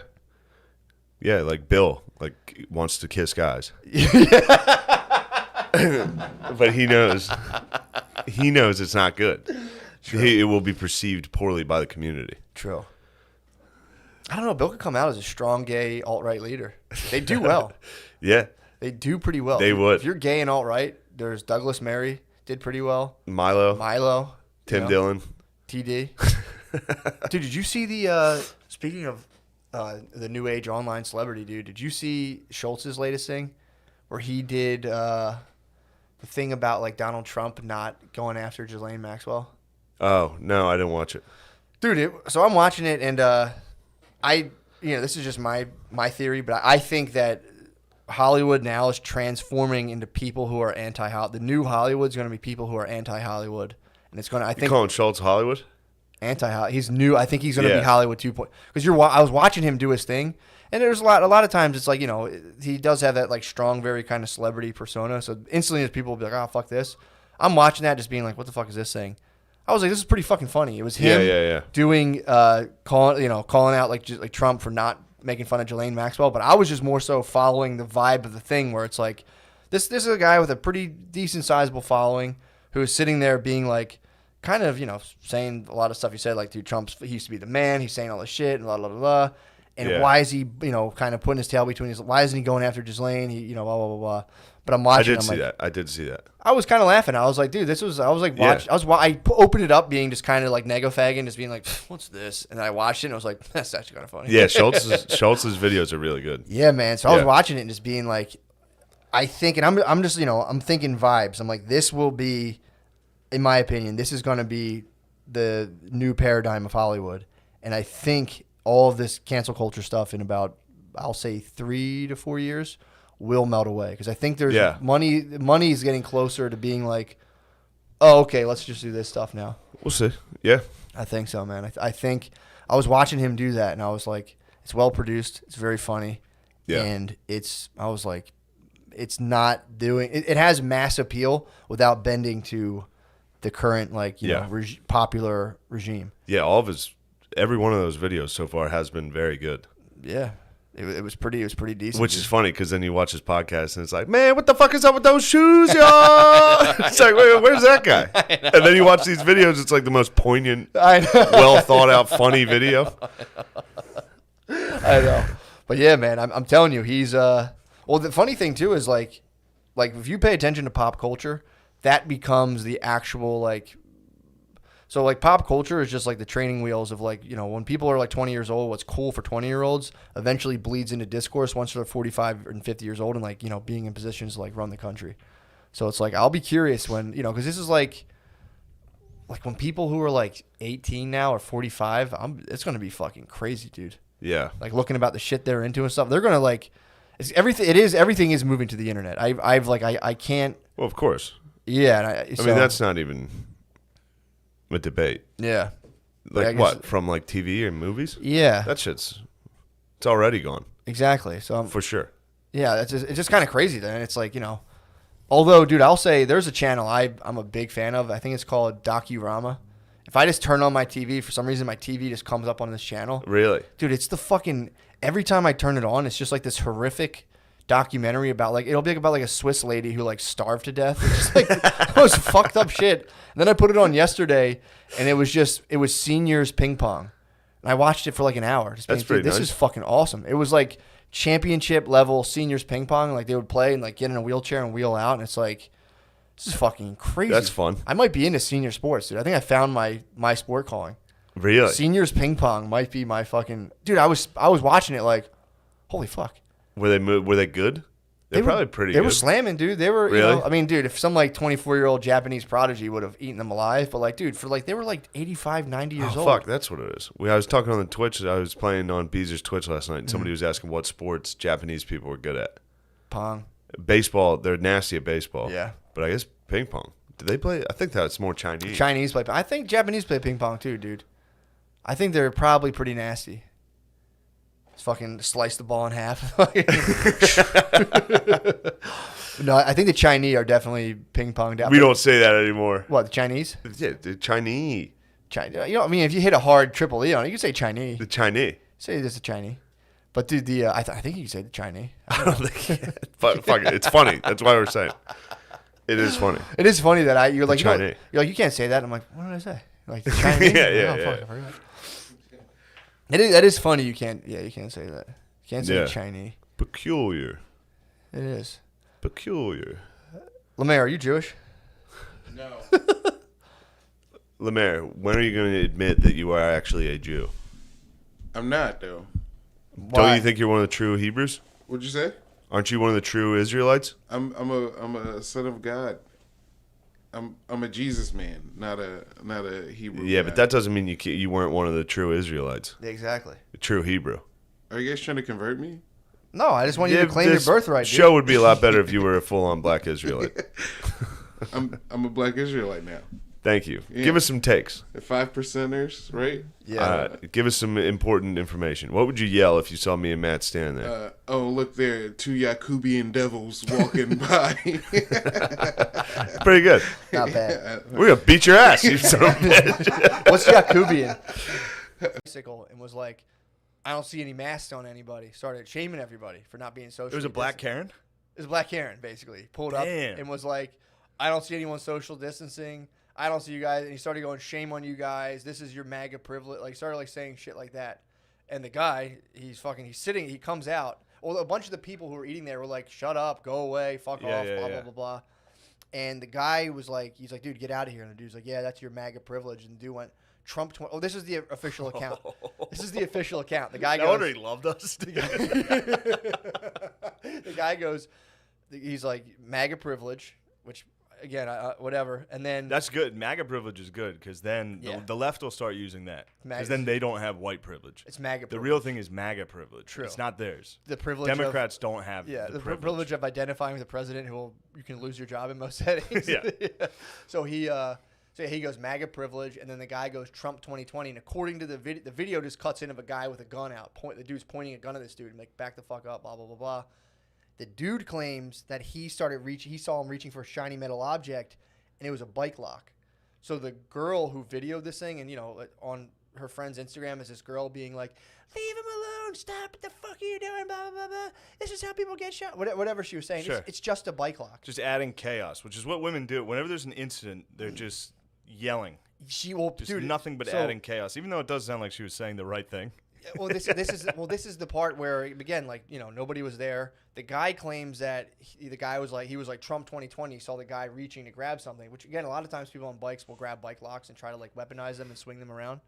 Yeah, like Bill like wants to kiss guys. But he knows it's not good. It will be perceived poorly by the community. True. I don't know. Bill could come out as a strong gay alt-right leader. They do well. Yeah. They do pretty well. They would. If you're gay and alt-right, there's Douglas Murray did pretty well. Milo. Tim Dillon. TD. Dude, did you see the speaking of the new age online celebrity, dude, did you see Schultz's latest thing where he did the thing about like Donald Trump not going after Ghislaine Maxwell? Oh, no, I didn't watch it. Dude, so I'm watching it and this is just my theory, but I think that Hollywood now is transforming into people who are anti-Hollywood. The new Hollywood's going to be people who are anti-Hollywood. And it's going to, I think, calling Schultz Hollywood? Anti-Hollywood. He's new. I think he's going to Yeah. be Hollywood 2.0. Because I was watching him do his thing, and there's a lot of times it's like, you know, he does have that like strong, very kind of celebrity persona. So instantly, as people will be like, oh, fuck this. I'm watching that, just being like, what the fuck is this thing? I was like, this is pretty fucking funny. It was him doing calling out like Trump for not making fun of Ghislaine Maxwell, but I was just more so following the vibe of the thing where it's like this is a guy with a pretty decent sizable following who is sitting there being like kind of, saying a lot of stuff he said, like, dude, he used to be the man, he's saying all this shit and blah blah blah blah. And why is he, kind of putting his tail between his, why isn't he going after Ghislaine? He, blah blah blah blah. But I'm watching. I did see that. I was kind of laughing. I was like, dude, I opened it up being just kind of like nego-fagging, just being like, what's this? And then I watched it and I was like, that's actually kind of funny. Yeah, Schultz's videos are really good. Yeah, man. So I was watching it and just being like, I think, and I'm just, I'm thinking vibes. I'm like, this will be, in my opinion, this is going to be the new paradigm of Hollywood. And I think all of this cancel culture stuff in about, I'll say 3 to 4 years will melt away, because I think there's money is getting closer to being like, oh, okay, let's just do this stuff now. We'll see. Yeah, I think so, man. I think I was watching him do that, and I was like, it's well produced, it's very funny, and I was like, it's not doing it has mass appeal without bending to the current popular regime. Yeah, every one of those videos so far has been very good. Yeah. It was pretty decent. Which is funny, because then you watch his podcast and it's like, man, what the fuck is up with those shoes, y'all? It's like, wait, where's that guy? And then you watch these videos, it's like the most poignant, well thought out, funny video. I know. But yeah, man, I'm telling you, he's well, the funny thing too is like if you pay attention to pop culture, that becomes the actual so like pop culture is just like the training wheels of when people are like 20 years old, what's cool for 20-year-olds eventually bleeds into discourse once they're 45 and 50 years old and being in positions to run the country. So it's like, I'll be curious when, because this is like when people who are 18 now or 45, it's going to be fucking crazy, dude. Yeah. Looking about the shit they're into and stuff. They're going to everything is moving to the internet. I can't. Well, of course. Yeah. I mean, that's not even a debate. Yeah. What, from TV and movies? Yeah. That it's already gone. Exactly. So for sure. Yeah, it's just kind of crazy then. It's although, dude, I'll say there's a channel I'm a big fan of. I think it's called Docurama. If I just turn on my TV, for some reason my TV just comes up on this channel. Really? Dude, it's the fucking, every time I turn it on, it's just this horrific documentary about it'll be about a Swiss lady who starved to death. It's just most fucked up shit. And then I put it on yesterday, and it was seniors ping pong, and I watched it for an hour. Just That's pretty nice. This is fucking awesome. It was championship level seniors ping pong. They would play and get in a wheelchair and wheel out, and it's this is fucking crazy. That's fun. I might be into senior sports, dude. I think I found my sport calling. Really? Seniors ping pong might be my fucking dude. I was watching it holy fuck. Were they good? They're probably pretty good. They were slamming, dude. They were, really? I mean, dude, if some 24-year-old Japanese prodigy would have eaten them alive, but dude, they were 85, 90 years old. Fuck, that's what it is. I was talking on the Twitch. I was playing on Beezer's Twitch last night, and somebody was asking what sports Japanese people were good at. Pong. Baseball. They're nasty at baseball. Yeah. But I guess ping pong. Do they play? I think that's more Chinese. Chinese play. I think Japanese play ping pong too, dude. I think they're probably pretty nasty. Fucking slice the ball in half. No, I think the Chinese are definitely ping pong down. We don't say that anymore. What, the Chinese? Yeah, the Chinese. I mean, if you hit a hard triple E on it, you can say Chinese. The Chinese. Say it's a Chinese. But dude, I think you can say the Chinese. I don't think. Fuck it. It's funny. That's why we're saying. It is funny. It is funny that you're Chinese. You can't say that. I'm like, what did I say? The Chinese? yeah. That is funny. You can't say that. You can't say Chinese. Peculiar. It is. Peculiar. Lemaire, are you Jewish? No. Lemaire, when are you going to admit that you are actually a Jew? I'm not, though. Why? Don't you think you're one of the true Hebrews? What'd you say? Aren't you one of the true Israelites? I'm a son of God. I'm a Jesus man, not a Hebrew. Yeah, guy. but that doesn't mean you weren't one of the true Israelites. Exactly. The true Hebrew. Are you guys trying to convert me? No, I just want you to claim your birthright. Dude. Show would be a lot better if you were a full-on black Israelite. I'm a black Israelite now. Thank you. Yeah. Give us some takes. The 5%ers, right? Yeah. Give us some important information. What would you yell if you saw me and Matt standing there? Oh, look there, 2 Yakubian devils walking by. Pretty good. Not bad. We're going to beat your ass, you son of a bitch. What's Yakubian? Bicycle and was like, I don't see any masks on anybody. Started shaming everybody for not being social. It was a black Karen? It was Black Karen, basically. Pulled up Damn. and was like, I don't see anyone social distancing. I don't see you guys. And he started going, shame on you guys. This is your MAGA privilege. Like, started like saying shit like that. And the guy, he's sitting, he comes out. Well, a bunch of the people who were eating there were like, shut up, go away, fuck off, blah, blah, blah, blah. And the guy was like, he's like, dude, get out of here. And the dude's like, yeah, that's your MAGA privilege. And the dude went, Trump 20. Oh, this is the official account. This is the official account. The guy goes. No wonder he loved us. The guy goes, he's like, MAGA privilege, which, again, whatever. And then. That's good. MAGA privilege is good because then Yeah. the left will start using that. MAGA. Because then they don't have white privilege. It's MAGA The privilege. real thing is MAGA privilege. True. It's not theirs. The privilege Democrats don't have Yeah, the privilege of identifying with the president you can lose your job in most settings. Yeah. So he goes MAGA privilege, and then the guy goes Trump 2020. And according to the video just cuts in of a guy with a gun out. The dude's pointing a gun at this dude and like, back the fuck up, blah, blah, blah, blah. The dude claims that he saw him reaching for a shiny metal object, and it was a bike lock. So the girl who videoed this thing, and on her friend's Instagram is this girl being like, leave him alone, stop, what the fuck are you doing, blah, blah, blah, blah. This is how people get shot. Whatever she was saying. Sure. It's just a bike lock. Just adding chaos, which is what women do. Whenever there's an incident, they're just yelling. Nothing but adding chaos, even though it does sound like she was saying the right thing. Well, this is the part where, again, like, nobody was there. The guy claims that the guy was like Trump 2020. He saw the guy reaching to grab something, which, again, a lot of times people on bikes will grab bike locks and try to like weaponize them and swing them around.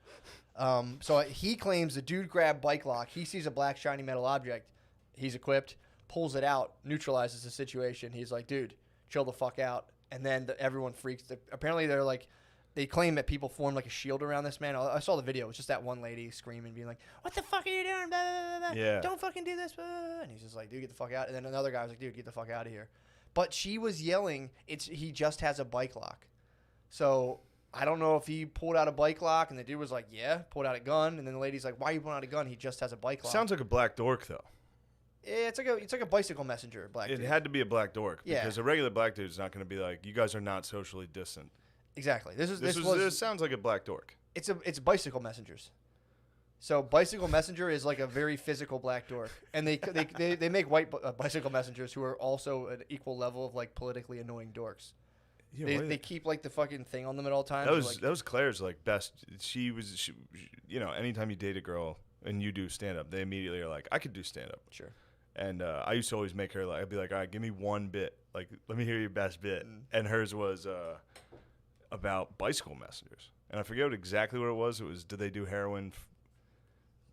So he claims the dude grabbed bike lock. He sees a black shiny metal object. He's equipped, pulls it out, neutralizes the situation. He's like, dude, chill the fuck out. And then everyone freaks. Apparently they're like, they claim that people formed like a shield around this man. I saw the video. It was just that one lady screaming, being like, what the fuck are you doing? Blah, blah, blah, blah. Yeah. Don't fucking do this. Blah, blah, blah. And he's just like, dude, get the fuck out. And then another guy was like, dude, get the fuck out of here. But she was yelling, he just has a bike lock. So I don't know if he pulled out a bike lock and the dude was like, yeah, pulled out a gun. And then the lady's like, why are you pulling out a gun? He just has a bike lock. Sounds like a black dork, though. It's like a bicycle messenger, black dude. It had to be a black dork. Yeah. Because a regular black dude is not going to be like, you guys are not socially distant. Exactly. This sounds like a black dork. It's bicycle messengers. So bicycle messenger is like a very physical black dork, and they make white bicycle messengers who are also an equal level of like politically annoying dorks. Yeah, They keep like the fucking thing on them at all times. That was Claire's like best. She anytime you date a girl and you do stand up, they immediately are like, I could do stand up. Sure. And I used to always make her like, I'd be like, all right, give me one bit. Like, let me hear your best bit. And hers was about bicycle messengers. And I forget exactly what it was. It was, did they do heroin?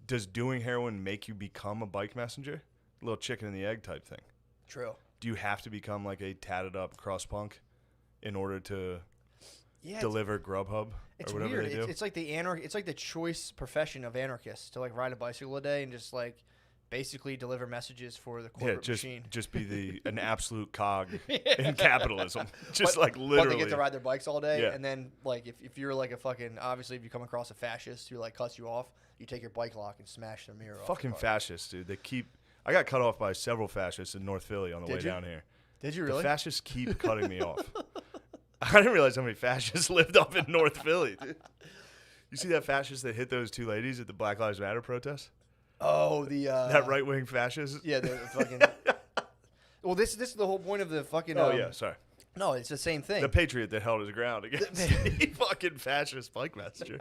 Does doing heroin make you become a bike messenger? A little chicken and the egg type thing. True. Do you have to become like a tatted up cross punk in order to deliver Grubhub It's or whatever weird. they do? It's like it's like the choice profession of anarchists to like ride a bicycle a day and just like basically deliver messages for the corporate machine. Just be an absolute cog in capitalism. Just like literally. But they get to ride their bikes all day, Yeah. and then like if you're like a fucking, obviously if you come across a fascist who like cuts you off, you take your bike lock and smash their mirror off. Fucking the car. fascists, dude. I got cut off by several fascists in North Philly on the way Did you? down here. Did you really? The fascists keep cutting me off. I didn't realize how many fascists lived up in North Philly, dude. You see that fascist that hit those two ladies at the Black Lives Matter protest? Oh, the That right-wing fascist? yeah, the fucking. Well, this is the whole point of the fucking. Oh, yeah, sorry. No, it's the same thing. The patriot that held his ground against the fucking fascist bike messenger.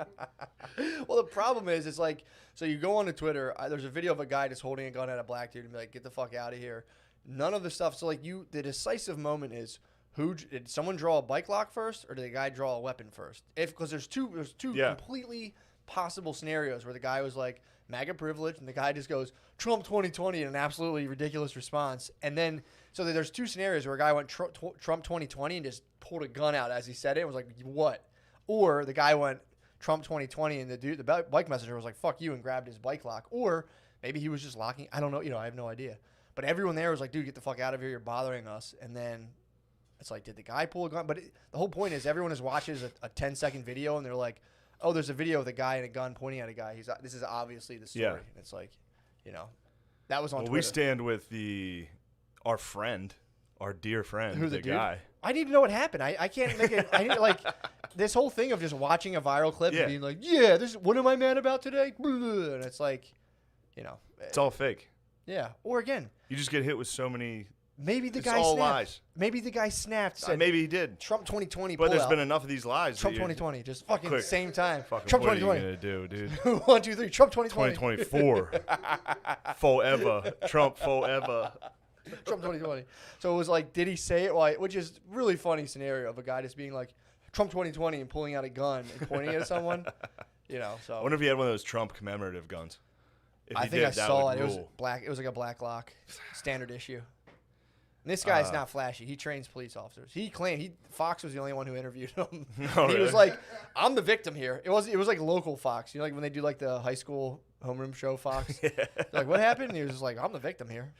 Well, the problem is, it's like, so you go on to Twitter, there's a video of a guy just holding a gun at a black dude and be like, get the fuck out of here. None of the stuff. So, like, the decisive moment is, did someone draw a bike lock first, or did the guy draw a weapon first? Because there's two Yeah. completely possible scenarios where the guy was like, MAGA privilege, and the guy just goes, Trump 2020 in an absolutely ridiculous response. And then, so there's two scenarios where a guy went Trump 2020 and just pulled a gun out as he said it and was like, what? Or the guy went Trump 2020 and the bike messenger was like, fuck you, and grabbed his bike lock. Or maybe he was just locking, I don't know, I have no idea. But everyone there was like, dude, get the fuck out of here, you're bothering us. And then It's like, did the guy pull a gun? But the whole point is everyone watches a 10-second video and they're like, oh, there's a video of the guy and a gun pointing at a guy. This is obviously the story. Yeah. And it's like, that was on Well, Twitter. we stand with our dear friend, Who, the dude? guy. I need to know what happened. I can't make it. I need like this whole thing of just watching a viral clip Yeah. and being like, yeah, what am I mad about today? And it's like, It's all fake. yeah. Or again, You just get hit with so many. maybe the It's guy all snapped. lies. Maybe the guy snapped. Said, Maybe he did. Trump 2020. But there's pullout. been enough of these lies. Trump that you're- 2020. Just fucking Quick. same time. Fucking, Trump what are you 2020. gonna do, dude? 1, 2, 3. Trump 2020. 2024. Forever. Trump forever. Trump 2020. So it was like, did he say it? Well, which is really funny scenario of a guy just being like, Trump 2020 and pulling out a gun and pointing it at someone. So I wonder if he had one of those Trump commemorative guns. If I he think did, I that saw would it. It was rule. black. It was like a black lock, standard issue. And this guy's not flashy. He trains police officers. He claimed Fox was the only one who interviewed him. Oh, He really? was like, "I'm the victim here." It was like local Fox. Like when they do like the high school homeroom show Fox. They're like, what happened? And he was just like, "I'm the victim here."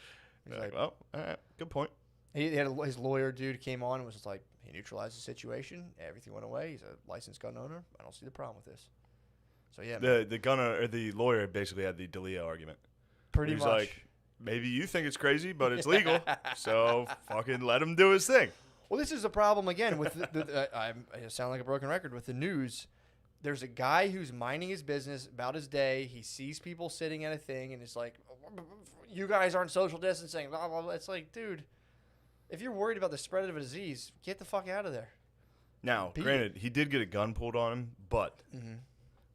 He's Like, like, well, all right, good point. he had his lawyer dude came on and was just like, he neutralized the situation. Everything went away. He's a licensed gun owner. I don't see the problem with this. So yeah, man, The gunner or the lawyer basically had the D'Elia argument. pretty He's much. like, maybe you think it's crazy, but it's legal, so fucking let him do his thing. Well, this is a problem again with I sound like a broken record with the news. There's a guy who's minding his business about his day. He sees people sitting at a thing, and it's like, you guys aren't social distancing. Blah, blah, blah. It's like, dude, if you're worried about the spread of a disease, get the fuck out of there. Now, Pete. granted, he did get a gun pulled on him, but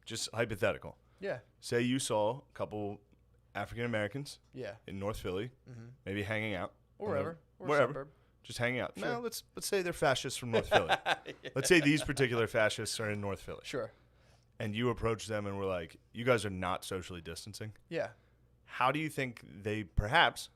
just hypothetical. Yeah, Say you saw a couple African Americans yeah, in North Philly, maybe hanging out. or wherever, or Wherever. suburb. Just hanging out. Sure. No, let's say they're fascists from North Philly. Let's say these particular fascists are in North Philly. Sure. And you approach them and we're like, you guys are not socially distancing. Yeah, How do you think they perhaps,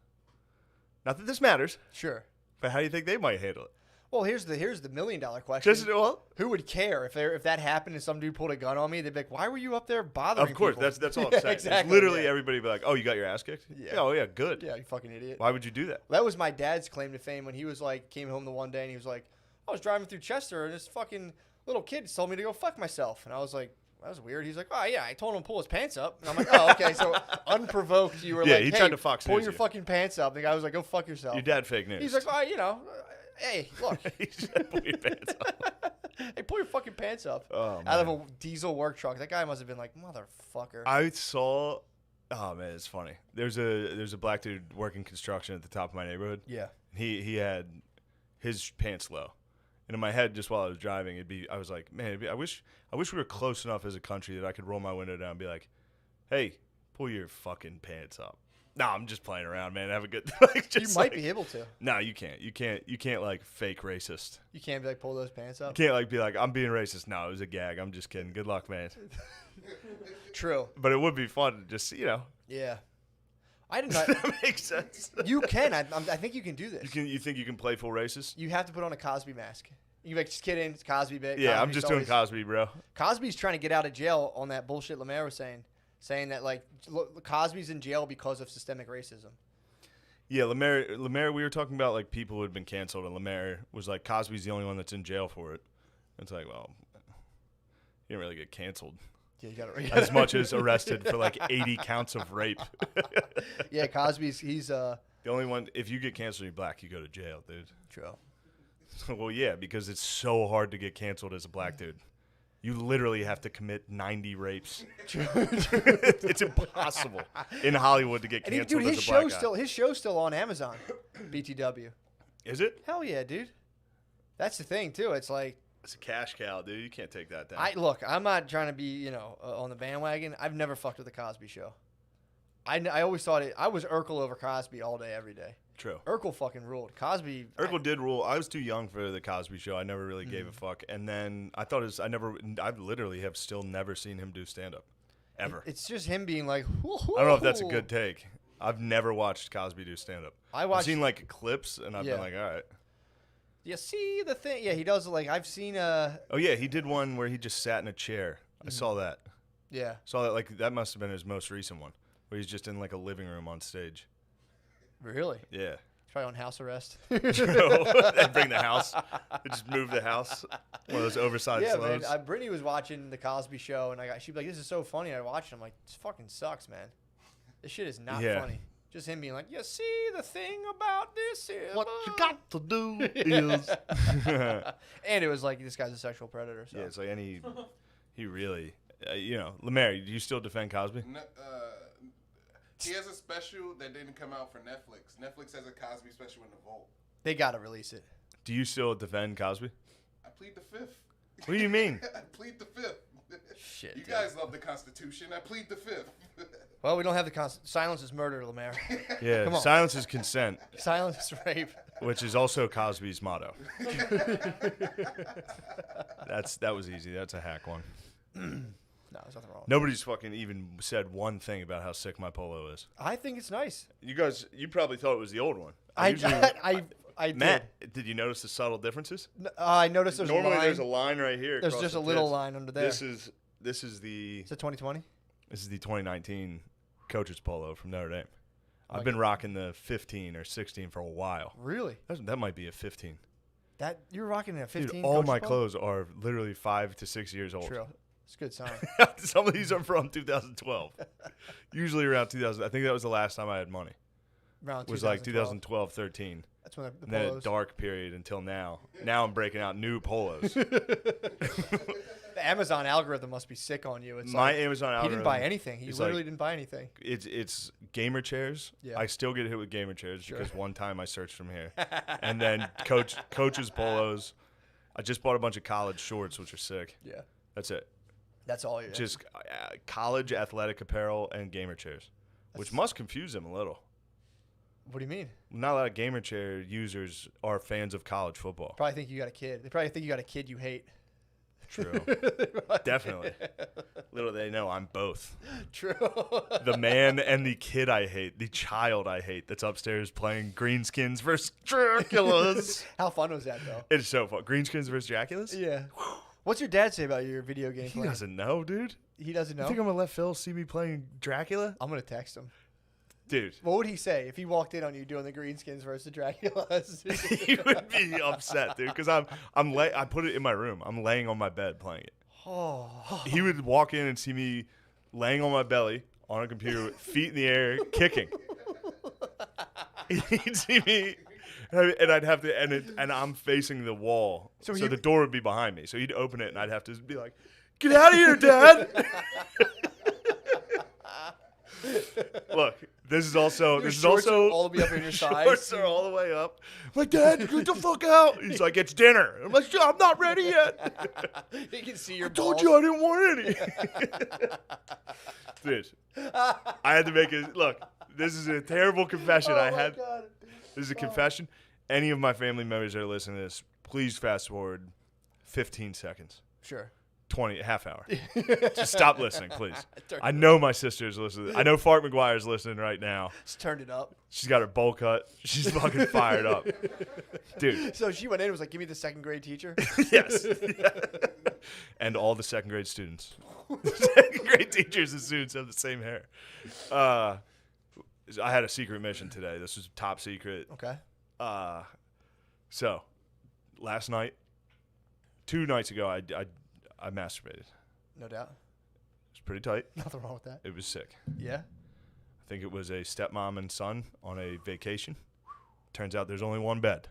not that this matters, sure. but how do you think they might handle it? Well, here's the $1 million question. Just, well, Who would care if that happened and some dude pulled a gun on me? They'd be like, "Why were you up there bothering?" of course, people? that's all I'm Yeah, saying. exactly, It's literally yeah. everybody be like, oh, you got your ass kicked? Yeah. Oh, yeah, good. Yeah, you fucking idiot. Why would you do that? That was my dad's claim to fame when he was like, came home the one day and he was like, I was driving through Chester and this fucking little kid told me to go fuck myself. And I was like, that was weird. He's like, oh yeah, I told him to pull his pants up. And I'm like, oh, okay. So unprovoked, you were Yeah, like, he hey, tried to Fox pull News your you. fucking pants up. The guy was like, go fuck yourself. Your dad fake news. He's like, oh, hey, look. He said, pull your pants up. Hey, pull your fucking pants up. Oh, Out of a diesel work truck. That guy must have been like, motherfucker. I saw, oh man, it's funny. There's a black dude working construction at the top of my neighborhood. Yeah. He had his pants low, and in my head, just while I was driving, I was like, man, I wish we were close enough as a country that I could roll my window down and be like, hey, pull your fucking pants up. No, I'm just playing around, man. Have a good. You might be able to. No, you can't. You can't like fake racist. You can't be like, pull those pants You up. can't like be like, I'm being racist. No, it was a gag. I'm just kidding. Good luck, man. True. But it would be fun to just, Yeah. I did not. that makes sense. You can. I think you can do this. You think you can play full racist? You have to put on a Cosby mask. You be like, just kidding. It's Cosby bit. Yeah, I'm Cosby's just doing always- Cosby, bro. Cosby's trying to get out of jail on that bullshit Lemaire was saying that like Cosby's in jail because of systemic racism. Yeah, Lemaire, we were talking about like people who had been canceled, and Lemaire was like, Cosby's the only one that's in jail for it. It's like, well, he didn't really get canceled Yeah, you got as much as arrested for like 80 counts of rape. Yeah, Cosby's he's The only one, if you get canceled, you're black, you go to jail, dude. true. Well, yeah, because it's so hard to get canceled as a black dude. You literally have to commit 90 rapes. It's impossible in Hollywood to get And he, canceled dude, as a black guy. his show's still on Amazon. BTW. Is it? Hell yeah, dude. That's the thing too. It's like It's a cash cow, dude. You can't take that down. I'm not trying to be on the bandwagon. I've never fucked with the Cosby Show. I always thought I was Urkel over Cosby all day, every day. True. Urkel fucking ruled. Cosby. Urkel did rule. I was too young for the Cosby Show. I never really gave a fuck. And then I thought I literally have still never seen him do stand up, ever. It's just him being like. I don't know if that's a good take. I've never watched Cosby do stand up. I've seen like clips, and I've Yeah. been like, all right. You see the thing? Yeah, he does. Like I've seen. Oh yeah, he did one where he just sat in a chair. I saw that. Yeah. Saw that. Like that must have been his most recent one, where he's just in like a living room on stage. Really? Yeah. He's probably on house arrest. They bring the house. They just move the house. One of those oversized Yeah, man. slopes. Brittany was watching the Cosby Show, and she'd be like, "This is so funny." I watched it. I'm like, "This fucking sucks, man. This shit is not funny." Just him being like, "You see, the thing about this is What you got to do is." and it was like, this guy's a sexual predator. So. Yeah, it's like he really, Lemaire, do you still defend Cosby? No, he has a special that didn't come out for Netflix. Netflix has a Cosby special in the vault. They gotta release it. Do you still defend Cosby? I plead the fifth. What do you mean? I plead the fifth. Shit, You dude. guys love the Constitution. I plead the fifth. Well, we don't have the silence is murder, Lemaire. Yeah, Come on. silence is consent, Silence is rape. which is also Cosby's motto. That was easy. That's a hack one. No, there's nothing wrong. Nobody's fucking even said one thing about how sick my polo is. I think it's nice. You probably thought it was the old one. I Matt, did you notice the subtle differences? I noticed there's Normally a line. there's a line right here. There's across just the a little chest. line under there. This is the Is it 2020? This is the 2019 coach's polo from Notre Dame. I've Like been rocking the 15 or 16 for a while. Really? That might be a 15. That you're rocking a 15? Dude, all Coach my Polo? clothes are literally 5 to 6 years old. True. It's a good sign. Some of these are from 2012. Usually around 2000. I think that was the last time I had money. Around It was like 2012, 13. That's when the And then a polos. dark period until now. Now I'm breaking out new polos. The Amazon algorithm must be sick on you. It's My like, Amazon he algorithm. didn't buy anything. He is literally like- didn't buy anything. It's gamer chairs. Yeah. I still get hit with gamer chairs Sure. because one time I searched from here. And then coach's polos. I just bought a bunch of college shorts, which are sick. Yeah. That's it. That's all you. Just college athletic apparel and gamer chairs, which must confuse them a little. What do you mean? Not a lot of gamer chair users are fans of college football. Probably think you got a kid. They probably think you got a kid you hate. True. Definitely. Little they know I'm both. True. The man and the kid I hate, the child I hate that's upstairs playing Greenskins versus Draculas. How fun was that though? It's so fun. Greenskins versus Draculas? Yeah. What's your dad say about your video game He playing? doesn't know, dude. He doesn't know. You think I'm going to let Phil see me playing Dracula? I'm gonna text him. Dude. What would he say if he walked in on you doing the Greenskins versus Draculas? He would be upset, dude, because I put it in my room. I'm laying on my bed playing it. Oh. He would walk in and see me laying on my belly on a computer with feet in the air, kicking. He'd see me, and I'd have to, and I'm facing the wall, so the door would be behind me. So he'd open it, and I'd have to be like, "Get out of here, Dad!" Look, this is also all the way up in your thighs. Shorts are all the way up. I'm like, Dad, get the fuck out. He's like, it's dinner. I'm like, I'm not ready yet. You can see your I told balls. you I didn't want any. Dude, I had to make it. Look, this is a terrible confession. Oh my God. This is a confession. Any of my family members that are listening to this, please fast forward 15 seconds. Sure. 20, half hour. Just stop listening, please. Turn I know my sister's listening. I know Fart McGuire's listening right now. Just turned it up. She's got her bowl cut. She's fucking fired up. Dude. So she went in and was like, give me the second grade teacher. Yes. And all the second grade students. Second grade teachers and students have the same hair. I had a secret mission today. This was top secret. Okay. So, last night, 2 nights ago, I masturbated. No doubt. It was pretty tight. Nothing wrong with that. It was sick. Yeah. I think it was a stepmom and son on a vacation. Turns out there's only one bed.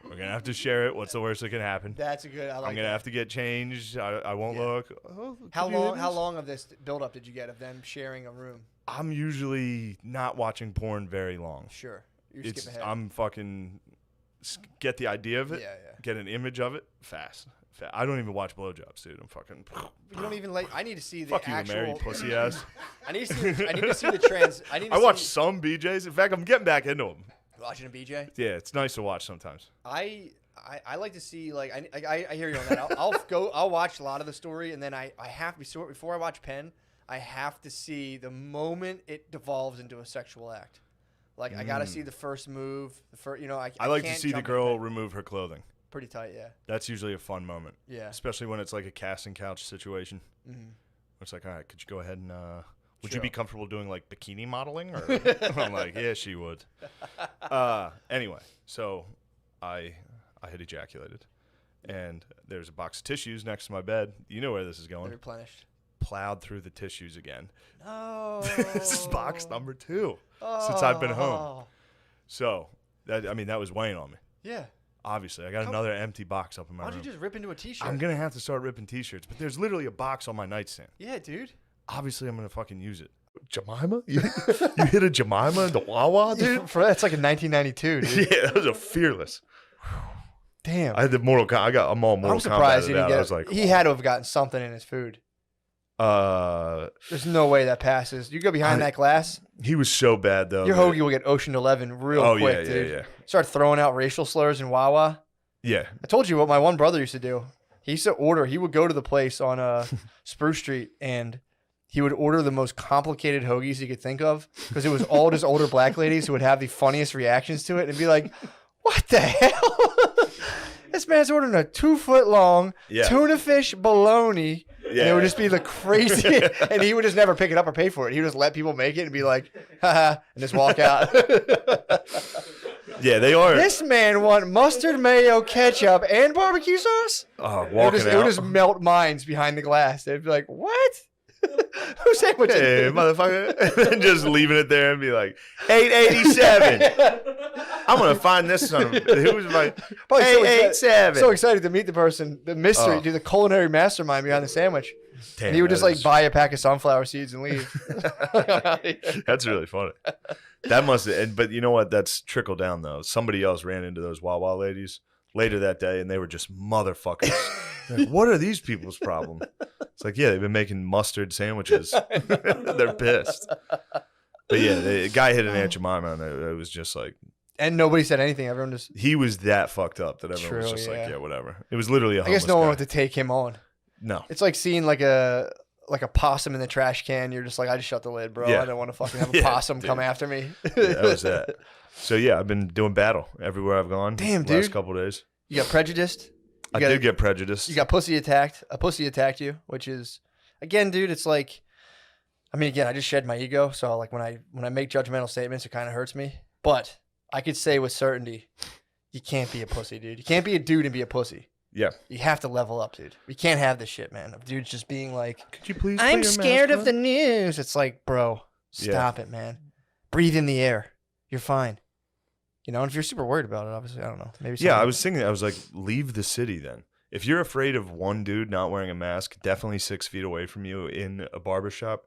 We're going to have to share it. What's the worst that can happen? That's a good. I like I'm going to have to get changed. I won't Yeah. look. Oh, How can you long? hit How this? long of this build up did you get of them sharing a room? I'm usually not watching porn very long. Sure. You It's skip ahead. I'm fucking get the idea of it. Yeah, yeah. Get an image of it fast. I don't even watch blowjobs, dude. I'm fucking. You don't even like. I need to see the Fuck you, actual. Mary, pussy ass. I need to see. I need to see the trans. I need. To I see watch some BJs. In fact, I'm getting back into them. watching a BJ. Yeah, it's nice to watch sometimes. I like to see like I hear you on that. I'll watch a lot of the story and then I have before I watch Penn, I have to see the moment it devolves into a sexual act. Like I gotta see the first move. The first, I like to can't see the jump girl in. remove her clothing. Pretty tight, yeah. That's usually a fun moment. Yeah. Especially when it's like a casting couch situation. Mm-hmm. It's like, all right, could you go ahead and Would you be comfortable doing like bikini modeling? Or I'm like, yeah, she would. Anyway, so I had ejaculated, and there's a box of tissues next to my bed. You know where this is going. Replenished. Plowed through the tissues again. No. This is box number 2 since I've been home. So that was weighing on me. Yeah. Obviously, I got another empty box up in my room. Why don't you just rip into a t-shirt? I'm gonna have to start ripping t-shirts, but there's literally a box on my nightstand. Yeah, dude. Obviously, I'm gonna fucking use it. Jemima? You hit a Jemima in the Wawa, dude? That's like in 1992, dude. Yeah, that was a fearless. Damn. I had the I'm all Mortal I'm surprised Kombat he didn't out. get I was like, he had to have gotten something in his food. There's no way that passes. You go behind that glass, he was so bad though. your hoagie will get Ocean 11 real quick, dude. Yeah. Start throwing out racial slurs in Wawa. Yeah. I told you what my one brother used to do. He used to order. He would go to the place on Spruce Street and he would order the most complicated hoagies he could think of because it was all just older black ladies who would have the funniest reactions to it and be like, "What the hell? This man's ordering a 2-foot long tuna fish bologna." Yeah. And it would just be the crazy, and he would just never pick it up or pay for it. He would just let people make it and be like, haha, and just walk out. Yeah, they are. This man want mustard, mayo, ketchup, and barbecue sauce? Walking out. It would just melt minds behind the glass. They'd be like, what? Who sandwich? Hey, motherfucker. And just leaving it there and be like, 887. I'm going to find this son. Who was my 887? So excited to meet the person, the mystery, the culinary mastermind behind the sandwich. Damn, and he would just like buy a pack of sunflower seeds and leave. That's really funny. That must have, but you know what? That's trickled down though. Somebody else ran into those Wawa ladies later that day and they were just motherfuckers. Like, what are these people's problem? It's like, yeah, they've been making mustard sandwiches. They're pissed. But yeah, the guy hit an Aunt Jemima and it was just like. And nobody said anything. Everyone just. He was that fucked up that everyone was just like, yeah, whatever. It was literally a I guess no one wanted to take him on. No. It's like seeing like a possum in the trash can. You're just like, I just shut the lid, bro. Yeah. I don't want to fucking have a possum come after me. That was that. So yeah, I've been doing battle everywhere I've gone. Damn, the last dude. couple of days. You got prejudiced. I did get prejudiced. You got pussy attacked. A pussy attacked you, which is, again, dude. It's like, I mean, again, I just shed my ego. So like when I make judgmental statements, it kind of hurts me. But I could say with certainty, you can't be a pussy, dude. You can't be a dude and be a pussy. Yeah. You have to level up, dude. We can't have this shit, man. Of dudes just being like, could you please? I'm scared of the news. It's like, bro, stop it, man. Breathe in the air. You're fine. You know, and if you're super worried about it, obviously, I don't know. Maybe. Yeah, I was thinking. I was like, leave the city then. If you're afraid of one dude not wearing a mask, definitely 6 feet away from you in a barbershop,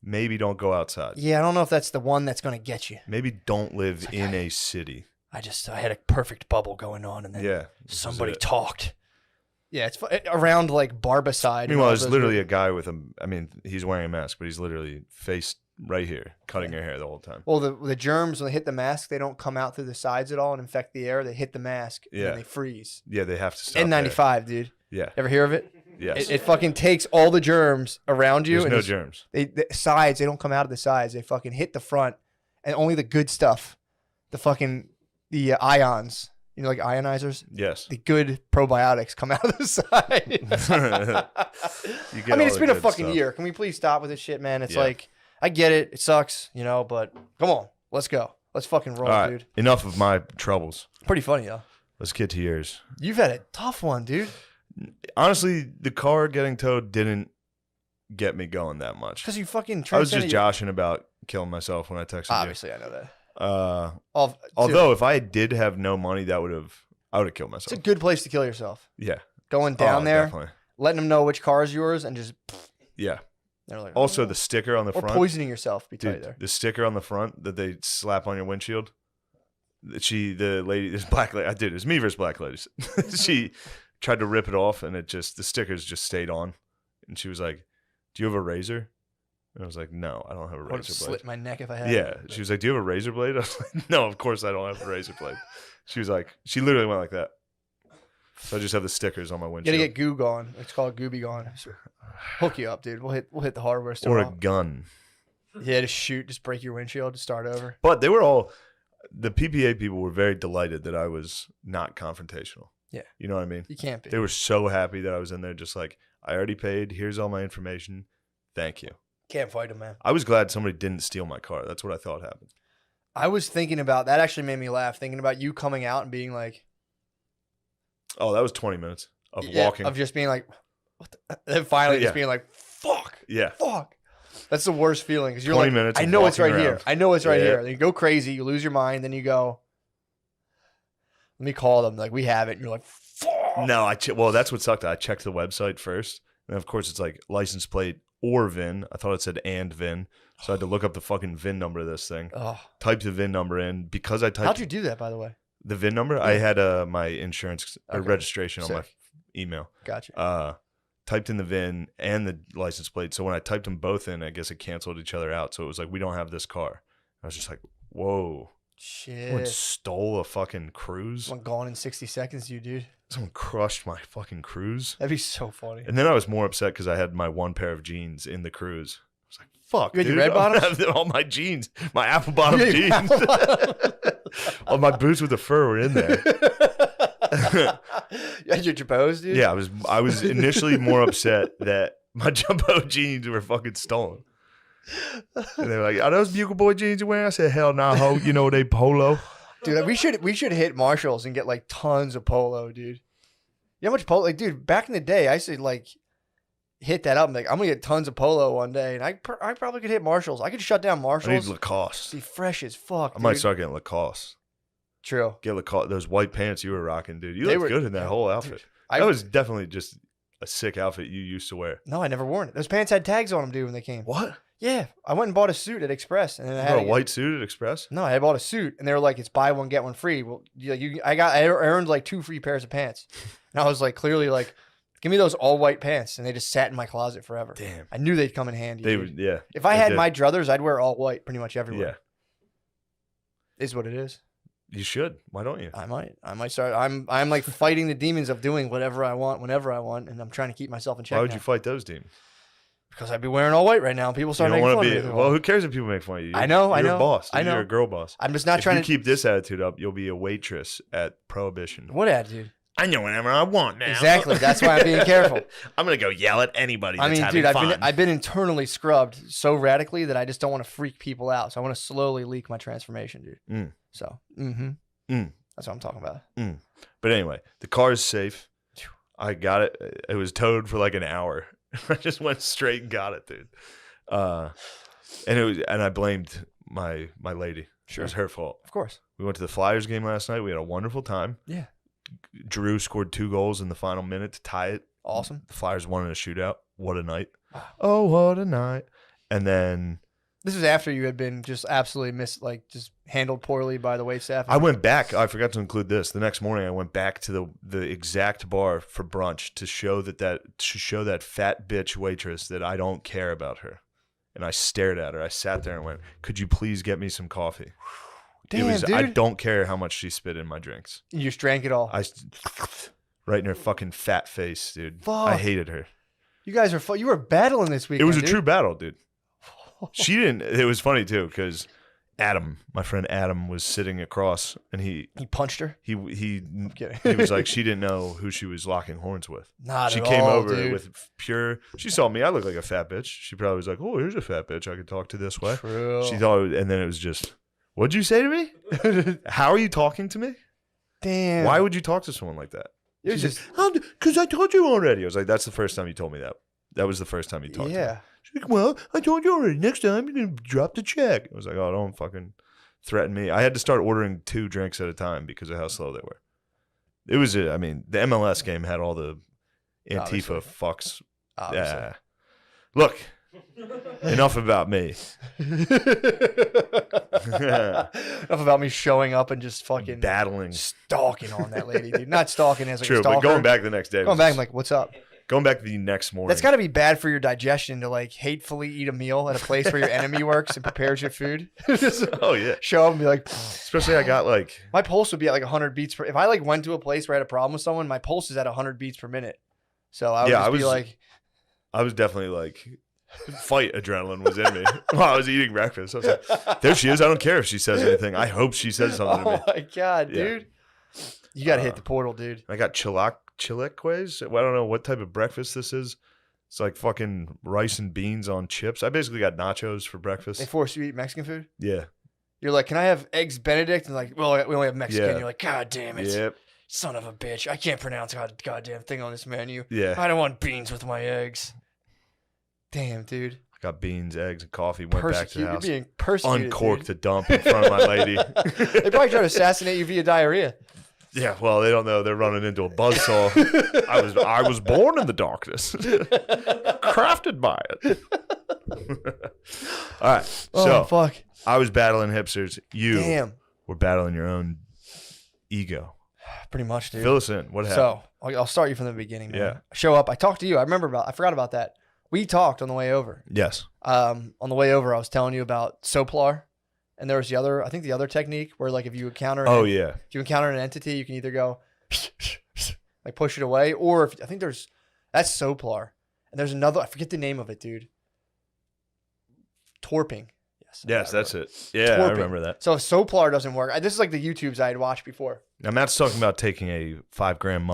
maybe don't go outside. Yeah, I don't know if that's the one that's going to get you. Maybe don't live in a city. I had a perfect bubble going on, and then somebody talked. Yeah, it's around like Barbicide. Meanwhile, there's literally a guy with he's wearing a mask, but he's literally faced right here, cutting your hair the whole time. Well, the germs, when they hit the mask, they don't come out through the sides at all and infect the air. They hit the mask, and then they freeze. Yeah, they have to stop N95, dude. Yeah. Ever hear of it? Yes. It fucking takes all the germs around you. There's no germs. The sides, they don't come out of the sides. They fucking hit the front, and only the good stuff, the ions, you know, like ionizers. Yes. The good probiotics come out of the side. I mean, it's been a fucking year. Can we please stop with this shit, man? It's like, I get it. It sucks, you know, but come on. Let's go. Let's fucking roll, dude. Enough of my troubles. Pretty funny, though. Let's get to yours. You've had a tough one, dude. Honestly, the car getting towed didn't get me going that much. Because you fucking I was just joshing about killing myself when I texted you. Obviously, I know that. Although if I did have no money, I would have killed myself. It's a good place to kill yourself. Yeah. Going down there, definitely. letting them know which car is yours, and just yeah. They're like, also, the sticker on the or front, poisoning yourself. There. The sticker on the front that they slap on your windshield. The lady, this black lady, I did. It was me versus black ladies. She tried to rip it off, and the stickers just stayed on. And she was like, "Do you have a razor?" And I was like, "No, I don't have a razor blade." Slit my neck if I had. Yeah. She was like, "Do you have a razor blade?" I was like, "No, of course I don't have a razor blade." She was like, she literally went like that. So I just have the stickers on my windshield. You gotta get goo gone. It's called Gooby Gone. Hook you up, dude. We'll hit the hardware store. Or a gun. Yeah, just break your windshield, to start over. But they were all, the PPA people were very delighted that I was not confrontational. Yeah. You know what I mean? You can't be. They were so happy that I was in there just like, I already paid. Here's all my information. Thank you. Can't fight him, man. I was glad somebody didn't steal my car. That's what I thought happened. I was thinking about that. Actually made me laugh. Thinking about you coming out and being like, Oh, that was 20 minutes of walking. of just being like, what? And then finally just being like, fuck. Yeah. Fuck. That's the worst feeling because you're 20 like, minutes I of know it's right walking here. around. I know it's right Yeah. here. Then you go crazy. You lose your mind. Then you go, let me call them. Like, we have it. And you're like, fuck. No, well, that's what sucked. I checked the website first. And of course, it's like license plate or VIN. I thought it said and VIN. So I had to look up the fucking VIN number of this thing. Oh. Typed the VIN number in. Because I typed How'd you do that, by the way? the VIN number, I had my insurance or registration on my email. Gotcha. Typed in the VIN and the license plate. So when I typed them both in, I guess it canceled each other out. So it was like, we don't have this car. I was just like, whoa. Someone Shit. stole a fucking cruise. Someone gone in 60 seconds, you dude. Someone crushed my fucking cruise. That'd be so funny. And then I was more upset because I had my one pair of jeans in the cruise. I was like, fuck, You had your dude, red I'm gonna bottoms? have all my jeans, my apple bottom jeans. All my boots with the fur were in there. You had your Jabos, dude? Yeah, I was initially more upset that my jumbo jeans were fucking stolen. And they're like, are those Bugle Boy jeans you're wearing? I said, hell nah, ho. You know they polo. Dude, we should hit Marshalls and get like tons of polo, dude. You know how much polo? Like, dude, back in the day, I used to like hit that up and like, I'm gonna get tons of polo one day, and I probably could hit Marshalls. I could shut down I need Marshalls. Lacoste. Be fresh as fuck. I might dude. start getting Lacoste. True. Get Lacoste. Those white pants you were rocking, dude. You They looked were- good in that whole outfit. I That was definitely just a sick outfit you used to wear. No, I never worn it. Those pants had tags on them, dude, when they came. What? Yeah, I went and bought a suit at Express, and then I You had got a white suit at Express? No, I bought a suit, and they were like, "It's buy one get one free." Well, I earned like 2 free pairs of pants, and I was like, clearly like, "Give me those all white pants," and they just sat in my closet forever. Damn. I knew they'd come in handy. They dude. would, yeah. If I they had did. my druthers, I'd wear all white pretty much everywhere. Yeah. Is what it is. You should. Why don't you? I might start. I'm like fighting the demons of doing whatever I want, whenever I want, and I'm trying to keep myself in check. Why would now. you fight those demons? Because I'd be wearing all white right now. And people You start don't making want fun to of me. be. Well, who cares if people make fun of you? I know, I You're know, a boss. I know. You're a girl boss. I'm just not If trying you to keep this attitude up, you'll be a waitress at Prohibition. What attitude? I know whatever I want now. Exactly. That's why I'm being careful. I'm gonna go yell at anybody that's I mean, having dude, fun. I've been internally scrubbed so radically that I just don't want to freak people out. So I want to slowly leak my transformation, dude. Mm. So, that's what I'm talking about. But anyway, the car is safe. I got it. It was towed for like an hour. I just went straight and got it, dude. And I blamed my lady. It was her fault. Of course. We went to the Flyers game last night. We had a wonderful time. Yeah. Drew scored 2 goals in the final minute to tie it. Awesome. The Flyers won in a shootout. What a night. Oh, what a night. And then This was after you had been just absolutely just handled poorly by the wait staff. I went back. I forgot to include this. The next morning, I went back to the exact bar for brunch to show that fat bitch waitress that I don't care about her. And I stared at her. I sat there and went, "Could you please get me some coffee?" Damn, dude. I don't care how much she spit in my drinks. You just drank it all. Right in her fucking fat face, dude. Fuck. I hated her. You guys are you were battling this weekend. It was a dude. true battle, dude. She didn't. It was funny too because Adam, my friend Adam, was sitting across, and he punched her. He kidding. he was like, she didn't know who she was locking horns with. Not she at came all, over dude. with pure. She saw me. I look like a fat bitch. She probably was like, "Oh, here's a fat bitch I could talk to this way." True. She thought, and then it was just, "What'd you say to me? How are you talking to me? Damn. Why would you talk to someone like that?" It was She said, "Because I told you already." I was like, "That's the first time you told me that. That was the first time you talked to me." She's like, "Well, I told you already. Next time you're gonna drop the check." I was like, "Oh, don't fucking threaten me." I had to start ordering 2 drinks at a time because of how slow they were. It was, I mean, the MLS game had all the Antifa Obviously. fucks. Obviously. Yeah. Look, enough about me. Enough about me showing up and just fucking battling, stalking on that lady, dude. Not stalking as like True, a stalker. but going back the next day. Going back, I'm like, what's up? Going back the next morning. That's got to be bad for your digestion to like hatefully eat a meal at a place where your enemy works and prepares your food. Just oh yeah. Show up and be like, especially I got like my pulse would be at like 100 beats per. If I like went to a place where I had a problem with someone, my pulse is at 100 beats per minute. So I would just be like, I was definitely like, fight adrenaline was in me while I was eating breakfast. I was like, there she is. I don't care if she says anything. I hope she says something to me. Oh my god, Yeah. dude! You got to hit the portal, dude. I got chilaquiles. Well, I don't know what type of breakfast this is. It's like fucking rice and beans on chips. I basically got nachos for They breakfast. force you to eat Mexican food. Yeah. You're like, can I have eggs Benedict? And like, well, we only have Mexican. Yeah. You're like, God damn it. Yep. Son of a bitch. I can't pronounce goddamn thing on this menu. Yeah. I don't want beans with my eggs. Damn, dude. I got beans, eggs, and coffee. Went back to the You're house. being persecuted. Uncorked dude. the dump in front of my lady. They probably try to assassinate you via diarrhea. Yeah, well, they don't know. They're running into a buzzsaw. I was born in the darkness. Crafted by it. All right. So Oh, fuck. I was battling hipsters. You Damn. were battling your own ego. Pretty much, dude. Fill us in. What happened? So I'll start you from the beginning, man. Yeah. Show up. I talked to you. I forgot about that. We talked on the way over. Yes. On the way over, I was telling you about Soplar. And there was the other technique where like if you encounter if you encounter an entity, you can either go like push it away, or if I think that's Soplar. And there's another, I forget the name of it, dude. Torping. Yes, that's it. Yeah, Torping. I remember that. So if Soplar doesn't work, this is like the YouTubes I had watched before. Now Matt's talking about taking a 5-gram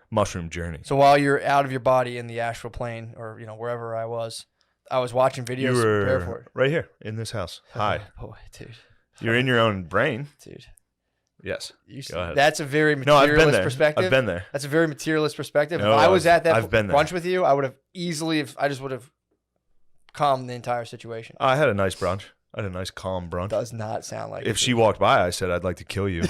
mushroom journey. So while you're out of your body in the astral plane, or wherever I was watching videos You to prepare for were it. right here in this house. Hi. Oh, boy, dude. You're in your own brain. Dude. Yes. Go ahead. That's a very No, I've been materialist there. perspective. I've been there. That's a very materialist perspective. No, if I was at that I've been there. brunch with you, I would have easily, I just would have calmed the entire situation. I had a nice brunch. I had a nice calm brunch. Does not sound like If it, she dude. walked by, I said I'd like to kill you.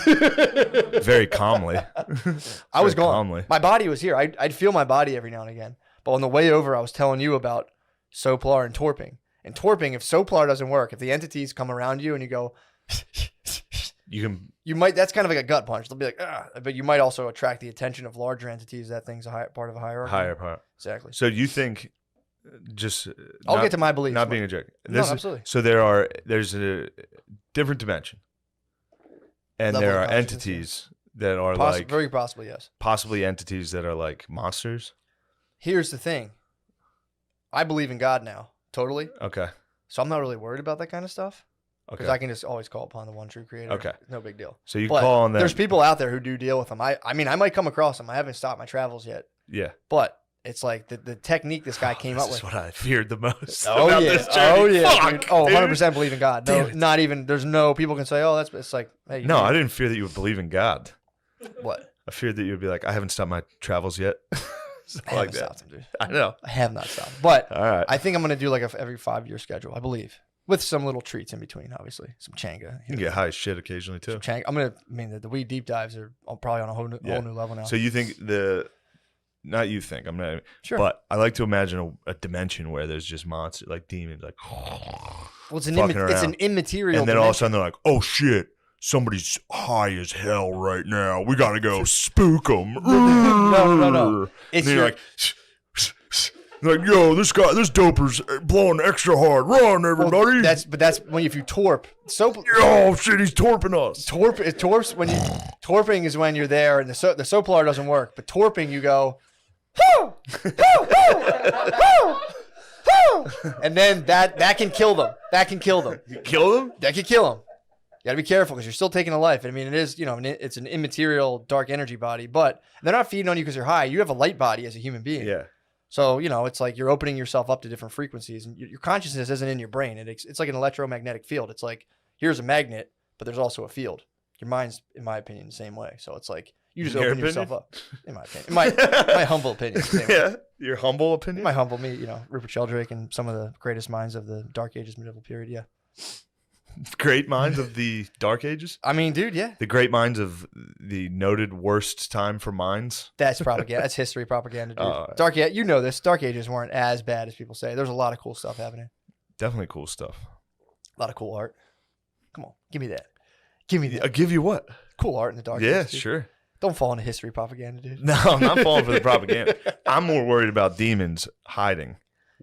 Very calmly. I was Very gone. calmly. My body was here. I'd feel my body every now and again. But on the way over, I was telling you about Soplar and Torping. And Torping, if Soplar doesn't work, if the entities come around you and you go, you might, that's kind of like a gut punch. They'll be like, ah, but you might also attract the attention of larger entities. That thing's part of a hierarchy. Higher part. Exactly. So you think just I'll get to my beliefs. not being a jerk. No, absolutely. So there's a different dimension. And Level there of are consciousness, entities that are very possibly, yes. possibly entities that are like monsters. Here's the thing. I believe in God now, totally. Okay. So I'm not really worried about that kind of stuff. Okay. Because I can just always call upon the one true creator. Okay. No big deal. So you But call on them. there's people out there who do deal with them. I mean, I might come across them. I haven't stopped my travels yet. Yeah. But it's like the technique this guy came up This with. is what I feared the most. Oh about yeah. this journey. Oh yeah. Fuck, Dude. Oh, dude. 100% believe in God. No, Damn it. not even, there's no, people can say, oh, it's like, hey. No, I didn't fear that you would believe in God. What? I feared that you would be like, I haven't stopped my travels yet. I like haven't that. stopped him, dude. I know. I have not stopped. But All right. I think I'm going to do like every 5-year schedule, I believe. With some little treats in between, obviously. Some changa. You can get high as shit occasionally too. Some changa. The weed deep dives are probably on a whole new level now. So you think not you think, I'm not, Sure. but I like to imagine a dimension where there's just monsters, like demons, like, well, it's fucking an around. immaterial and then all of a dimension. sudden they're like, oh shit, somebody's high as hell right now. We gotta go spook them. No. It's and your, you're like, yo, this doper's blowing extra hard. Run, everybody. that's when if you torp. Oh shit, he's torping us. Torping is when you're there and the Soplar doesn't work. But torping, you go, hoo, hoo, hoo, hoo, hoo. And then that can kill them. That can kill them. Kill them? That can kill them. You got to be careful because you're still taking a life. I mean, it is, it's an immaterial dark energy body, but they're not feeding on you because you're high. You have a light body as a human being. Yeah. So, it's like you're opening yourself up to different frequencies, and your consciousness isn't in your brain. It's like an electromagnetic field. It's like, here's a magnet, but there's also a field. Your mind's, in my opinion, the same way. So it's like, you just open yourself up. In my opinion. My humble opinion. Yeah. Your humble opinion? My humble, Rupert Sheldrake and some of the greatest minds of the Dark Ages medieval period, yeah. Great minds of the Dark Ages? I mean, dude, yeah. The great minds of the noted worst time for minds? That's propaganda. That's history propaganda, dude. Oh, You know this. Dark Ages weren't as bad as people say. There's a lot of cool stuff happening. Definitely cool stuff. A lot of cool art. Come on, give me that. Give me that. I'll give you what? Cool art in the Dark Yeah, Ages. Dude. sure. Don't fall into history propaganda, dude. No, I'm not falling for the propaganda. I'm more worried about demons hiding.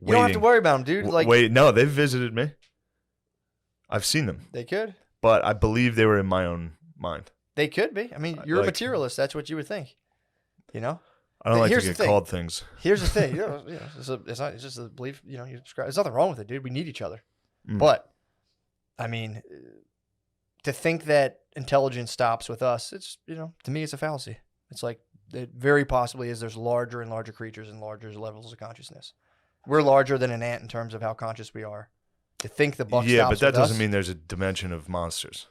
You don't have to worry about them, dude. Wait, no, they've visited me. I've seen them. They could. But I believe they were in my own mind. They could be. I mean, you're a materialist. That's what you would think. I don't like Here's to the get thing. called things. Here's the thing. It's just a belief. You describe. There's nothing wrong with it, dude. We need each other. Mm. But I mean, to think that intelligence stops with us, it's to me, it's a fallacy. It's like it very possibly is. There's larger and larger creatures and larger levels of consciousness. We're larger than an ant in terms of how conscious we are. To think the buck Yeah, stops but that with doesn't us, mean there's a dimension of monsters.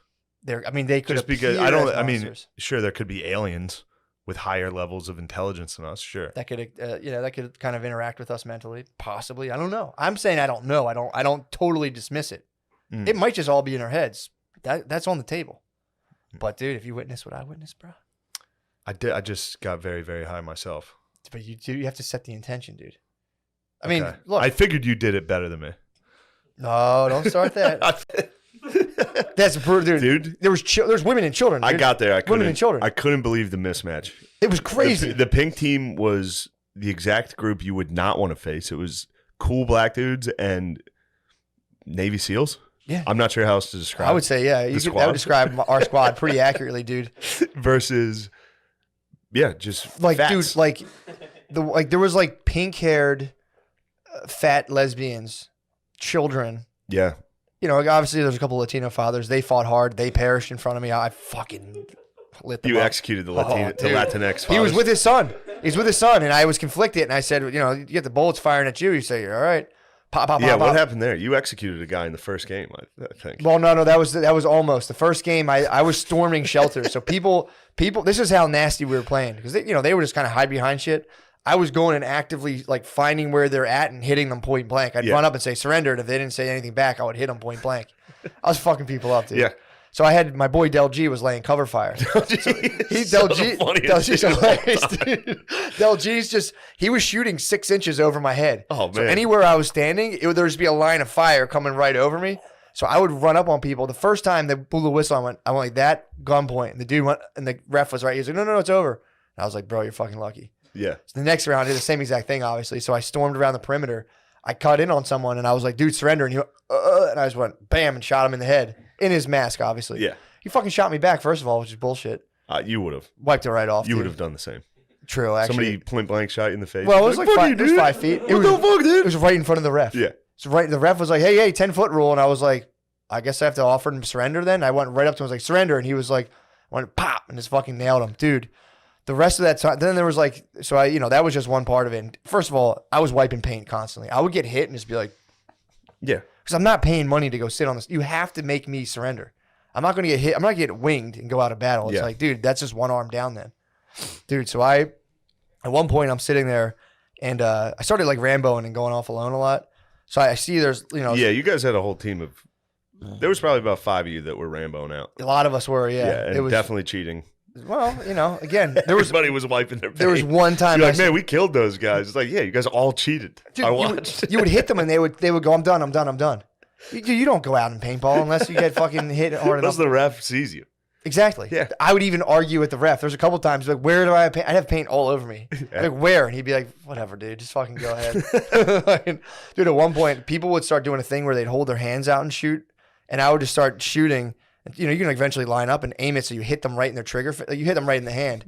I mean, they could Just because appear I don't. as I mean, monsters. sure, there could be aliens with higher levels of intelligence than us. Sure. That could that could kind of interact with us mentally, possibly. I don't know. I'm saying I don't know. I don't totally dismiss it. Mm. It might just all be in our heads. That's on the table. But dude, if you witness what I witnessed, bro. I did. I just got very, very high myself. But you have to set the intention, dude. I mean, Okay. look. I figured you did it better than me. No, don't start that. That's brutal, dude. There's women and children. I dude. got there. Women and children. I couldn't believe the mismatch. It was crazy. The pink team was the exact group you would not want to face. It was cool black dudes and Navy SEALs. Yeah. I'm not sure how else to describe. I would say, yeah, that would describe our squad pretty accurately, dude. Versus, yeah, just Like, fats. dude, there was like pink-haired, fat lesbians, children. Yeah. You know, like, obviously there's a couple Latino fathers. They fought hard. They perished in front of me. I fucking lit them You up. executed the Oh, Latinx. He was fathers. with his son. He's with his son, and I was conflicted. And I said, you know, you get the bullets firing at you. You say, all right, pop, pop, Yeah, pop, what pop. happened there? You executed a guy in the first game, I think. Well, no, that was almost the first game. I was storming shelters, so people. This is how nasty we were playing because they would just kind of hide behind shit. I was going and actively like finding where they're at and hitting them point blank. I'd run up and say surrender, and if they didn't say anything back, I would hit them point blank. I was fucking people up, dude. Yeah. So I had my boy Del G was laying cover fire. Del G's hilarious, dude. Del G's he was shooting 6 inches over my head. Oh, man. So anywhere I was standing, there would just be a line of fire coming right over me. So I would run up on people. The first time they blew the whistle, I went like that, gunpoint. And the dude went, and the ref was right. He was like, no, it's over. And I was like, bro, you're fucking lucky. Yeah. So the next round, I did the same exact thing, obviously. So I stormed around the perimeter. I cut in on someone, and I was like, dude, surrender. And he went, and I just went, bam, and shot him in the head. In his mask, obviously. Yeah. He fucking shot me back, first of all, which is bullshit. You would have. Wiped it right off. You dude. would have done the same. True, actually. Somebody point blank shot you in the face. Well, it was like "Fuck 5, you, it was dude." 5 feet. What the fuck, dude? It was right in front of the ref. Yeah. So the ref was like, hey, 10-foot rule. And I was like, I guess I have to offer him surrender then. I went right up to him, I was like, surrender. And he was like, went pop, and just fucking nailed him. Dude, the rest of that time, then there was like, so I, that was just one part of it. And first of all, I was wiping paint constantly. I would get hit and just be like, Yeah. because I'm not paying money to go sit on this. You have to make me surrender. I'm not going to get hit. I'm not going to get winged and go out of battle. It's like, dude, that's just one arm down then. Dude, so at one point, I'm sitting there, and I started like Ramboing and going off alone a lot. So I see there's, Yeah, you guys had a whole team of. There was probably about 5 of you that were Ramboing out. a lot of us were, yeah. And it was definitely cheating. well, again, there was Everybody was wiping their. there was paint. one time You're I like, man, we killed those guys. It's like, yeah, you guys all cheated. Dude, I you watched. would hit them and they would go, I'm done. You don't go out in paintball unless you get fucking hit hard enough. Unless the ref sees you. Exactly. Yeah. I would even argue with the ref. There's a couple times like, where do I have paint? I'd have paint all over me. Like, where? And he'd be like, whatever, dude. Just fucking go ahead. Dude, at one point, people would start doing a thing where they'd hold their hands out and shoot. And I would just start shooting. You can eventually line up and aim it so you hit them right in their trigger. You hit them right in the hand.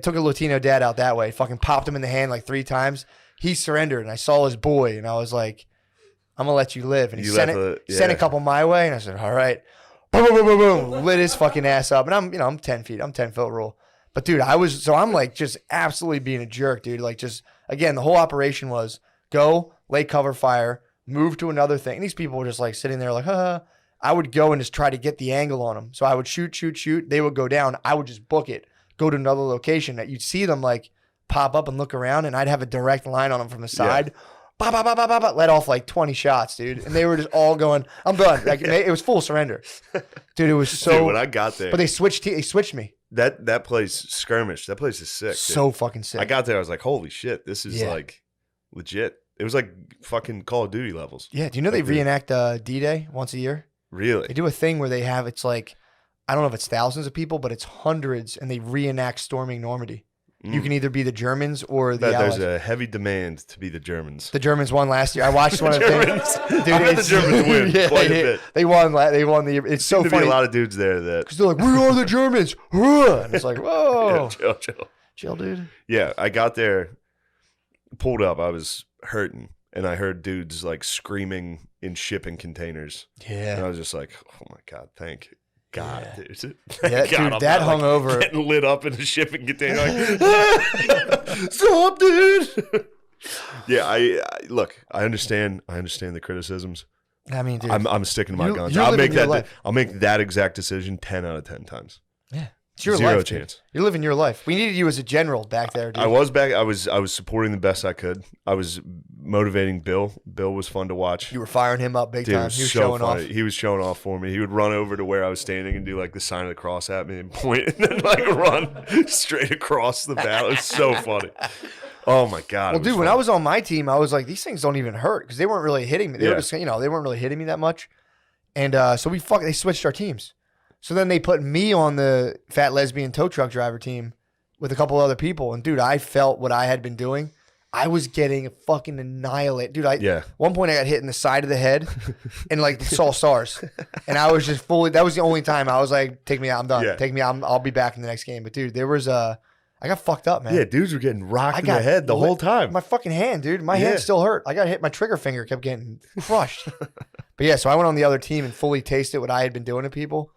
Took a Latino dad out that way. Fucking popped him in the hand like 3 times. He surrendered, and I saw his boy, and I was like, I'm going to let you live. And he sent a couple my way, and I said, all right. Boom, boom, boom, boom, boom. Lit his fucking ass up. And I'm 10 feet. I'm 10-foot rule. But, dude, I'm like just absolutely being a jerk, dude. Like just, again, the whole operation was go, lay cover fire, move to another thing. And these people were just like sitting there like, I would go and just try to get the angle on them. So I would shoot. They would go down. I would just book it, go to another location that you'd see them like pop up and look around, and I'd have a direct line on them from the side. Bah, bah, bah, bah, bah, bah, let off like 20 shots, dude. And they were just all going, I'm done. Like it was full surrender. Dude, it was so. Dude, when I got there. But they switched me. That place, Skirmish, that place is sick. Dude. So fucking sick. I got there, I was like, holy shit, this is like legit. It was like fucking Call of Duty levels. Yeah. Do you know they reenact D-Day once a year? Really? They do a thing where it's like, I don't know if it's thousands of people, but it's hundreds, and they reenact storming Normandy. You can either be the Germans or the Allies. There's a heavy demand to be the Germans. The Germans won last year. I watched one of the things. Dude, I heard the Germans win quite a bit. They won. It's so There'd funny. be a lot of dudes there that Because they're like, we are the Germans. And it's like, whoa. Yeah, chill, dude. Yeah, I got there, pulled up. I was hurting, and I heard dudes like screaming in shipping containers. Yeah. And I was just like, oh my God, thank God, dude. Yeah, God, dude, I'm that not, hungover. Getting lit up in a shipping container. Like, stop, dude. Yeah, I look. I understand the criticisms. I mean, dude, I'm sticking to my guns. you're I'll living make your that. life. I'll make that exact decision 10 out of 10 times. Yeah, it's your Zero life, dude. chance. You're living your life. We needed you as a general back there, dude. I was back. I was supporting the best I could. I was motivating Bill. Bill was fun to watch. You were firing him up big Dude, it time. was He was so showing funny. off. He was showing off for me. He would run over to where I was standing and do like the sign of the cross at me and point and then like run straight across the battle. It was so funny. Oh my god. Well, dude, when I was on my team, I was like, these things don't even hurt because they weren't really hitting me. They were Yeah. just, they weren't really hitting me that much. And so they switched our teams. So then they put me on the fat lesbian tow truck driver team with a couple other people. And dude, I felt what I had been doing. I was getting fucking annihilated. Dude, Yeah. one point I got hit in the side of the head and like saw stars. And I was just fully, that was the only time I was like, take me out, I'm done. Yeah. Take me out, I'll be back in the next game. But dude, there was I got fucked up, man. Yeah, dudes were getting rocked I in the head the whole time. My fucking hand, dude. My Yeah. hand still hurt. I got hit. My trigger finger kept getting crushed. But yeah, so I went on the other team and fully tasted what I had been doing to people.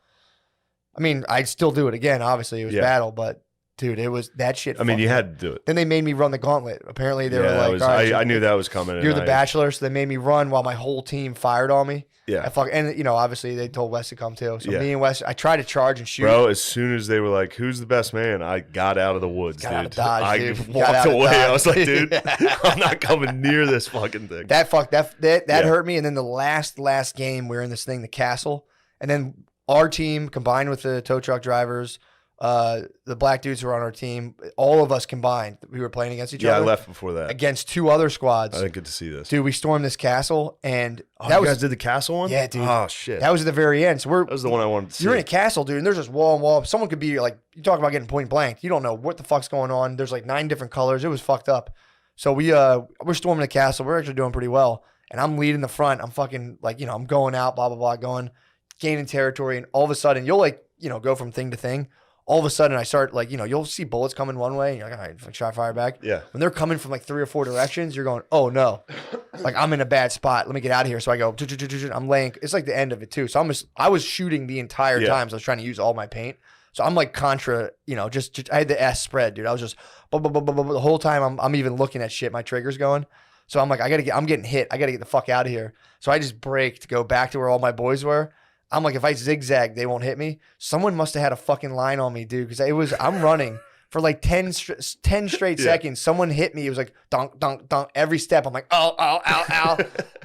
I mean, I'd still do it again. Obviously, it was Yeah. battle, but dude, it was that shit. I mean, you fucking- had to do it. Then they made me run the gauntlet. Apparently, they were that like, was, all right, I knew that was coming. you're and the I- bachelor, so they made me run while my whole team fired on me. Yeah. And obviously they told Wes to come too. So Yeah. me and Wes, I tried to charge and shoot. Bro, as soon as they were like, "Who's the best man?" I got out of the woods, Got dude. out of Dodge, I dude. Got walked out of away. I Dodge. was like, "Dude, I'm not coming near this fucking thing." That Yeah. hurt me. And then the last game, we were in this thing, the castle, and then our team combined with the tow truck drivers, the black dudes who were on our team, all of us combined, we were playing against each Yeah, I other. left before that. Against two other squads. I didn't get to see this. Dude, we stormed this castle, and Oh, that you was guys did the castle one? Yeah, dude. Oh shit. that was at the very end. So That was the one I wanted to see. you're in a castle, dude, and there's just wall and wall. Someone could be like, you talk about getting point blank. You don't know what the fuck's going on. There's like 9 different colors. It was fucked up. So we're storming the castle. We're actually doing pretty well, and I'm leading the front. I'm fucking like, I'm going out, blah blah blah, gaining territory, and all of a sudden you'll like, go from thing to thing. All of a sudden I start like, you'll see bullets coming one way, and you're like, all right, like, shot fire back. Yeah. When they're coming from like 3 or 4 directions, you're going, oh no, like I'm in a bad spot. Let me get out of here. So I go, I'm laying. It's like the end of it too. So I was shooting the entire Yeah. time. So I was trying to use all my paint. So I'm like contra, just I had the S spread, dude. I was just the whole time. I'm even looking at shit. My trigger's going. So I'm like, I'm getting hit. I gotta get the fuck out of here. So I just break to go back to where all my boys were. I'm like, if I zigzag, they won't hit me. Someone must have had a fucking line on me, dude, because I'm running for like 10 straight seconds. Someone hit me. It was like dunk, dunk, dunk. Every step, I'm like, ow, ow, ow, ow.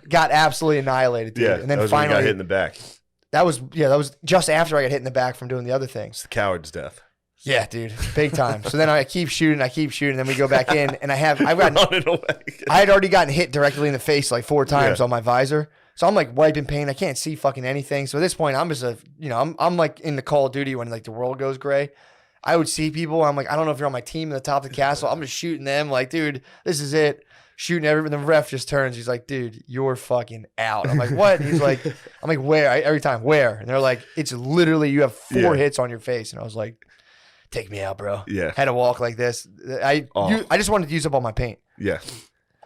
Got absolutely annihilated, dude. Yeah. And then that was when you finally, got hit in the back. It's that was just after I got hit in the back from doing the other things. the coward's death. Yeah, dude, big time. So then I keep shooting, and then we go back in, and I've gotten, Running away. I had already gotten hit directly in the face like 4 times Yeah. on my visor. So I'm like wiping paint. I can't see fucking anything. So at this point, I'm just I'm like in the Call of Duty when like the world goes gray. I would see people. I'm like, I don't know if you're on my team at the top of the castle. I'm just shooting them. Like, dude, this is it. Shooting everyone. The ref just turns. He's like, dude, you're fucking out. I'm like, what? He's like, I'm like, where? Every time, where? And they're like, it's literally you have 4 Yeah. hits on your face. And I was like, take me out, bro. Yeah. Had to walk like this. I just wanted to use up all my paint. Yeah.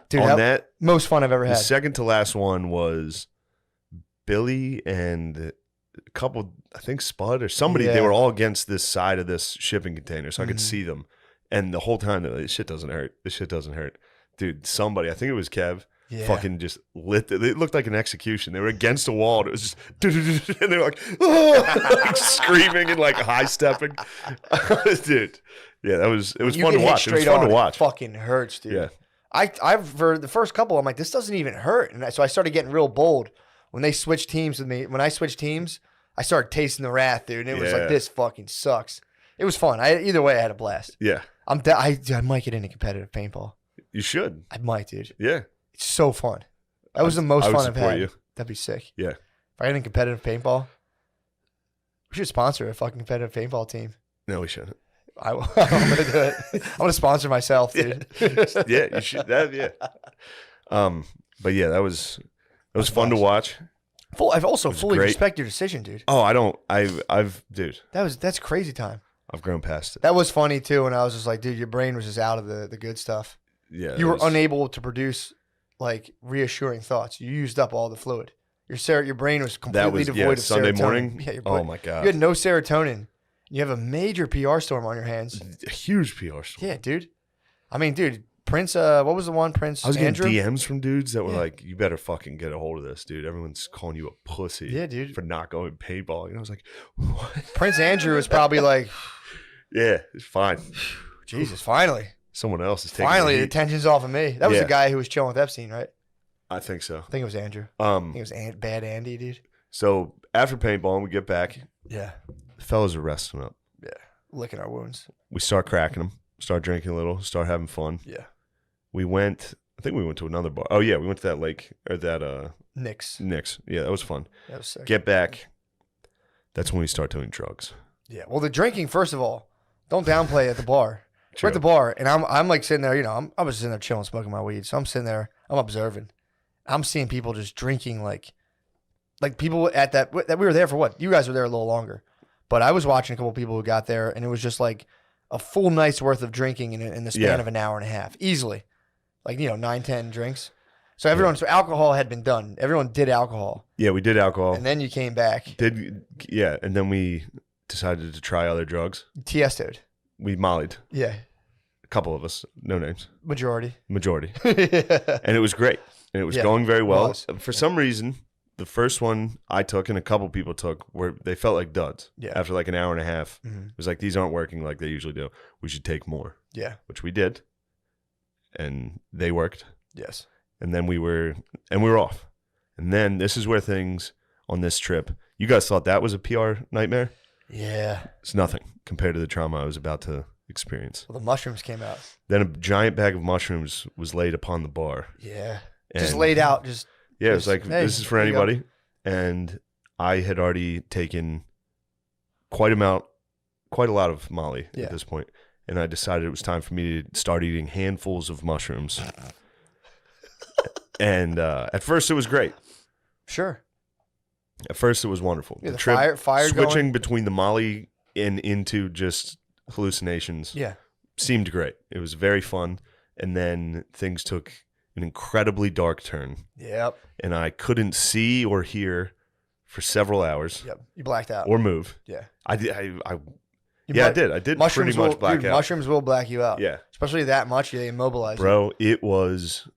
Dude, On that, most fun I've ever the had. second to last one was Billy and a couple, I think Spud or somebody. Yeah. They were all against this side of this shipping container, so I could Mhm. see them. And the whole time, they're like, this shit doesn't hurt. This shit doesn't hurt. Dude, somebody, I think it was Kev, Yeah. fucking just lit. It looked like an execution. They were against a wall. And it was just, and they were like, "Ah," like screaming and like high stepping. Dude, yeah, it was You fun get to hit watch. It was straight fun on, to watch. It fucking hurts, dude. Yeah. I've for the first couple, I'm like, this doesn't even hurt, and so I started getting real bold when they switched teams with me. When I switched teams, I started tasting the wrath, dude. And it was Yeah. like, this fucking sucks. It was fun. Either way, I had a blast. Yeah, I might get into competitive paintball. you should. I might, dude. Yeah. It's so fun. That was the most I would fun I've support had. you. That'd be sick. Yeah. If I got in competitive paintball, we should sponsor a fucking competitive paintball team. No, we shouldn't. I'm gonna do it. I'm gonna sponsor myself, dude. Yeah, you should. Yeah. But yeah, that was fun to watch. I've also was fully great. respect your decision, dude. Oh, I don't. Dude, That's crazy time. I've grown past it. That was funny too, and I was just like, dude, your brain was just out of the good stuff. Yeah, You it were was- unable to produce like reassuring thoughts. You used up all the fluid. Your brain was That completely was devoid of Sunday serotonin. morning. Yeah, Oh my god, you had no serotonin. You have a major PR storm on your hands. a huge PR story. Yeah, dude. I mean, dude, Prince. What was the one? Prince I was getting Andrew. DMs from dudes that were Yeah. like, "You better fucking get a hold of this, dude. Everyone's calling you a pussy, Yeah, dude. for not going paintball." And I was like, "What?" Prince Andrew is probably like, Yeah, it's fine. Jesus, finally, Someone else is taking finally, the the heat. tension's off of me. That was Yeah. the guy who was chilling with Epstein, right? I think so. I think it was Andrew. I think it was Bad Andy, dude. So after paintball, we get back. Yeah, The fellas are resting up. licking our wounds. We start cracking them, start drinking a little, start having fun. Yeah, We went. I think we went to another bar. Oh yeah, we went to that lake or that Knicks. Nick's. Yeah, that was fun. That was sick. Get back. That's when we start doing drugs. Yeah. Well, the drinking, first of all, don't downplay at the bar. We're True. at the bar, and I'm like sitting there, you know, I was sitting there chilling, smoking my weed. So I'm sitting there, I'm observing. I'm seeing people just drinking like people at that we were there for what? You guys were there a little longer. But I was watching a couple people who got there, and it was just like a full night's worth of drinking in the span Yeah. of an hour and a half. Easily. Like, 9, 10 drinks. So so alcohol had been done. Everyone did alcohol. Yeah, we did alcohol. And then you came back. And then we decided to try other drugs. Tiesto'd. We mollied. Yeah. A couple of us, no names, Majority. majority, Yeah. and it was great. And it was Yeah, going very well. was. For some reason, the first one I took and a couple people took they felt like duds. Yeah. After like an hour and a half, Mhm. it was like, these aren't working like they usually do. We should take more, Yeah. which we did, and they worked. Yes. And then we were off. And then this is where things on this trip. You guys thought that was a PR nightmare? Yeah. It's nothing compared to the trauma I was about to experience. Well, the mushrooms came out. Then a giant bag of mushrooms was laid upon the bar. Yeah. Just And- laid out. Just Yeah, it was like, Hey, this is for here you go. anybody. And I had already taken quite a lot of Molly Yeah. at this point. And I decided it was time for me to start eating handfuls of mushrooms. And at first it was great. sure. At first it was wonderful. Yeah, The the trip, fire switching going. between the Molly and into just hallucinations Yeah. seemed great. It was very fun. And then things took an incredibly dark turn. Yep. And I couldn't see or hear for several hours Yep. You blacked out. or move. Yeah. I did. I You yeah, I black- did. I did Mushrooms pretty much will, black dude, out. Mushrooms will black you out. Yeah, Especially that much, they immobilize you. bro. It was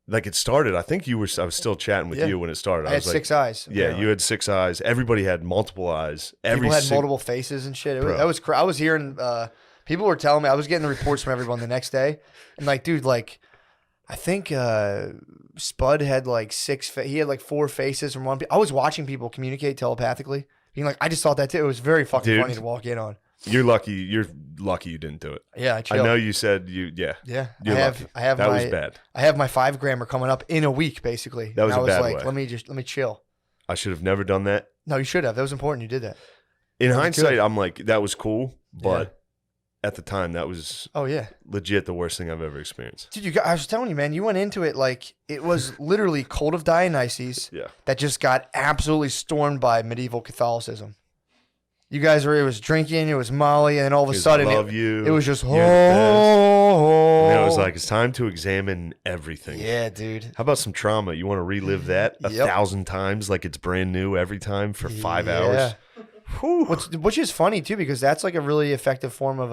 like it started. I think I was still chatting with Yeah. you when it started. I had was like, 6 eyes. yeah, apparently. you had 6 eyes. Everybody had multiple eyes. People had sing- multiple faces and shit. Bro. That was I was hearing people were telling me, I was getting the reports from everyone the next day. And like, dude, like I think Spud had like he had like 4 faces from one. I was watching people communicate telepathically, being like, I just thought that too. It was very fucking Dude. funny to walk in on. You're lucky. You're lucky you didn't do it. Yeah, I I chilled. know you said you. Yeah, Yeah, you're lucky. I have that my was bad. I have my 5 grammer coming up in a week, basically. That was and a I was bad like, way. let me chill. I should have never done that. No, you should have. That was important. You did that. In was hindsight, good. I'm like, that was cool, but at the time, that was Oh yeah, legit the worst thing I've ever experienced. dude. I was telling you, man. You went into it like it was literally Cult of Dionysus. Yeah. That just got absolutely stormed by medieval Catholicism. You guys it was drinking, it was Molly, and then all of a Because sudden I love you. it was just You're the best. oh. And then I was like, it's time to examine everything. yeah, dude. How about some trauma? You want to relive that Yep. 1,000 times like it's brand new every time for 5 hours? Whew. Which is funny too, because that's like a really effective form of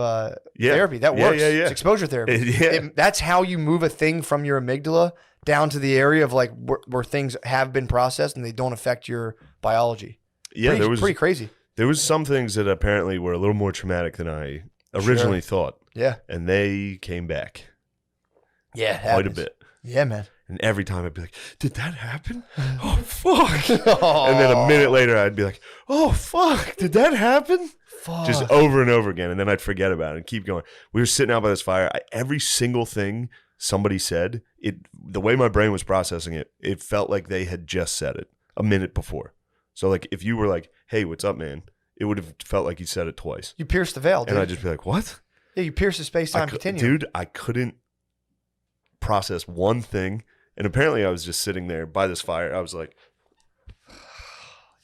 Yeah. therapy. That Yeah, works. yeah, yeah. It's exposure therapy. Yeah. That's how you move a thing from your amygdala down to the area of like where things have been processed and they don't affect your biology. Yeah, pretty crazy. there was some things that apparently were a little more traumatic than I originally thought, Yeah. and and they came back Yeah. quite a bit. Yeah, man. And every time I'd be like, did that happen? Oh, fuck. And then a minute later, I'd be like, oh, fuck. Did that happen? Fuck. Just over and over again. And then I'd forget about it and keep going. We were sitting out by this fire. Every single thing somebody said, the way my brain was processing it, it felt like they had just said it a minute before. So, like, if you were like, hey, what's up, man? It would have felt like you said it twice. You pierced the veil, dude. And I'd just be like, what? Yeah, you pierced the space-time continuum. Dude, I couldn't process one thing. And apparently I was just sitting there by this fire. I was like,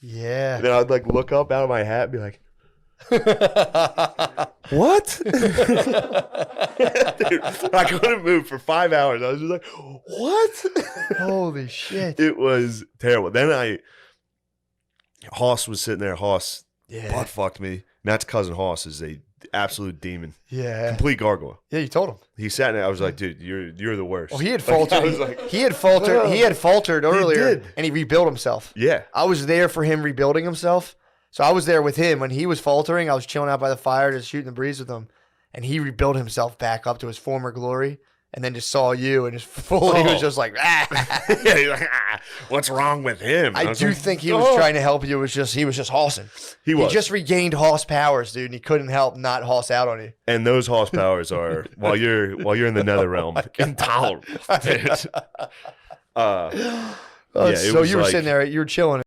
Yeah. and then I'd like look up out of my hat and be like, what? Dude, I couldn't move for 5 hours. I was just like, what? Holy shit. It was terrible. Then Hoss was sitting there. Hoss Yeah. butt fucked me. Matt's cousin Hoss is a absolute demon, Yeah. complete gargoyle. Yeah, you told him. He sat there. I was like, dude, you're the worst. Well, he had Like, faltered. I was like, he had faltered. He had faltered earlier, did. and he rebuilt himself. yeah. I was there for him rebuilding himself. So I was there with him when he was faltering. I was chilling out by the fire, just shooting the breeze with him, and he rebuilt himself back up to his former glory. And then just saw you and just fully was just like, ah. Yeah, he's like, what's wrong with him? I was do like, think he was trying to help you. He was just hossing. He was. He just regained hoss powers, dude, and he couldn't help not hoss out on you. And those horse powers are while you're in the nether realm, intolerable. Dude. Yeah, it So was you were like- sitting there, you were chilling.